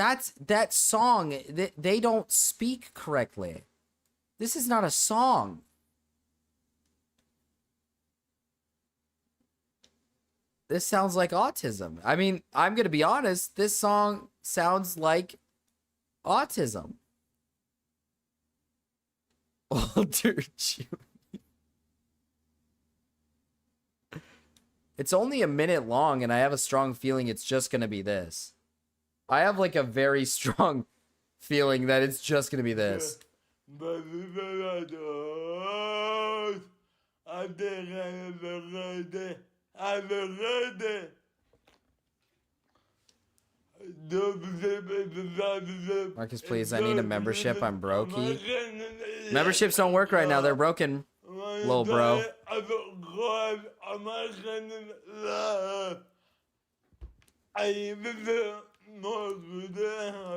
that song. They don't speak correctly. This is not a song. This sounds like autism. I mean, I'm going to be honest. This song sounds like autism. Walter Jr. It's only a minute long, and I have a strong feeling it's just going to be this. I have like a very strong feeling that it's just going to be this. Marcus, please, I need a membership. I'm brokey. Memberships don't work right now. They're broken, little bro.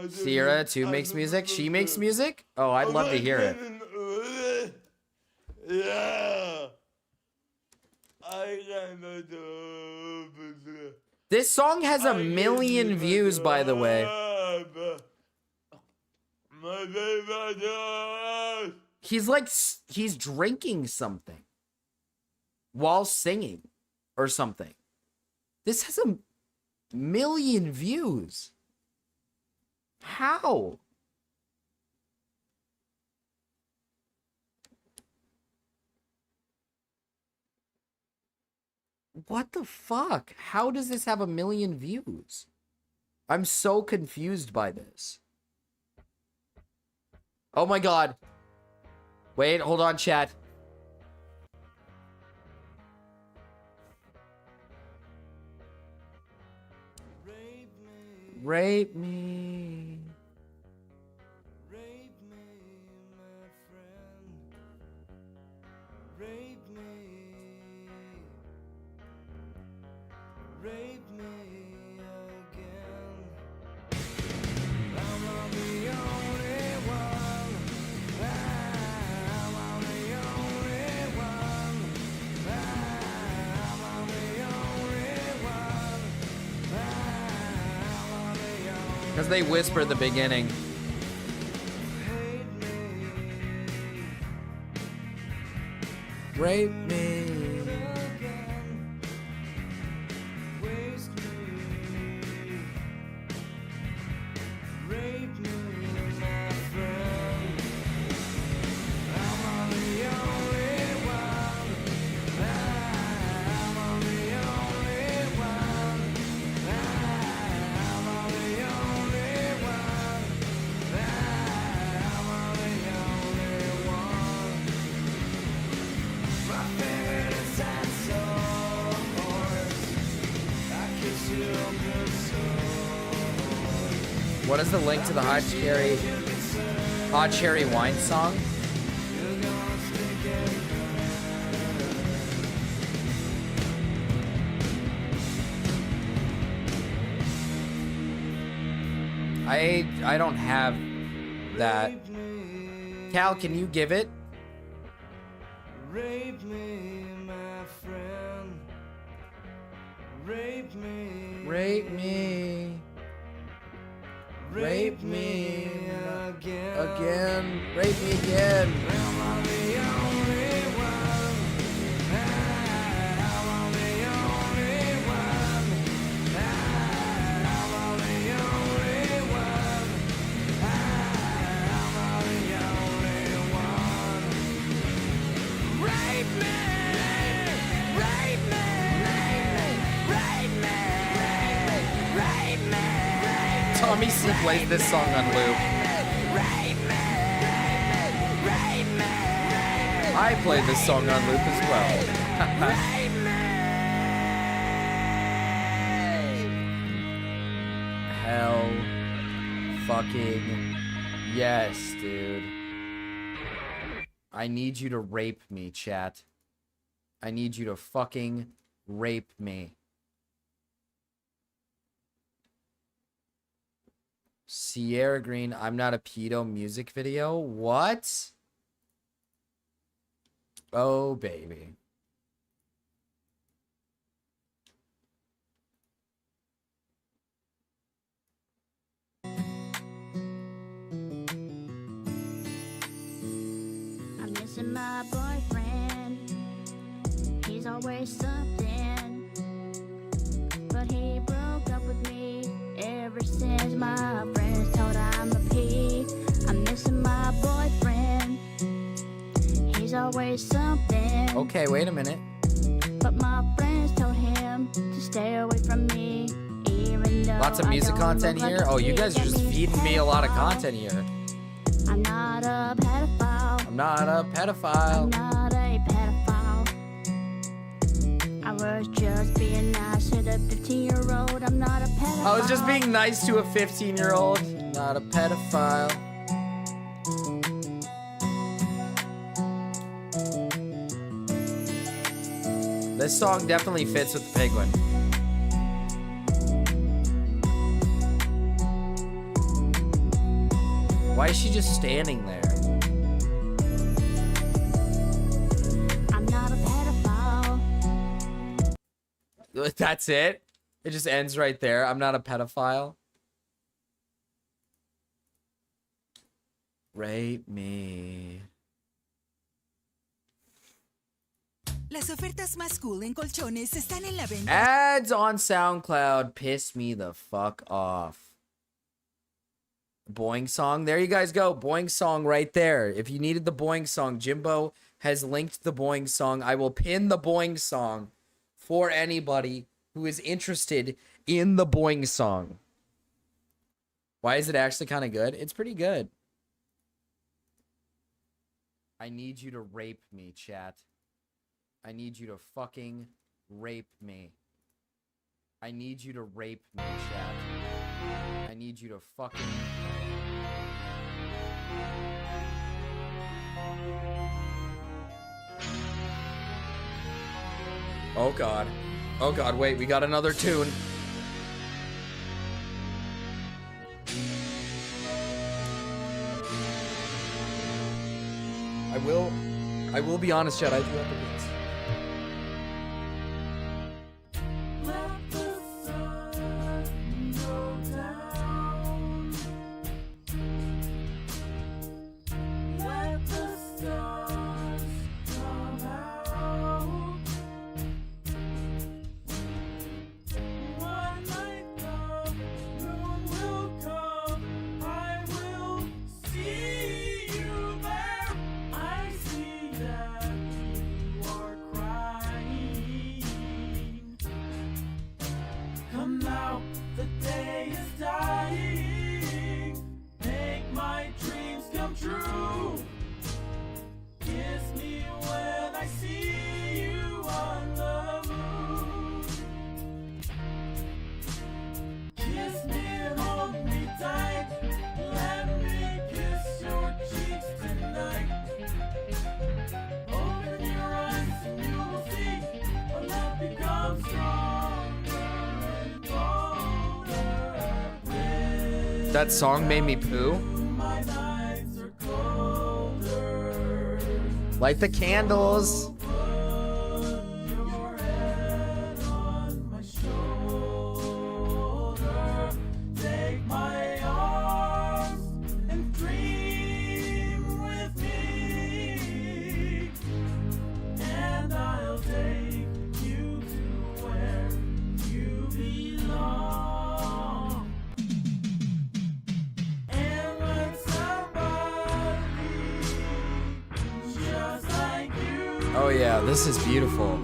Sierra too makes music. She makes music? Oh, I'd love to hear it. Yeah. This song has 1 million views, by the way. He's like, he's drinking something while singing or something. This has 1 million views. How? What the fuck? How does this have 1 million views? I'm so confused by this. Oh my god. Wait, hold on, chat. Rape me. Rape me, my friend. Rape me. Rape me again. I'm not the only one. I'm not the only one. I'm not the only one. Because they whisper at the beginning. Rape me. Rape me, my friend. I'm on the only one. I'm on the only one. I'm on the only one. I'm on the only one. My favorite is that horse. I kiss you good soul. What is the link to the Hot Cherry Wine song? I don't have that. Cal, can you give it? Rape me, my friend. Rape me. Rape me. Rape me again. Again. Rape me again. I'm on the only one. I'm on the only one. I'm on the only one. I'm on the only one. Rape me. Rape me. Rape me. Rape me. Tommy C plays this song on loop. I play this song on loop as well. Hell fucking yes, dude. I need you to rape me, chat. I need you to fucking rape me. Sierra Green, I'm Not a Pedo music video? What? Oh, baby. my boyfriend. He's always something, but he broke up with me ever since my friends told I'm a P. I'm missing my boyfriend. He's always something. Okay, wait a minute. But my friends told him to stay away from me. Even though Lots of music content here. Oh, you guys are just feeding me a lot of content here. I'm not a pedophile. I'm not a pedophile. I'm not a pedophile. I was just being nice to the 15-year-old. I'm not a pedophile. I was just being nice to a 15-year-old. Not a pedophile. This song definitely fits with the penguin. Why is she just standing there? I'm not a pedophile. That's it? It just ends right there. I'm not a pedophile. Rape me. Las ofertas más cool en colchones están en la venta. Ads on SoundCloud piss me the fuck off. Boing song. There you guys go. Boing song right there. If you needed the Boing song, Jimbo has linked the Boing song. I will pin the Boing song for anybody who is interested in the Boing song. Why is it actually kind of good? It's pretty good. I need you to rape me, chat. I need you to fucking rape me. I need you to rape me, chat. I need you to fucking... Oh god. Oh god, wait, we got another tune. I will be honest, chat, I do have the beats. That song made me poo. Light the candles. Oh yeah, this is beautiful.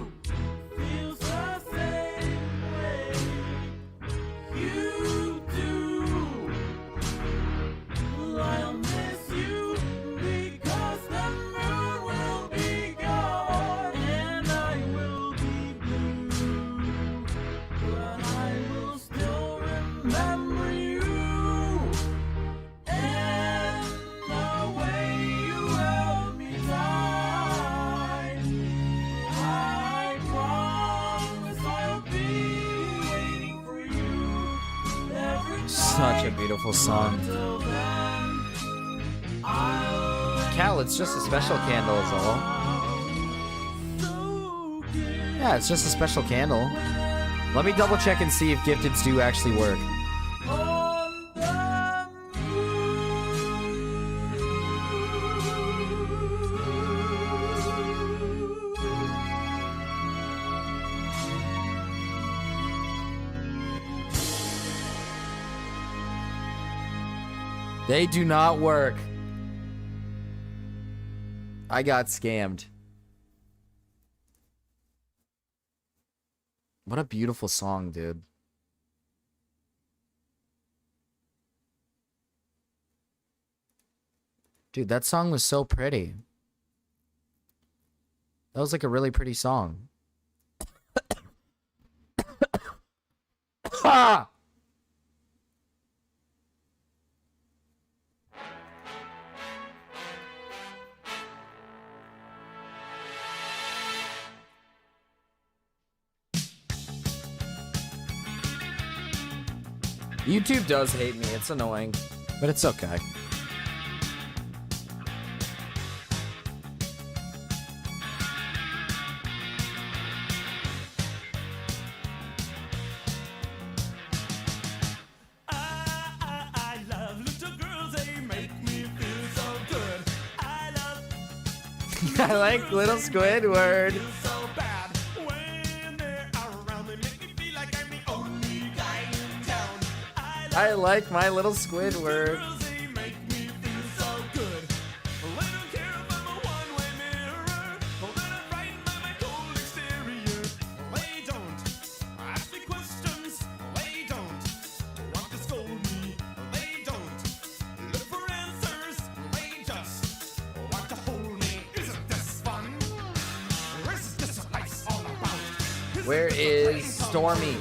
Such a beautiful song. Cal, it's just a special candle is all. Yeah, it's just a special candle. Let me double check and see if gifteds do actually work. They do not work. I got scammed. What a beautiful song, dude. Dude, that song was so pretty. That was like a really pretty song. Ha! YouTube does hate me. It's annoying, but it's okay. I love little girls, they make me feel so good. I love I like little Squidward. so bad when they're around. They make me feel like I'm the only guy in town. I like my little Squidward. Girls, they make me feel so good. They don't care if I'm a one-way mirror. They're not frightened by my cold exterior. They don't ask me questions. They don't want to scold me. They don't look for answers. They just want to hold me. Isn't this fun? Or is this life's all about? Where is Stormy?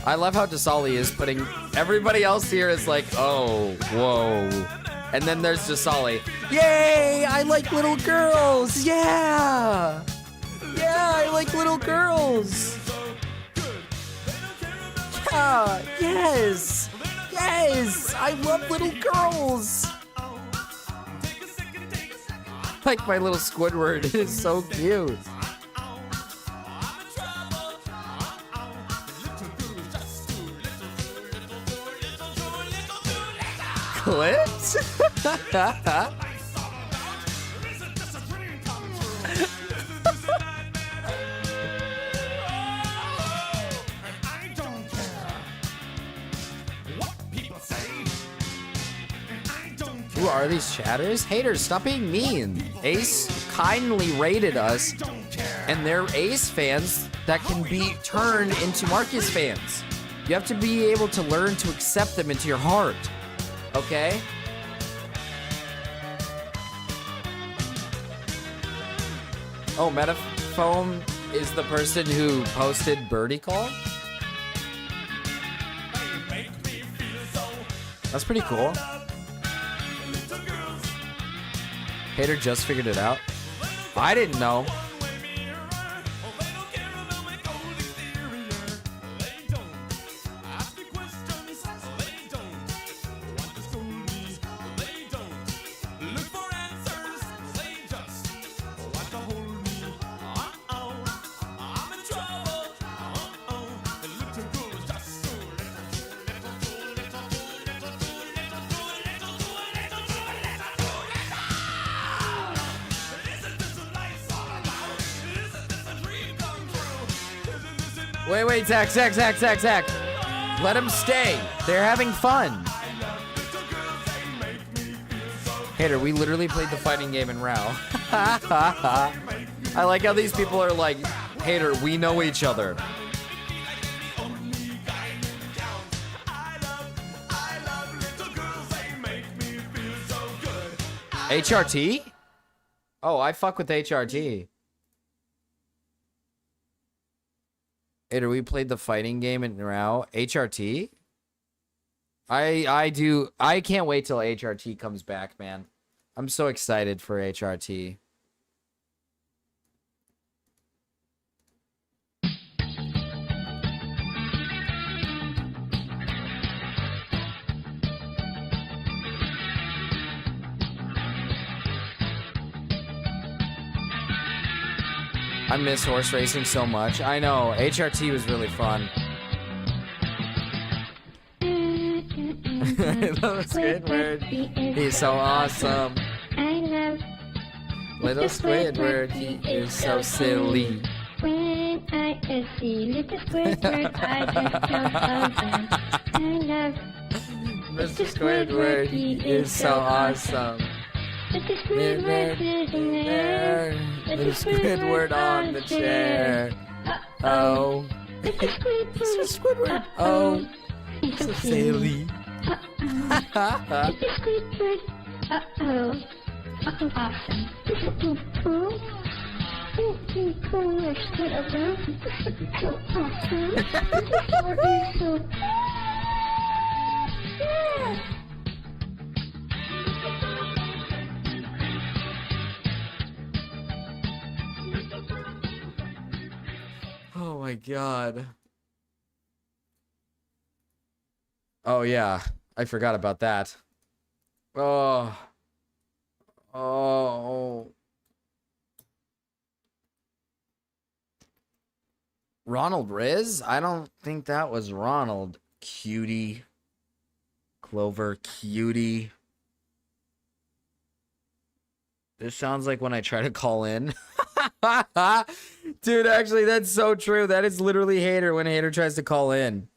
I love how Dasali is putting everybody else here is like, oh, whoa. And then there's Dasali. Yay! I like little girls! Yeah! Yeah, I like little girls! Yeah! Yes! Yes! I love little girls! Like my little Squidward. It is so cute. Clips? Who are these chatters? Haters, stop being mean. Ace kindly rated us, and they're Ace fans that can be turned into Marcus fans. You have to be able to learn to accept them into your heart. Okay? Oh, Metaphone is the person who posted Birdie Call? That's pretty cool. Hater just figured it out. I didn't know. Wait, Zach. Let them stay. They're having fun. Hater, we literally played the fighting game in Rao. I like how these people are like, Hater, we know each other. HRT? Oh, I fuck with HRT. Hater, we played the fighting game in Rao. HRT? I do. I can't wait till HRT comes back, man. I'm so excited for HRT. I miss horse racing so much. I know. HRT was really fun. I love Squidward. He's so awesome. Little Squidward, he is so silly. When I see little Squidward, I just feel so good. I love Mr. Squidward, he is so awesome. Little Squidward is in there. Little Squidward on the chair. Oh. Mr. Squidward. Oh. So silly. Little Squidward. Uh-oh. Oh, awesome. Ooh. Cool, Squidward. So awesome. Squidward is so... Yeah. Oh my god. Oh yeah, I forgot about that. Oh. Oh. Ronald Riz? I don't think that was Ronald. Cutie. Clover, cutie. This sounds like when I try to call in. Dude, actually, that's so true. That is literally Hater when Hater tries to call in.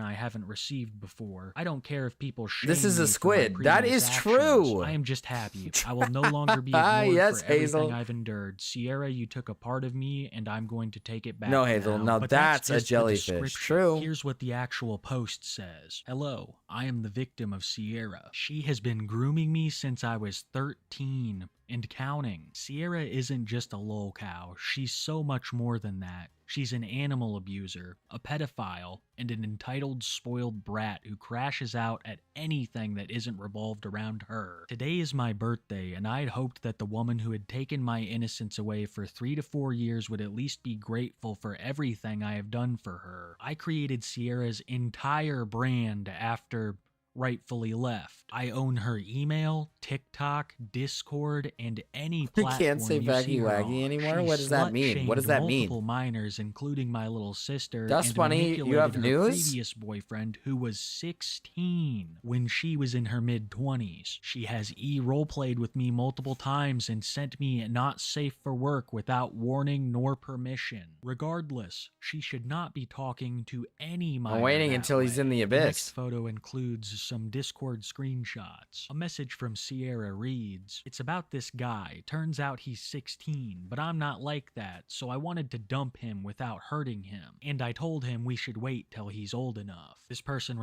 I haven't received before. I don't care if people shame This is a me for my squid. That previous is actions. true. I am just happy. I will no longer be ignored Yes, for everything Hazel. I've endured. Sierra, you took a part of me, and I'm going to take it back. No, Hazel. Now But that's a just the jellyfish. description. True. Here's what the actual post says. Hello, I am the victim of Sierra. She has been grooming me since I was 13 and counting. Sierra isn't just a lol cow. She's so much more than that. She's an animal abuser, a pedophile, and an entitled, spoiled brat who crashes out at anything that isn't revolved around her. Today is my birthday, and I'd hoped that the woman who had taken my innocence away for 3 to 4 years would at least be grateful for everything I have done for her. I created Sierra's entire brand after rightfully left. I own her email, TikTok, Discord, and any You platform can't say you Vaggy see her Waggy on. anymore? She What does that mean? What does that mean? multiple minors, including my little sister, Dust and Bunny, you manipulated have her news? previous boyfriend, who was 16 when she was in her mid-20s. She has roleplayed with me multiple times and sent me not safe for work without warning nor permission. Regardless, she should not be talking to any minor I'm waiting that until he's way. in the The next abyss. photo includes some Discord screenshots. A message from Sierra reads, "It's about this guy. Turns out he's 16, but I'm not like that, so I wanted to dump him without hurting him. And I told him we should wait till he's old enough." This person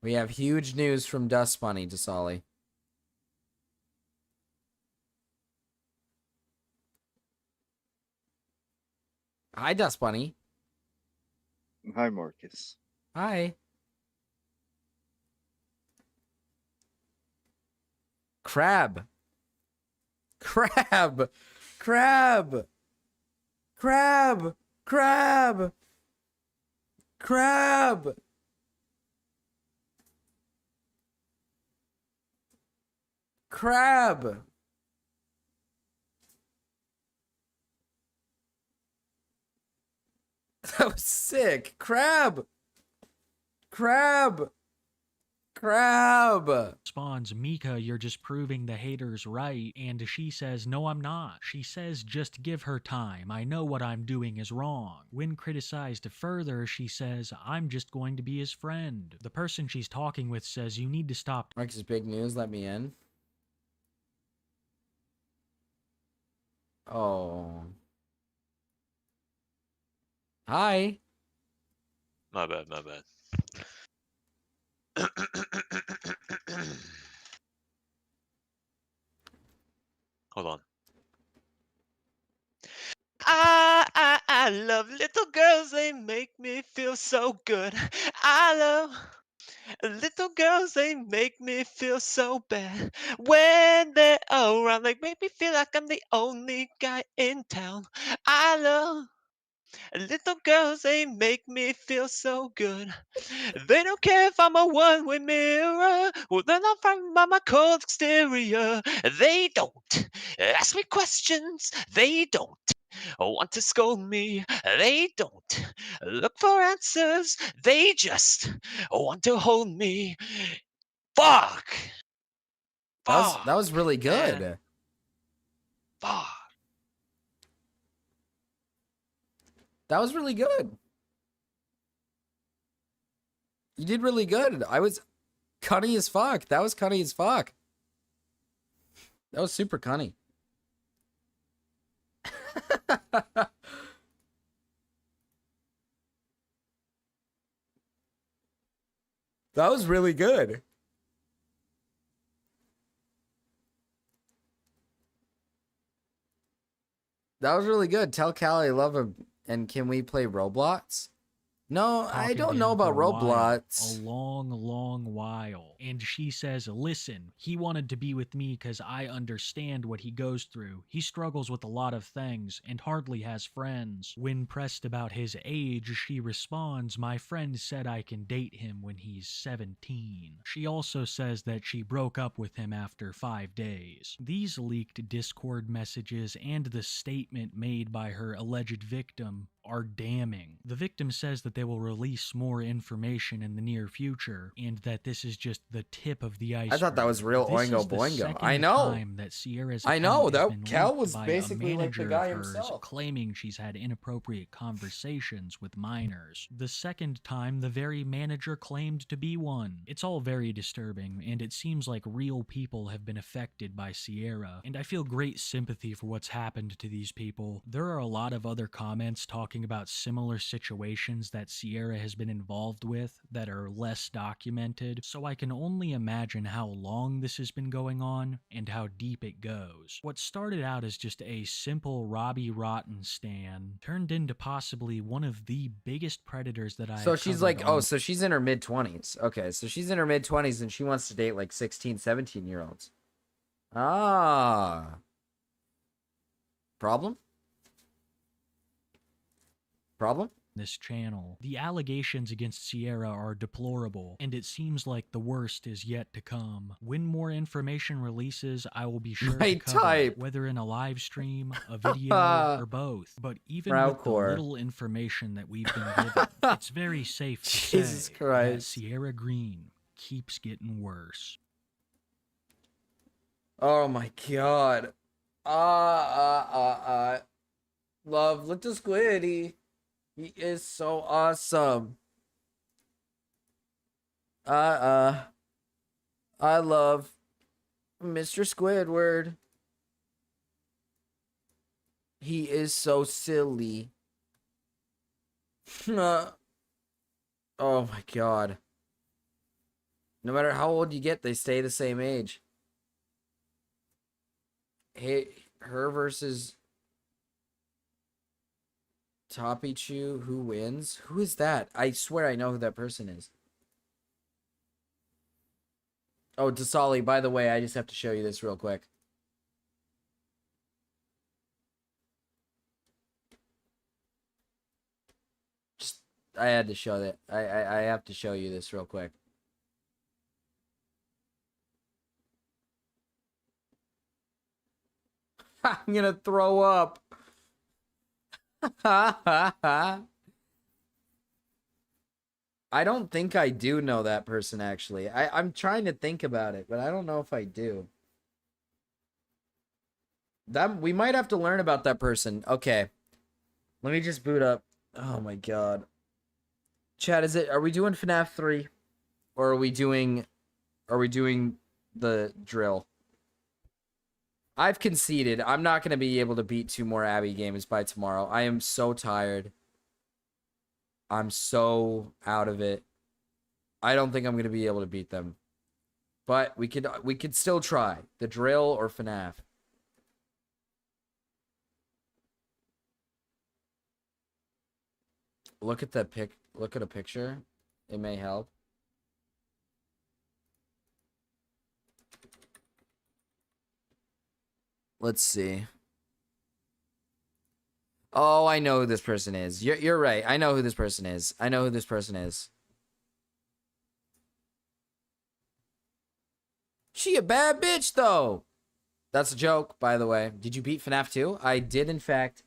We have huge news from Dust Bunny, Dasali. Hi, Dust Bunny. Hi, Marcus. Hi. Crab. Crab. Crab. Crab. Crab. Crab. Crab. That was sick. Crab. Crab. Crab. responds, "Mika, you're just proving the haters right." And she says, "No, I'm not." She says, "Just give her time. I know what I'm doing is wrong." When criticized further, she says, "I'm just going to be his friend." The person she's talking with says, "You need to stop." Marcus, big news. Let me in. Oh. Hi. My bad, my bad. Hold on. I love little girls, they make me feel so good. I love little girls, they make me feel so bad. When they're around, they make me feel like I'm the only guy in town. I love little girls, they make me feel so good. They don't care if I'm a one-way mirror, or they're not frightened by my cold exterior. They don't ask me questions. They don't want to scold me. They don't look for answers. They just want to hold me. Fuck! That was really good. Man. Fuck. That was really good. You did really good. I was cunny as fuck. That was cunny as fuck. That was super cunny. That was really good. That was really good. Tell Callie I love him. And can we play Roblox? No, I talking don't to know him for about a while, Roblox. a long while. And she says, listen, he wanted to be with me because I understand what he goes through. He struggles with a lot of things and hardly has friends. When pressed about his age, she responds, my friend said I can date him when he's 17. She also says that she broke up with him after 5 days. These leaked Discord messages and the statement made by her alleged victim are damning. The victim says that they will release more information in the near future, and that this is just the tip of the iceberg. I thought that was real This Oingo is the Boingo. second I know. time that Sierra's I know. account has been That Cal leaked was by basically a like the manager guy of hers, himself. claiming she's had inappropriate conversations with minors. The second time, the very manager claimed to be one. It's all very disturbing, and it seems like real people have been affected by Sierra, and I feel great sympathy for what's happened to these people. There are a lot of other comments talking about similar situations that Sierra has been involved with that are less documented, so I can only imagine how long this has been going on and how deep it goes. What started out as just a simple Robbie Rotten stan turned into possibly one of the biggest predators that I So have she's covered like, on oh, so she's in her mid-20s. Okay, so she's in her mid-20s and she wants to date like 16, 17-year-olds. Ah. Problem? Problem? this channel. The allegations against Sierra are deplorable, and it seems like the worst is yet to come. When more information releases, I will be sure to Right cover type. it, whether in a live stream, a video, or both. But even with the Proudcore. little information that we've been given, it's very safe to Jesus say that Christ. Sierra Green keeps getting worse. Oh my god. Love Little Squiddy. He is so awesome. I love Mr. Squidward. He is so silly. Oh my god. No matter how old you get, they stay the same age. Hey, her versus Topichu, who wins? Who is that? I swear I know who that person is. Oh, Dasali, by the way, I just have to show you this real quick. Just, I had to show that. I have to show you this real quick. I'm gonna throw up. I don't think I do know that person, actually. I'm trying to think about it, but I don't know if I do. That we might have to learn about that person. Okay. Let me just boot up. Oh my god. Chat, are we doing FNAF 3? Or are we doing the drill? I've conceded. I'm not going to be able to beat 2 more Abby games by tomorrow. I am so tired. I'm so out of it. I don't think I'm going to be able to beat them. But we could still try. The drill or FNAF. Look at a picture. It may help. Let's see. Oh, I know who this person is. You're right. I know who this person is. I know who this person is. She a bad bitch, though. That's a joke, by the way. Did you beat FNAF 2? I did, in fact,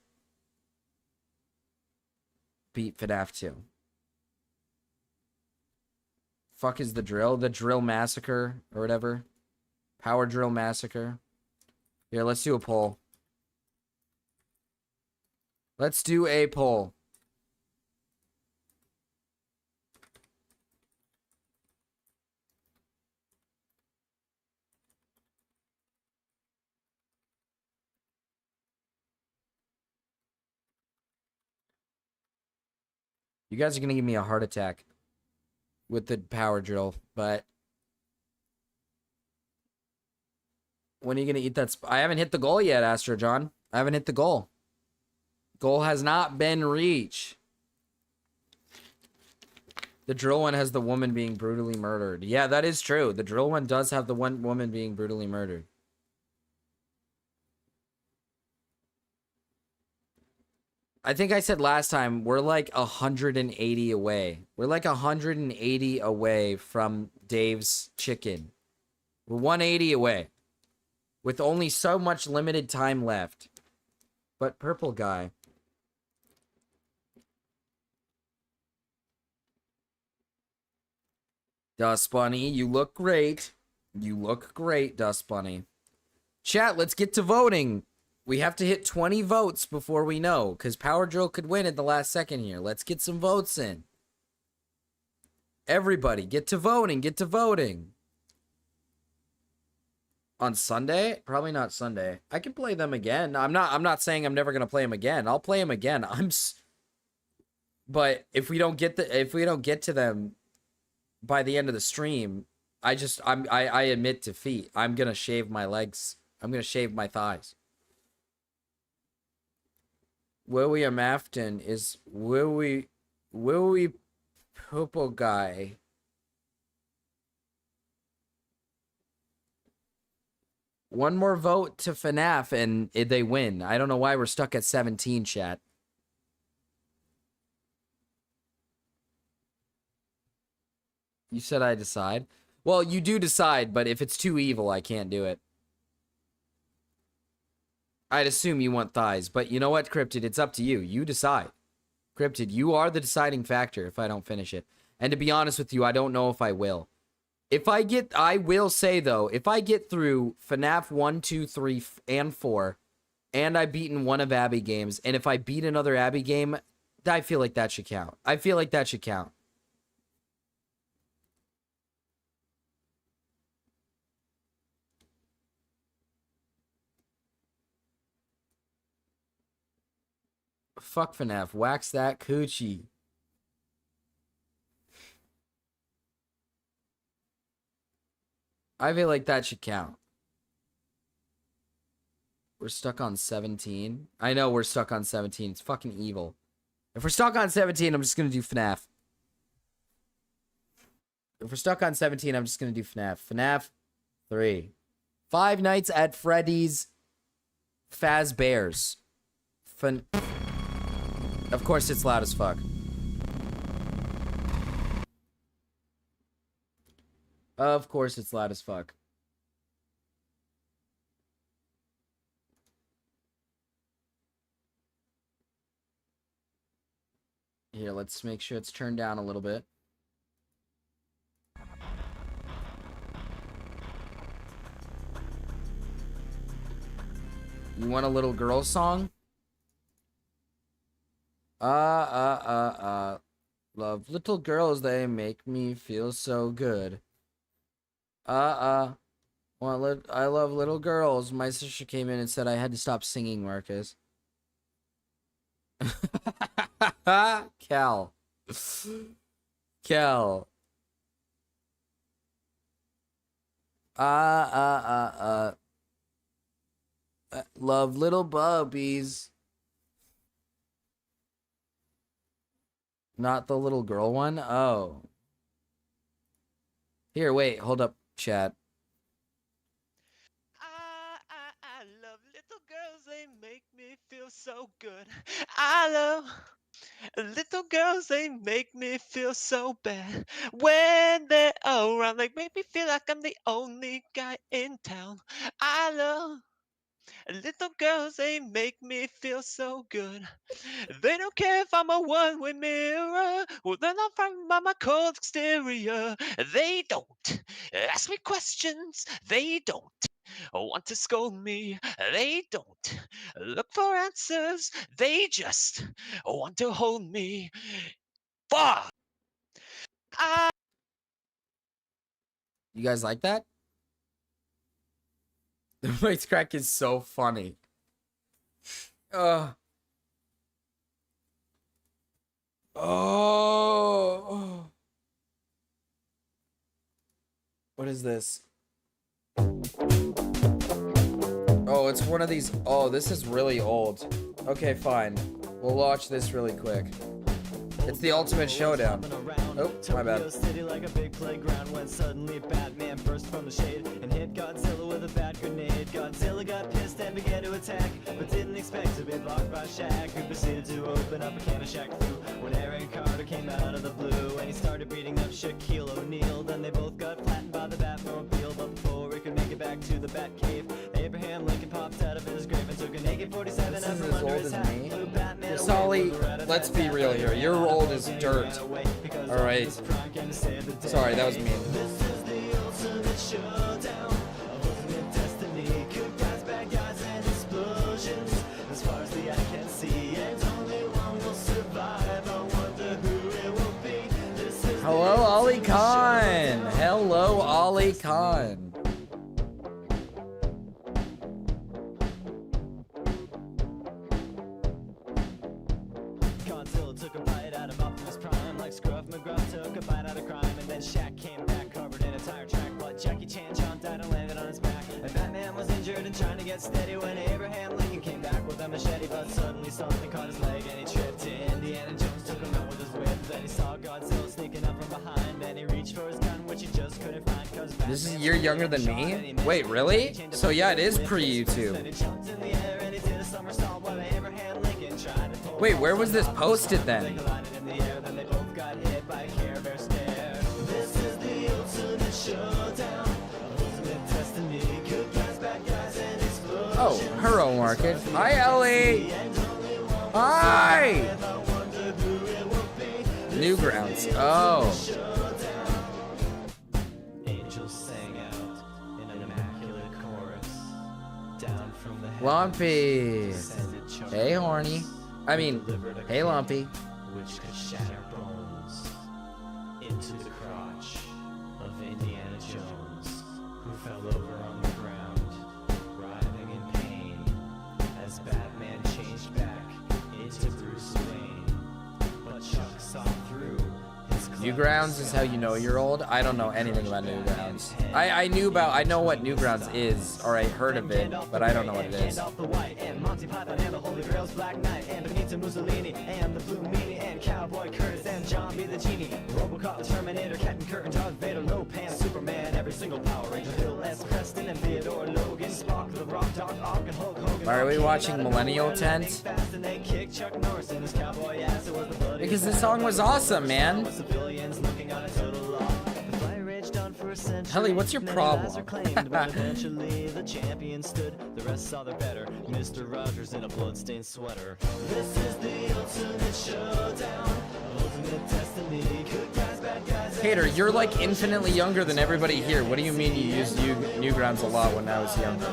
beat FNAF 2. Fuck is the drill? The Drill Massacre, or whatever. Power Drill Massacre. Here, let's do a poll. Let's do a poll. You guys are going to give me a heart attack with the power drill, but when are you going to eat that? I haven't hit the goal yet, Astro John. I haven't hit the goal. Goal has not been reached. The drill one has the woman being brutally murdered. Yeah, that is true. The drill one does have the one woman being brutally murdered. I think I said last time, we're like 180 away. We're like 180 away from Dave's chicken. We're 180 away. With only so much limited time left. But purple guy. Dust Bunny, you look great. You look great, Dust Bunny. Chat, let's get to voting. We have to hit 20 votes before we know, because Power Drill could win at the last second here. Let's get some votes in. Everybody, get to voting, get to voting. On Sunday? Probably not Sunday. I can play them again. I'm not saying I'm never gonna play them again. I'll play them again. But if we don't get to them by the end of the stream, I admit defeat. I'm gonna shave my legs. I'm gonna shave my thighs. William Afton is Willie Purple Guy. One more vote to FNAF and they win. I don't know why we're stuck at 17, chat. You said I decide? Well, you do decide, but if it's too evil, I can't do it. I'd assume you want thighs, but you know what, Cryptid? It's up to you. You decide. Cryptid, you are the deciding factor if I don't finish it. And to be honest with you, I don't know if I will. I will say, though, if I get through FNAF 1, 2, 3, and 4, and I've beaten one of Abby games, and if I beat another Abby game, I feel like that should count. I feel like that should count. Fuck FNAF. Wax that coochie. I feel like that should count. We're stuck on 17. I know we're stuck on 17. It's fucking evil. If we're stuck on 17, I'm just going to do FNAF. If we're stuck on 17, I'm just going to do FNAF. FNAF 3. Five Nights at Freddy's Fazbear's. Of course, it's loud as fuck. Of course, it's loud as fuck. Here, let's make sure it's turned down a little bit. You want a little girl song? Love little girls, they make me feel so good. I love little girls. My sister came in and said I had to stop singing, Marcus. Cal. Love little bubbies. Not the little girl one? Oh. Here, wait, hold up, chat. I love little girls, they make me feel so good. I love little girls, they make me feel so bad. When they're around, they make me feel like I'm the only guy in town. I love Little girls, they make me feel so good. They don't care if I'm a one-way mirror, or they're not frightened by my cold exterior. They don't ask me questions. They don't want to scold me. They don't look for answers. They just want to hold me. Fuck! You guys like that? The voice crack is so funny. Oh. What is this? Oh, it's one of these. Oh, this is really old. Okay, fine. We'll watch this really quick. It's the ultimate showdown. Oh, my bad. City like a big playground when suddenly Batman burst from the shade and hit Godzilla with a bat grenade. Godzilla got pissed and began to attack, but didn't expect to be blocked by Shaq, who proceeded to open up a can of Shaq Fu when Aaron Carter came out of the blue and he started beating up Shaquille O'Neal. Then they both got flattened by the Batmobile, but before he could make it back to the Batcave, Abraham Lincoln popped out of his grave and took an AK-47 out from under his hat. Solly, let's be real here. You're old as dirt. Alright. Sorry, that was mean. Hello, Ollie Khan. Hello, Ollie Khan. Godzilla took a bite out of Optimus Prime, like Scruff McGruff took a bite out of crime, and then Shaq came back covered in a tire track, but Jackie Chan jumped out and landed on his back, and Batman was injured and trying to get steady when Abraham Lincoln came back with a machete, but suddenly something caught his leg and he tripped. Indiana Jones took him out with his whip, then he saw Godzilla sneaking up from behind, and he reached for his gun, which he just couldn't find, cause This is a year younger than me? Wait, really? So yeah, it is pre-YouTube. Wait, where was this posted then? Oh, Hero Market. Hi, Ellie! Hi! Newgrounds. Oh. Angels sang out in an immaculate chorus. Down from the Lumpy. Hey, Horny. I mean, hey, Lumpy. which could shatter bones into the crotch of Indiana Jones, who fell over on the ground, writhing in pain, as Batman changed back into Bruce Wayne. But Chuck saw through his Newgrounds is how you know you're old. I don't know anything about Newgrounds. I know what Newgrounds is, or I heard of it, but I don't know what it is. Gandalf the White and Monty Python and the Holy Grail's Black Knight and Benito Mussolini and the Blue Meanie and Cowboy Curtis and John B. the Genie, Robocop, the Terminator, Captain Kirk and Darth Vader, Lopan, Superman, every single Power Ranger, Bill S. Preston and Theodore Logan, Spock, the Rock, Doc Ock and Hulk Hogan. Why are we watching Millennial Tent? Fast and they kicked Chuck Norris in his cowboy ass. It was the bloody Because this song was awesome, man. civilians looking on a total loss. The fire raged on for a century. Helly, what's your Many lives problem? were claimed, but eventually the champion stood. The rest saw their better. Mr. Rogers in a bloodstained sweater. This is the ultimate showdown. Ultimate destiny. Good guys, bad guys. Hater, you're like infinitely younger than everybody here. What do you mean you used Newgrounds a lot when I was younger?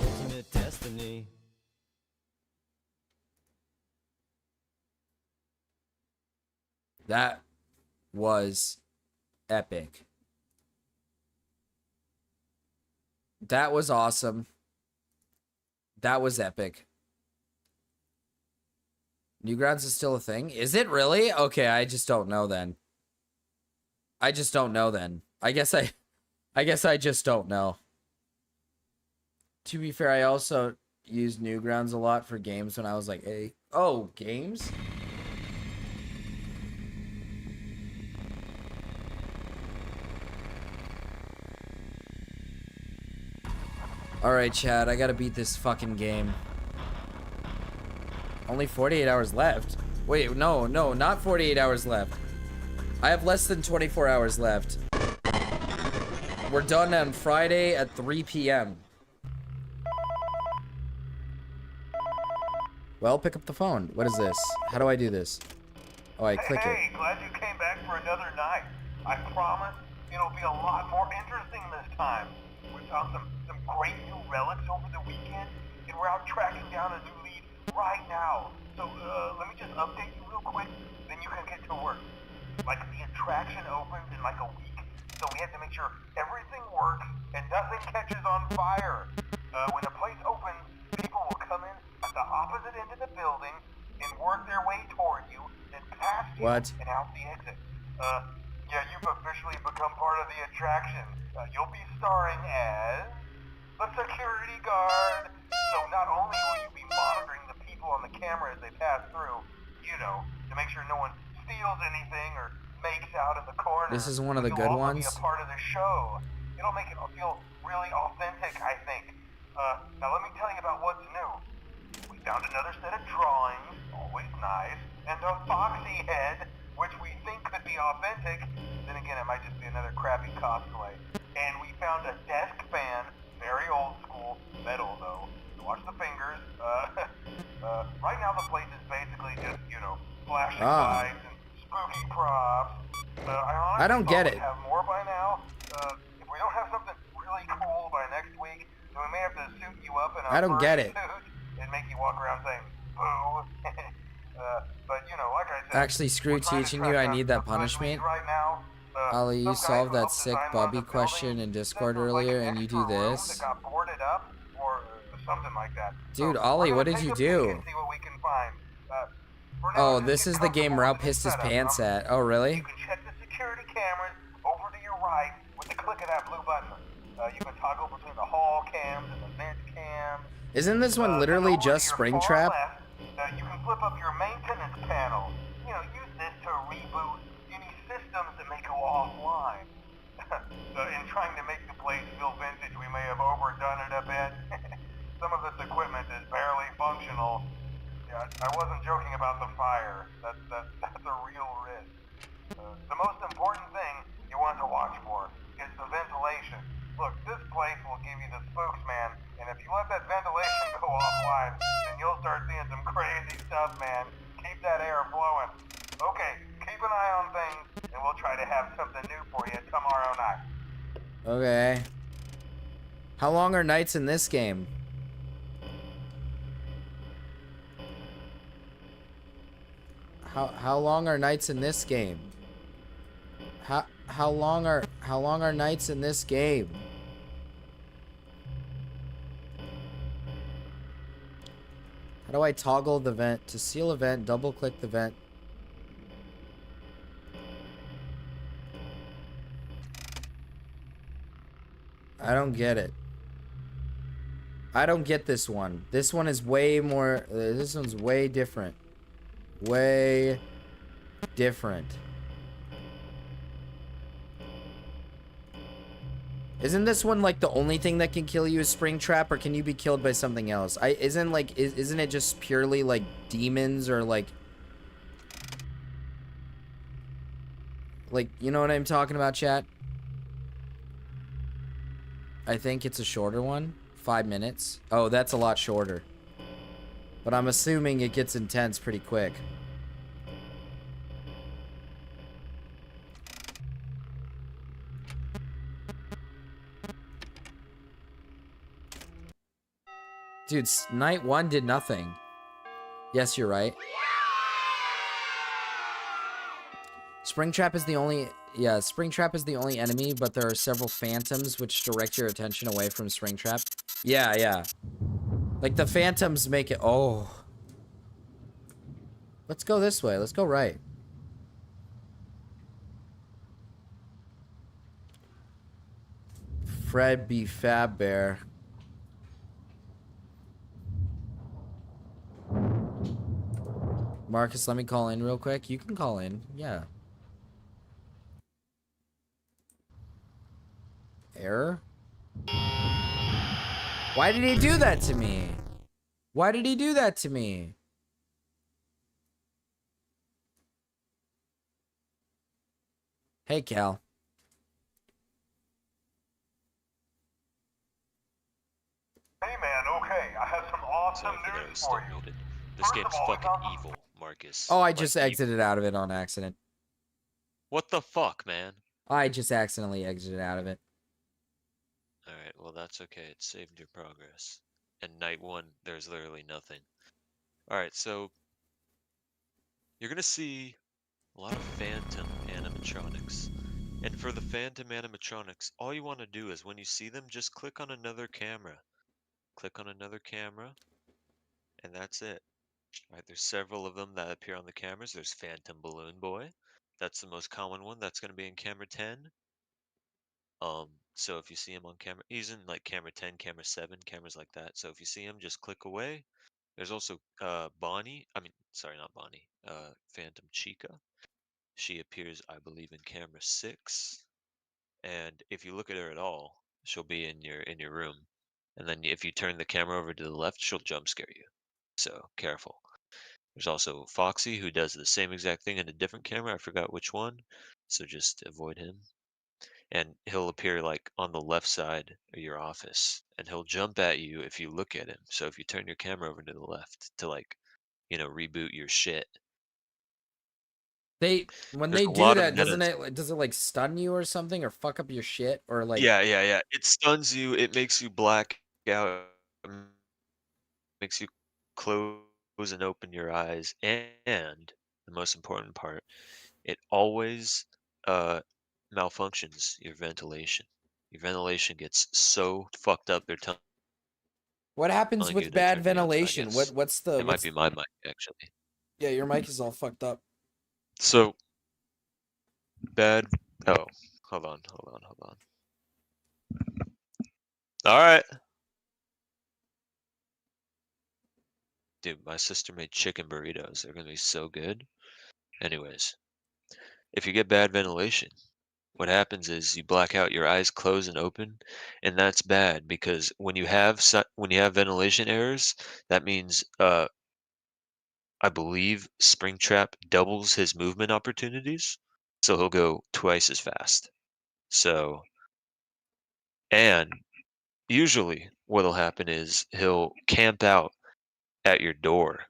Ultimate destiny. That was epic. That was awesome. That was epic. Newgrounds is still a thing? Is it really? Okay, I just don't know then. I just don't know then. I guess I just don't know. To be fair, I also used Newgrounds a lot for games when I was like, hey, oh, games? Alright, Chad, I gotta beat this fucking game. Only 48 hours left. Wait, no, not 48 hours left. I have less than 24 hours left. We're done on Friday at 3 p.m. Well, pick up the phone. What is this? How do I do this? Oh, I click it. Hey, glad you came back for another night. I promise it'll be a lot more interesting this time. We found some great new relics over the weekend, and we're out tracking down a new lead right now. So, let me just update you real quick, then you can get to work. Like, the attraction opens in like a week, so we have to make sure everything works and nothing catches on fire. When the place opens, people will come in at the opposite end of the building and work their way toward you, then past you and out the exit. Yeah, you've officially become part of the attraction. You'll be starring as the security guard. So not only will you be monitoring the people on the camera as they pass through, you know, to make sure no one steals anything or makes out in the corner. This is one of the but good you'll also ones. be a part of the show. It'll make it feel really authentic, I think. Now let me tell you about what's new. We found another set of drawings, always nice, and a foxy head, which we think could be authentic. Then again, it might just be another crappy cosplay. And we found a desk fan, very old school, metal though. So watch the fingers. Right now the place is basically just, you know, flashing lights and spooky props. I don't get it. We have more by now. If we don't have something really cool by next week, then we may have to suit you up in a I don't get furry it. suit and make you walk around saying boo. But you know, like I said, Actually, screw teaching you. I need that punishment. right now. Ollie, you solved that sick Bubby question in Discord earlier, and you do this. Got boarded up or something like that. Dude, Ollie, what did you do? See what we can find. Oh, this is the game Ralph pissed his pants at. Oh, really? You can check the security cameras over to your right with the click of that blue button. You can toggle between the hall cams and the vent cams. Isn't this one literally just Springtrap? You can flip up your maintenance panel. You know, use this to reboot any systems that may go offline. In trying to make the place feel vintage, we may have overdone it a bit. Some of this equipment is barely functional. Yeah, I wasn't joking about the fire. That's a real risk. The most important thing you want to watch for is the ventilation. Look, this place will give you the spooks, man, and if you let that ventilation go offline, then you'll start seeing some crazy stuff, man. Keep that air flowing. Okay, keep an eye on things, and we'll try to have something new for you tomorrow night. Okay. How long are nights in this game? How long are nights in this game? How long are nights in this game? How do I toggle the vent? To seal a vent, double click the vent. I don't get it. I don't get this one. This one is way more, this one's way different. Way different. Isn't this one like the only thing that can kill you is Springtrap, or can you be killed by something else? Isn't it just purely like demons or like you know what I'm talking about, chat? I think it's a shorter one. 5 minutes. Oh, that's a lot shorter. But I'm assuming it gets intense pretty quick. Dude, night 1 did nothing. Yes, you're right. Springtrap is the only... Yeah, Springtrap is the only enemy, but there are several phantoms which direct your attention away from Springtrap. Yeah, yeah. Like, the phantoms make it... Oh. Let's go this way. Let's go right. Fred be Fab Bear. Marcus, let me call in real quick. You can call in. Yeah. Error? Why did he do that to me? Why did he do that to me? Hey, Cal. Hey man, okay, I have some awesome news for you. This First of game's all, we fucking got some evil, Marcus. Oh, I Like, just evil. exited out of it on accident. What the fuck, man? I just accidentally exited out of it. Alright, well, that's okay. It saved your progress. And night one, there's literally nothing. Alright, so you're gonna see a lot of phantom animatronics. And for the phantom animatronics, all you want to do is when you see them, just click on another camera. Click on another camera, and that's it. Alright, there's several of them that appear on the cameras. There's Phantom Balloon Boy. That's the most common one. That's going to be in camera 10. So if you see him on camera, he's in like camera 10, camera 7, cameras like that. So if you see him, just click away. There's also Bonnie. I mean, sorry, not Bonnie. Phantom Chica. She appears, I believe, in camera 6. And if you look at her at all, she'll be in your room. And then if you turn the camera over to the left, she'll jump scare you. So careful. There's also Foxy, who does the same exact thing in a different camera. I forgot which one, so just avoid him. And he'll appear like on the left side of your office, and he'll jump at you if you look at him. So if you turn your camera over to the left to like, reboot your shit. When There's they a do lot of that, metas. does it like stun you or something, or fuck up your shit, or like? Yeah. It stuns you. It makes you black out. Makes you close and open your eyes, and the most important part, it always malfunctions your ventilation. Your ventilation gets so fucked up they're What happens telling you with to bad turn me up. I ventilation? guess it might be my mic actually. Yeah, your mic is all fucked up. So bad. Oh, hold on. All right. Dude, my sister made chicken burritos. They're gonna be so good. Anyways, if you get bad ventilation, what happens is you black out, your eyes close and open, and that's bad because when you have ventilation errors, that means I believe Springtrap doubles his movement opportunities, so he'll go twice as fast. So, and usually what'll happen is he'll camp out at your door,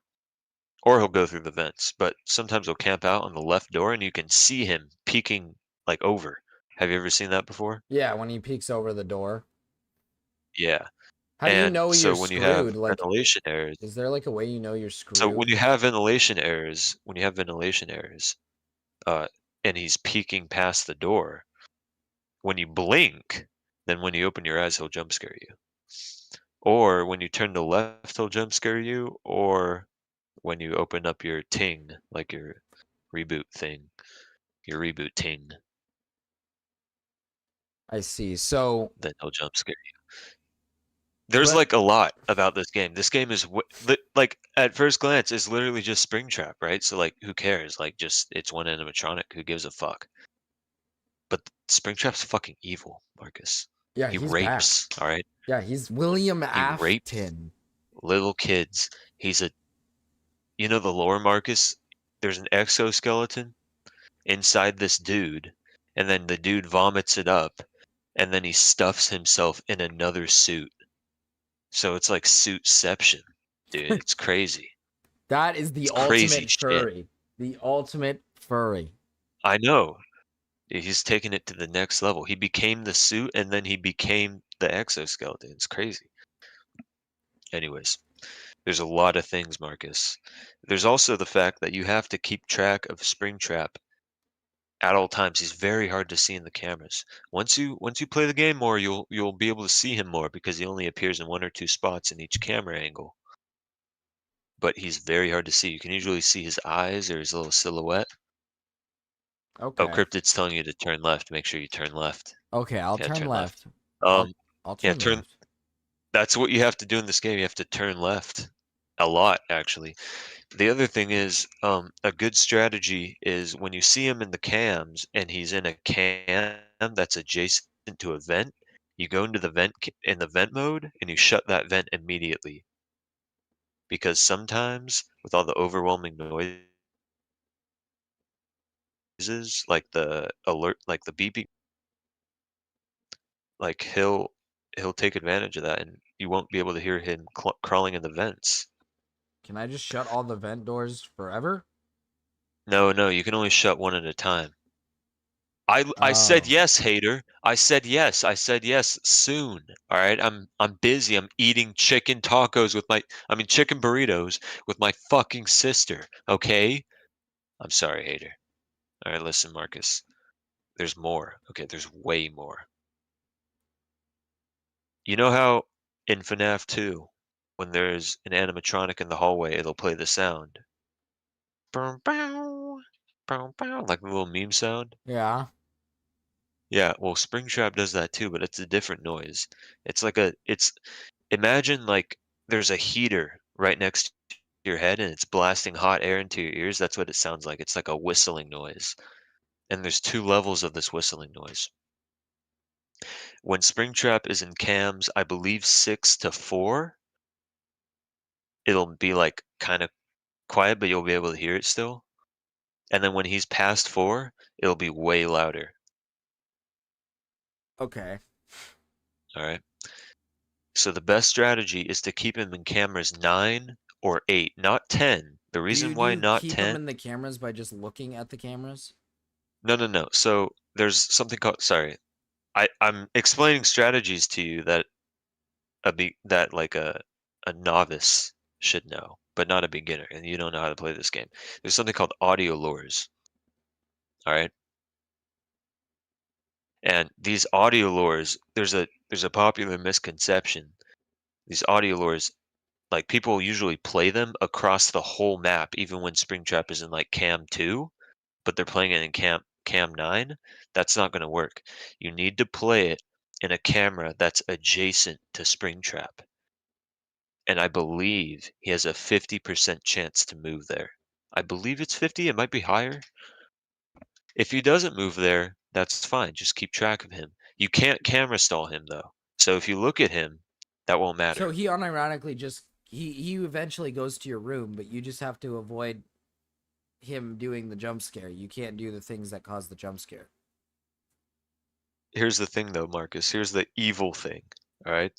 or he'll go through the vents, but sometimes he'll camp out on the left door and you can see him peeking like over. Have you ever seen that before? Yeah, when he peeks over the door. Yeah. How do you And know you're so when you have screwed? Like, ventilation errors, is there like a way you know you're so when screwed? you have ventilation errors, uh, and he's peeking past the door, when you blink, then when you open your eyes, he'll jump scare you. Or when you turn to left, he'll jump scare you. Or when you open up your ting, like your reboot thing, your reboot ting, I see. So then he'll jump scare you. There's But- like a lot about this game. This game is like at first glance is literally just Springtrap, right? So like who cares? Like just it's one animatronic. Who gives a fuck? But Springtrap's fucking evil, Marcus. Yeah, He he's bad. rapes, all right? Yeah, he's William He rapes Afton. little kids. He's a the lore, Marcus? There's an exoskeleton inside this dude, and then the dude vomits it up, and then he stuffs himself in another suit. So it's like suitception, dude. It's crazy. That is the It's crazy ultimate shit. furry. The ultimate furry. I know. He's taken it to the next level. He became the suit and then he became the exoskeleton. It's crazy. Anyways, there's a lot of things, Marcus. There's also the fact that you have to keep track of Springtrap at all times. He's very hard to see in the cameras. Once you play the game more, you'll be able to see him more because he only appears in 1 or 2 spots in each camera angle. But he's very hard to see. You can usually see his eyes or his little silhouette. Okay. Oh, Cryptid's telling you to turn left. Make sure you turn left. Okay, I'll Yeah, turn left. Um, I'll yeah, turn left. That's what you have to do in this game. You have to turn left a lot, actually. The other thing is, a good strategy is when you see him in the cams and he's in a cam that's adjacent to a vent, you go into the vent mode and you shut that vent immediately. Because sometimes with all the overwhelming noise like the alert, like the beeping, like he'll take advantage of that, and you won't be able to hear him crawling in the vents. Can I just shut all the vent doors forever? No, you can only shut one at a time. I said Oh. yes, hater. I said yes. I said yes soon. All right. I'm busy. I'm eating chicken tacos with chicken burritos with my fucking sister. Okay. I'm sorry, hater. All right, listen, Marcus. There's more. Okay, there's way more. You know how in FNAF 2, when there's an animatronic in the hallway, it'll play the sound. Bow, bow, bow, bow, like a little meme sound. Yeah. Yeah, well, Springtrap does that too, but it's a different noise. Imagine like there's a heater right next to your head and it's blasting hot air into your ears. That's what it sounds like. It's like a whistling noise. And there's 2 levels of this whistling noise. When Springtrap is in cams, I believe 6 to 4, it'll be like kind of quiet, but you'll be able to hear it still. And then when he's past 4, it'll be way louder. Okay. All right. So the best strategy is to keep him in cameras 9 or 8, not 10. The reason Do why you not keep 10? them in the cameras by just looking at the cameras? No. So there's something called, sorry. I'm explaining strategies to you that a novice should know, but not a beginner, and you don't know how to play this game. There's something called audio lures. All right. And these audio lures, there's a popular misconception. These audio lures, like people usually play them across the whole map, even when Springtrap is in like cam 2, but they're playing it in cam 9. That's not going to work. You need to play it in a camera that's adjacent to Springtrap. And I believe he has a 50% chance to move there. I believe it's 50. It might be higher. If he doesn't move there, that's fine. Just keep track of him. You can't camera stall him though. So if you look at him, that won't matter. So he unironically just he eventually goes to your room, but you just have to avoid him doing the jump scare. You can't do the things that cause the jump scare. Here's the thing though, Marcus. Here's the evil thing. All right.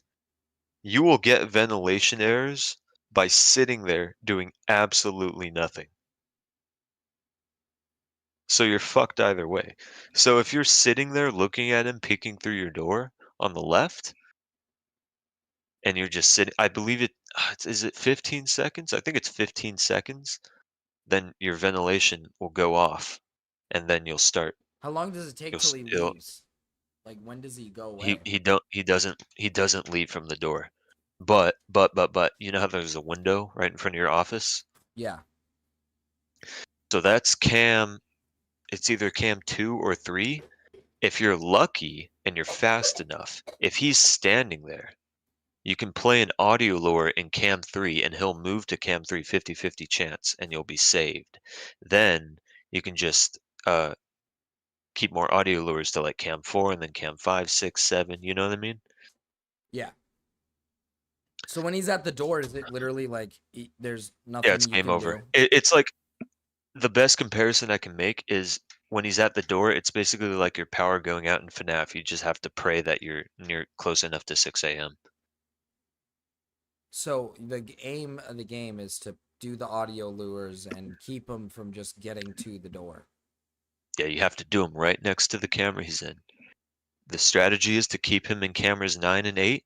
You will get ventilation errors by sitting there doing absolutely nothing. So you're fucked either way. So if you're sitting there looking at him peeking through your door on the left, and you're just sitting, I believe is it 15 seconds? I think it's 15 seconds. Then your ventilation will go off, and then you'll start. How long does it take You'll till he still leaves? Like when does he go away? he doesn't leave from the door. But you know how there's a window right in front of your office? Yeah. So that's cam, it's either cam 2 or 3. If you're lucky and you're fast enough, if he's standing there, you can play an audio lure in cam 3 and he'll move to cam 3 50-50 chance and you'll be saved. Then you can just keep more audio lures to like cam 4 and then cam 5, 6, 7, you know what I mean? Yeah. So when he's at the door, is it literally like there's nothing Yeah, it's you game can over. do? It's like the best comparison I can make is when he's at the door, it's basically like your power going out in FNAF. You just have to pray that you're near close enough to 6 a.m. So the aim of the game is to do the audio lures and keep him from just getting to the door. Yeah, you have to do him right next to the camera he's in. The strategy is to keep him in cameras 9 and 8.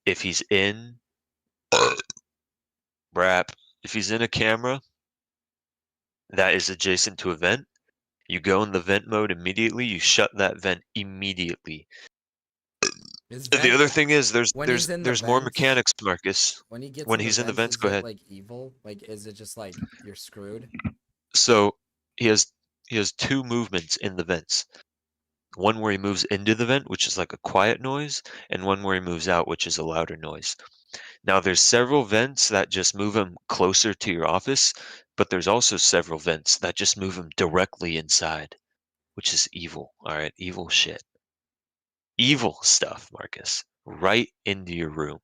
If he's in if he's in a camera that is adjacent to a vent, you go in the vent mode immediately, you shut that vent immediately. The other thing is there's more mechanics, Marcus. When he gets When in the he's in the vents, vents, is go it ahead. like evil? Like is it just like you're screwed? So he has 2 movements in the vents. One where he moves into the vent, which is like a quiet noise, and one where he moves out, which is a louder noise. Now there's several vents that just move him closer to your office, but there's also several vents that just move him directly inside, which is evil. All right, evil shit. Evil stuff, Marcus. Right into your room.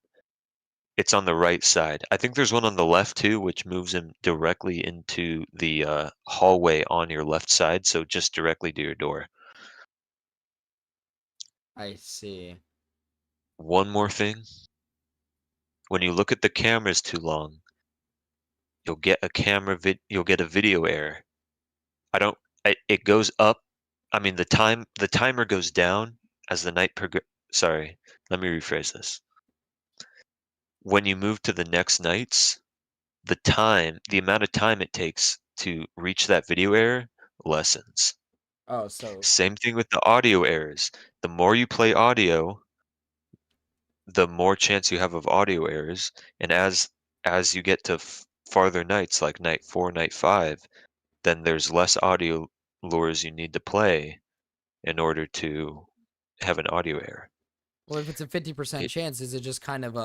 It's on the right side. I think there's one on the left too, which moves him directly into the hallway on your left side, so just directly to your door. I see. One more thing. When you look at the cameras too long, you'll get a video error. It goes up. I mean, the timer goes down as the night sorry, let me rephrase this. When you move to the next nights, the amount of time it takes to reach that video error lessens. Oh, so Same thing with the audio errors. The more you play audio, the more chance you have of audio errors, and as you get to farther nights like night 4, night 5, then there's less audio lures you need to play in order to have an audio error. well, if it's a 50% It, chance, is it just kind of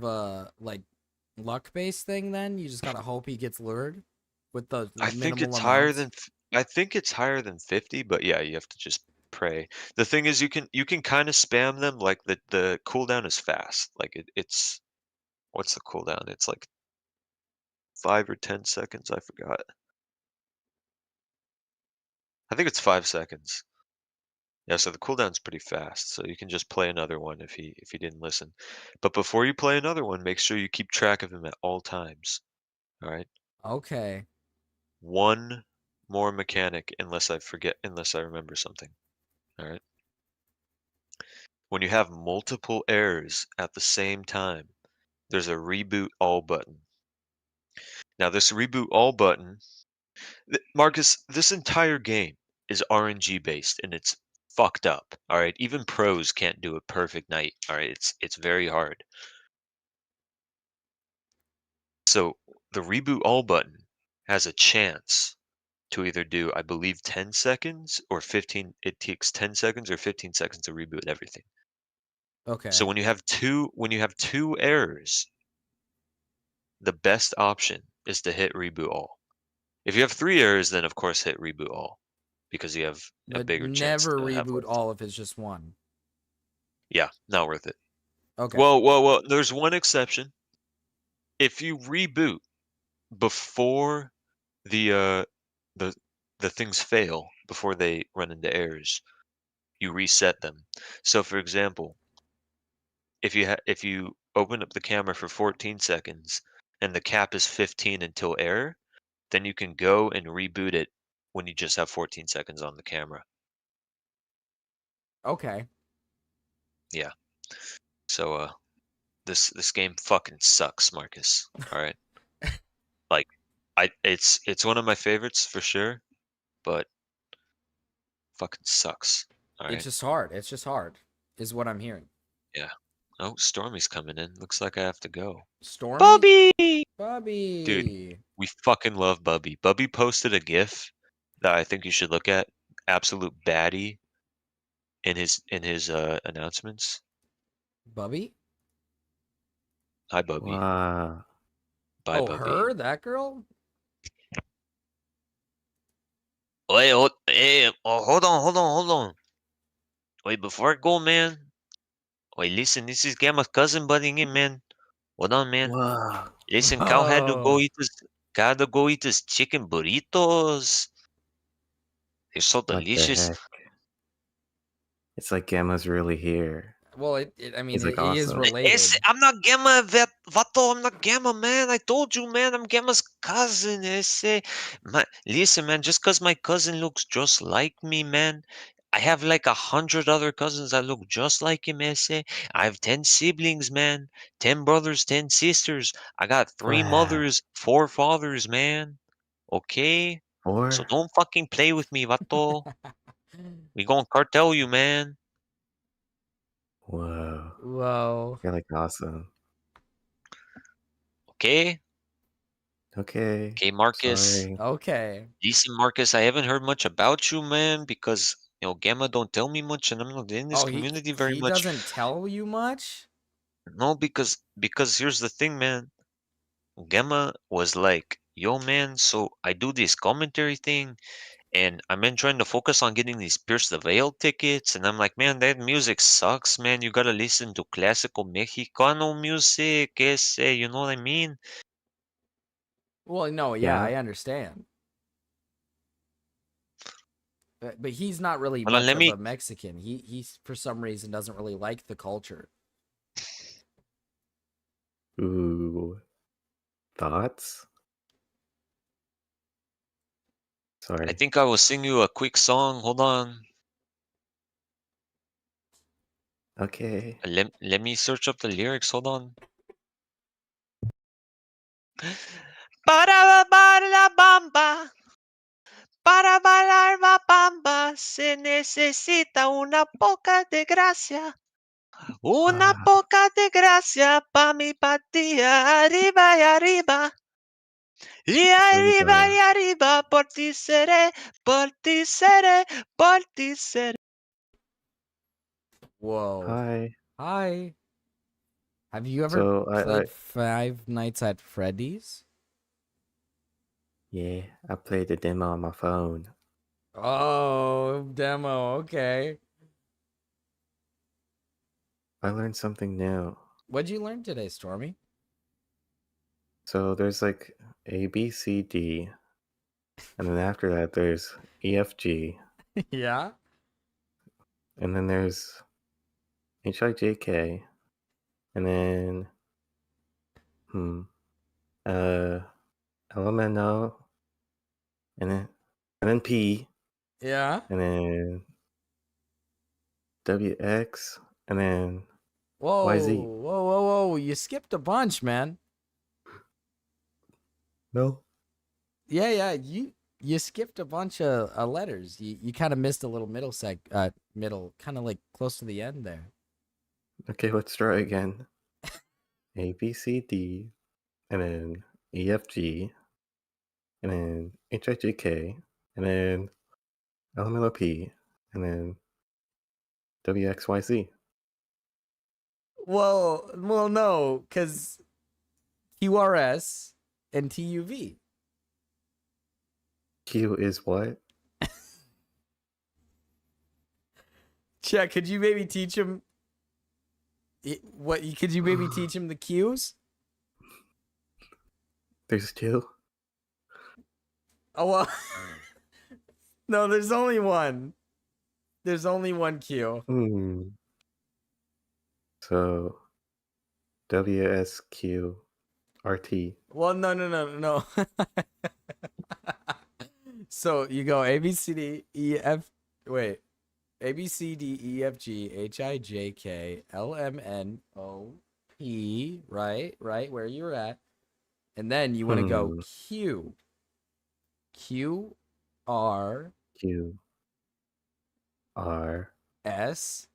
a like luck based thing then? You just gotta hope he gets lured with the I think minimal it's higher amounts? than I think it's higher than 50, but yeah, you have to just pray. The thing is you can kind of spam them, like the cooldown is fast. Like it's what's the cooldown? It's like 5 or 10 seconds, I forgot. I think it's 5 seconds. Yeah, so the cooldown's pretty fast, so you can just play another one if he didn't listen. But before you play another one, make sure you keep track of him at all times. All right? Okay. One more mechanic unless I remember something. All right? When you have multiple errors at the same time, there's a reboot all button. Now, this reboot all button, Marcus, this entire game is RNG based and it's fucked up. All right, even pros can't do a perfect night. All right, it's very hard. So the reboot all button has a chance to either do, I believe, 10 seconds or 15. It takes 10 seconds or 15 seconds to reboot everything. Okay. So when you have two errors, the best option is to hit reboot all. If you have 3 errors, then of course hit reboot all because you have a But bigger chance never to have reboot less. all if it's just one. Yeah, not worth it. Okay. Well, there's one exception. If you reboot before the the the things fail, before they run into errors, you reset them. So for example, if you open up the camera for 14 seconds and the cap is 15 until error, then you can go and reboot it when you just have 14 seconds on the camera. Okay. Yeah. So this game fucking sucks, Marcus. All right. Like it's one of my favorites for sure, but fucking sucks. All It's right. just hard. It's just hard, is what I'm hearing. Yeah. Oh, Stormy's coming in. Looks like I have to go. Stormy? Bubby! Dude, Bubby. we fucking love Bubby. Bubby posted a GIF that I think you should look at. Absolute baddie in his announcements. Bubby? Hi, Bubby. Wow. Bye, Oh, Bubby. her? That girl? Wait, hold on. Wait, before I go, man. Wait, listen, this is Gamma's cousin butting in, man. Hold on, man. Wow. Listen, Cal Whoa. had to go eat his chicken burritos. They're so What the delicious. heck? It's like Gamma's really here. Well, I mean, He's like he is awesome. related. I'm not Gamma, Vato. I'm not Gamma, man. I told you, man. I'm Gamma's cousin. Listen, man. Just because my cousin looks just like me, man. I have like 100 other cousins that look just like him, ese. I have 10 siblings, man. 10 brothers, 10 sisters. I got 3 Wow. mothers, 4 fathers, man. Okay? So 4? don't fucking play with me, Vato. We gonna cartel you, man. Whoa. Whoa. You're like awesome. Okay? Okay. Okay, Marcus. Sorry. Okay. Listen, Marcus, I haven't heard much about you, man, because Gamma don't tell me much, and I'm not in this Oh, community very he much. doesn't tell you much? No, because here's the thing, man. Gamma was like, "Yo, man, so I do this commentary thing, And I'm then trying to focus on getting these Pierce the Veil tickets, and I'm like, man, that music sucks, man. You gotta listen to classical Mexicano music, you know what I mean? Well, no, yeah, I understand. But he's not really Hold on, much let of me. a Mexican. He for some reason doesn't really like the culture. Ooh. Thoughts? I Sorry. think I will sing you a quick song. Hold on. Okay. Let me search up the lyrics. Hold on. Para bailar bamba. Para bailar la bamba se necesita una poca de gracia. Una poca de gracia pa' mi patía. Arriba y arriba. Arriba. Y arriba. Por ti seré. Por ti seré. Por ti seré. Whoa. Hi. Hi. Have you ever So played Five Nights at Freddy's? Yeah, I played the demo on my phone. Oh, demo. Okay. I learned something new. What'd you learn today, Stormy? So there's like A, B, C, D, and then after that there's E, F, G, Yeah. and then there's H, I, J, K, and then L, M, N, O, and then P, Yeah. and then W, X, and then Whoa. Y, Z. Whoa. You skipped a bunch, man. No. Yeah. You skipped a bunch of letters. You kind of missed a little middle, kind of like close to the end there. Okay, let's try again. A, B, C, D, and then E, F, G, and then H, I, J, K, and then L, M, N, O, P, and then W, X, Y, Z. Well, no, because QRS and TUV. Q is what? Check. Could you maybe teach him Could you maybe teach him the Q's? There's two. Oh well. No, there's only one. There's only one Q. So W, S, Q, R, T. Well, no. So you go A B C D E F. Wait, A B C D E F G H I J K L M N O P. Right, where you're at, and then you want to go Q. Q R Q R S.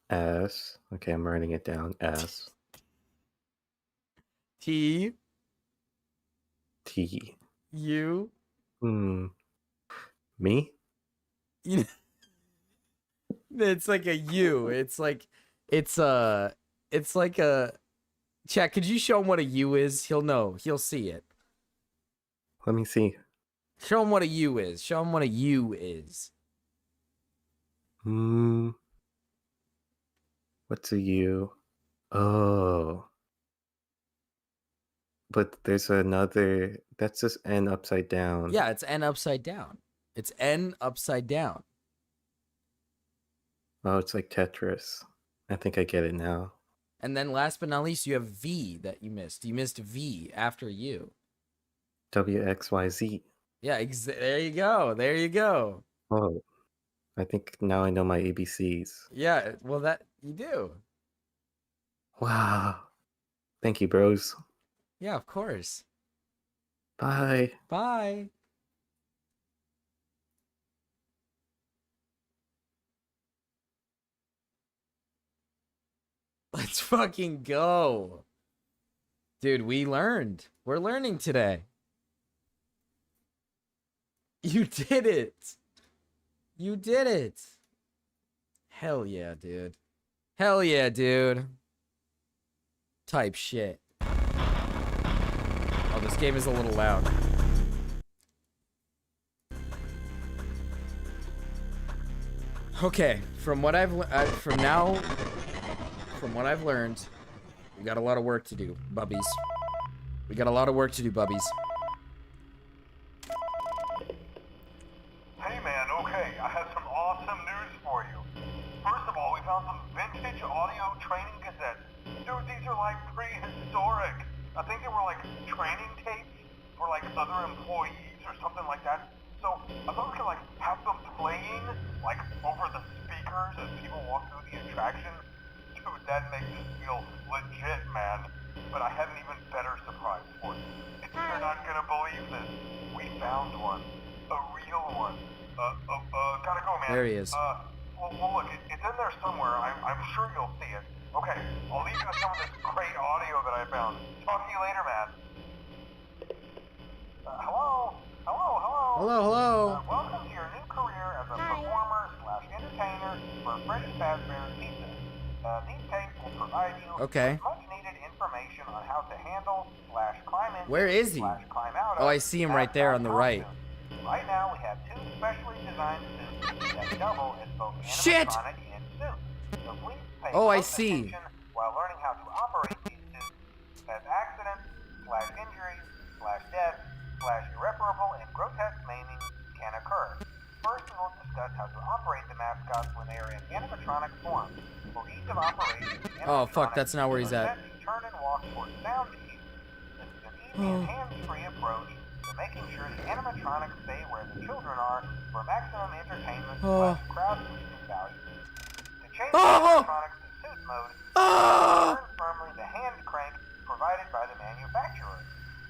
S. Okay, I'm writing it down. S T T U. Me? It's like a U. It's like a Chat, could you show him what a U is? He'll know. He'll see it. Let me see. Show him what a U is. Show him what a U is. What's a U? Oh. But there's another. That's just N upside down. Yeah, it's N upside down. It's N upside down. Oh, it's like Tetris. I think I get it now. And then last but not least, you have V that you missed. You missed V after U. W, X, Y, Z. Yeah, there you go. There you go. Oh, I think now I know my ABCs. Yeah, well, that you do. Wow. Thank you, bros. Yeah, of course. Bye. Bye. Let's fucking go. Dude, we learned. We're learning today. You did it. You did it. Hell yeah, dude. Hell yeah, dude. Type shit. Oh, this game is a little loud. Okay, from what I've learned, we got a lot of work to do, bubbies. We got a lot of work to do, bubbies. Hey man, okay, I have some awesome news for you. First of all, we found some vintage audio training cassettes. Dude, these are like prehistoric. I think they were like training tapes for like other employees or something like that. So I thought we could like have them playing like over the speakers as people walk through the attraction. Dude, that makes us feel legit, man. But I have an even better surprise for you. You're not gonna believe this. We found one. A real one. Gotta go, man. There he is. Well, look, it's in there somewhere. I'm sure you'll see it. Okay, I'll leave you with some of this great audio that I found. Talk to you later, man. Hello? Hello. Welcome to your new career as a performer/entertainer for Freddy Fazbear's Pizza. These tapes will provide you Okay. with much-needed information on how to handle/climb in. Where is he? /climb out of Oh, I see him right there on the right. Right now, we have 2 specially designed suits that double as both Shit! animatronic and suit. So please pay Oh, I close see. attention while learning how to operate these suits, as accidents/injuries/death/irreparable and grotesque maiming can occur. First, we will discuss how to operate the mascots when they are in animatronic form. For ease of operation, the Oh, fuck, animatronics that's not where he's are at. set to turn and walk towards sound cues. This is an easy and hands-free approach to making sure the animatronics stay where the children are for maximum entertainment/crowd-boosting value. To change the animatronics to suit mode, turn firmly the hand crank provided by the manufacturer.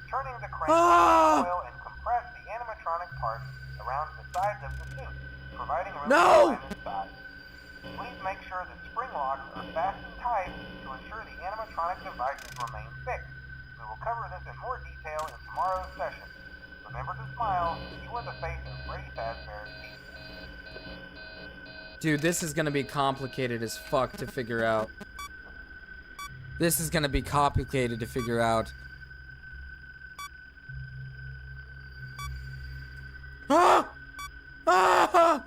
Turning the crank will coil and compress the animatronic parts around the sides of the suit, providing room to climb inside. Please make sure that spring locks are fastened tight to ensure the animatronic devices remain fixed. We will cover this in more detail in tomorrow's session. Remember to smile. You are the face of Freddy Fazbear's Pizza. Dude, this is gonna be complicated as fuck to figure out. This is gonna be complicated to figure out. Ah! Ah! Ah!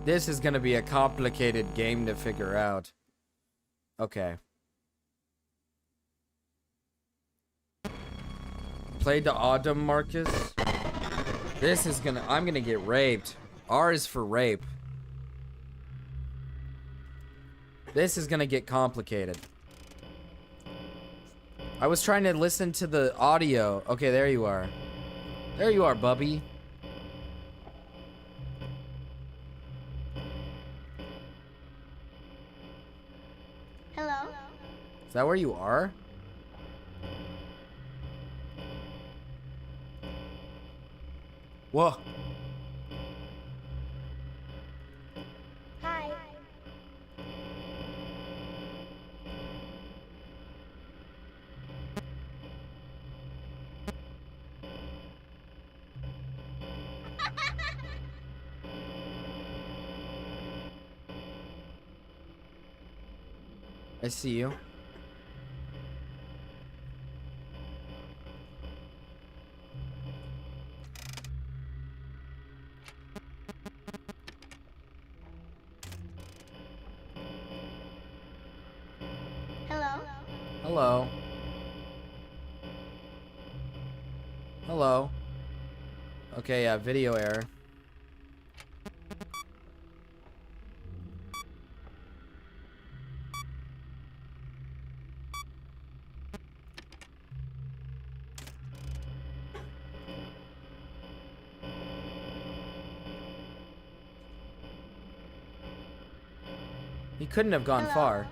This is gonna be a complicated game to figure out. Okay. Played the Autumn, Marcus. This is gonna... I'm gonna get raped. R is for rape. This is gonna get complicated. I was trying to listen to the audio. Okay, there you are. There you are, Bubby. Hello? Is that where you are? Whoa. Hi. I see you. Hello? Hello. Hello. Okay, yeah, video error. He couldn't have gone far.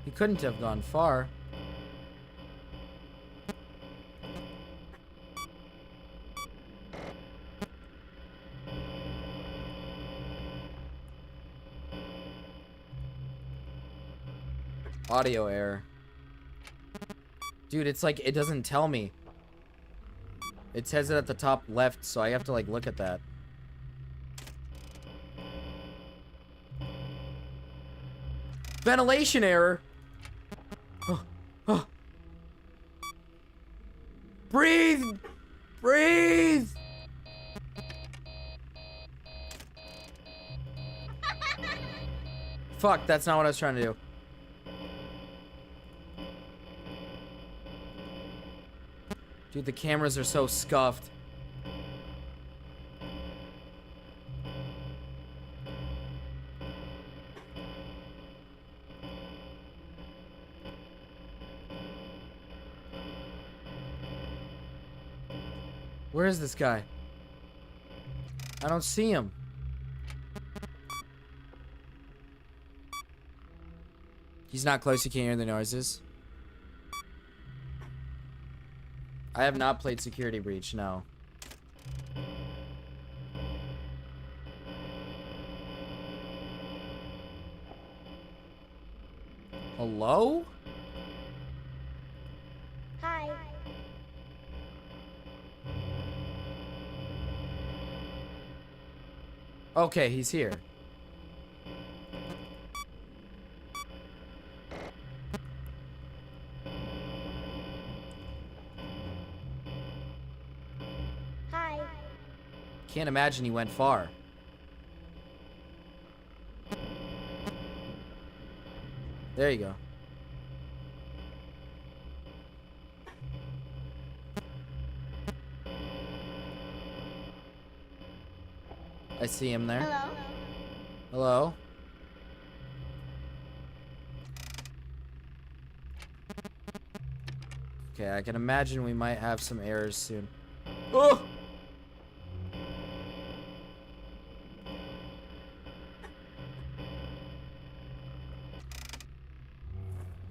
He couldn't have gone far. Audio error. Dude, it's like, it doesn't tell me. It says it at the top left, so I have to like look at that. Ventilation error. Breathe! Breathe! Fuck, that's not what I was trying to do. Dude, the cameras are so scuffed. Where is this guy? I don't see him. He's not close, you can't hear the noises. I have not played Security Breach, no. Hello? Hi. Okay, he's here. Hi. Can't imagine he went far. There you go. I see him there. Hello. Hello? Okay, I can imagine we might have some errors soon. Oh!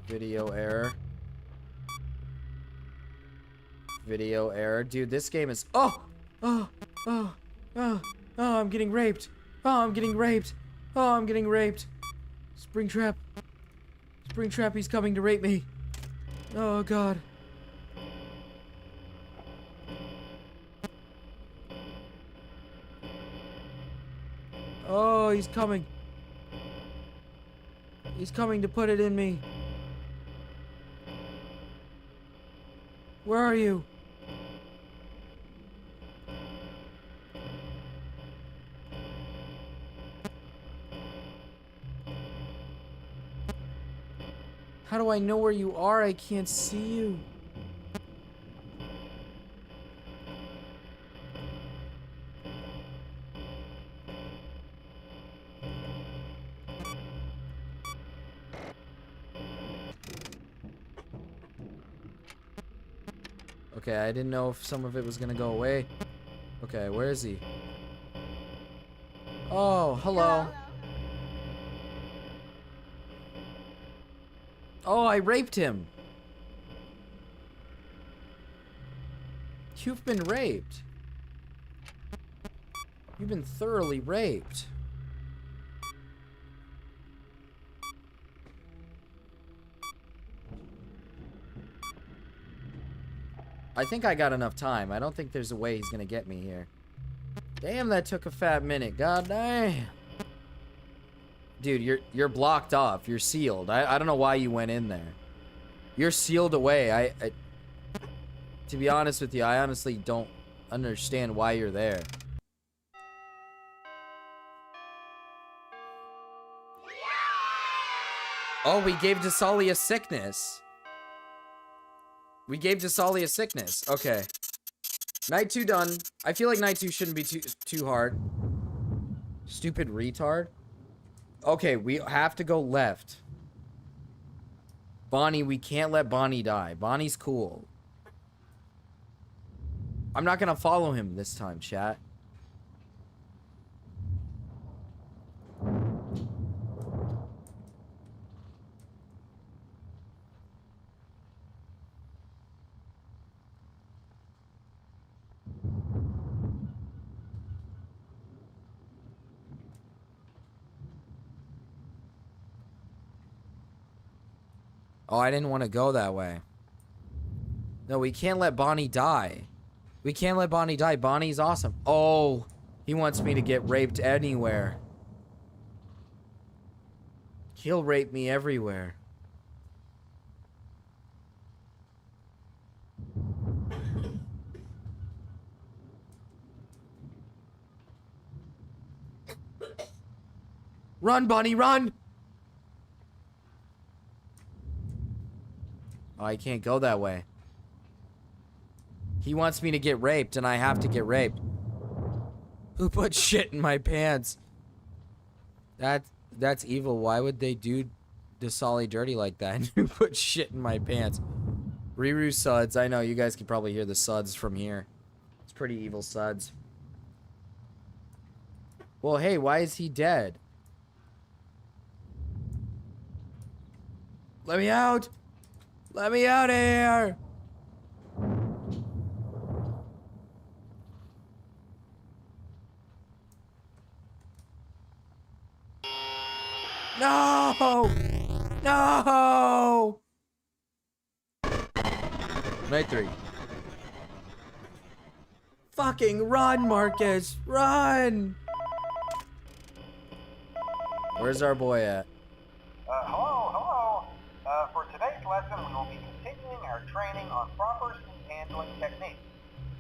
Video error. Video error. Dude, this game is... Oh! Oh! Oh! Oh! Oh, I'm getting raped. Oh, I'm getting raped. Oh, I'm getting raped. Springtrap. Springtrap, he's coming to rape me. Oh, God. Oh, he's coming. He's coming to put it in me. Where are you? How do I know where you are? I can't see you. Okay, I didn't know if some of it was gonna go away. Okay, where is he? Oh, hello. Oh, I raped him. You've been raped. You've been thoroughly raped. I think I got enough time. I don't think there's a way he's gonna get me here. Damn, that took a fat minute. God damn. Dude, you're blocked off. You're sealed. I don't know why you went in there. You're sealed away. To be honest with you, I honestly don't understand why you're there. Oh, we gave Desali a sickness. We gave Desali a sickness. Okay. Night 2 done. I feel like night 2 shouldn't be too hard. Stupid retard. Okay, we have to go left. Bonnie, we can't let Bonnie die. Bonnie's cool. I'm not gonna follow him this time, chat. Oh, I didn't want to go that way. No, we can't let Bonnie die. We can't let Bonnie die. Bonnie's awesome. Oh, he wants me to get raped anywhere. He'll rape me everywhere. Run, bunny, run! Oh, I can't go that way. He wants me to get raped, and I have to get raped. Who put shit in my pants? That's evil. Why would they do the Solly dirty like that? Who put shit in my pants? Riru suds. I know, you guys can probably hear the suds from here. It's pretty evil suds. Well, hey, why is he dead? Let me out! Let me out of here! No! No! Night 3. Fucking run, Marcus! Run! Where's our boy at? Hello. For today's lesson, we will be continuing our training on proper suit handling techniques.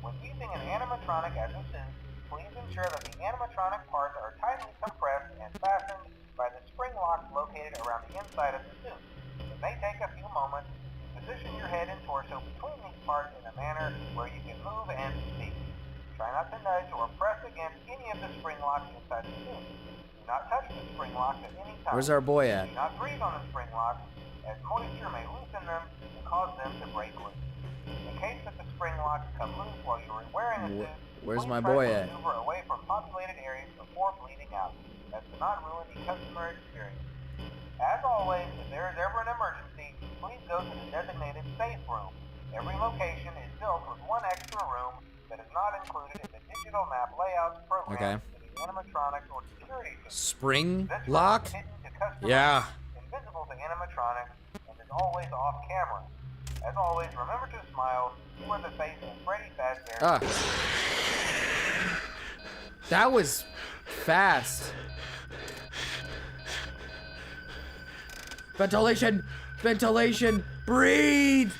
When using an animatronic as a suit, please ensure that the animatronic parts are tightly compressed and fastened by the spring locks located around the inside of the suit. It may take a few moments to position your head and torso between these parts in a manner where you can move and speak. Try not to nudge or press against any of the spring locks inside the suit. Do not touch the spring locks at any time. Where's our boy at? Do not breathe on the spring locks, as moisture may loosen them and cause them to break loose. In case that the spring locks come loose while you are wearing a suit, Where's please my try boy to at? maneuver away from populated areas before bleeding out. That to not ruin the customer experience. As always, if there is ever an emergency, please go to the designated safe room. Every location is built with one extra room that is not included in the digital map layouts programmed for the animatronics or security systems. Spring This room lock? is hidden to customers, Yeah. invisible to animatronics, and is always off camera. As always, remember to smile. You are the face of Freddy Fazbear. Ah. That was fast. Ventilation! Ventilation! Breathe!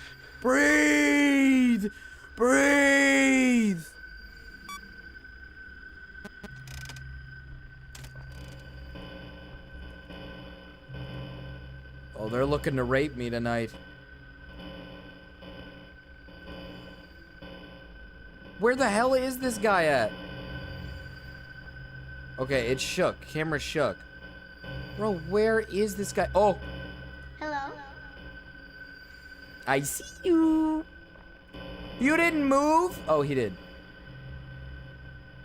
Breathe! Breathe! Oh, they're looking to rape me tonight. Where the hell is this guy at? Okay, it shook. Camera shook. Bro, where is this guy? Oh! Hello? I see you. You didn't move? Oh, he did.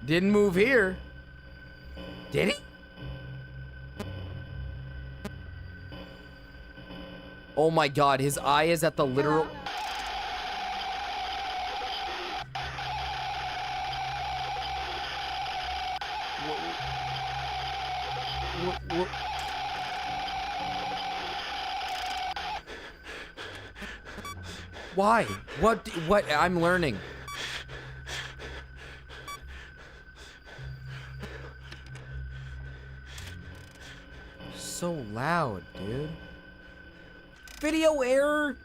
Didn't move here. Did he? Oh my god, his eye is at the literal... Why? What? I'm learning. So loud, dude. Video error.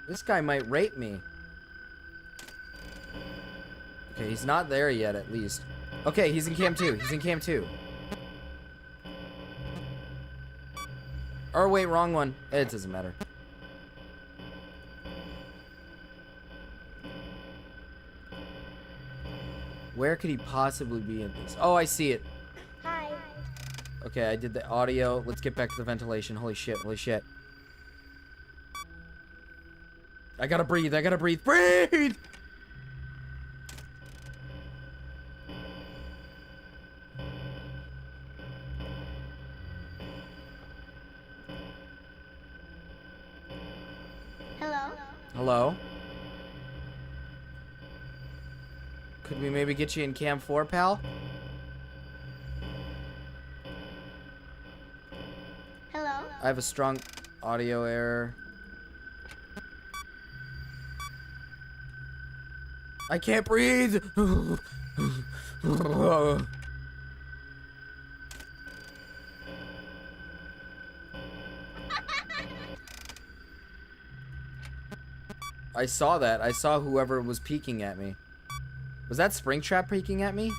This guy might rape me. Okay, he's not there yet, at least. Okay, he's in cam 2. He's in cam 2. Or wait, wrong one. It doesn't matter. Where could he possibly be in this? Oh, I see it. Hi. Okay, I did the audio. Let's get back to the ventilation. Holy shit, holy shit. I gotta breathe, I gotta breathe. Breathe! Hello? Hello? Could we maybe get you in cam 4, pal? Hello? I have a strong audio error. I can't breathe! I saw that. I saw whoever was peeking at me. Was that Springtrap peeking at me?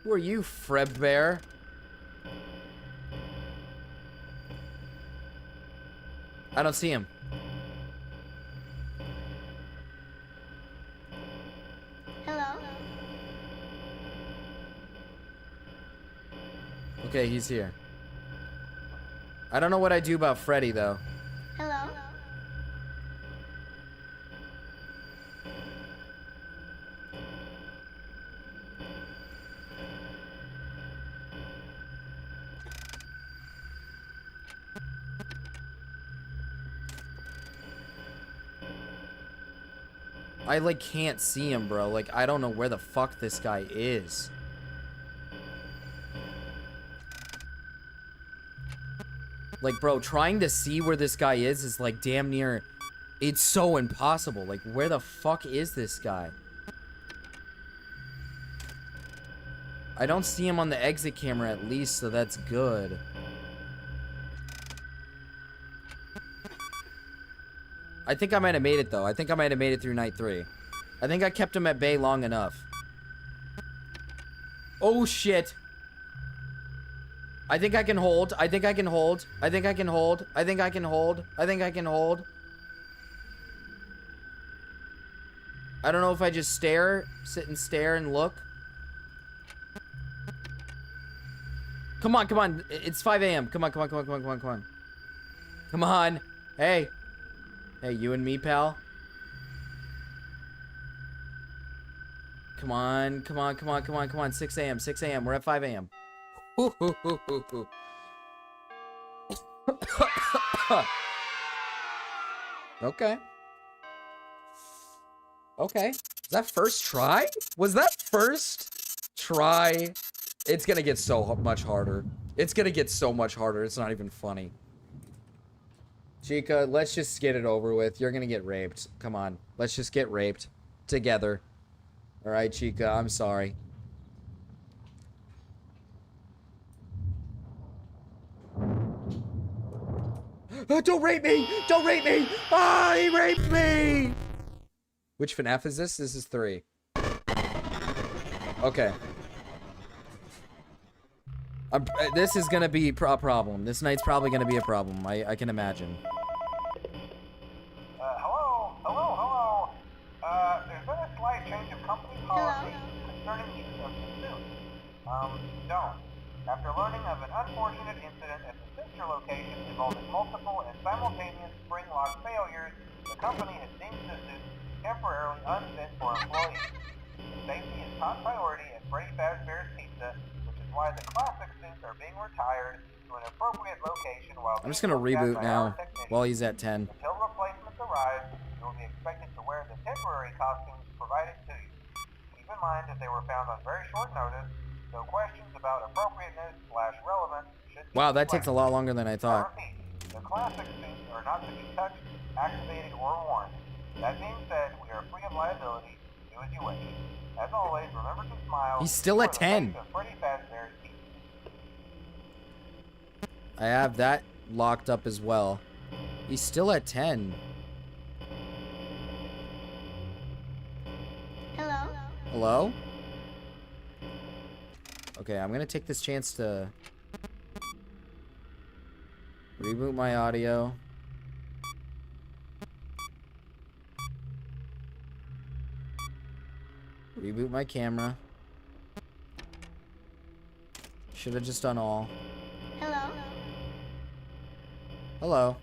Who are you, Fredbear? I don't see him. Hello? Okay, he's here. I don't know what I do about Freddy, though. Hello? I, like, can't see him, bro. Like, I don't know where the fuck this guy is. Like, bro, trying to see where this guy is like damn near... It's so impossible. Like, where the fuck is this guy? I don't see him on the exit camera at least, so that's good. I think I might have made it, though. I think I might have made it through night 3. I think I kept him at bay long enough. Oh, shit. I think I can hold. I think I can hold. I think I can hold. I think I can hold. I think I can hold. I don't know if I just stare, sit and stare and look. Come on, come on. It's 5 a.m. Come on, come on, come on, come on, come on, come on. Come on. Hey. Hey, you and me, pal. Come on, come on, come on, come on, come on. 6 a.m., 6 a.m. We're at 5 a.m. Okay. Okay. Is that first try? Was that first try? It's gonna get so much harder. It's gonna get so much harder. It's not even funny. Chica, let's just get it over with. You're gonna get raped. Come on. Let's just get raped. Together. Alright, Chica, I'm sorry. Don't rape me! Don't rape me! Ah, he raped me! Which FNAF is this? This is 3. Okay. This is gonna be a problem. This night's probably gonna be a problem. I can imagine. Hello? Hello? There's been a slight change of company policy concerning the use of pursuit. Don't. After learning of an unfortunate incident at the sister location involving multiple and simultaneous spring lock failures, the company has deemed the suit temporarily unfit for employees. Safety is top priority at Freddy Fazbear's Pizza, which is why the classic suits are being retired to an appropriate location while I'm just gonna reboot now while he's at 10. Until replacements arrive, you will be expected to wear the temporary costumes provided to you. Keep in mind that they were found on very short notice, so questions about appropriateness/relevance should be Wow, that takes a lot longer than I thought. the classic suits are not to be touched, activated, or worn. That being said, we are free of liability. Do as you wish. As always, remember to smile. He's still at 10. Freddy Fazbear's Pizza. I have that locked up as well. He's still at 10. Hello? Hello? Okay, I'm gonna take this chance to reboot my audio. Reboot my camera. Should have just done all. Hello? Hello.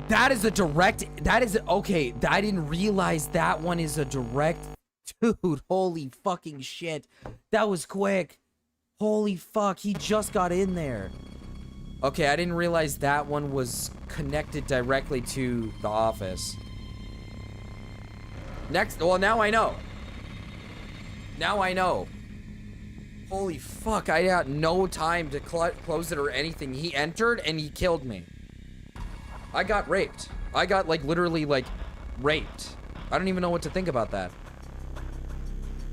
That is a direct. That is okay. I didn't realize that one is a direct. Dude, holy fucking shit. That was quick. Holy fuck, he just got in there. Okay, I didn't realize that one was connected directly to the office. Next, well, now I know. Now I know. Holy fuck, I had no time to close it or anything. He entered and he killed me. I got raped. I got, like, literally, like, raped. I don't even know what to think about that.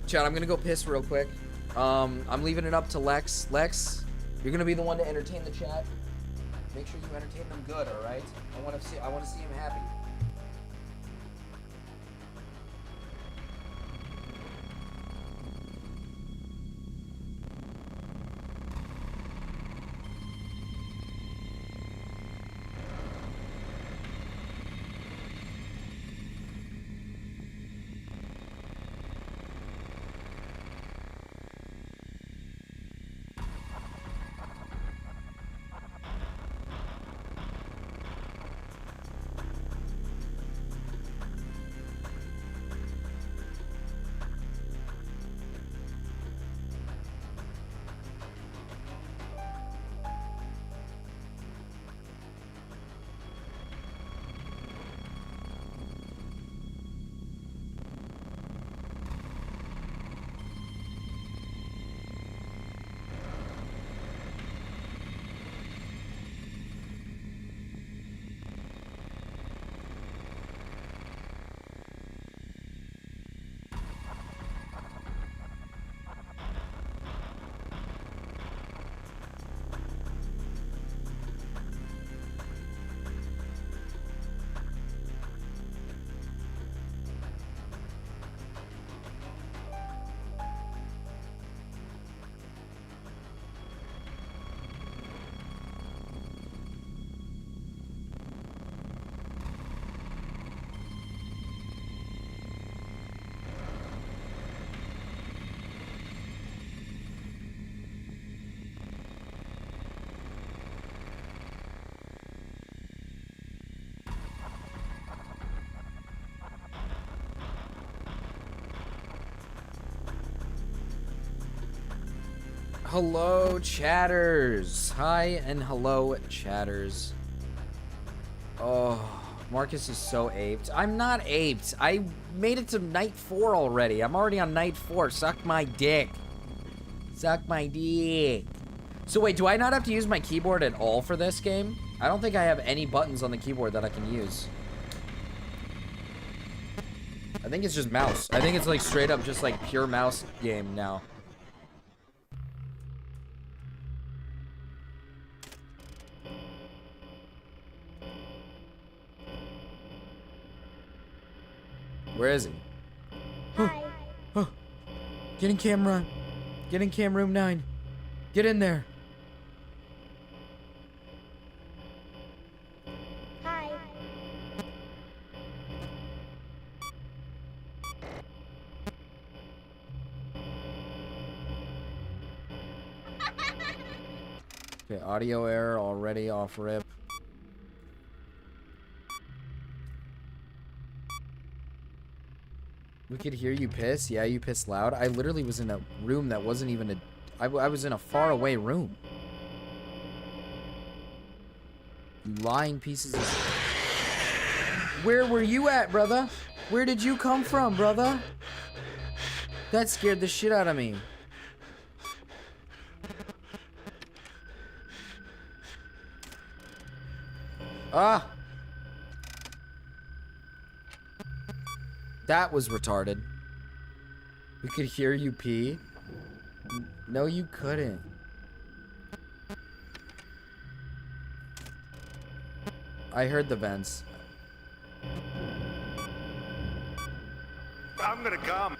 Chat, I'm gonna go piss real quick. I'm leaving it up to Lex. Lex, you're gonna be the one to entertain the chat. Make sure you entertain them good, alright? I wanna see him happy. Hello, chatters. Hi and hello, chatters. Oh, Marcus is so aped. I'm not aped. I made it to night 4 already. I'm already on night 4. Suck my dick. Suck my dick. So wait, do I not have to use my keyboard at all for this game? I don't think I have any buttons on the keyboard that I can use. I think it's just mouse. I think it's like straight up just like pure mouse game now. Where is he? Hi. Oh. Get in camera. Get in cam room 9. Get in there. Hi. Okay, audio error already off rip. We could hear you piss. Yeah, you piss loud. I literally was in a room that wasn't even a... I was in a far away room. You lying pieces of... Where were you at, brother? Where did you come from, brother? That scared the shit out of me. Ah! That was retarded. We could hear you pee. No, you couldn't. I heard the vents. I'm gonna come.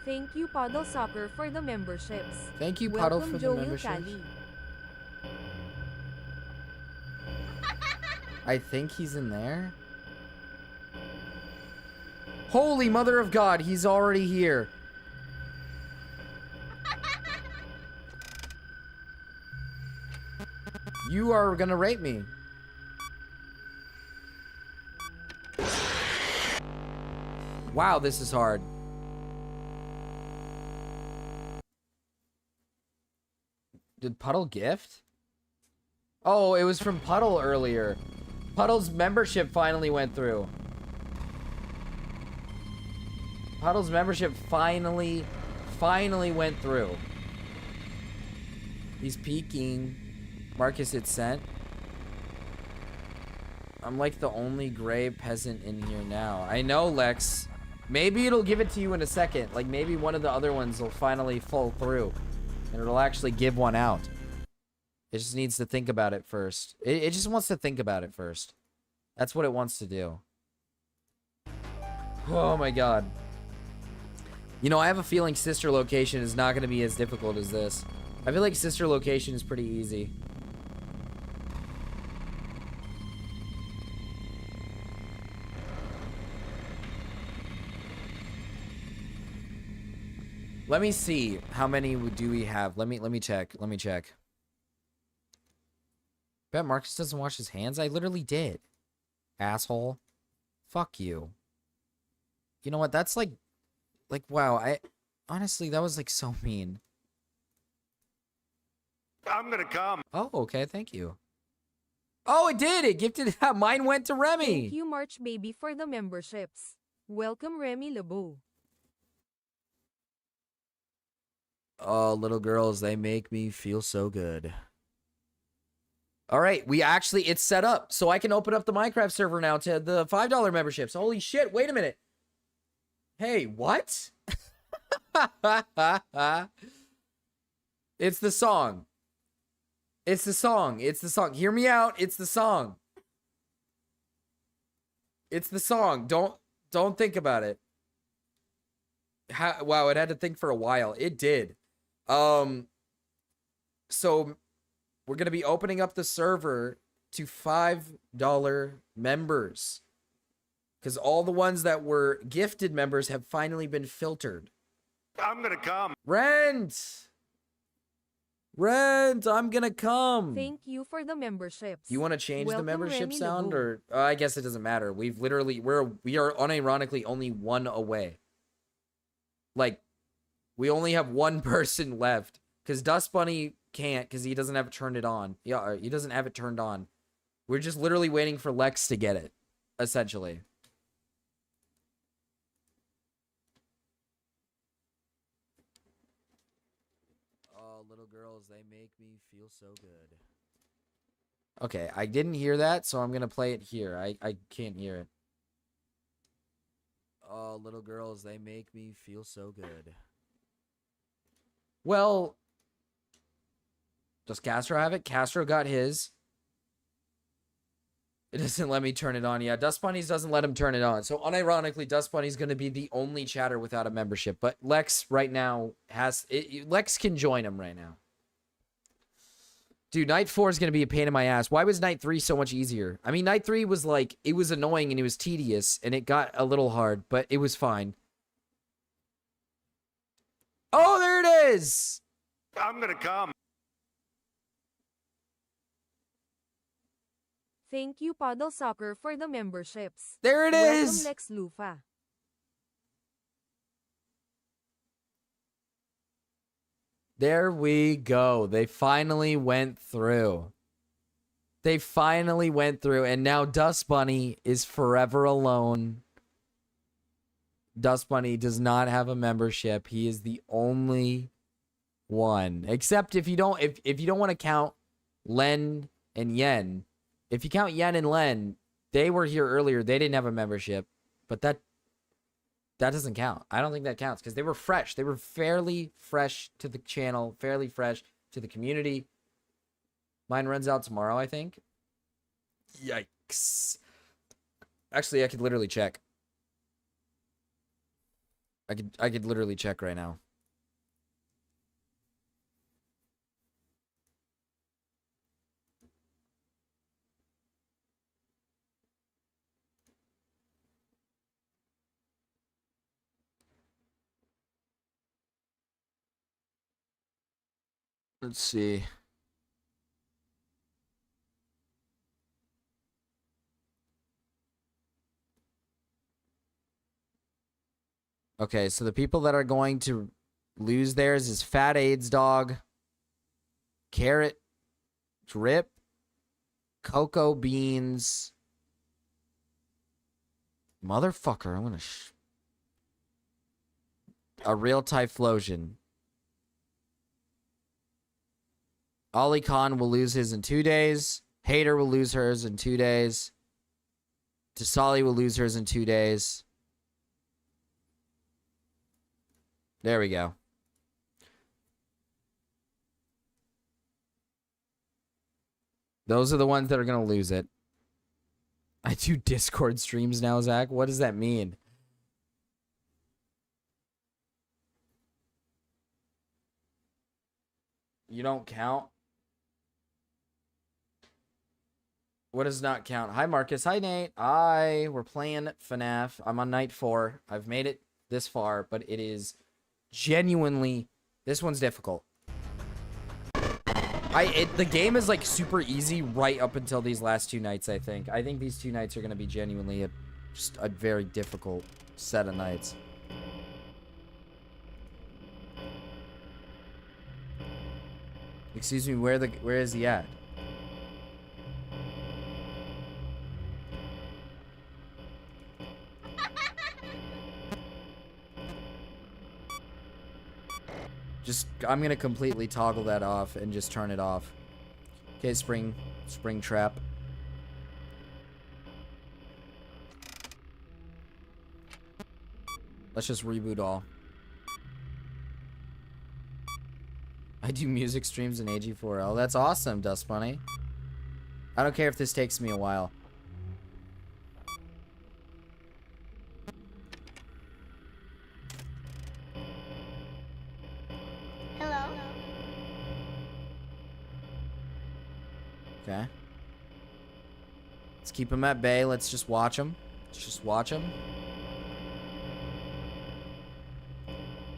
Thank you, Puddle Soccer, for the memberships. Thank you, Puddle, Welcome, for the Joel memberships. Cali. I think he's in there. Holy mother of God, he's already here. You are gonna rape me. Wow, this is hard. Did Puddle gift? Oh, it was from Puddle earlier. Puddle's membership finally went through. Puddle's membership finally went through. He's peeking. Marcus, it's sent. I'm like the only gray peasant in here now. I know, Lex. Maybe it'll give it to you in a second. Like, maybe one of the other ones will finally fall through. And it'll actually give one out. It just needs to think about it first. It just wants to think about it first. That's what it wants to do. Oh my god. You know, I have a feeling sister location is not going to be as difficult as this. I feel like sister location is pretty easy. Let me see. How many do we have? Let me check. Let me check. Bet Marcus doesn't wash his hands? I literally did. Asshole. Fuck you. You know what? That's like, wow. Honestly, that was like so mean. I'm gonna come. Oh, okay. Thank you. Oh, it did. It gifted. Mine went to Remy. Thank you, March Baby, for the memberships. Welcome, Remy Lebeau. Oh, little girls, they make me feel so good. All right, it's set up. So I can open up the Minecraft server now to the $5 memberships. Holy shit, wait a minute. Hey, what? It's the song. It's the song. It's the song. Hear me out. It's the song. It's the song. Don't think about it. Wow, it had to think for a while. It did. So we're going to be opening up the server to $5 members. Because all the ones that were gifted members have finally been filtered. I'm gonna come. Rent, I'm gonna come. Thank you for the memberships. You want to change Welcome, the membership Remy sound, Lebeau. or I guess it doesn't matter. We are unironically only one away. Like, we only have one person left because Dust Bunny can't because he doesn't have it turned it on. Yeah, he doesn't have it turned on. We're just literally waiting for Lex to get it, essentially. Oh, little girls, they make me feel so good. Okay, I didn't hear that, so I'm going to play it here. I can't hear it. Oh, little girls, they make me feel so good. Well, does Castro have it? Castro got his. It doesn't let me turn it on. Yeah, Dust Bunnies doesn't let him turn it on. So unironically, Dust Bunny's going to be the only chatter without a membership. But Lex right now has it. Lex can join him right now. Dude, Night 4 is going to be a pain in my ass. Why was Night 3 so much easier? I mean, Night 3 was like, it was annoying and it was tedious and it got a little hard, but it was fine. Oh, there it is! I'm gonna come. Thank you, Paddle Soccer, for the memberships. There it Welcome, is! Lex Lufa. There we go. They finally went through. They finally went through, and now Dust Bunny is forever alone. Dust Bunny does not have a membership. He is the only one. Except if you don't want to count Len and Yen. If you count Yen and Len, they were here earlier. They didn't have a membership. But that doesn't count. I don't think that counts because they were fresh. They were fairly fresh to the channel, fairly fresh to the community. Mine runs out tomorrow, I think. Yikes. Actually, I could literally check. I could literally check right now. Let's see. Okay, so the people that are going to lose theirs is Fat AIDS Dog, Carrot Drip, Cocoa Beans. Motherfucker, I'm gonna a real Typhlosion. Ollie Khan will lose his in 2 days. Hater will lose hers in 2 days. Tasali will lose hers in 2 days. There we go. Those are the ones that are going to lose it. I do Discord streams now, Zach. What does that mean? You don't count? What does not count? Hi, Marcus. Hi, Nate. We're playing FNAF. I'm on night 4. I've made it this far, but it is genuinely... This one's difficult. The game is like super easy right up until these last 2 nights, I think. I think these 2 nights are going to be genuinely just a very difficult set of nights. Excuse me, where is he at? I'm gonna completely toggle that off and just turn it off. Okay, spring trap. Let's just reboot all. I do music streams in AG4L. That's awesome, Dust Bunny. I don't care if this takes me a while. Okay. Let's keep him at bay. Let's just watch him. Let's just watch him.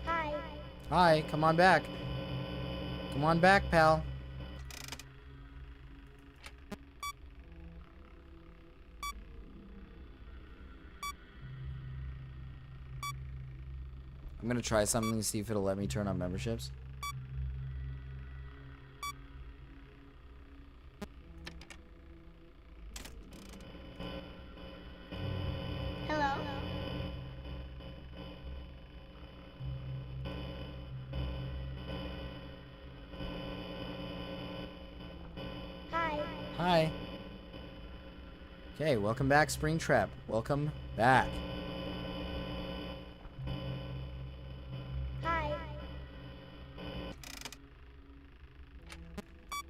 Hi. Hi, come on back. Come on back, pal. I'm gonna try something to see if it'll let me turn on memberships. Hi. Okay, welcome back, Springtrap. Welcome back. Hi.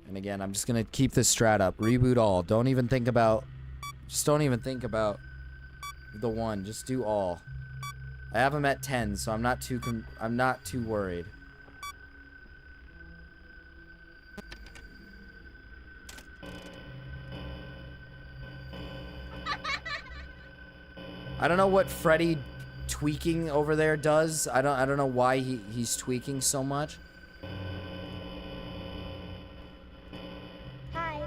And again, I'm just gonna keep this strat up. Reboot all. Don't even think about... Just don't even think about the one. Just do all. I have him at 10, so I'm not too worried. I don't know what Freddy tweaking over there does. I don't know why he's tweaking so much. Hi.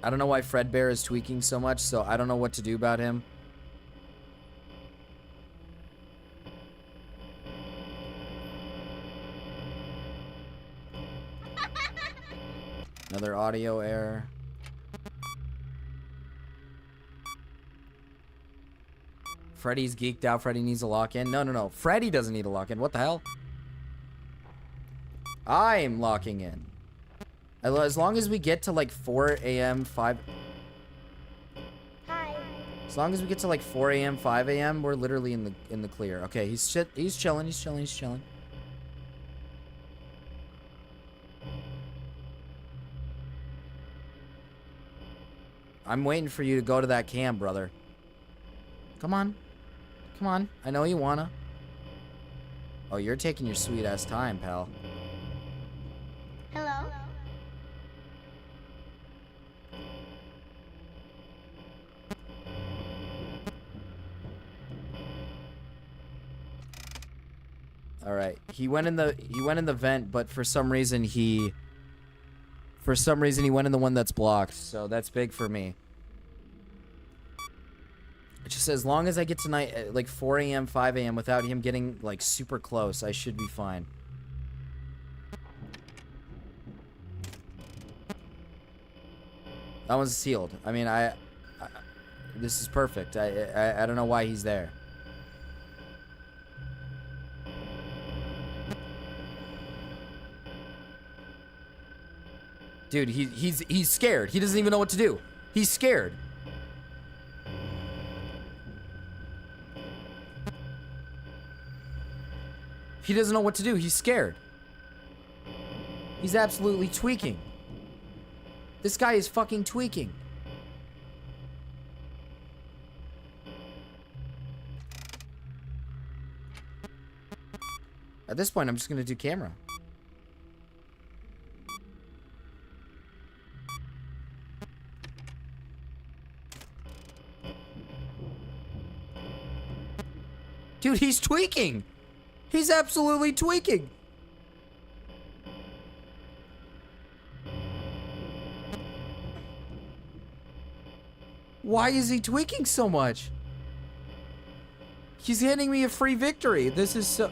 I don't know why Fredbear is tweaking so much, so I don't know what to do about him. Another audio error. Freddy's geeked out. Freddy needs a lock-in. No. Freddy doesn't need a lock-in. What the hell? I'm locking in. As long as we get to like 4 a.m., 5... Hi. As long as we get to like 4 a.m., 5 a.m., we're literally in the clear. Okay, he's chilling. I'm waiting for you to go to that cam, brother. Come on. I know you wanna. Oh, you're taking your sweet ass time, pal. Hello. All right. He went in the vent, but for some reason he went in the one that's blocked. So that's big for me. It just says, as long as I get tonight at like 4 a.m., 5 a.m. without him getting like super close, I should be fine. That one's sealed. I mean, this is perfect. I don't know why he's there. Dude, he's scared. He doesn't even know what to do. He's scared. He doesn't know what to do. He's scared. He's absolutely tweaking. This guy is fucking tweaking. At this point, I'm just gonna do camera. Dude, he's tweaking. He's absolutely tweaking. Why is he tweaking so much? He's handing me a free victory. This is so...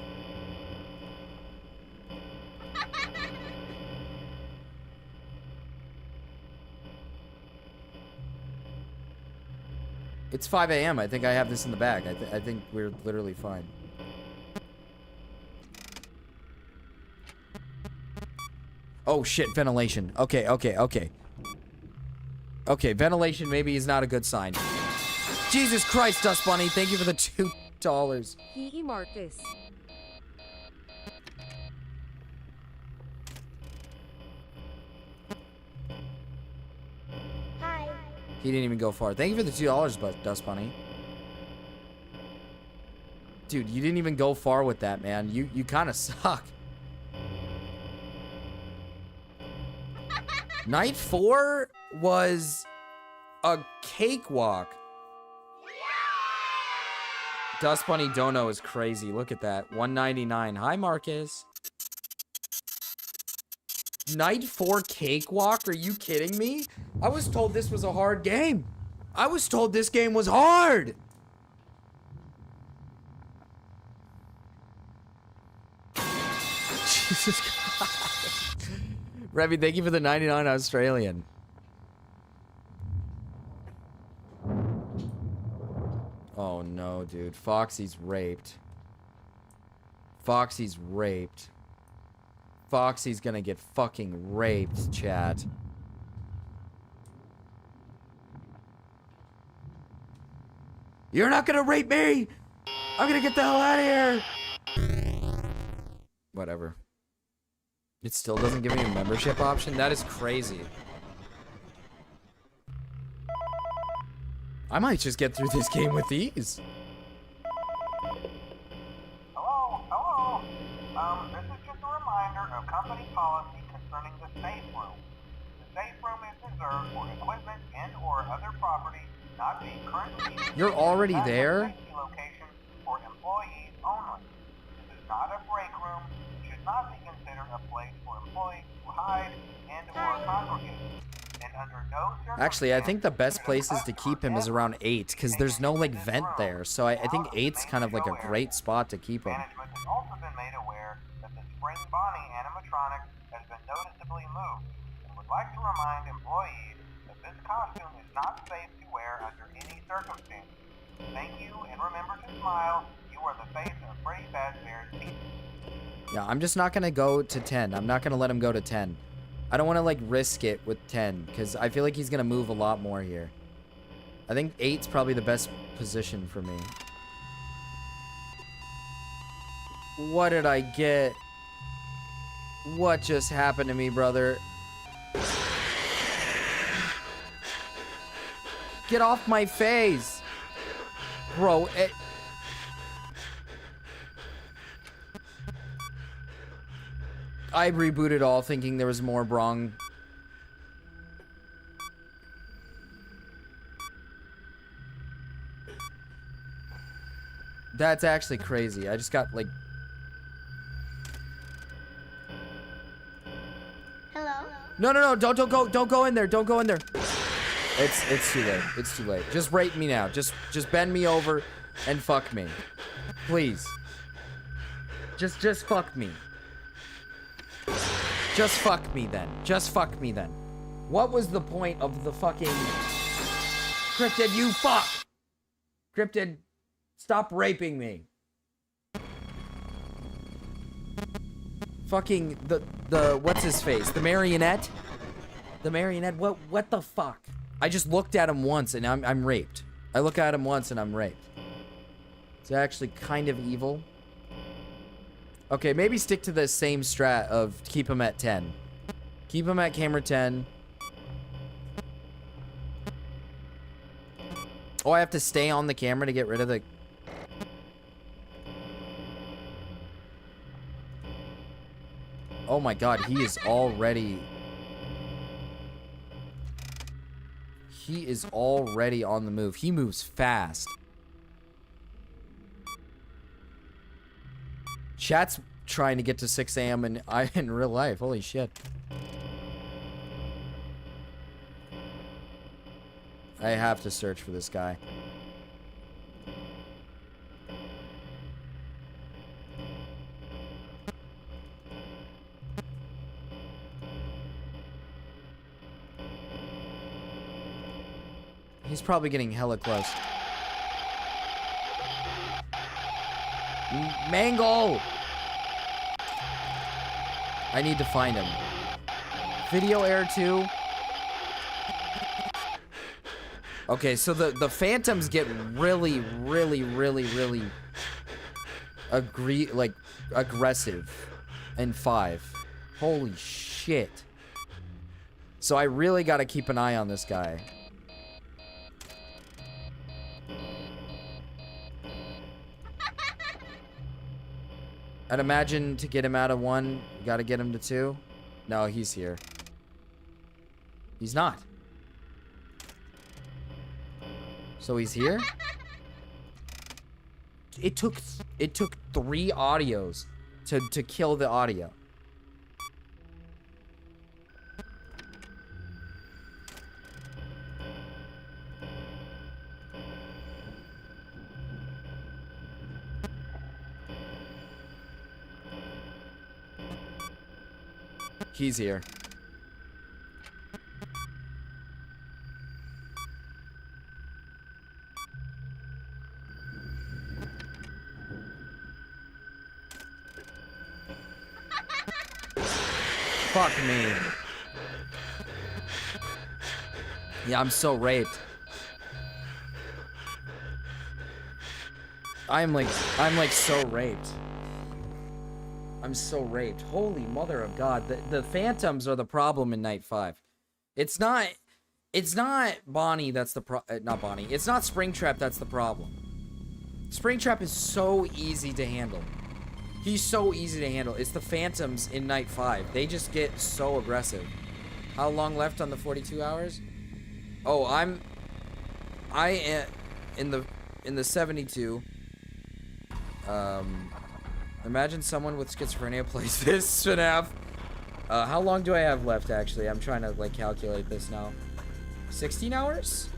It's 5 a.m. I think I have this in the bag. I think we're literally fine. Oh shit, ventilation. Okay. Okay, ventilation maybe is not a good sign. Jesus Christ, Dust Bunny, thank you for the $2. Hee Marcus. Hi. He didn't even go far. Thank you for the $2, Dust Bunny. Dude, you didn't even go far with that, man. You kind of suck. Night 4 was a cakewalk. Dust Bunny Dono is crazy. Look at that. 199. Hi, Marcus. Night 4 cakewalk? Are you kidding me? I was told this was a hard game. I was told this game was hard. Jesus Christ. Revy, thank you for the 99 Australian. Oh no, dude. Foxy's raped. Foxy's raped. Foxy's gonna get fucking raped, chat. You're not gonna rape me! I'm gonna get the hell out of here! Whatever. It still doesn't give me a membership option? That is crazy. I might just get through this game with ease. Hello? This is just a reminder of company policy concerning the safe room. The safe room is reserved for equipment and or other property not being currently used. You're already there? Safety location for employees only. This is not a break room. It should not be considered a place for employees to hide and or congregate. And under no circumstances... Actually, I think the best places to keep him is around 8, because there's no, like, vent there. So I think 8's kind of like a great spot to keep him. Management has also been made aware that the Spring Bonnie animatronic has been noticeably moved and would like to remind employees that this costume is not safe to wear under any circumstances. Thank you, and remember to smile. You are the face of Freddy Fazbear's team. Yeah, I'm just not going to go to 10. I'm not going to let him go to 10. I don't want to, like, risk it with 10, because I feel like he's going to move a lot more here. I think 8's probably the best position for me. What did I get? What just happened to me, brother? Get off my face! Bro, I rebooted all thinking there was more wrong. That's actually crazy. I just got like... Hello? No, don't go in there. Don't go in there. It's too late. It's too late. Just rape me now. Just bend me over and fuck me. Please. Just fuck me. Just fuck me then. Just fuck me then. What was the point of the fucking... Cryptid, you fuck! Cryptid, stop raping me. Fucking the what's his face? The marionette? The marionette, what the fuck? I just looked at him once and I'm raped. I look at him once and I'm raped. It's actually kind of evil. Okay, maybe stick to the same strat of keep him at 10. Keep him at camera 10. Oh, I have to stay on the camera to get rid of the... Oh my god, he is already... He is already on the move. He moves fast. Chat's trying to get to 6 a.m. in real life. Holy shit. I have to search for this guy. He's probably getting hella close. Mango! I need to find him. Video error 2. Okay, so the phantoms get really aggressive in 5. Holy shit. So I really gotta keep an eye on this guy. I'd imagine to get him out of 1, you gotta get him to 2. No, he's here. He's not. So he's here? It took 3 audios to kill the audio. He's here. Fuck me. Yeah, I'm so raped. I'm like so raped. I'm so raped. Holy mother of God. The phantoms are the problem in Night 5. It's not Bonnie that's the not Bonnie. It's not Springtrap that's the problem. Springtrap is so easy to handle. He's so easy to handle. It's the phantoms in Night 5. They just get so aggressive. How long left on the 42 hours? Oh, I am in the 72. Imagine someone with schizophrenia plays this FNAF. How long do I have left, actually? I'm trying to, like, calculate this now. 16 hours?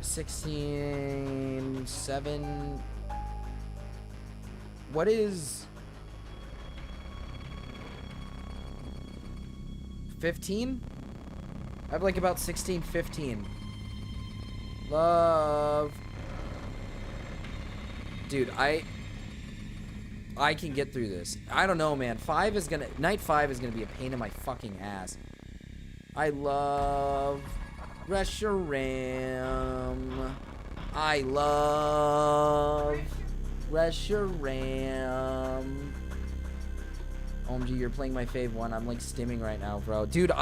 16... 7... What is... 15? I have, like, about 16, 15. Love... Dude, I can get through this. I don't know, man. Night 5 is gonna be a pain in my fucking ass. I love Reshiram. I love Reshiram. OMG, you're playing my fave one. I'm like stimming right now, bro. Dude,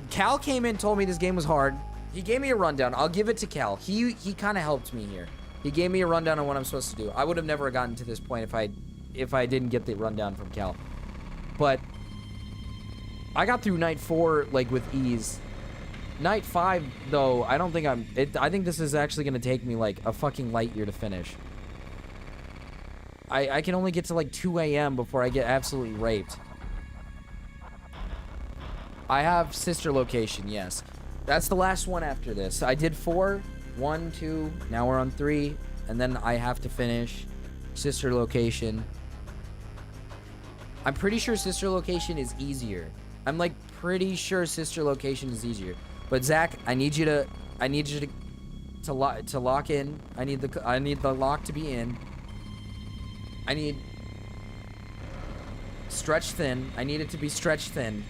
Cal came in, told me this game was hard. He gave me a rundown. I'll give it to Cal. He kind of helped me here. He gave me a rundown on what I'm supposed to do. I would have never gotten to this point if I didn't get the rundown from Cal. But I got through Night 4 like with ease. Night 5 though, I don't think I think this is actually gonna take me like a fucking light year to finish. I can only get to like 2 a.m. before I get absolutely raped. I have Sister Location, yes. That's the last one after this. I did 4. 1, 2, now we're on 3, and then I have to finish Sister Location. I'm pretty sure Sister Location is easier. I'm like pretty sure Sister Location is easier. But Zach, I need you to lock in. I need the lock to be in. I need Stretch thin. I need it to be stretched thin.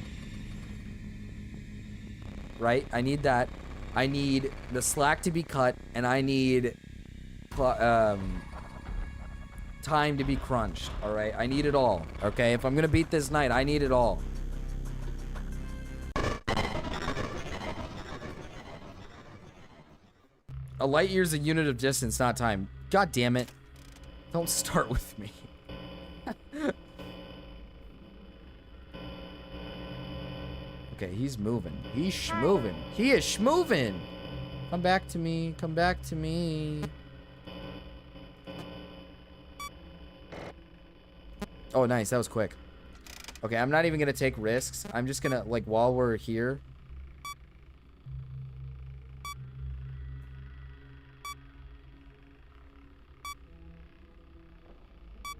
Right? I need that. I need the slack to be cut, and I need time to be crunched. All right? I need it all. Okay? If I'm gonna beat this night, I need it all. A light year is a unit of distance, not time. God damn it. Don't start with me. Okay, he's moving. He's schmoving. He is schmoving. Come back to me. Come back to me. Oh, nice. That was quick. Okay, I'm not even gonna take risks. I'm just gonna, like, while we're here.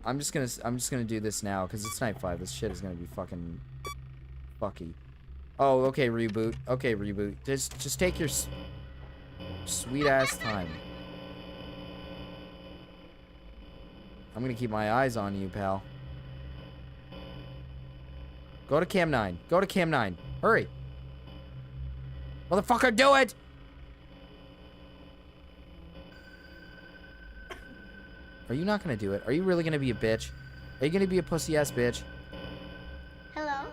I'm just gonna do this now, because it's night 5. This shit is gonna be fucking fucky. Oh, okay, reboot. Okay, reboot. Just take your sweet ass time. I'm gonna keep my eyes on you, pal. Go to cam 9. Go to cam 9. Hurry. Motherfucker, do it! Are you not gonna do it? Are you really gonna be a bitch? Are you gonna be a pussy ass bitch? Hello?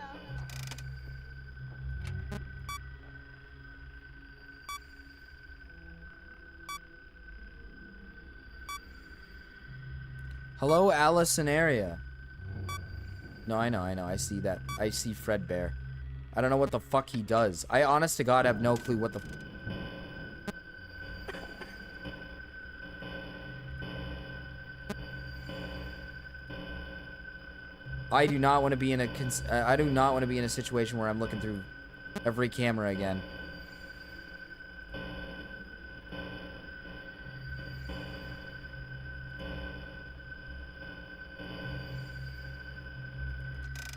Hello, Allison area. No, I know. I see that. I see Fred Bear. I don't know what the fuck he does. I honest to God have no clue what the... I do not want to be in a I do not want to be in a situation where I'm looking through every camera again.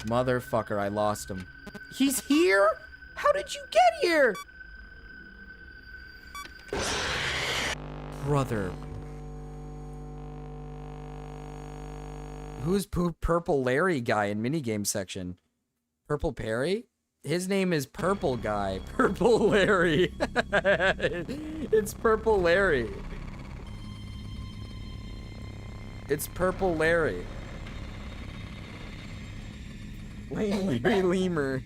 Motherfucker, I lost him. He's here? How did you get here? Brother. Who's Purple Larry guy in minigame section? Purple Perry? His name is Purple Guy. Purple Larry. It's Purple Larry. It's Purple Larry. Lane Larry Lemur.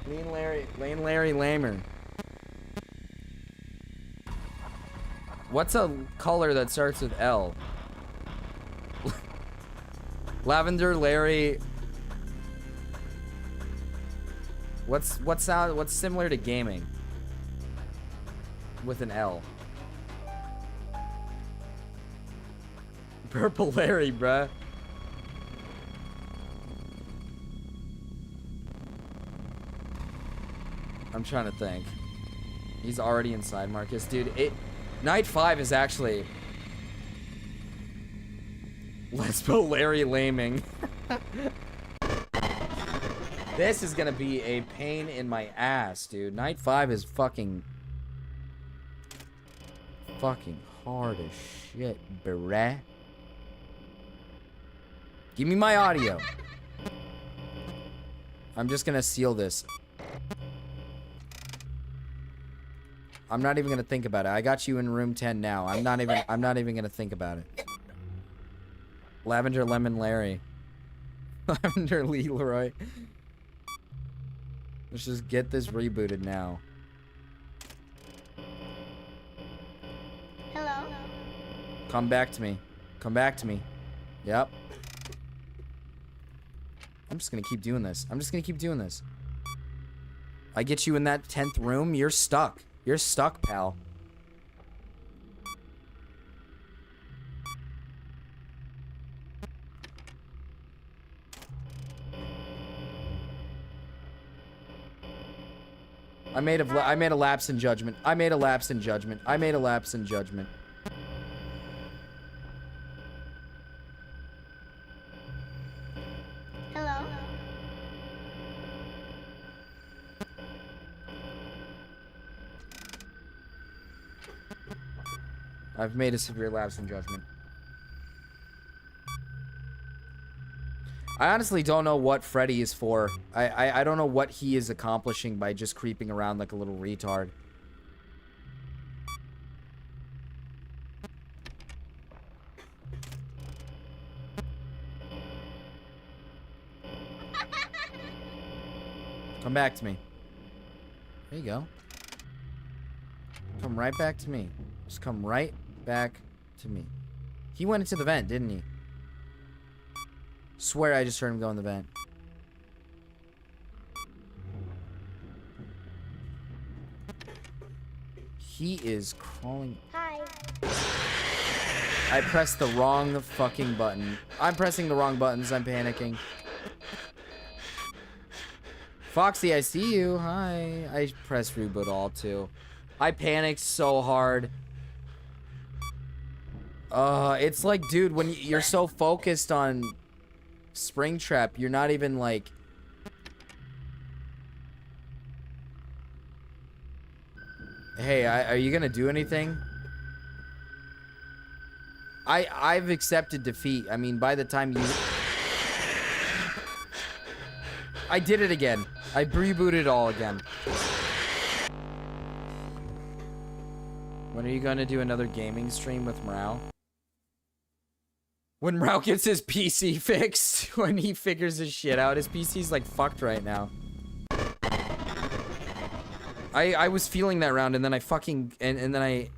Lane Larry Lamer. What's a color that starts with L? Lavender Larry. What's similar to gaming? With an L. Purple Larry, bruh. I'm trying to think. He's already inside, Marcus. Dude, Night 5 is actually... Let's spell Larry Laming. This is gonna be a pain in my ass, dude. Night 5 is fucking hard as shit, bruh. Give me my audio. I'm just gonna seal this. I'm not even gonna think about it. I got you in room 10 now. I'm not even gonna think about it. Lavender Lemon Larry. Lavender Leroy. Let's just get this rebooted now. Hello? Come back to me. Come back to me. Yep. I'm just gonna keep doing this. I'm just gonna keep doing this. I get you in that 10th room, you're stuck. You're stuck, pal. I made a lapse in judgment. I made a lapse in judgment. I made a lapse in judgment. Hello? I've made a severe lapse in judgment. I honestly don't know what Freddy is for. I don't know what he is accomplishing by just creeping around like a little retard. Come back to me. There you go. Come right back to me. Just come right back to me. He went into the vent, didn't he? Swear I just heard him go in the vent. He is crawling. Hi. I pressed the wrong fucking button. I'm pressing the wrong buttons. I'm panicking. Foxy, I see you. Hi. I pressed reboot all too. I panicked so hard. It's like, dude, when you're so focused on Springtrap, you're not even like... Hey, are you gonna do anything? I've accepted defeat. I mean, by the time you... I did it again. I rebooted all again. When are you gonna do another gaming stream with Morale? When Morale gets his PC fixed, when he figures his shit out, his PC's like fucked right now. I was feeling that round, and then I fucking and then I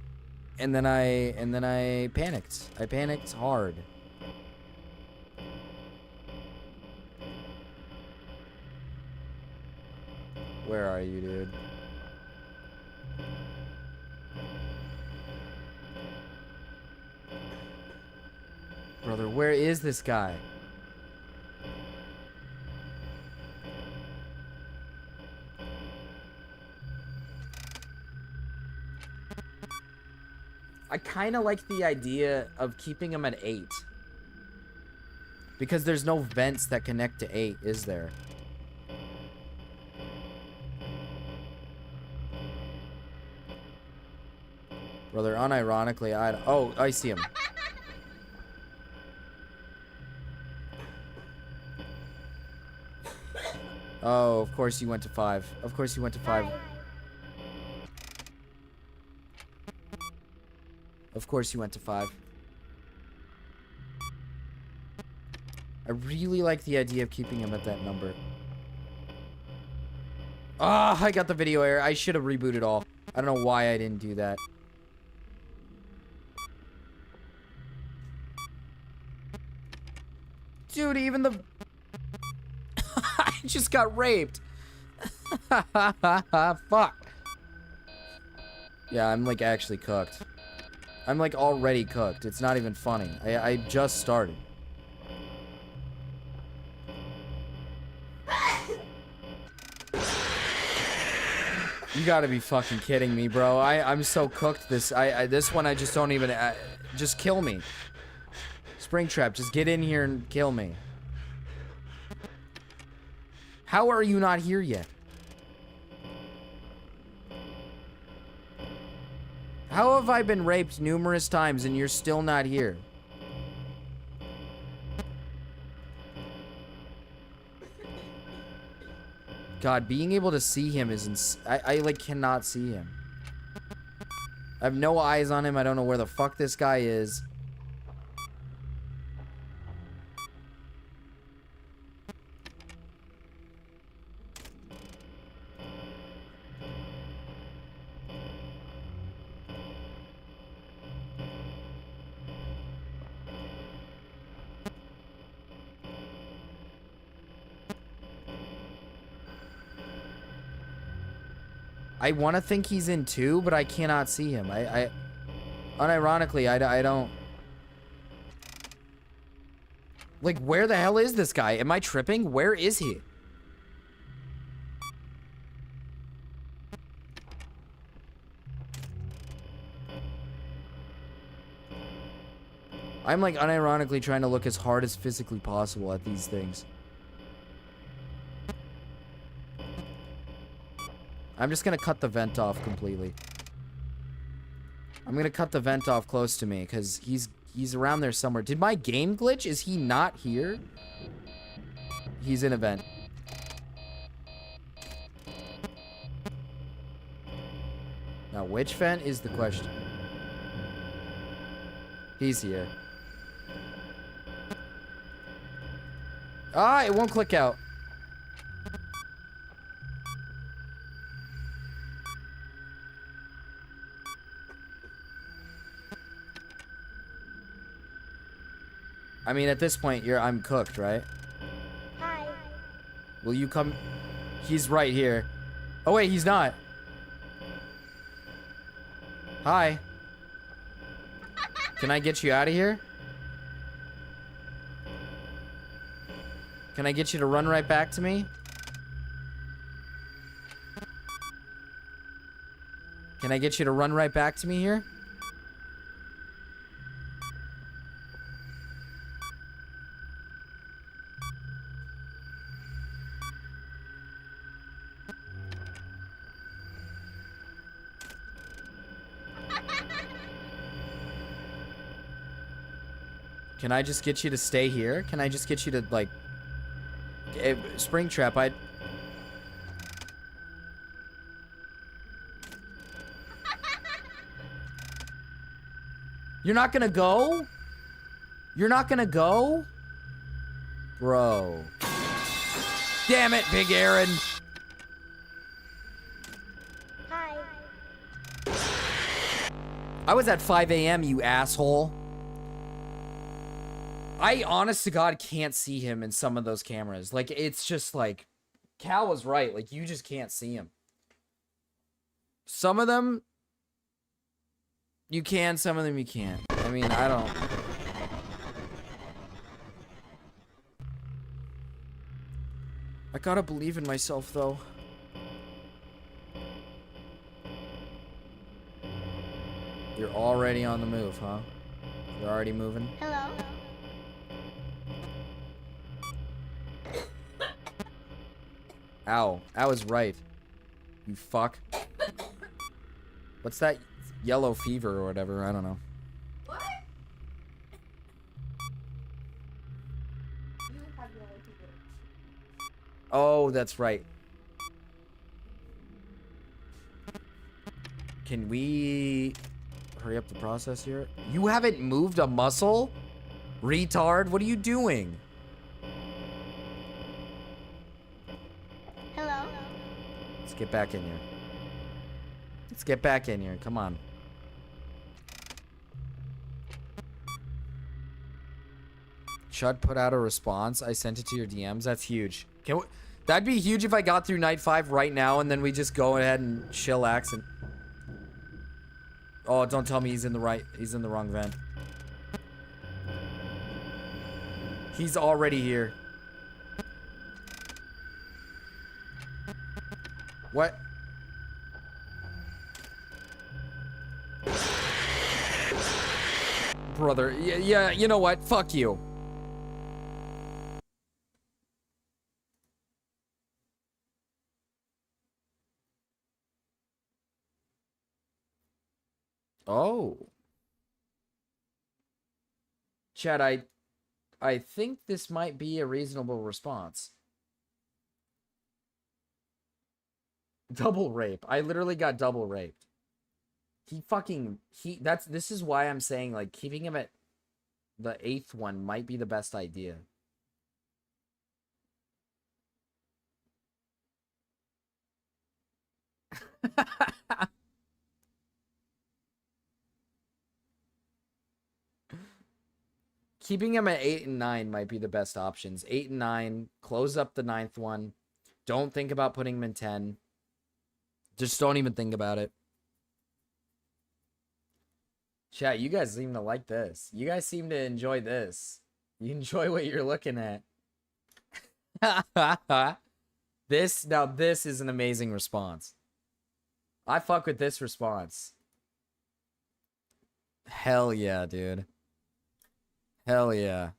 panicked. I panicked hard. Where are you, dude? Brother, where is this guy? I kind of like the idea of keeping him at 8. Because there's no vents that connect to 8, is there? Brother, unironically, oh, I see him. Oh, of course you went to 5. Of course you went to 5. Of course you went to 5. I really like the idea of keeping him at that number. Ah, I got the video error. I should have rebooted all. I don't know why I didn't do that. Dude, even the... I just got raped. Fuck. Yeah, I'm like actually cooked. I'm like already cooked. It's not even funny. I just started. You gotta be fucking kidding me, bro. I'm so cooked. This one I just don't even... just kill me. Springtrap, just get in here and kill me. How are you not here yet? How have I been raped numerous times and you're still not here? God, being able to see him is I like cannot see him. I have no eyes on him. I don't know where the fuck this guy is. I want to think he's in 2, but I cannot see him. Unironically, I don't... Like, where the hell is this guy? Am I tripping? Where is he? I'm like unironically trying to look as hard as physically possible at these things. I'm just gonna cut the vent off completely. I'm gonna cut the vent off close to me because he's around there somewhere. Did my game glitch? Is he not here? He's in a vent. Now, which vent is the question? He's here. Ah, it won't click out. I mean, at this point, I'm cooked, right? Hi. Will you come? He's right here. Oh, wait, he's not. Hi. Can I get you out of here? Can I get you to run right back to me? Can I get you to run right back to me here? Can I just get you to stay here? Can I just get you to, like... Springtrap, I'd... You're not gonna go? You're not gonna go? Bro. Damn it, Big Aaron. Hi. I was at 5 a.m., you asshole. I, honest to God, can't see him in some of those cameras. Like, it's just like... Cal was right. Like, you just can't see him. Some of them... You can, some of them you can't. I mean, I don't... I gotta believe in myself, though. You're already on the move, huh? You're already moving? Hello. Ow. Ow is right. You fuck. What's that? Yellow fever or whatever. I don't know. What? Oh, that's right. Can we hurry up the process here? You haven't moved a muscle? Retard, what are you doing? Hello. Let's get back in here. Let's get back in here. Come on. Chud put out a response. I sent it to your DMs. That's huge. That'd be huge if I got through night 5 right now and then we just go ahead and chillax and... Oh, don't tell me he's in the wrong vent. He's already here. What? Brother, yeah, you know what? Fuck you. Oh. Chad, I think this might be a reasonable response. Double rape. I literally got double raped. This is why I'm saying, like, keeping him at the 8th one might be the best idea. Keeping him at 8 and 9 might be the best options. 8 and 9, close up the 9th one. Don't think about putting him in 10. Just don't even think about it. Chat, you guys seem to like this. You guys seem to enjoy this. You enjoy what you're looking at. This is an amazing response. I fuck with this response. Hell yeah, dude. Hell yeah.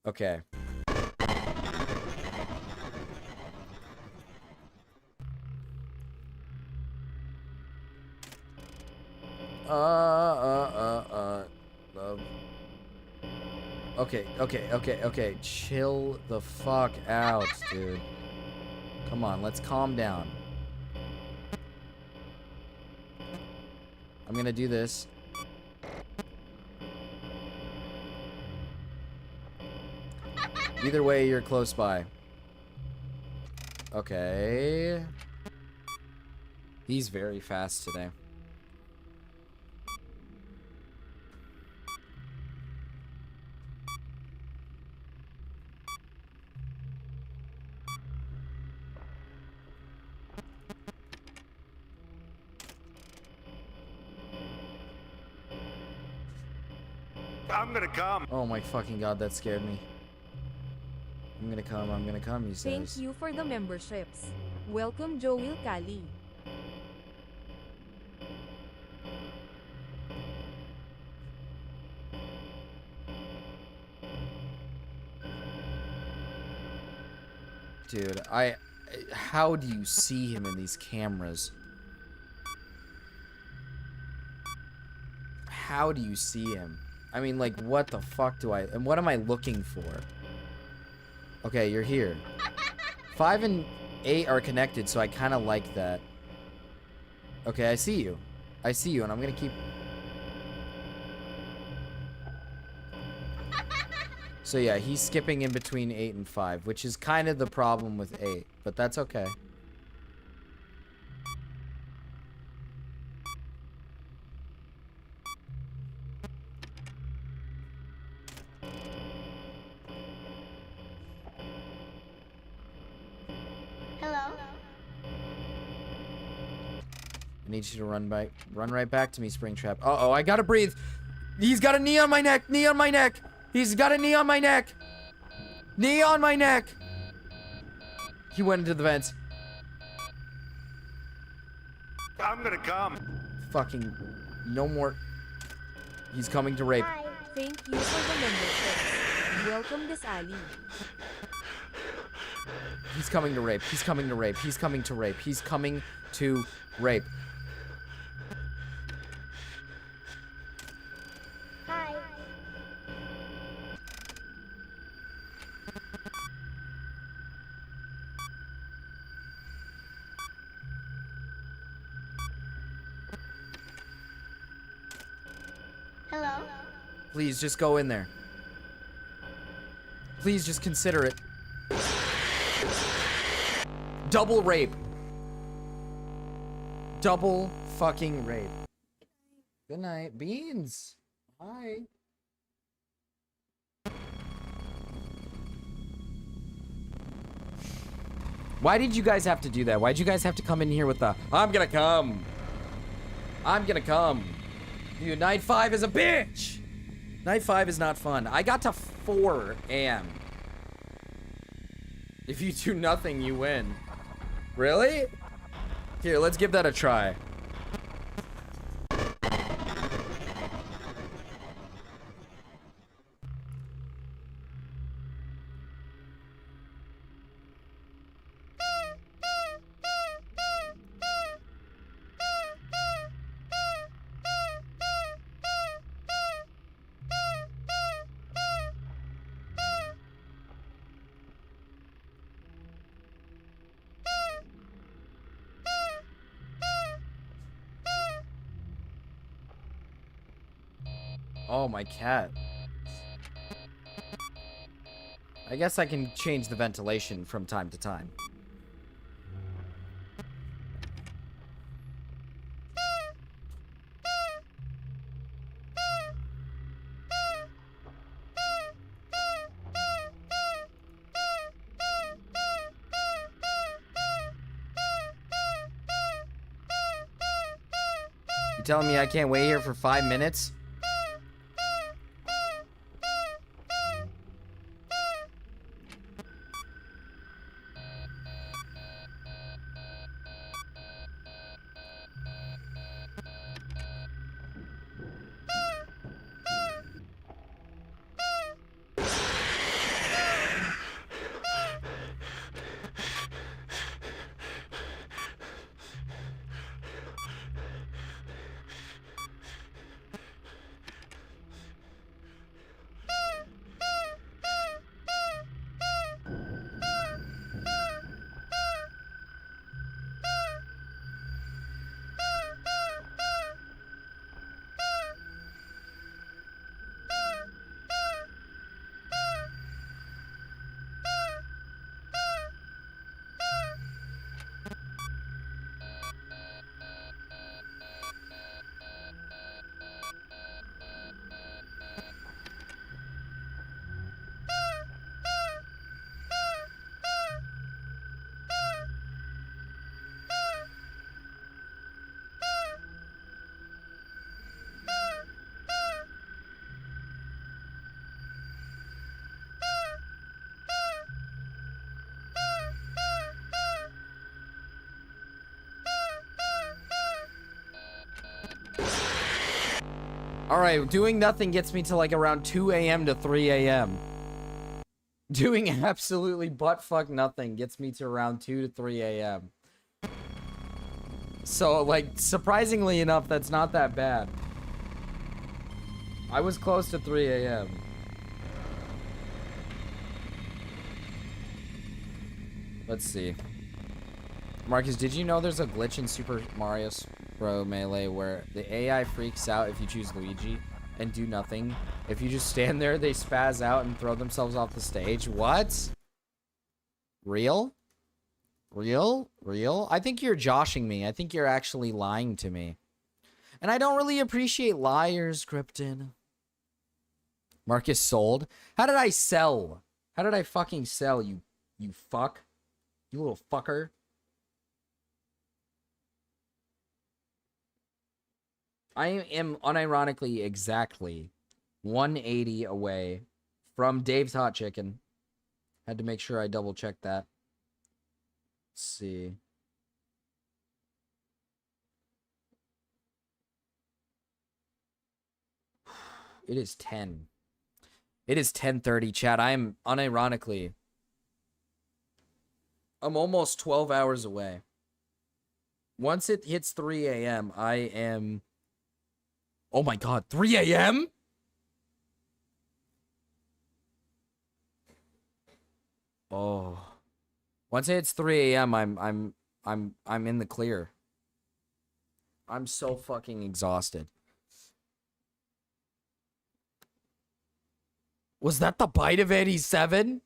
Okay. Love. Okay. Chill the fuck out, dude. Come on, let's calm down. I'm gonna do this. Either way, you're close by. Okay. He's very fast today. I'm gonna come. Oh my fucking god, that scared me. I'm gonna come, he Thank says. you for the memberships. Welcome Joel Kali. Dude, how do you see him in these cameras? How do you see him? I mean, like, what the fuck and what am I looking for? Okay, you're here. 5 and 8 are connected, so I kind of like that. Okay, I see you, and I'm gonna keep... So yeah, he's skipping in between 8 and 5, which is kind of the problem with 8, but that's okay. Hello? I need you to run right back to me, Springtrap. Uh-oh, I gotta breathe. He's got a knee on my neck, knee on my neck. He's got a knee on my neck. Knee on my neck. He went into the vents. I'm gonna come. Fucking no more. He's coming to rape. Thank you for the membership. Welcome this Ali. He's coming to rape. He's coming to rape. He's coming to rape. He's coming to rape. Hi. Hello? Please, just go in there. Please, just consider it. Double rape. Double fucking rape. Good night. Beans. Hi. Why did you guys have to do that? Why'd you guys have to come in here with the, I'm gonna come. I'm gonna come. Dude, night 5 is a bitch. Night 5 is not fun. I got to 4 a.m. If you do nothing, you win. Really? Here, let's give that a try. Oh, my cat. I guess I can change the ventilation from time to time. You telling me I can't wait here for 5 minutes? Alright, doing nothing gets me to like around 2 a.m. to 3 a.m. Doing absolutely butt-fuck nothing gets me to around 2 to 3 a.m. So, like, surprisingly enough, that's not that bad. I was close to 3 a.m. Let's see. Marcus, did you know there's a glitch in Super Mario Bros. Melee where the AI freaks out if you choose Luigi and do nothing? If you just stand there, they spaz out and throw themselves off the stage. What? Real? Real? Real? I think you're joshing me. I think you're actually lying to me. And I don't really appreciate liars, Krypton. Marcus sold? How did I sell? How did I fucking sell, you fuck? You little fucker. I am unironically exactly 180 away from Dave's Hot Chicken. Had to make sure I double checked that. Let's see. It is 10. It is 10:30, chat. I am unironically. I'm almost 12 hours away. Once it hits 3 a.m., I am... Oh my god, 3 a.m.? Oh. Once it hits 3 a.m., I'm in the clear. I'm so fucking exhausted. Was that the bite of 87?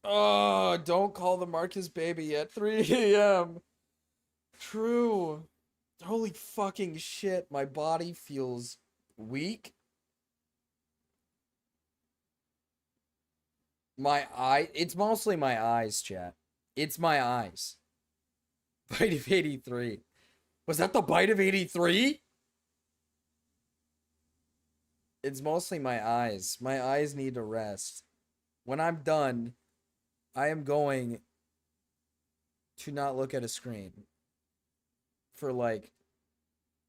Oh, don't call the Marcus baby at 3 a.m. True. Holy fucking shit, my body feels weak. It's mostly my eyes, chat. It's my eyes. Bite of 83. Was that the bite of 83? It's mostly my eyes. My eyes need to rest. When I'm done, I am going to not look at a screen for like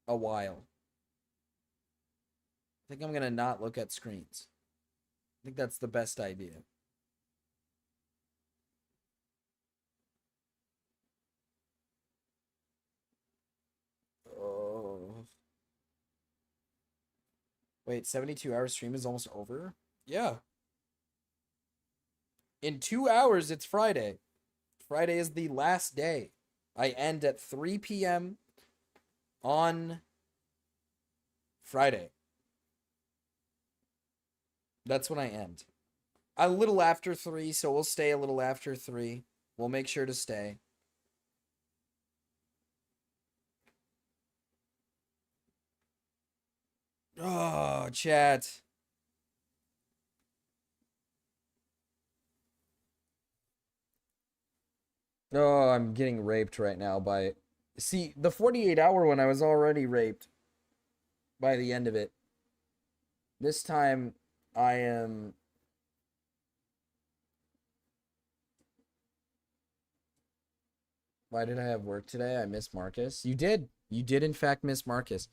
a while. I think I'm gonna not look at screens. I think that's the best idea. Oh. Wait, 72-hour stream is almost over? Yeah. In 2 hours, it's Friday. Friday is the last day. I end at 3 p.m. on Friday. That's when I end. A little after 3, so we'll stay a little after 3. We'll make sure to stay. Oh, chat. Oh, I'm getting raped right now by... See, the 48-hour one, I was already raped by the end of it. This time, I am... Why did I have work today? I missed Marcus. You did. You did, in fact, miss Marcus.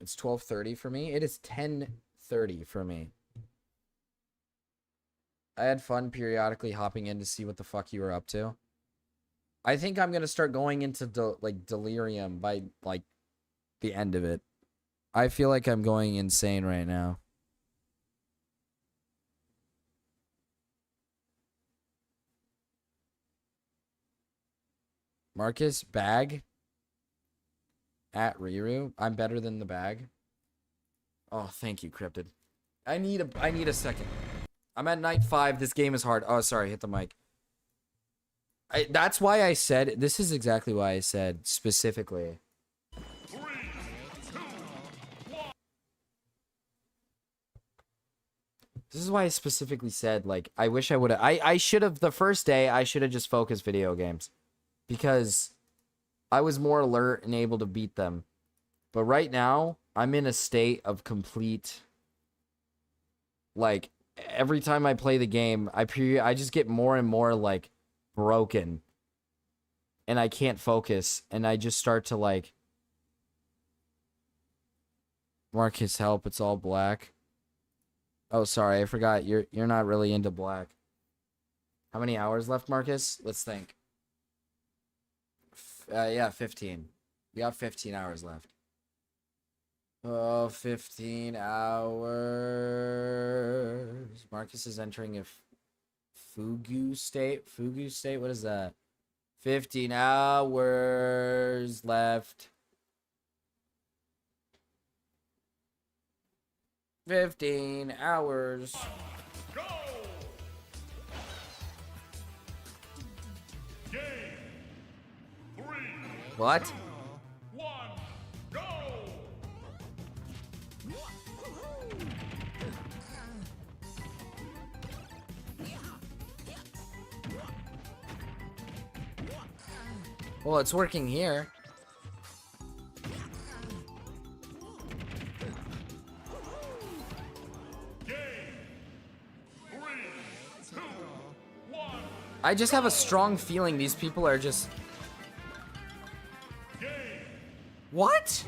It's 12:30 for me. It is 10:30 for me. I had fun periodically hopping in to see what the fuck you were up to. I think I'm going to start going into delirium by like the end of it. I feel like I'm going insane right now. Marcus, bag at Riru. I'm better than the bag. Oh, thank you, Cryptid. I need a second. I'm at night 5. This game is hard. Oh, sorry, hit the mic. That's why I said, this is exactly why I said specifically. 3, 2, 1. This is why I specifically said, like, I wish I would have, I should have, the first day, I should have just focused video games. Because I was more alert and able to beat them. But right now, I'm in a state of complete, like, every time I play the game, I just get more and more, like, broken. And I can't focus. And I just start to, like, Marcus, help, it's all black. Oh, sorry, I forgot. You're not really into black. How many hours left, Marcus? Let's think. Yeah, 15. We got 15 hours left. Oh, 15 hours. Marcus is entering a fugu state. Fugu state? What is that? 15 hours left. 15 hours. Go! Game. 3. What? 2, 1, go! Well, it's working here. I just have a strong feeling these people are just... What?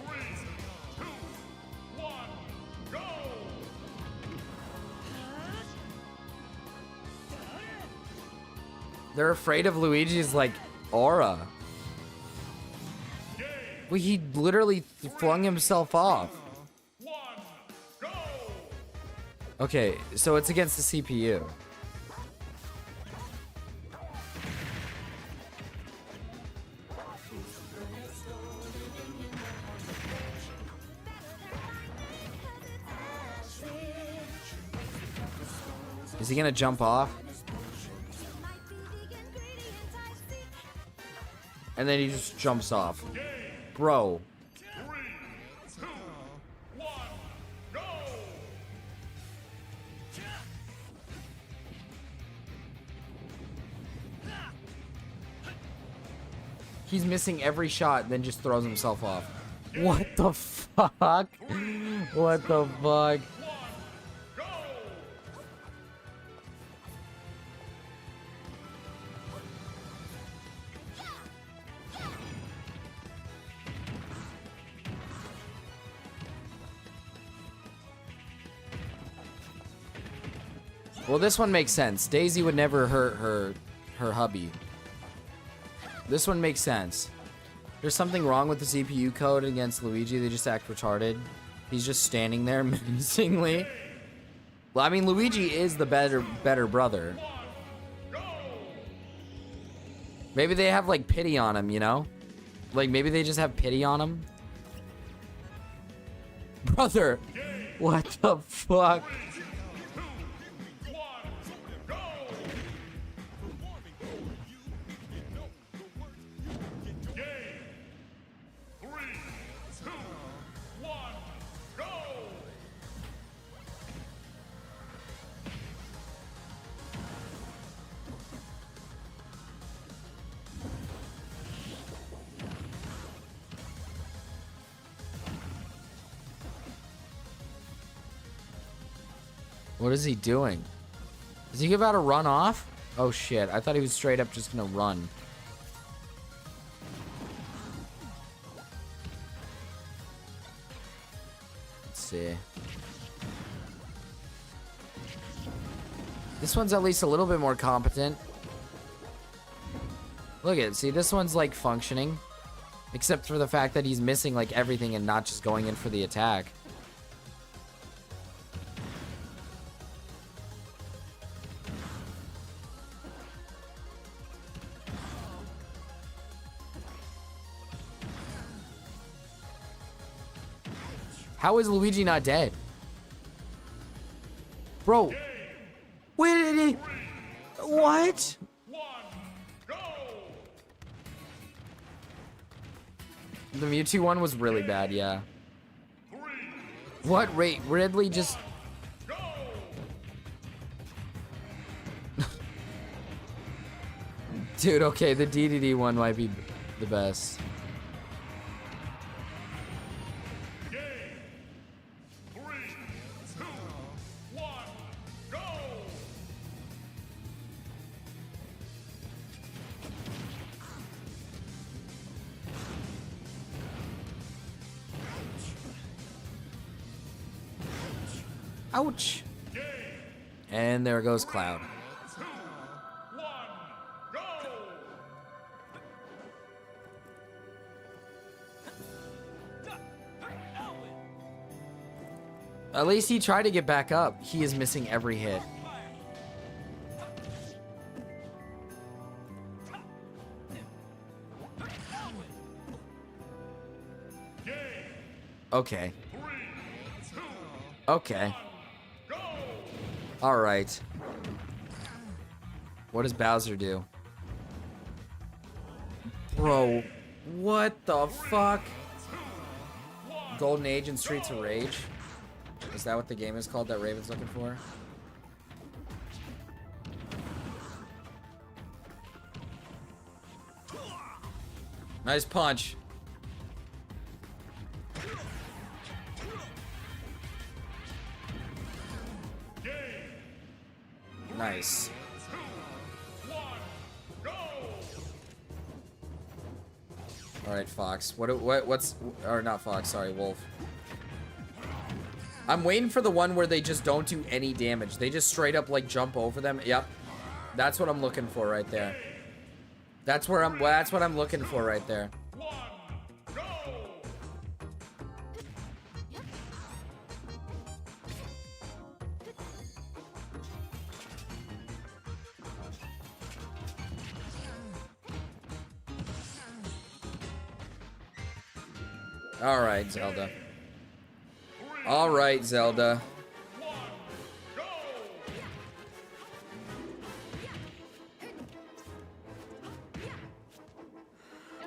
They're afraid of Luigi's, like, aura. Well, he literally flung himself off. Okay, so it's against the CPU. Is he gonna jump off? And then he just jumps off. Bro. He's missing every shot and then just throws himself off. What the fuck? What the fuck? Well, this one makes sense. Daisy would never hurt her hubby. This one makes sense. There's something wrong with the CPU code against Luigi. They just act retarded. He's just standing there menacingly. Well, I mean, Luigi is the better brother. Maybe they have, like, pity on him, you know? Like, maybe they just have pity on him. Brother, what the fuck? What is he doing? Is he about to run off? Oh shit, I thought he was straight up just gonna run. Let's see. This one's at least a little bit more competent. Look at it, see, this one's like functioning. Except for the fact that he's missing like everything and not just going in for the attack. How is Luigi not dead? Bro. Where did he... What? The Mewtwo one was really bad, yeah. What rate? Ridley just... Dude, okay, the DDD one might be the best. Ouch. And there goes Cloud. At least he tried to get back up. He is missing every hit. Okay. Okay. Alright. What does Bowser do? Bro, what the fuck? Golden Age and Streets of Rage? Is that what the game is called that Raven's looking for? Nice punch. Nice. All right, Fox. What's or not Fox? Sorry, Wolf. I'm waiting for the one where they just don't do any damage. They just straight up like jump over them. Yep. That's what I'm looking for right there. That's what I'm looking for right there. All right, Zelda. All right, Zelda.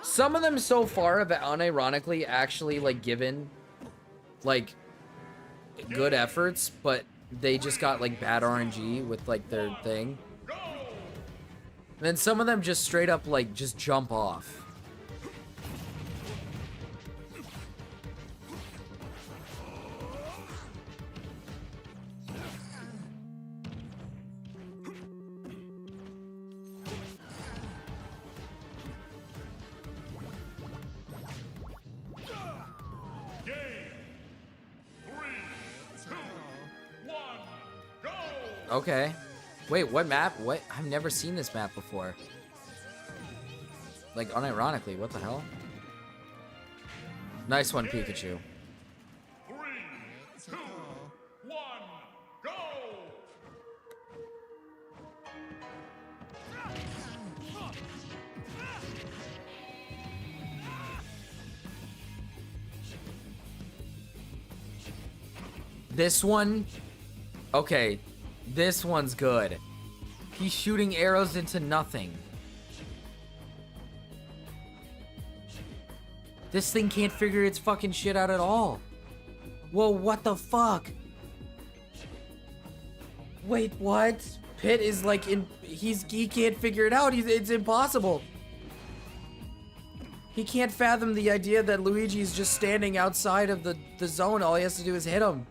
Some of them so far have unironically actually like given like good efforts, but they just got like bad RNG with like their thing. And then some of them just straight up like just jump off. Okay. Wait, what map? What? I've never seen this map before. Like, unironically, what the hell? Nice one, Pikachu. 3, 2, 1, go! This one... Okay. This one's good. He's shooting arrows into nothing. This thing can't figure its fucking shit out at all. Whoa, what the fuck? Wait, what? Pit is like in... He can't figure it out. It's impossible. He can't fathom the idea that Luigi's just standing outside of the zone. All he has to do is hit him.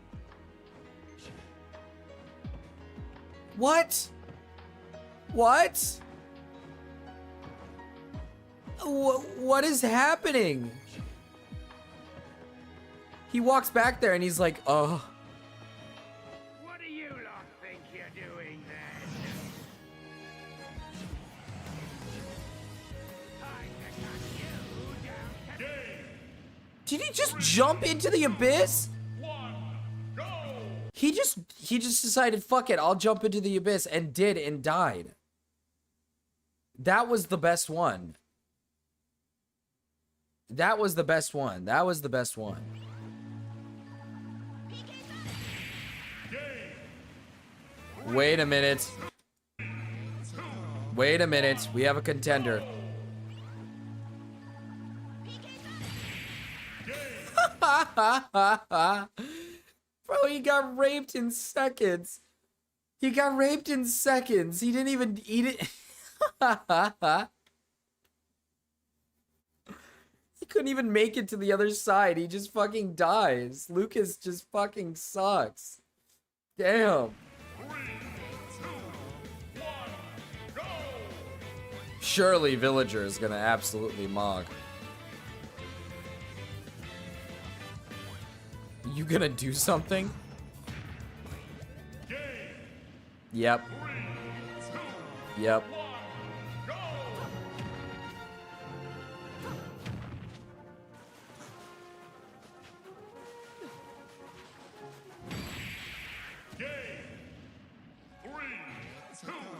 What? What? What is happening? He walks back there and he's like, oh. What do you lot think you're doing then? Did he just jump into the abyss? He just decided, fuck it, I'll jump into the abyss, and did, and died. That was the best one. That was the best one. That was the best one. Wait a minute. Wait a minute. We have a contender. Bro, he got raped in seconds. He got raped in seconds. He didn't even eat it. He couldn't even make it to the other side. He just fucking dies. Lucas just fucking sucks. Damn. Surely Villager is gonna absolutely mog. You gonna do something? Yep. Yep.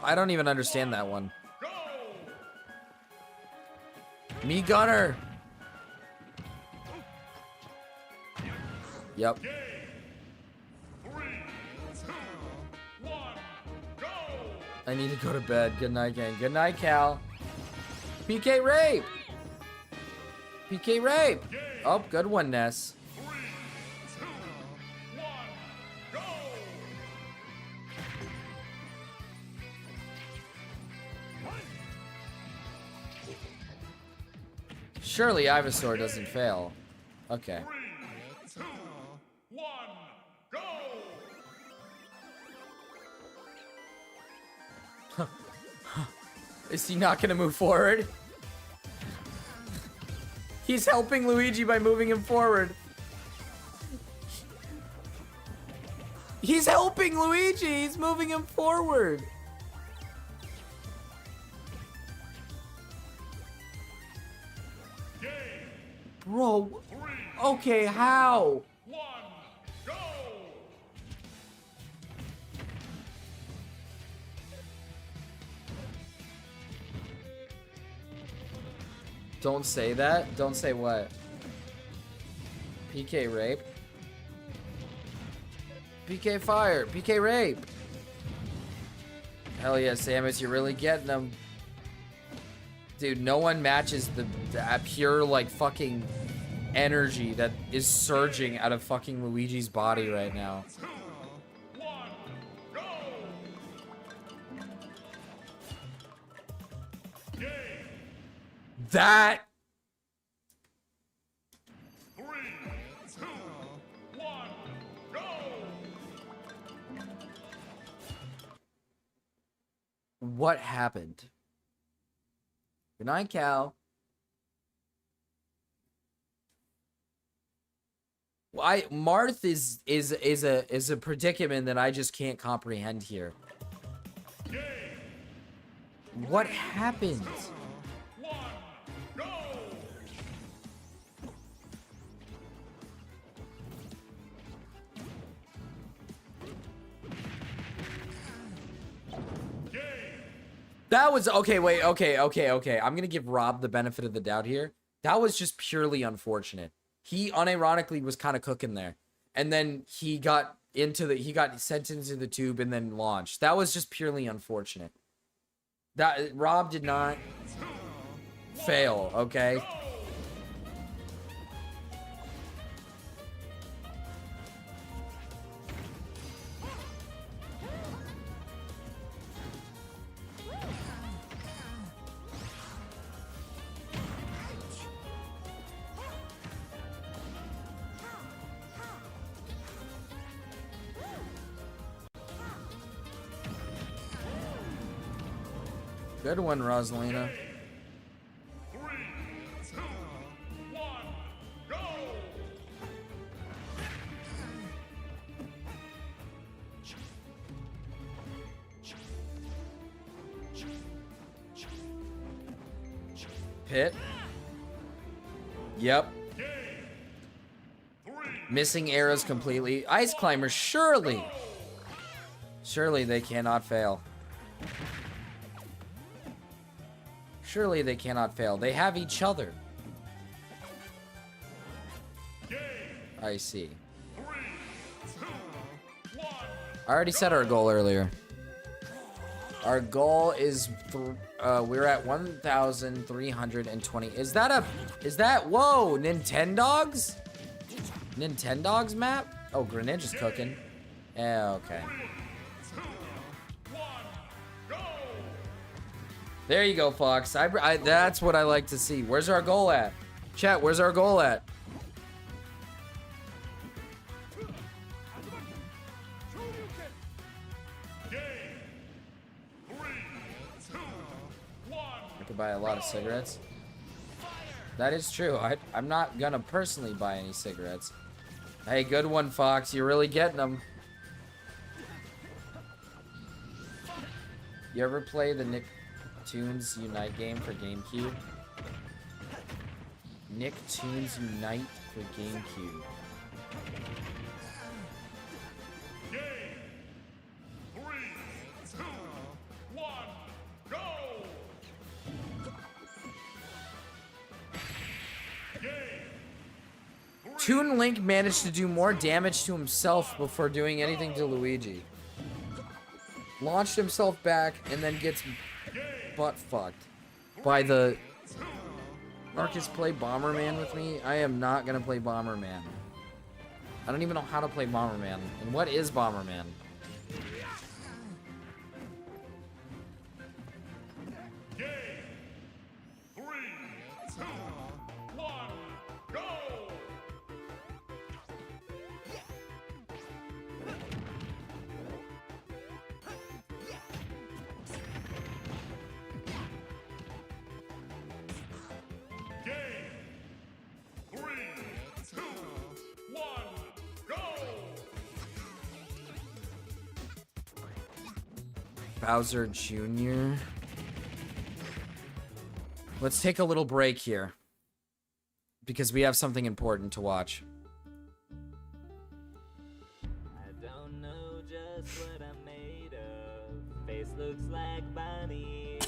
I don't even understand that one. Me gunner. Yep. I need to go to bed. Good night, gang. Good night, Cal. PK rape. PK rape. Oh, good one, Ness. Surely Ivysaur doesn't fail. Okay. Is he not gonna move forward? He's helping Luigi by moving him forward. He's helping Luigi. He's moving him forward. Bro, okay, how? Don't say that. Don't say what? PK rape. PK fire. PK rape. Hell yeah, Samus, you're really getting them. Dude, no one matches the pure, like, fucking energy that is surging out of fucking Luigi's body right now. That... What happened? Good night, Cal. Marth is a predicament that I just can't comprehend here. What happened? That was okay. Wait, okay. I'm gonna give Rob the benefit of the doubt here. That was just purely unfortunate. He unironically was kind of cooking there, and then he got sent into the tube and then launched. That was just purely unfortunate. That Rob did not fail. Okay. Good one, Rosalina. Pit. Yep. Missing arrows completely. Ice Climber, surely. Surely they cannot fail. Surely they cannot fail. They have each other. I see. I already set our goal earlier. Our goal is we're at 1,320. Is that whoa, Nintendogs? Nintendogs map? Oh, Greninja's cooking. Yeah, okay. There you go, Fox. That's what I like to see. Where's our goal at? Chat, where's our goal at? I could buy a lot of cigarettes. That is true. I'm not gonna personally buy any cigarettes. Hey, good one, Fox. You're really getting them. You ever play the Nicktoons Unite game for GameCube? Nicktoons Unite for GameCube. Game. 3, 2, 1, go! Toon Link managed to do more damage to himself before doing anything to Luigi. Launched himself back and then gets butt fucked by the... Marcus, play Bomberman with me? I am not gonna play Bomberman. I don't even know how to play Bomberman. And what is Bomberman? Game. 3, 2, 1, go! Game. 3, 2, 1, go! Bowser Jr. Let's take a little break here. Because we have something important to watch. I don't know just what I'm made of. Face looks like Bonnie.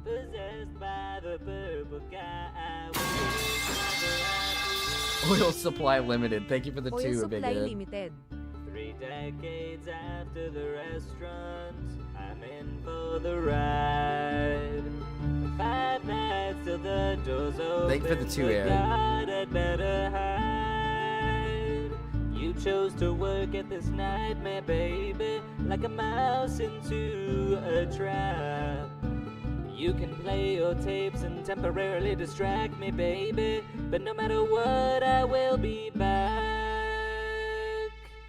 Possessed by the purple guy. Oil supply limited. Thank you for the Oil 2, supply Big Ed. limited. 3 decades after the restaurant, I'm in for the ride. 5 nights till the doors open. Thank you for the 2, but Aaron. God, I'd better hide. You chose to work at this nightmare, baby, like a mouse into a trap. You can play your tapes and temporarily distract me, baby, but no matter what, I will be back.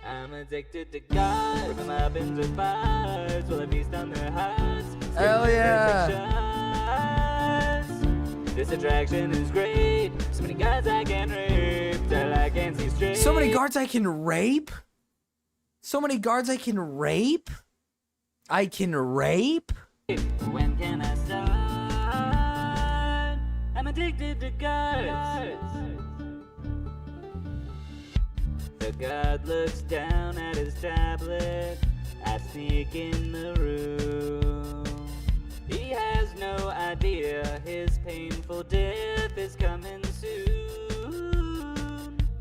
I'm addicted to God, when I've been to bars, will I feast on their hearts? Hell yeah! This attraction is great. So many guys I can rape till I can't see straight. So many guards I can rape? So many guards I can rape? I can rape? When can I start? I'm addicted to guards. The guard looks down at his tablet. I sneak in the room. He has no idea his painful death is coming soon.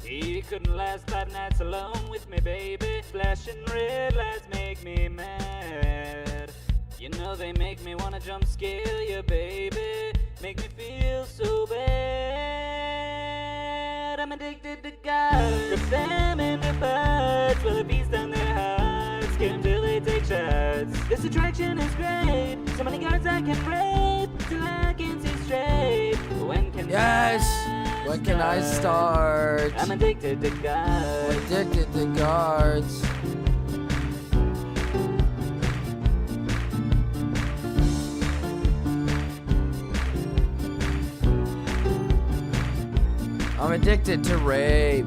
He couldn't last 5 nights alone with me, baby. Flashing red lights make me mad. You know they make me wanna jump scare you, baby. Make me feel so bad. I'm addicted to guards. Rip them into parts. Will it feast on their hearts? Get them till they take shots. This attraction is great. So many guards I can rape till I can see straight. When can Yes! When can I start? I'm addicted to guards. Addicted to guards. I'm addicted to rape.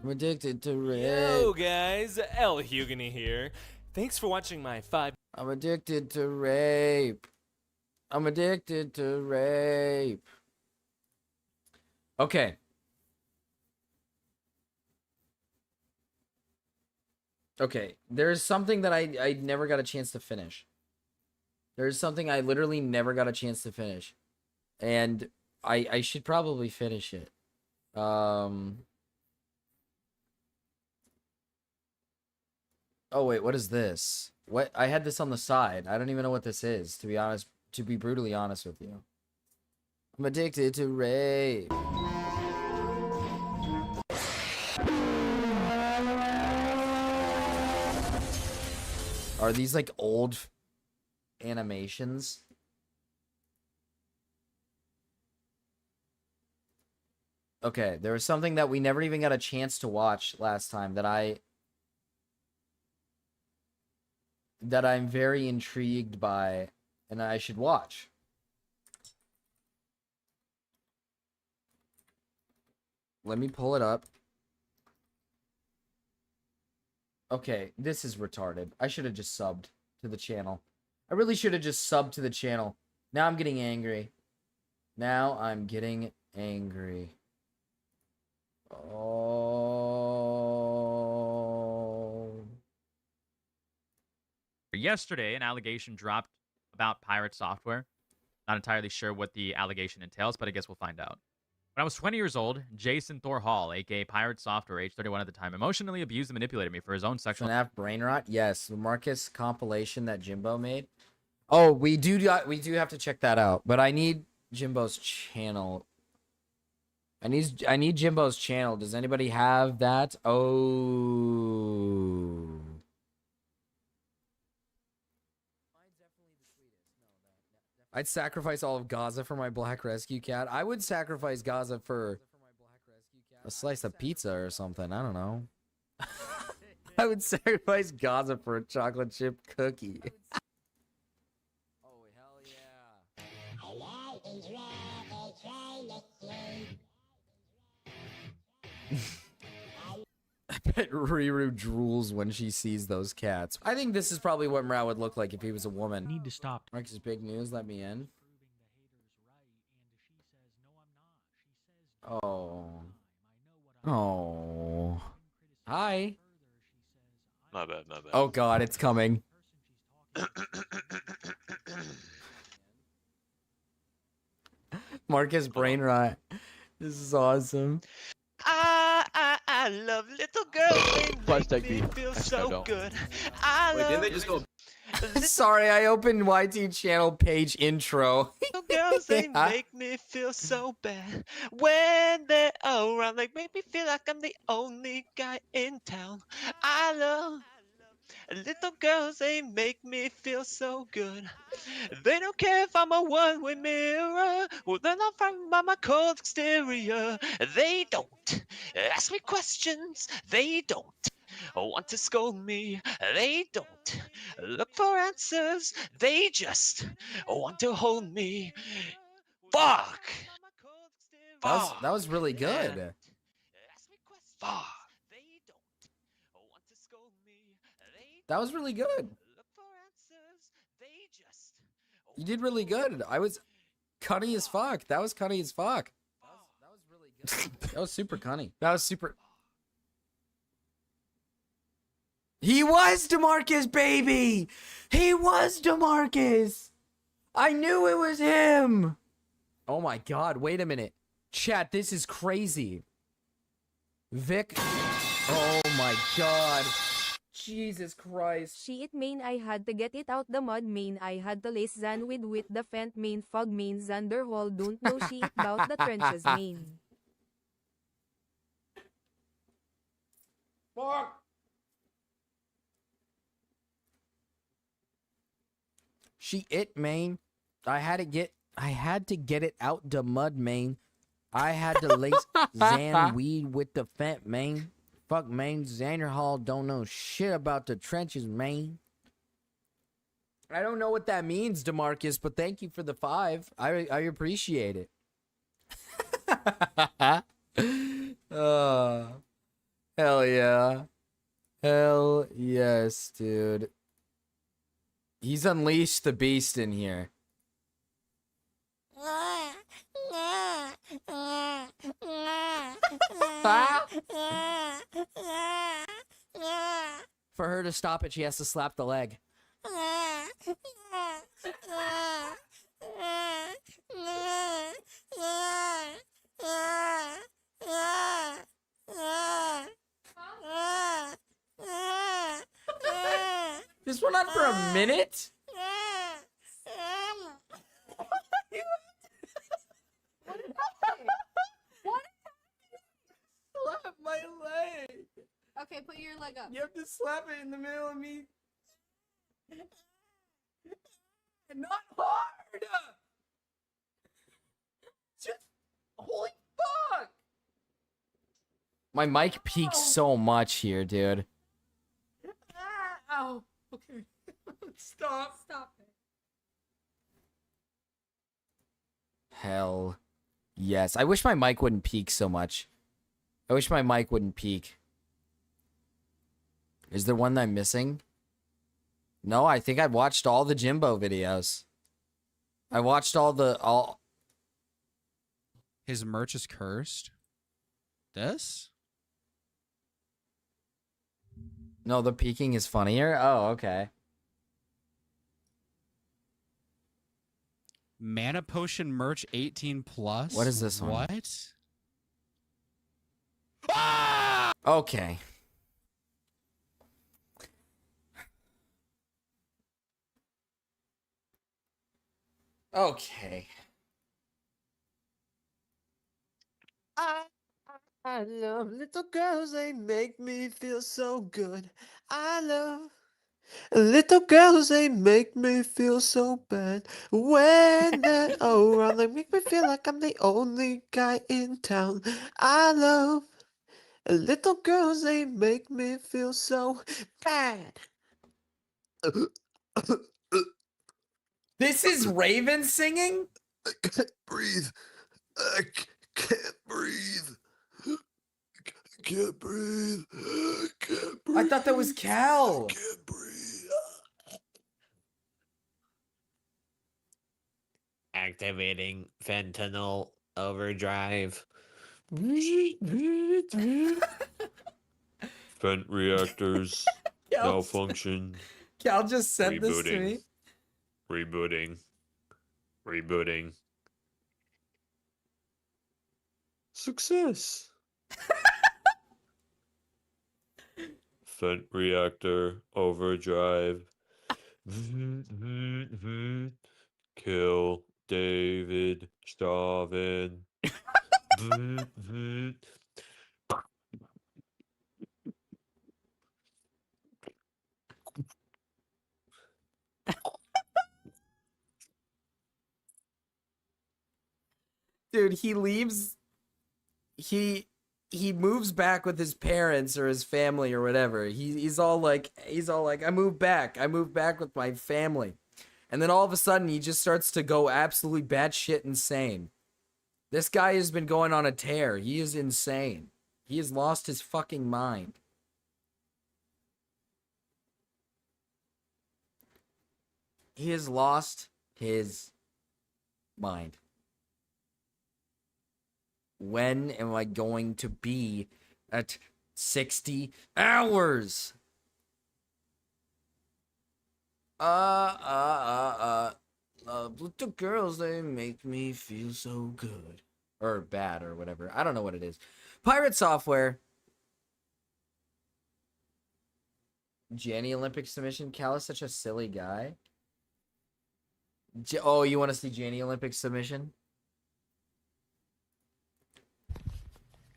I'm addicted to rape. Yo guys, El Hugany here. Thanks for watching my 5. I'm addicted to rape. I'm addicted to rape. Okay. Okay, there's something that I never got a chance to finish. There's something I literally never got a chance to finish. And I should probably finish it. Oh wait, what is this? What? I had this on the side. I don't even know what this is, to be honest, to be brutally honest with you. I'm addicted to rape. Are these like old animations? Okay, there was something that we never even got a chance to watch last time that I'm very intrigued by and I should watch. Let me pull it up. Okay, this is retarded. I should have just subbed to the channel. I really should have just subbed to the channel. Now I'm getting angry. Now I'm getting angry. Oh. Yesterday, an allegation dropped about pirate software. Not entirely sure what the allegation entails, but I guess we'll find out. When I was 20 years old, Jason Thor Hall, aka Pirate Software, age 31 at the time, emotionally abused and manipulated me for his own sexual... FNAF brain rot? Yes, the Marcus compilation that Jimbo made. Oh, we do have to check that out, but I need Jimbo's channel. I need Jimbo's channel. Does anybody have that? Oh. I'd sacrifice all of Gaza for my black rescue cat. I would sacrifice Gaza for a slice of pizza or something. I don't know. I would sacrifice Gaza for a chocolate chip cookie. Oh, hell yeah. I bet Riru drools when she sees those cats. I think this is probably what Mrao would look like if he was a woman. Need to stop. Marcus, big news. Let me in. Oh. Oh. Hi. My bad, my bad. Oh God, it's coming. Marcus brain rot. This is awesome. I love little girls. They make me feel so good. I Wait, love didn't they just go? Sorry, I opened YT channel page intro. little girls. They Yeah. make me feel so bad when they're around. They make me feel like I'm the only guy in town. I love little girls. They make me feel so good. They don't care if I'm a one-way mirror, or they're not frightened by my cold exterior. They don't ask me questions. They don't want to scold me. They don't look for answers. They just want to hold me. Fuck. That was really good. Man. Fuck. That was really good. You did really good. I was cunny as fuck. That was cunny as fuck. That was really good. That was super cunny. That was super. He was DeMarcus, baby. He was DeMarcus. I knew it was him. Oh my God. Wait a minute. Chat, this is crazy. Vic. Oh my God. Jesus Christ. She it main I had to get it out the mud main I had to lace Zan with the fent main fog main Xander Hall don't know she it bout the trenches main. Fuck. She it main. I had to get it out the mud main. I had to lace Zan weed with the fent main. Fuck main. Xander Hall don't know shit about the trenches main. I don't know what that means, DeMarcus, but thank you for the 5. I appreciate it. Hell yeah. Hell yes, dude. He's unleashed the beast in here. For her to stop it, she has to slap the leg. This went on for a minute? What? Slap my leg. Okay, put your leg up. You have to slap it in the middle of me. Not hard. Just holy fuck. My mic peaks so much here, dude. Ow. Okay. Stop. Stop it. Hell yes. I wish my mic wouldn't peak so much. I wish my mic wouldn't peak. Is there one that I'm missing? No, I think I've watched all the Jimbo videos. I watched all. His merch is cursed. This? No, the peeking is funnier. Oh, okay. Mana Potion merch 18 plus. What is this one? What? Okay. Okay. I love little girls, they make me feel so good. I love little girls, they make me feel so bad. When they're around, they make me feel like I'm the only guy in town. I love little girls, they make me feel so bad. This is Raven singing? I can't breathe. I can't breathe. Can't breathe. Can't breathe. I thought that was Cal. Can't breathe. Activating fentanyl overdrive. Vent reactors Cal- malfunction. Cal just sent this to me. Rebooting. Rebooting. Success. Vent reactor overdrive. Kill David Stalvin. Dude, he leaves. He moves back with his parents or his family or whatever. He's all like I moved back with my family. And then all of a sudden he just starts to go absolutely batshit insane. This guy has been going on a tear. He is insane. He has lost his fucking mind. He has lost his mind. When am I going to be at 60 hours? Little girls, they make me feel so good. Or bad, or whatever. I don't know what it is. Pirate Software. Jenny Olympic submission. Cal is such a silly guy. Oh, you want to see Jenny Olympic submission?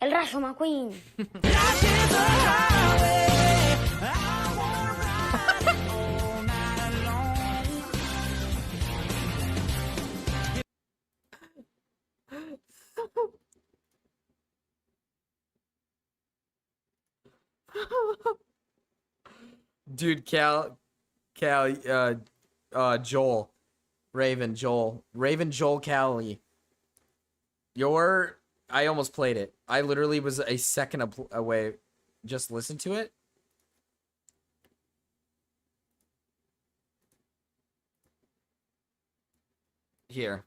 El Rayo McQueen. Dude, Joel, Raven, Joel, Cali. I almost played it. I literally was a second away. Just listen to it. Here.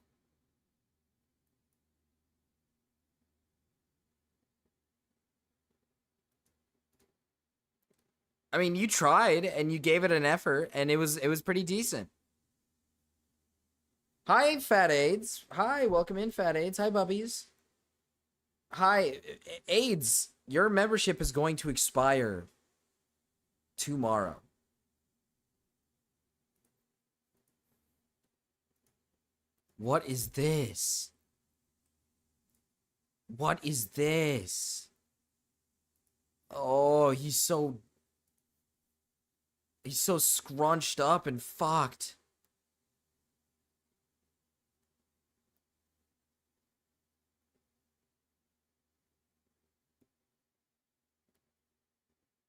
I mean, you tried and you gave it an effort, and it was pretty decent. Hi, Fat AIDS. Hi, welcome in, Fat AIDS. Hi, Bubbies. Hi, AIDS. Your membership is going to expire tomorrow. What is this? What is this? Oh, he's so scrunched up and fucked.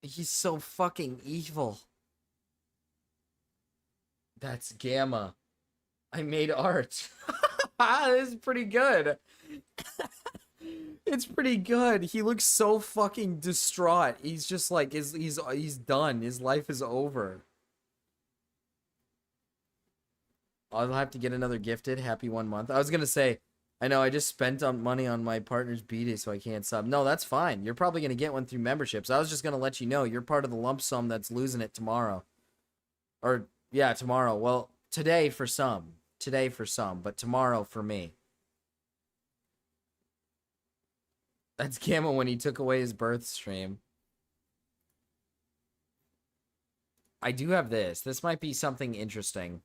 He's so fucking evil. That's Gamma. I made art. This is pretty good. It's pretty good. He looks so fucking distraught. He's just like he's done. His life is over. I'll have to get another gifted. Happy 1 month. I was gonna say, I know I just spent money on my partner's B-Day, so I can't sub. No, that's fine. You're probably gonna get one through memberships. I was just gonna let you know you're part of the lump sum that's losing it tomorrow. Or yeah, tomorrow. Well, today for some. Today for some, but tomorrow for me. That's Gamma when he took away his birth stream. I do have this. This might be something interesting.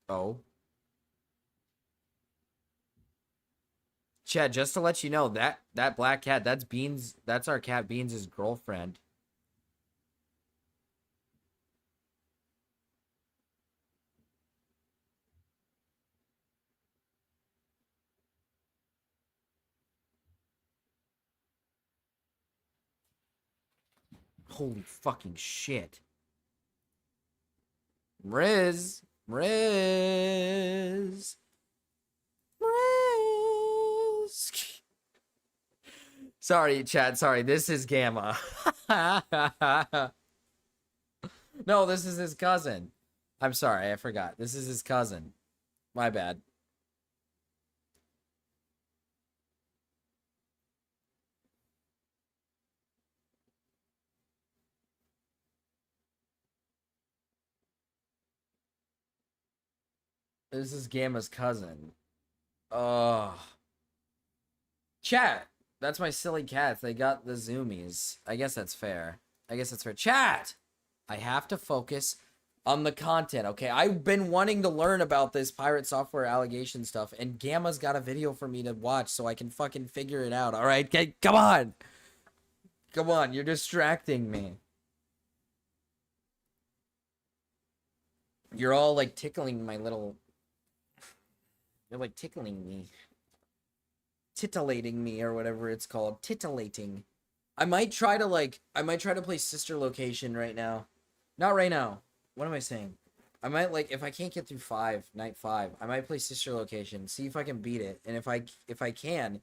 Oh. Chad, just to let you know, that black cat, that's Beans, that's our cat Beans' girlfriend. Holy fucking shit. Riz. Sorry, Chad. Sorry. This is Gamma. No, this is his cousin. I'm sorry. I forgot. This is his cousin. My bad. This is Gamma's cousin. Oh. Chat. That's my silly cats. They got the zoomies. I guess that's fair. Chat! I have to focus on the content, okay? I've been wanting to learn about this pirate software allegation stuff, and Gamma's got a video for me to watch so I can fucking figure it out, alright? Okay, come on! Come on, you're distracting me. You're all, like, tickling my little... You're, like, tickling me. Titillating me, or whatever it's called. Titillating. I might try to play Sister Location right now. Not right now. What am I saying? I might, like, if I can't get through night 5, I might play Sister Location, see if I can beat it. And if I can,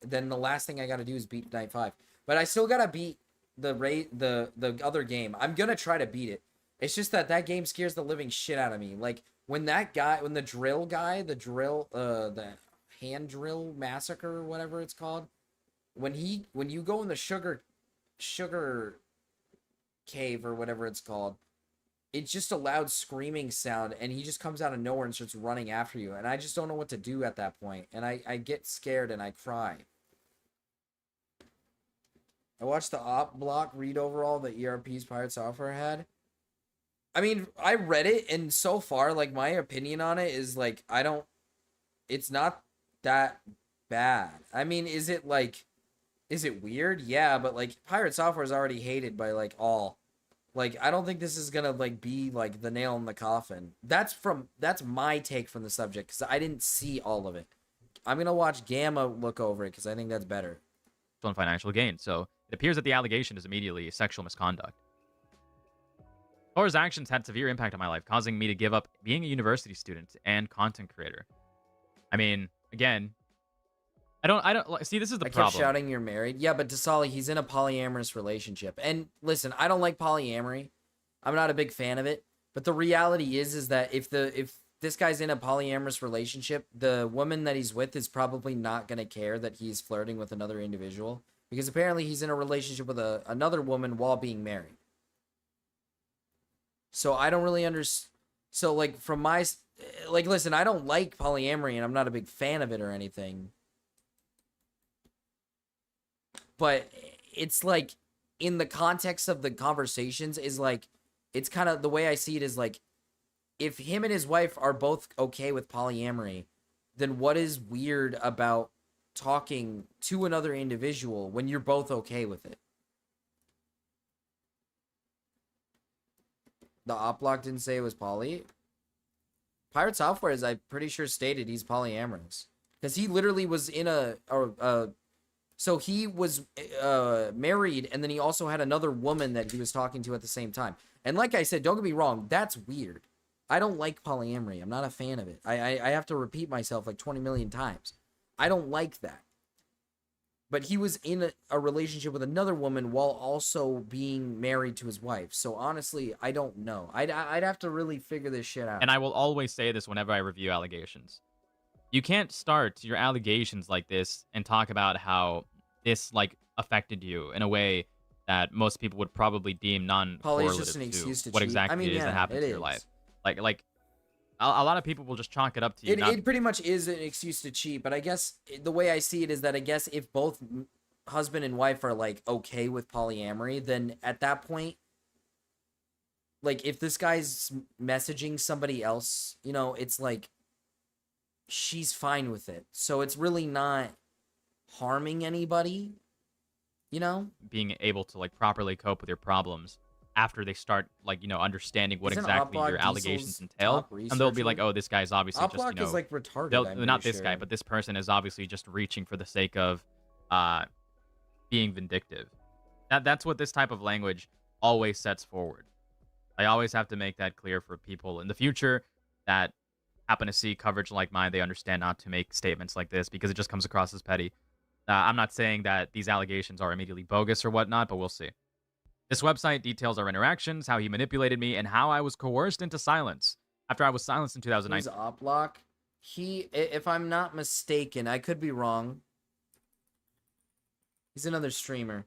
then the last thing I gotta do is beat night 5. But I still gotta beat the other game. I'm gonna try to beat it. It's just that game scares the living shit out of me. Like, when the hand drill massacre or whatever it's called, when you go in the sugar cave or whatever it's called, it's just a loud screaming sound, and he just comes out of nowhere and starts running after you, and I just don't know what to do at that point, and I get scared and I cry. I watched the op block read overall that ERP's Pirate Software had. I mean, I read it, and so far, like, my opinion on it is, like, it's not that bad. I mean, is it weird? Yeah, but, like, Pirate Software is already hated by, like, all. Like, I don't think this is gonna, like, be, like, the nail in the coffin. That's my take from the subject, because I didn't see all of it. I'm gonna watch Gamma look over it, because I think that's better. On financial gain. So it appears that the allegation is immediately sexual misconduct. Thor's actions had severe impact on my life, causing me to give up being a university student and content creator. I mean, again, I don't see, this is the problem. I kept shouting you're married. Yeah, but Dasali, he's in a polyamorous relationship. And listen, I don't like polyamory. I'm not a big fan of it. But the reality is that if this guy's in a polyamorous relationship, the woman that he's with is probably not going to care that he's flirting with another individual, because apparently he's in a relationship with another woman while being married. So I don't really understand. So, like, from my, like, listen, I don't like polyamory and I'm not a big fan of it or anything. But it's like, in the context of the conversations, is like, it's kind of, the way I see it is like, if him and his wife are both okay with polyamory, then what is weird about talking to another individual when you're both okay with it? The op block didn't say it was poly. Pirate Software is, I'm pretty sure, stated he's polyamorous. Because he literally was in so he was married, and then he also had another woman that he was talking to at the same time. And like I said, don't get me wrong, that's weird. I don't like polyamory. I'm not a fan of it. I have to repeat myself like 20 million times. I don't like that. But he was in a relationship with another woman while also being married to his wife. So honestly, I don't know. I'd have to really figure this shit out. And I will always say this whenever I review allegations. You can't start your allegations like this and talk about how this like affected you in a way that most people would probably deem Poly is just non-correlative an excuse to what cheat. exactly I mean, it is yeah, that happened it to your is. life. Like a lot of people will just chalk it up to you. It pretty much is an excuse to cheat, but I guess the way I see it is that I guess if both husband and wife are like okay with polyamory, then at that point, like if this guy's messaging somebody else, you know, it's like she's fine with it. So it's really not harming anybody, you know? being able to like properly cope with your problems after they start like understanding what Isn't exactly Oblak your allegations Diesel's entail, top and they'll be like, researcher? oh, this guy's obviously just Oblak is like retarded. they'll- I'm not pretty this guy, sure. but this person is obviously just reaching for the sake of being vindictive. That's what this type of language always sets forward. I always have to make that clear for people in the future that happen to see coverage like mine. They understand not to make statements like this because it just comes across as petty. I'm not saying that these allegations are immediately bogus or whatnot, but we'll see. This website details our interactions, how he manipulated me, and how I was coerced into silence. After I was silenced in Who's 2009, Oblak? He, if I'm not mistaken, I could be wrong. He's another streamer.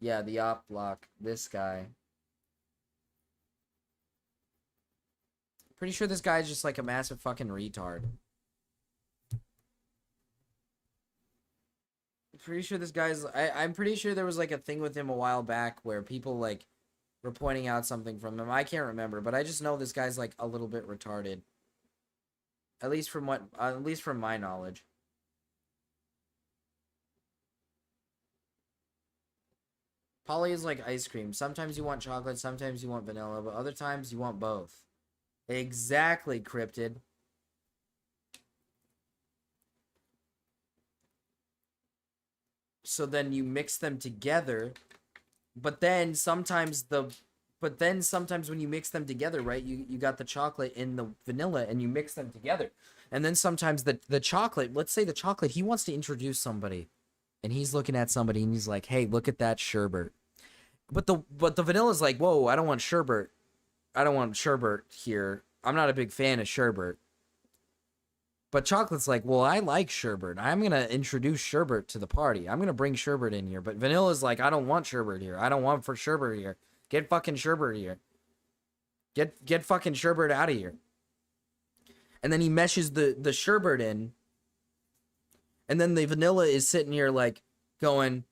Yeah, the Oblak. This guy. Pretty sure this guy's just like a massive fucking retard. Pretty sure this guy's... I'm pretty sure there was like a thing with him a while back where people like were pointing out something from him. I can't remember, but I just know this guy's like a little bit retarded. At least from my knowledge. Polly is like ice cream. Sometimes you want chocolate, sometimes you want vanilla, but other times you want both. Exactly, Cryptid. So then you mix them together, but then sometimes when you mix them together, right, you got the chocolate and the vanilla and you mix them together. And then sometimes the chocolate, let's say the chocolate, he wants to introduce somebody and he's looking at somebody and he's like, hey, look at that sherbet. But the vanilla's like, whoa, I don't want sherbet. I don't want sherbet here. I'm not a big fan of sherbet. But chocolate's like, well, I like sherbet. I'm going to introduce sherbet to the party. I'm going to bring sherbet in here. But vanilla's like, I don't want sherbet here. I don't want for sherbet here. Get fucking sherbet here. Get fucking sherbet out of here. And then he meshes the sherbet in. And then the vanilla is sitting here like going.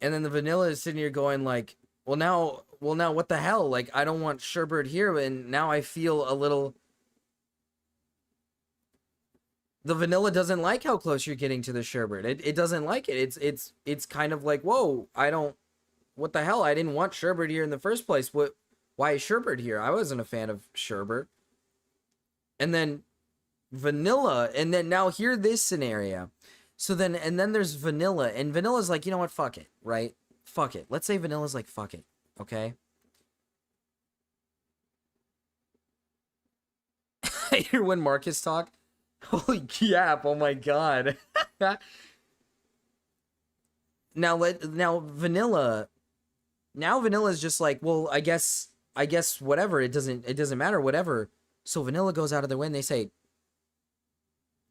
And then the vanilla is sitting here going like, well now what the hell? Like, I don't want sherbet here. And now I feel a little... The vanilla doesn't like how close you're getting to the sherbet. It doesn't like it. It's kind of like, whoa, what the hell? I didn't want sherbet here in the first place. Why is sherbet here? I wasn't a fan of sherbet. And then vanilla, and then now hear this scenario. So then, and then there's vanilla, and vanilla's like, you know what? Fuck it, right? Fuck it. Let's say vanilla's like, fuck it, okay? I hear when Marcus talk. Holy crap, oh my god. Now vanilla is just like, well, I guess whatever, it doesn't matter, whatever. So vanilla goes out of their way and they say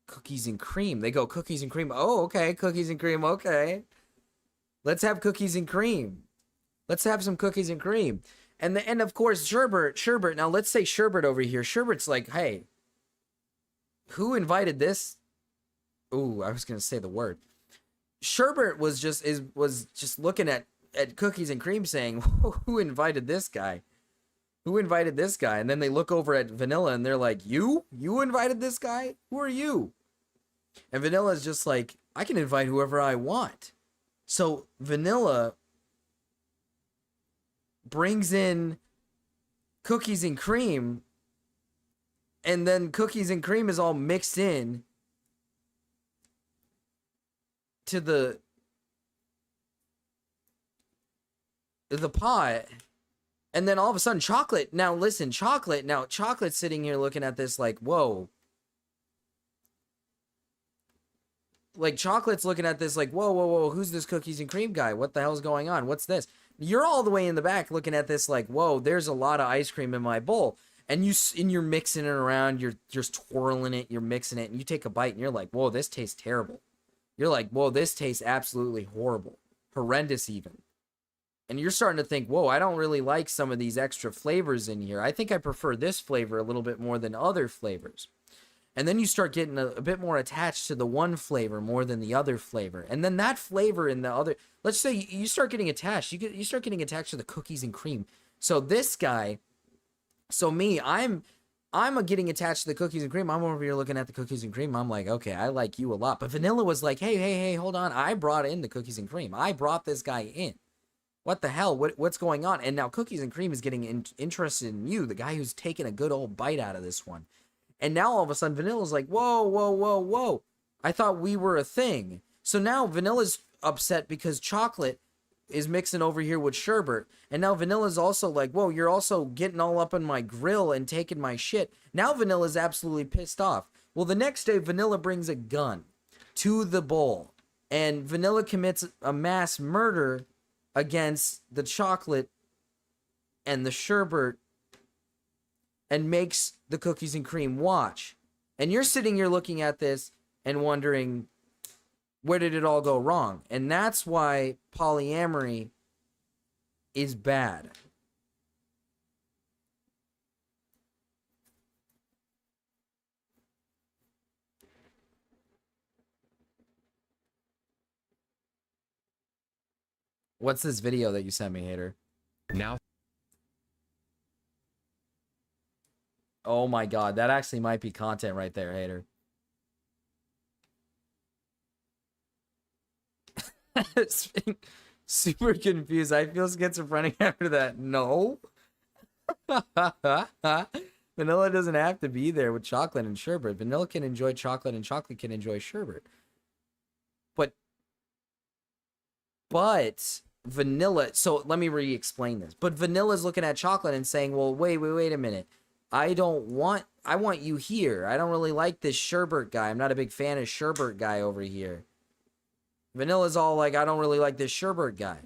cookies and cream. They go cookies and cream. Oh, okay, cookies and cream, okay. Let's have cookies and cream. Let's have some cookies and cream. And of course, sherbet. Now let's say sherbet over here. Sherbet's like, hey, who invited this? Ooh, I was gonna say the word. Sherbet was just looking at cookies and cream, saying, "Who invited this guy? Who invited this guy?" And then they look over at vanilla and they're like, "You invited this guy? Who are you?" And vanilla's just like, "I can invite whoever I want." So vanilla brings in cookies and cream. And then cookies and cream is all mixed in to the pot. And then all of a sudden, chocolate. Now listen, chocolate. Now chocolate's sitting here looking at this like, whoa. Like chocolate's looking at this like, whoa, whoa, whoa. Who's this cookies and cream guy? What the hell's going on? What's this? You're all the way in the back looking at this like, whoa. There's a lot of ice cream in my bowl, and you're mixing it around. You're just twirling it. You're mixing it, and you take a bite, and you're like, whoa, this tastes terrible. You're like, whoa, this tastes absolutely horrible, horrendous even. And you're starting to think, whoa, I don't really like some of these extra flavors in here. I think I prefer this flavor a little bit more than other flavors. And then you start getting a bit more attached to the one flavor more than the other flavor. And then that flavor in the other, let's say you start getting attached. You start getting attached to the cookies and cream. So this guy, so me, I'm getting attached to the cookies and cream. I'm over here looking at the cookies and cream. I'm like, okay, I like you a lot. But Vanilla was like, hey, hold on. I brought in the cookies and cream. I brought this guy in. What the hell? What's going on? And now Cookies and Cream is getting interested in you, the guy who's taking a good old bite out of this one. And now all of a sudden Vanilla's like, whoa, whoa, whoa, whoa. I thought we were a thing. So now Vanilla's upset because chocolate is mixing over here with sherbet. And now Vanilla's also like, whoa, you're also getting all up in my grill and taking my shit. Now Vanilla's absolutely pissed off. Well, the next day Vanilla brings a gun to the bowl. And Vanilla commits a mass murder against the chocolate and the sherbet and makes the Cookies and Cream watch. And you're sitting here looking at this and wondering, where did it all go wrong? And that's why polyamory is bad. What's this video that you sent me, Hater? Now. Oh my god, that actually might be content right there, Hater. Super confused. I feel schizophrenic after that. No. Vanilla doesn't have to be there with chocolate and sherbet. Vanilla can enjoy chocolate and chocolate can enjoy sherbet. But Vanilla, so let me re-explain this. But Vanilla's looking at chocolate and saying, well, wait a minute. I want you here. I don't really like this sherbet guy. I'm not a big fan of sherbet guy over here. Vanilla's all like, I don't really like this sherbet guy.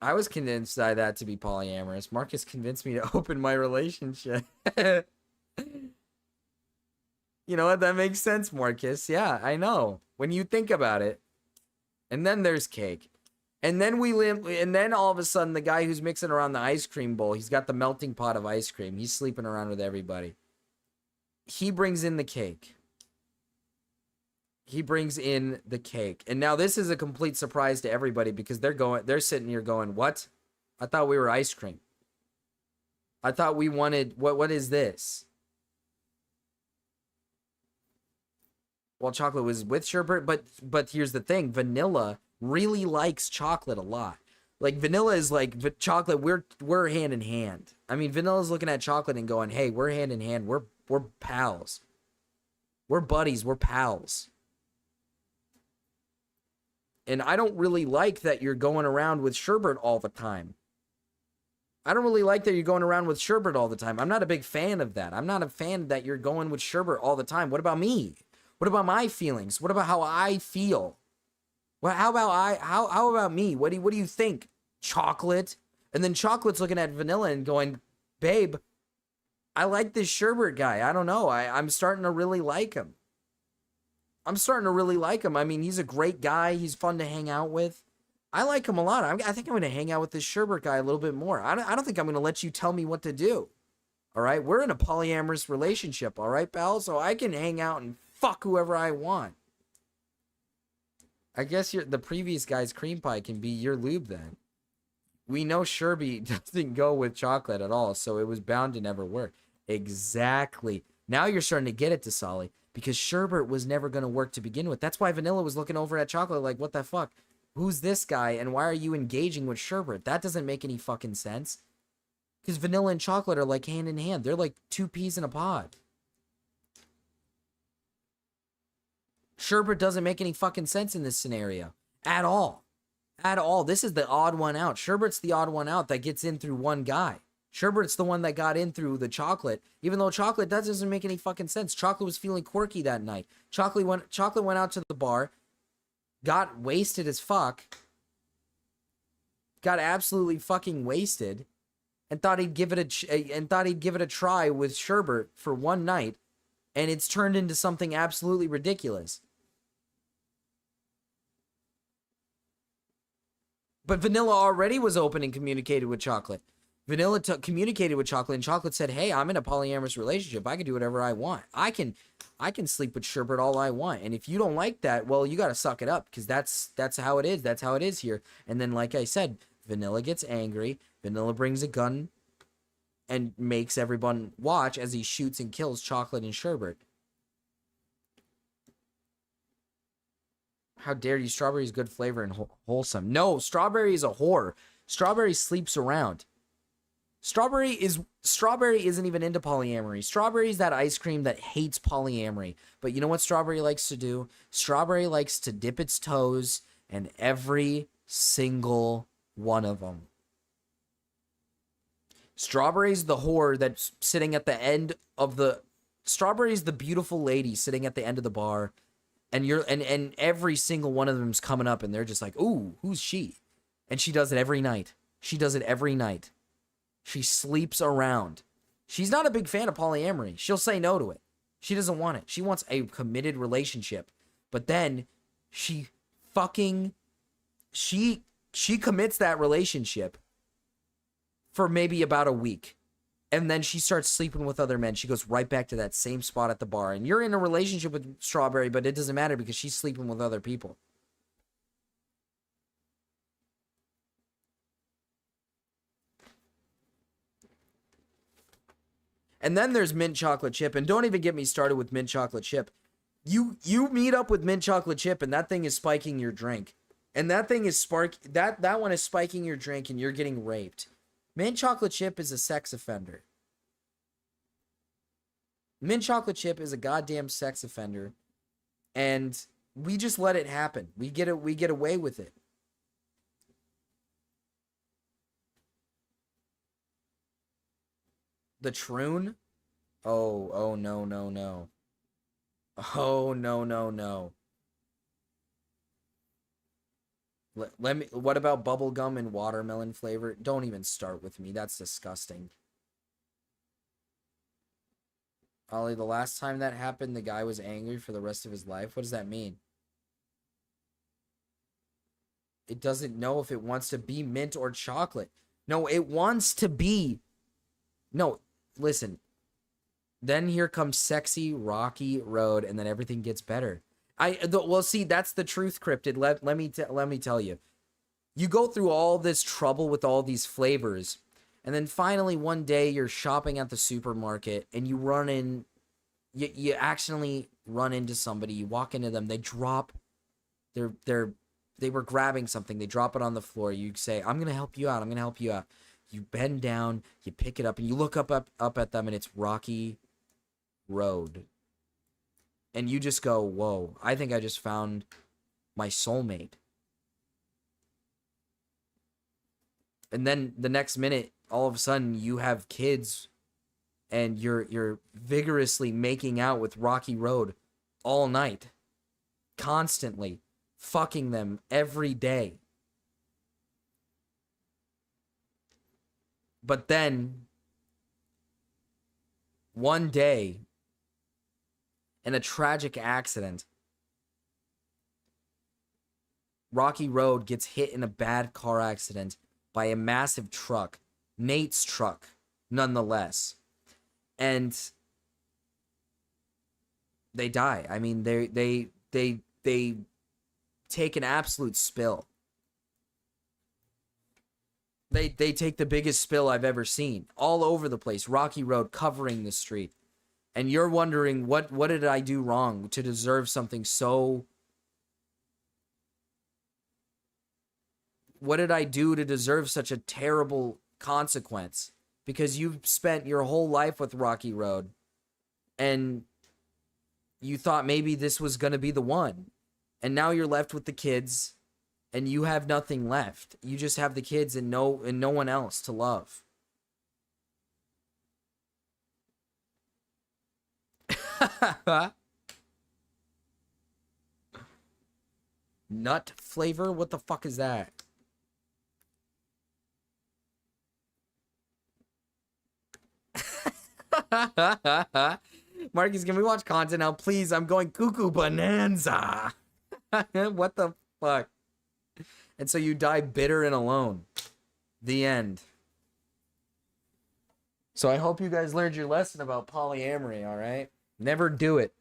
I was convinced by that to be polyamorous. Marcus convinced me to open my relationship. You know what? That makes sense, Marcus. Yeah, I know. When you think about it. And then there's cake. And then all of a sudden, the guy who's mixing around the ice cream bowl, he's got the melting pot of ice cream. He's sleeping around with everybody. He brings in the cake. And now this is a complete surprise to everybody because they're sitting here going, what? I thought we were ice cream. I thought we wanted, what is this? Well, chocolate was with sherbet, but here's the thing. Vanilla really likes chocolate a lot. Like, Vanilla is like, chocolate, we're hand in hand. I mean, Vanilla's looking at chocolate and going, hey, we're hand in hand. We're pals. We're buddies. We're pals. And I don't really like that you're going around with sherbet all the time. I don't really like that you're going around with sherbet all the time. I'm not a big fan of that. I'm not a fan that you're going with sherbet all the time. What about me? What about my feelings? What about how I feel? Well, how about me? What do you think? Chocolate? And then Chocolate's looking at Vanilla and going, babe, I like this sherbet guy. I don't know. I'm starting to really like him. I mean, he's a great guy. He's fun to hang out with. I like him a lot. I think I'm going to hang out with this sherbet guy a little bit more. I don't think I'm going to let you tell me what to do. All right? We're in a polyamorous relationship. All right, pal? So I can hang out and fuck whoever I want. I guess the previous guy's cream pie can be your lube then. We know sherbet doesn't go with chocolate at all, so it was bound to never work. Exactly. Now you're starting to get it, Dasali, because sherbet was never going to work to begin with. That's why Vanilla was looking over at chocolate like, what the fuck? Who's this guy, and why are you engaging with sherbet? That doesn't make any fucking sense. Because Vanilla and chocolate are like hand in hand. They're like two peas in a pod. Sherbet doesn't make any fucking sense in this scenario. At all. at all. This is the odd one out. Sherbert's the odd one out that gets in through one guy. Sherbert's the one that got in through the chocolate, even though chocolate, that doesn't make any fucking sense. Chocolate was feeling quirky that night. Chocolate went out to the bar, got wasted as fuck, got absolutely fucking wasted, and thought he'd give it a try with Sherbert for one night, and it's turned into something absolutely ridiculous. But Vanilla already was open and communicated with Chocolate. Vanilla communicated with Chocolate, and Chocolate said, hey, I'm in a polyamorous relationship. I can do whatever I want. I can sleep with Sherbert all I want. And if you don't like that, well, you got to suck it up, because that's how it is. That's how it is here. And then, like I said, Vanilla gets angry. Vanilla brings a gun and makes everyone watch as he shoots and kills Chocolate and Sherbert. How dare you? Strawberry is good flavor and wholesome. No, Strawberry is a whore. Strawberry sleeps around. Strawberry isn't even into polyamory. Strawberry is that ice cream that hates polyamory. But you know what Strawberry likes to do? Strawberry likes to dip its toes in every single one of them. Strawberry's the whore that's sitting at the end of the... Strawberry's the beautiful lady sitting at the end of the bar. And and every single one of them's coming up, and they're just like, ooh, who's she? And she does it every night. She does it every night. She sleeps around. She's not a big fan of polyamory. She'll say no to it. She doesn't want it. She wants a committed relationship. But then she commits that relationship for maybe about a week. And then she starts sleeping with other men. She goes right back to that same spot at the bar. And you're in a relationship with Strawberry, but it doesn't matter because she's sleeping with other people. And then there's Mint Chocolate Chip. And don't even get me started with Mint Chocolate Chip. You meet up with Mint Chocolate Chip, and that thing is spiking your drink. And that thing is that one is spiking your drink, and you're getting raped. Mint Chocolate Chip is a sex offender. Mint Chocolate Chip is a goddamn sex offender. And we just let it happen. We get away with it. The Troon? Oh, no. Oh, no. Let me. What about bubblegum and watermelon flavor? Don't even start with me. That's disgusting. Ollie, the last time that happened, the guy was angry for the rest of his life. What does that mean? It doesn't know if it wants to be mint or chocolate. No, it wants to be. No, listen. Then here comes sexy, rocky road, and then everything gets better. Well, see, that's the truth, Cryptid. Let me tell you. You go through all this trouble with all these flavors, and then finally one day you're shopping at the supermarket, and you run in. You accidentally run into somebody. You walk into them. They drop. They were grabbing something. They drop it on the floor. You say, "I'm gonna help you out. I'm gonna help you out." You bend down. You pick it up, and you look up at them, and it's Rocky Road. And you just go, whoa, I think I just found my soulmate. And then the next minute, all of a sudden, you have kids and you're vigorously making out with Rocky Road all night. Constantly. Fucking them every day. But then, one day, in a tragic accident, Rocky Road gets hit in a bad car accident by a massive truck, Nate's truck, nonetheless. And they die. I mean, they take an absolute spill. They take the biggest spill I've ever seen. All over the place. Rocky Road covering the street. And you're wondering, what did I do wrong to deserve something so... What did I do to deserve such a terrible consequence? Because you've spent your whole life with Rocky Road. And you thought maybe this was going to be the one. And now you're left with the kids. and you have nothing left. You just have the kids and no one else to love. Nut flavor? What the fuck is that? Marcus, can we watch content now? Please, I'm going cuckoo bonanza. What the fuck? And so you die bitter and alone. The end. So I hope you guys learned your lesson about polyamory, alright? Never do it.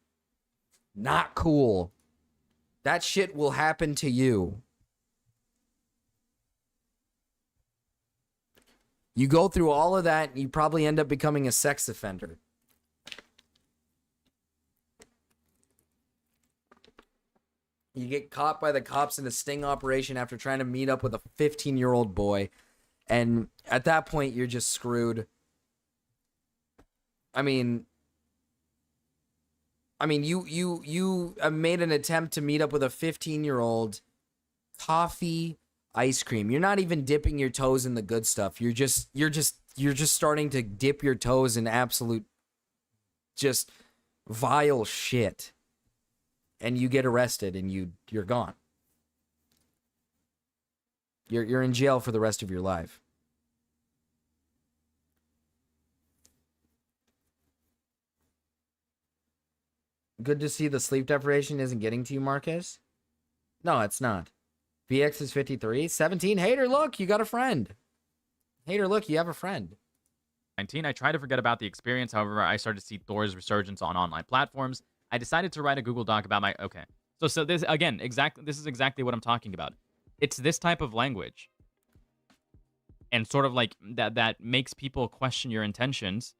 Not cool. That shit will happen to you. You go through all of that, and you probably end up becoming a sex offender. You get caught by the cops in a sting operation after trying to meet up with a 15-year-old boy. And at that point, you're just screwed. I mean, you made an attempt to meet up with a 15-year-old. Coffee, ice cream. You're not even dipping your toes in the good stuff. You're just starting to dip your toes in absolute just vile shit. And you get arrested and you're gone. You're in jail for the rest of your life. Good to see the sleep deprivation isn't getting to you, Marcus. No, it's not. VX is 53. 17. Hater, look, you got a friend. Hater, look, you have a friend. 19. I try to forget about the experience. However, I started to see Thor's resurgence on online platforms. I decided to write a Google Doc about my... Okay. So this, again, this is exactly what I'm talking about. It's this type of language. And sort of like that makes people question your intentions.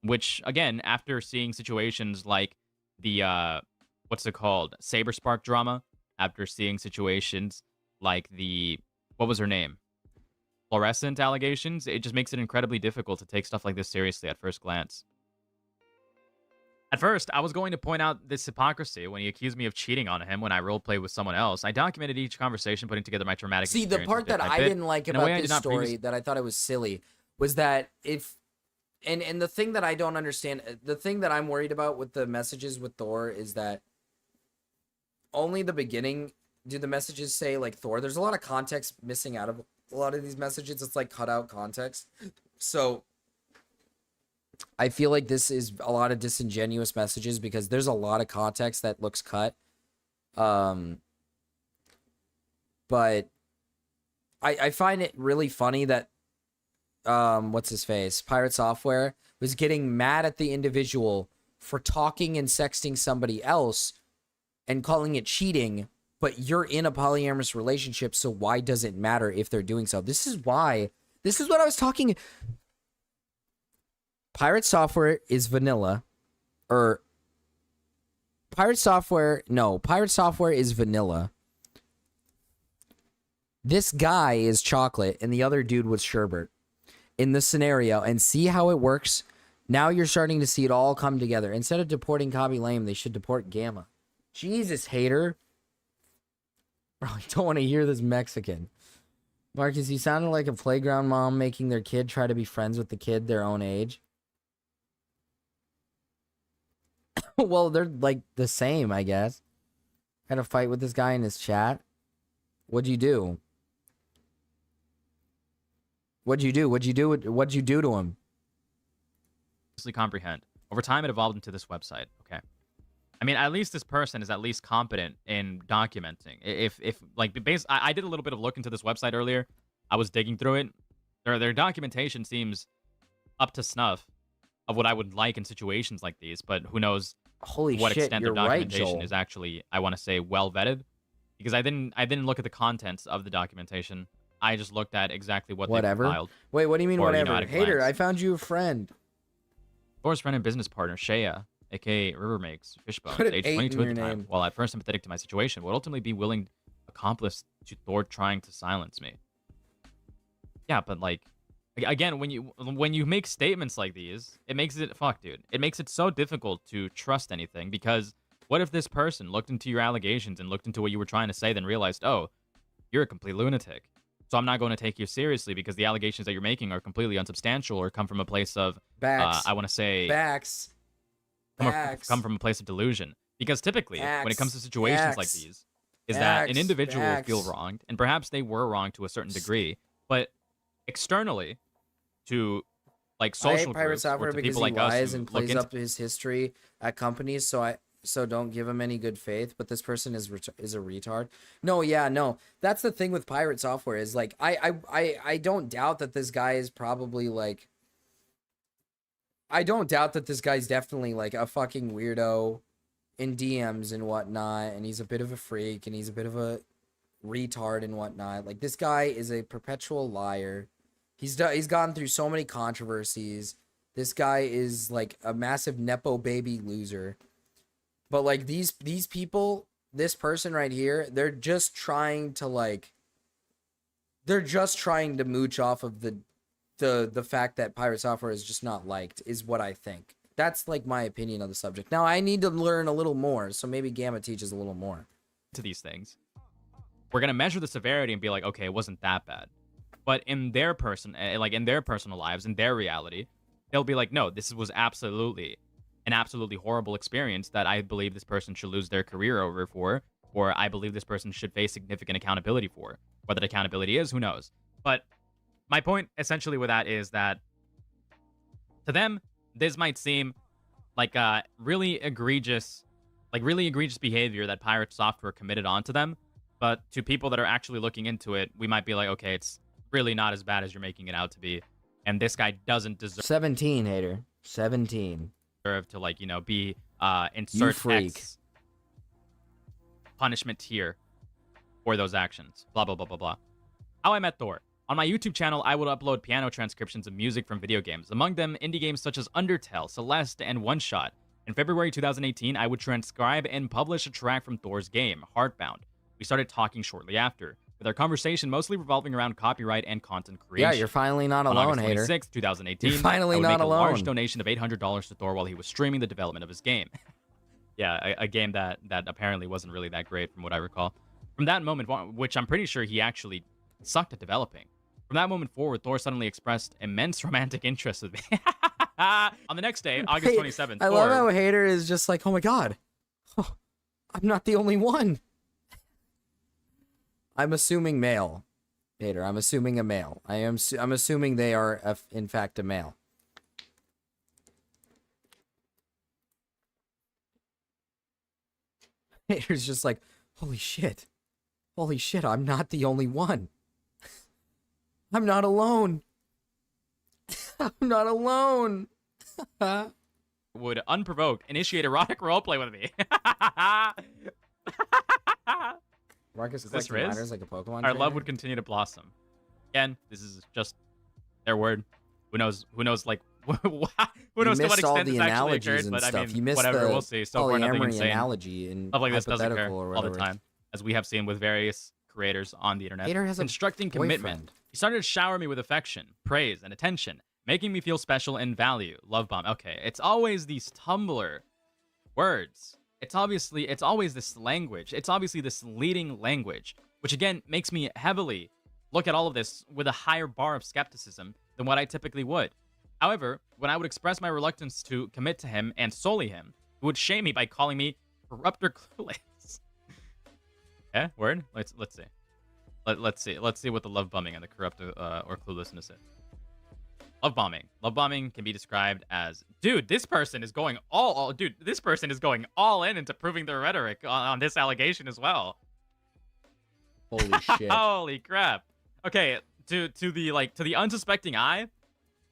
Which, again, after seeing situations like the, what's it called? Saberspark drama. After seeing situations like the... What was her name? Fluorescent allegations. It just makes it incredibly difficult to take stuff like this seriously at first glance. At first, I was going to point out this hypocrisy when he accused me of cheating on him when I roleplayed with someone else. I documented each conversation, putting together my traumatic See, the experience part bit that by I bit. didn't like In a way about I this did not story that I thought it was silly was that if... And the thing that I don't understand... The thing that I'm worried about with the messages with Thor is that only the beginning do the messages say, like, Thor. There's a lot of context missing out of a lot of these messages. It's like cut out context. So I feel like this is a lot of disingenuous messages because there's a lot of context that looks cut. But I find it really funny that what's his face? Pirate Software was getting mad at the individual for talking and sexting somebody else and calling it cheating, but you're in a polyamorous relationship, so why does it matter if they're doing so? This is what I was talking. Pirate Software is vanilla, or Pirate Software is vanilla. This guy is chocolate, and the other dude was sherbet in this scenario, and see how it works? Now you're starting to see it all come together. Instead of deporting Cobby Lame, they should deport Gamma. Jesus, hater. Bro, I don't want to hear this Mexican. Marcus, you sounded like a playground mom making their kid try to be friends with the kid their own age. Well, they're like the same, I guess. Had a fight with this guy in his chat. What'd you do? What'd you do to him? Comprehend. Over time, it evolved into this website. Okay. I mean, at least this person is at least competent in documenting. If like, I did a little bit of look into this website earlier. I was digging through it. Their documentation seems up to snuff of what I would like in situations like these, but who knows Holy what shit, extent their you're right, documentation Joel. is actually, I want to say, well vetted. Because I didn't look at the contents of the documentation. I just looked at exactly what they filed. Wait, what do you mean Or, whatever? at a Hater, glance. I found you a friend. Thor's friend and business partner, Shea, aka River Makes Fishbones, Put an age 8 in 22 at your the time, name. while at first sympathetic to my situation, would ultimately be willing accomplice to Thor trying to silence me. Yeah, but like, again, when you make statements like these, it makes it dude. It makes it so difficult to trust anything because what if this person looked into your allegations and looked into what you were trying to say, then realized, oh, you're a complete lunatic. So I'm not going to take you seriously because the allegations that you're making are completely unsubstantial or come from a place of, Backs. I want to say, Backs. come from a place of delusion. Because typically, when it comes to situations like these, is that an individual will feel wronged, and perhaps they were wronged to a certain degree, but externally, to like social Pirate groups or Software to because people he like us lies who and look plays into up his history at companies. So don't give him any good faith. But this person is a retard. No, yeah, no. That's the thing with Pirate Software is like I don't doubt that this guy is probably like. I don't doubt that this guy's definitely like a fucking weirdo in DMs and whatnot, and he's a bit of a freak and he's a bit of a retard and whatnot. Like, this guy is a perpetual liar. He's gone through so many controversies. This guy is like a massive nepo baby loser. But like these people, this person right here, they're just trying to mooch off of the fact that Pirate Software is just not liked, is what I think. That's like my opinion on the subject. Now I need to learn a little more, so maybe Gamma teaches a little more. To these things, we're gonna measure the severity and be like, okay, it wasn't that bad. But in their personal lives, in their reality, they'll be like, no, this was absolutely an absolutely horrible experience that I believe this person should lose their career over for, or I believe this person should face significant accountability for. What that accountability is, who knows? But my point essentially with that is that to them, this might seem like a really egregious behavior that Pirate Software committed onto them. But to people that are actually looking into it, we might be like, okay, it's really not as bad as you're making it out to be. And this guy doesn't deserve 17, hater. 17. To, like, you know, be insert freak. X punishment tier for those actions. Blah, blah, blah, blah, blah. How I Met Thor. On my YouTube channel, I would upload piano transcriptions of music from video games, among them indie games such as Undertale, Celeste, and One Shot. In February 2018, I would transcribe and publish a track from Thor's game, Heartbound. We started talking shortly after, with our conversation mostly revolving around copyright and content creation. Yeah, you're finally not On alone, August hater. 26, 2018, You're finally I would not make alone. a large donation of $800 to Thor while he was streaming the development of his game. Yeah, a game that apparently wasn't really that great from what I recall. From that moment, which I'm pretty sure he actually sucked at developing. From that moment forward, Thor suddenly expressed immense romantic interest in me. On the next day, August 27th, I Thor... love how hater is just like, oh my god, oh, I'm not the only one. I'm assuming male, hater. I'm assuming a male. I'm assuming they are in fact a male. Hater's just like, holy shit, I'm not the only one. I'm not alone. I'm not alone. would unprovoked initiate erotic roleplay with me. Marcus Is this collecting Riz? minors like a Pokemon Our trainer? love would continue to blossom. Again, this is just their word. Who knows? Who knows? Like, who knows to what missed all extent the this actually analogies occurred? and But I stuff. mean, You missed whatever. the We'll see. So far, nothing polyamory insane. analogy and Stuff like this doesn't occur hypothetical or all the whatever. time, as we have seen with various creators on the internet. Hater has a Constructing commitment. boyfriend. He started to shower me with affection, praise, and attention, making me feel special and value. Love bomb. Okay, it's always these Tumblr words. It's always this language. It's obviously this leading language, which again makes me heavily look at all of this with a higher bar of skepticism than what I typically would. However, when I would express my reluctance to commit to him and solely him, he would shame me by calling me corrupt or clueless. Yeah, word. Let's see. Let's see what the love bombing and the corrupt or cluelessness is. Love bombing can be described as, dude, this person is going all in into proving their rhetoric on this allegation as well. Holy shit. Holy crap. Okay, to the unsuspecting eye,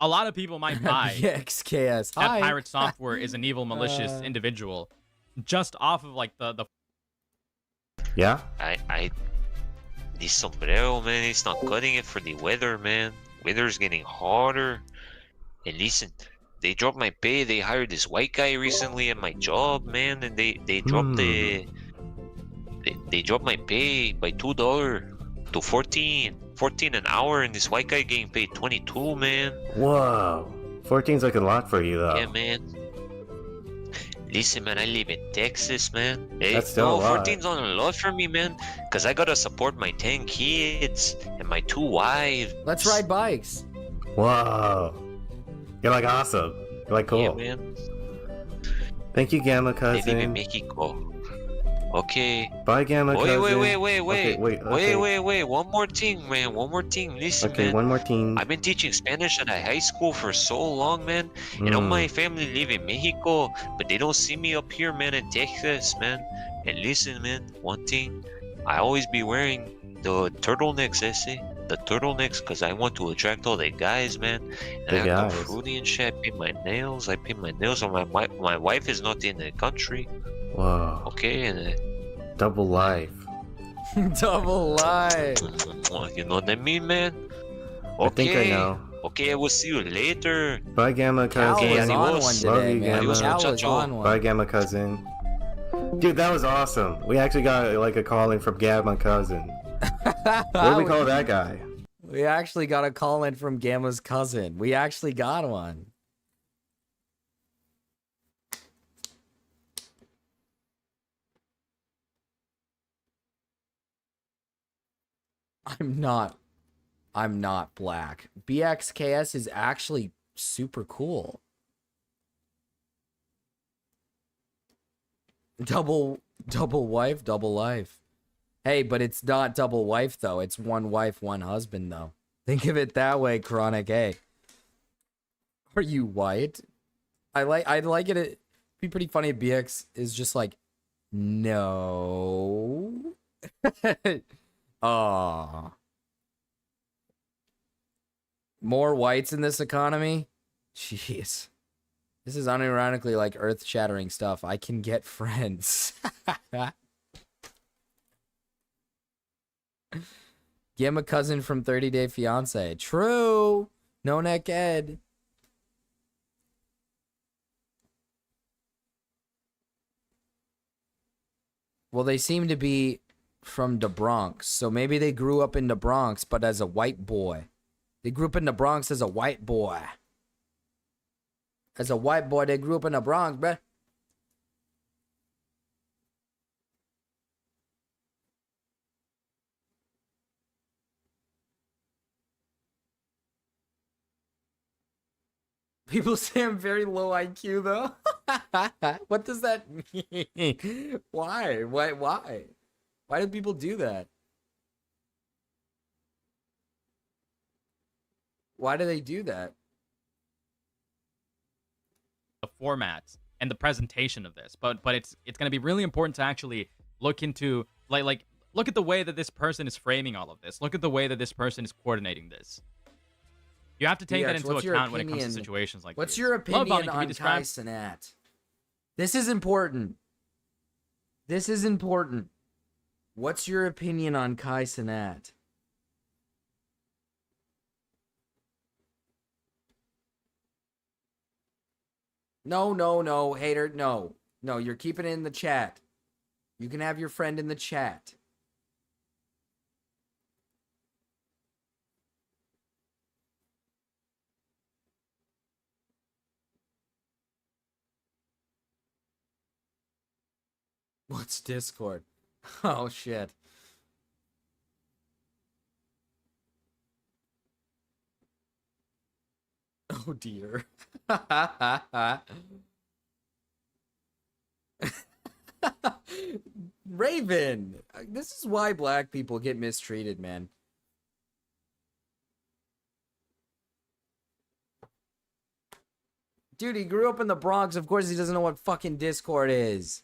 a lot of people might buy XKS. that Hi. Pirate Software is an evil, malicious individual just off of like the Yeah? This sombrero, man, it's not cutting it for the weather, man. Weather's getting hotter. And listen, they dropped my pay. They hired this white guy recently at my job, man, and they dropped they dropped my pay by $2 to 14 an hour, and this white guy getting paid 22, man. Whoa. 14's like a lot for you, though. Yeah, man. Listen, man, I live in Texas, man. Hey, That's still a no, lot. 14's not a lot for me, man. Because I gotta support my 10 kids and my 2 wives. Let's ride bikes. Whoa. You're like awesome. You're like cool. Yeah, man. Thank you, Gamma They live in cousin. Mexico. Okay. Bye, Gamma cousin. Wait. Okay, Wait. One more thing, man. One more thing. Listen, Okay, man. one more team. I've been teaching Spanish at a high school for so long, man. And all my family live in Mexico, but they don't see me up here, man, in Texas, man. And listen, man, one thing, I always be wearing the turtlenecks, the turtlenecks, because I want to attract all the guys, man. And The I got guys. fruity and shit. I paint my nails. So my wife is not in the country. Whoa. Okay, and Double life. Double life. you know what I mean, man? I think I know. Okay, I will see you later. Bye, Gamma Cal cousin. was on one Love today, you, man. Gamma. Cal was on Bye, one. Gamma cousin. Dude, that was awesome. We actually got like a call in from Gamma cousin. What do we call that guy? We actually got a call in from Gamma's cousin. We actually got one. I'm not black. BXKS is actually super cool. Double wife, double life. Hey, but it's not double wife though. It's one wife, one husband though. Think of it that way, Chronic. Hey, are you white? I'd like it. It'd be pretty funny if BX is just like, no. Aw. More whites in this economy? Jeez. This is unironically like earth-shattering stuff. I can get friends. Gamma cousin from 30 Day Fiance. True. No neck Ed. Well, they seem to be from the Bronx, so maybe they grew up in the Bronx, but as a white boy. They grew up in the Bronx as a white boy. As a white boy, they grew up in the Bronx, bruh. People say I'm very low IQ, though. What does that mean? Why? Why? Why do people do that? Why do they do that? The format and the presentation of this, but it's going to be really important to actually look into like look at the way that this person is framing all of this. Look at the way that this person is coordinating this. You have to take that into account when it comes to situations like What's this. your Love opinion bombing can be on Kai described. Cenat? This is important. This is important. What's your opinion on Kai Cenat? No, hater, no. No, you're keeping it in the chat. You can have your friend in the chat. What's Discord? Oh, shit. Oh, dear. Raven, this is why black people get mistreated, man. Dude, he grew up in the Bronx. Of course he doesn't know what fucking Discord is.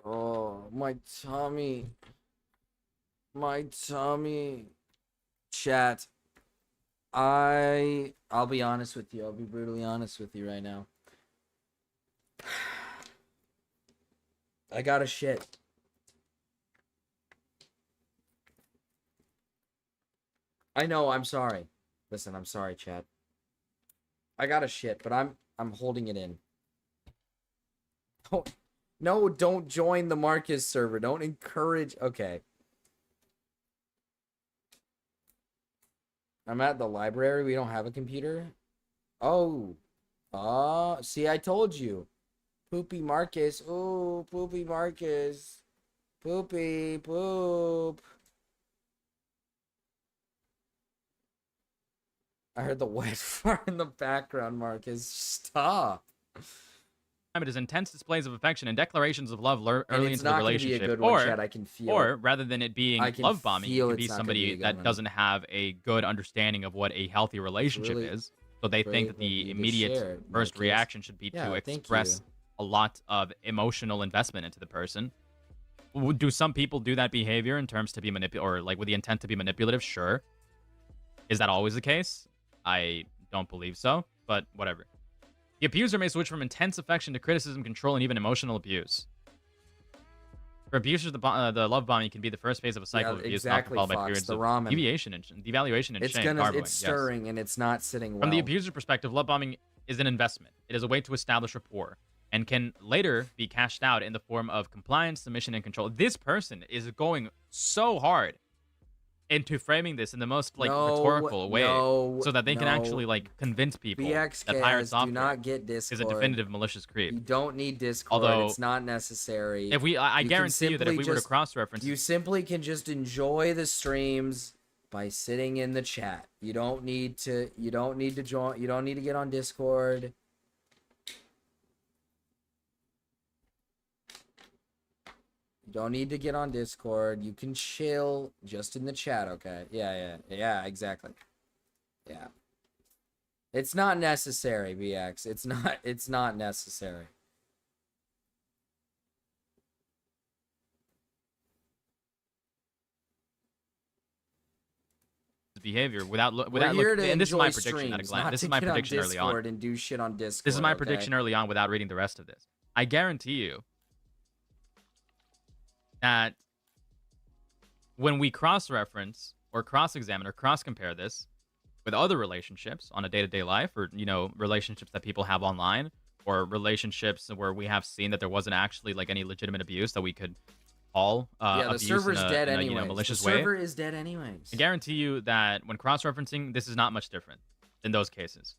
Oh, my tummy. My tummy. Chat. I'll be honest with you. I'll be brutally honest with you right now. I got a shit. I know, I'm sorry. Listen, I'm sorry, chat. I got a shit, but I'm holding it in. Oh, no, don't join the Marcus server. Don't encourage. Okay. I'm at the library. We don't have a computer. Oh. See, I told you. Poopy Marcus. Ooh, Poopy Marcus. Poopy, poop. I heard the wet fart in the background, Marcus. Stop. It is intense displays of affection and declarations of love early it's into the not gonna be a relationship. good one, Chad. I can feel or it. rather than it being I can love bombing, it feel could be it's not gonna be somebody a good that one. doesn't have a good understanding of what a healthy relationship really- is. So they really think that need the to immediate share it, first Marcus. reaction should be Yeah, to thank express you. a lot of emotional investment into the person. Do some people do that behavior in terms to be or like with the intent to be manipulative? Sure. Is that always the case? I don't believe so, but whatever. The abuser may switch from intense affection to criticism, control, and even emotional abuse. For abusers, the love bombing can be the first phase of a cycle of abuse, exactly, often followed by Fox, periods the of ramen. devaluation and shame. Garboing, It's yes. stirring and it's not sitting well. From the abuser perspective, love bombing is an investment. It is a way to establish rapport and can later be cashed out in the form of compliance, submission, and control. This person is going so hard into framing this in the most rhetorical way, so that they can actually convince people that Pirate Software do not get is a Discord. definitive malicious creep. You don't need Discord. Although it's not necessary. if we, I You can guarantee you that if simply we were to just- cross-reference, you simply can just enjoy the streams by sitting in the chat. You don't need to. You don't need to join. You don't need to get on Discord. You don't need to get on Discord. You can chill just in the chat, okay? Yeah, exactly. Yeah. It's not necessary, BX. It's not necessary. behavior without We're here to and this is my enjoy prediction at a streams, glance. not This to is my get on prediction early on. Discord and do shit on Discord. This is my okay? prediction early on without reading the rest of this. I guarantee you that when we cross-reference or cross-examine or cross-compare this with other relationships on a day-to-day life, or relationships that people have online, or relationships where we have seen that there wasn't actually any legitimate abuse that we could call Yeah, the abuse server's in a, dead in a, anyways. malicious The way. server is dead anyways. I guarantee you that when cross-referencing, this is not much different in those cases.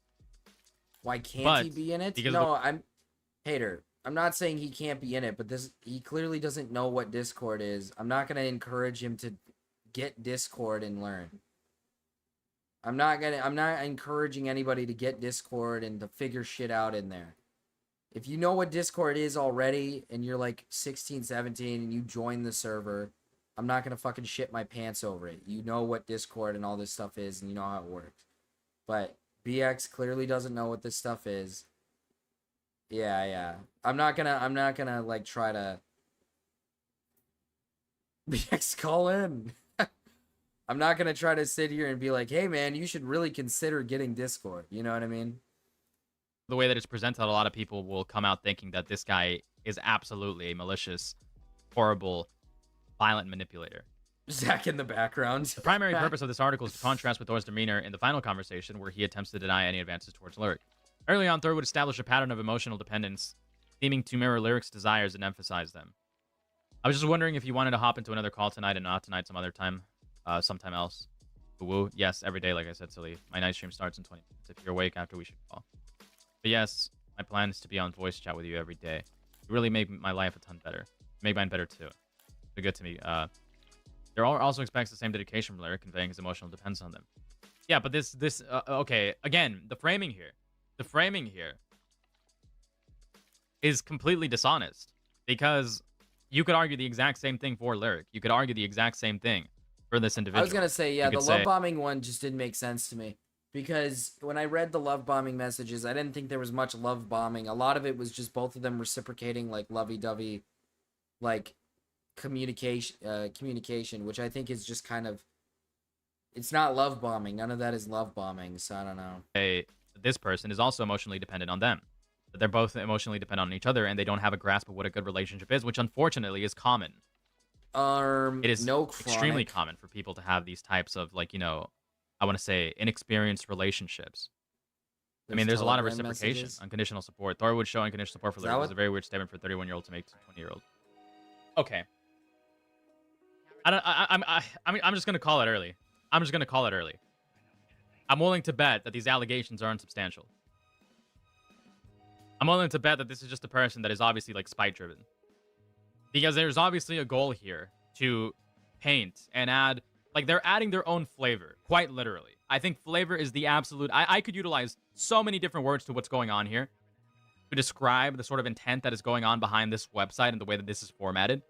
Why can't But he be in it? because No, I'm hater. I'm not saying he can't be in it, but he clearly doesn't know what Discord is. I'm not gonna encourage him to get Discord and learn. I'm not encouraging anybody to get Discord and to figure shit out in there. If you know what Discord is already and you're like 16, 17 and you join the server, I'm not gonna fucking shit my pants over it. You know what Discord and all this stuff is and you know how it works. But BX clearly doesn't know what this stuff is. Yeah. I'm not gonna like try to BX call in. I'm not gonna try to sit here and be like, hey man, you should really consider getting Discord. You know what I mean? The way that it's presented, a lot of people will come out thinking that this guy is absolutely a malicious, horrible, violent manipulator. Zach in the background. The primary purpose of this article is to contrast with Thor's demeanor in the final conversation, where he attempts to deny any advances towards Lyric. Early on, Thor would establish a pattern of emotional dependence, seeming to mirror Lyric's desires and emphasize them. I was just wondering if you wanted to hop into another call tonight and not tonight, some other time, sometime else. Woo. Yes, every day, like I said, silly. My night stream starts in 20 minutes. If you're awake after, we should call. But yes, my plan is to be on voice chat with you every day. You really make my life a ton better. Make mine better too. Be good to me. There also expects the same dedication from Lyric, conveying his emotional dependence on them. Yeah, but okay. Again, the framing here is completely dishonest, because you could argue the exact same thing for Lyric. You could argue the exact same thing for this individual. I was gonna say, yeah, You the could love say- bombing one just didn't make sense to me. Because when I read the love bombing messages, I didn't think there was much love bombing. A lot of it was just both of them reciprocating like lovey-dovey, like communication, which I think is just kind of, it's not love bombing. None of that is love bombing. So I don't know. This person is also emotionally dependent on them. They're both emotionally dependent on each other, and they don't have a grasp of what a good relationship is, which unfortunately is common. It is extremely common for people to have these types of I want to say inexperienced relationships. I mean, there's a lot of Telegram reciprocation, messages. unconditional support. Thor would show unconditional support for Is that liberty. what- It's a very weird statement for a 31-year-old to make to a 20-year-old. Okay. I'm just gonna call it early. I'm just gonna call it early. I'm willing to bet that these allegations are unsubstantial. I'm willing to bet that this is just a person that is obviously like spite driven. Because there's obviously a goal here to paint and add, like they're adding their own flavor, quite literally. I think flavor is the absolute, I could utilize so many different words to what's going on here to describe the sort of intent that is going on behind this website and the way that this is formatted.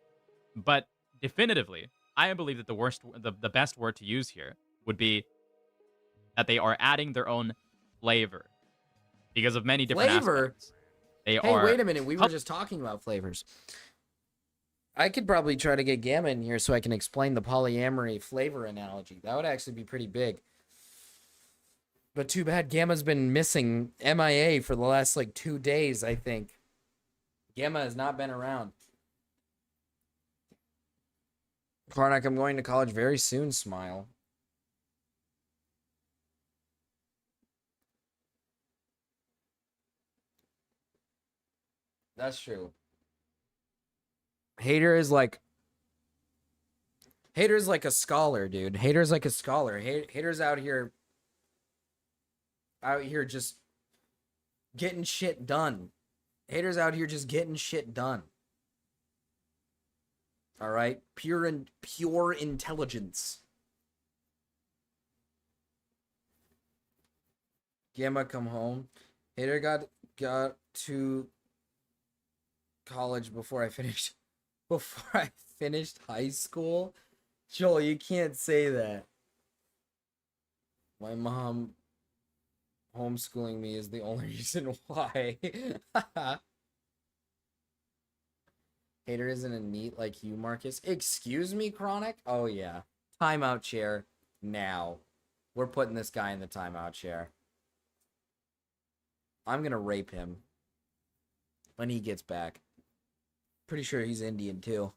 But definitively, I believe that the best word to use here would be that they are adding their own flavor because of many different Flavor? aspects. They Hey, are. wait a minute. We were just talking about flavors. I could probably try to get Gamma in here so I can explain the polyamory flavor analogy. That would actually be pretty big. But too bad Gamma's been missing MIA for the last like 2 days, I think. Gamma has not been around. Karnak, I'm going to college very soon, smile. That's true. Hater is like a scholar, dude. Hater's like a scholar. Hater's out here just getting shit done. Haters out here just getting shit done. All right, pure intelligence. Gamma, come home. Hater got to college before I finished high school. Joel, you can't say that. My mom homeschooling me is the only reason why. Hater isn't a neat like you, Marcus. Excuse me, Chronic? Oh, yeah. Timeout chair now. We're putting this guy in the timeout chair. I'm gonna rape him when he gets back. Pretty sure he's Indian, too.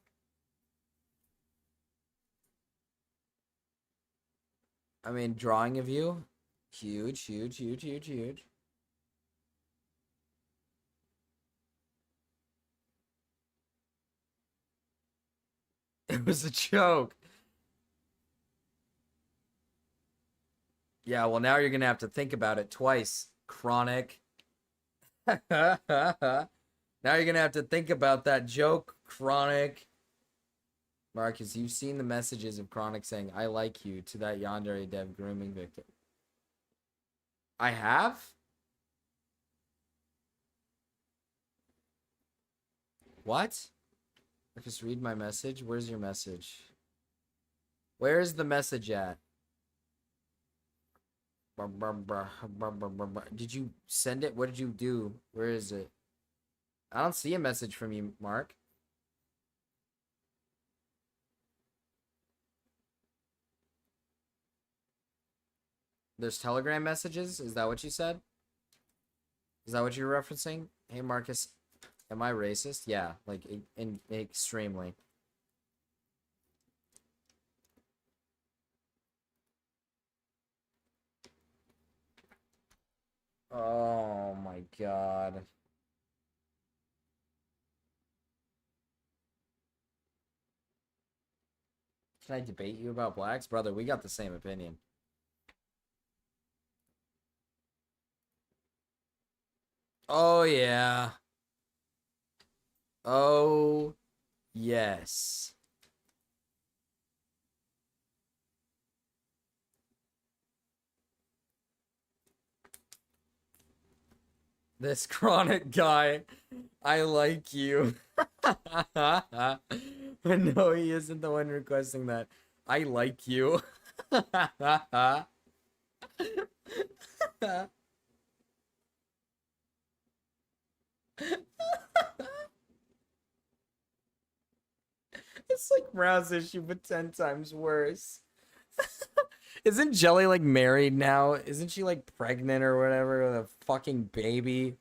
I mean, drawing of you. Huge, huge, huge, huge, huge. It was a joke. Yeah, well, now you're gonna have to think about it twice, Chronic. Now you're gonna have to think about that joke, Chronic. Marcus, you've seen the messages of Chronic saying, I like you to that Yandere dev grooming victim. I have? What? Marcus, read my message. Where's your message? Where's the message at? Did you send it? What did you do? Where is it? I don't see a message from you, Mark. There's Telegram messages? Is that what you said? Is that what you're referencing? Hey, Marcus, am I racist? Yeah, like, extremely. Oh my god. Can I debate you about blacks? Brother, we got the same opinion. Oh, yeah. Oh, yes. This Chronic guy, I like you. But no, he isn't the one requesting that. I like you. It's like Browse issue, but 10 times worse. Isn't Jelly like married now? Isn't she like pregnant or whatever with a fucking baby?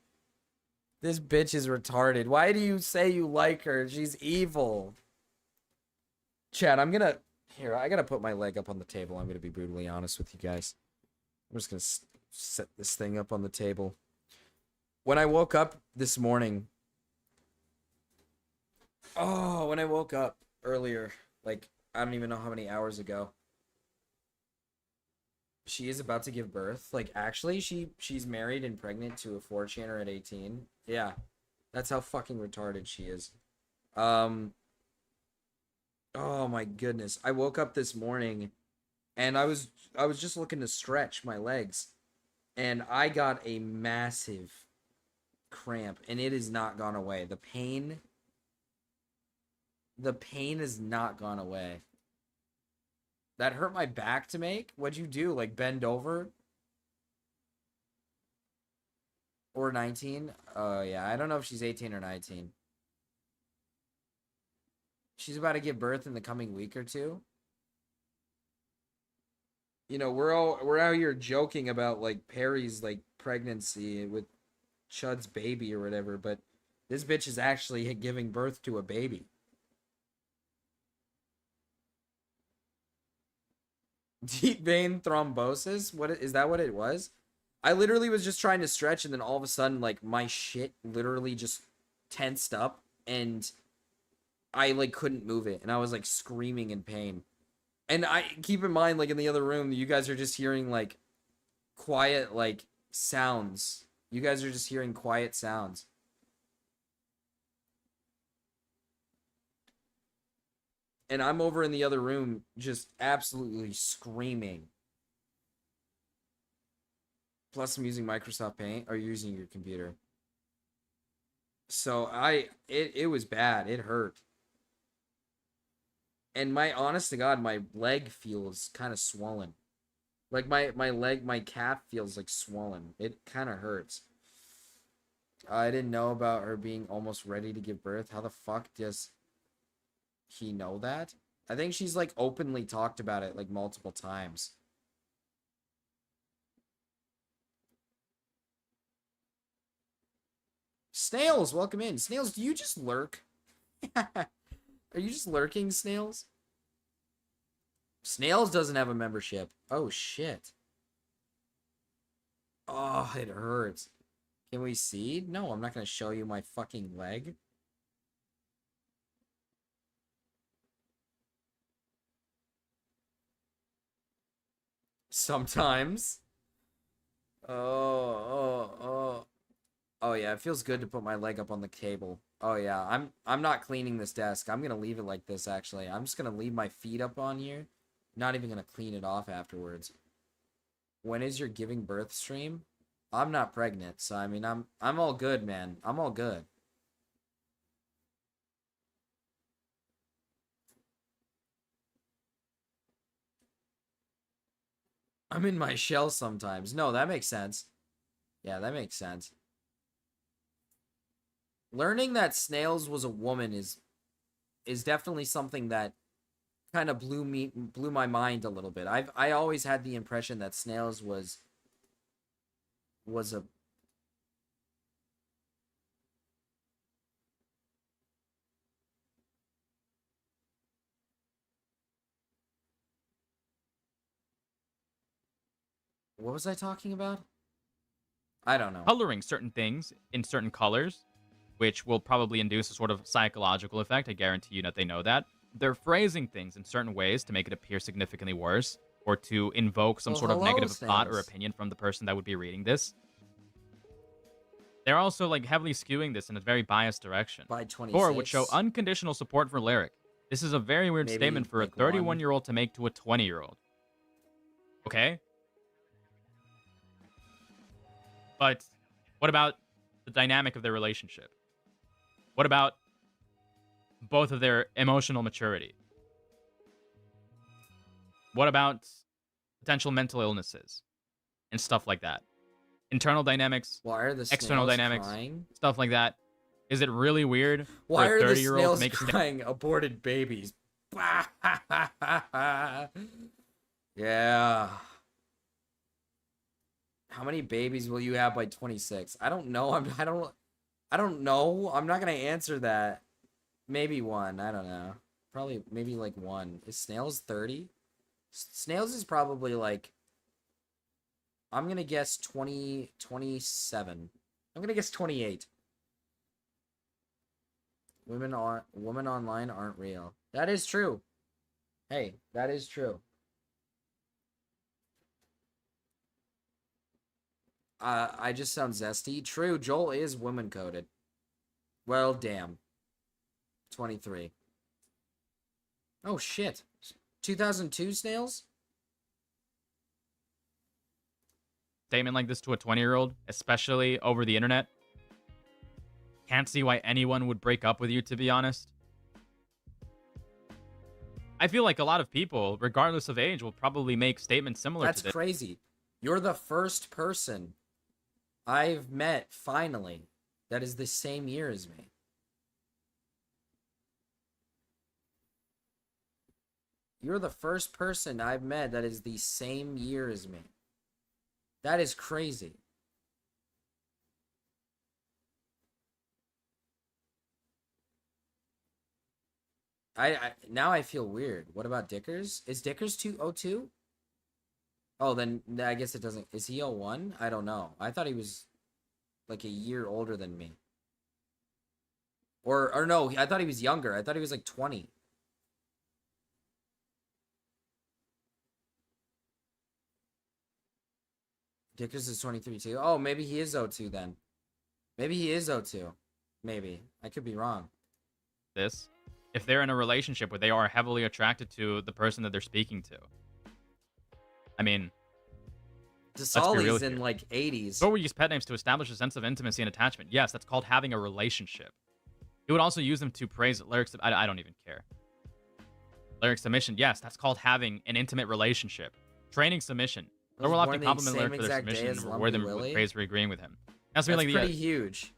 This bitch is retarded. Why do you say you like her? She's evil. Chad, I'm gonna... Here, I gotta put my leg up on the table. I'm gonna be brutally honest with you guys. I'm just gonna set this thing up on the table. When I woke up this morning, when I woke up earlier, like, I don't even know how many hours ago, she is about to give birth. Like, actually, she's married and pregnant to a 4chaner at 18. Yeah, that's how fucking retarded she is. Oh my goodness. I woke up this morning and I was just looking to stretch my legs, and I got a massive cramp, and it has not gone away. The pain has not gone away. That hurt my back to make? What'd you do? Like, bend over? Or 19? Oh, yeah. I don't know if she's 18 or 19. She's about to give birth in the coming week or two. You know, we're out here joking about, like, Perry's, like, pregnancy with Chud's baby or whatever, but this bitch is actually giving birth to a baby. Deep vein thrombosis? What is that? What it was? I literally was just trying to stretch, and then all of a sudden, like, my shit literally just tensed up, and I, like, couldn't move it, and I was, like, screaming in pain. And I keep in mind, like, in the other room, you guys are just hearing, like, quiet, like, sounds. You guys are just hearing quiet sounds. And I'm over in the other room just absolutely screaming. Plus, I'm using Microsoft Paint. Or you're using your computer. So, it was bad. It hurt. And honest to God, my leg feels kind of swollen. Like, my calf feels, like, swollen. It kind of hurts. I didn't know about her being almost ready to give birth. How the fuck does he know that? I think she's, like, openly talked about it, like, multiple times. Snails, welcome in. Snails, do you just lurk? Are you just lurking, Snails? Snails doesn't have a membership. Oh, shit. Oh, it hurts. Can we see? No, I'm not going to show you my fucking leg. Sometimes. Oh, yeah, it feels good to put my leg up on the table. Oh, yeah, I'm not cleaning this desk. I'm going to leave it like this, actually. I'm just going to leave my feet up on here. Not even going to clean it off afterwards. When is your giving birth stream? I'm not pregnant, so I mean, I'm all good, man. I'm all good. I'm in my shell sometimes. No, that makes sense. Yeah, that makes sense. Learning that Snails was a woman is definitely something that kind of blew my mind a little bit. I always had the impression that Snails was a What was I talking about? I don't know. Coloring certain things in certain colors, which will probably induce a sort of psychological effect. I guarantee you that they know that. They're phrasing things in certain ways to make it appear significantly worse, or to invoke some sort of negative thought or opinion from the person that would be reading this. They're also, like, heavily skewing this in a very biased direction. By 26. 4 would show unconditional support for Lyric. This is a very weird statement for like a 31-year-old to make to a 20-year-old. Okay? But what about the dynamic of their relationship? What about both of their emotional maturity? What about potential mental illnesses and stuff like that? Internal dynamics, Why are the external snails dynamics, crying? stuff like that. Is it really weird Why for are a the 30-year-old snails to make a crying? Aborted babies. Yeah. How many babies will you have by 26? I don't know. I don't know. I'm not gonna answer that. Maybe one. I don't know. Probably maybe like one. Is Snails 30? Snails is probably like I'm gonna guess 27. I'm gonna guess 28. Women online aren't real. That is true. Hey, that is true. I just sound zesty. True, Joel is woman coded. Well, damn. 23. Oh shit. 2002 snails? Statement like this to a 20-year-old, especially over the internet. Can't see why anyone would break up with you, to be honest. I feel like a lot of people, regardless of age, will probably make statements similar That's to this. crazy. You're the first person I've met, finally, that is the same year as me. You're the first person I've met that is the same year as me. That is crazy. Now I feel weird. What about Dickers? Is Dickers 202? Oh, then I guess it doesn't. Is he 01? I don't know. I thought he was like a year older than me. Or no, I thought he was younger. I thought he was like 20. Dickers is 23 too. Oh, maybe he is 02 then. Maybe he is 02. Maybe. I could be wrong. This, if they're in a relationship where they are heavily attracted to the person that they're speaking to. I mean, DeSally's in like 80s. So we use pet names to establish a sense of intimacy and attachment. Yes, that's called having a relationship. He would also use them to praise lyrics. I don't even care. Lyric submission. Yes, that's called having an intimate relationship. Training submission. Or will often compliment lyric for their submission and reward them with praise for agreeing with him. That's pretty huge.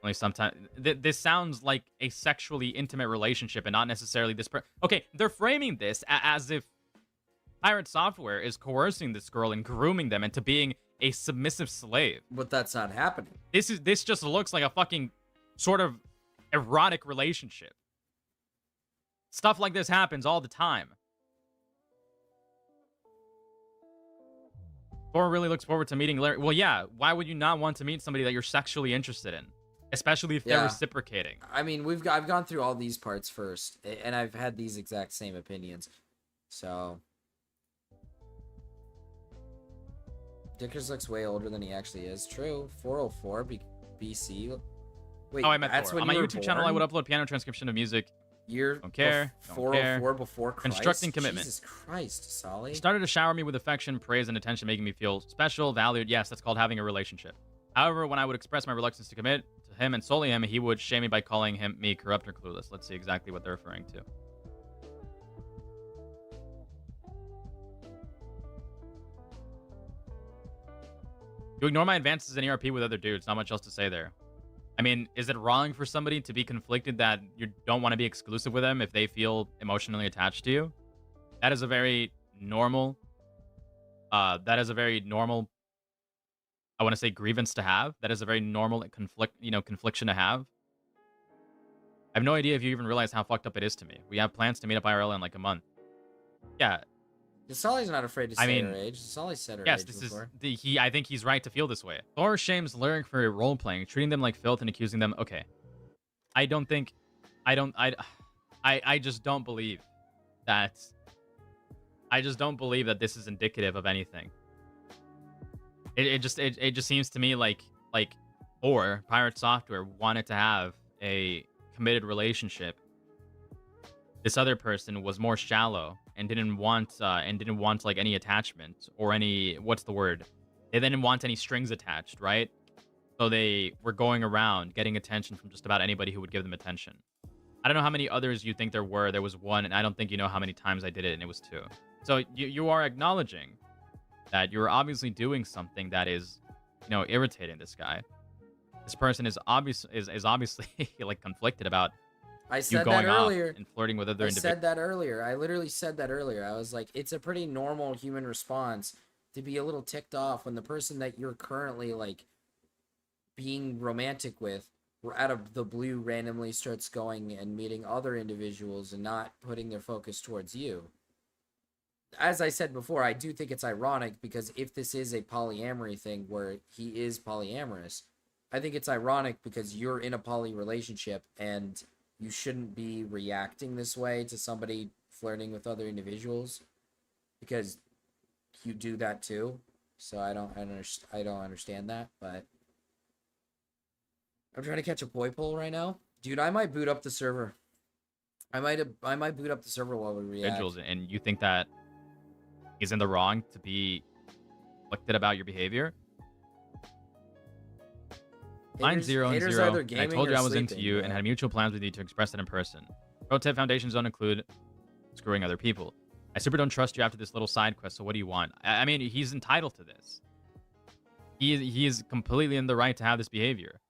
Only sometimes this sounds like a sexually intimate relationship and not necessarily this. Okay, they're framing this as if Pirate Software is coercing this girl and grooming them into being a submissive slave. But that's not happening. This just looks like a fucking sort of erotic relationship. Stuff like this happens all the time. Thor really looks forward to meeting Larry. Well, yeah. Why would you not want to meet somebody that you're sexually interested in, especially if they're reciprocating? I mean, I've gone through all these parts first, and I've had these exact same opinions. So Dickers looks way older than he actually is. True. 404 BC. Wait, I meant that's Thor. when On my you were YouTube channel, I born? would upload piano transcription of music. Year don't care. 404 before Christ. Constructing commitment. Jesus Christ, Solly. He started to shower me with affection, praise, and attention, making me feel special, valued. Yes, that's called having a relationship. However, when I would express my reluctance to commit to him and solely him, he would shame me by calling me corrupt or clueless. Let's see exactly what they're referring to. You ignore my advances in ERP with other dudes. Not much else to say there. I mean, is it wrong for somebody to be conflicted that you don't want to be exclusive with them if they feel emotionally attached to you? That is a very normal, I want to say grievance to have. That is a very normal confliction to have. I have no idea if you even realize how fucked up it is to me. We have plans to meet up IRL in like a month. Yeah. Solly's not afraid to say her age. Solly said her age before. I think he's right to feel this way. Thor shames Lyric for role playing, treating them like filth and accusing them. Okay. I just don't believe that. I just don't believe that this is indicative of anything. It just seems to me like Thor, Pirate Software, wanted to have a committed relationship. This other person was more shallow and didn't want like any attachment or any, what's the word? They didn't want any strings attached, right? So they were going around getting attention from just about anybody who would give them attention. I don't know how many others you think there were. There was one, and I don't think you know how many times I did it, and it was 2. So you are acknowledging that you're obviously doing something that is, irritating this guy. This person is obviously like conflicted about I said you going that earlier. off and flirting with other individuals. I said that earlier. I literally said that earlier. I was like, it's a pretty normal human response to be a little ticked off when the person that you're currently like being romantic with, out of the blue, randomly starts going and meeting other individuals and not putting their focus towards you. as I said before, I do think it's ironic because if this is a polyamory thing where he is polyamorous, I think it's ironic because you're in a poly relationship and you shouldn't be reacting this way to somebody flirting with other individuals because you do that too. So I don't understand that, but I'm trying to catch a poi poll right now. Dude, I might boot up the server. I might boot up the server while we react. Individuals, and you think that he's in the wrong to be conflicted about your behavior? Line 0 and 0. And I told you I was into you and had mutual plans with you to express it in person. Pro tip: foundations don't include screwing other people. I super don't trust you after this little side quest, so what do you want? I mean, he's entitled to this. He is completely in the right to have this behavior.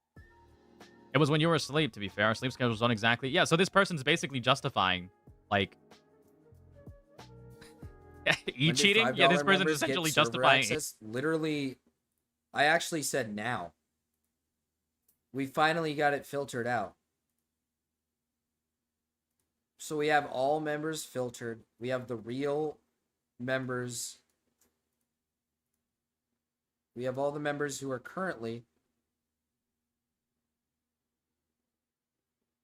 It was when you were asleep, to be fair. Our sleep schedules don't exactly... Yeah, so this person's basically justifying, like... cheating? Yeah, this person's essentially justifying... Access, literally, I actually said now. We finally got it filtered out. So we have all members filtered. We have the real members. We have all the members who are currently...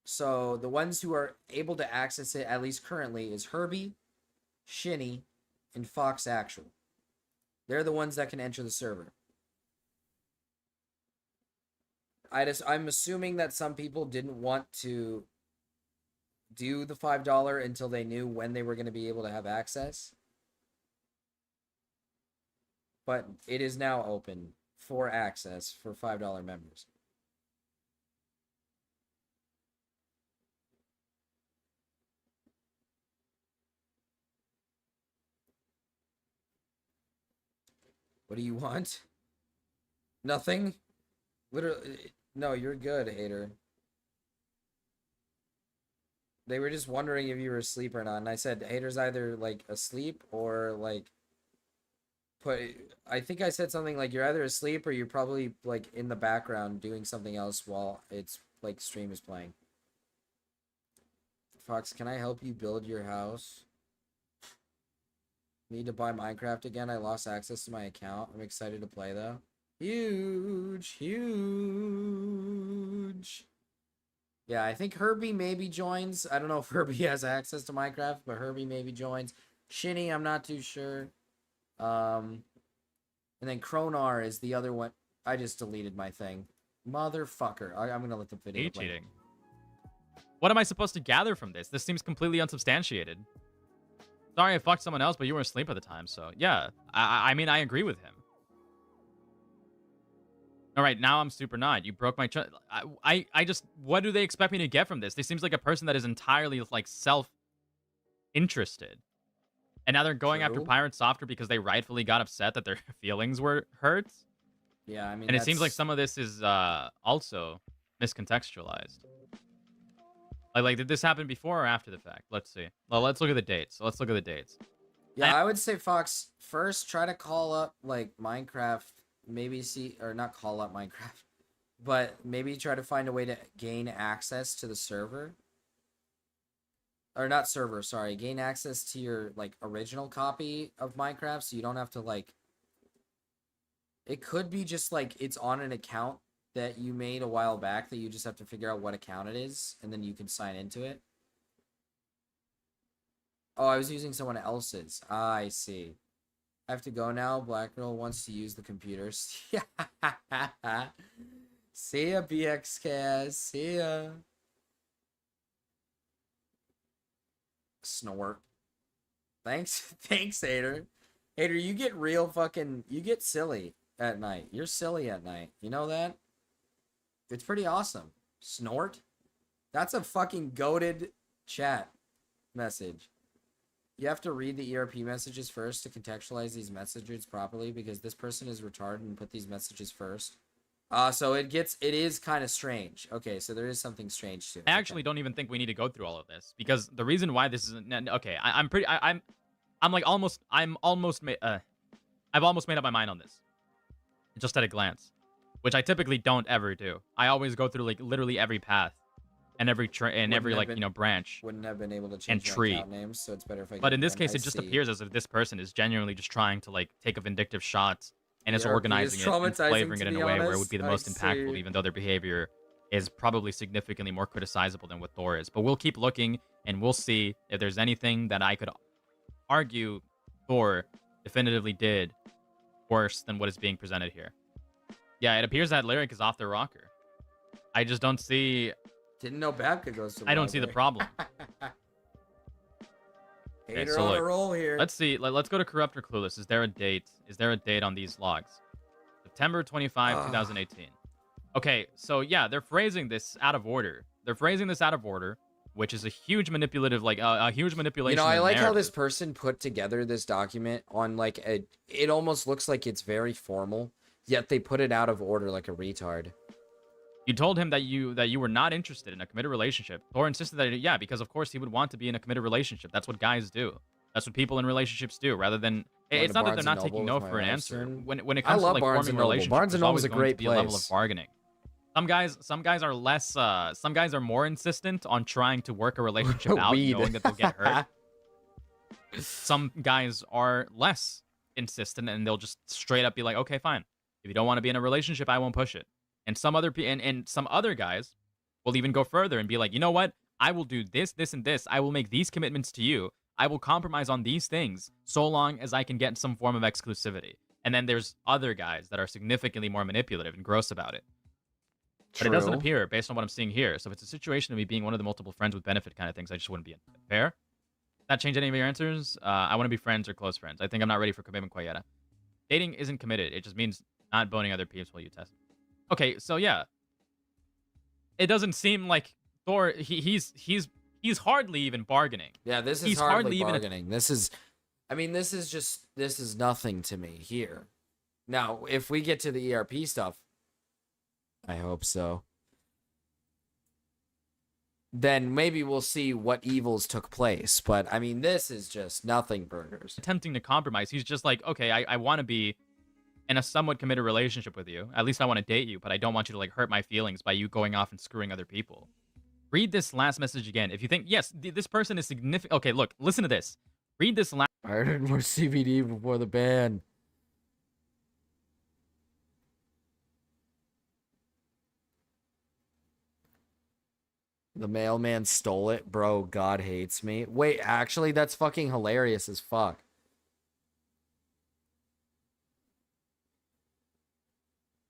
So the ones who are able to access it, at least currently, is Herbie, Shinny, and Fox Actual. They're the ones that can enter the server. I'm assuming that some people didn't want to do the $5 until they knew when they were going to be able to have access. But it is now open for access for $5 members. What do you want? Nothing? Literally, no, you're good, hater. They were just wondering if you were asleep or not, and I said hater's either, like, asleep or, like, I think I said something like you're either asleep or you're probably, like, in the background doing something else while it's, like, stream is playing. Fox, can I help you build your house? Need to buy Minecraft again. I lost access to my account. I'm excited to play though. Huge. Yeah, I think Herbie maybe joins. I don't know if Herbie has access to Minecraft, but Herbie maybe joins. Shinny, I'm not too sure. And then Kronar is the other one. I just deleted my thing. Motherfucker. I'm gonna let the video play. Cheating. What am I supposed to gather from this? This seems completely unsubstantiated. Sorry I fucked someone else, but you were asleep at the time, so yeah. I mean, I agree with him. All right, now I'm super not. You broke my trust. I just... What do they expect me to get from this? This seems like a person that is entirely, like, self-interested. And now they're going after Pirate Software because they rightfully got upset that their feelings were hurt. Yeah, I mean, and it seems like some of this is also miscontextualized. Like, did this happen before or after the fact? Let's see. Well, let's look at the dates. Yeah, I would say, Fox, first try to call up, like, Minecraft, maybe see, or not call up Minecraft, but maybe try to find a way to gain access to the server. Or not server, sorry, gain access to your, like, original copy of Minecraft so you don't have to, like... It could be just, like, it's on an account that you made a while back that you just have to figure out what account it is, and then you can sign into it. Oh, I was using someone else's. Ah, I see. I have to go now. Black Girl wants to use the computers. See ya, BXKS. See ya. Snort. Thanks, Hater. Hater, you get real fucking... You get silly at night. You're silly at night. You know that? It's pretty awesome. Snort? That's a fucking goated chat message. You have to read the ERP messages first to contextualize these messages properly because this person is retarded and put these messages first. So it is kind of strange. Okay, so there is something strange to it. I actually don't even think we need to go through all of this because the reason why this is okay. I've almost made up my mind on this, just at a glance, which I typically don't ever do. I always go through like literally every path and every Wouldn't have like been- branch Wouldn't have been able to and change my tree. account names, so it's better if I. But get in this one. case, I it just see. appears as if this person is genuinely just trying to like take a vindictive shot and is ERP is organizing it and traumatizing, flavoring to it in be a way where it would honest. be the I most impactful, see. even though their behavior is probably significantly more criticizable than what Thor is. But we'll keep looking and we'll see if there's anything that I could argue Thor definitively did worse than what is being presented here. Yeah, it appears that Lyric is off their rocker. I just don't see. Didn't know Babka goes to. I don't see the problem. Okay, Hater so on a look, roll here. let's see. Let's go to Corrupt or Clueless. Is there a date? Is there a date on these logs? September 25, 2018. Okay, so yeah, they're phrasing this out of order. They're phrasing this out of order, which is a huge manipulative, like a huge manipulation. You know, I of like how narrative. this person put together this document on like a. It almost looks like it's very formal, yet they put it out of order like a retard. You told him that you were not interested in a committed relationship. Thor insisted that yeah, because of course he would want to be in a committed relationship. That's what guys do. That's what people in relationships do. Rather than Going it's to not that they're Barnes not and taking Noble no with for my an wife answer. soon. When it I comes love to like Barnes forming and a Noble. relationship, Barnes and there's Noble's always a going to great be a level place. of bargaining. Some guys are less. Some guys are more insistent on trying to work a relationship out, Weed. knowing that they'll get hurt. Some guys are less insistent, and they'll just straight up be like, "Okay, fine. If you don't want to be in a relationship, I won't push it." And some other and some other guys will even go further and be like, "You know what? I will do this, this, and this. I will make these commitments to you. I will compromise on these things so long as I can get some form of exclusivity." And then there's other guys that are significantly more manipulative and gross about it. But it doesn't True. appear, based on what I'm seeing here. So if it's a situation of me being one of the multiple friends with benefit kind of things, I just wouldn't be in. Fair? That change any of your answers? I want to be friends or close friends. I think I'm not ready for commitment quite yet. Dating isn't committed. It just means not boning other peeps while you test. Okay, so yeah. It doesn't seem like Thor. He's hardly even bargaining. Yeah, this is He's hardly even bargaining. This is, I mean, this is nothing to me here. Now, if we get to the ERP stuff, I hope so. Then maybe we'll see what evils took place. But I mean, this is just nothing burgers. attempting to compromise. He's just like, okay, I want to be in a somewhat committed relationship with you. At least I want to date you, but I don't want you to like hurt my feelings by you going off and screwing other people. Read this last message again. If you think, yes, this person is significant. Okay, look, listen to this. Read this last. I heard more CBD before the ban. The mailman stole it. Bro, God hates me. Wait, actually, that's fucking hilarious as fuck.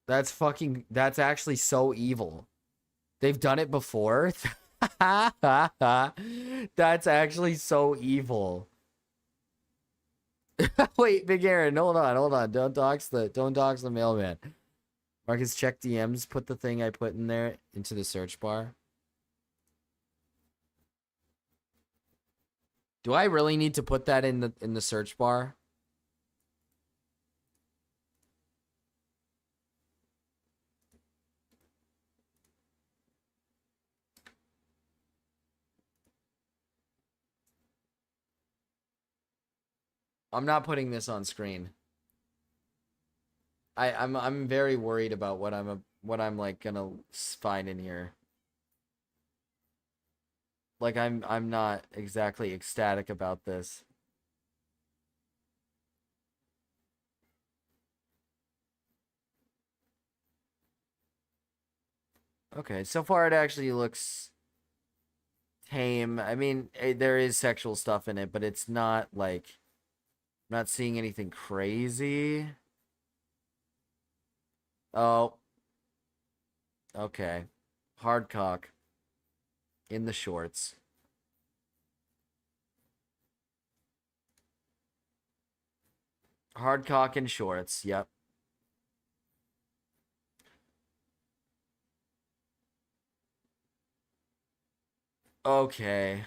That's actually so evil. They've done it before. That's actually so evil. Wait, Big Aaron, hold on. Don't dox the mailman. Marcus, check DMs, put the thing I put in there into the search bar. Do I really need to put that in the search bar? I'm not putting this on screen. I'm very worried about what I'm like gonna find in here. Like I'm not exactly ecstatic about this. Okay, so far it actually looks tame. I mean, there is sexual stuff in it, but it's not like I'm not seeing anything crazy. Oh. Okay. Hard cock. In the shorts. Hard cock in shorts. Yep. Okay.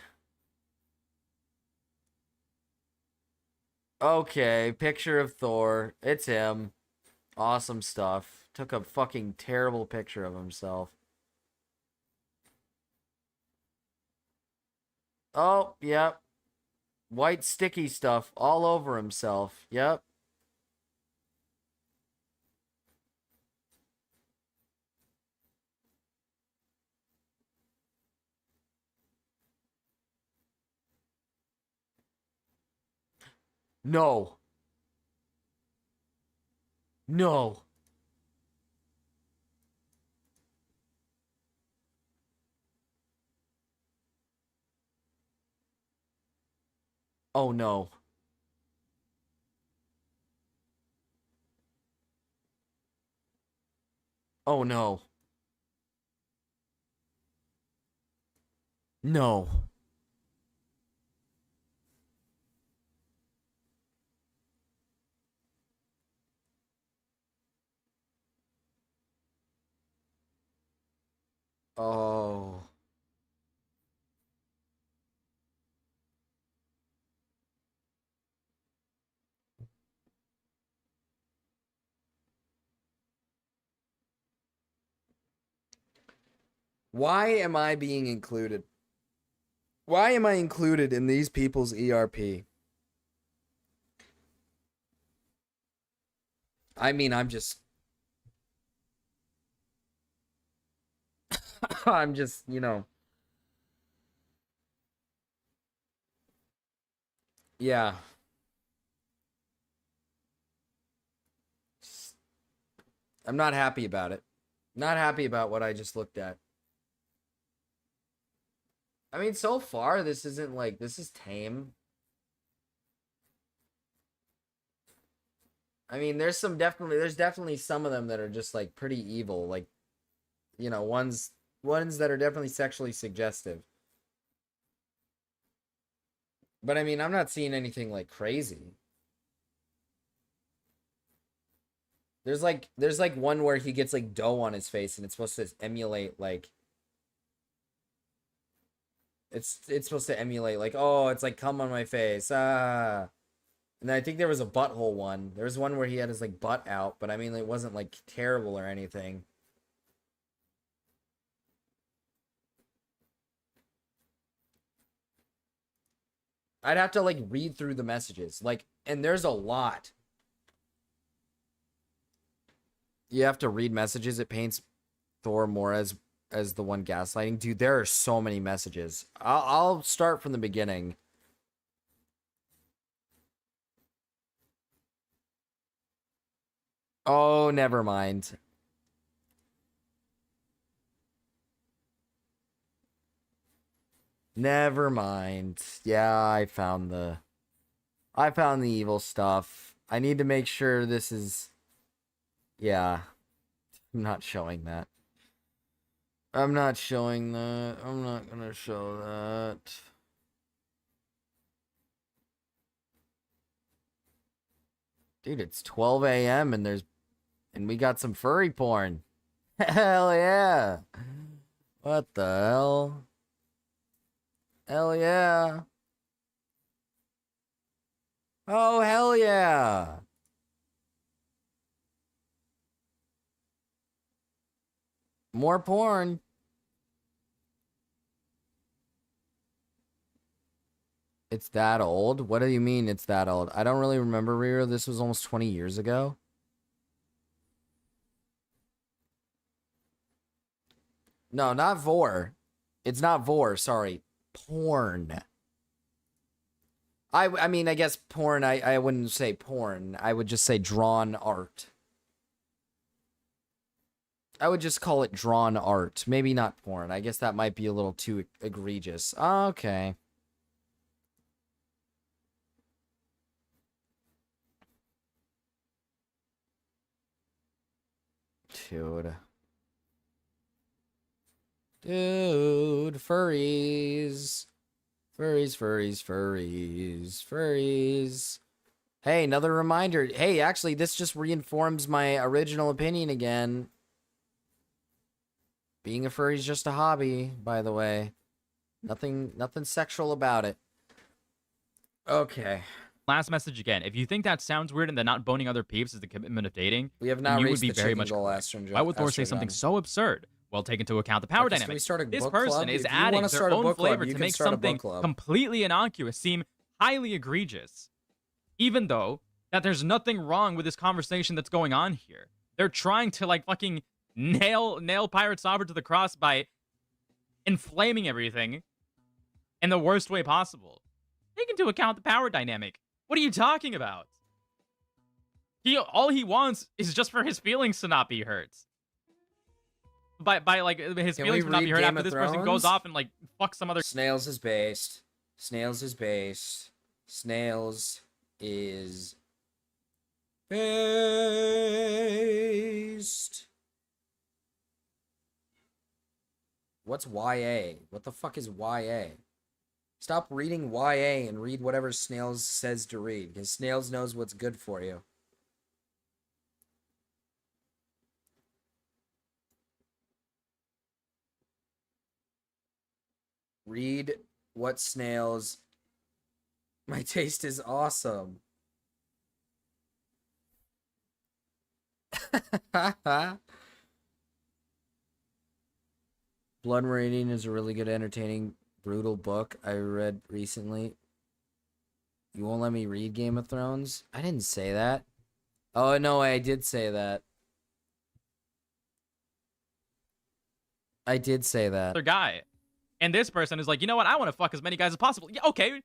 Okay, picture of Thor. It's him. Awesome stuff. Took a fucking terrible picture of himself. Oh, yep. White sticky stuff all over himself. Yep. No. No. Oh no. Oh no. No. Oh. Why am I being included? Why am I included in these people's ERP? I mean, I'm just... I'm just, you know... Yeah. I'm not happy about it. Not happy about what I just looked at. I mean, so far, this isn't like... This is tame. I mean, there's definitely some of them that are just, like, pretty evil. Like, you know, ones that are definitely sexually suggestive. But, I mean, I'm not seeing anything, like, crazy. There's like one where he gets like dough on his face and it's supposed to emulate like it's supposed to emulate like, oh, it's like cum on my face. And then I think there was a butthole one. There was one where he had his like butt out, but I mean it wasn't like terrible or anything. I'd have to like read through the messages. Like, and there's a lot. You have to read messages. It paints Thor more as the one gaslighting. Dude, there are so many messages. I'll start from the beginning. Oh, never mind. Never mind. Yeah, I found the evil stuff. I need to make sure this is... Yeah. I'm not showing that. I'm not showing that. I'm not gonna show that. Dude, it's 12 a.m. and we got some furry porn. Hell yeah. What the hell? Hell yeah. Oh, hell yeah. More porn. It's that old? What do you mean it's that old? I don't really remember, Riro. This was almost 20 years ago. No, not vor. It's not vor, sorry. Porn. I mean, I guess porn, I wouldn't say porn. I would just say drawn art. I would just call it drawn art. Maybe not porn. I guess that might be a little too egregious. Okay. Dude. Dude, furries. Furries, furries, furries, furries. Hey, another reminder. Hey, actually, this just reinforms my original opinion again. Being a furry is just a hobby, by the way. Nothing sexual about it. Okay. Last message again. If you think that sounds weird and that not boning other peeps is the commitment of dating, We have not then you would reached be the very chicken much goal, correct. Astron- Why would Thor say Astrogon. something so absurd? Well, take into account the power Marcus, can we dynamic. start a This book person club? is If you adding wanna their start a own book club, flavor you to can make start a book something club. completely innocuous seem highly egregious. Even though that there's nothing wrong with this conversation that's going on here. They're trying to like fucking nail Pirate Sovereign to the cross by inflaming everything in the worst way possible. Take into account the power dynamic. What are you talking about? All he wants is just for his feelings to not be hurt. By like his Can feelings we will not be read hurt Game after of this person goes Thrones? off and like fuck some other. Snails is based. Snails is based. Snails is based. What's YA? What the fuck is YA? Stop reading YA and read whatever Snails says to read, because Snails knows what's good for you. Read what Snails... My taste is awesome. Blood Meridian is a really good, entertaining, brutal book I read recently. You won't let me read Game of Thrones? I didn't say that. Oh, no, I did say that. I did say that. Other guy. And this person is like, you know what? I want to fuck as many guys as possible. Yeah, okay.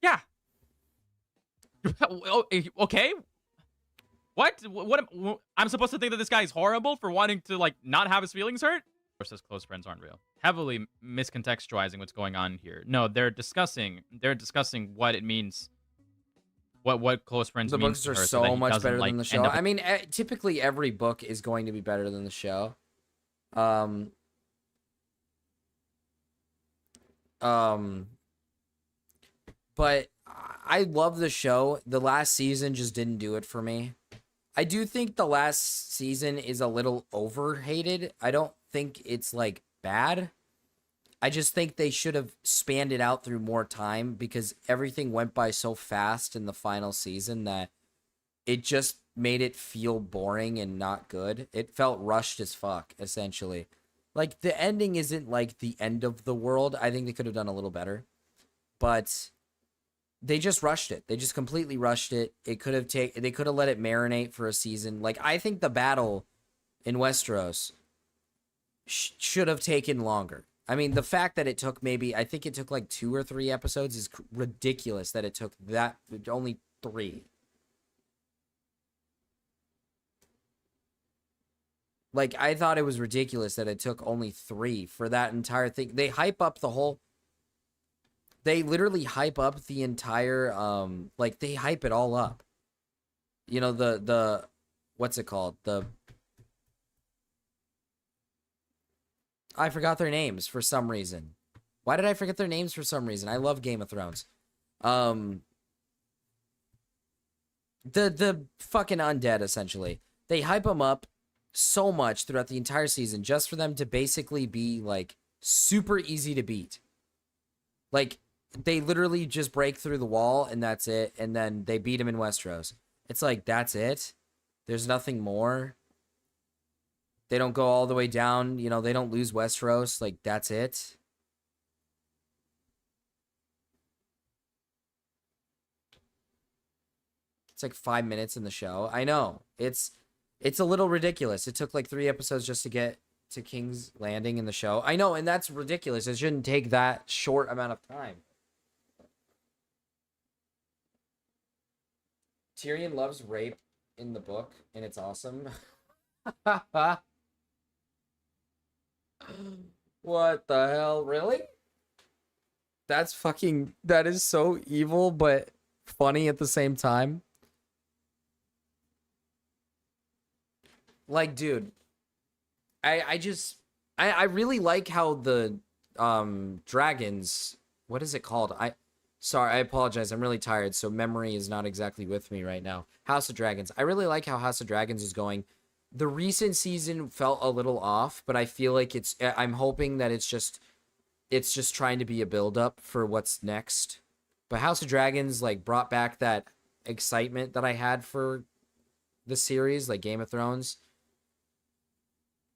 Yeah. Okay. What? I'm supposed to think that this guy is horrible for wanting to like not have his feelings hurt? Of course, his close friends aren't real. Heavily miscontextualizing what's going on here. No, they're discussing what it means. What close friends The means books to are her, so that he much doesn't, better like, than the end show. up- I mean, typically every book is going to be better than the show. But I love the show. The last season just didn't do it for me. I do think the last season is a little overhated. I don't think it's like bad. I just think they should have spanned it out through more time, because everything went by so fast in the final season that it just made it feel boring and not good. It felt rushed as fuck, essentially. Like, the ending isn't like the end of the world. I think they could have done a little better. But they just rushed it. They just completely rushed it. They could have let it marinate for a season. Like, I think the battle in Westeros should have taken longer. I mean, the fact that it took I think it took like 2 or 3 episodes is ridiculous that it took only 3. Like, I thought it was ridiculous that it took only 3 for that entire thing. They literally hype up the entire, like, they hype it all up. You know, the what's it called? I forgot their names for some reason. Why did I forget their names for some reason? I love Game of Thrones. The fucking undead, essentially. They hype them up so much throughout the entire season just for them to basically be, like, super easy to beat. Like, they literally just break through the wall and that's it, and then they beat him in Westeros. It's like, that's it? There's nothing more? They don't go all the way down, you know, they don't lose Westeros, like, that's it? It's like 5 minutes in the show. I know. It's a little ridiculous. It took like 3 episodes just to get to King's Landing in the show. I know, and that's ridiculous. It shouldn't take that short amount of time. Tyrion loves rape in the book, and it's awesome. What the hell? Really? That is so evil, but funny at the same time. Like, dude, I really like how the dragons, what is it called? Sorry, I apologize. I'm really tired, so memory is not exactly with me right now. House of Dragons. I really like how House of Dragons is going. The recent season felt a little off, but I feel like I'm hoping that it's just trying to be a build up for what's next. But House of Dragons like brought back that excitement that I had for the series, like Game of Thrones.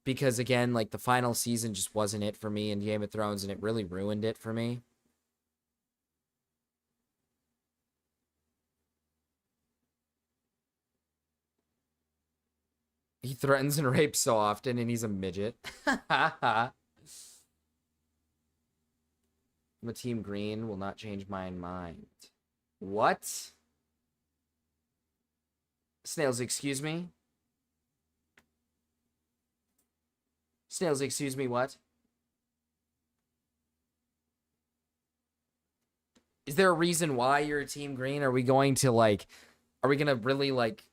Because again, like the final season just wasn't it for me in Game of Thrones, and it really ruined it for me. He threatens and rapes so often, and he's a midget. I'm a Team Green, will not change my mind. What? Snails, excuse me? Snails, excuse me, what? Is there a reason why you're a team green? Are we going to, like... Are we gonna really, like...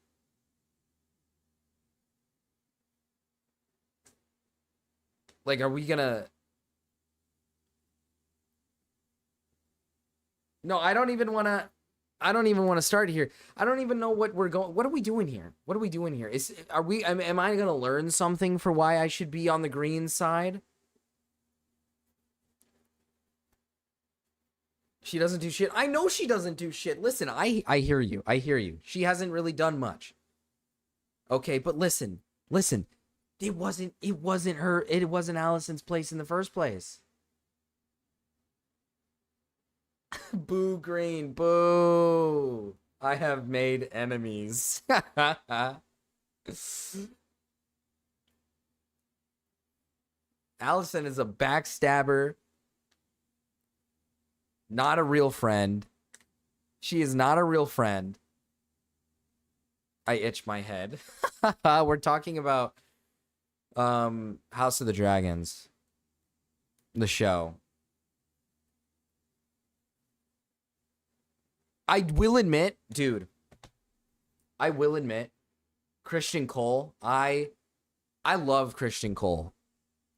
Like, are we gonna... No, I don't even want to start here. I don't even know what we're going... What are we doing here? What are we doing here? Am I going to learn something for why I should be on the green side? She doesn't do shit. I know she doesn't do shit. Listen, I hear you. I hear you. She hasn't really done much. Okay, but listen. It wasn't her. It wasn't Allison's place in the first place. Boo green, boo. I have made enemies. Allison is a backstabber. Not a real friend. She is not a real friend. I itch my head. We're talking about House of the Dragons. The show. I will admit, dude. I will admit, Christian Cole, I love Christian Cole.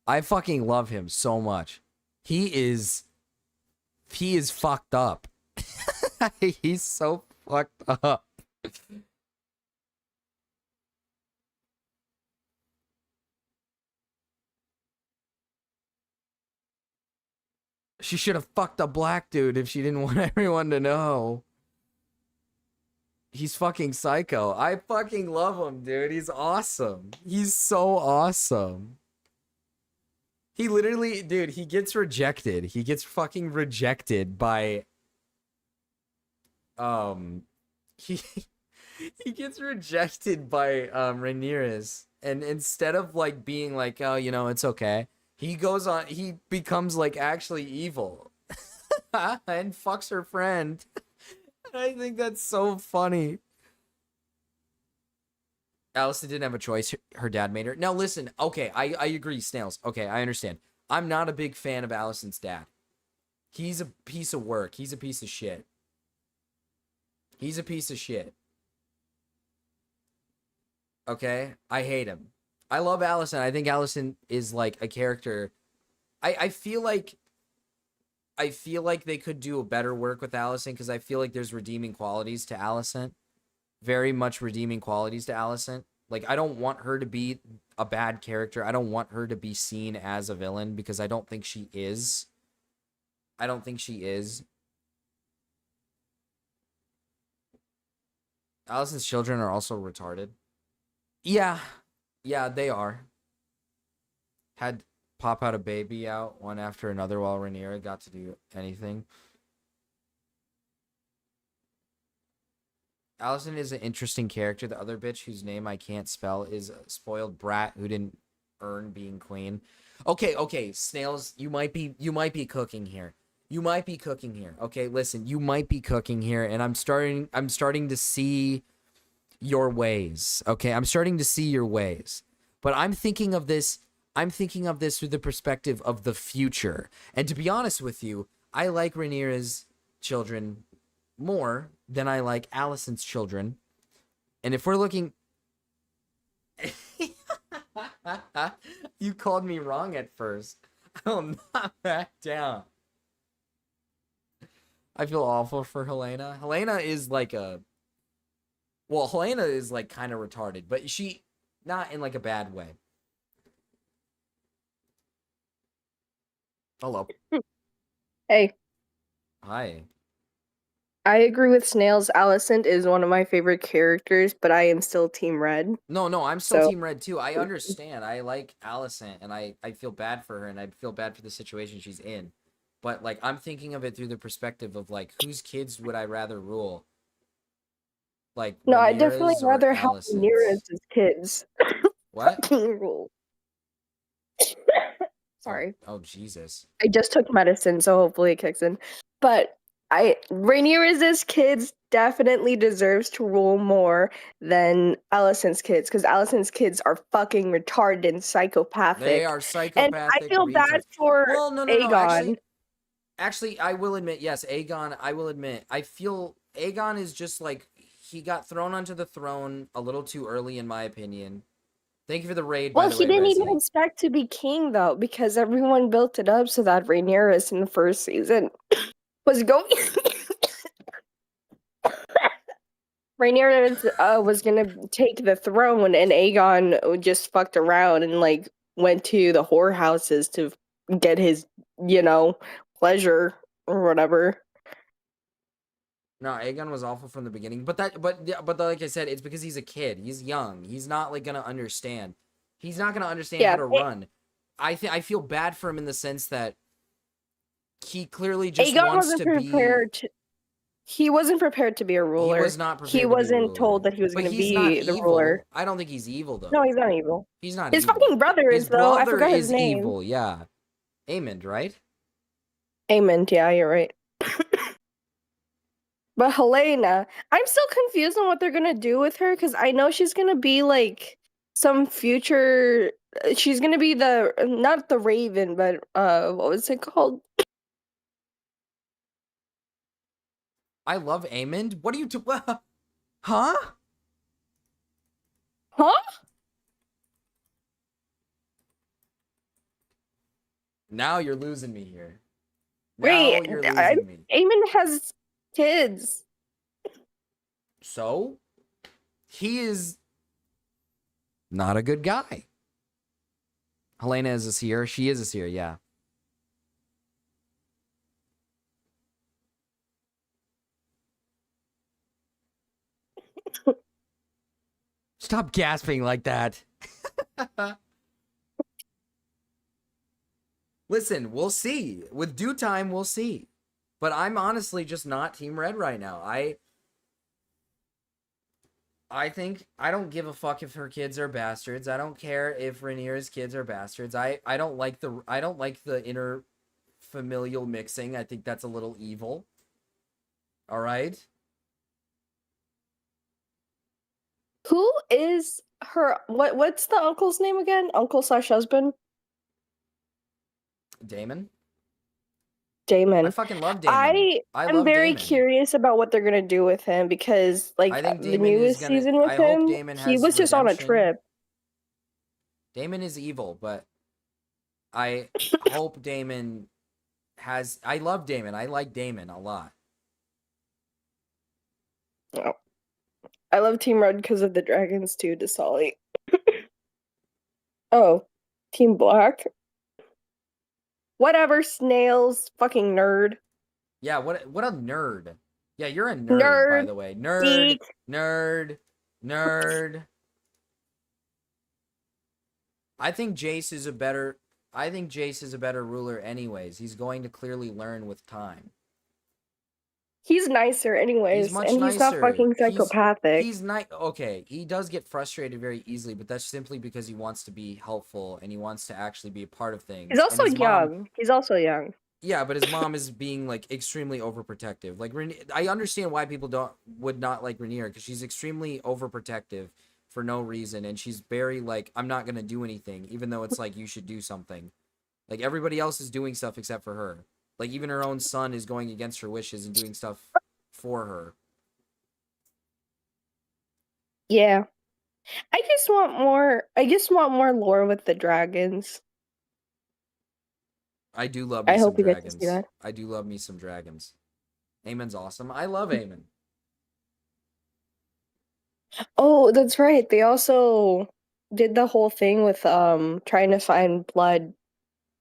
I fucking love him so much. He is fucked up. He's so fucked up. She should have fucked a black dude if she didn't want everyone to know. He's fucking psycho. I fucking love him, dude. He's awesome. He's so awesome. He literally, dude, he gets rejected. He gets fucking rejected by, he gets rejected by, Ramirez. And instead of, like, being like, oh, you know, it's okay. He goes on, he becomes, like, actually evil. And fucks her friend. I think that's so funny. Allison didn't have a choice. Her dad made her. Now, listen. Okay, I agree, Snails. Okay, I understand. I'm not a big fan of Allison's dad. He's a piece of work. He's a piece of shit. He's a piece of shit. Okay? I hate him. I love Allison. I think Allison is, like, a character. I feel like they could do a better work with Allison because I feel like there's redeeming qualities to Allison. Very much redeeming qualities to Allison. Like, I don't want her to be a bad character. I don't want her to be seen as a villain because I don't think she is. I don't think she is. Allison's children are also retarded. Yeah. Yeah, they are. Had pop out a baby out one after another while Rhaenyra got to do anything. Allison is an interesting character. The other bitch whose name I can't spell is a spoiled brat who didn't earn being queen. Okay, Snails, you might be cooking here. You might be cooking here. Okay, listen, you might be cooking here, and I'm starting to see your ways. Okay, I'm starting to see your ways. But I'm thinking of this through the perspective of the future. And to be honest with you, I like Rhaenyra's children more than I like Allison's children. And if we're looking... You called me wrong at first. I'll knock back down. I feel awful for Helena. Helena is like a... Well, Helena is like kind of retarded, but she... Not in like a bad way. Hello. Hey, Hi. I agree with Snails. Alicent is one of my favorite characters, but I am still Team Red. No, I'm still So- Team Red too. I understand. I like Alicent, and I feel bad for her, and I feel bad for the situation she's in. But, like, I'm thinking of it through the perspective of, like, whose kids would I rather rule? Like, No, I definitely Rhaenyra's or rather have Alicent's? Rhaenyra's as kids. What? Fucking rule. Sorry. Oh, Jesus. I just took medicine, so hopefully it kicks in. But Rhaenyra's kids definitely deserves to rule more than Alicent's kids, because Alicent's kids are fucking retarded and psychopathic. They are And I psychopathic feel bad retards. for Well, no. Aegon. Actually, I will admit, yes, Aegon, I will admit, I feel Aegon is just like, he got thrown onto the throne a little too early, in my opinion. Thank you for the raid, by Well, the he way, didn't even Resi. expect to be king, though, because everyone built it up so that Rhaenyra in the first season was going... Rhaenyra was gonna take the throne, and Aegon just fucked around and, like, went to the whorehouses to get his, pleasure or whatever. No, Aegon was awful from the beginning, but like I said, it's because he's a kid. He's young. He's not like gonna understand. He's not gonna understand how to run. I feel bad for him in the sense that he clearly just Aegon wants wasn't to prepared be. He wasn't prepared to be a ruler. He was not prepared He to be a wasn't ruler. told that he was But going to he's not be the evil. ruler. I don't think he's evil though. No, he's not evil. He's not His evil. fucking brother His is, though. I brother forgot his is name. evil. Yeah, Aemond, right? Aemond, yeah, you're right. But Helena, I'm still confused on what they're gonna do with her, because I know she's gonna be like some future. She's gonna be not the Raven, but what was it called? I love Aemond. What are you Huh? Huh? Now you're losing me here. Now Wait, you're losing me. Aemond has kids. So, he is not a good guy. Helena is a seer. She is a seer, yeah. Stop gasping like that. Listen, we'll see. With due time, we'll see. But I'm honestly just not Team Red right now. I think I don't give a fuck if her kids are bastards. I don't care if Rhaenyra's kids are bastards. I don't like the inner familial mixing. I think that's a little evil. All right? Who is her? What's the uncle's name again? Uncle/husband? Daemon? Daemon. I fucking love Daemon. I am love very Daemon. curious about what they're gonna do with him, because I think the Daemon is newest gonna. season with I hope him, Daemon he has was just on a redemption. trip. Daemon is evil, but I hope Daemon has. I love Daemon. I like Daemon a lot. Oh. I love Team Red because of the dragons too, Desali. Oh, Team Black. Whatever, snails, fucking nerd. Yeah, what a nerd. Yeah, you're a nerd, by the way. Nerd, geek. nerd, nerd. I think Jace is a better ruler anyways. He's going to clearly learn with time. He's nicer anyways, He's much and nicer. he's not fucking psychopathic. He's nice. Okay, he does get frustrated very easily, but that's simply because he wants to be helpful and he wants to actually be a part of things. He's also young. He's also young. Yeah, but his mom is being like extremely overprotective. Like I understand why people would not like Rhaenyra, because she's extremely overprotective for no reason, and she's very like, I'm not gonna do anything, even though it's like you should do something. Like everybody else is doing stuff except for her. Like even her own son is going against her wishes and doing stuff for her. Yeah. I just want more lore with the dragons. I do love me I some hope we get to dragons. see that. I do love me some dragons. Aemon's awesome. I love Aemon. Oh, that's right. They also did the whole thing with trying to find blood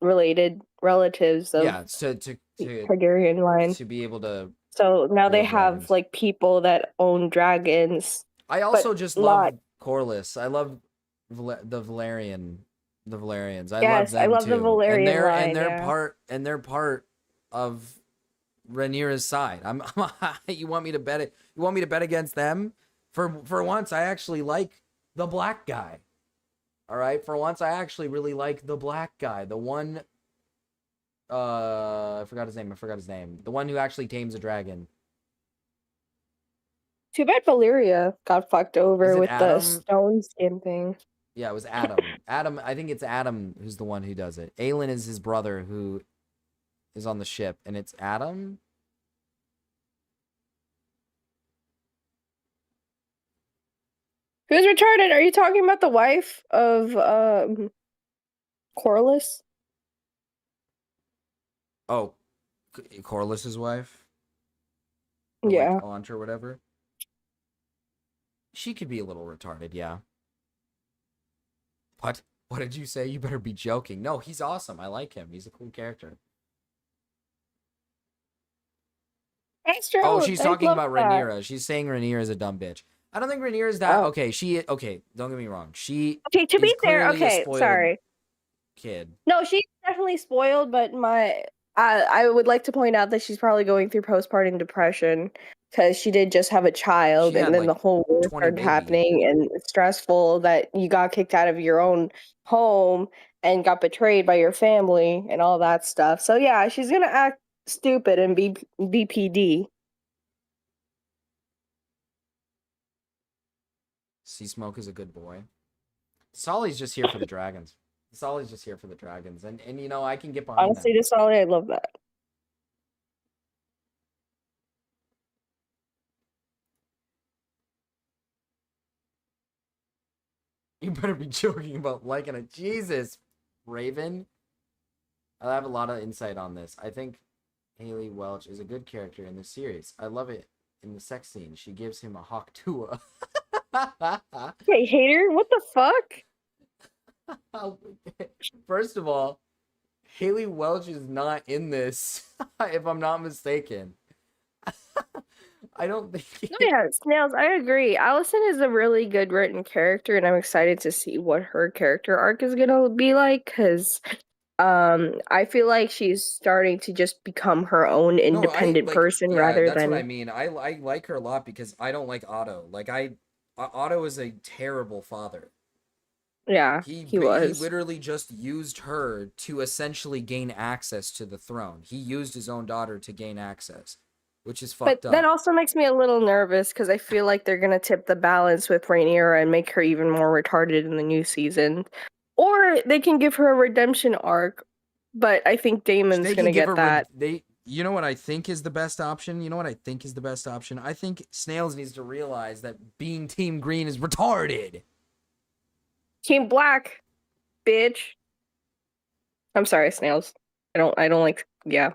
related relatives of Yeah, to Targaryen line. to be able to. So now they wield have dragons. like people that own dragons. I also but just not- love Corlys. I love the Valerians. I Yes, love I them love too. the Valerian line, they're yeah. part of Rhaenyra's side. You want me to bet it? You want me to bet against them? For once, I actually like the black guy. All right, for once, I actually really like the black guy, the one I forgot his name. The one who actually tames a dragon. Too bad Valyria got fucked over Is it with the Adam? stone skin thing. Yeah, it was Adam. I think it's Adam who's the one who does it. Aelin is his brother who is on the ship, and it's Adam. Who's retarded? Are you talking about the wife of Corlys? Oh, Corlys's wife? Or Yeah. like aunt or whatever. She could be a little retarded, yeah. What? What did you say? You better be joking. No, he's awesome. I like him. He's a cool character. Astro, Oh, she's I talking love about that. Rhaenyra. She's saying Rhaenyra is a dumb bitch. I don't think Rhaenyra is that. Oh. Okay, okay, don't get me wrong. She Okay, to is be fair, clearly a okay, spoiled sorry. kid. No, she's definitely spoiled, but I would like to point out that she's probably going through postpartum depression because she did just have a child, She had, and then like, the whole war 20 started baby. happening, and it's stressful that you got kicked out of your own home and got betrayed by your family and all that stuff. So yeah, she's gonna act stupid and be BPD. Sea Smoke is a good boy. Solly's just here for the dragons. Solly's just here for the dragons. And you know, I can get behind Honestly, that. just Solly, I love that. You better be joking about liking it. Jesus, Raven. I have a lot of insight on this. I think Haley Welch is a good character in this series. I love it in the sex scene. She gives him a hawk tua. Hey, hater, what the fuck? First of all, Haley Welch is not in this, if I'm not mistaken. I don't think. No, yeah, Snails, I agree. Allison is a really good written character, and I'm excited to see what her character arc is gonna be like, because I feel like she's starting to just become her own independent person rather that's than what I mean. I like her a lot because I don't like Otto. Otto is a terrible father. yeah, He was. literally just used her to essentially gain access to the throne. He used his own daughter to gain access, which is But fucked up. that also makes me a little nervous because I feel like they're gonna tip the balance with Rhaenyra and make her even more retarded in the new season, or they can give her a redemption arc. But I think Damon's They gonna can give get her that. You know what I think is the best option? I think Snails needs to realize that being Team Green is retarded. Team Black, bitch. I'm sorry, Snails. I don't like. Yeah.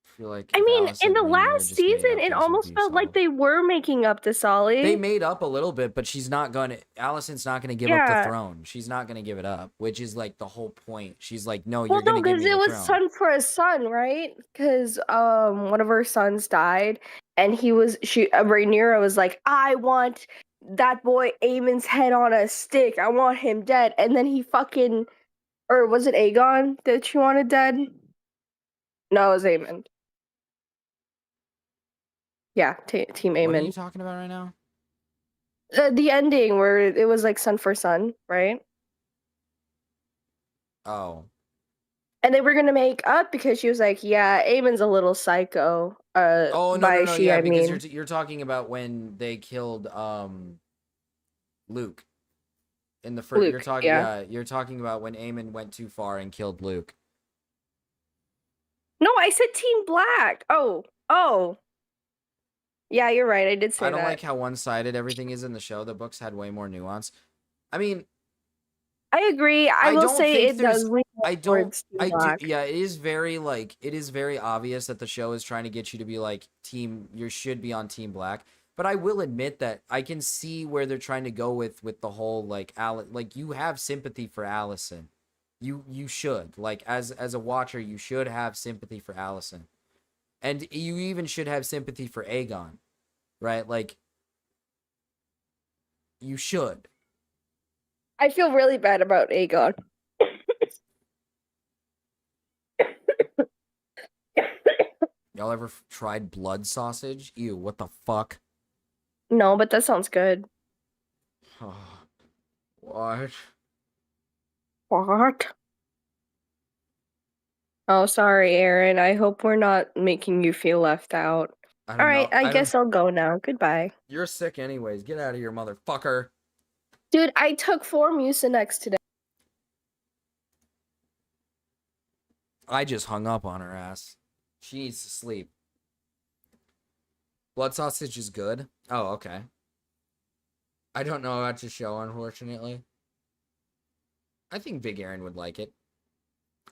I feel like I if mean, Allison in the and Rhaenyra last just made season, up, it things would almost be felt like solved. they were making up to Solly. They made up a little bit, but she's not gonna. Allison's not gonna give up the throne. She's not gonna give it up, which is like the whole point. She's like, no, you're gonna give me it the was throne. son for a son, right? Because one of her sons died, and Rhaenyra was like, I want that boy Aemon's head on a stick. I want him dead. And then he fucking, or was it Aegon that she wanted dead? No, it was Aemon. Yeah, Team Aemon. What are you talking about right now? The ending where it was like son for son, right? Oh. And they were gonna make up because she was like, "Yeah, Aemon's a little psycho." Oh no, I because mean, you're talking about when they killed Luke in the first. You're talking about when Aemon went too far and killed Luke. No, I said Team Black. Oh. Yeah, you're right. I did say that. I don't like how one-sided everything is in the show. The books had way more nuance. I mean, I agree. I will say it does lean towards Team Black. Yeah, it is very obvious that the show is trying to get you to be like you should be on Team Black. But I will admit that I can see where they're trying to go with the whole like you have sympathy for Allison. You should. Like as a watcher, you should have sympathy for Allison. And you even should have sympathy for Aegon. Right? Like you should. I feel really bad about Aegon. Y'all ever tried blood sausage? Ew, what the fuck? No, but that sounds good. What? What? Oh, sorry, Aaron. I hope we're not making you feel left out. I don't Alright, know. I guess I'll go now. Goodbye. You're sick anyways. Get out of here, motherfucker. Dude, I took 4 Mucinex today. I just hung up on her ass. She needs to sleep. Blood sausage is good. Oh, okay. I don't know about your show, unfortunately. I think Big Aaron would like it.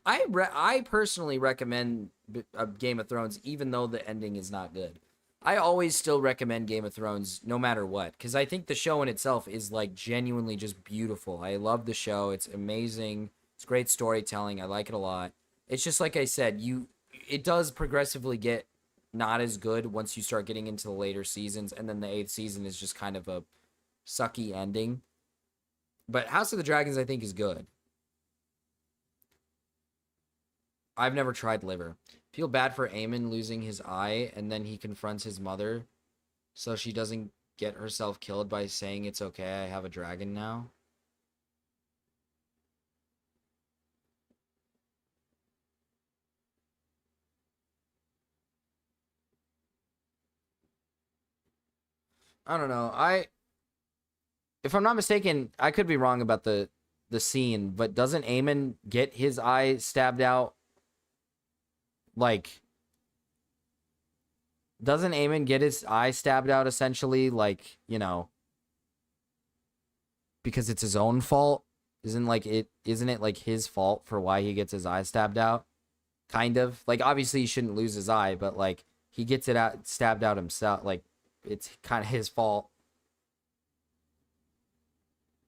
I personally recommend Game of Thrones, even though the ending is not good. I always still recommend Game of Thrones, no matter what, because I think the show in itself is like genuinely just beautiful. I love the show. It's amazing. It's great storytelling. I like it a lot. It's just like I said, it does progressively get not as good once you start getting into the later seasons, and then the 8th season is just kind of a sucky ending. But House of the Dragons, I think, is good. I've never tried liver. Feel bad for Aemon losing his eye, and then he confronts his mother so she doesn't get herself killed by saying it's okay, I have a dragon now. I don't know. If I'm not mistaken, I could be wrong about the scene, but doesn't Aemon get his eye stabbed out? Like, doesn't Aemon get his eye stabbed out essentially, like, you know, because it's his own fault? Isn't it like his fault for why he gets his eye stabbed out? Kind of. Like, obviously he shouldn't lose his eye, but like he gets it stabbed out himself. Like, it's kind of his fault.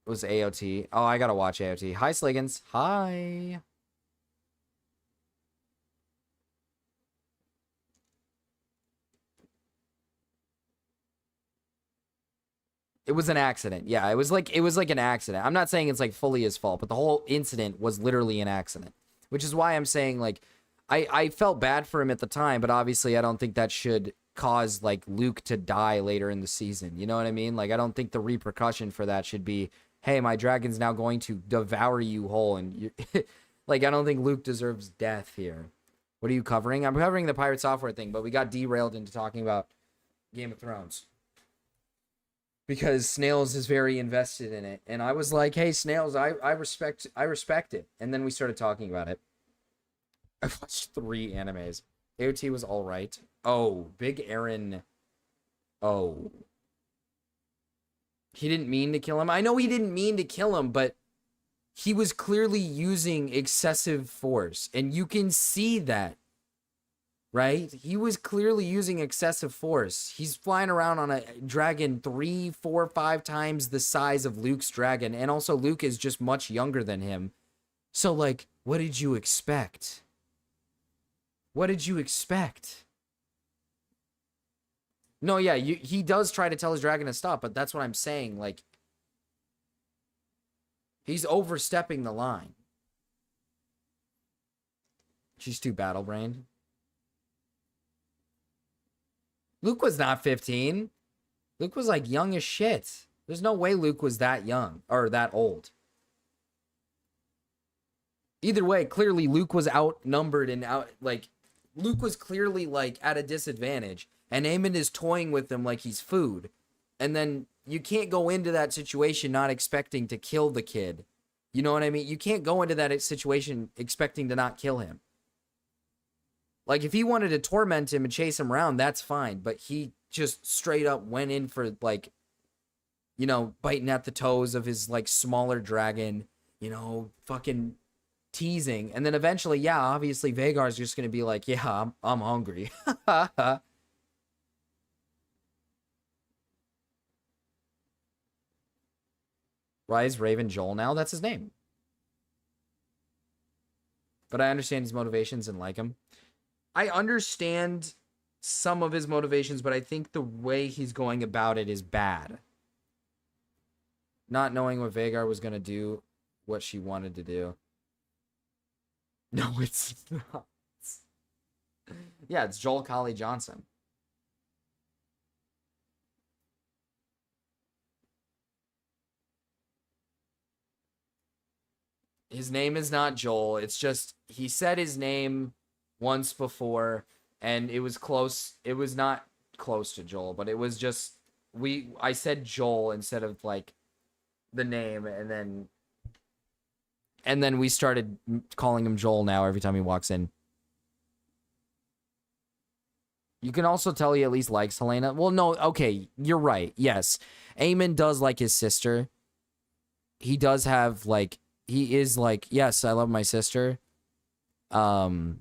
It was AOT. Oh, I gotta watch AOT. Hi, Sliggins. Hi. It was an accident. Yeah, it was like an accident. I'm not saying it's like fully his fault, but the whole incident was literally an accident. Which is why I'm saying, like, I felt bad for him at the time, but obviously I don't think that should cause like Luke to die later in the season. You know what I mean? Like, I don't think the repercussion for that should be, hey, my dragon's now going to devour you whole, and you like, I don't think Luke deserves death here. What are you covering? I'm covering the Pirate Software thing, but we got derailed into talking about Game of Thrones. Because Snails is very invested in it. And I was like, hey, Snails, I respect it. And then we started talking about it. I watched 3 animes. AOT was alright. Oh, Big Aaron. Oh. He didn't mean to kill him. I know he didn't mean to kill him, but he was clearly using excessive force. And you can see that. Right? He was clearly using excessive force. He's flying around on a dragon 3, 4, 5 times the size of Luke's dragon. And also Luke is just much younger than him. So, like, what did you expect? What did you expect? No, yeah, he does try to tell his dragon to stop, but that's what I'm saying. Like, he's overstepping the line. She's too battle-brained. Luke was not 15. Luke was like young as shit. There's no way Luke was that young or that old. Either way, clearly Luke was outnumbered and Luke was clearly like at a disadvantage, and Aemon is toying with him like he's food. And then you can't go into that situation not expecting to kill the kid. You know what I mean? You can't go into that situation expecting to not kill him. Like, if he wanted to torment him and chase him around, that's fine. But he just straight up went in for, like, you know, biting at the toes of his, like, smaller dragon, you know, fucking teasing. And then eventually, yeah, obviously Vagar's just going to be like, yeah, I'm hungry. Rise Raven Joel now? That's his name. But I understand his motivations and like him. I understand some of his motivations, but I think the way he's going about it is bad. Not knowing what Vagar was going to do, what she wanted to do. No, it's not. Yeah, it's Joel Colley Johnson. His name is not Joel. It's just, he said his name once before, and it was close. It was not close to Joel, but it was just I said Joel instead of like the name, and then we started calling him Joel now every time he walks in. You can also tell he at least likes Helena. Well, no, okay, you're right. Yes, Eamon does like his sister. He does have like, he is like, yes, I love my sister. But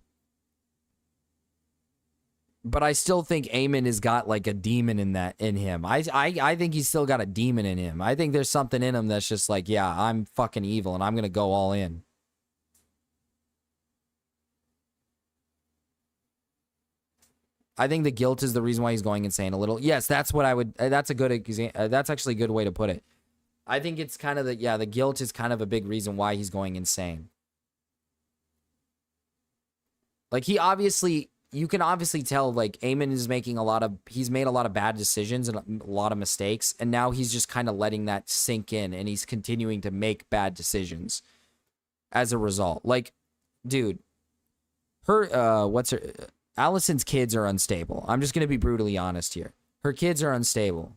I still think Eamon has got like a demon in him. I think he's still got a demon in him. I think there's something in him that's just like, yeah, I'm fucking evil and I'm gonna go all in. I think the guilt is the reason why he's going insane a little. Yes, that's what I would. That's a good example. That's actually a good way to put it. I think it's kind of the guilt is kind of a big reason why he's going insane. Like you can obviously tell like Eamon is making he's made a lot of bad decisions and a lot of mistakes, and now he's just kind of letting that sink in, and he's continuing to make bad decisions as a result. Like, dude, Allison's kids are unstable. I'm just going to be brutally honest here. Her kids are unstable.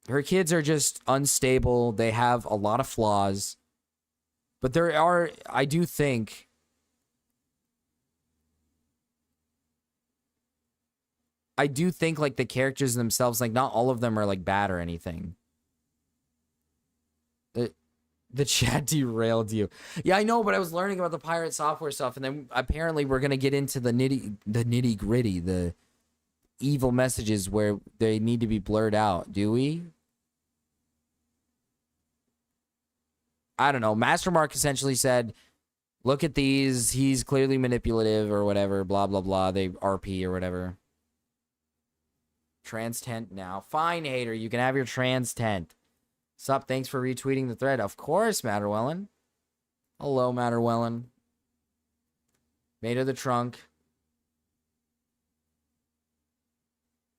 Her kids are just unstable. They have a lot of flaws. But I do think like the characters themselves, like not all of them are like bad or anything. The chat derailed you. Yeah, I know, but I was learning about the pirate software stuff, and then apparently we're gonna get into the nitty gritty, the evil messages where they need to be blurred out. Do we? I don't know. Master Mark essentially said, "Look at these. He's clearly manipulative or whatever. Blah blah blah. They RP or whatever." Trans tent now. Fine, hater. You can have your trans tent. Sup, thanks for retweeting the thread. Of course, Matterwellen. Hello, Matterwellen. Mate of the trunk.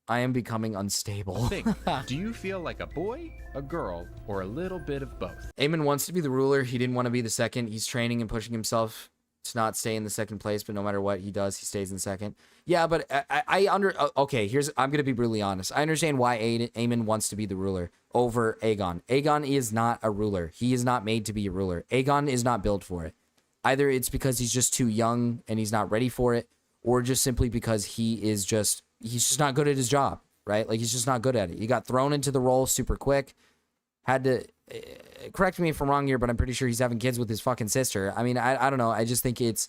I am becoming unstable. Think, do you feel like a boy, a girl, or a little bit of both? Eamon wants to be the ruler. He didn't want to be the second. He's training and pushing himself to not stay in the second place, but no matter what he does, he stays in second. Yeah, but okay, I'm going to be brutally honest. I understand why Eamon wants to be the ruler over Aegon. Aegon is not a ruler. He is not made to be a ruler. Aegon is not built for it. Either it's because he's just too young and he's not ready for it, or just simply because he's just not good at his job, right? Like, he's just not good at it. He got thrown into the role super quick. Had to correct me if I'm wrong here, but I'm pretty sure he's having kids with his fucking sister. I mean, I don't know. I just think it's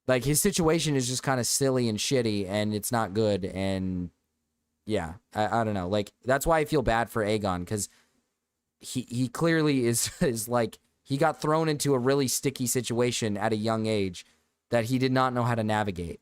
like his situation is just kind of silly and shitty, and it's not good. And yeah, I don't know. Like, that's why I feel bad for Aegon, because he clearly is like, he got thrown into a really sticky situation at a young age that he did not know how to navigate.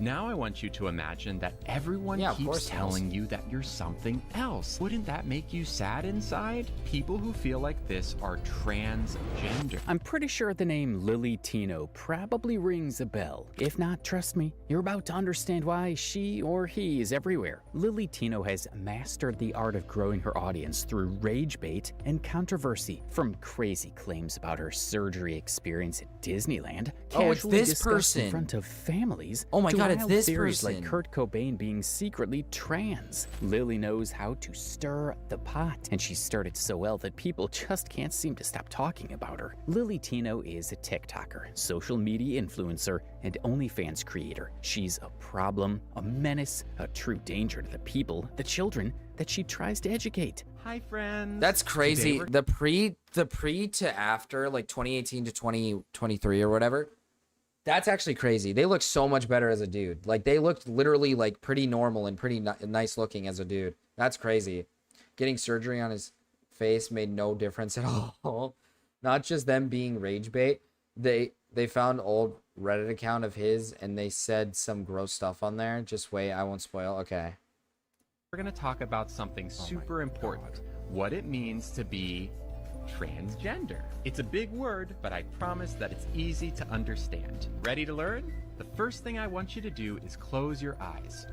Now I want you to imagine that everyone keeps telling you that you're something else. Wouldn't that make you sad inside? People who feel like this are transgender. I'm pretty sure the name Lily Tino probably rings a bell. If not, trust me, you're about to understand why she or he is everywhere. Lily Tino has mastered the art of growing her audience through rage bait and controversy, from crazy claims about her surgery experience at Disneyland, Oh, it's casually this discussed person. in front of families, Oh my to God, it's wild this theories person. like Kurt Cobain being secretly trans. Lily knows how to stir the pot, and she's stirred it so well that people just can't seem to stop talking about her. Lily Tino is a TikToker, social media influencer, and OnlyFans creator. She's a problem, a menace, a true danger to the people, the children that she tries to educate. Hi, friends. That's crazy. The pre to after, like 2018 to 2023 or whatever, that's actually crazy. They look so much better as a dude. Like, they looked literally like pretty normal and pretty nice looking as a dude. That's crazy. Getting surgery on his face made no difference at all. Not just them being rage bait. They found old Reddit account of his, and they said some gross stuff on there. Just wait, I won't spoil. Okay. We're going to talk about something super important. What it means to be transgender. It's a big word, but I promise that it's easy to understand. Ready to learn? The first thing I want you to do is close your eyes.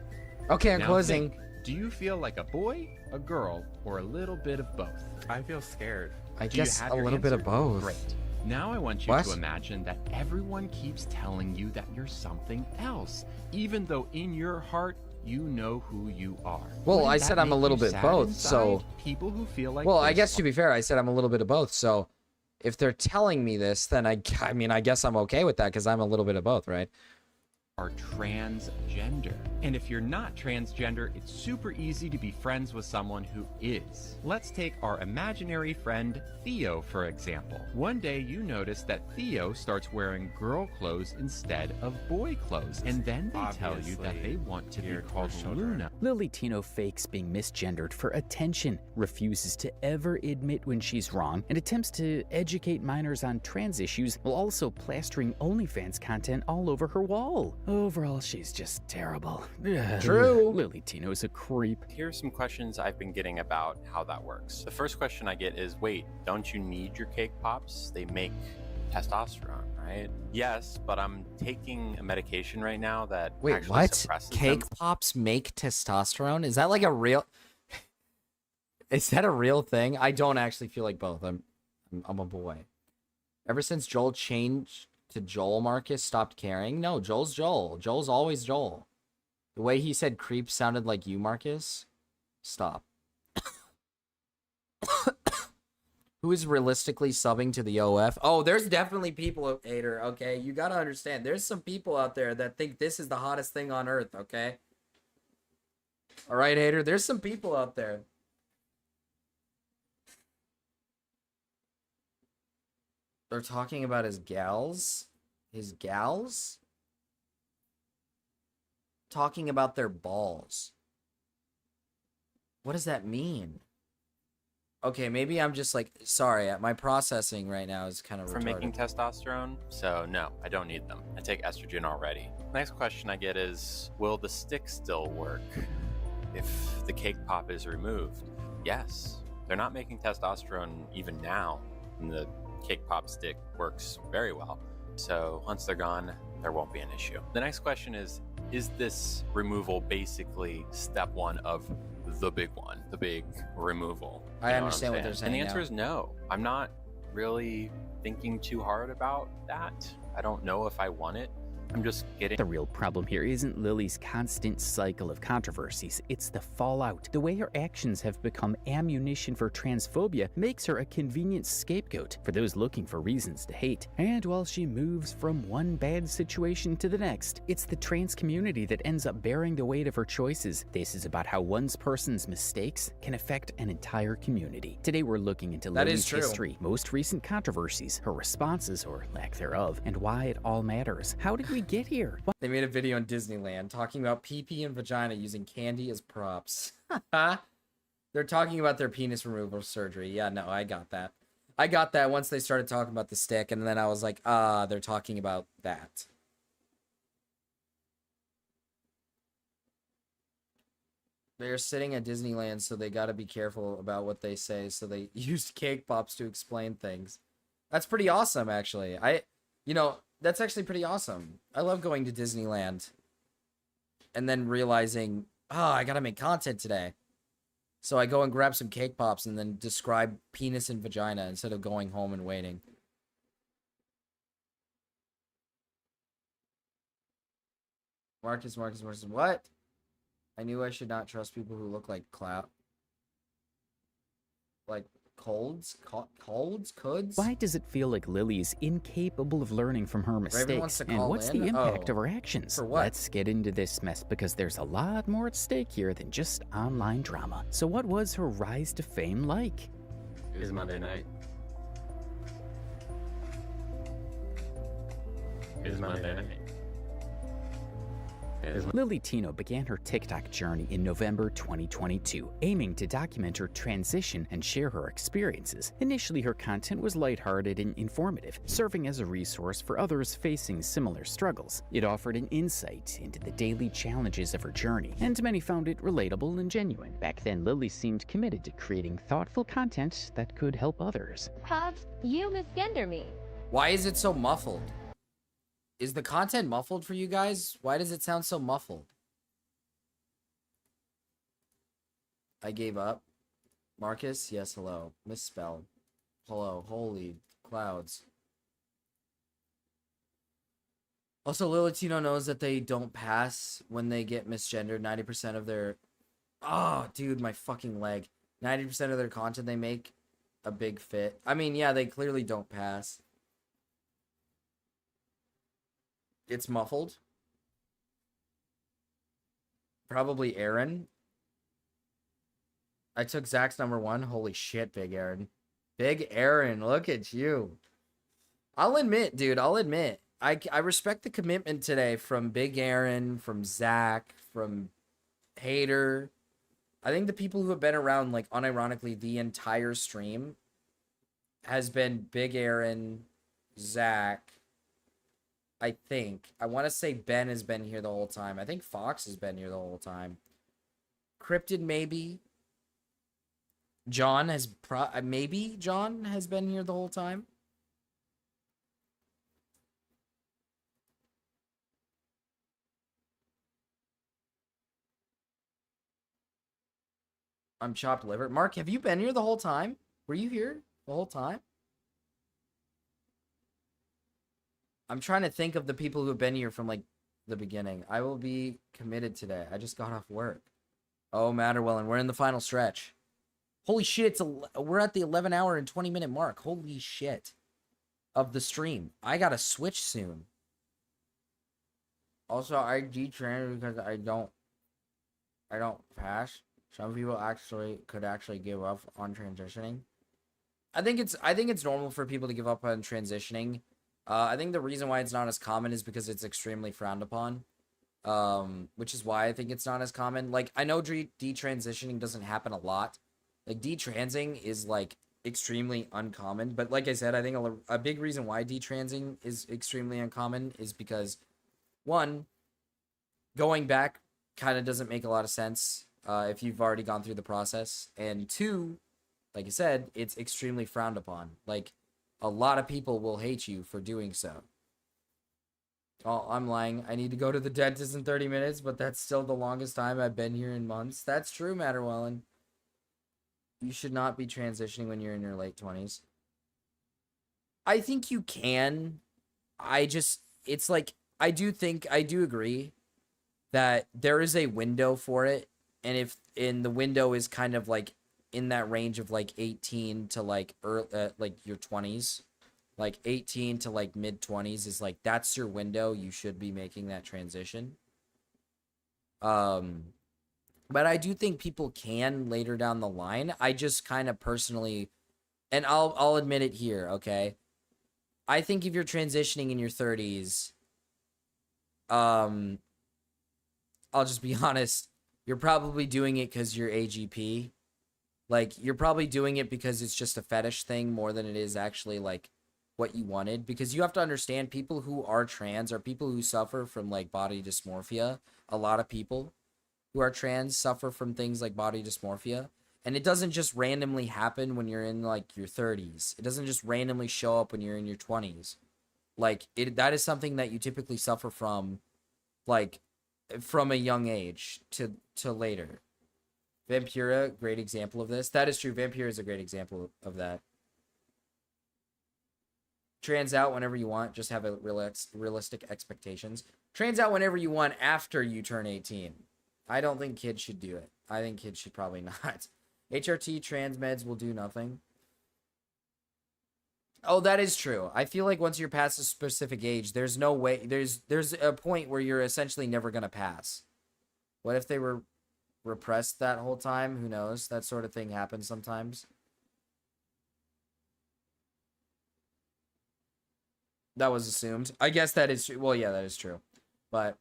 Okay, I'm Now closing. think, do you feel like a boy, a girl, or a little bit of both? I feel scared. I Do you guess have a your little bit of answer? both. Great. Now I want you What? to imagine that everyone keeps telling you that you're something else, even though in your heart you know who you are. Well, Wouldn't I that said I'm a make little you bit sad both, inside? so... People who feel like Well, I this guess to be fair, I said I'm a little bit of both, so... If they're telling me this, then I mean, I guess I'm okay with that, because I'm a little bit of both, right? are transgender. And if you're not transgender, it's super easy to be friends with someone who is. Let's take our imaginary friend Theo, for example. One day you notice that Theo starts wearing girl clothes instead of boy clothes, and then they tell you that they want to be called Luna. Lily Tino fakes being misgendered for attention, refuses to ever admit when she's wrong, and attempts to educate minors on trans issues while also plastering OnlyFans content all over her wall. Overall, she's just terrible. True. Lily Tino's a creep. Here's some questions I've been getting about how that works. The first question I get is, wait, don't you need your cake pops? They make testosterone, right? Yes, but I'm taking a medication right now that Wait, actually what? suppresses Cake them. pops make testosterone? Is that like a real... Is that a real thing? I don't actually feel like both. I'm a boy. Ever since Joel changed to Joel, Marcus stopped caring? No, Joel's Joel. Joel's always Joel. The way he said creep sounded like you, Marcus. Stop. Who is realistically subbing to the OF? Oh, there's definitely people, Hater, okay? You gotta understand. There's some people out there that think this is the hottest thing on earth, okay? Alright, Hater? There's some people out there. They're talking about his gals? His gals? Talking about their balls. What does that mean? Okay, maybe I'm just like, sorry, my processing right now is kind of From retarded. making testosterone, so no, I don't need them. I take estrogen already. Next question I get is, will the stick still work if the cake pop is removed? Yes. They're not making testosterone even now, and the cake pop stick works very well. So once they're gone, there won't be an issue. The next question is this removal basically step one of the big one, the big removal? I You know understand what I'm they're saying? And the saying answer now. is no. I'm not really thinking too hard about that. I don't know if I want it. I'm just getting... The real problem here isn't Lily's constant cycle of controversies, it's the fallout. The way her actions have become ammunition for transphobia makes her a convenient scapegoat for those looking for reasons to hate. And while she moves from one bad situation to the next, it's the trans community that ends up bearing the weight of her choices. This is about how one person's mistakes can affect an entire community. Today we're looking into That is Lily's true. history, most recent controversies, her responses or lack thereof, and why it all matters. How did we get here? They made a video in Disneyland talking about pee-pee and vagina using candy as props. They're talking about their penis removal surgery. Yeah, no, I got that. I got that once they started talking about the stick, and then I was like, they're talking about that. They're sitting at Disneyland, so they gotta be careful about what they say, so they used cake pops to explain things. That's pretty awesome, actually. You know, that's actually pretty awesome. I love going to Disneyland and then realizing, I gotta make content today. So I go and grab some cake pops and then describe penis and vagina instead of going home and waiting. Marcus, what? I knew I should not trust people who look like clout. Like colds? Coulds? Why does it feel like Lily is incapable of learning from her Raven wants mistakes? to And call what's in? the impact Oh. of her actions? For what? Let's get into this mess because there's a lot more at stake here than just online drama. So what was her rise to fame like? It was Monday night. It was Monday night. Lily Tino began her TikTok journey in November 2022, aiming to document her transition and share her experiences. Initially, her content was lighthearted and informative, serving as a resource for others facing similar struggles. It offered an insight into the daily challenges of her journey, and many found it relatable and genuine. Back then, Lily seemed committed to creating thoughtful content that could help others. Pops, you misgender me. Why is it so muffled? Is the content muffled for you guys? Why does it sound so muffled? I gave up. Marcus? Yes, hello. Misspelled. Hello. Holy clouds. Also, Lilitino knows that they don't pass when they get misgendered. 90% of their... Oh, dude, my fucking leg. 90% of their content they make a big fit. I mean, yeah, they clearly don't pass. It's muffled. Probably Aaron. I took Zach's number 1. Holy shit, Big Aaron. Big Aaron, look at you. I'll admit, dude, I'll admit. I respect the commitment today from Big Aaron, from Zach, from Hater. I think the people who have been around, like, unironically, the entire stream has been Big Aaron, Zach. I think. I want to say Ben has been here the whole time. I think Fox has been here the whole time. Cryptid, maybe. John has maybe John has been here the whole time. I'm chopped liver. Mark, have you been here the whole time? Were you here the whole time? I'm trying to think of the people who have been here from, like, the beginning. I will be committed today. I just got off work. Oh, Matterwell, and we're in the final stretch. Holy shit, we're at the 11 hour and 20 minute mark. Holy shit. Of the stream. I gotta switch soon. Also, I detrained because I don't pass. Some people could actually give up on transitioning. I think it's normal for people to give up on transitioning. I think the reason why it's not as common is because it's extremely frowned upon. Which is why I think it's not as common. Like, I know detransitioning doesn't happen a lot. Like, detransing is, like, extremely uncommon. But like I said, I think a big reason why detransing is extremely uncommon is because, one, going back kind of doesn't make a lot of sense if you've already gone through the process. And two, like I said, it's extremely frowned upon. Like, a lot of people will hate you for doing so. Oh, I'm lying. I need to go to the dentist in 30 minutes, but that's still the longest time I've been here in months. That's true, Matterwellen. You should not be transitioning when you're in your late 20s. I think you can. It's like, I do agree that there is a window for it. And the window is kind of like in that range of like 18 to like like your 20s. Like 18 to like mid 20s is like, that's your window. You should be making that transition. But I do think people can later down the line. I just kind of personally, and I'll admit it here, okay? I think if you're transitioning in your 30s, I'll just be honest, you're probably doing it because you're AGP. Like, you're probably doing it because it's just a fetish thing more than it is actually like what you wanted. Because you have to understand, people who are trans are people who suffer from like body dysmorphia. A lot of people who are trans suffer from things like body dysmorphia. And it doesn't just randomly happen when you're in like your 30s. It doesn't just randomly show up when you're in your 20s. Like, that is something that you typically suffer from, like, from a young age to later. Vampira, great example of this. That is true. Vampira is a great example of that. Trans out whenever you want. Just have a realistic expectations. Trans out whenever you want after you turn 18. I don't think kids should do it. I think kids should probably not. HRT trans meds will do nothing. Oh, that is true. I feel like once you're past a specific age, there's no way. There's a point where you're essentially never going to pass. What if they were repressed that whole time? Who knows? That sort of thing happens sometimes. That was assumed. I guess that is true. Well, yeah, that is true. But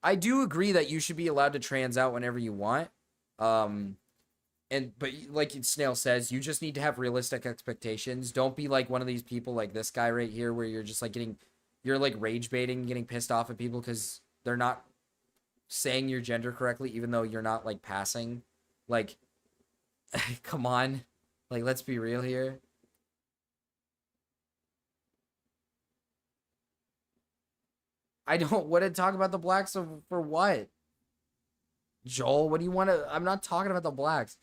I do agree that you should be allowed to trans out whenever you want. But like Snail says, you just need to have realistic expectations. Don't be like one of these people like this guy right here where you're just like you're like rage baiting, getting pissed off at people because they're not saying your gender correctly, even though you're not like passing. Like, come on. Like, let's be real here. I don't want to talk about the blacks for what? Joel, what do you want to... I'm not talking about the blacks.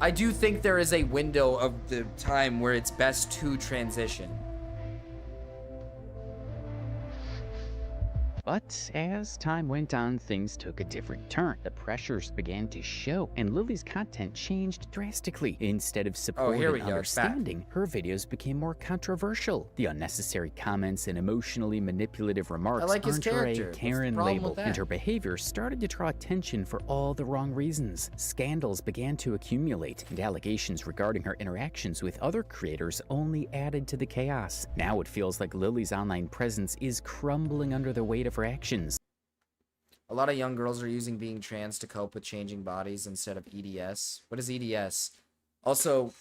I do think there is a window of the time where it's best to transition. But as time went on, things took a different turn. The pressures began to show, and Lily's content changed drastically. Instead of supporting here we and go, it's back. understanding, her videos became more controversial. The unnecessary comments and emotionally manipulative remarks like his earned her a character. What's the Karen problem label, with that? and her behavior started to draw attention for all the wrong reasons. Scandals began to accumulate, and allegations regarding her interactions with other creators only added to the chaos. Now it feels like Lily's online presence is crumbling under the weight of her actions. A lot of young girls are using being trans to cope with changing bodies instead of EDS. What is EDS? Also,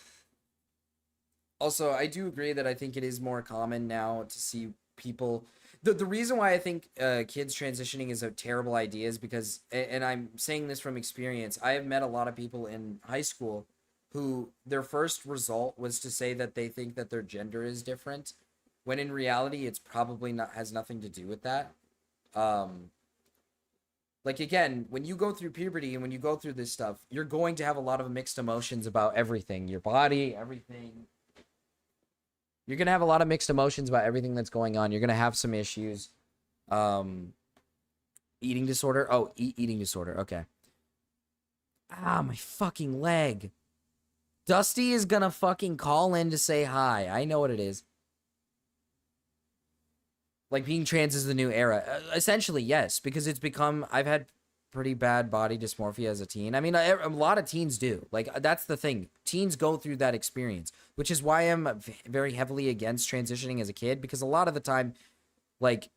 I do agree that I think it is more common now to see people. The reason why I think kids transitioning is a terrible idea is because, and I'm saying this from experience, I have met a lot of people in high school who their first result was to say that they think that their gender is different, when in reality it's probably not, has nothing to do with that. Like, again, when you go through puberty and when you go through this stuff, you're going to have a lot of mixed emotions about everything, your body, everything. You're going to have a lot of mixed emotions about everything that's going on. You're going to have some issues. Eating disorder. Oh, eating disorder. Okay. Ah, my fucking leg. Dusty is going to fucking call in to say hi. I know what it is. Like, being trans is the new era. Essentially, yes, because it's become... I've had pretty bad body dysmorphia as a teen. I mean, a lot of teens do. Like, that's the thing. Teens go through that experience, which is why I'm very heavily against transitioning as a kid, because a lot of the time, like,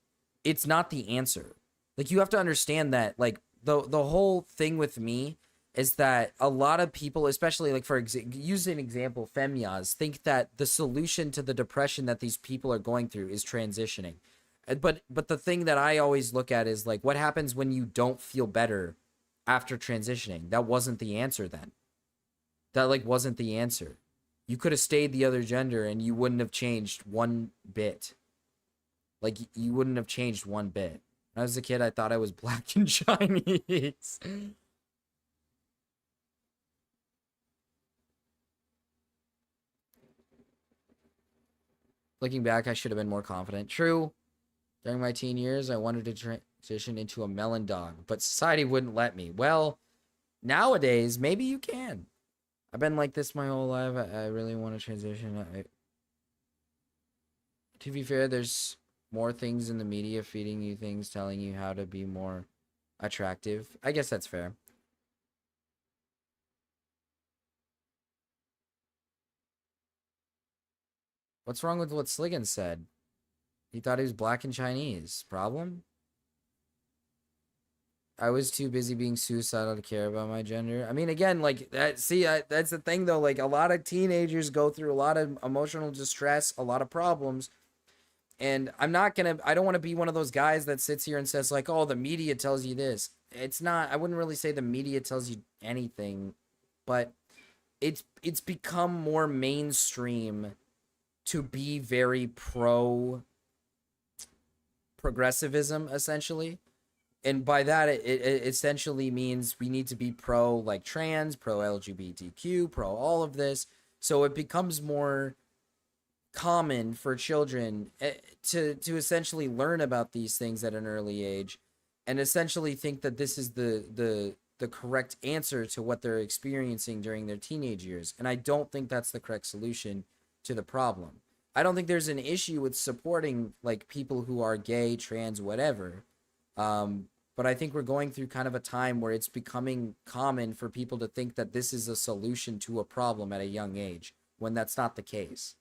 it's not the answer. Like, you have to understand that, like, the whole thing with me is that a lot of people, especially, like, use an example, femyas, think that the solution to the depression that these people are going through is transitioning. But the thing that I always look at is, like, what happens when you don't feel better after transitioning? That wasn't the answer then. That, like, wasn't the answer. You could have stayed the other gender and you wouldn't have changed one bit. Like, you wouldn't have changed one bit. When I was a kid, I thought I was black and Chinese. Looking back, I should have been more confident. True. During my teen years, I wanted to transition into a melon dog, but society wouldn't let me. Well, nowadays, maybe you can. I've been like this my whole life. I really want to transition. To be fair, there's more things in the media feeding you things, telling you how to be more attractive. I guess that's fair. What's wrong with what Sliggins said? He thought he was black and Chinese. Problem? I was too busy being suicidal to care about my gender. I mean, again, like, that's the thing, though. Like, a lot of teenagers go through a lot of emotional distress, a lot of problems. And I don't want to be one of those guys that sits here and says, like, oh, the media tells you this. It's not, I wouldn't really say the media tells you anything, but it's become more mainstream to be very progressivism, essentially. And by that, it essentially means we need to be pro, like, trans, pro LGBTQ, pro all of this. So it becomes more common for children to essentially learn about these things at an early age and essentially think that this is the correct answer to what they're experiencing during their teenage years. And I don't think that's the correct solution to the problem. I don't think there's an issue with supporting, like, people who are gay, trans, whatever. But I think we're going through kind of a time where it's becoming common for people to think that this is a solution to a problem at a young age, when that's not the case.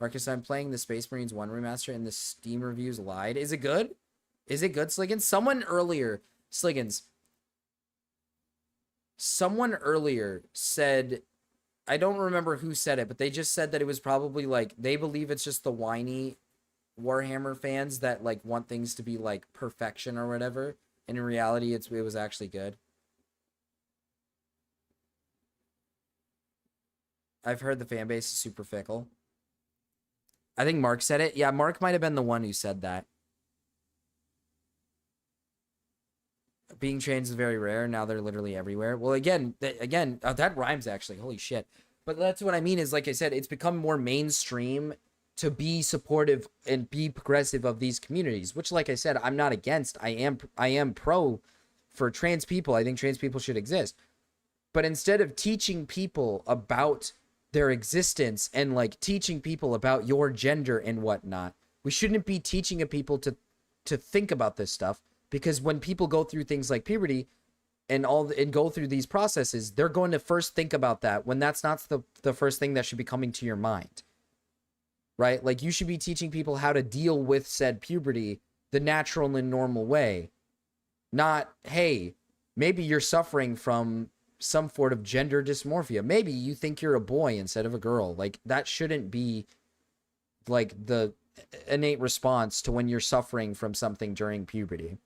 Marcus, I'm playing the Space Marines 1 remaster and the Steam reviews lied. Is it good? Is it good, Sliggins? Someone earlier said, I don't remember who said it, but they just said that it was probably, like, they believe it's just the whiny Warhammer fans that, like, want things to be, like, perfection or whatever. And in reality, it was actually good. I've heard the fan base is super fickle. I think Mark said it. Yeah, Mark might have been the one who said that. being trans is very rare. Now they're literally everywhere. Well, again, that rhymes actually. Holy shit. But that's what I mean is, like I said, it's become more mainstream to be supportive and be progressive of these communities, which, like I said, I'm not against. I am pro for trans people. I think trans people should exist. But instead of teaching people about their existence and like teaching people about your gender and whatnot, we shouldn't be teaching people to think about this stuff, because when people go through things like puberty and go through these processes, they're going to first think about that when that's not the first thing that should be coming to your mind. Right? Like, you should be teaching people how to deal with said puberty the natural and normal way. Not, hey, maybe you're suffering from some sort of gender dysmorphia. Maybe you think you're a boy instead of a girl. Like, that shouldn't be like the innate response to when you're suffering from something during puberty.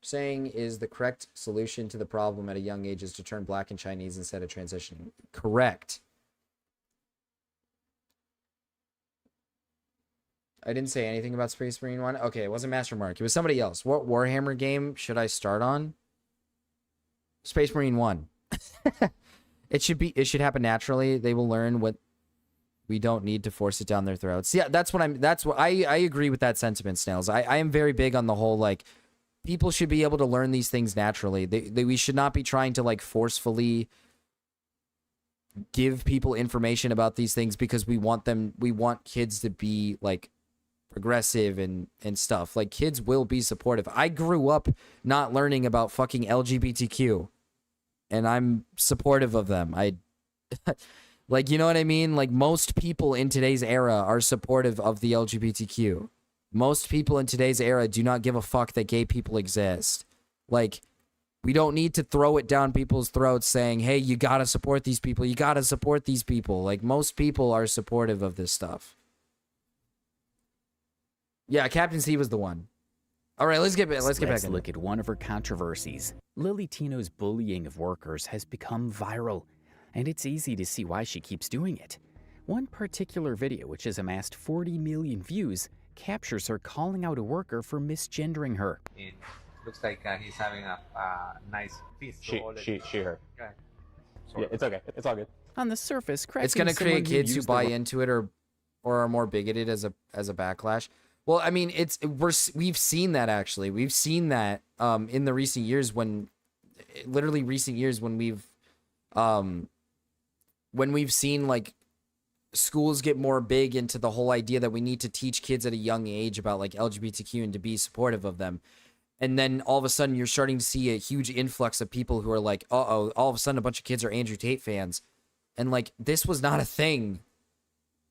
Saying is the correct solution to the problem at a young age is to turn black and Chinese instead of transitioning. Correct. I didn't say anything about Space Marine 1. Okay, it wasn't Master Mark. It was somebody else. What Warhammer game should I start on? Space Marine 1. It should happen naturally. They will learn what we don't need to force it down their throats. Yeah, I agree with that sentiment, Snails. I am very big on the whole, like, people should be able to learn these things naturally. We should not be trying to, like, forcefully give people information about these things because we want kids to be, like, progressive and stuff. Like, kids will be supportive. I grew up not learning about fucking LGBTQ, and I'm supportive of them. Like, you know what I mean? Like, most people in today's era are supportive of the LGBTQ. Most people in today's era do not give a fuck that gay people exist. Like, we don't need to throw it down people's throats saying, hey, you gotta support these people. You gotta support these people. Like, most people are supportive of this stuff. Yeah, Captain C was the one. All right, let's get back in. Let's look at one of her controversies. Lily Tino's bullying of workers has become viral, and it's easy to see why she keeps doing it. One particular video, which has amassed 40 million views, captures her calling out a worker for misgendering her. It looks like he's having a nice feast. She, her. Okay. Yeah, it's okay. It's all good. On the surface, It's gonna create kids who buy into it or are more bigoted as a backlash. Well, I mean, we've seen that actually. We've seen that in the recent years when we've seen, like, schools get more big into the whole idea that we need to teach kids at a young age about, like, LGBTQ and to be supportive of them. And then all of a sudden you're starting to see a huge influx of people who are like, uh-oh, all of a sudden a bunch of kids are Andrew Tate fans. And, like, this was not a thing.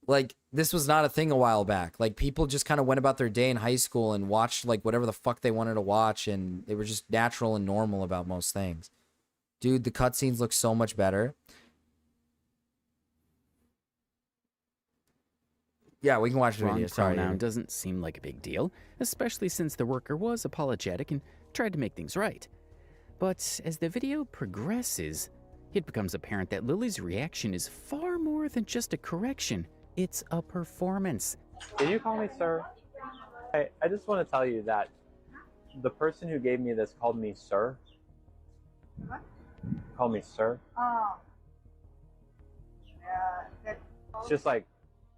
Like, this was not a thing a while back. Like, people just kind of went about their day in high school and watched, like, whatever the fuck they wanted to watch, and they were just natural and normal about most things. Dude, the cutscenes look so much better. Yeah, we can watch the Wrong video. Sorry. pronoun doesn't seem like a big deal, especially since the worker was apologetic and tried to make things right. But as the video progresses, it becomes apparent that Lily's reaction is far more than just a correction. It's a performance. Can you call me sir? Hey, I just want to tell you that the person who gave me this called me sir. What? Called me sir. Oh. Yeah. It's just like,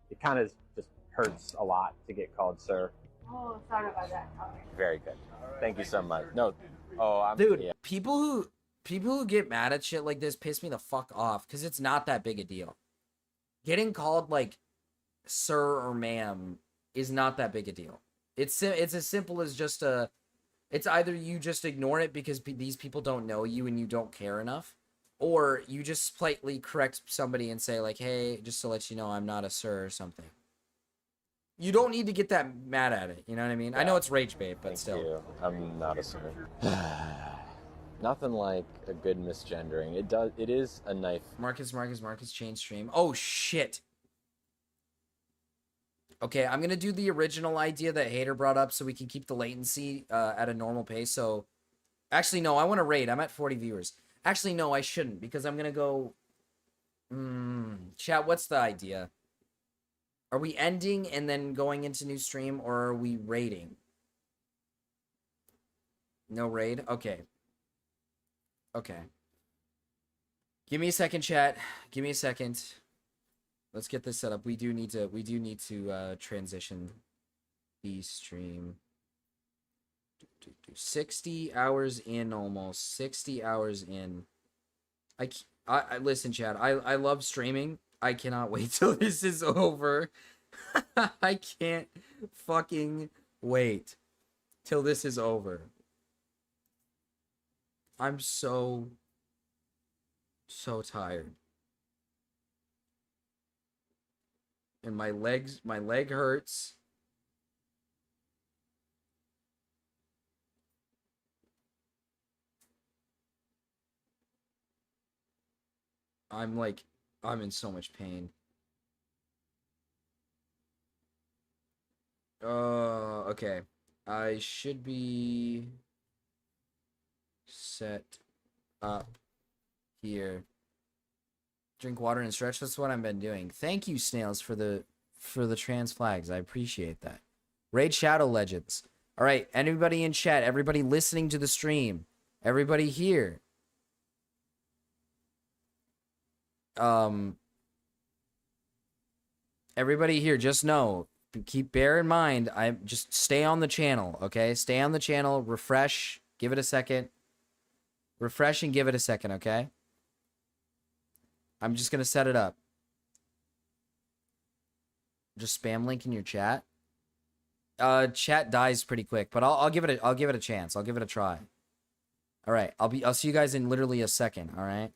it kind of just hurts a lot to get called sir. Oh, sorry about that. Okay. Very good. Thank you so much. No. Oh, Dude, yeah. people who get mad at shit like this piss me the fuck off, because it's not that big a deal. Getting called, like, sir or ma'am is not that big a deal. It's as simple as just it's either you just ignore it because these people don't know you and you don't care enough, or you just politely correct somebody and say, like, hey, just to let you know, I'm not a sir or something. You don't need to get that mad at it, you know what I mean? Yeah. I know it's rage bait, but still. You. I'm not a sir. Nothing like a good misgendering. It is a knife. Marcus change stream. Oh shit. Okay, I'm gonna do the original idea that Hater brought up so we can keep the latency at a normal pace. So, actually, no, I want to raid. I'm at 40 viewers. Actually, no, I shouldn't, because I'm gonna go. Chat, what's the idea? Are we ending and then going into new stream, or are we raiding? No raid? Okay. Okay. Give me a second, chat. Give me a second. Let's get this set up. We do need to transition the stream. 60 hours in, almost 60 hours in. I listen, Chad. I love streaming. I cannot wait till this is over. I can't fucking wait till this is over. I'm so tired. And my leg hurts. I'm in so much pain. Okay. I should be set up here. Drink water and stretch. That's what I've been doing. Thank you, Snails, for the trans flags. I appreciate that. Raid Shadow Legends. All right, anybody in chat, everybody listening to the stream, everybody here. Everybody here, just know, bear in mind, I just stay on the channel, okay? Stay on the channel, refresh, give it a second. Refresh and give it a second, okay? I'm just gonna set it up. Just spam link in your chat. Chat dies pretty quick, but I'll give it a chance. I'll give it a try. All right, I'll see you guys in literally a second, all right?